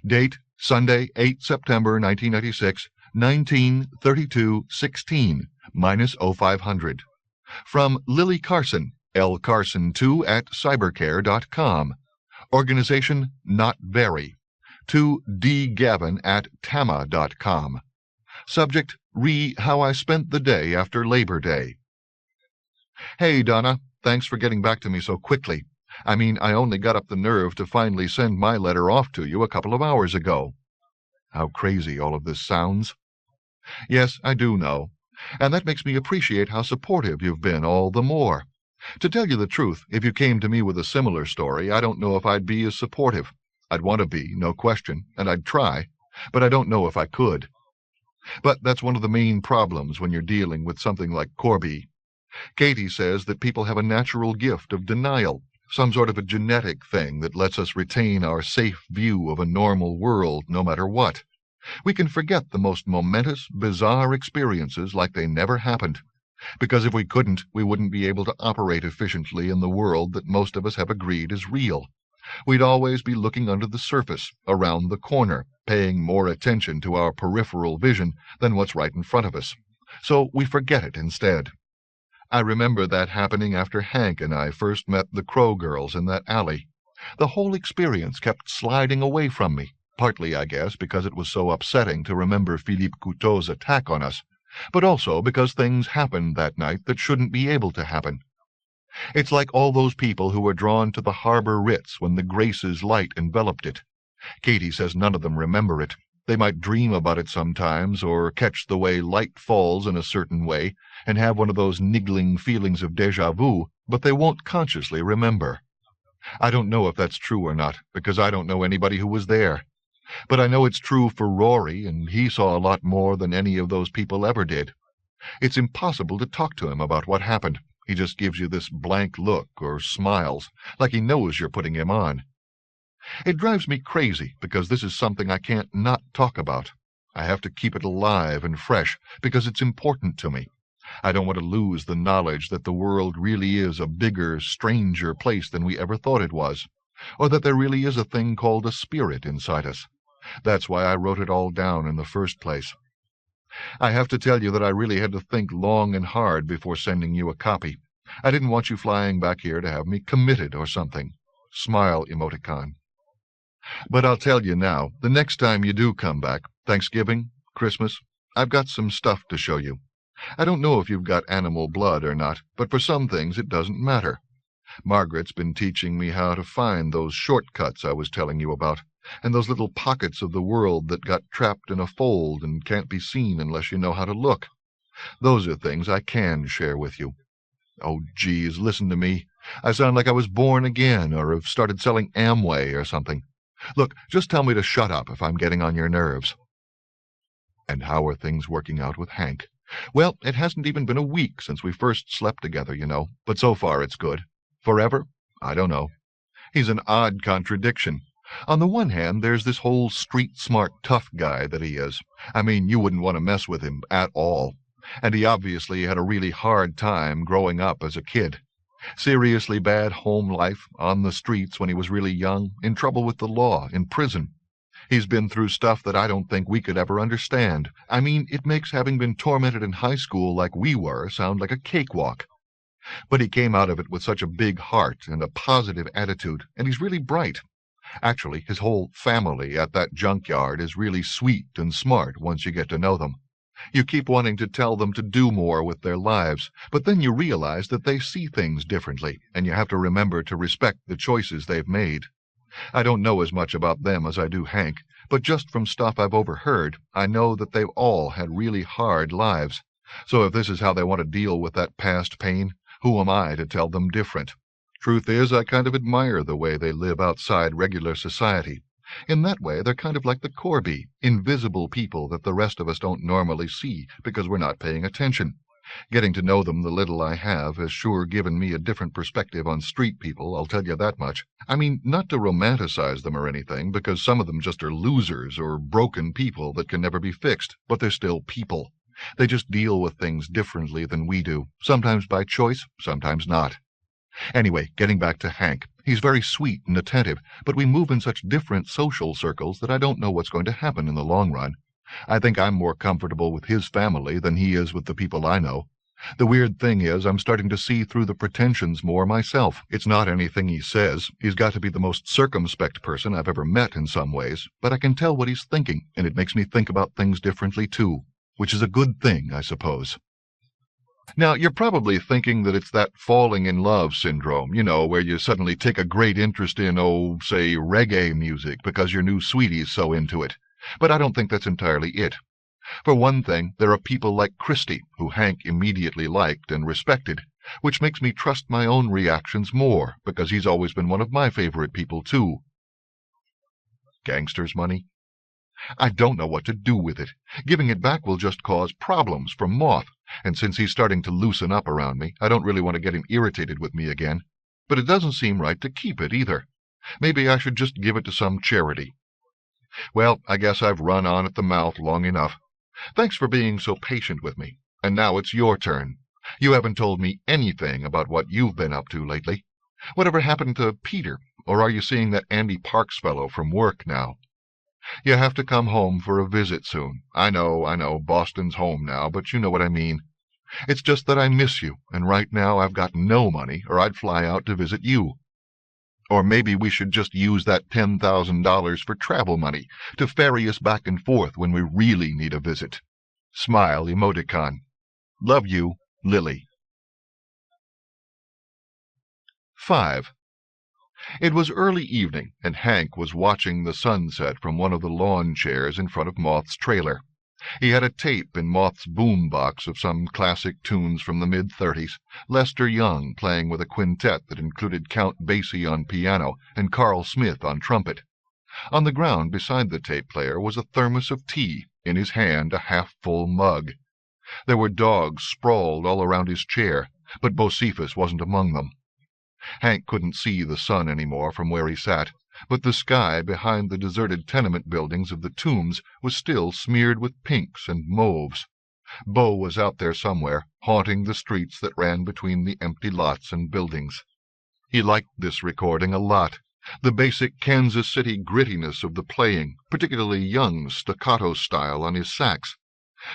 Date, Sunday, 8 September 1996, 19:32:16, minus 0500. From Lily Carson, L. Carson 2 at cybercare.com. Organization, not very. To D. Gavin at tama.com. Subject, how I spent the day after Labor Day. Hey, Donna, thanks for getting back to me so quickly. I mean, I only got up the nerve to finally send my letter off to you a couple of hours ago. How crazy all of this sounds. Yes, I do know, and that makes me appreciate how supportive you've been all the more. To tell you the truth, if you came to me with a similar story, I don't know if I'd be as supportive. I'd want to be, no question, and I'd try, but I don't know if I could. But that's one of the main problems when you're dealing with something like Corby. Katie says that people have a natural gift of denial, some sort of a genetic thing that lets us retain our safe view of a normal world no matter what. We can forget the most momentous, bizarre experiences like they never happened, because if we couldn't, we wouldn't be able to operate efficiently in the world that most of us have agreed is real. We'd always be looking under the surface, around the corner, paying more attention to our peripheral vision than what's right in front of us. So we forget it instead. I remember that happening after Hank and I first met the Crow girls in that alley. The whole experience kept sliding away from me, partly, I guess, because it was so upsetting to remember Philippe Couteau's attack on us, but also because things happened that night that shouldn't be able to happen. It's like all those people who were drawn to the Harbor Ritz when the Grace's light enveloped it. Katie says none of them remember it. They might dream about it sometimes, or catch the way light falls in a certain way, and have one of those niggling feelings of déjà vu, but they won't consciously remember. I don't know if that's true or not, because I don't know anybody who was there. But I know it's true for Rory, and he saw a lot more than any of those people ever did. It's impossible to talk to him about what happened. He just gives you this blank look, or smiles, like he knows you're putting him on. It drives me crazy, because this is something I can't not talk about. I have to keep it alive and fresh, because it's important to me. I don't want to lose the knowledge that the world really is a bigger, stranger place than we ever thought it was, or that there really is a thing called a spirit inside us. That's why I wrote it all down in the first place. I have to tell you that I really had to think long and hard before sending you a copy. I didn't want you flying back here to have me committed or something. Smile emoticon. But I'll tell you now, the next time you do come back, Thanksgiving, Christmas, I've got some stuff to show you. I don't know if you've got animal blood or not, but for some things it doesn't matter. Margaret's been teaching me how to find those shortcuts I was telling you about, and those little pockets of the world that got trapped in a fold and can't be seen unless you know how to look. Those are things I can share with you. Oh, geez, listen to me. I sound like I was born again, or have started selling Amway or something. Look, just tell me to shut up if I'm getting on your nerves. And how are things working out with Hank? Well, it hasn't even been a week since we first slept together, you know, but so far it's good. Forever? I don't know. He's an odd contradiction. On the one hand, there's this whole street-smart tough guy that he is. I mean, you wouldn't want to mess with him at all. And he obviously had a really hard time growing up as a kid. Seriously bad home life, on the streets when he was really young, in trouble with the law, in prison. He's been through stuff that I don't think we could ever understand. I mean, it makes having been tormented in high school like we were sound like a cakewalk. But he came out of it with such a big heart and a positive attitude, and he's really bright. Actually, his whole family at that junkyard is really sweet and smart once you get to know them. You keep wanting to tell them to do more with their lives, but then you realize that they see things differently, and you have to remember to respect the choices they've made. I don't know as much about them as I do Hank, but just from stuff I've overheard, I know that they've all had really hard lives. So if this is how they want to deal with that past pain, who am I to tell them different? Truth is, I kind of admire the way they live outside regular society. In that way, they're kind of like the Corby, invisible people that the rest of us don't normally see because we're not paying attention. Getting to know them the little I have has sure given me a different perspective on street people, I'll tell you that much. I mean, not to romanticize them or anything, because some of them just are losers or broken people that can never be fixed, but they're still people. They just deal with things differently than we do, sometimes by choice, sometimes not. Anyway, getting back to Hank. He's very sweet and attentive, but we move in such different social circles that I don't know what's going to happen in the long run. I think I'm more comfortable with his family than he is with the people I know. The weird thing is I'm starting to see through the pretensions more myself. It's not anything he says. He's got to be the most circumspect person I've ever met in some ways, but I can tell what he's thinking, and it makes me think about things differently too, which is a good thing, I suppose. Now, you're probably thinking that it's that falling in love syndrome, where you suddenly take a great interest in, say, reggae music because your new sweetie's so into it. But I don't think that's entirely it. For one thing, there are people like Christy, who Hank immediately liked and respected, which makes me trust my own reactions more, because he's always been one of my favorite people, too. Gangster's money? I don't know what to do with it. Giving it back will just cause problems for Moth, and since he's starting to loosen up around me, I don't really want to get him irritated with me again. But it doesn't seem right to keep it, either. Maybe I should just give it to some charity. Well, I guess I've run on at the mouth long enough. Thanks for being so patient with me, and now it's your turn. You haven't told me anything about what you've been up to lately. Whatever happened to Peter, or are you seeing that Andy Parks fellow from work now? You have to come home for a visit soon. I know, Boston's home now, but you know what I mean. It's just that I miss you, and right now I've got no money, or I'd fly out to visit you. Or maybe we should just use that $10,000 for travel money to ferry us back and forth when we really need a visit. Smile emoticon. Love you, Lily. 5. It was early evening, and Hank was watching the sunset from one of the lawn chairs in front of Moth's trailer. He had a tape in Moth's boom box of some classic tunes from the mid-30s, Lester Young playing with a quintet that included Count Basie on piano and Carl Smith on trumpet. On the ground beside the tape player was a thermos of tea, in his hand a half-full mug. There were dogs sprawled all around his chair, but Bocephus wasn't among them. Hank couldn't see the sun any more from where he sat, but the sky behind the deserted tenement buildings of the Tombs was still smeared with pinks and mauves. Bo was out there somewhere, haunting the streets that ran between the empty lots and buildings. He liked this recording a lot. The basic Kansas City grittiness of the playing, particularly Young's staccato style on his sax.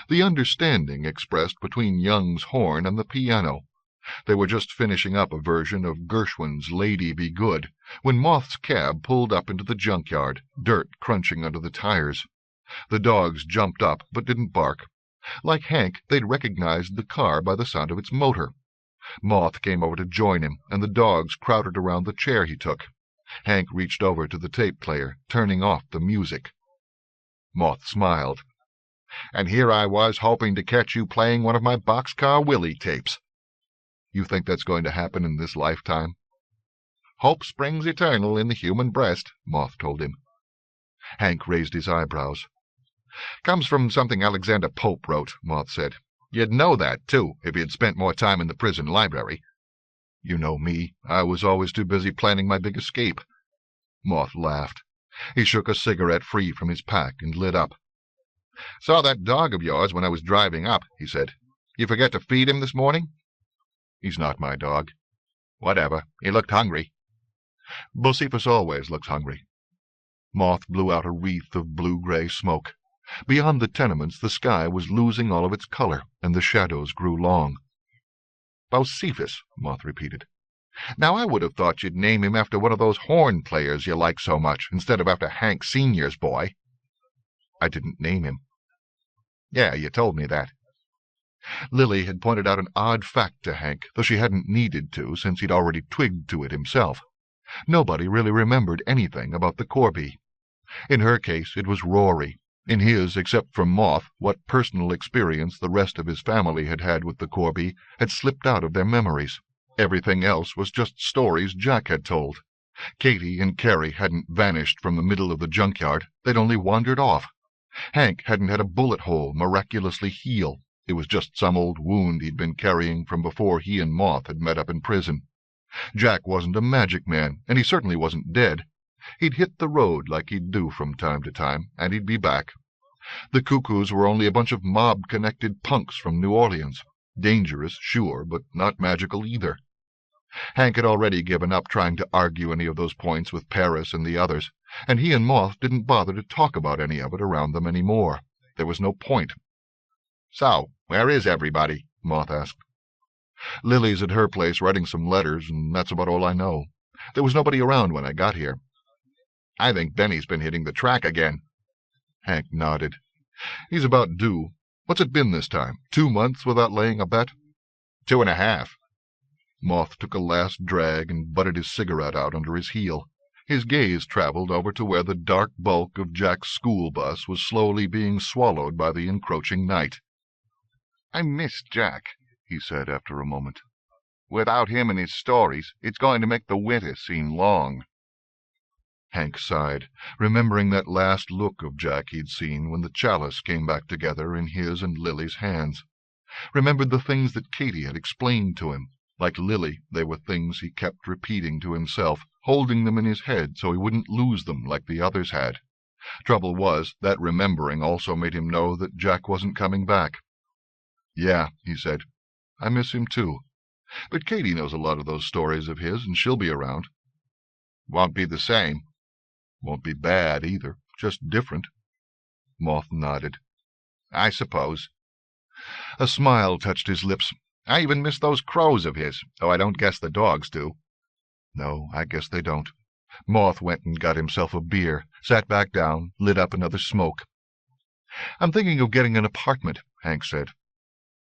The understanding expressed between Young's horn and the piano. They were just finishing up a version of Gershwin's Lady Be Good when Moth's cab pulled up into the junkyard, dirt crunching under the tires. The dogs jumped up, but didn't bark. Like Hank, they'd recognized the car by the sound of its motor. Moth came over to join him, and the dogs crowded around the chair he took. Hank reached over to the tape player, turning off the music. Moth smiled. "And here I was hoping to catch you playing one of my Boxcar Willie tapes." "You think that's going to happen in this lifetime?" "Hope springs eternal in the human breast," Moth told him. Hank raised his eyebrows. "Comes from something Alexander Pope wrote," Moth said. "You'd know that, too, if you'd spent more time in the prison library." "You know me. I was always too busy planning my big escape." Moth laughed. He shook a cigarette free from his pack and lit up. "Saw that dog of yours when I was driving up," he said. "You forget to feed him this morning?" "He's not my dog." "Whatever. He looked hungry." "Bocephus always looks hungry." Moth blew out a wreath of blue-gray smoke. Beyond the tenements the sky was losing all of its color, and the shadows grew long. "Bocephus," Moth repeated. "Now I would have thought you'd name him after one of those horn players you like so much, instead of after Hank Sr.'s boy." "I didn't name him." "Yeah, you told me that." Lily had pointed out an odd fact to Hank, though she hadn't needed to, since he'd already twigged to it himself. Nobody really remembered anything about the Corby. In her case, it was Rory. In his, except for Moth, what personal experience the rest of his family had had with the Corby had slipped out of their memories. Everything else was just stories Jack had told. Katie and Carrie hadn't vanished from the middle of the junkyard. They'd only wandered off. Hank hadn't had a bullet hole miraculously heal. It was just some old wound he'd been carrying from before he and Moth had met up in prison. Jack wasn't a magic man, and he certainly wasn't dead. He'd hit the road like he'd do from time to time, and he'd be back. The Cuckoos were only a bunch of mob-connected punks from New Orleans. Dangerous, sure, but not magical either. Hank had already given up trying to argue any of those points with Paris and the others, and he and Moth didn't bother to talk about any of it around them any more. There was no point. "So, where is everybody?" Moth asked. "Lily's at her place writing some letters, and that's about all I know. There was nobody around when I got here." "I think Benny's been hitting the track again." Hank nodded. "He's about due. What's it been this time? 2 months without laying a bet?" 2.5. Moth took a last drag and butted his cigarette out under his heel. His gaze traveled over to where the dark bulk of Jack's school bus was slowly being swallowed by the encroaching night. "I miss Jack," he said after a moment. "Without him and his stories, it's going to make the winter seem long." Hank sighed, remembering that last look of Jack he'd seen when the chalice came back together in his and Lily's hands. Remembered the things that Katie had explained to him. Like Lily, they were things he kept repeating to himself, holding them in his head so he wouldn't lose them like the others had. Trouble was, that remembering also made him know that Jack wasn't coming back. "Yeah," he said, "I miss him too. But Katie knows a lot of those stories of his, and she'll be around." "Won't be the same." "Won't be bad, either. Just different." Moth nodded. "I suppose." A smile touched his lips. "I even miss those crows of his, though I don't guess the dogs do." "No, I guess they don't." Moth went and got himself a beer, sat back down, lit up another smoke. "I'm thinking of getting an apartment," Hank said.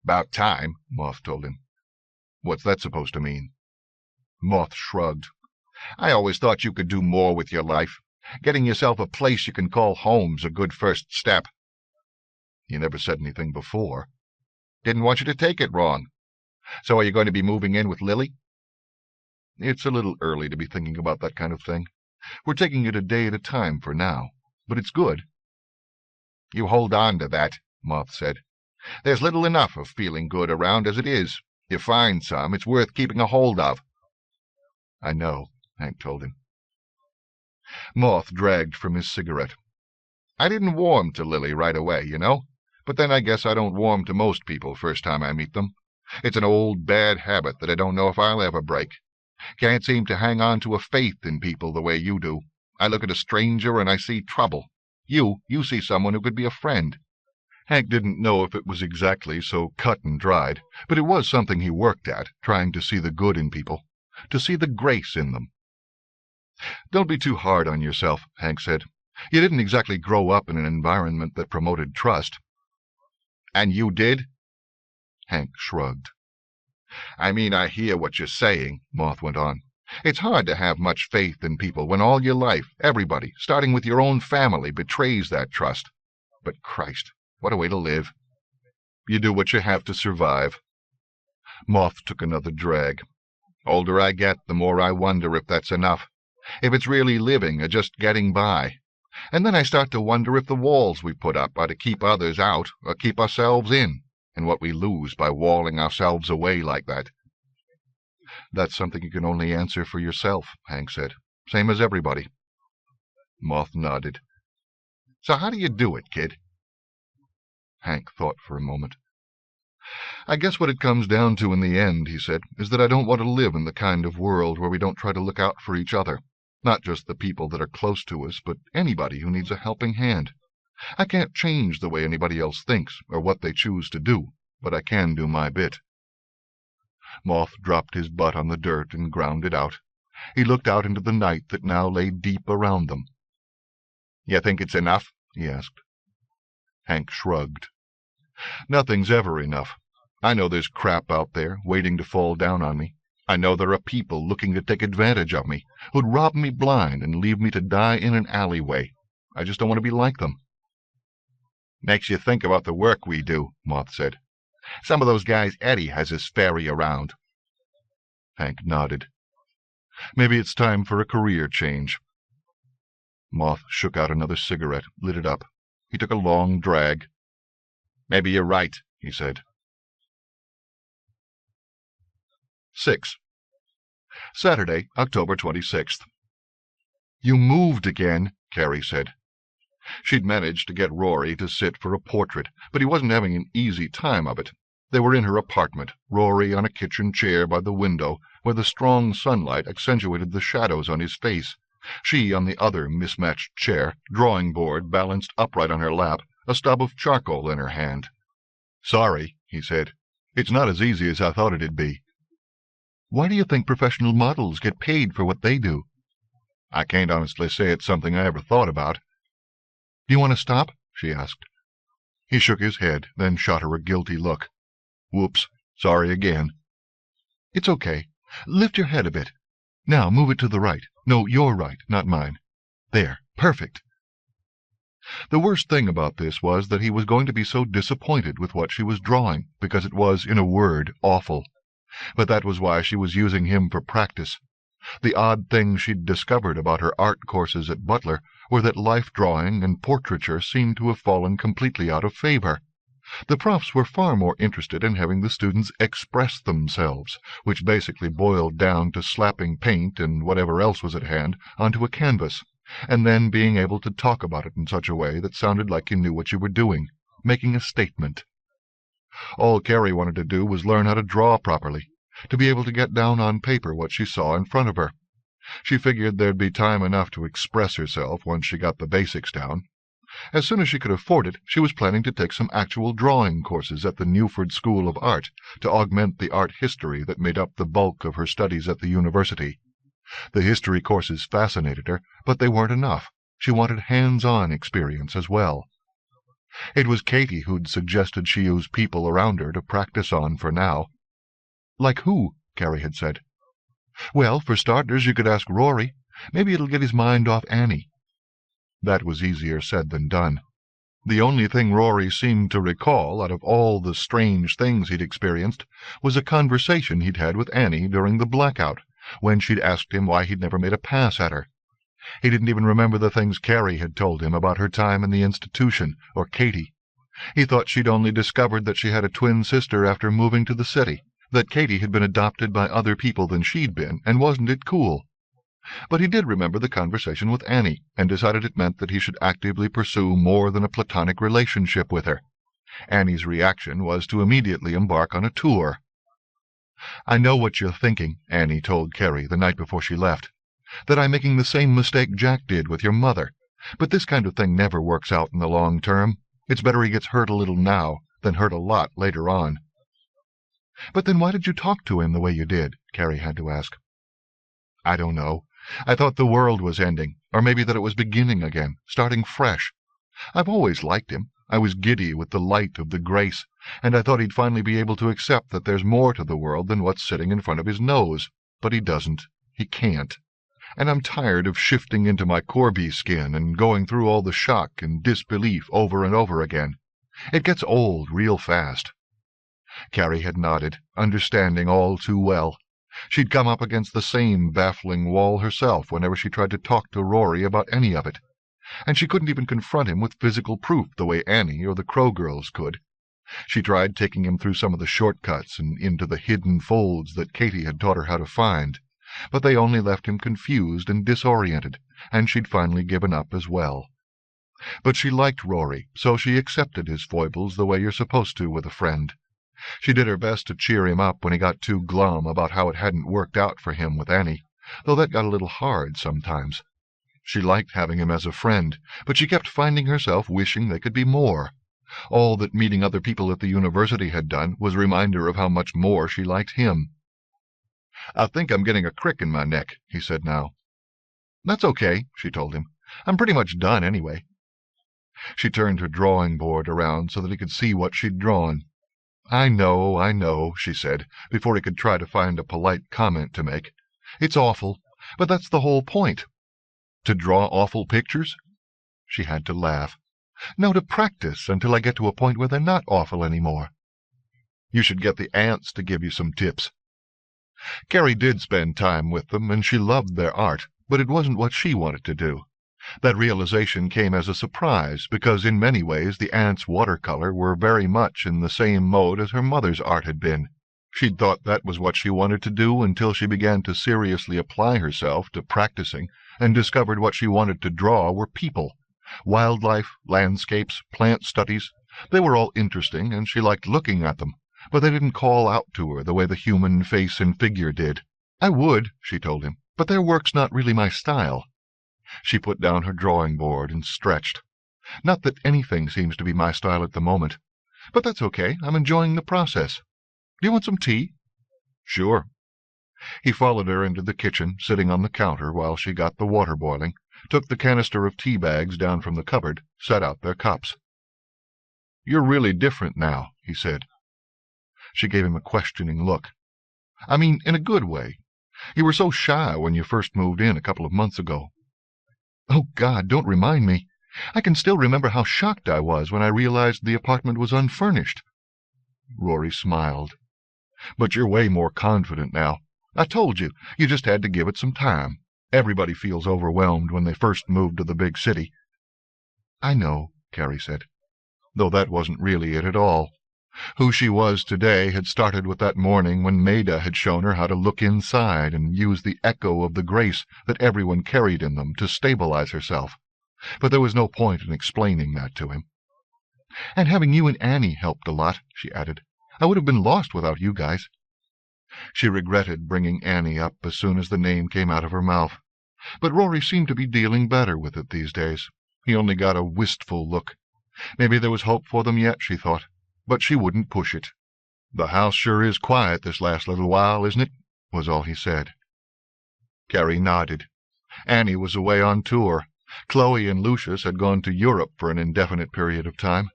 "'Bout time," Moth told him. "What's that supposed to mean?" Moth shrugged. "I always thought you could do more with your life. Getting yourself a place you can call home's a good first step." "You never said anything before." "Didn't want you to take it wrong. So are you going to be moving in with Lily?" "It's a little early to be thinking about that kind of thing. We're taking it a day at a time for now, but it's good." "You hold on to that," Moth said. "There's little enough of feeling good around as it is. You find some, it's worth keeping a hold of." "I know," Hank told him. Moth dragged from his cigarette. "I didn't warm to Lily right away, you know, but then I guess I don't warm to most people first time I meet them. It's an old bad habit that I don't know if I'll ever break. Can't seem to hang on to a faith in people the way you do. I look at a stranger and I see trouble. You see someone who could be a friend." Hank didn't know if it was exactly so cut and dried, but it was something he worked at, trying to see the good in people, to see the grace in them. "Don't be too hard on yourself," Hank said. "You didn't exactly grow up in an environment that promoted trust." "And you did?" Hank shrugged. "I mean, I hear what you're saying," Moth went on. "It's hard to have much faith in people when all your life, everybody, starting with your own family, betrays that trust. But Christ, what a way to live. You do what you have to survive." Moth took another drag. "Older I get, the more I wonder if that's enough. If it's really living or just getting by. And then I start to wonder if the walls we put up are to keep others out or keep ourselves in, and what we lose by walling ourselves away like that." "That's something you can only answer for yourself," Hank said. "Same as everybody." Moth nodded. "So how do you do it, kid?" Hank thought for a moment. "I guess what it comes down to in the end," he said, "is that I don't want to live in the kind of world where we don't try to look out for each other. Not just the people that are close to us, but anybody who needs a helping hand. I can't change the way anybody else thinks or what they choose to do, but I can do my bit." Moth dropped his butt on the dirt and ground it out. He looked out into the night that now lay deep around them. "You think it's enough?" he asked. Hank shrugged. "Nothing's ever enough. I know there's crap out there waiting to fall down on me. I know there are people looking to take advantage of me, who'd rob me blind and leave me to die in an alleyway. I just don't want to be like them." "Makes you think about the work we do," Moth said. "Some of those guys Eddie has us ferry around." Hank nodded. "Maybe it's time for a career change." Moth shook out another cigarette, lit it up. He took a long drag. "Maybe you're right," he said. 6. Saturday, October 26th. "You moved again," Carrie said. She'd managed to get Rory to sit for a portrait, but he wasn't having an easy time of it. They were in her apartment, Rory on a kitchen chair by the window, where the strong sunlight accentuated the shadows on his face. She on the other mismatched chair, drawing-board balanced upright on her lap, a stub of charcoal in her hand. "Sorry," he said. "It's not as easy as I thought it'd be." "Why do you think professional models get paid for what they do?" "I can't honestly say it's something I ever thought about." "Do you want to stop?" she asked. He shook his head, then shot her a guilty look. "Whoops. Sorry again." "It's okay. Lift your head a bit. Now move it to the right. No, your right, not mine. There. Perfect." The worst thing about this was that he was going to be so disappointed with what she was drawing, because it was, in a word, awful. But that was why she was using him for practice. The odd things she'd discovered about her art courses at Butler were that life-drawing and portraiture seemed to have fallen completely out of favor. The profs were far more interested in having the students express themselves, which basically boiled down to slapping paint and whatever else was at hand onto a canvas, and then being able to talk about it in such a way that sounded like you knew what you were doing, making a statement. All Carrie wanted to do was learn how to draw properly, to be able to get down on paper what she saw in front of her. She figured there'd be time enough to express herself once she got the basics down. As soon as she could afford it, she was planning to take some actual drawing courses at the Newford School of Art to augment the art history that made up the bulk of her studies at the university. The history courses fascinated her, but they weren't enough. She wanted hands-on experience as well. It was Katie who'd suggested she use people around her to practice on for now. "Like who?" Carrie had said. "Well, for starters, you could ask Rory. Maybe it'll get his mind off Annie." That was easier said than done. The only thing Rory seemed to recall, out of all the strange things he'd experienced, was a conversation he'd had with Annie during the blackout, when she'd asked him why he'd never made a pass at her. He didn't even remember the things Carrie had told him about her time in the institution, or Katie. He thought she'd only discovered that she had a twin sister after moving to the city, that Katie had been adopted by other people than she'd been, and wasn't it cool? But he did remember the conversation with Annie, and decided it meant that he should actively pursue more than a platonic relationship with her. Annie's reaction was to immediately embark on a tour. "I know what you're thinking," Annie told Carrie the night before she left, "that I'm making the same mistake Jack did with your mother. But this kind of thing never works out in the long term. It's better he gets hurt a little now than hurt a lot later on." "But then why did you talk to him the way you did?" Carrie had to ask. "I don't know. I thought the world was ending, or maybe that it was beginning again, starting fresh. I've always liked him. I was giddy with the light of the grace, and I thought he'd finally be able to accept that there's more to the world than what's sitting in front of his nose. But he doesn't. He can't. And I'm tired of shifting into my Corby skin and going through all the shock and disbelief over and over again. It gets old real fast." Carrie had nodded, understanding all too well. She'd come up against the same baffling wall herself whenever she tried to talk to Rory about any of it, and she couldn't even confront him with physical proof the way Annie or the Crow girls could. She tried taking him through some of the shortcuts and into the hidden folds that Katie had taught her how to find, but they only left him confused and disoriented, and she'd finally given up as well. But she liked Rory, so she accepted his foibles the way you're supposed to with a friend. She did her best to cheer him up when he got too glum about how it hadn't worked out for him with Annie, though that got a little hard sometimes. She liked having him as a friend, but she kept finding herself wishing they could be more. All that meeting other people at the university had done was remind her of how much more she liked him. "I think I'm getting a crick in my neck," he said now. "That's okay," she told him. "I'm pretty much done anyway." She turned her drawing board around so that he could see what she'd drawn. I know," she said, before he could try to find a polite comment to make. "It's awful, but that's the whole point." "To draw awful pictures?" She had to laugh. "No, to practice until I get to a point where they're not awful any more." "You should get the ants to give you some tips." Carrie did spend time with them, and she loved their art, but it wasn't what she wanted to do. That realization came as a surprise, because in many ways the ants' watercolor were very much in the same mode as her mother's art had been. She'd thought that was what she wanted to do until she began to seriously apply herself to practicing and discovered what she wanted to draw were people. Wildlife, landscapes, plant studies. They were all interesting, and she liked looking at them, but they didn't call out to her the way the human face and figure did. "I would," she told him, "but their work's not really my style." She put down her drawing board and stretched. "Not that anything seems to be my style at the moment. But that's okay. I'm enjoying the process. Do you want some tea?" "Sure." He followed her into the kitchen, sitting on the counter while she got the water boiling, took the canister of tea bags down from the cupboard, set out their cups. "You're really different now," he said. She gave him a questioning look. "I mean, in a good way. You were so shy when you first moved in a couple of months ago." "Oh, God, don't remind me. I can still remember how shocked I was when I realized the apartment was unfurnished." Rory smiled. "But you're way more confident now. I told you, you just had to give it some time. Everybody feels overwhelmed when they first move to the big city." "I know," Carrie said, though that wasn't really it at all. Who she was today had started with that morning when Maida had shown her how to look inside and use the echo of the grace that everyone carried in them to stabilize herself. But there was no point in explaining that to him. "And having you and Annie helped a lot," she added. "I would have been lost without you guys." She regretted bringing Annie up as soon as the name came out of her mouth. But Rory seemed to be dealing better with it these days. He only got a wistful look. Maybe there was hope for them yet, she thought, but she wouldn't push it. "The house sure is quiet this last little while, isn't it?" was all he said. Carrie nodded. Annie was away on tour. Chloe and Lucius had gone to Europe for an indefinite period of time.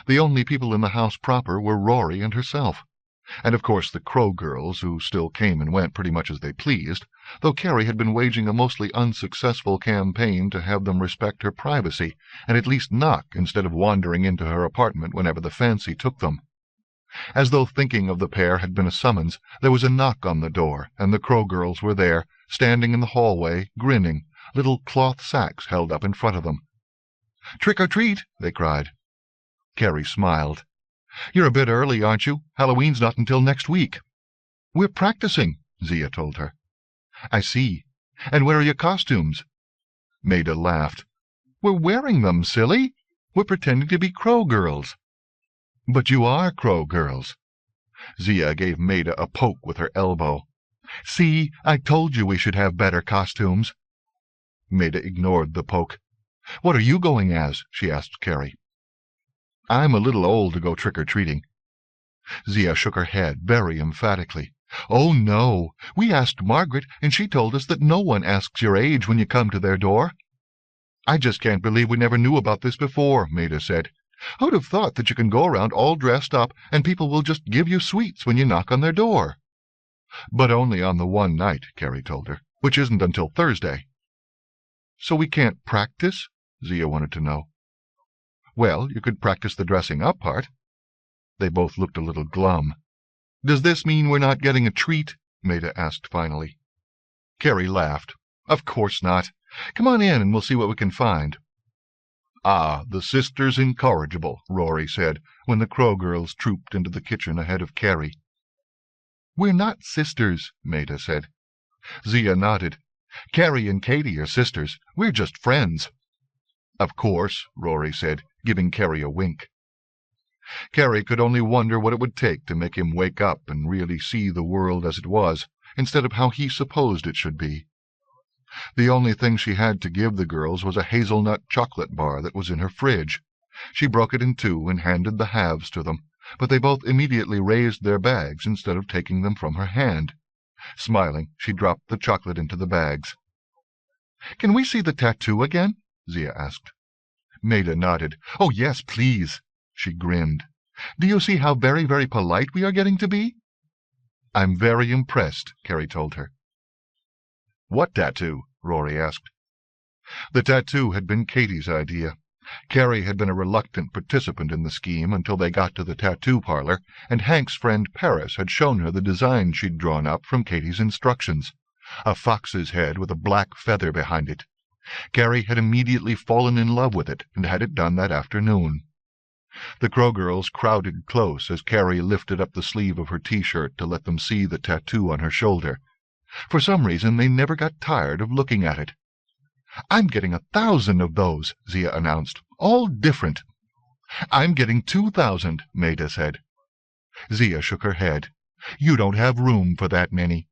The only people in the house proper were Rory and herself. And of course the Crow girls, who still came and went pretty much as they pleased, though Carrie had been waging a mostly unsuccessful campaign to have them respect her privacy, and at least knock instead of wandering into her apartment whenever the fancy took them. As though thinking of the pair had been a summons, there was a knock on the door, and the Crow girls were there, standing in the hallway, grinning, little cloth sacks held up in front of them. "Trick or treat!" they cried. Carrie smiled. "You're a bit early, aren't you? Halloween's not until next week." "We're practicing," Zia told her. "I see. And where are your costumes?" Maida laughed. "We're wearing them, silly. We're pretending to be Crow girls." "But you are Crow girls." Zia gave Maida a poke with her elbow. "See, I told you we should have better costumes." Maida ignored the poke. "What are you going as?" she asked Carrie. "I'm a little old to go trick-or-treating." Zia shook her head very emphatically. "Oh, no. We asked Margaret, and she told us that no one asks your age when you come to their door." "I just can't believe we never knew about this before," Maida said. "Who'd have thought that you can go around all dressed up, and people will just give you sweets when you knock on their door?" "But only on the one night," Carrie told her, "which isn't until Thursday." "So we can't practice?" Zia wanted to know. "Well, you could practice the dressing-up part." They both looked a little glum. "Does this mean we're not getting a treat?" Maida asked finally. Carrie laughed. "Of course not. Come on in and we'll see what we can find." "Ah, the sisters incorrigible," Rory said, when the Crow girls trooped into the kitchen ahead of Carrie. "We're not sisters," Maida said. Zia nodded. "Carrie and Katie are sisters. We're just friends." "Of course," Rory said, giving Carrie a wink. Carrie could only wonder what it would take to make him wake up and really see the world as it was, instead of how he supposed it should be. The only thing she had to give the girls was a hazelnut chocolate bar that was in her fridge. She broke it in two and handed the halves to them, but they both immediately raised their bags instead of taking them from her hand. Smiling, she dropped the chocolate into the bags. "Can we see the tattoo again?" Zia asked. Maida nodded. "Oh, yes, please." She grinned. "Do you see how very, very polite we are getting to be?" "I'm very impressed," Carrie told her. "What tattoo?" Rory asked. The tattoo had been Katie's idea. Carrie had been a reluctant participant in the scheme until they got to the tattoo parlor, and Hank's friend Paris had shown her the design she'd drawn up from Katie's instructions. A fox's head with a black feather behind it. Carrie had immediately fallen in love with it and had it done that afternoon. The Crow girls crowded close as Carrie lifted up the sleeve of her T-shirt to let them see the tattoo on her shoulder. For some reason, they never got tired of looking at it. "I'm getting 1,000 of those," Zia announced. "All different." "I'm getting 2,000, Maida said. Zia shook her head. "You don't have room for that many."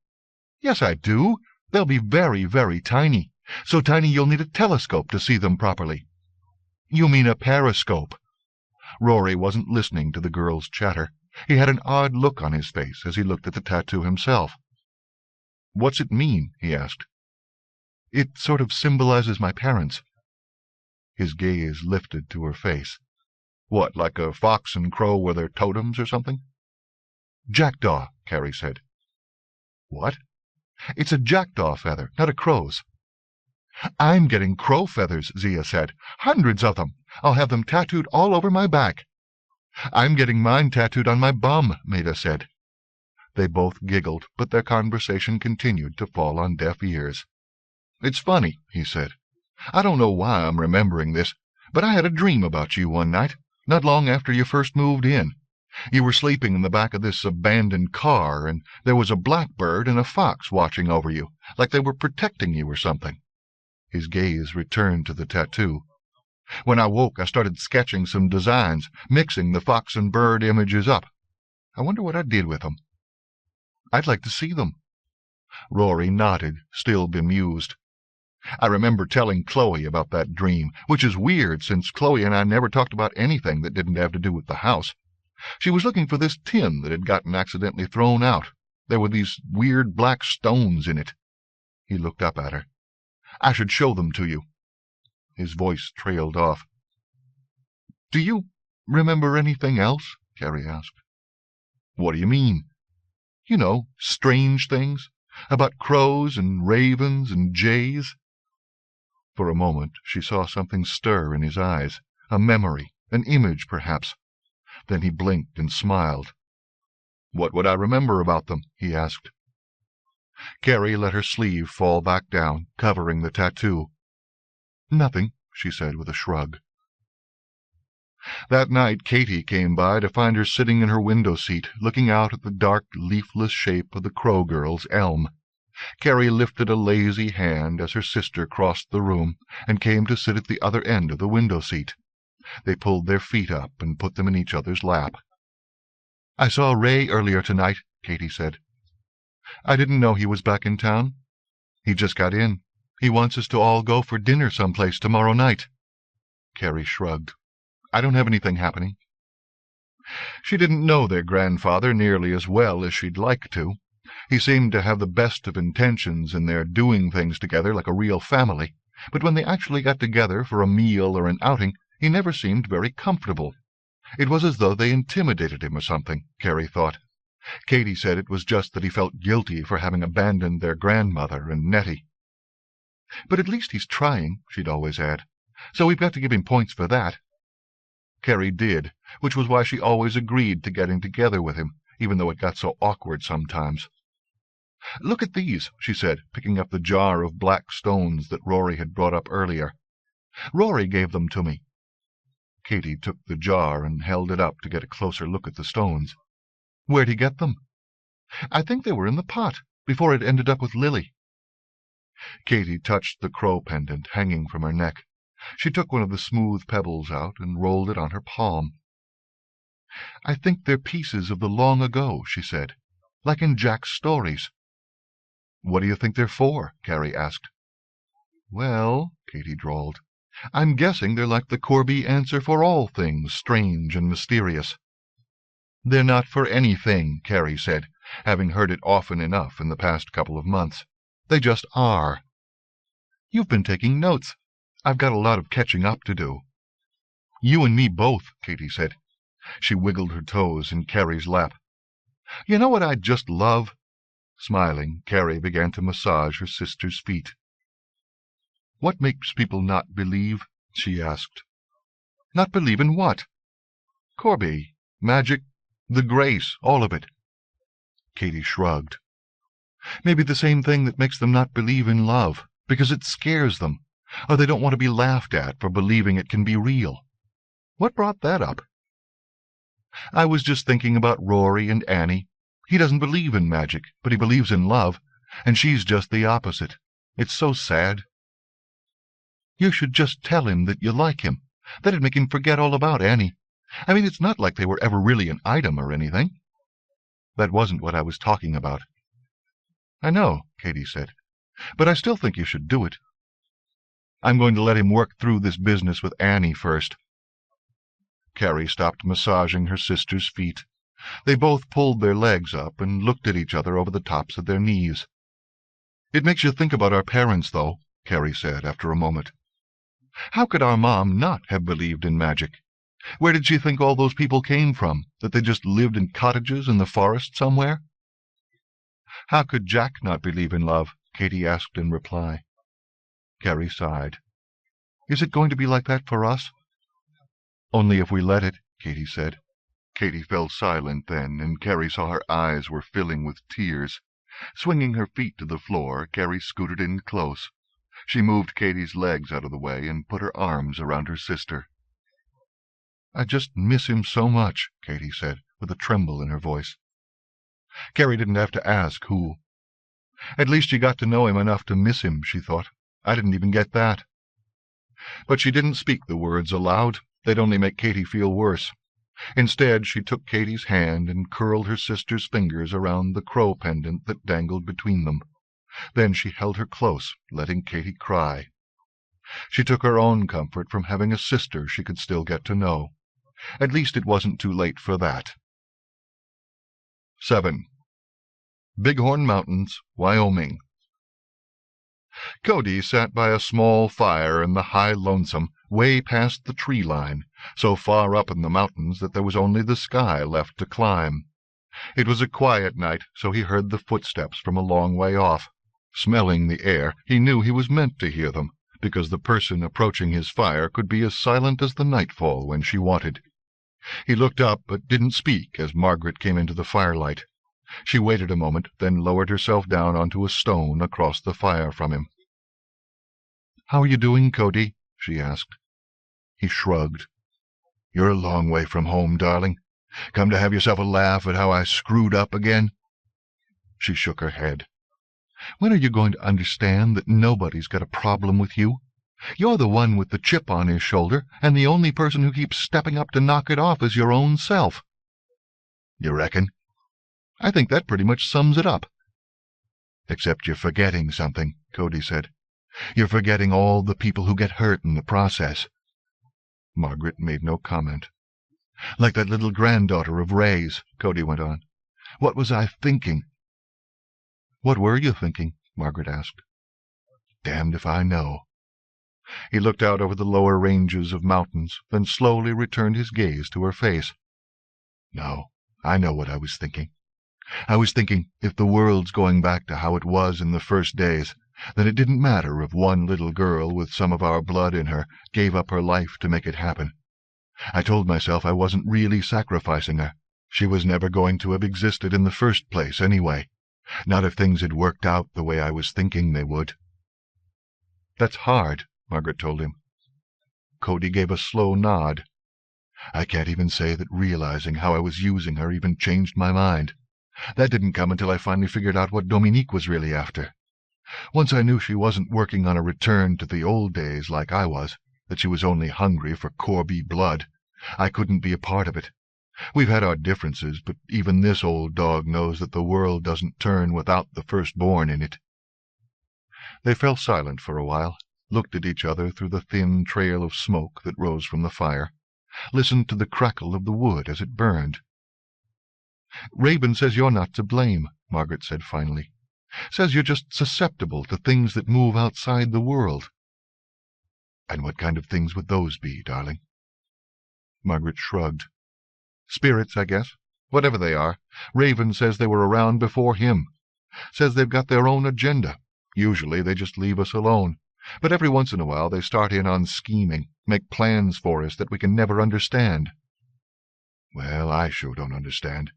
"Yes, I do. They'll be very, very tiny. So tiny you'll need a telescope to see them properly." "You mean a periscope." Rory wasn't listening to the girl's chatter. He had an odd look on his face as he looked at the tattoo himself. "What's it mean?" he asked. "It sort of symbolizes my parents." His gaze lifted to her face. "What, like a fox and crow were their totems or something?" "Jackdaw," Carrie said. "What?" "It's a jackdaw feather, not a crow's." "I'm getting crow feathers," Zia said. "Hundreds of them. I'll have them tattooed all over my back." "I'm getting mine tattooed on my bum," Maida said. They both giggled, but their conversation continued to fall on deaf ears. "It's funny," he said. "I don't know why I'm remembering this, but I had a dream about you one night, not long after you first moved in. You were sleeping in the back of this abandoned car, and there was a blackbird and a fox watching over you, like they were protecting you or something." His gaze returned to the tattoo. "When I woke, I started sketching some designs, mixing the fox and bird images up. I wonder what I did with them." "I'd like to see them." Rory nodded, still bemused. "I remember telling Chloe about that dream, which is weird since Chloe and I never talked about anything that didn't have to do with the house. She was looking for this tin that had gotten accidentally thrown out. There were these weird black stones in it." He looked up at her. "I should show them to you." His voice trailed off. "Do you remember anything else?" Carrie asked. "What do you mean?" "You know, strange things. About crows and ravens and jays." For a moment she saw something stir in his eyes, a memory, an image perhaps. Then he blinked and smiled. "What would I remember about them?" he asked. Carrie let her sleeve fall back down, covering the tattoo. "Nothing," she said with a shrug. That night Katy came by to find her sitting in her window seat, looking out at the dark, leafless shape of the Crow girl's elm. Carrie lifted a lazy hand as her sister crossed the room and came to sit at the other end of the window seat. They pulled their feet up and put them in each other's lap. "I saw Ray earlier tonight," Katy said. "I didn't know he was back in town." "He just got in. He wants us to all go for dinner someplace tomorrow night." Carrie shrugged. "I don't have anything happening." She didn't know their grandfather nearly as well as she'd like to. He seemed to have the best of intentions in their doing things together like a real family, but when they actually got together for a meal or an outing, he never seemed very comfortable. It was as though they intimidated him or something, Carrie thought. Katy said it was just that he felt guilty for having abandoned their grandmother and Nettie. "But at least he's trying," she'd always add, "so we've got to give him points for that." Carrie did, which was why she always agreed to getting together with him, even though it got so awkward sometimes. "Look at these," she said, picking up the jar of black stones that Rory had brought up earlier. "Rory gave them to me." Katy took the jar and held it up to get a closer look at the stones. "Where'd he get them?" "I think they were in the pot, before it ended up with Lily." Katy touched the crow pendant hanging from her neck. She took one of the smooth pebbles out and rolled it on her palm. "I think they're pieces of the long ago," she said, "like in Jack's stories." "What do you think they're for?" Carrie asked. "Well," Katy drawled, "I'm guessing they're like the Corby answer for all things strange and mysterious." "They're not for anything," Carrie said, having heard it often enough in the past couple of months. "They just are." "You've been taking notes. I've got a lot of catching up to do." "You and me both," Katy said. She wiggled her toes in Carrie's lap. "You know what I'd just love?" Smiling, Carrie began to massage her sister's feet. "What makes people not believe?" she asked. "Not believe in what?" "Corby, magic, the grace, all of it." Katy shrugged. "Maybe the same thing that makes them not believe in love, because it scares them, or they don't want to be laughed at for believing it can be real." "What brought that up?" I was just thinking about Rory and Annie. He doesn't believe in magic, but he believes in love, and she's just the opposite. It's so sad." "You should just tell him that you like him. That'd make him forget all about Annie. I mean, it's not like they were ever really an item or anything." "That wasn't what I was talking about." "I know," Katie said, "but I still think you should do it. I'm going to let him work through this business with Annie first." Carrie stopped massaging her sister's feet. They both pulled their legs up and looked at each other over the tops of their knees. "It makes you think about our parents, though," Carrie said after a moment. "How could our mom not have believed in magic? Where did she think all those people came from, that they just lived in cottages in the forest somewhere?" "How could Jack not believe in love?" Katie asked in reply. Carrie sighed. "Is it going to be like that for us?" "Only if we let it," Katie said. Katie fell silent then, and Carrie saw her eyes were filling with tears. Swinging her feet to the floor, Carrie scooted in close. She moved Katie's legs out of the way and put her arms around her sister. "I just miss him so much," Katie said, with a tremble in her voice. Carrie didn't have to ask who. At least she got to know him enough to miss him, she thought. I didn't even get that. But she didn't speak the words aloud. They'd only make Katie feel worse. Instead, she took Katie's hand and curled her sister's fingers around the crow pendant that dangled between them. Then she held her close, letting Katie cry. She took her own comfort from having a sister she could still get to know. At least it wasn't too late for that. 7. Bighorn Mountains, Wyoming. Cody sat by a small fire in the high Lonesome, way past the tree line, so far up in the mountains that there was only the sky left to climb. It was a quiet night, so he heard the footsteps from a long way off. Smelling the air, he knew he was meant to hear them, because the person approaching his fire could be as silent as the nightfall when she wanted. He looked up, but didn't speak as Margaret came into the firelight. She waited a moment, then lowered herself down onto a stone across the fire from him. "How are you doing, Cody?" she asked. He shrugged. "You're a long way from home, darling. Come to have yourself a laugh at how I screwed up again?" She shook her head. "When are you going to understand that nobody's got a problem with you? You're the one with the chip on his shoulder, and the only person who keeps stepping up to knock it off is your own self." "You reckon?" "I think that pretty much sums it up." "Except you're forgetting something," Cody said. "You're forgetting all the people who get hurt in the process." Margaret made no comment. "Like that little granddaughter of Ray's," Cody went on. "What was I thinking?" "What were you thinking?" Margaret asked. "Damned if I know." He looked out over the lower ranges of mountains, then slowly returned his gaze to her face. "No, I know what I was thinking. I was thinking, if the world's going back to how it was in the first days, then it didn't matter if one little girl with some of our blood in her gave up her life to make it happen. I told myself I wasn't really sacrificing her. She was never going to have existed in the first place anyway, not if things had worked out the way I was thinking they would." "That's hard," Margaret told him. Cody gave a slow nod. "I can't even say that realizing how I was using her even changed my mind. That didn't come until I finally figured out what Dominique was really after. Once I knew she wasn't working on a return to the old days like I was, that she was only hungry for Corby blood, I couldn't be a part of it. We've had our differences, but even this old dog knows that the world doesn't turn without the firstborn in it." They fell silent for a while, looked at each other through the thin trail of smoke that rose from the fire, listened to the crackle of the wood as it burned. "Raven says you're not to blame," Margaret said finally. "Says you're just susceptible to things that move outside the world." "And what kind of things would those be, darling?" Margaret shrugged. "Spirits, I guess. Whatever they are. Raven says they were around before him. Says they've got their own agenda. Usually they just leave us alone. But every once in a while they start in on scheming, make plans for us that we can never understand." "Well, I sure don't understand."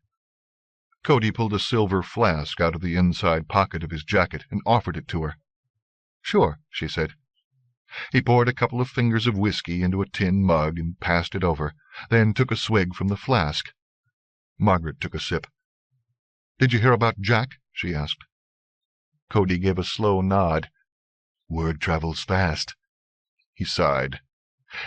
Cody pulled a silver flask out of the inside pocket of his jacket and offered it to her. "Sure," she said. He poured a couple of fingers of whiskey into a tin mug and passed it over, then took a swig from the flask. Margaret took a sip. "Did you hear about Jack?" she asked. Cody gave a slow nod. "Word travels fast." He sighed.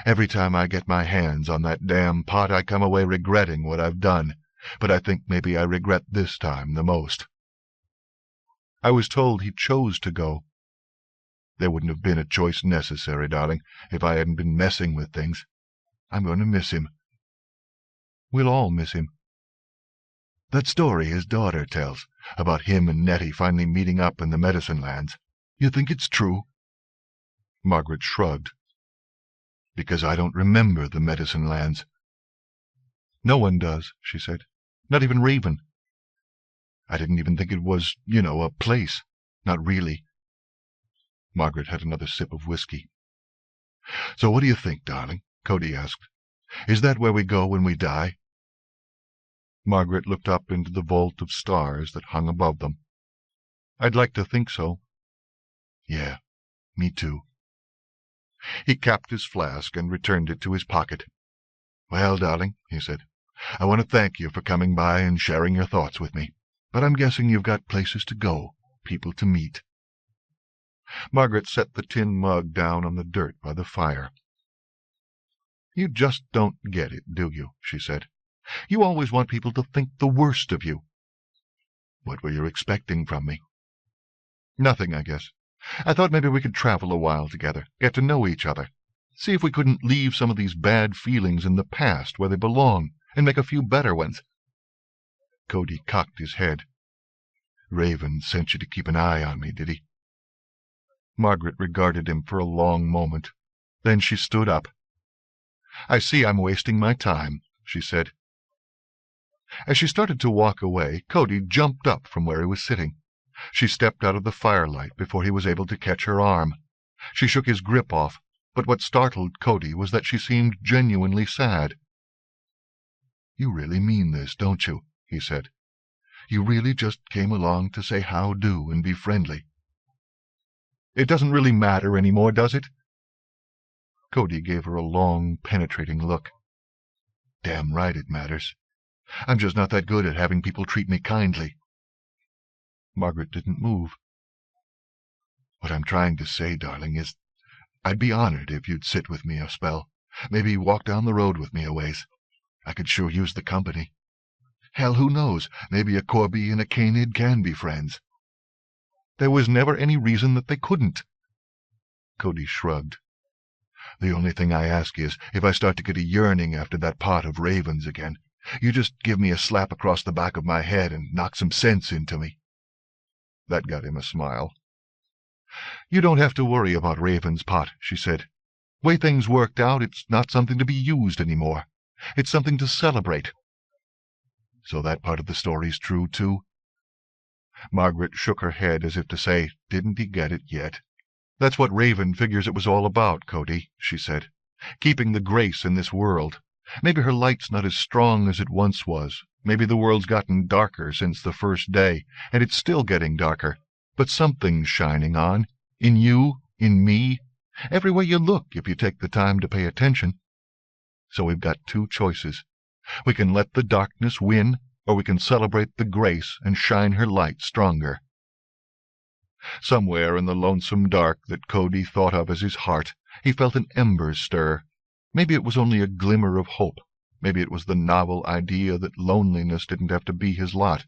"Every time I get my hands on that damn pot, I come away regretting what I've done, but I think maybe I regret this time the most." "I was told he chose to go." "There wouldn't have been a choice necessary, darling, if I hadn't been messing with things. I'm going to miss him." "We'll all miss him." "That story his daughter tells, about him and Nettie finally meeting up in the medicine lands, you think it's true?" Margaret shrugged. "Because I don't remember the medicine lands." "No one does," she said. "Not even Raven." "I didn't even think it was, a place. Not really." Margaret had another sip of whiskey. "So what do you think, darling?" Cody asked. "Is that where we go when we die?" Margaret looked up into the vault of stars that hung above them. "I'd like to think so." "Yeah, me too." He capped his flask and returned it to his pocket. "Well, darling," he said, "I want to thank you for coming by and sharing your thoughts with me. But I'm guessing you've got places to go, people to meet." Margaret set the tin mug down on the dirt by the fire. "You just don't get it, do you?" she said. "You always want people to think the worst of you." "What were you expecting from me?" "Nothing, I guess. I thought maybe we could travel a while together, get to know each other, see if we couldn't leave some of these bad feelings in the past where they belong, and make a few better ones." Cody cocked his head. "Raven sent you to keep an eye on me, did he?" Margaret regarded him for a long moment. Then she stood up. "I see I'm wasting my time," she said. As she started to walk away, Cody jumped up from where he was sitting. She stepped out of the firelight before he was able to catch her arm. She shook his grip off, but what startled Cody was that she seemed genuinely sad. "You really mean this, don't you?" he said. "You really just came along to say how-do and be friendly." "It doesn't really matter any more, does it?" Cody gave her a long, penetrating look. "Damn right it matters. I'm just not that good at having people treat me kindly." Margaret didn't move. "What I'm trying to say, darling, is I'd be honored if you'd sit with me a spell. Maybe walk down the road with me a ways. I could sure use the company. Hell, who knows? Maybe a Corby and a Canid can be friends." "There was never any reason that they couldn't." Cody shrugged. "The only thing I ask is, if I start to get a yearning after that pot of Ravens again, you just give me a slap across the back of my head and knock some sense into me." That got him a smile. "You don't have to worry about Raven's pot," she said. "Way things worked out, it's not something to be used any more. It's something to celebrate." "So that part of the story's true, too?" Margaret shook her head as if to say, didn't he get it yet? "That's what Raven figures it was all about, Cody," she said. "Keeping the grace in this world. Maybe her light's not as strong as it once was. Maybe the world's gotten darker since the first day, and it's still getting darker. But something's shining on. In you, in me, everywhere you look if you take the time to pay attention. So we've got two choices. We can let the darkness win, or we can celebrate the grace and shine her light stronger." Somewhere in the lonesome dark that Cody thought of as his heart, he felt an ember stir. Maybe it was only a glimmer of hope. Maybe it was the novel idea that loneliness didn't have to be his lot.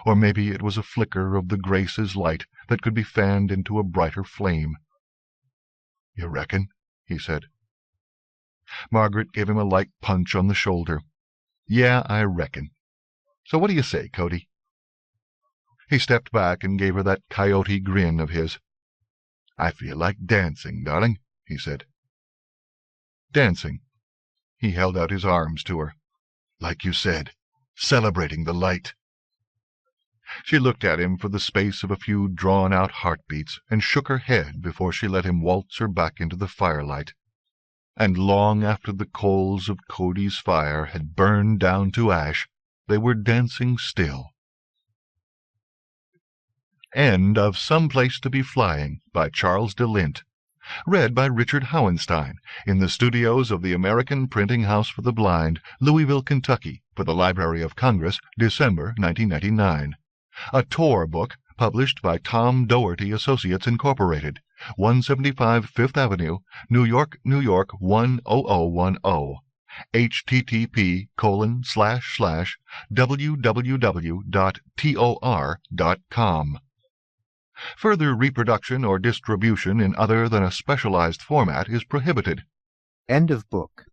Or maybe it was a flicker of the Grace's light that could be fanned into a brighter flame. "You reckon?" he said. Margaret gave him a light punch on the shoulder. "Yeah, I reckon. So what do you say, Cody?" He stepped back and gave her that coyote grin of his. "I feel like dancing, darling," he said. "Dancing?" He held out his arms to her. "Like you said, celebrating the light." She looked at him for the space of a few drawn-out heartbeats and shook her head before she let him waltz her back into the firelight. And long after the coals of Cody's fire had burned down to ash, they were dancing still. End of Some Place to Be Flying by Charles de Lint. Read by Richard Hauenstein in the studios of the American Printing House for the Blind, Louisville, Kentucky, for the Library of Congress, December 1999. A Tor book published by Tom Doherty Associates Incorporated, 175 Fifth Avenue, New York, New York 10010. http://www.tor.com. Further reproduction or distribution in other than a specialized format is prohibited. End of book.